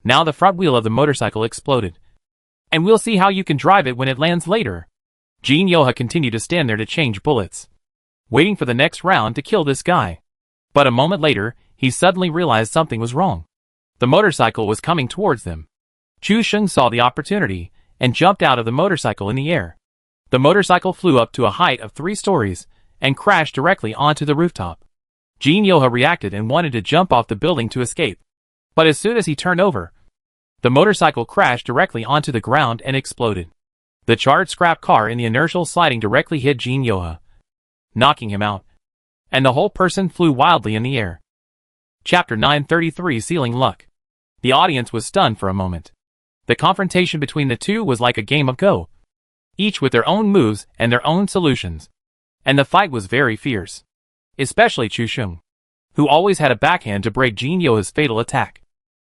Now the front wheel of the motorcycle exploded, and we'll see how you can drive it when it lands later. Jin Yoha continued to stand there to change bullets, waiting for the next round to kill this guy. But a moment later, he suddenly realized something was wrong. The motorcycle was coming towards them. Chu Sheng saw the opportunity and jumped out of the motorcycle in the air. The motorcycle flew up to a height of 3 stories and crashed directly onto the rooftop. Jin Yoha reacted and wanted to jump off the building to escape. But as soon as he turned over, the motorcycle crashed directly onto the ground and exploded. The charred scrap car in the inertial sliding directly hit Jin Yoha, knocking him out, and the whole person flew wildly in the air. Chapter 933 Sealing Luck. The audience was stunned for a moment. The confrontation between the two was like a game of Go, each with their own moves and their own solutions, and the fight was very fierce. Especially Chu Sheng, who always had a backhand to break Jin Yoha's fatal attack.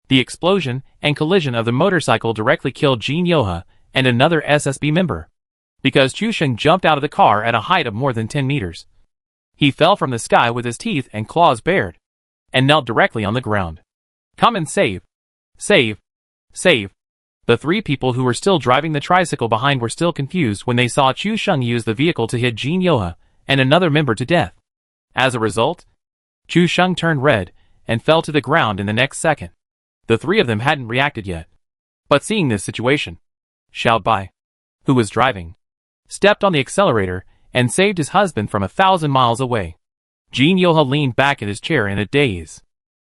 The explosion and collision of the motorcycle directly killed Jin Yoha and another SSB member, because Chu Sheng jumped out of the car at a height of more than 10 meters. He fell from the sky with his teeth and claws bared, and knelt directly on the ground. Come and save! Save! Save! The 3 people who were still driving the tricycle behind were still confused when they saw Chu Sheng use the vehicle to hit Jin Yoha and another member to death. As a result, Chu Sheng turned red and fell to the ground in the next second. The 3 of them hadn't reacted yet. But seeing this situation, Xiao Bai, who was driving, stepped on the accelerator and saved his husband from 1,000 miles away. Jin Yoha leaned back in his chair in a daze.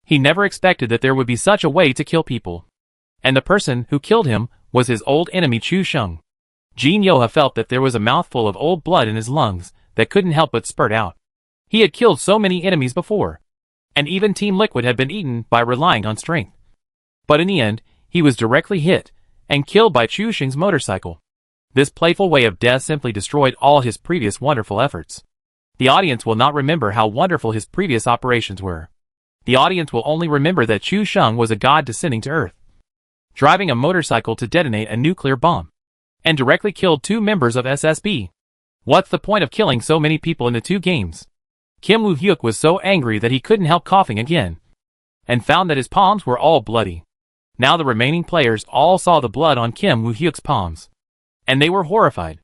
He never expected that there would be such a way to kill people. And the person who killed him was his old enemy Chu Sheng. Jin Yoha felt that there was a mouthful of old blood in his lungs that couldn't help but spurt out. He had killed so many enemies before, and even Team Liquid had been eaten by relying on strength. But in the end, he was directly hit and killed by Chu Sheng's motorcycle. This playful way of death simply destroyed all his previous wonderful efforts. The audience will not remember how wonderful his previous operations were. The audience will only remember that Chu Sheng was a god descending to Earth, driving a motorcycle to detonate a nuclear bomb, and directly killed 2 members of SSB. What's the point of killing so many people in the 2 games? Kim Woo-hyuk was so angry that he couldn't help coughing again, and found that his palms were all bloody. Now the remaining players all saw the blood on Kim Woo-hyuk's palms, and they were horrified.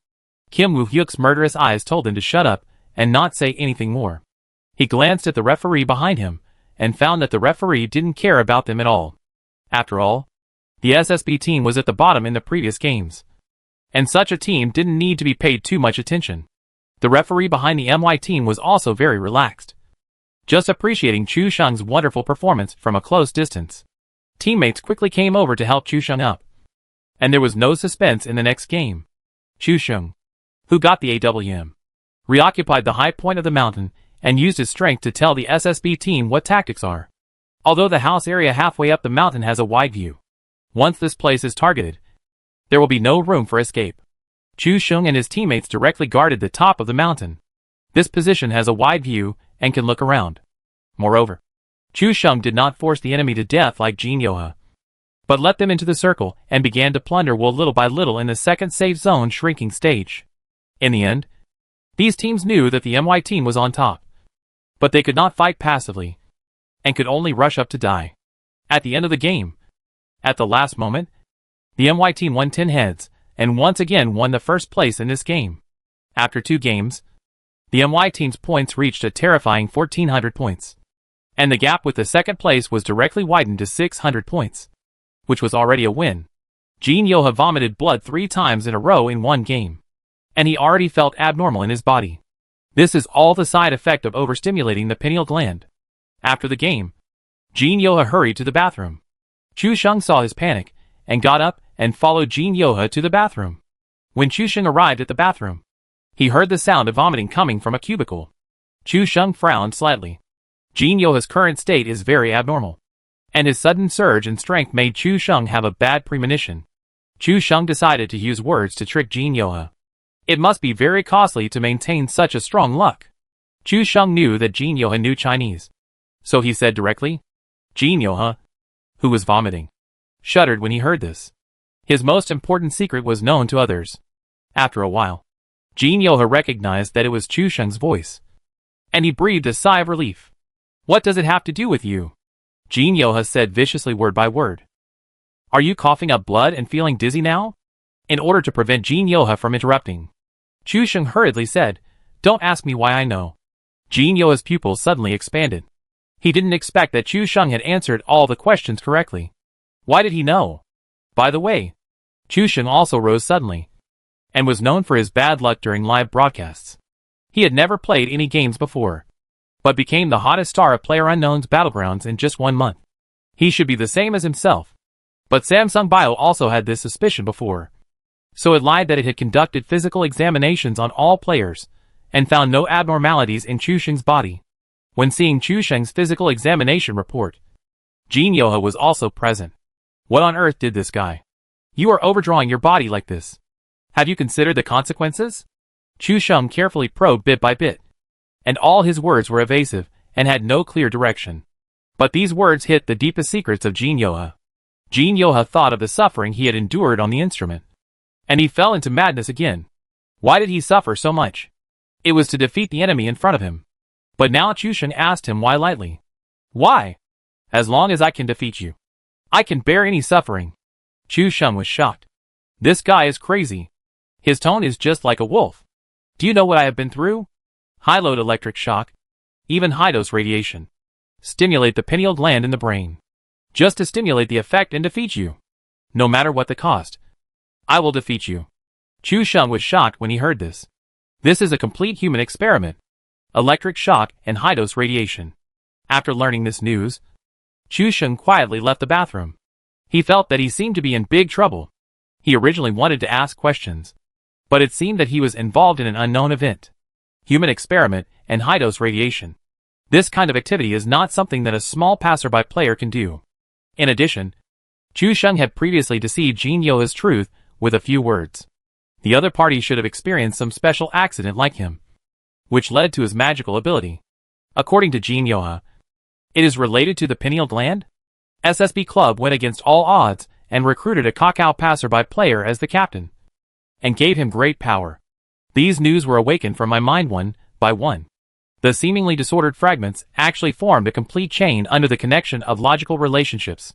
Kim Woo-hyuk's murderous eyes told him to shut up and not say anything more. He glanced at the referee behind him, and found that the referee didn't care about them at all. After all, the SSB team was at the bottom in the previous games, and such a team didn't need to be paid too much attention. The referee behind the MY team was also very relaxed, just appreciating Chu Sheng's wonderful performance from a close distance. Teammates quickly came over to help Chu Sheng up, and there was no suspense in the next game. Chu Sheng, who got the AWM, reoccupied the high point of the mountain and used his strength to tell the SSB team what tactics are. Although the house area halfway up the mountain has a wide view, once this place is targeted, there will be no room for escape. Chu Sheng and his teammates directly guarded the top of the mountain. This position has a wide view and can look around. Moreover, Chu Sheng did not force the enemy to death like Jin Yoha, but let them into the circle and began to plunder wool little by little in the second safe zone shrinking stage. In the end, these teams knew that the MY team was on top, but they could not fight passively, and could only rush up to die. At the end of the game, at the last moment, the MY team won 10 heads, and once again won the first place in this game. After 2 games, the MY team's points reached a terrifying 1,400 points, and the gap with the second place was directly widened to 600 points, which was already a win. Jin Yoha vomited blood 3 times in a row in one game, and he already felt abnormal in his body. This is all the side effect of overstimulating the pineal gland. After the game, Jin Yoha hurried to the bathroom. Chu Sheng saw his panic, and got up and followed Jin Yoha to the bathroom. When Chu Sheng arrived at the bathroom, he heard the sound of vomiting coming from a cubicle. Chu Sheng frowned slightly. Jin Yoha's current state is very abnormal, and his sudden surge in strength made Chu Sheng have a bad premonition. Chu Sheng decided to use words to trick Jin Yoha. It must be very costly to maintain such a strong luck. Chu Sheng knew that Jin Yoha knew Chinese, so he said directly, Jin Yoha, who was vomiting, shuddered when he heard this. His most important secret was known to others. After a while, Jin Yoha recognized that it was Chu Sheng's voice, and he breathed a sigh of relief. What does it have to do with you? Jin Yoha said viciously word by word. Are you coughing up blood and feeling dizzy now? In order to prevent Jin Yoha from interrupting, Chu Sheng hurriedly said, Don't ask me why I know. Jin Yoha's pupils suddenly expanded. He didn't expect that Chu Sheng had answered all the questions correctly. Why did he know? By the way, Chu Sheng also rose suddenly, and was known for his bad luck during live broadcasts. He had never played any games before, but became the hottest star of PlayerUnknown's Battlegrounds in just 1 month. He should be the same as himself. But Samsung Bio also had this suspicion before, so it lied that it had conducted physical examinations on all players, and found no abnormalities in Chu Sheng's body. When seeing Chu Sheng's physical examination report, Jin Yoha was also present. What on earth did this guy? You are overdrawing your body like this. Have you considered the consequences? Chu Sheng carefully probed bit by bit, and all his words were evasive and had no clear direction. But these words hit the deepest secrets of Jin Yoha. Jin Yoha thought of the suffering he had endured on the instrument, and he fell into madness again. Why did he suffer so much? It was to defeat the enemy in front of him. But now Chu Sheng asked him why lightly. Why? As long as I can defeat you, I can bear any suffering. Chu Sheng was shocked. This guy is crazy. His tone is just like a wolf. Do you know what I have been through? High-load electric shock, even high-dose radiation. Stimulate the pineal gland in the brain, just to stimulate the effect and defeat you. No matter what the cost, I will defeat you. Chu Sheng was shocked when he heard this. This is a complete human experiment. Electric shock and high-dose radiation. After learning this news, Chu Sheng quietly left the bathroom. He felt that he seemed to be in big trouble. He originally wanted to ask questions, but it seemed that he was involved in an unknown event. Human experiment and high-dose radiation. This kind of activity is not something that a small passerby player can do. In addition, Chu Sheng had previously deceived Jin Yoha's truth with a few words. The other party should have experienced some special accident like him. which led to his magical ability. According to Jin Yoha, it is related to the pineal gland? SSB Club went against all odds and recruited a Kakao passerby player as the captain, and gave him great power. These news were awakened from my mind one by one. The seemingly disordered fragments actually formed a complete chain under the connection of logical relationships.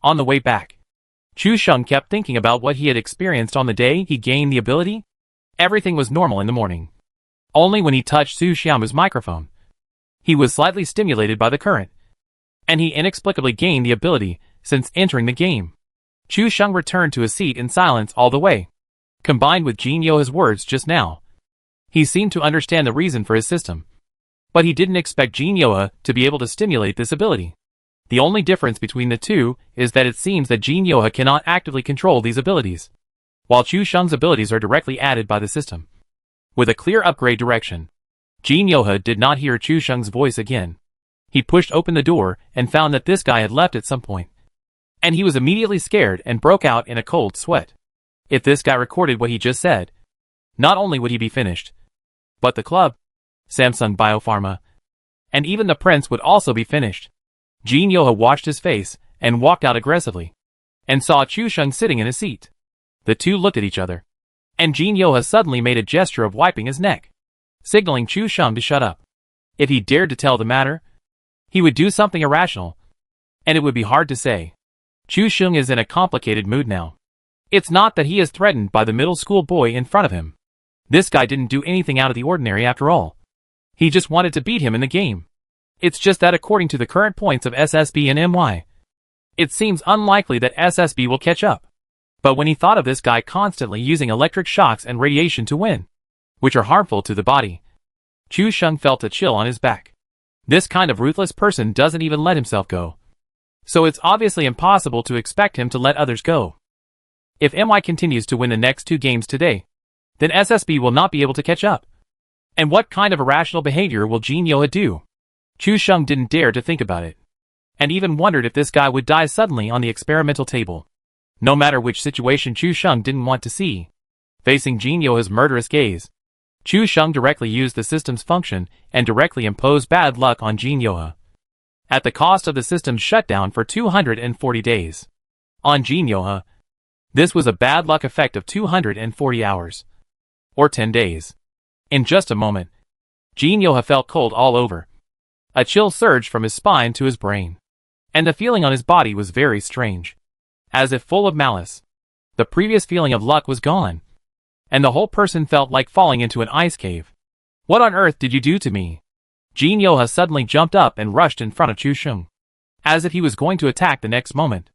On the way back, Chu Sheng kept thinking about what he had experienced on the day he gained the ability. Everything was normal in the morning. Only when he touched Su Xiaomu's microphone, he was slightly stimulated by the current, and he inexplicably gained the ability since entering the game. Chu Sheng returned to his seat in silence all the way. Combined with Jin Yoha's words just now, he seemed to understand the reason for his system. But he didn't expect Jin Yoha to be able to stimulate this ability. The only difference between the two is that it seems that Jin Yoha cannot actively control these abilities, while Chu Sheng's abilities are directly added by the system. With a clear upgrade direction, Jin Yoha did not hear Chu Sheng's voice again. He pushed open the door and found that this guy had left at some point. And he was immediately scared and broke out in a cold sweat. If this guy recorded what he just said, not only would he be finished, but the club, Samsung Biopharma, and even the prince would also be finished. Jin Yoha washed his face and walked out aggressively, and saw Chu Sheng sitting in his seat. The two looked at each other, and Jin Yoha suddenly made a gesture of wiping his neck, signaling Chu Sheng to shut up. If he dared to tell the matter, he would do something irrational, and it would be hard to say. Chu Sheng is in a complicated mood now. It's not that he is threatened by the middle school boy in front of him. This guy didn't do anything out of the ordinary after all. He just wanted to beat him in the game. It's just that according to the current points of SSB and MY, it seems unlikely that SSB will catch up. But when he thought of this guy constantly using electric shocks and radiation to win, which are harmful to the body, Chu Sheng felt a chill on his back. This kind of ruthless person doesn't even let himself go. So it's obviously impossible to expect him to let others go. If MY continues to win the next 2 games today, then SSB will not be able to catch up. And what kind of irrational behavior will Jin Yoha do? Chu Sheng didn't dare to think about it, and even wondered if this guy would die suddenly on the experimental table. No matter which situation Chu Sheng didn't want to see. Facing Jin Yoha's murderous gaze, Chu Sheng directly used the system's function and directly imposed bad luck on Jin Yoha, at the cost of the system's shutdown for 240 days. On Jin Yoha, this was a bad luck effect of 240 hours, or 10 days. In just a moment, Jin Yoha felt cold all over. A chill surged from his spine to his brain, and the feeling on his body was very strange, as if full of malice. The previous feeling of luck was gone, and the whole person felt like falling into an ice cave. What on earth did you do to me? Jin Yoha suddenly jumped up and rushed in front of Chu Sheng, as if he was going to attack the next moment.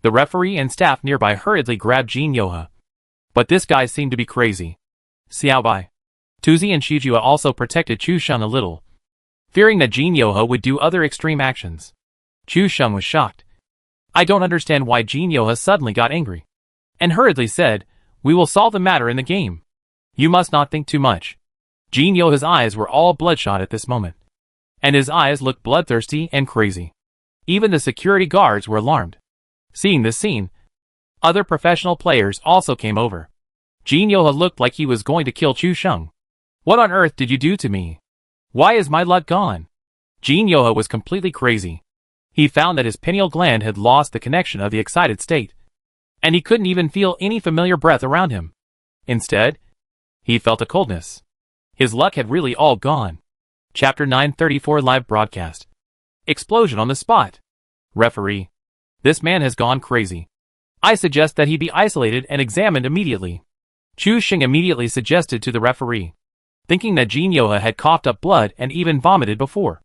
The referee and staff nearby hurriedly grabbed Jin Yoha, but this guy seemed to be crazy. Xiaobai, Tuzi and Shijua also protected Chu Sheng a little, fearing that Jin Yoha would do other extreme actions. Chu Sheng was shocked. I don't understand why Jin Yoha suddenly got angry, and hurriedly said, "We will solve the matter in the game. You must not think too much." Jin Yoha's eyes were all bloodshot at this moment, and his eyes looked bloodthirsty and crazy. Even the security guards were alarmed. Seeing this scene, other professional players also came over. Jin Yoha looked like he was going to kill Chu Sheng. What on earth did you do to me? Why is my luck gone? Jin Yoha was completely crazy. He found that his pineal gland had lost the connection of the excited state, and he couldn't even feel any familiar breath around him. Instead, he felt a coldness. His luck had really all gone. Chapter 934 Live Broadcast. Explosion on the spot. Referee. This man has gone crazy. I suggest that he be isolated and examined immediately. Chu Sheng immediately suggested to the referee, thinking that Jin Yoha had coughed up blood and even vomited before,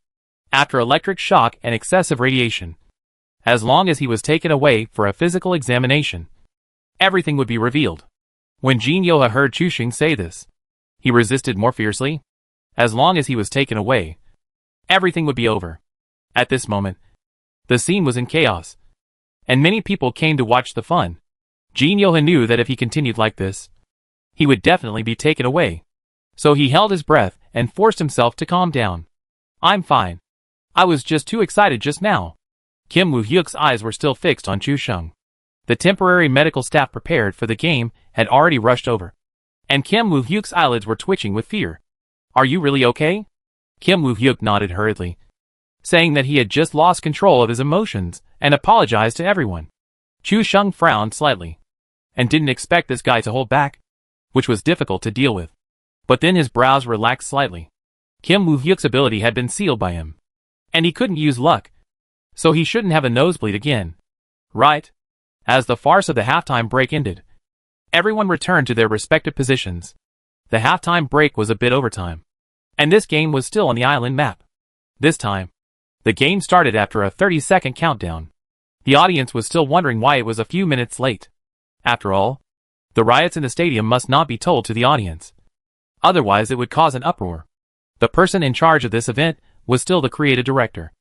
after electric shock and excessive radiation. As long as he was taken away for a physical examination, everything would be revealed. When Jin Yoha heard Chu Sheng say this, he resisted more fiercely. As long as he was taken away, everything would be over. At this moment, the scene was in chaos, and many people came to watch the fun. Jin Yoha knew that if he continued like this, he would definitely be taken away. So he held his breath and forced himself to calm down. I'm fine. I was just too excited just now. Kim Woo-hyuk's eyes were still fixed on Chu Sheng. The temporary medical staff prepared for the game had already rushed over, and Kim Woo-hyuk's eyelids were twitching with fear. Are you really okay? Kim Woo-hyuk nodded hurriedly, saying that he had just lost control of his emotions and apologized to everyone. Chu Sheng frowned slightly and didn't expect this guy to hold back, which was difficult to deal with. But then his brows relaxed slightly. Kim Woo-hyuk's ability had been sealed by him, and he couldn't use luck, so he shouldn't have a nosebleed again. Right? As the farce of the halftime break ended, everyone returned to their respective positions. The halftime break was a bit overtime, and this game was still on the island map. This time, the game started after a 30-second countdown. The audience was still wondering why it was a few minutes late. After all, the riots in the stadium must not be told to the audience. Otherwise it would cause an uproar. The person in charge of this event was still the creative director.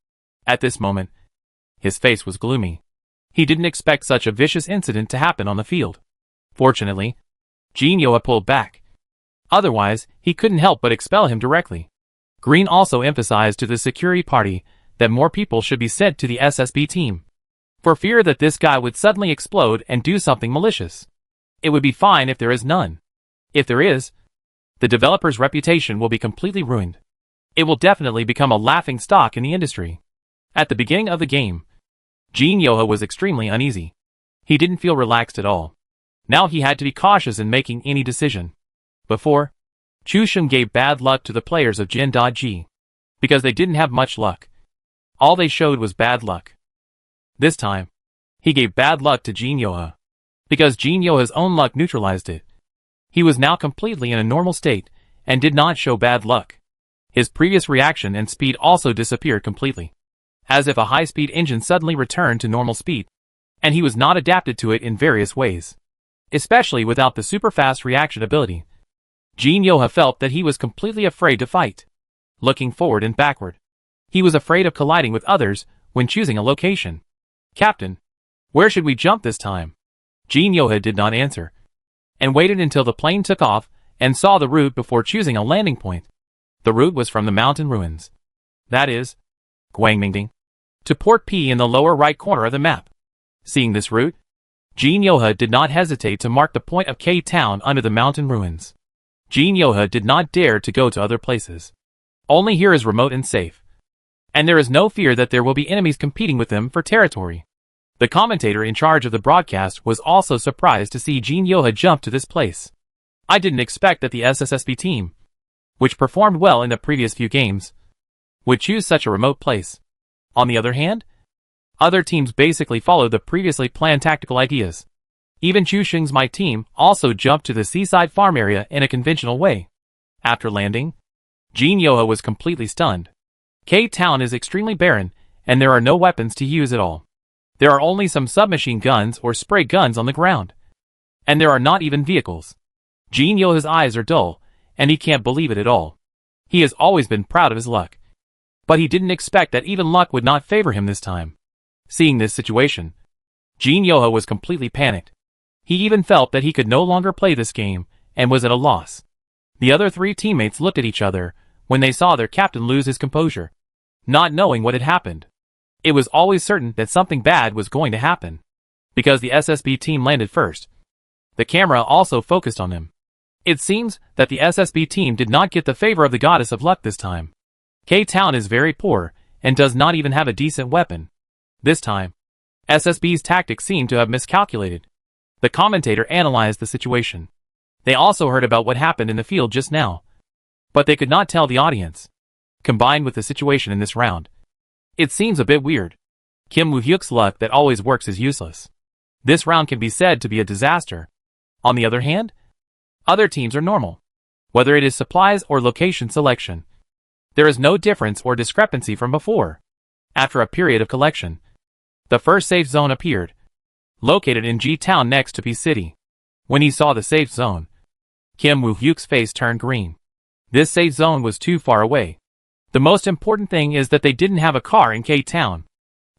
At this moment, his face was gloomy. He didn't expect such a vicious incident to happen on the field. Fortunately, Jin Yoa pulled back. Otherwise, he couldn't help but expel him directly. Green also emphasized to the security party that more people should be sent to the SSB team, for fear that this guy would suddenly explode and do something malicious. It would be fine if there is none. If there is, the developer's reputation will be completely ruined. It will definitely become a laughing stock in the industry. At the beginning of the game, Jin Yoha was extremely uneasy. He didn't feel relaxed at all. Now he had to be cautious in making any decision. Before, Chu Sheng gave bad luck to the players of Jin Da Ji, because they didn't have much luck. All they showed was bad luck. This time, he gave bad luck to Jin Yoha, because Jin Yoha's own luck neutralized it. He was now completely in a normal state, and did not show bad luck. His previous reaction and speed also disappeared completely, as if a high-speed engine suddenly returned to normal speed, and he was not adapted to it in various ways, especially without the super-fast reaction ability. Jin Yoha felt that he was completely afraid to fight. Looking forward and backward, he was afraid of colliding with others when choosing a location. Captain, where should we jump this time? Jin Yoha did not answer, and waited until the plane took off and saw the route before choosing a landing point. The route was from the mountain ruins, that is, Guangmingding, to Port P in the lower right corner of the map. Seeing this route, Jin Yoha did not hesitate to mark the point of K-Town under the mountain ruins. Jin Yoha did not dare to go to other places. Only here is remote and safe, and there is no fear that there will be enemies competing with them for territory. The commentator in charge of the broadcast was also surprised to see Jin Yoha jump to this place. I didn't expect that the SSSB team, which performed well in the previous few games, would choose such a remote place. On the other hand, other teams basically followed the previously planned tactical ideas. Even Chu Sheng's My team also jumped to the seaside farm area in a conventional way. After landing, Jin Yoha was completely stunned. K-Town is extremely barren, and there are no weapons to use at all. There are only some submachine guns or spray guns on the ground. And there are not even vehicles. Jin Yoha's eyes are dull, and he can't believe it at all. He has always been proud of his luck, but he didn't expect that even luck would not favor him this time. Seeing this situation, Jin Yoha was completely panicked. He even felt that he could no longer play this game, and was at a loss. The other three teammates looked at each other when they saw their captain lose his composure, not knowing what had happened. It was always certain that something bad was going to happen, because the SSB team landed first. The camera also focused on him. It seems that the SSB team did not get the favor of the goddess of luck this time. K-Town is very poor, and does not even have a decent weapon. This time, SSB's tactics seem to have miscalculated. The commentator analyzed the situation. They also heard about what happened in the field just now, but they could not tell the audience. Combined with the situation in this round, it seems a bit weird. Kim Woo-hyuk's luck that always works is useless. This round can be said to be a disaster. On the other hand, other teams are normal, whether it is supplies or location selection. There is no difference or discrepancy from before. After a period of collection, the first safe zone appeared, located in G-Town next to P-City. When he saw the safe zone, Kim Woo-hyuk's face turned green. This safe zone was too far away. The most important thing is that they didn't have a car in K-Town.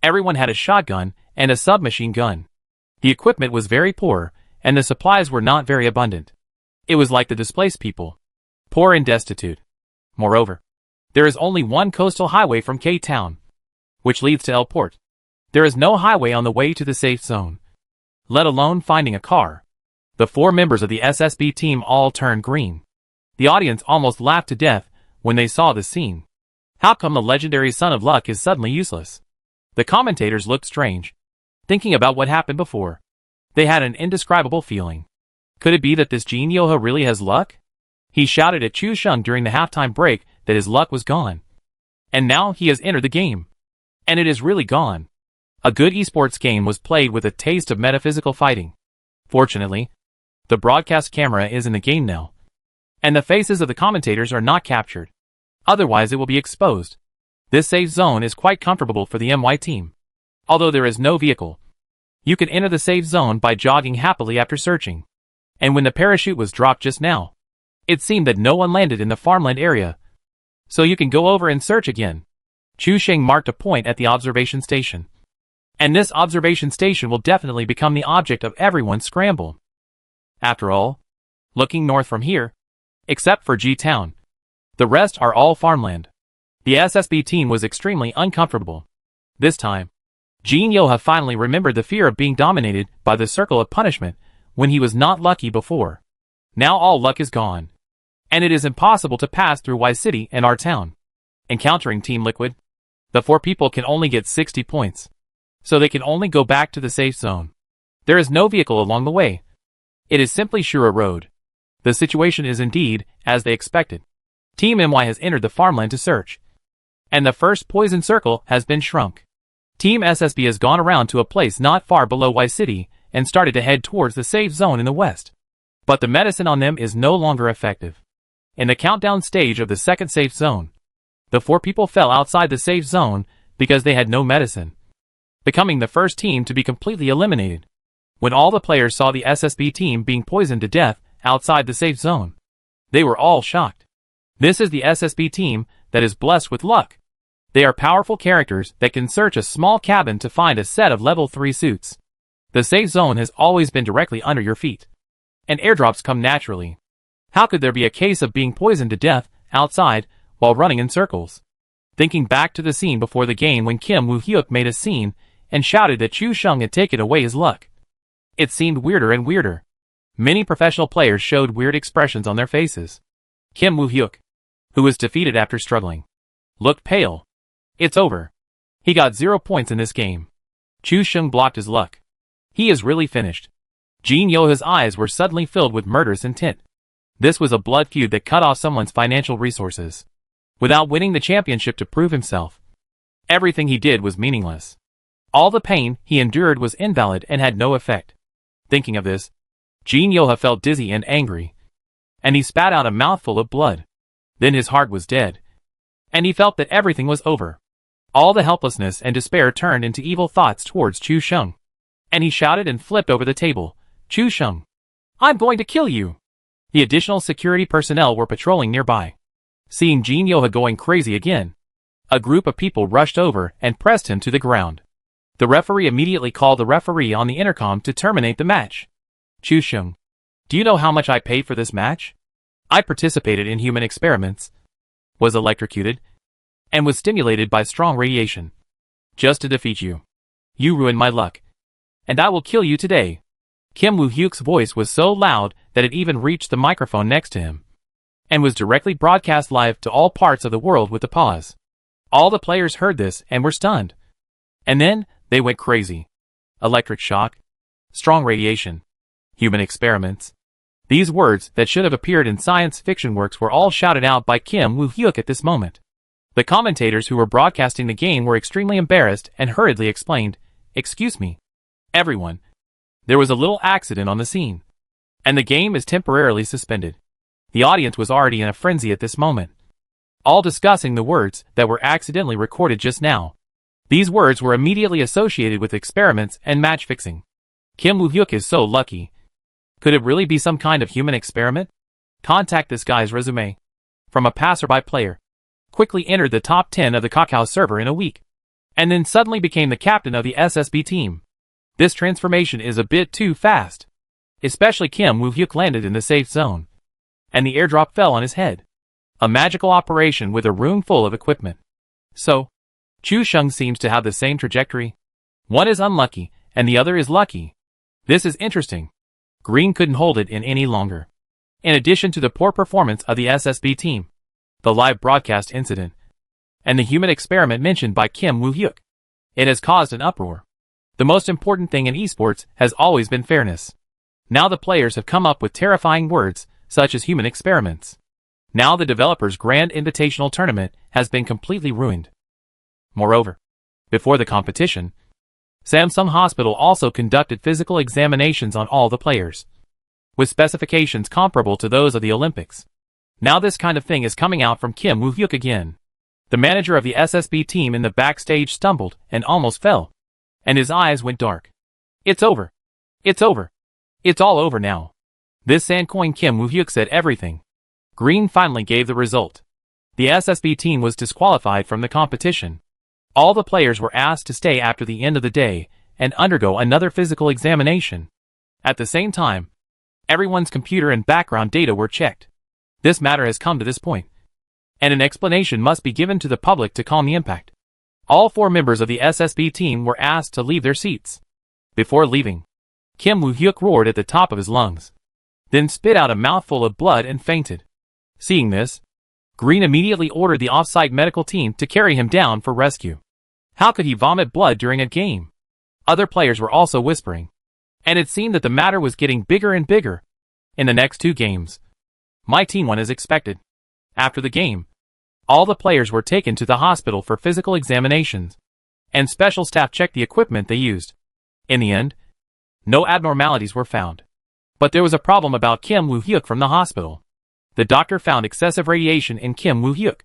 Everyone had a shotgun and a submachine gun. The equipment was very poor, and the supplies were not very abundant. It was like the displaced people, poor and destitute. Moreover, there is only one coastal highway from K-Town, which leads to El Port. There is no highway on the way to the safe zone, let alone finding a car. The four members of the SSB team all turned green. The audience almost laughed to death when they saw the scene. How come the legendary son of Luck is suddenly useless? The commentators looked strange, thinking about what happened before. They had an indescribable feeling. Could it be that this Jin Yoha really has luck? He shouted at Chu Sheng during the halftime break that his luck was gone. And now he has entered the game. And it is really gone. A good esports game was played with a taste of metaphysical fighting. Fortunately, the broadcast camera is in the game now, and the faces of the commentators are not captured. Otherwise it will be exposed. This safe zone is quite comfortable for the MY team. Although there is no vehicle, you can enter the safe zone by jogging happily after searching. And when the parachute was dropped just now, it seemed that no one landed in the farmland area. So you can go over and search again. Chu Sheng marked a point at the observation station. And this observation station will definitely become the object of everyone's scramble. After all, looking north from here, except for G-Town, the rest are all farmland. The SSB team was extremely uncomfortable. This time, Jin Yoha finally remembered the fear of being dominated by the circle of punishment when he was not lucky before. Now all luck is gone, and it is impossible to pass through Y City and our town. Encountering Team Liquid, the 4 people can only get 60 points, so they can only go back to the safe zone. There is no vehicle along the way. It is simply Shura Road. The situation is indeed as they expected. Team MY has entered the farmland to search, and the first poison circle has been shrunk. Team SSB has gone around to a place not far below Y City and started to head towards the safe zone in the west. But the medicine on them is no longer effective. In the countdown stage of the second safe zone, the 4 people fell outside the safe zone because they had no medicine, becoming the first team to be completely eliminated. When all the players saw the SSB team being poisoned to death outside the safe zone, they were all shocked. This is the SSB team that is blessed with luck. They are powerful characters that can search a small cabin to find a set of level 3 suits. The safe zone has always been directly under your feet, and airdrops come naturally. How could there be a case of being poisoned to death outside while running in circles? Thinking back to the scene before the game when Kim Woo-hyuk made a scene and shouted that Chu Sheng had taken away his luck, it seemed weirder and weirder. Many professional players showed weird expressions on their faces. Kim Woo-hyuk, who was defeated after struggling, looked pale. It's over. He got 0 points in this game. Chu Sheng blocked his luck. He is really finished. Jin Yoha's eyes were suddenly filled with murderous intent. This was a blood feud that cut off someone's financial resources, without winning the championship to prove himself. Everything he did was meaningless. All the pain he endured was invalid and had no effect. Thinking of this, Jin Yoha felt dizzy and angry, and he spat out a mouthful of blood. Then his heart was dead, and he felt that everything was over. All the helplessness and despair turned into evil thoughts towards Chu Sheng, and he shouted and flipped over the table. Chu Sheng, I'm going to kill you! The additional security personnel were patrolling nearby. Seeing Jin Yoha going crazy again, a group of people rushed over and pressed him to the ground. The referee immediately called the referee on the intercom to terminate the match. Chu Sheng, do you know how much I paid for this match? I participated in human experiments, was electrocuted, and was stimulated by strong radiation, just to defeat you. You ruined my luck, and I will kill you today. Kim Woo-hyuk's voice was so loud that it even reached the microphone next to him, and was directly broadcast live to all parts of the world with a pause. All the players heard this and were stunned. And then, they went crazy. Electric shock, strong radiation, human experiments. These words that should have appeared in science fiction works were all shouted out by Kim Woo-hyuk at this moment. The commentators who were broadcasting the game were extremely embarrassed and hurriedly explained, "Excuse me, everyone. There was a little accident on the scene, and the game is temporarily suspended." The audience was already in a frenzy at this moment, all discussing the words that were accidentally recorded just now. These words were immediately associated with experiments and match fixing. Kim Woo-hyuk is so lucky. Could it really be some kind of human experiment? Contact this guy's resume. From a passerby player. Quickly entered the top 10 of the Kakao server in a week, and then suddenly became the captain of the SSB team. This transformation is a bit too fast. Especially Kim Woo-hyuk landed in the safe zone, and the airdrop fell on his head. A magical operation with a room full of equipment. So, Chu Sheng seems to have the same trajectory. One is unlucky, and the other is lucky. This is interesting. Green couldn't hold it in any longer. In addition to the poor performance of the SSB team, the live broadcast incident, and the human experiment mentioned by Kim Woo-hyuk. It has caused an uproar. The most important thing in esports has always been fairness. Now the players have come up with terrifying words, such as human experiments. Now the developers' Grand Invitational Tournament has been completely ruined. Moreover, before the competition, Samsung Hospital also conducted physical examinations on all the players, with specifications comparable to those of the Olympics. Now this kind of thing is coming out from Kim Woo-hyuk again. The manager of the SSB team in the backstage stumbled and almost fell, and his eyes went dark. It's over. It's over. It's all over now. This Sancoin Kim Woo-hyuk said everything. Green finally gave the result. The SSB team was disqualified from the competition. All the players were asked to stay after the end of the day and undergo another physical examination. At the same time, everyone's computer and background data were checked. This matter has come to this point, and an explanation must be given to the public to calm the impact. All 4 members of the SSB team were asked to leave their seats. Before leaving, Kim Woo-hyuk roared at the top of his lungs, then spit out a mouthful of blood and fainted. Seeing this, Green immediately ordered the off-site medical team to carry him down for rescue. How could he vomit blood during a game? Other players were also whispering, and it seemed that the matter was getting bigger and bigger. In the next 2 games, my team won as expected. After the game, all the players were taken to the hospital for physical examinations, and special staff checked the equipment they used. In the end, no abnormalities were found. But there was a problem about Kim Woo-hyuk from the hospital. The doctor found excessive radiation in Kim Woo-hyuk,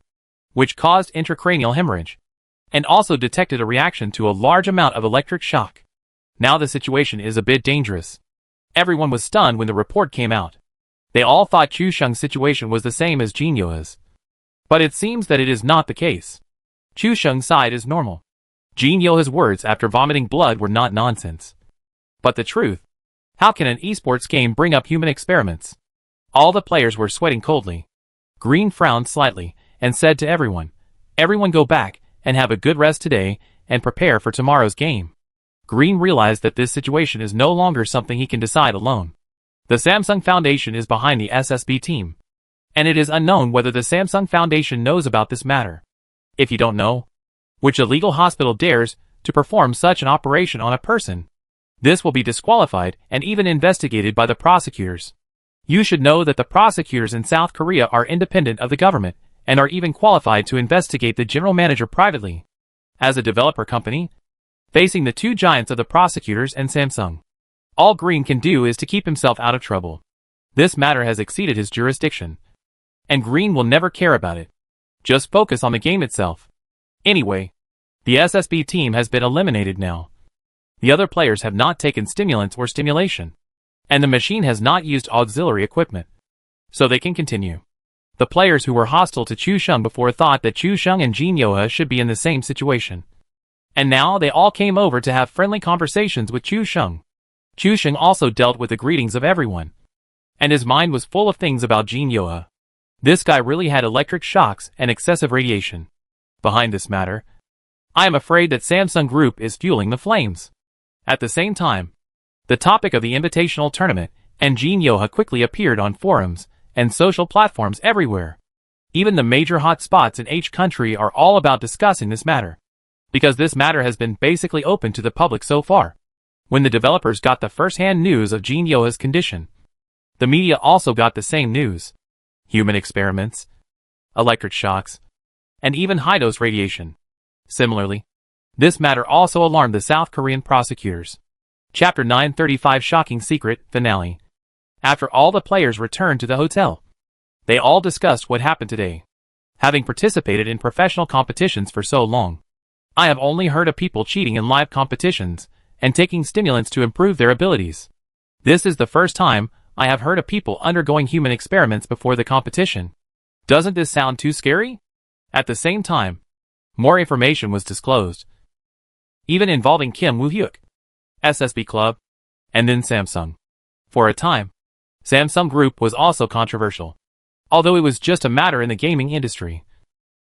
which caused intracranial hemorrhage, and also detected a reaction to a large amount of electric shock. Now the situation is a bit dangerous. Everyone was stunned when the report came out. They all thought Chu Sheng's situation was the same as Jin Yoa's. But it seems that it is not the case. Chu Sheng's side is normal. Jin Yoa's words after vomiting blood were not nonsense, but the truth. How can an esports game bring up human experiments? All the players were sweating coldly. Green frowned slightly and said to everyone, "Everyone go back and have a good rest today and prepare for tomorrow's game." Green realized that this situation is no longer something he can decide alone. The Samsung Foundation is behind the SSB team, and it is unknown whether the Samsung Foundation knows about this matter. If you don't know, which illegal hospital dares to perform such an operation on a person, this will be disqualified and even investigated by the prosecutors. You should know that the prosecutors in South Korea are independent of the government and are even qualified to investigate the general manager privately. As a developer company, facing the 2 giants of the prosecutors and Samsung, all Green can do is to keep himself out of trouble. This matter has exceeded his jurisdiction, and Green will never care about it. Just focus on the game itself. Anyway, the SSB team has been eliminated now. The other players have not taken stimulants or stimulation, and the machine has not used auxiliary equipment, so they can continue. The players who were hostile to Chu Sheng before thought that Chu Sheng and Jin Yoa should be in the same situation, and now they all came over to have friendly conversations with Chu Sheng. Chu Sheng also dealt with the greetings of everyone, and his mind was full of things about Jin Yoa. This guy really had electric shocks and excessive radiation. Behind this matter, I am afraid that Samsung Group is fueling the flames. At the same time, the topic of the invitational tournament and Jin Yoa quickly appeared on forums and social platforms everywhere. Even the major hot spots in each country are all about discussing this matter, because this matter has been basically open to the public so far. When the developers got the first-hand news of Jin Yoa's condition, the media also got the same news. Human experiments, electric shocks, and even high-dose radiation. Similarly, this matter also alarmed the South Korean prosecutors. Chapter 935 Shocking Secret Finale. After all the players returned to the hotel, they all discussed what happened today. Having participated in professional competitions for so long, I have only heard of people cheating in live competitions and taking stimulants to improve their abilities. This is the first time I have heard of people undergoing human experiments before the competition. Doesn't this sound too scary? At the same time, more information was disclosed, even involving Kim Woo-hyuk, SSB Club, and then Samsung. For a time, Samsung Group was also controversial, although it was just a matter in the gaming industry.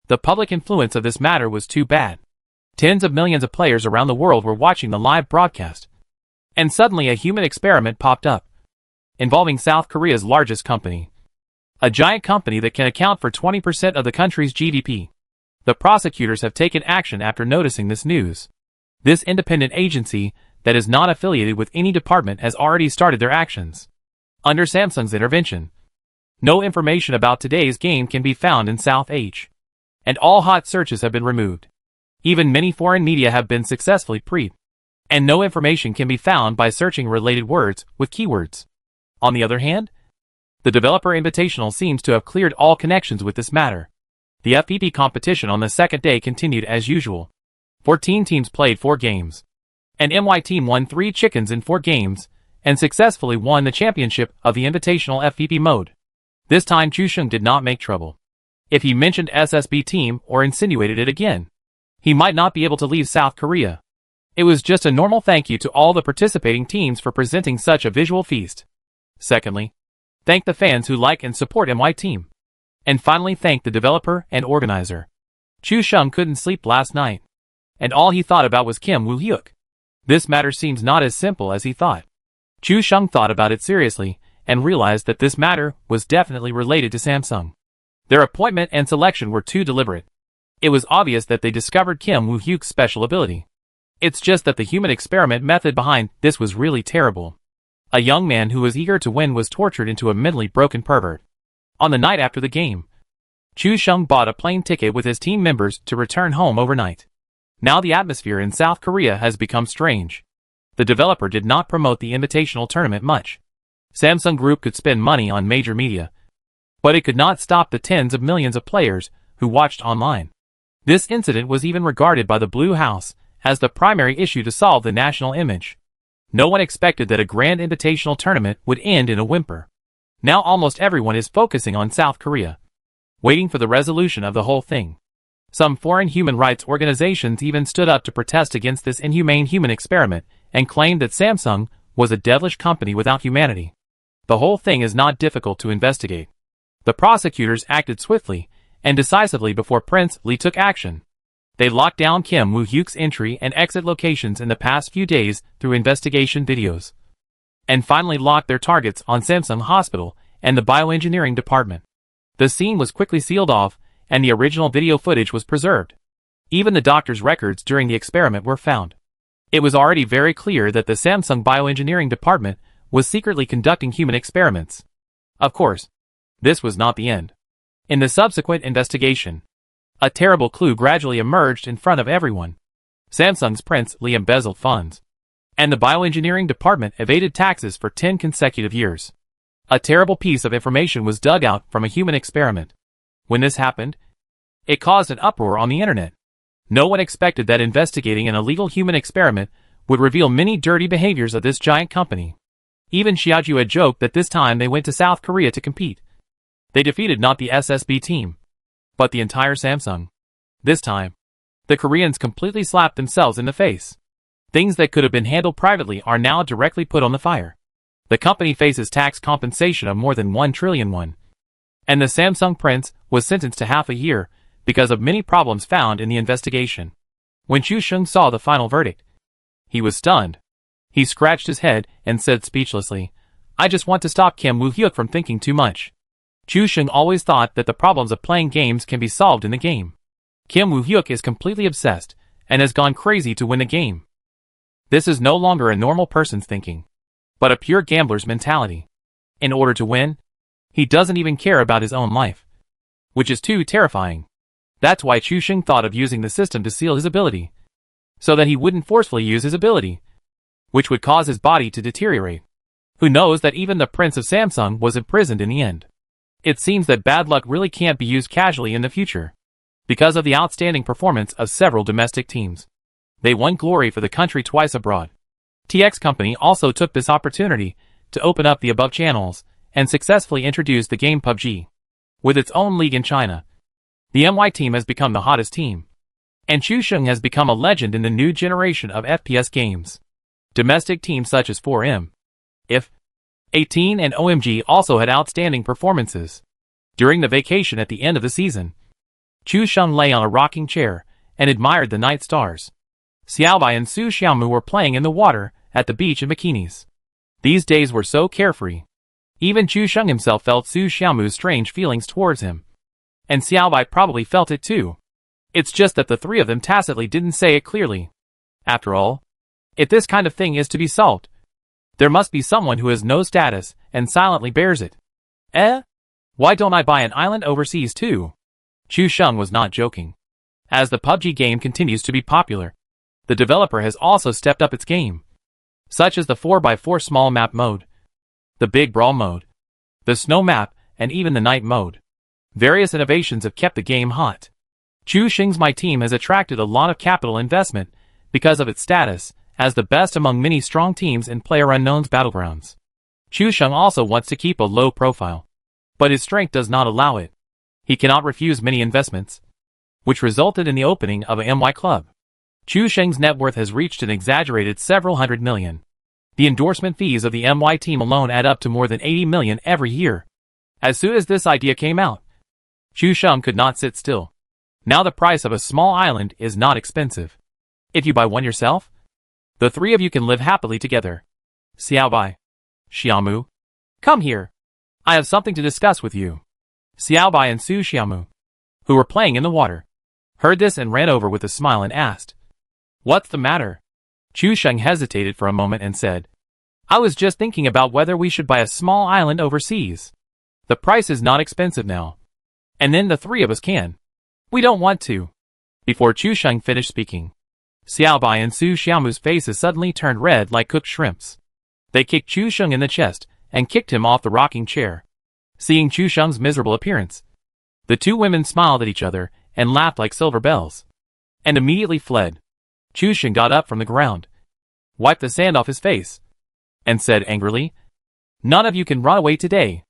The public influence of this matter was too bad. Tens of millions of players around the world were watching the live broadcast, and suddenly a human experiment popped up, involving South Korea's largest company. a giant company that can account for 20% of the country's GDP. The prosecutors have taken action after noticing this news. This independent agency that is not affiliated with any department has already started their actions. Under Samsung's intervention, no information about today's game can be found in South H. And all hot searches have been removed. Even many foreign media have been successfully prepped. And no information can be found by searching related words with keywords. On the other hand, the Developer Invitational seems to have cleared all connections with this matter. The FPP competition on the second day continued as usual. 14 teams played 4 games. An MY team won 3 chickens in 4 games, and successfully won the championship of the Invitational FPP mode. This time Chu Sheng did not make trouble. If he mentioned SSB team or insinuated it again, he might not be able to leave South Korea. It was just a normal thank you to all the participating teams for presenting such a visual feast. Secondly, thank the fans who like and support MY team. And finally thank the developer and organizer. Chu Sheng couldn't sleep last night. And all he thought about was Kim Woo-hyuk. This matter seems not as simple as he thought. Chu Sheng thought about it seriously, and realized that this matter was definitely related to Samsung. Their appointment and selection were too deliberate. It was obvious that they discovered Kim Woo-hyuk's special ability. It's just that the human experiment method behind this was really terrible. A young man who was eager to win was tortured into a mentally broken pervert. On the night after the game, Chu Sheng bought a plane ticket with his team members to return home overnight. Now the atmosphere in South Korea has become strange. The developer did not promote the invitational tournament much. Samsung Group could spend money on major media, but it could not stop the tens of millions of players who watched online. This incident was even regarded by the Blue House as the primary issue to solve the national image. No one expected that a grand invitational tournament would end in a whimper. Now almost everyone is focusing on South Korea, waiting for the resolution of the whole thing. Some foreign human rights organizations even stood up to protest against this inhumane human experiment and claimed that Samsung was a devilish company without humanity. The whole thing is not difficult to investigate. The prosecutors acted swiftly and decisively before Prince Lee took action. They locked down Kim Woo-hyuk's entry and exit locations in the past few days through investigation videos, and finally locked their targets on Samsung Hospital and the bioengineering department. The scene was quickly sealed off, and the original video footage was preserved. Even the doctor's records during the experiment were found. It was already very clear that the Samsung bioengineering department was secretly conducting human experiments. Of course, this was not the end. In the subsequent investigation, a terrible clue gradually emerged in front of everyone. Samsung's Prince Lee embezzled funds, and the bioengineering department evaded taxes for 10 consecutive years. A terrible piece of information was dug out from a human experiment. When this happened, it caused an uproar on the internet. No one expected that investigating an illegal human experiment would reveal many dirty behaviors of this giant company. Even Xiaoju had joked that this time they went to South Korea to compete. They defeated not the SSB team, but the entire Samsung. This time, the Koreans completely slapped themselves in the face. Things that could have been handled privately are now directly put on the fire. The company faces tax compensation of more than 1 trillion won. And the Samsung prince was sentenced to half a year because of many problems found in the investigation. When Chu Sheng saw the final verdict, he was stunned. He scratched his head and said speechlessly, "I just want to stop Kim Woo-hyuk from thinking too much." Chu Sheng always thought that the problems of playing games can be solved in the game. Kim Woo-hyuk is completely obsessed and has gone crazy to win the game. This is no longer a normal person's thinking, but a pure gambler's mentality. In order to win, he doesn't even care about his own life, which is too terrifying. That's why Chu Sheng thought of using the system to seal his ability, so that he wouldn't forcefully use his ability, which would cause his body to deteriorate. Who knows that even the Prince of Samsung was imprisoned in the end. It seems that bad luck really can't be used casually in the future, because of the outstanding performance of several domestic teams. They won glory for the country twice abroad. TX Company also took this opportunity to open up the above channels and successfully introduce the game PUBG. With its own league in China, the MY team has become the hottest team, and Chu Sheng has become a legend in the new generation of FPS games. Domestic teams such as 4M, EP881 and OMG also had outstanding performances. During the vacation at the end of the season, Chu Sheng lay on a rocking chair and admired the night stars. Xiaobai and Su Xiaomu were playing in the water at the beach in bikinis. These days were so carefree. Even Chu Sheng himself felt Su Xiaomu's strange feelings towards him. And Xiao Bai probably felt it too. It's just that the three of them tacitly didn't say it clearly. After all, if this kind of thing is to be solved, there must be someone who has no status and silently bears it. Why don't I buy an island overseas too? Chu Sheng was not joking. As the PUBG game continues to be popular, the developer has also stepped up its game, such as the 4x4 small map mode, the big brawl mode, the snow map, and even the night mode. Various innovations have kept the game hot. Chu Sheng's My Team has attracted a lot of capital investment because of its status as the best among many strong teams in PlayerUnknown's battlegrounds. Chu Sheng also wants to keep a low profile, but his strength does not allow it. He cannot refuse many investments, which resulted in the opening of a MY club. Chu Sheng's net worth has reached an exaggerated several hundred million. The endorsement fees of the MY team alone add up to more than 80 million every year. As soon as this idea came out, Chu Sheng could not sit still. Now the price of a small island is not expensive. If you buy one yourself, the three of you can live happily together. Xiao Bai, Xiaomu, come here. I have something to discuss with you. Xiao Bai and Su Xiaomu, who were playing in the water, heard this and ran over with a smile and asked, "What's the matter?" Chu Sheng hesitated for a moment and said, "I was just thinking about whether we should buy a small island overseas. The price is not expensive now. And then the three of us can. We don't want to." Before Chu Sheng finished speaking, Xiao Bai and Su Xiaomu's faces suddenly turned red like cooked shrimps. They kicked Chu Sheng in the chest and kicked him off the rocking chair. Seeing Chu Sheng's miserable appearance, the two women smiled at each other and laughed like silver bells, and immediately fled. Chu Sheng got up from the ground, wiped the sand off his face, and said angrily, "None of you can run away today.